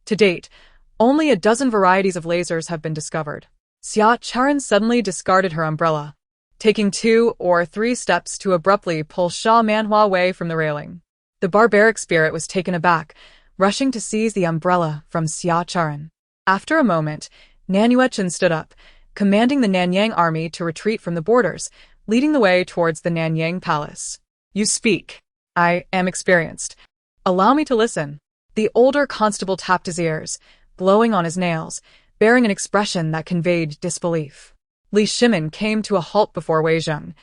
to date, only a dozen varieties of lasers have been discovered. Xia Charan suddenly discarded her umbrella, taking 2 or 3 steps to abruptly pull MASU-MANHUA away from the railing. The barbaric spirit was taken aback, rushing to seize the umbrella from Xia Charan. After a moment, Nanyuechen stood up, commanding the Nanyang army to retreat from the borders, leading the way towards the Nanyang palace. You speak. I am experienced. Allow me to listen. The older constable tapped his ears, blowing on his nails, bearing an expression that conveyed disbelief. Li Shimin came to a halt before Wei Zheng,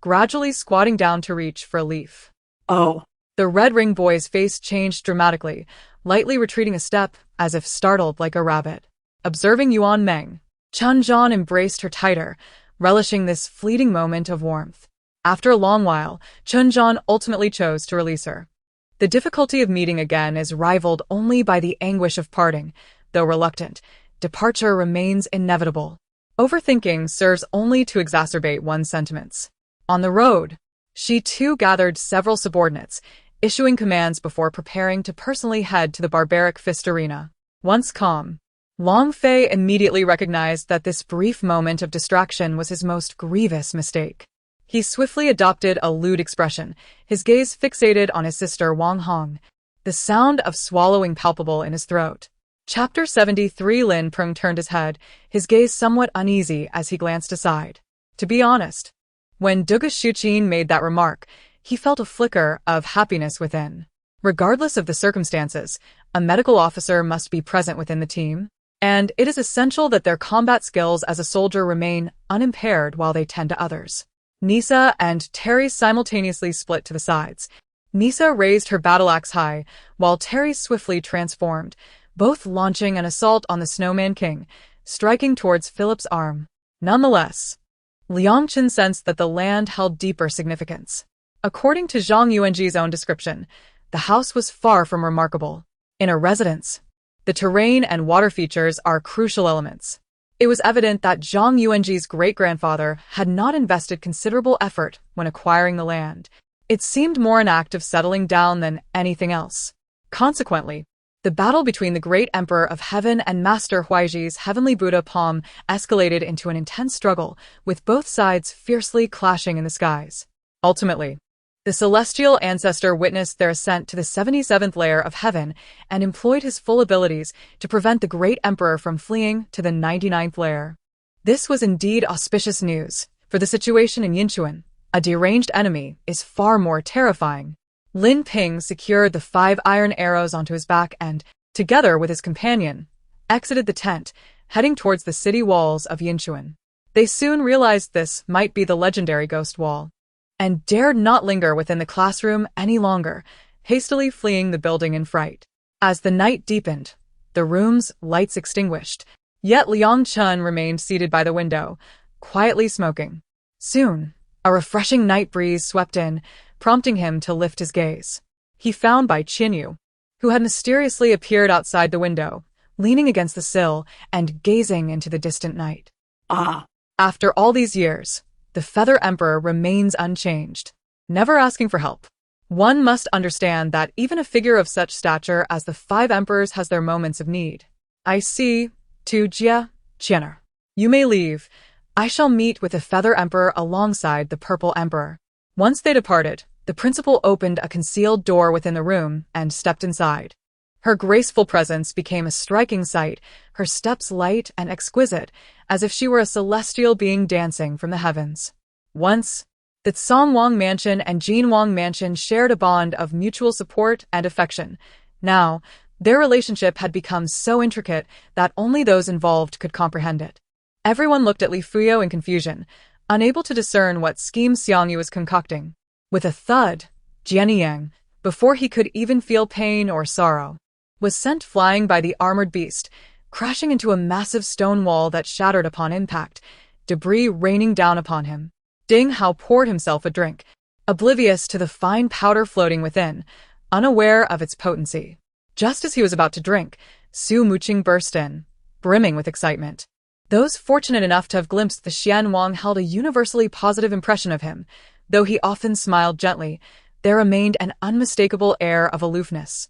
gradually squatting down to reach for a leaf. Oh. The red ring boy's face changed dramatically, lightly retreating a step, as if startled like a rabbit. Observing Yuan Meng, Chun Zhan embraced her tighter, relishing this fleeting moment of warmth. After a long while, Chun Zhan ultimately chose to release her. The difficulty of meeting again is rivaled only by the anguish of parting. Though reluctant, departure remains inevitable. Overthinking serves only to exacerbate one's sentiments. On the road, she too gathered several subordinates, issuing commands before preparing to personally head to the barbaric fist arena. Once calm, Long Fei immediately recognized that this brief moment of distraction was his most grievous mistake. He swiftly adopted a lewd expression, his gaze fixated on his sister Wang Hong, the sound of swallowing palpable in his throat. Chapter 73. Lin Prung turned his head, his gaze somewhat uneasy as he glanced aside. To be honest, when Duga Shuqin made that remark, he felt a flicker of happiness within. Regardless of the circumstances, a medical officer must be present within the team, and it is essential that their combat skills as a soldier remain unimpaired while they tend to others. Nisa and Terry simultaneously split to the sides. Nisa raised her battle axe high, while Terry swiftly transformed, both launching an assault on the Snowman King, striking towards Philip's arm. Nonetheless, Liang Chen sensed that the land held deeper significance. According to Zhang Yuanji's own description, the house was far from remarkable. In a residence, the terrain and water features are crucial elements. It was evident that Zhang Yuanji's great-grandfather had not invested considerable effort when acquiring the land. It seemed more an act of settling down than anything else. Consequently, the battle between the great Emperor of Heaven and Master Huaiji's heavenly Buddha palm escalated into an intense struggle, with both sides fiercely clashing in the skies. Ultimately, the celestial ancestor witnessed their ascent to the 77th layer of heaven and employed his full abilities to prevent the great emperor from fleeing to the 99th layer. This was indeed auspicious news, for the situation in Yinchuan, a deranged enemy, is far more terrifying. Lin Ping secured the 5 iron arrows onto his back and, together with his companion, exited the tent, heading towards the city walls of Yinchuan. They soon realized this might be the legendary Ghost Wall, and dared not linger within the classroom any longer, hastily fleeing the building in fright. As the night deepened, the room's lights extinguished, yet Liang Chen remained seated by the window, quietly smoking. Soon, a refreshing night breeze swept in, prompting him to lift his gaze. He found Bai Qinyu, who had mysteriously appeared outside the window, leaning against the sill and gazing into the distant night. Ah! After all these years, the Feather Emperor remains unchanged, never asking for help. One must understand that even a figure of such stature as the 5 emperors has their moments of need. I see, Tu Jia, Qianer. You may leave. I shall meet with the Feather Emperor alongside the Purple Emperor. Once they departed, the principal opened a concealed door within the room and stepped inside. Her graceful presence became a striking sight, her steps light and exquisite, as if she were a celestial being dancing from the heavens. Once, the Tsang Wang Mansion and Jin Wang Mansion shared a bond of mutual support and affection. Now, their relationship had become so intricate that only those involved could comprehend it. Everyone looked at Li Fuyo in confusion, unable to discern what scheme Xiangyu was concocting. With a thud, Jian Yang, before he could even feel pain or sorrow, was sent flying by the armored beast, crashing into a massive stone wall that shattered upon impact, debris raining down upon him. Ding Hao poured himself a drink, oblivious to the fine powder floating within, unaware of its potency. Just as he was about to drink, Su Muqing burst in, brimming with excitement. Those fortunate enough to have glimpsed the Xian Wang held a universally positive impression of him. Though he often smiled gently, there remained an unmistakable air of aloofness,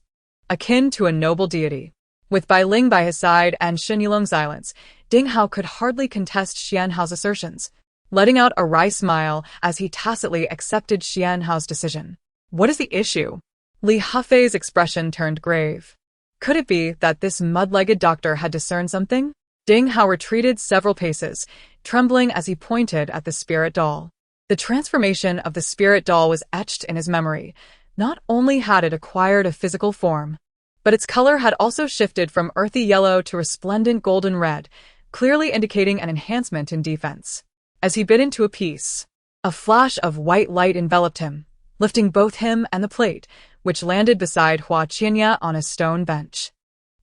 akin to a noble deity. With Bai Ling by his side and Shen Yulong's silence, Ding Hao could hardly contest Xian Hao's assertions, letting out a wry smile as he tacitly accepted Xian Hao's decision. What is the issue? Li Hafei's expression turned grave. Could it be that this mud-legged doctor had discerned something? Ding Hao retreated several paces, trembling as he pointed at the spirit doll. The transformation of the spirit doll was etched in his memory. Not only had it acquired a physical form, but its color had also shifted from earthy yellow to resplendent golden red, clearly indicating an enhancement in defense. As he bit into a piece, a flash of white light enveloped him, lifting both him and the plate, which landed beside Hua Qianya on a stone bench.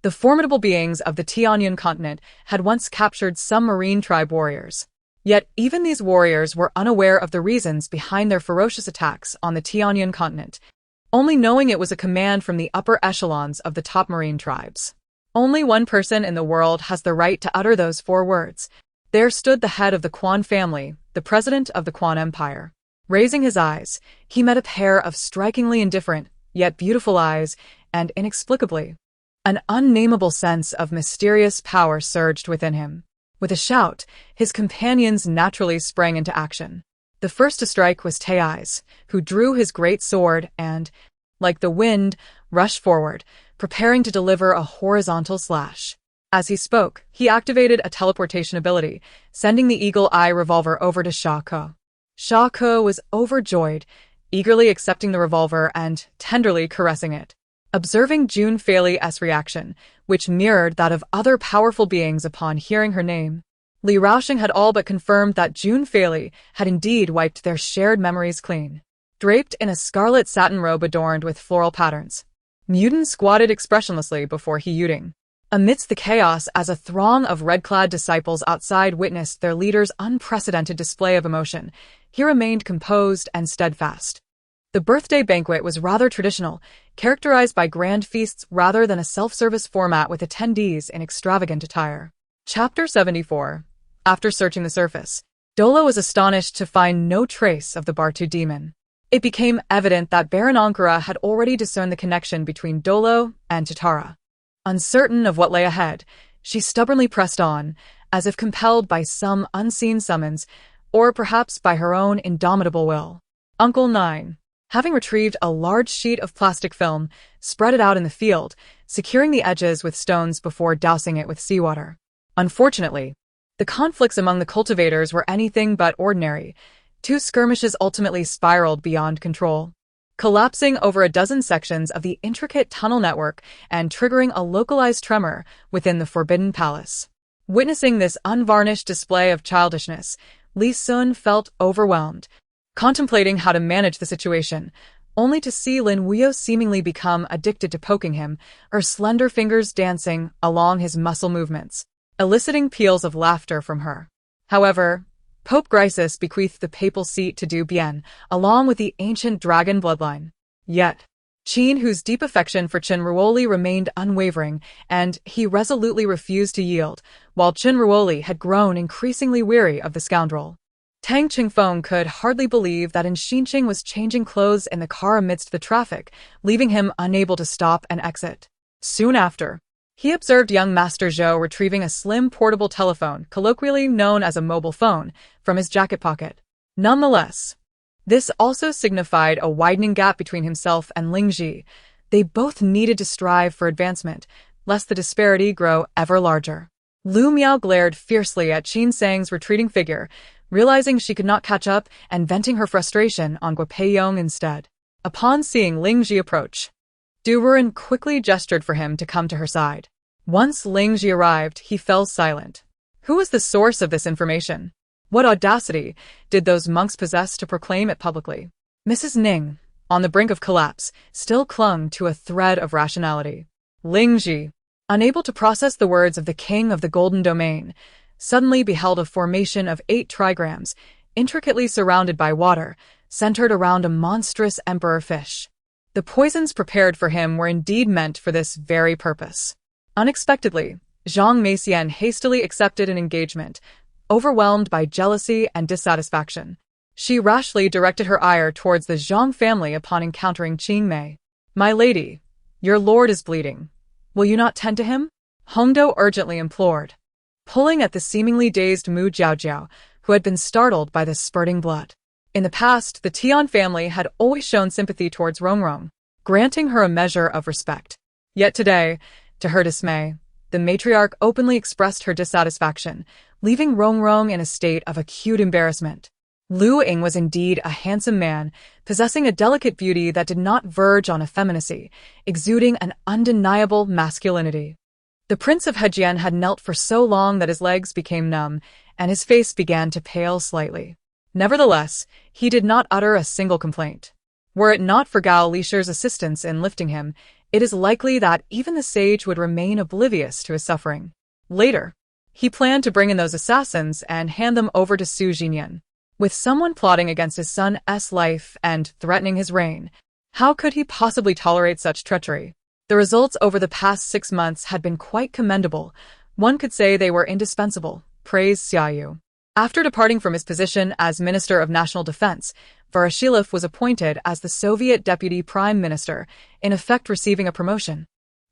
The formidable beings of the Tianyuan continent had once captured some marine tribe warriors. Yet even these warriors were unaware of the reasons behind their ferocious attacks on the Tianyuan continent, only knowing it was a command from the upper echelons of the top marine tribes. Only one person in the world has the right to utter those 4 words. There stood the head of the Quan family, the president of the Quan Empire. Raising his eyes, he met a pair of strikingly indifferent, yet beautiful eyes, and inexplicably, an unnameable sense of mysterious power surged within him. With a shout, his companions naturally sprang into action. The first to strike was Tei's, who drew his great sword and, like the wind, rushed forward, preparing to deliver a horizontal slash. As he spoke, he activated a teleportation ability, sending the Eagle Eye revolver over to Sha Ke. Sha Ke was overjoyed, eagerly accepting the revolver and tenderly caressing it. Observing Jun Fei's reaction, which mirrored that of other powerful beings upon hearing her name, Li Raoxing had all but confirmed that Jun Fei had indeed wiped their shared memories clean. Draped in a scarlet satin robe adorned with floral patterns, Muden squatted expressionlessly before He Yuding. Amidst the chaos as a throng of red-clad disciples outside witnessed their leader's unprecedented display of emotion, he remained composed and steadfast. The birthday banquet was rather traditional, characterized by grand feasts rather than a self-service format with attendees in extravagant attire. Chapter 74. After searching the surface, Dolo was astonished to find no trace of the Bartu demon. It became evident that Baron Ankara had already discerned the connection between Dolo and Tatara. Uncertain of what lay ahead, she stubbornly pressed on, as if compelled by some unseen summons, or perhaps by her own indomitable will. Uncle 9, having retrieved a large sheet of plastic film, spread it out in the field, securing the edges with stones before dousing it with seawater. Unfortunately, the conflicts among the cultivators were anything but ordinary. 2 skirmishes ultimately spiraled beyond control, collapsing over a dozen sections of the intricate tunnel network and triggering a localized tremor within the Forbidden Palace. Witnessing this unvarnished display of childishness, Li Sun felt overwhelmed, contemplating how to manage the situation, only to see Lin Wuyo seemingly become addicted to poking him, her slender fingers dancing along his muscle movements, eliciting peals of laughter from her. However, Pope Grisus bequeathed the papal seat to Du Bian, along with the ancient dragon bloodline. Yet, Qin, whose deep affection for Qin Ruoli remained unwavering, and he resolutely refused to yield, while Qin Ruoli had grown increasingly weary of the scoundrel. Tang Qingfeng could hardly believe that Xinqing was changing clothes in the car amidst the traffic, leaving him unable to stop and exit. Soon after, he observed young Master Zhou retrieving a slim portable telephone, colloquially known as a mobile phone, from his jacket pocket. Nonetheless, this also signified a widening gap between himself and Ling Ji. They both needed to strive for advancement, lest the disparity grow ever larger. Lu Miao glared fiercely at Qin Sang's retreating figure, realizing she could not catch up and venting her frustration on Guo Peiyong instead. Upon seeing Ling Ji approach, Du Ren quickly gestured for him to come to her side. Once Ling Ji arrived, he fell silent. Who was the source of this information? What audacity did those monks possess to proclaim it publicly? Mrs. Ning, on the brink of collapse, still clung to a thread of rationality. Ling Ji, unable to process the words of the king of the Golden Domain, suddenly beheld a formation of 8 trigrams, intricately surrounded by water, centered around a monstrous emperor fish. The poisons prepared for him were indeed meant for this very purpose. Unexpectedly, Zhang Meixian hastily accepted an engagement, overwhelmed by jealousy and dissatisfaction. She rashly directed her ire towards the Zhang family upon encountering Qing Mei. "My lady, your lord is bleeding. Will you not tend to him?" Hongdou urgently implored, pulling at the seemingly dazed Mu Jiaojiao, who had been startled by the spurting blood. In the past, the Tian family had always shown sympathy towards Rongrong, granting her a measure of respect. Yet today, to her dismay, the matriarch openly expressed her dissatisfaction, leaving Rongrong in a state of acute embarrassment. Lu Ying was indeed a handsome man, possessing a delicate beauty that did not verge on effeminacy, exuding an undeniable masculinity. The Prince of Hejian had knelt for so long that his legs became numb, and his face began to pale slightly. Nevertheless, he did not utter a single complaint. Were it not for Gao Lisher's assistance in lifting him, it is likely that even the sage would remain oblivious to his suffering. Later, he planned to bring in those assassins and hand them over to Su Jinyan. With someone plotting against his son's life and threatening his reign, how could he possibly tolerate such treachery? The results over the past 6 months had been quite commendable. One could say they were indispensable, praised Xiaoyu. After departing from his position as Minister of National Defense, Voroshilov was appointed as the Soviet Deputy Prime Minister, in effect receiving a promotion,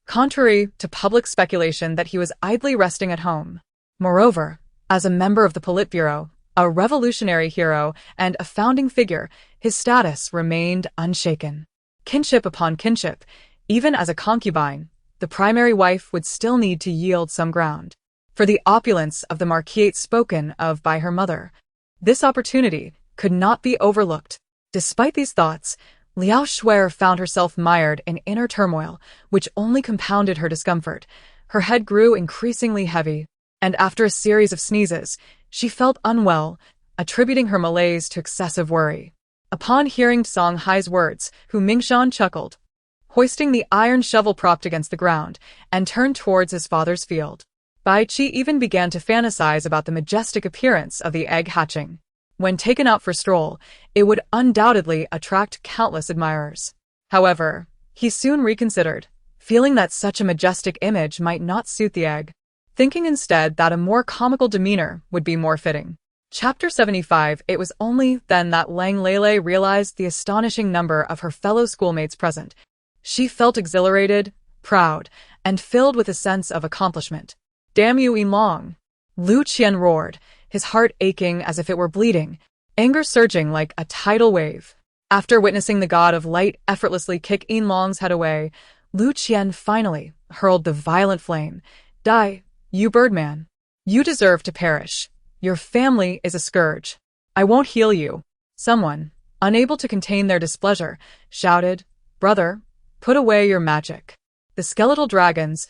contrary to public speculation that he was idly resting at home. Moreover, as a member of the Politburo, a revolutionary hero, and a founding figure, his status remained unshaken. Kinship upon kinship, even as a concubine, the the primary wife would still need to yield some ground. For the opulence of the marquise spoken of by her mother, this opportunity could not be overlooked. Despite these thoughts, Liao Shuer found herself mired in inner turmoil, which only compounded her discomfort. Her head grew increasingly heavy, and after a series of sneezes, she felt unwell, attributing her malaise to excessive worry. Upon hearing Song Hai's words, Hu Mingshan chuckled, hoisting the iron shovel propped against the ground, and turned towards his father's field. Bai Qi even began to fantasize about the majestic appearance of the egg hatching. When taken out for a stroll, it would undoubtedly attract countless admirers. However, he soon reconsidered, feeling that such a majestic image might not suit the egg, thinking instead that a more comical demeanor would be more fitting. Chapter 75. It was only then that Lang Lele realized the astonishing number of her fellow schoolmates present. She felt exhilarated, proud, and filled with a sense of accomplishment. "Damn you, Yingying!" Lu Qian roared, his heart aching as if it were bleeding, anger surging like a tidal wave. After witnessing the god of light effortlessly kick Yingying's head away, Lu Qian finally hurled the violent flame. "Die, you birdman. You deserve to perish. Your family is a scourge. I won't heal you." Someone, unable to contain their displeasure, shouted, "Brother, put away your magic." The skeletal dragons,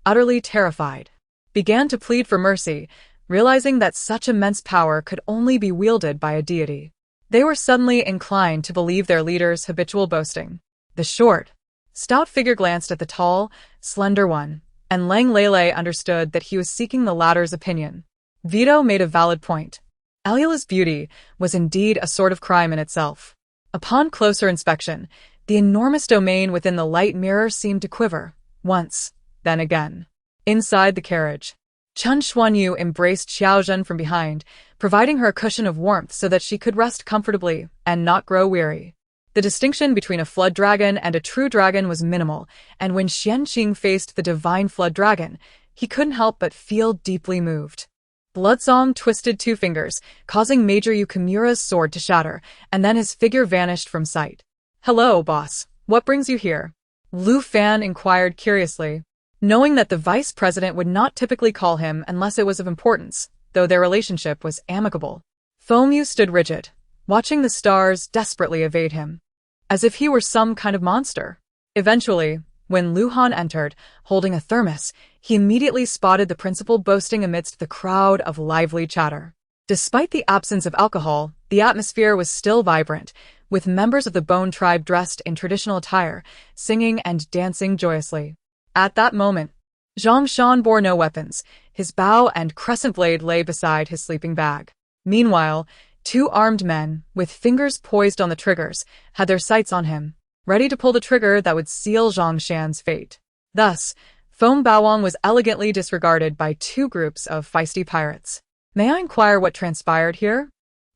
utterly terrified, began to plead for mercy, realizing that such immense power could only be wielded by a deity. They were suddenly inclined to believe their leader's habitual boasting. The short, stout figure glanced at the tall, slender one, and Lang Lele understood that he was seeking the latter's opinion. Vito made a valid point. Eliela's beauty was indeed a sort of crime in itself. Upon closer inspection, the enormous domain within the light mirror seemed to quiver, once, then again. Inside the carriage, Chen Xuanyu embraced Xiaozhen from behind, providing her a cushion of warmth so that she could rest comfortably and not grow weary. The distinction between a flood dragon and a true dragon was minimal, and when Xianqing faced the divine flood dragon, he couldn't help but feel deeply moved. Bloodsong twisted two fingers, causing Major Yukimura's sword to shatter, and then his figure vanished from sight. "Hello, boss. What brings you here?" Lu Fan inquired curiously, knowing that the vice president would not typically call him unless it was of importance, though their relationship was amicable. Fengyu stood rigid, watching the stars desperately evade him, as if he were some kind of monster. Eventually, when Lu Han entered, holding a thermos, he immediately spotted the principal boasting amidst the crowd of lively chatter. Despite the absence of alcohol, the atmosphere was still vibrant, with members of the Bone tribe dressed in traditional attire, singing and dancing joyously. At that moment, Zhang Shan bore no weapons. His bow and crescent blade lay beside his sleeping bag. Meanwhile, two armed men, with fingers poised on the triggers, had their sights on him, ready to pull the trigger that would seal Zhang Shan's fate. Thus, Feng Baowang was elegantly disregarded by two groups of feisty pirates. "May I inquire what transpired here?"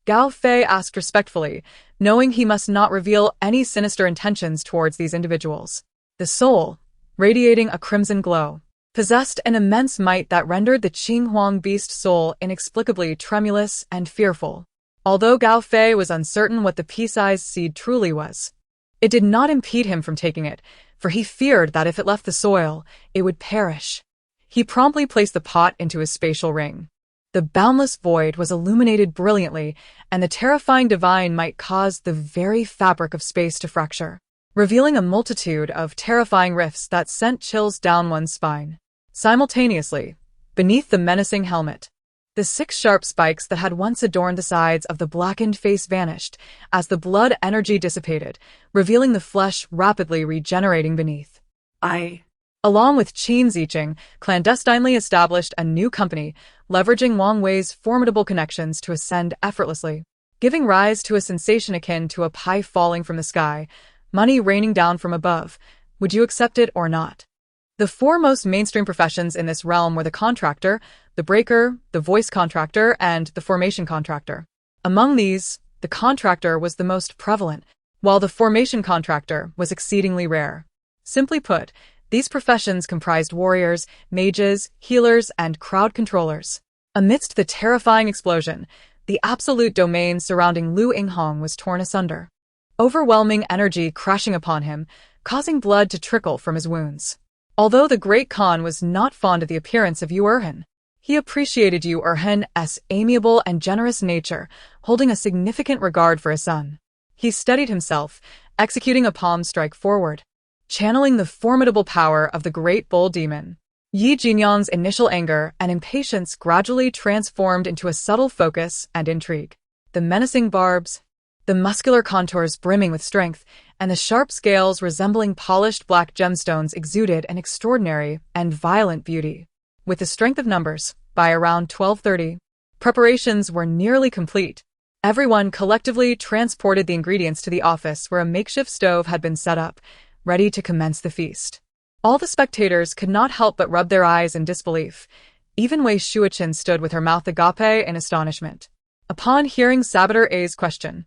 Gao Fei asked respectfully, knowing he must not reveal any sinister intentions towards these individuals. The soul, radiating a crimson glow, possessed an immense might that rendered the Qinghuang beast soul inexplicably tremulous and fearful. Although Gao Fei was uncertain what the pea-sized seed truly was, it did not impede him from taking it, for he feared that if it left the soil, it would perish. He promptly placed the pot into his spatial ring. The boundless void was illuminated brilliantly, and the terrifying divine might cause the very fabric of space to fracture, revealing a multitude of terrifying rifts that sent chills down one's spine. Simultaneously, beneath the menacing helmet, the 6 sharp spikes that had once adorned the sides of the blackened face vanished as the blood energy dissipated, revealing the flesh rapidly regenerating beneath. Along with Qin Ziqing, clandestinely established a new company, leveraging Wang Wei's formidable connections to ascend effortlessly, giving rise to a sensation akin to a pie falling from the sky, money raining down from above. Would you accept it or not? The 4 most mainstream professions in this realm were the contractor, the breaker, the voice contractor, and the formation contractor. Among these, the contractor was the most prevalent, while the formation contractor was exceedingly rare. Simply put, these professions comprised warriors, mages, healers, and crowd controllers. Amidst the terrifying explosion, the absolute domain surrounding Lu Yingying was torn asunder, overwhelming energy crashing upon him, causing blood to trickle from his wounds. Although the great Khan was not fond of the appearance of Yuan, he appreciated Yuan's amiable and generous nature, holding a significant regard for his son. He steadied himself, executing a palm strike forward, channeling the formidable power of the great bull demon. Yi Jinyang's initial anger and impatience gradually transformed into a subtle focus and intrigue. The menacing barbs, the muscular contours brimming with strength, and the sharp scales resembling polished black gemstones exuded an extraordinary and violent beauty. With the strength of numbers, by around 12:30, preparations were nearly complete. Everyone collectively transported the ingredients to the office where a makeshift stove had been set up, ready to commence the feast. All the spectators could not help but rub their eyes in disbelief. Even Wei Shuichen stood with her mouth agape in astonishment. Upon hearing Saboteur A's question,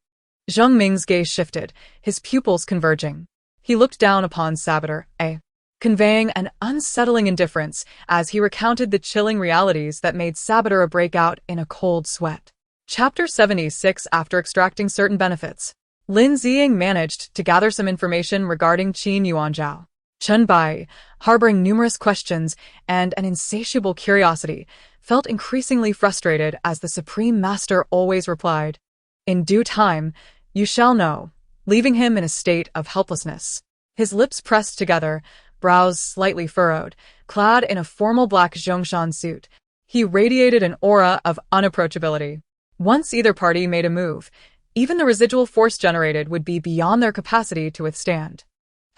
Zheng Ming's gaze shifted, his pupils converging. He looked down upon Saboteur A, conveying an unsettling indifference as he recounted the chilling realities that made Saboteur A break out in a cold sweat. Chapter 76. After extracting certain benefits, Lin Ziying managed to gather some information regarding Qin Yuanzhao. Chen Bai, harboring numerous questions and an insatiable curiosity, felt increasingly frustrated as the Supreme Master always replied, "In due time, you shall know," leaving him in a state of helplessness. His lips pressed together, brows slightly furrowed, clad in a formal black Zhongshan suit. He radiated an aura of unapproachability. Once either party made a move, even the residual force generated would be beyond their capacity to withstand.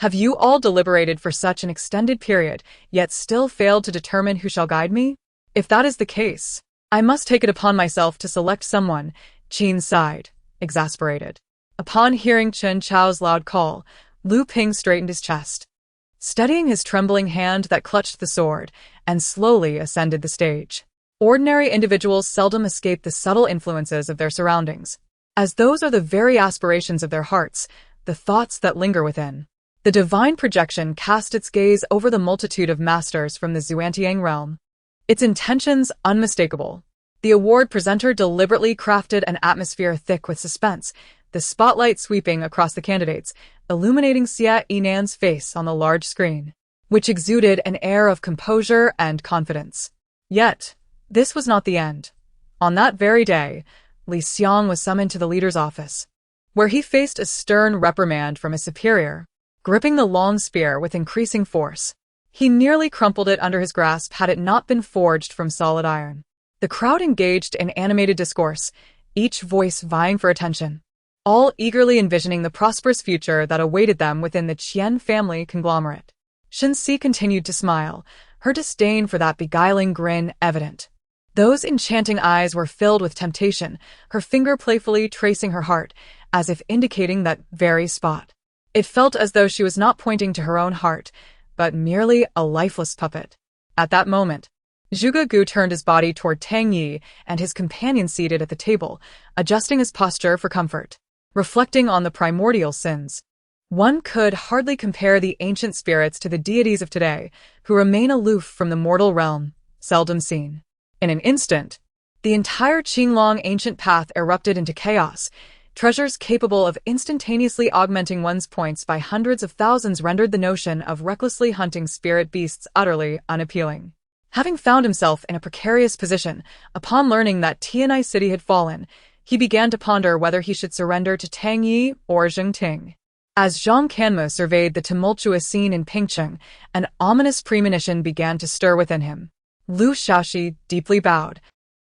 Have you all deliberated for such an extended period, yet still failed to determine who shall guide me? If that is the case, I must take it upon myself to select someone. Qin sighed, exasperated. Upon hearing Chen Chao's loud call, Lu Ping straightened his chest, steadying his trembling hand that clutched the sword, and slowly ascended the stage. Ordinary individuals seldom escape the subtle influences of their surroundings, as those are the very aspirations of their hearts, the thoughts that linger within. The divine projection cast its gaze over the multitude of masters from the Xuantiang realm, its intentions unmistakable. The award presenter deliberately crafted an atmosphere thick with suspense, the spotlight sweeping across the candidates, illuminating Xia Yinan's face on the large screen, which exuded an air of composure and confidence. Yet, this was not the end. On that very day, Li Xiang was summoned to the leader's office, where he faced a stern reprimand from his superior. Gripping the long spear with increasing force, he nearly crumpled it under his grasp had it not been forged from solid iron. The crowd engaged in animated discourse, each voice vying for attention, all eagerly envisioning the prosperous future that awaited them within the Qian family conglomerate. Shenxi continued to smile, her disdain for that beguiling grin evident. Those enchanting eyes were filled with temptation, her finger playfully tracing her heart, as if indicating that very spot. It felt as though she was not pointing to her own heart, but merely a lifeless puppet. At that moment, Zhuge Gu turned his body toward Tang Yi and his companion seated at the table, adjusting his posture for comfort. Reflecting on the primordial sins, one could hardly compare the ancient spirits to the deities of today, who remain aloof from the mortal realm, seldom seen. In an instant, the entire Qinglong ancient path erupted into chaos. Treasures capable of instantaneously augmenting one's points by hundreds of thousands rendered the notion of recklessly hunting spirit beasts utterly unappealing. Having found himself in a precarious position, upon learning that Tianai City had fallen, he began to ponder whether he should surrender to Tang Yi or Zheng Ting. As Zhang Canmu surveyed the tumultuous scene in Pingcheng, an ominous premonition began to stir within him. Lu Shaoxi deeply bowed,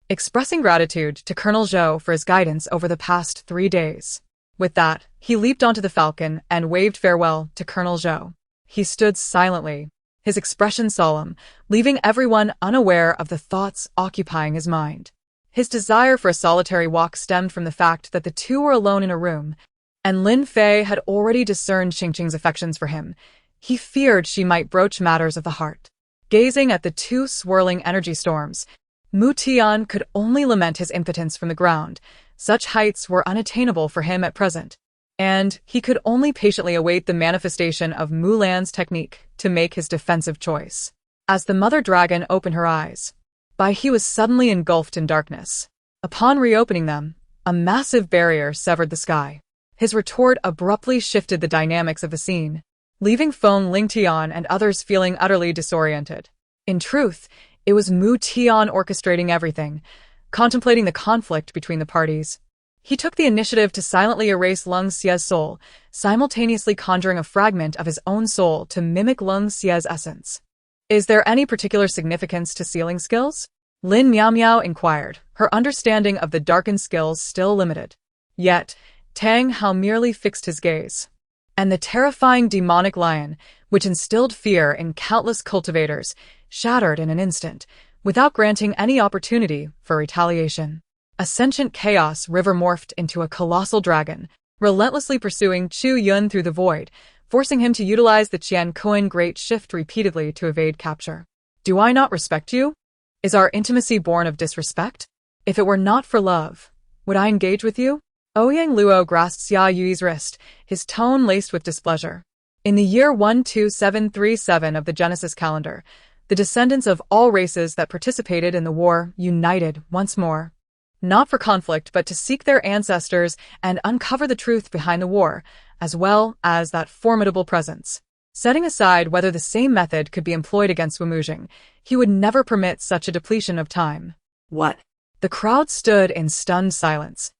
expressing gratitude to Colonel Zhou for his guidance over the past 3 days. With that, he leaped onto the falcon and waved farewell to Colonel Zhou. He stood silently, his expression solemn, leaving everyone unaware of the thoughts occupying his mind. His desire for a solitary walk stemmed from the fact that the two were alone in a room, and Lin Fei had already discerned Xingqing's affections for him. He feared she might broach matters of the heart. Gazing at the two swirling energy storms, Mu Tian could only lament his impotence from the ground. Such heights were unattainable for him at present, and he could only patiently await the manifestation of Mulan's technique to make his defensive choice. As the mother dragon opened her eyes, he was suddenly engulfed in darkness. Upon reopening them, a massive barrier severed the sky. His retort abruptly shifted the dynamics of the scene. leaving Feng Lingtian and others feeling utterly disoriented. In truth, it was Mu Tian orchestrating everything, contemplating the conflict between the parties. He took the initiative to silently erase Lung Xie's soul, simultaneously conjuring a fragment of his own soul to mimic Lung Xie's essence. Is there any particular significance to sealing skills? Lin Miao Miao inquired, her understanding of the darkened skills still limited. Yet, Tang Hao merely fixed his gaze. And the terrifying demonic lion, which instilled fear in countless cultivators, shattered in an instant, without granting any opportunity for retaliation. A sentient chaos river morphed into a colossal dragon, relentlessly pursuing Chu Yun through the void, forcing him to utilize the Qian Kuan Great Shift repeatedly to evade capture. Do I not respect you? Is our intimacy born of disrespect? If it were not for love, would I engage with you? Ouyang Luo grasped Xia Yui's wrist, his tone laced with displeasure. In the year 12737 of the Genesis calendar, the descendants of all races that participated in the war united once more. Not for conflict, but to seek their ancestors and uncover the truth behind the war, as well as that formidable presence. Setting aside whether the same method could be employed against Wumujing, he would never permit such a depletion of time. What? The crowd stood in stunned silence,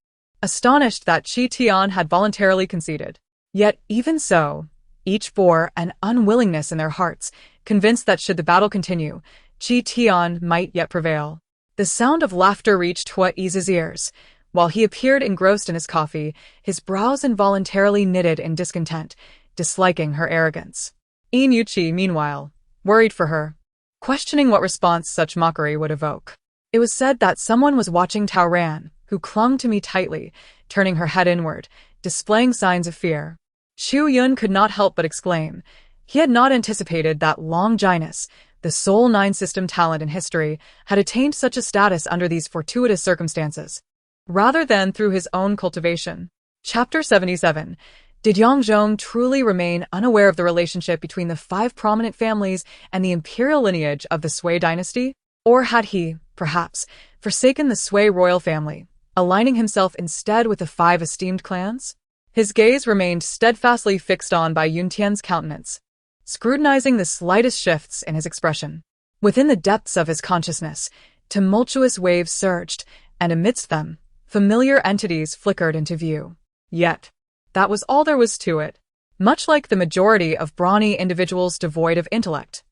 astonished that Qi Tian had voluntarily conceded. Yet even so, each bore an unwillingness in their hearts, convinced that should the battle continue, Qi Tian might yet prevail. The sound of laughter reached Hua Yi's ears. While he appeared engrossed in his coffee, his brows involuntarily knitted in discontent, disliking her arrogance. Yin Yuqi, meanwhile, worried for her, questioning what response such mockery would evoke. It was said that someone was watching Tao Ran, who clung to me tightly, turning her head inward, displaying signs of fear. Chu Yun could not help but exclaim. He had not anticipated that Longinus, the sole 9-system talent in history, had attained such a status under these fortuitous circumstances, rather than through his own cultivation. Chapter 77. Did Yang Zhong truly remain unaware of the relationship between the 5 prominent families and the imperial lineage of the Sui dynasty? Or had he, perhaps, forsaken the Sui royal family, aligning himself instead with the 5 esteemed clans? His gaze remained steadfastly fixed on by Yun Tian's countenance, scrutinizing the slightest shifts in his expression. Within the depths of his consciousness, tumultuous waves surged, and amidst them, familiar entities flickered into view. Yet, that was all there was to it. Much like the majority of brawny individuals devoid of intellect,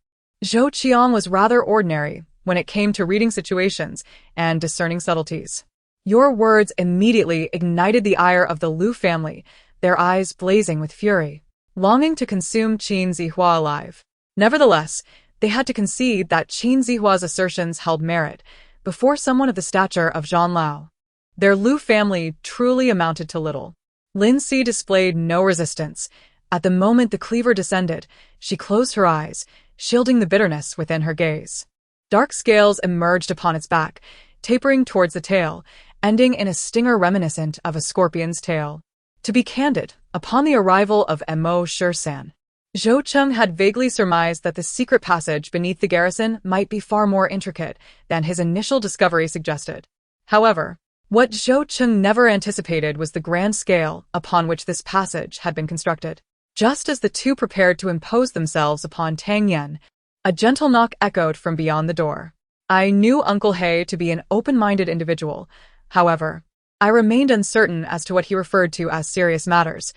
Zhou Qiang was rather ordinary when it came to reading situations and discerning subtleties. Your words immediately ignited the ire of the Lu family, their eyes blazing with fury, longing to consume Qin Zihua alive. Nevertheless, they had to concede that Qin Zihua's assertions held merit before someone of the stature of Zhang Lao. Their Lu family truly amounted to little. Lin Si displayed no resistance. At the moment the cleaver descended, she closed her eyes, shielding the bitterness within her gaze. Dark scales emerged upon its back, tapering towards the tail, ending in a stinger reminiscent of a scorpion's tail. To be candid, upon the arrival of Mo Shursan, Zhou Cheng had vaguely surmised that the secret passage beneath the garrison might be far more intricate than his initial discovery suggested. However, what Zhou Cheng never anticipated was the grand scale upon which this passage had been constructed. Just as the two prepared to impose themselves upon Tang Yan, a gentle knock echoed from beyond the door. I knew Uncle He to be an open-minded individual. However, I remained uncertain as to what he referred to as serious matters.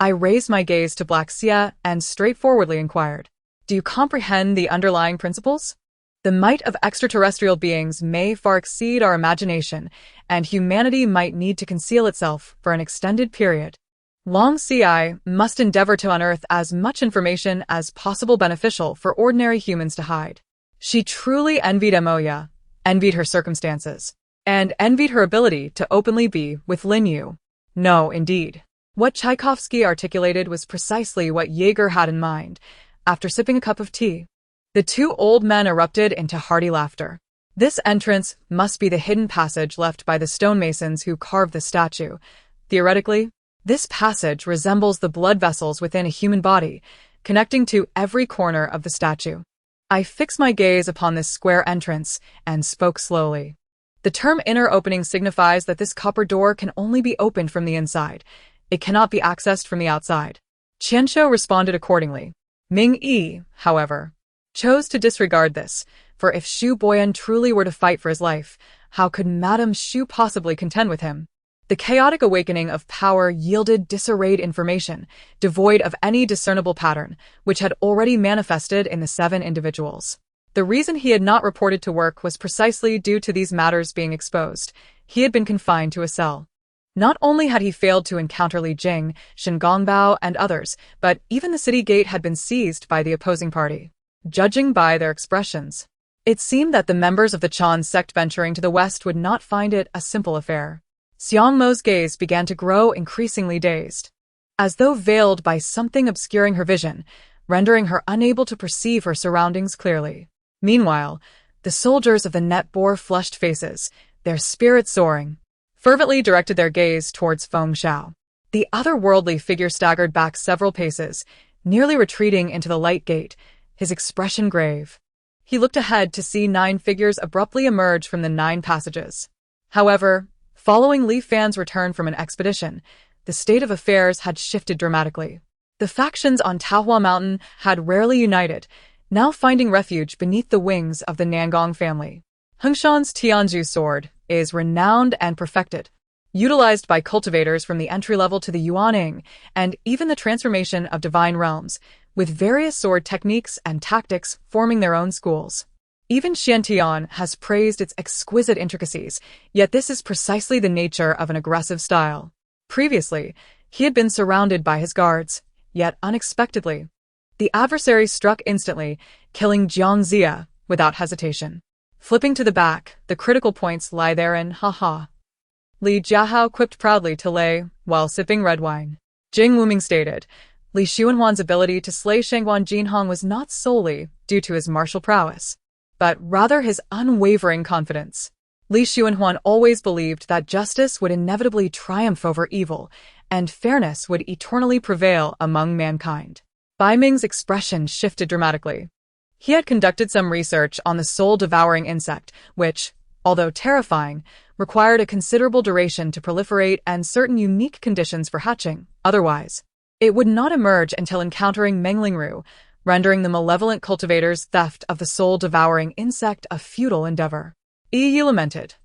I raised my gaze to Black Xia and straightforwardly inquired, "Do you comprehend the underlying principles? The might of extraterrestrial beings may far exceed our imagination, and humanity might need to conceal itself for an extended period. Long Ci must endeavor to unearth as much information as possible beneficial for ordinary humans to hide." She truly envied Moya, envied her circumstances, and envied her ability to openly be with Lin Yu. No, indeed. What Tchaikovsky articulated was precisely what Jaeger had in mind. After sipping a cup of tea, the two old men erupted into hearty laughter. This entrance must be the hidden passage left by the stonemasons who carved the statue. Theoretically, this passage resembles the blood vessels within a human body, connecting to every corner of the statue. I fixed my gaze upon this square entrance and spoke slowly. The term inner opening signifies that this copper door can only be opened from the inside. It cannot be accessed from the outside. Qianshou responded accordingly. Ming Yi, however, chose to disregard this, for if Xu Boyan truly were to fight for his life, how could Madame Xu possibly contend with him? The chaotic awakening of power yielded disarrayed information, devoid of any discernible pattern, which had already manifested in the 7 individuals. The reason he had not reported to work was precisely due to these matters being exposed. He had been confined to a cell. Not only had he failed to encounter Li Jing, Shen Gongbao, and others, but even the city gate had been seized by the opposing party. Judging by their expressions, it seemed that the members of the Chan sect venturing to the west would not find it a simple affair. Xiang Mo's gaze began to grow increasingly dazed, as though veiled by something obscuring her vision, rendering her unable to perceive her surroundings clearly. Meanwhile, the soldiers of the net bore flushed faces, their spirits soaring, fervently directed their gaze towards Feng Xiao. The otherworldly figure staggered back several paces, nearly retreating into the light gate, his expression grave. He looked ahead to see 9 figures abruptly emerge from the 9 passages. However, following Li Fan's return from an expedition, the state of affairs had shifted dramatically. The factions on Taohua Mountain had rarely united, now finding refuge beneath the wings of the Nangong family. Hengshan's Tianzhu sword is renowned and perfected, utilized by cultivators from the entry level to the Yuan Yingying, and even the transformation of divine realms, with various sword techniques and tactics forming their own schools. Even Xiantian has praised its exquisite intricacies, yet this is precisely the nature of an aggressive style. Previously, he had been surrounded by his guards, yet unexpectedly, the adversary struck instantly, killing Jiang Zia without hesitation. Flipping to the back, the critical points lie therein, ha. Li Jiahao quipped proudly to Lei while sipping red wine. Jing Wuming stated, Li Xuanhuan's ability to slay Shangguan Jinhong was not solely due to his martial prowess, but rather his unwavering confidence. Li Xuanhuan always believed that justice would inevitably triumph over evil, and fairness would eternally prevail among mankind. Bai Ming's expression shifted dramatically. He had conducted some research on the soul-devouring insect, which, although terrifying, required a considerable duration to proliferate and certain unique conditions for hatching. Otherwise, it would not emerge until encountering Menglingru, rendering the malevolent cultivator's theft of the soul-devouring insect a futile endeavor. Yi lamented.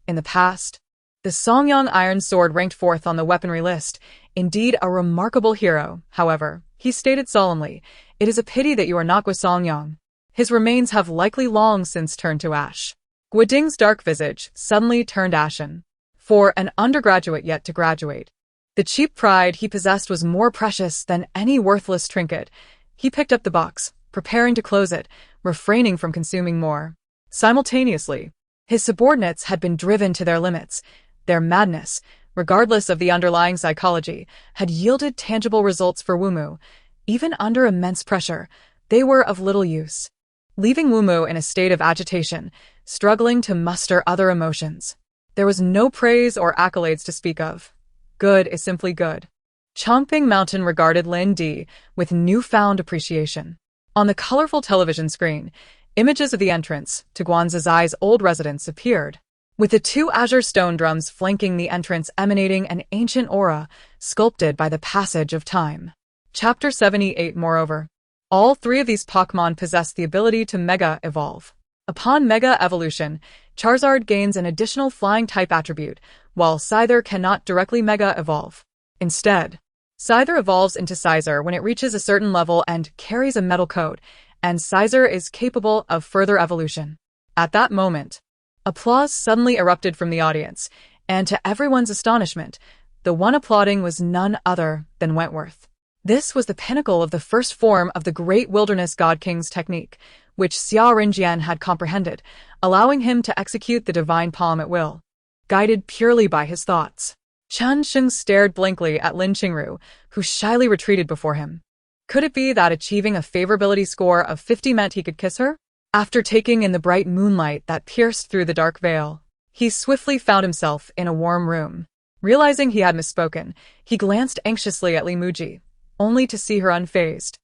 In the past, the Songyang Iron Sword ranked 4th on the weaponry list, indeed a remarkable hero. However, he stated solemnly, it is a pity that you are not Guosongyang. His remains have likely long since turned to ash. Guoding's dark visage suddenly turned ashen. For an undergraduate yet to graduate, the cheap pride he possessed was more precious than any worthless trinket. He picked up the box, preparing to close it, refraining from consuming more. Simultaneously, his subordinates had been driven to their limits. Their madness, regardless of the underlying psychology, had yielded tangible results for Wumu. Even under immense pressure, they were of little use, leaving Wumu in a state of agitation, struggling to muster other emotions. There was no praise or accolades to speak of. Good is simply good. Chongping Mountain regarded Lin Di with newfound appreciation. On the colorful television screen, images of the entrance to Guanzhai's old residence appeared, with the 2 azure stone drums flanking the entrance emanating an ancient aura sculpted by the passage of time. Chapter 78. Moreover, all 3 of these Pokémon possess the ability to Mega-Evolve. Upon Mega-Evolution, Charizard gains an additional Flying-type attribute, while Scyther cannot directly Mega-Evolve. Instead, Scyther evolves into Scizor when it reaches a certain level and carries a metal coat, and Scizor is capable of further evolution. At that moment, applause suddenly erupted from the audience, and to everyone's astonishment, the one applauding was none other than Wentworth. This was the pinnacle of the first form of the Great Wilderness God King's technique, which Xia Rinjian had comprehended, allowing him to execute the divine palm at will, guided purely by his thoughts. Chen Sheng stared blankly at Lin Qingru, who shyly retreated before him. Could it be that achieving a favorability score of 50 meant he could kiss her? After taking in the bright moonlight that pierced through the dark veil, he swiftly found himself in a warm room. Realizing he had misspoken, he glanced anxiously at Li Muji, only to see her unfazed,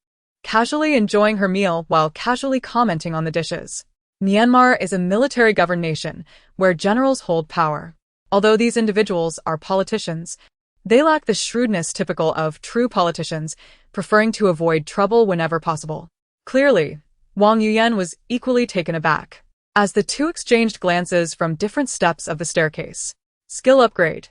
casually enjoying her meal while casually commenting on the dishes. Myanmar is a military-governed nation where generals hold power. Although these individuals are politicians, They lack the shrewdness typical of true politicians, preferring to avoid trouble whenever possible. Clearly, Wang Yuyan was equally taken aback, as the two exchanged glances from different steps of the staircase. Skill upgrade.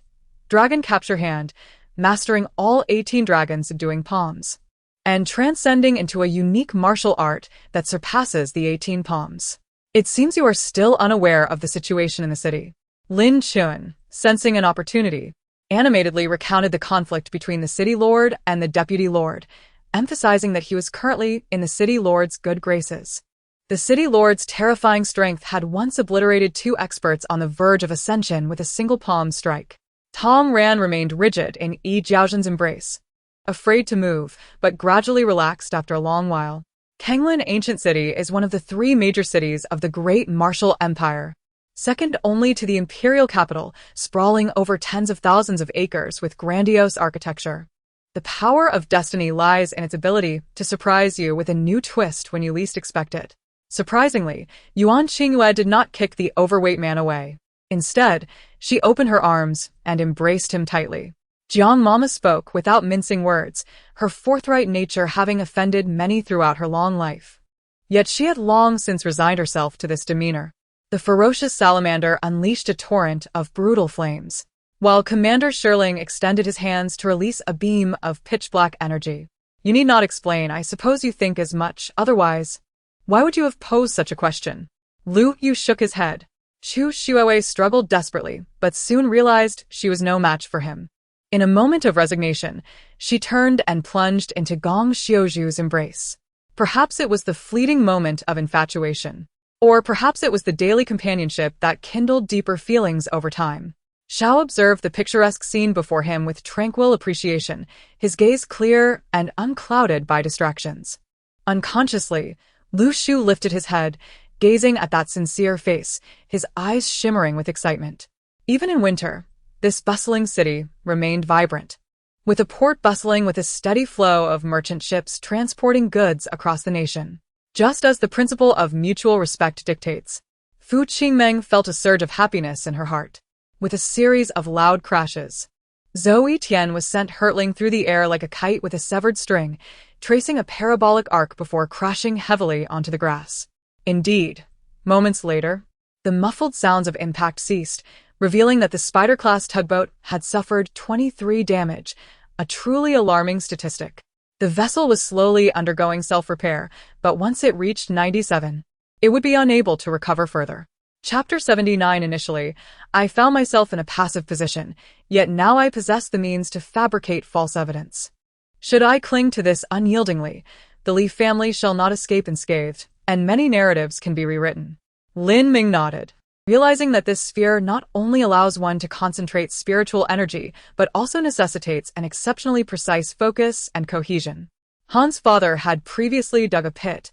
Dragon capture hand, mastering all 18 dragons subduing palms, and transcending into a unique martial art that surpasses the 18 palms. It seems you are still unaware of the situation in the city. Lin Chun, sensing an opportunity, animatedly recounted the conflict between the city lord and the deputy lord, emphasizing that he was currently in the city lord's good graces. The city lord's terrifying strength had once obliterated two experts on the verge of ascension with a single palm strike. Tom Ran remained rigid in Yi Jiaozhen's embrace, afraid to move, but gradually relaxed after a long while. Kanglin Ancient City is one of the three major cities of the Great Martial Empire, second only to the imperial capital, sprawling over tens of thousands of acres with grandiose architecture. The power of destiny lies in its ability to surprise you with a new twist when you least expect it. Surprisingly, Yuan Yingying did not kick the overweight man away. Instead, she opened her arms and embraced him tightly. Jiang Mama spoke without mincing words, her forthright nature having offended many throughout her long life. Yet she had long since resigned herself to this demeanor. The ferocious salamander unleashed a torrent of brutal flames, while Commander Sherling extended his hands to release a beam of pitch-black energy. You need not explain, I suppose you think as much, otherwise. Why would you have posed such a question? Lu Yu shook his head. Chu Shuowei struggled desperately, but soon realized she was no match for him. In a moment of resignation, she turned and plunged into Gong Xiaozhu's embrace. Perhaps it was the fleeting moment of infatuation. Or perhaps it was the daily companionship that kindled deeper feelings over time. Xiao observed the picturesque scene before him with tranquil appreciation, his gaze clear and unclouded by distractions. Unconsciously, Lu Shu lifted his head, gazing at that sincere face, his eyes shimmering with excitement. Even in winter, this bustling city remained vibrant, with a port bustling with a steady flow of merchant ships transporting goods across the nation. Just as the principle of mutual respect dictates, Fu Qingmeng felt a surge of happiness in her heart. With a series of loud crashes, Zhou Tian was sent hurtling through the air like a kite with a severed string, tracing a parabolic arc before crashing heavily onto the grass. Indeed, moments later, the muffled sounds of impact ceased, revealing that the Spider-class tugboat had suffered 23 damage, a truly alarming statistic. The vessel was slowly undergoing self-repair, but once it reached 97, it would be unable to recover further. Chapter 79. Initially, I found myself in a passive position, yet now I possess the means to fabricate false evidence. Should I cling to this unyieldingly, the Li family shall not escape unscathed, and many narratives can be rewritten. Lin Ming nodded, realizing that this sphere not only allows one to concentrate spiritual energy, but also necessitates an exceptionally precise focus and cohesion. Han's father had previously dug a pit,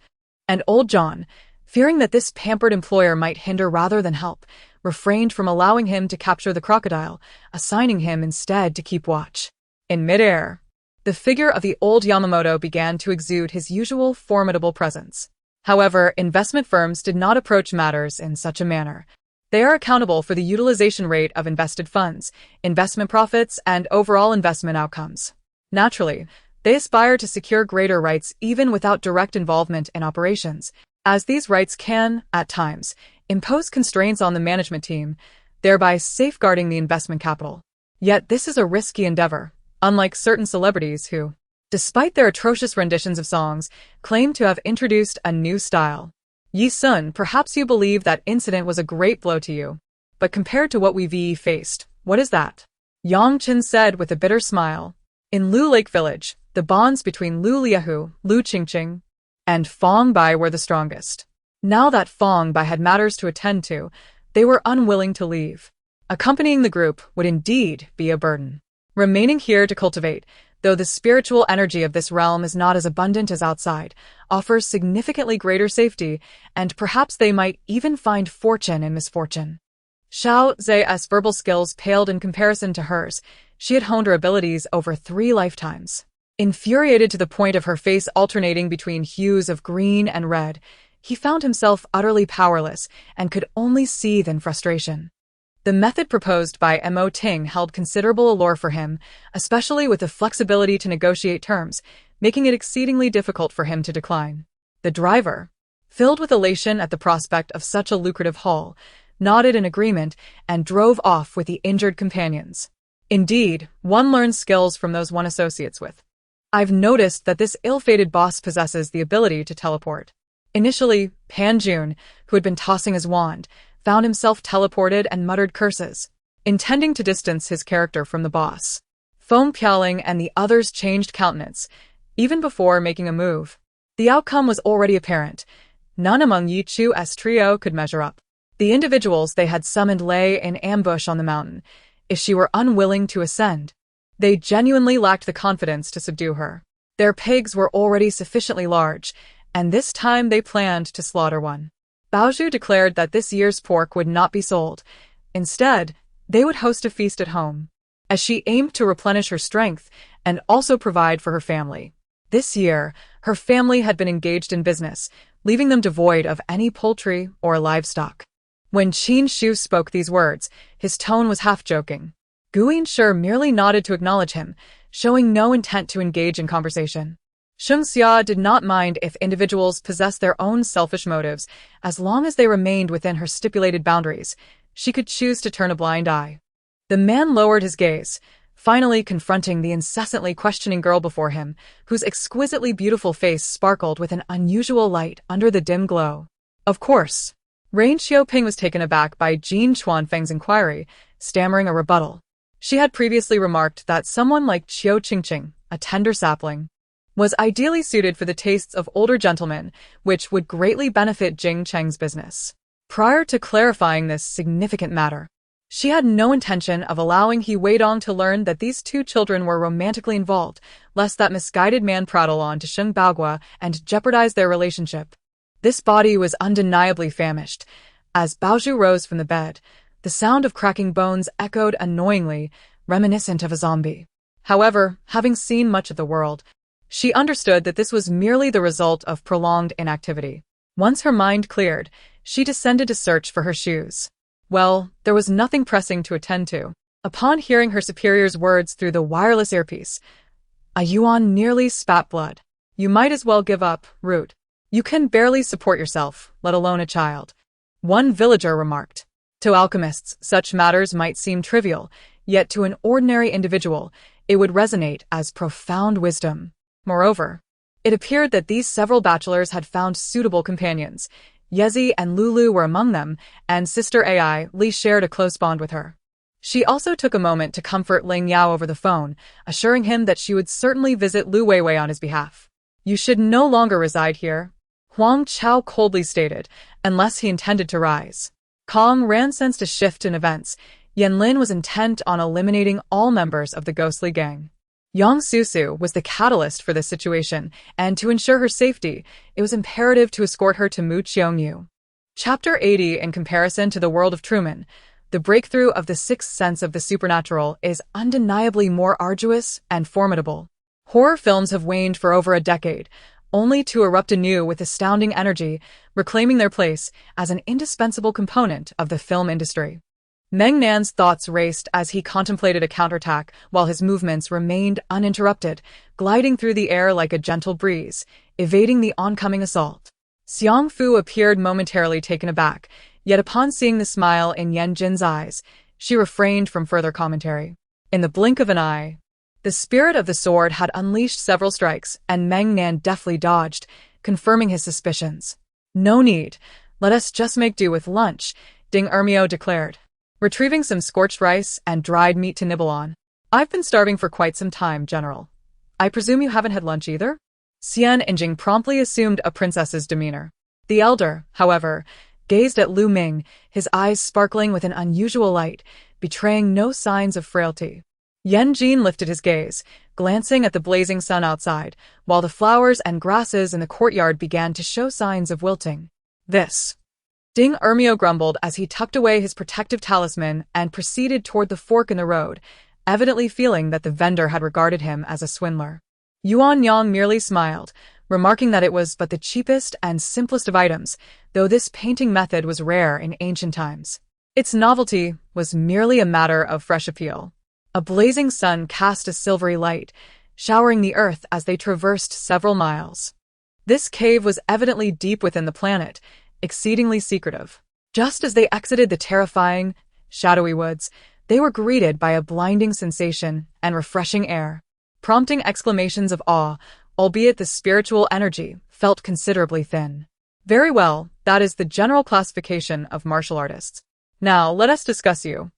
and old John, fearing that this pampered employer might hinder rather than help, refrained from allowing him to capture the crocodile, assigning him instead to keep watch. In midair, the figure of the old Yamamoto began to exude his usual formidable presence. However, investment firms did not approach matters in such a manner. They are accountable for the utilization rate of invested funds, investment profits, and overall investment outcomes. Naturally, they aspire to secure greater rights even without direct involvement in operations, as these rights can, at times, impose constraints on the management team, thereby safeguarding the investment capital. Yet this is a risky endeavor, unlike certain celebrities who, despite their atrocious renditions of songs, claim to have introduced a new style. Yi Sun, perhaps you believe that incident was a great blow to you. But compared to what we've faced, what is that? Yang Chen said with a bitter smile. In Lu Lake Village, the bonds between Lu Liahu, Lu Qingqing, and Fong Bai were the strongest. Now that Fong Bai had matters to attend to, they were unwilling to leave. Accompanying the group would indeed be a burden. Remaining here to cultivate, though the spiritual energy of this realm is not as abundant as outside, offers significantly greater safety, and perhaps they might even find fortune in misfortune. Xiao Zai's verbal skills paled in comparison to hers. She had honed her abilities over 3 lifetimes. Infuriated to the point of her face alternating between hues of green and red, he found himself utterly powerless and could only seethe in frustration. The method proposed by Mo Ting held considerable allure for him, especially with the flexibility to negotiate terms, making it exceedingly difficult for him to decline. The driver, filled with elation at the prospect of such a lucrative haul, nodded in agreement and drove off with the injured companions. Indeed, one learns skills from those one associates with. I've noticed that this ill-fated boss possesses the ability to teleport. Initially, Pan Jun, who had been tossing his wand, found himself teleported and muttered curses, intending to distance his character from the boss. Feng Piaoling and the others changed countenance, even before making a move. The outcome was already apparent. None among Yi Chu's trio could measure up. The individuals they had summoned lay in ambush on the mountain, if she were unwilling to ascend. They genuinely lacked the confidence to subdue her. Their pigs were already sufficiently large, and this time they planned to slaughter one. Baozhu declared that this year's pork would not be sold. Instead, they would host a feast at home, as she aimed to replenish her strength and also provide for her family. This year, her family had been engaged in business, leaving them devoid of any poultry or livestock. When Qin Shu spoke these words, his tone was half-joking. Guin Shi merely nodded to acknowledge him, showing no intent to engage in conversation. Sheng Xia did not mind if individuals possessed their own selfish motives, as long as they remained within her stipulated boundaries. She could choose to turn a blind eye. The man lowered his gaze, finally confronting the incessantly questioning girl before him, whose exquisitely beautiful face sparkled with an unusual light under the dim glow. Of course. Rain Xiaoping was taken aback by Jin Chuanfeng's inquiry, stammering a rebuttal. She had previously remarked that someone like Qiu Qingqing, a tender sapling, was ideally suited for the tastes of older gentlemen, which would greatly benefit Jing Cheng's business. Prior to clarifying this significant matter, she had no intention of allowing He Weidong to learn that these two children were romantically involved, lest that misguided man prattle on to Sheng Baogua and jeopardize their relationship. This body was undeniably famished. As Baozhu rose from the bed, the sound of cracking bones echoed annoyingly, reminiscent of a zombie. However, having seen much of the world, she understood that this was merely the result of prolonged inactivity. Once her mind cleared, she descended to search for her shoes. Well, there was nothing pressing to attend to. Upon hearing her superior's words through the wireless earpiece, a Yuan nearly spat blood. You might as well give up, Root. You can barely support yourself, let alone a child. One villager remarked. To alchemists, such matters might seem trivial, yet to an ordinary individual, it would resonate as profound wisdom. Moreover, it appeared that these several bachelors had found suitable companions. Yezi and Lulu were among them, and Sister Ai Li shared a close bond with her. She also took a moment to comfort Ling Yao over the phone, assuring him that she would certainly visit Lu Weiwei on his behalf. You should no longer reside here, Huang Chao coldly stated, unless he intended to rise. Kong Ran sensed a shift in events. Yan Lin was intent on eliminating all members of the ghostly gang. Yang Susu was the catalyst for this situation, and to ensure her safety, it was imperative to escort her to Mu Qiongyu. Chapter 80. In comparison to the world of Truman, the breakthrough of the sixth sense of the supernatural is undeniably more arduous and formidable. Horror films have waned for over a decade, only to erupt anew with astounding energy, reclaiming their place as an indispensable component of the film industry. Meng Nan's thoughts raced as he contemplated a counterattack while his movements remained uninterrupted, gliding through the air like a gentle breeze, evading the oncoming assault. Xiang Fu appeared momentarily taken aback, yet upon seeing the smile in Yan Jin's eyes, she refrained from further commentary. In the blink of an eye, the spirit of the sword had unleashed several strikes, and Meng Nan deftly dodged, confirming his suspicions. No need. Let us just make do with lunch, Ding Ermio declared, retrieving some scorched rice and dried meat to nibble on. I've been starving for quite some time, General. I presume you haven't had lunch either? Xian Yingying promptly assumed a princess's demeanor. The elder, however, gazed at Lu Ming, his eyes sparkling with an unusual light, betraying no signs of frailty. Yan Jin lifted his gaze, glancing at the blazing sun outside, while the flowers and grasses in the courtyard began to show signs of wilting. This. Ding Ermio grumbled as he tucked away his protective talisman and proceeded toward the fork in the road, evidently feeling that the vendor had regarded him as a swindler. Yuan Yang merely smiled, remarking that it was but the cheapest and simplest of items, though this painting method was rare in ancient times. Its novelty was merely a matter of fresh appeal. A blazing sun cast a silvery light, showering the earth as they traversed several miles. This cave was evidently deep within the planet, exceedingly secretive. Just as they exited the terrifying, shadowy woods, they were greeted by a blinding sensation and refreshing air, prompting exclamations of awe, albeit the spiritual energy felt considerably thin. Very well, that is the general classification of martial artists. Now, let us discuss you.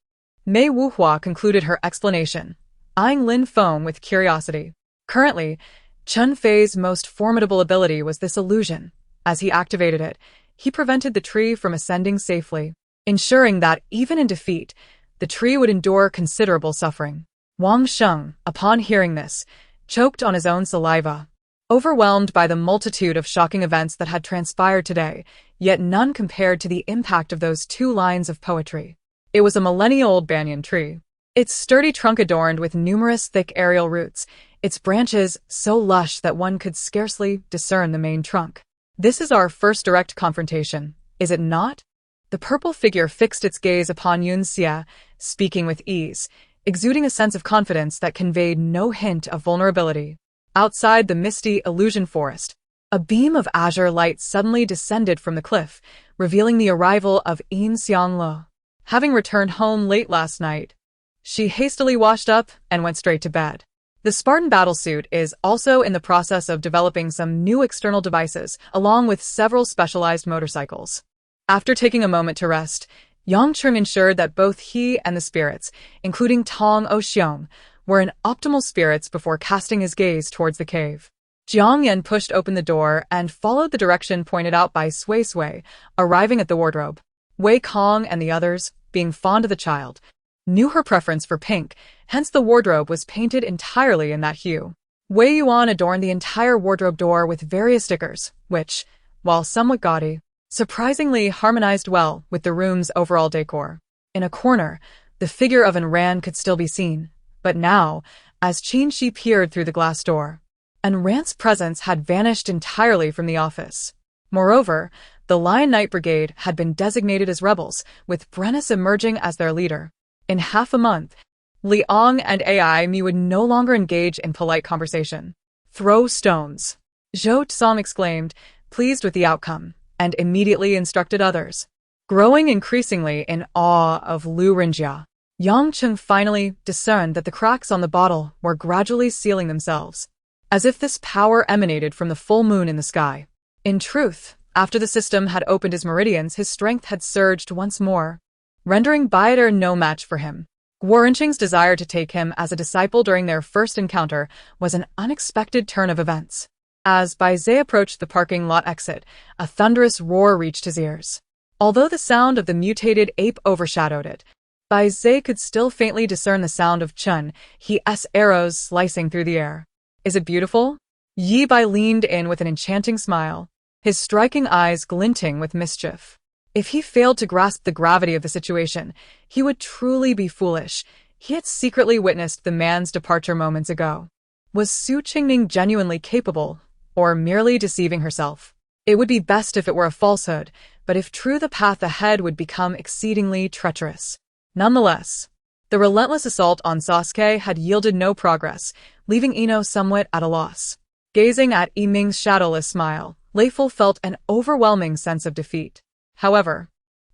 Mei Wuhua concluded her explanation, eyeing Lin Feng with curiosity. Currently, Chen Fei's most formidable ability was this illusion. As he activated it, he prevented the tree from ascending safely, ensuring that, even in defeat, the tree would endure considerable suffering. Wang Sheng, upon hearing this, choked on his own saliva. Overwhelmed by the multitude of shocking events that had transpired today, yet none compared to the impact of those 2 lines of poetry. It was a millennia-old banyan tree. Its sturdy trunk adorned with numerous thick aerial roots, its branches so lush that one could scarcely discern the main trunk. This is our first direct confrontation, is it not? The purple figure fixed its gaze upon Yun Xie, speaking with ease, exuding a sense of confidence that conveyed no hint of vulnerability. Outside the misty illusion forest, a beam of azure light suddenly descended from the cliff, revealing the arrival of Yin Xianglo. Having returned home late last night, she hastily washed up and went straight to bed. The Spartan battlesuit is also in the process of developing some new external devices, along with several specialized motorcycles. After taking a moment to rest, Yang Cheng ensured that both he and the spirits, including Tong Oxiong, were in optimal spirits before casting his gaze towards the cave. Jiang Yan pushed open the door and followed the direction pointed out by Sui Sui, arriving at the wardrobe. Wei Kong and the others, being fond of the child, knew her preference for pink, hence the wardrobe was painted entirely in that hue. Wei Yuan adorned the entire wardrobe door with various stickers, which, while somewhat gaudy, surprisingly harmonized well with the room's overall decor. In a corner, the figure of An Ran could still be seen, but now, as Qin Shi peered through the glass door, An Ran's presence had vanished entirely from the office. Moreover, the Lion Knight Brigade had been designated as rebels, with Brennus emerging as their leader. In half a month, Liang and Ai Mi would no longer engage in polite conversation. Throw stones, Zhou Tsong exclaimed, pleased with the outcome, and immediately instructed others. Growing increasingly in awe of Lu Rinjia, Yang Cheng finally discerned that the cracks on the bottle were gradually sealing themselves, as if this power emanated from the full moon in the sky. In truth, after the system had opened his meridians, his strength had surged once more, rendering Baider no match for him. Guorenqing's desire to take him as a disciple during their first encounter was an unexpected turn of events. As Bai Zhe approached the parking lot exit, a thunderous roar reached his ears. Although the sound of the mutated ape overshadowed it, Bai Zhe could still faintly discern the sound of Chen He's arrows slicing through the air. Is it beautiful? Yi Bai leaned in with an enchanting smile, his striking eyes glinting with mischief. If he failed to grasp the gravity of the situation, he would truly be foolish. He had secretly witnessed the man's departure moments ago. Was Su Qingning genuinely capable, or merely deceiving herself? It would be best if it were a falsehood, but if true, the path ahead would become exceedingly treacherous. Nonetheless, the relentless assault on Sasuke had yielded no progress, leaving Ino somewhat at a loss. Gazing at Yiming's shadowless smile, Lei Fu felt an overwhelming sense of defeat. However,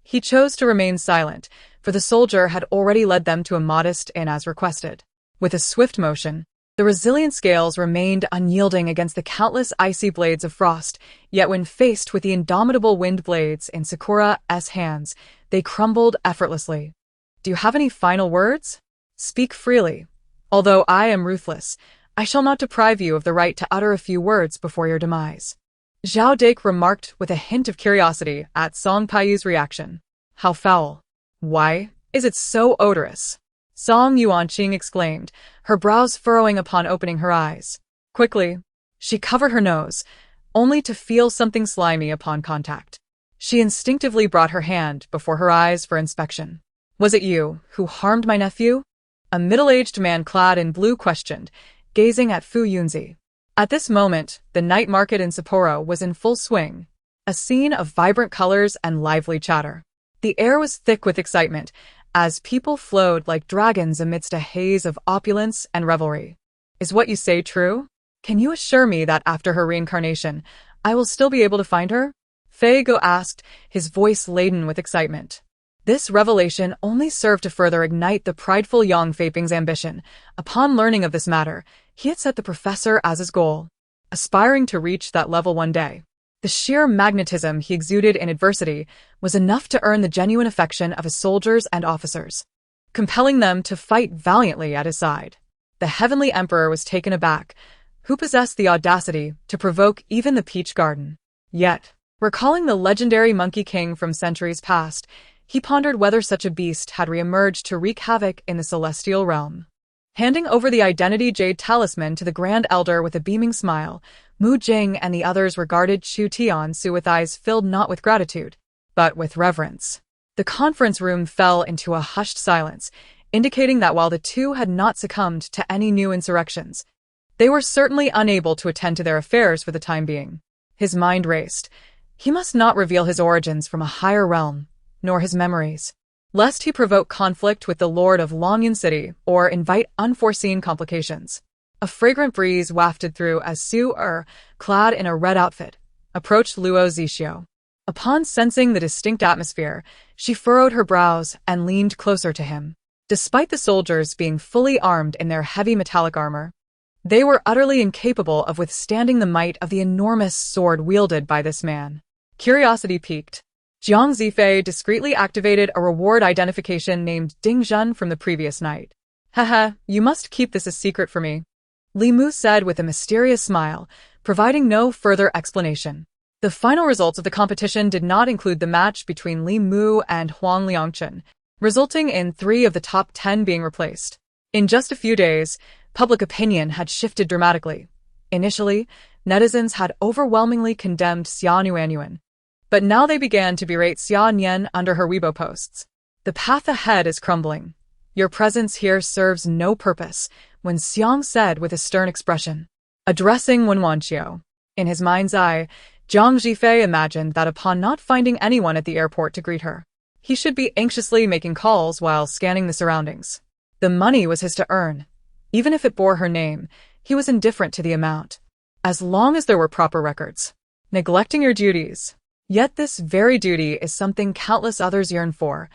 he chose to remain silent, for the soldier had already led them to a modest inn as requested. With a swift motion, the resilient scales remained unyielding against the countless icy blades of frost, yet when faced with the indomitable wind blades in Sakura's hands, they crumbled effortlessly. Do you have any final words? Speak freely. Although I am ruthless, I shall not deprive you of the right to utter a few words before your demise. Zhao Dake remarked with a hint of curiosity at Song Paiyu's reaction. How foul. Why is it so odorous? Song Yuanqing exclaimed, her brows furrowing upon opening her eyes. Quickly, she covered her nose, only to feel something slimy upon contact. She instinctively brought her hand before her eyes for inspection. Was it you who harmed my nephew? A middle-aged man clad in blue questioned, gazing at Fu Yunzi. At this moment, the night market in Sapporo was in full swing, a scene of vibrant colors and lively chatter. The air was thick with excitement, as people flowed like dragons amidst a haze of opulence and revelry. Is what you say true? Can you assure me that after her reincarnation, I will still be able to find her? Fei Go asked, his voice laden with excitement. This revelation only served to further ignite the prideful Yang Feiping's ambition. Upon learning of this matter, he had set the professor as his goal, aspiring to reach that level one day. The sheer magnetism he exuded in adversity was enough to earn the genuine affection of his soldiers and officers, compelling them to fight valiantly at his side. The Heavenly Emperor was taken aback, who possessed the audacity to provoke even the Peach Garden. Yet, recalling the legendary Monkey King from centuries past, he pondered whether such a beast had re-emerged to wreak havoc in the celestial realm. Handing over the Identity Jade Talisman to the Grand Elder with a beaming smile, Mu Jing and the others regarded Chu Tiansu with eyes filled not with gratitude, but with reverence. The conference room fell into a hushed silence, indicating that while the two had not succumbed to any new insurrections, they were certainly unable to attend to their affairs for the time being. His mind raced. He must not reveal his origins from a higher realm, nor his memories, lest he provoke conflict with the Lord of Longyan City or invite unforeseen complications. A fragrant breeze wafted through as Su-Er, clad in a red outfit, approached Luo Zixio. Upon sensing the distinct atmosphere, she furrowed her brows and leaned closer to him. Despite the soldiers being fully armed in their heavy metallic armor, they were utterly incapable of withstanding the might of the enormous sword wielded by this man. Curiosity piqued. Jiang Zifei discreetly activated a reward identification named Ding Zhen from the previous night. Haha, you must keep this a secret for me, Li Mu said with a mysterious smile, providing no further explanation. The final results of the competition did not include the match between Li Mu and Huang Liangchen, resulting in 3 of the top 10 being replaced. In just a few days, public opinion had shifted dramatically. Initially, netizens had overwhelmingly condemned Xia Yuanyuan, but now they began to berate Xia Nian under her Weibo posts. The path ahead is crumbling. Your presence here serves no purpose, Wen Xiang said with a stern expression, addressing Wen Wanqiu. In his mind's eye, Zhang Zifei imagined that upon not finding anyone at the airport to greet her, he should be anxiously making calls while scanning the surroundings. The money was his to earn. Even if it bore her name, he was indifferent to the amount, as long as there were proper records. Neglecting your duties. Yet this very duty is something countless others yearn for.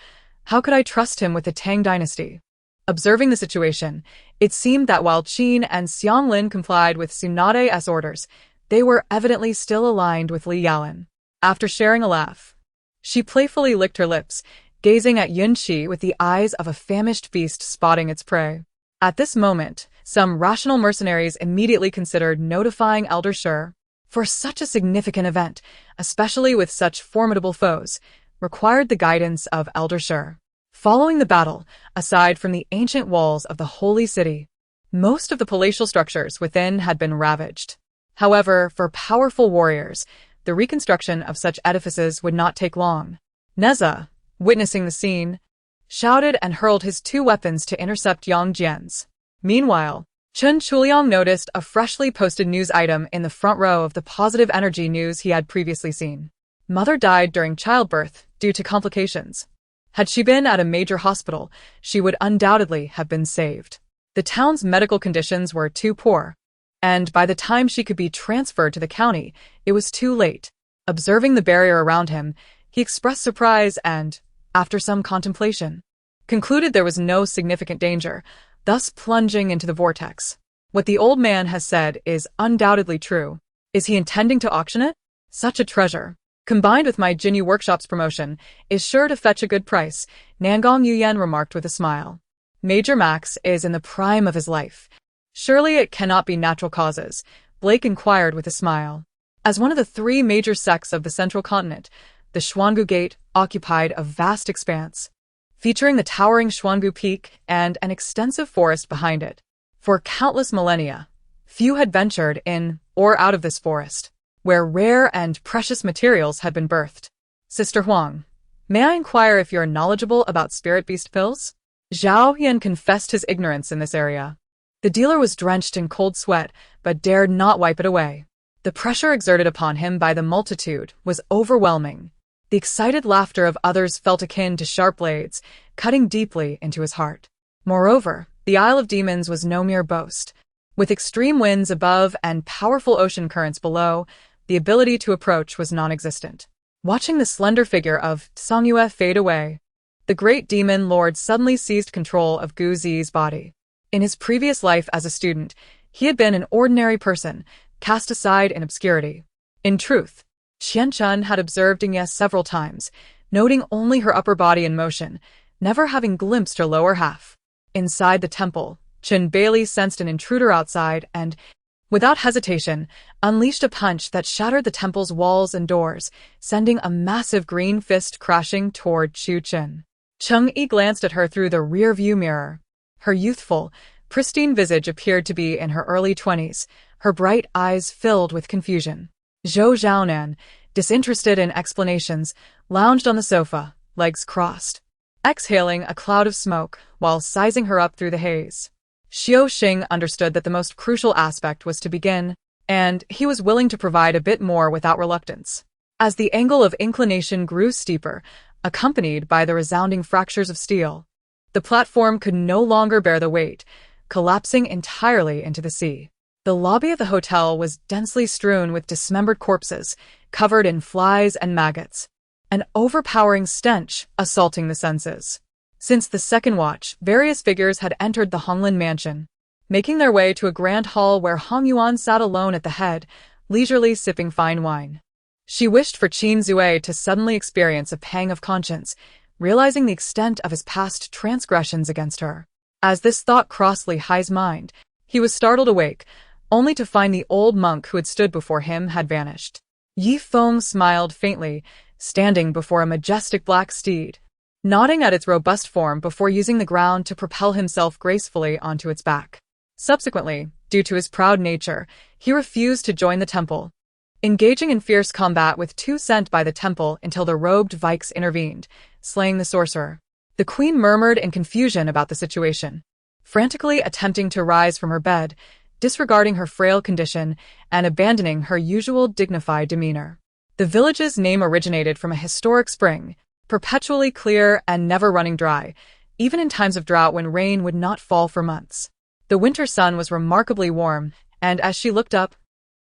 How could I trust him with the Tang dynasty? Observing the situation, it seemed that while Qin and Xianglin complied with Tsunade's orders, they were evidently still aligned with Li Yalan. After sharing a laugh, she playfully licked her lips, gazing at Yunqi with the eyes of a famished beast spotting its prey. At this moment, some rational mercenaries immediately considered notifying Elder Shi. For such a significant event, especially with such formidable foes, required the guidance of Elder Shi. Following the battle, aside from the ancient walls of the Holy City, most of the palatial structures within had been ravaged. However, for powerful warriors, the reconstruction of such edifices would not take long. Neza, witnessing the scene, shouted and hurled his 2 weapons to intercept Yang Jian's. Meanwhile, Chen Chuliang noticed a freshly posted news item in the front row of the positive energy news he had previously seen. Mother died during childbirth due to complications. Had she been at a major hospital, she would undoubtedly have been saved. The town's medical conditions were too poor, and by the time she could be transferred to the county, it was too late. Observing the barrier around him, he expressed surprise and, after some contemplation, concluded there was no significant danger, thus plunging into the vortex. What the old man has said is undoubtedly true. Is he intending to auction it? Such a treasure, combined with my Jinyu Workshop's promotion, is sure to fetch a good price, Nangong Yuyan remarked with a smile. Major Max is in the prime of his life. Surely it cannot be natural causes, Blake inquired with a smile. As one of the 3 major sects of the central continent, the Xuangu Gate occupied a vast expanse, featuring the towering Xuangu Peak and an extensive forest behind it. For countless millennia, few had ventured in or out of this forest, where rare and precious materials had been birthed. Sister Huang, may I inquire if you're knowledgeable about spirit beast pills? Zhao Yan confessed his ignorance in this area. The dealer was drenched in cold sweat, but dared not wipe it away. The pressure exerted upon him by the multitude was overwhelming. The excited laughter of others felt akin to sharp blades, cutting deeply into his heart. Moreover, the Isle of Demons was no mere boast. With extreme winds above and powerful ocean currents below, the ability to approach was non-existent. Watching the slender figure of Songyue fade away, the great demon lord suddenly seized control of Gu Zi's body. In his previous life as a student, he had been an ordinary person, cast aside in obscurity. In truth, Qian Chun had observed Yingying several times, noting only her upper body in motion, never having glimpsed her lower half. Inside the temple, Chen Bailey sensed an intruder outside and, without hesitation, unleashed a punch that shattered the temple's walls and doors, sending a massive green fist crashing toward Chu Chen. Cheng Yi glanced at her through the rear-view mirror. Her youthful, pristine visage appeared to be in her early 20s, her bright eyes filled with confusion. Zhou Zhaonan, disinterested in explanations, lounged on the sofa, legs crossed, exhaling a cloud of smoke while sizing her up through the haze. Xiao Xing understood that the most crucial aspect was to begin, and he was willing to provide a bit more without reluctance. As the angle of inclination grew steeper, accompanied by the resounding fractures of steel, the platform could no longer bear the weight, collapsing entirely into the sea. The lobby of the hotel was densely strewn with dismembered corpses, covered in flies and maggots, an overpowering stench assaulting the senses. Since the second watch, various figures had entered the Honglin mansion, making their way to a grand hall where Hong Yuan sat alone at the head, leisurely sipping fine wine. She wished for Qin Zue to suddenly experience a pang of conscience, realizing the extent of his past transgressions against her. As this thought crossed Li Hai's mind, he was startled awake, only to find the old monk who had stood before him had vanished. Yi Feng smiled faintly, standing before a majestic black steed, nodding at its robust form before using the ground to propel himself gracefully onto its back. Subsequently, due to his proud nature, he refused to join the temple, engaging in fierce combat with two sent by the temple until the robed Vikes intervened, slaying the sorcerer. The queen murmured in confusion about the situation, frantically attempting to rise from her bed, disregarding her frail condition and abandoning her usual dignified demeanor. The village's name originated from a historic spring, perpetually clear and never running dry, even in times of drought when rain would not fall for months. The winter sun was remarkably warm, and as she looked up,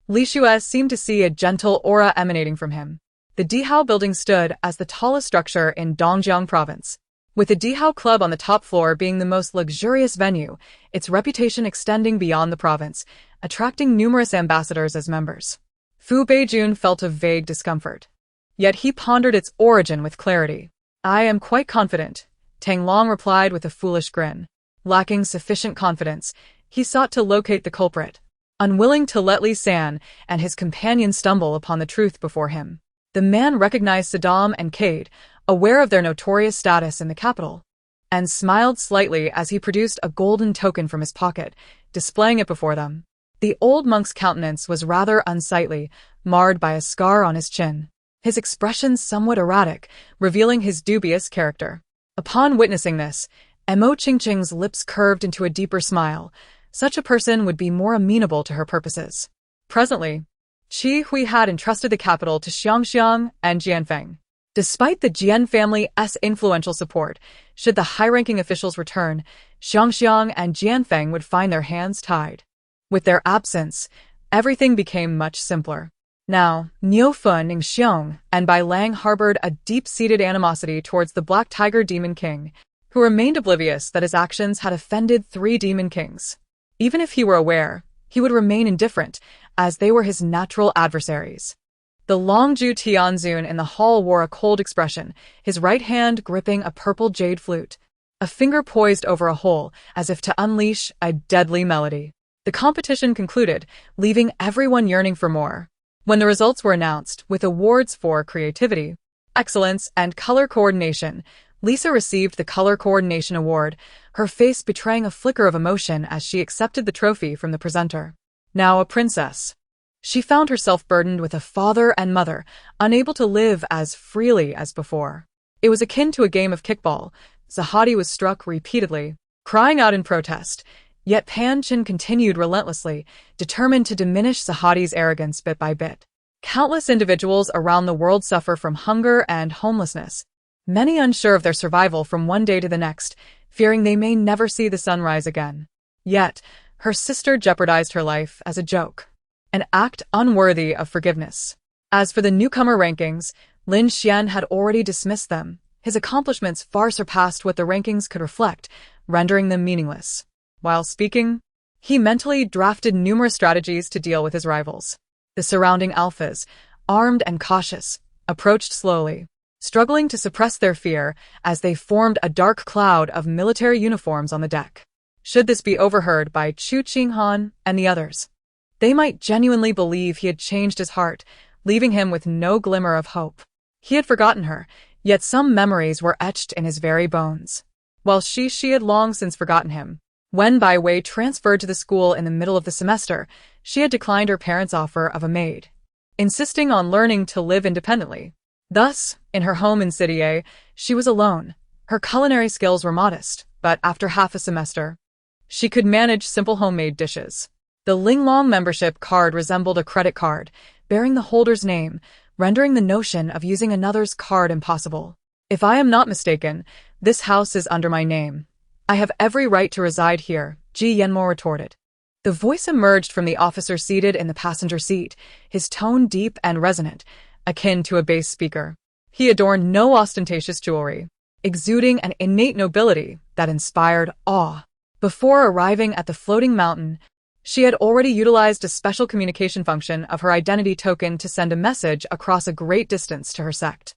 Li Xue seemed to see a gentle aura emanating from him. The Dihao building stood as the tallest structure in Dongjiang province, with the Dihao Club on the top floor being the most luxurious venue, its reputation extending beyond the province, attracting numerous ambassadors as members. Fu Beijun felt a vague discomfort. Yet he pondered its origin with clarity. "I am quite confident," Tang Long replied with a foolish grin. Lacking sufficient confidence, he sought to locate the culprit, unwilling to let Li San and his companion stumble upon the truth before him. The man recognized Saddam and Cade, aware of their notorious status in the capital, and smiled slightly as he produced a golden token from his pocket, displaying it before them. The old monk's countenance was rather unsightly, marred by a scar on his chin, his expression somewhat erratic, revealing his dubious character. Upon witnessing this, Mo Qingqing's lips curved into a deeper smile. Such a person would be more amenable to her purposes. Presently, Qi Hui had entrusted the capital to Xiangxiang and Jianfeng. Despite the Jian family's influential support, should the high-ranking officials return, Xiangxiang and Jianfeng would find their hands tied. With their absence, everything became much simpler. Now, Niu Fen and Xiong and Bai Lang harbored a deep-seated animosity towards the Black Tiger Demon King, who remained oblivious that his actions had offended 3 demon kings. Even if he were aware, he would remain indifferent, as they were his natural adversaries. The Longju Tianzun in the hall wore a cold expression, his right hand gripping a purple jade flute, a finger poised over a hole, as if to unleash a deadly melody. The competition concluded, leaving everyone yearning for more. When the results were announced, with awards for creativity, excellence, and color coordination, Lisa received the Color Coordination Award, her face betraying a flicker of emotion as she accepted the trophy from the presenter. Now a princess, she found herself burdened with a father and mother, unable to live as freely as before. It was akin to a game of kickball. Zahadi was struck repeatedly, crying out in protest, yet Pan Chin continued relentlessly, determined to diminish Zahadi's arrogance bit by bit. Countless individuals around the world suffer from hunger and homelessness, many unsure of their survival from one day to the next, fearing they may never see the sunrise again. Yet, her sister jeopardized her life as a joke, an act unworthy of forgiveness. As for the newcomer rankings, Lin Xian had already dismissed them. His accomplishments far surpassed what the rankings could reflect, rendering them meaningless. While speaking, he mentally drafted numerous strategies to deal with his rivals. The surrounding alphas, armed and cautious, approached slowly, struggling to suppress their fear as they formed a dark cloud of military uniforms on the deck. Should this be overheard by Chu Qinghan and the others, they might genuinely believe he had changed his heart, leaving him with no glimmer of hope. He had forgotten her, yet some memories were etched in his very bones. While she had long since forgotten him. When Bai Wei transferred to the school in the middle of the semester, she had declined her parents' offer of a maid, insisting on learning to live independently. Thus, in her home in City A, she was alone. Her culinary skills were modest, but after half a semester, she could manage simple homemade dishes. The Linglong membership card resembled a credit card, bearing the holder's name, rendering the notion of using another's card impossible. If I am not mistaken, this house is under my name. I have every right to reside here, Ji Yanmo retorted. The voice emerged from the officer seated in the passenger seat, his tone deep and resonant, akin to a bass speaker. He adorned no ostentatious jewelry, exuding an innate nobility that inspired awe. Before arriving at the floating mountain, she had already utilized a special communication function of her identity token to send a message across a great distance to her sect.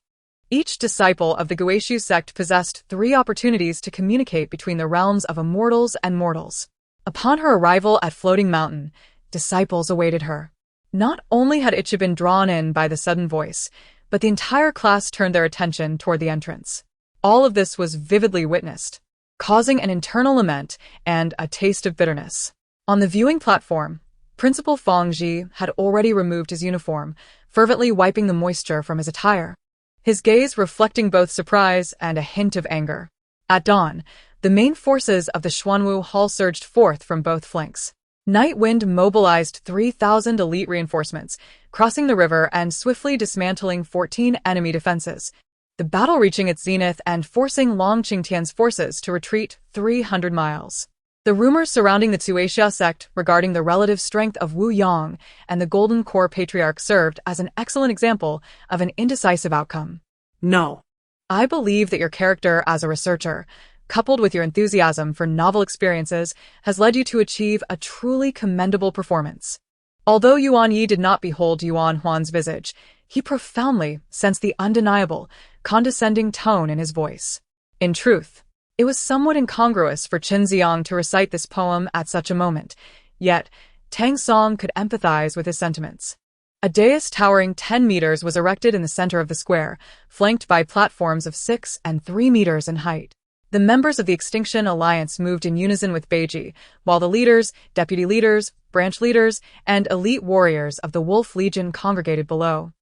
Each disciple of the Guishu sect possessed 3 opportunities to communicate between the realms of immortals and mortals. Upon her arrival at Floating Mountain, disciples awaited her. Not only had Ichi been drawn in by the sudden voice, but the entire class turned their attention toward the entrance. All of this was vividly witnessed, causing an internal lament and a taste of bitterness. On the viewing platform, Principal Feng Ji had already removed his uniform, fervently wiping the moisture from his attire, his gaze reflecting both surprise and a hint of anger. At dawn, the main forces of the Xuanwu Hall surged forth from both flanks. Night Wind mobilized 3,000 elite reinforcements, crossing the river and swiftly dismantling 14 enemy defenses, the battle reaching its zenith and forcing Long Qingtian's forces to retreat 300 miles. The rumors surrounding the Tuaxia sect regarding the relative strength of Wu Yang and the Golden Core Patriarch served as an excellent example of an indecisive outcome. No. I believe that your character as a researcher, coupled with your enthusiasm for novel experiences, has led you to achieve a truly commendable performance. Although Yuan Yi did not behold Yuan Huan's visage, he profoundly sensed the undeniable, condescending tone in his voice. In truth, it was somewhat incongruous for Qin Ziang to recite this poem at such a moment, yet Tang Song could empathize with his sentiments. A dais towering 10 meters was erected in the center of the square, flanked by platforms of 6 and 3 meters in height. The members of the Extinction Alliance moved in unison with Beiji, while the leaders, deputy leaders, branch leaders, and elite warriors of the Wolf Legion congregated below,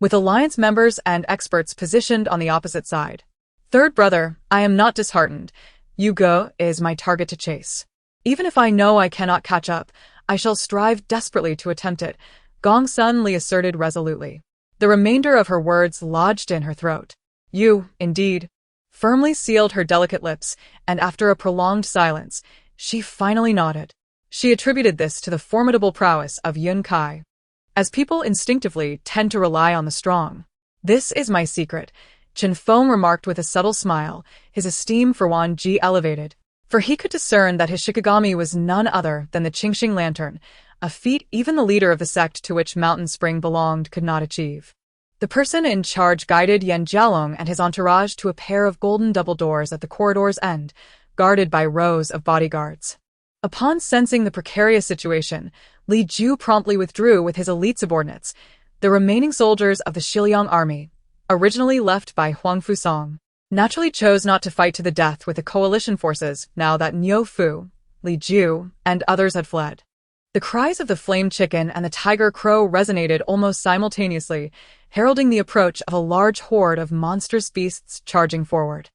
with Alliance members and experts positioned on the opposite side. Third brother, I am not disheartened. Yu Ge is my target to chase. Even if I know I cannot catch up, I shall strive desperately to attempt it, Gong Sun Li asserted resolutely. The remainder of her words lodged in her throat. You, indeed, firmly sealed her delicate lips, and after a prolonged silence, she finally nodded. She attributed this to the formidable prowess of Yun Kai. As people instinctively tend to rely on the strong. This is my secret, Chen Feng remarked with a subtle smile, his esteem for Wan Ji elevated, for he could discern that his Shikigami was none other than the Qingxing Lantern, a feat even the leader of the sect to which Mountain Spring belonged could not achieve. The person in charge guided Yan Jialong and his entourage to a pair of golden double doors at the corridor's end, guarded by rows of bodyguards. Upon sensing the precarious situation, Li Ju promptly withdrew with his elite subordinates, the remaining soldiers of the Shiliang army, originally left by Huang Fusong, naturally chose not to fight to the death with the coalition forces now that Niu Fu, Li Ju, and others had fled. The cries of the flame chicken and the tiger crow resonated almost simultaneously, heralding the approach of a large horde of monstrous beasts charging forward.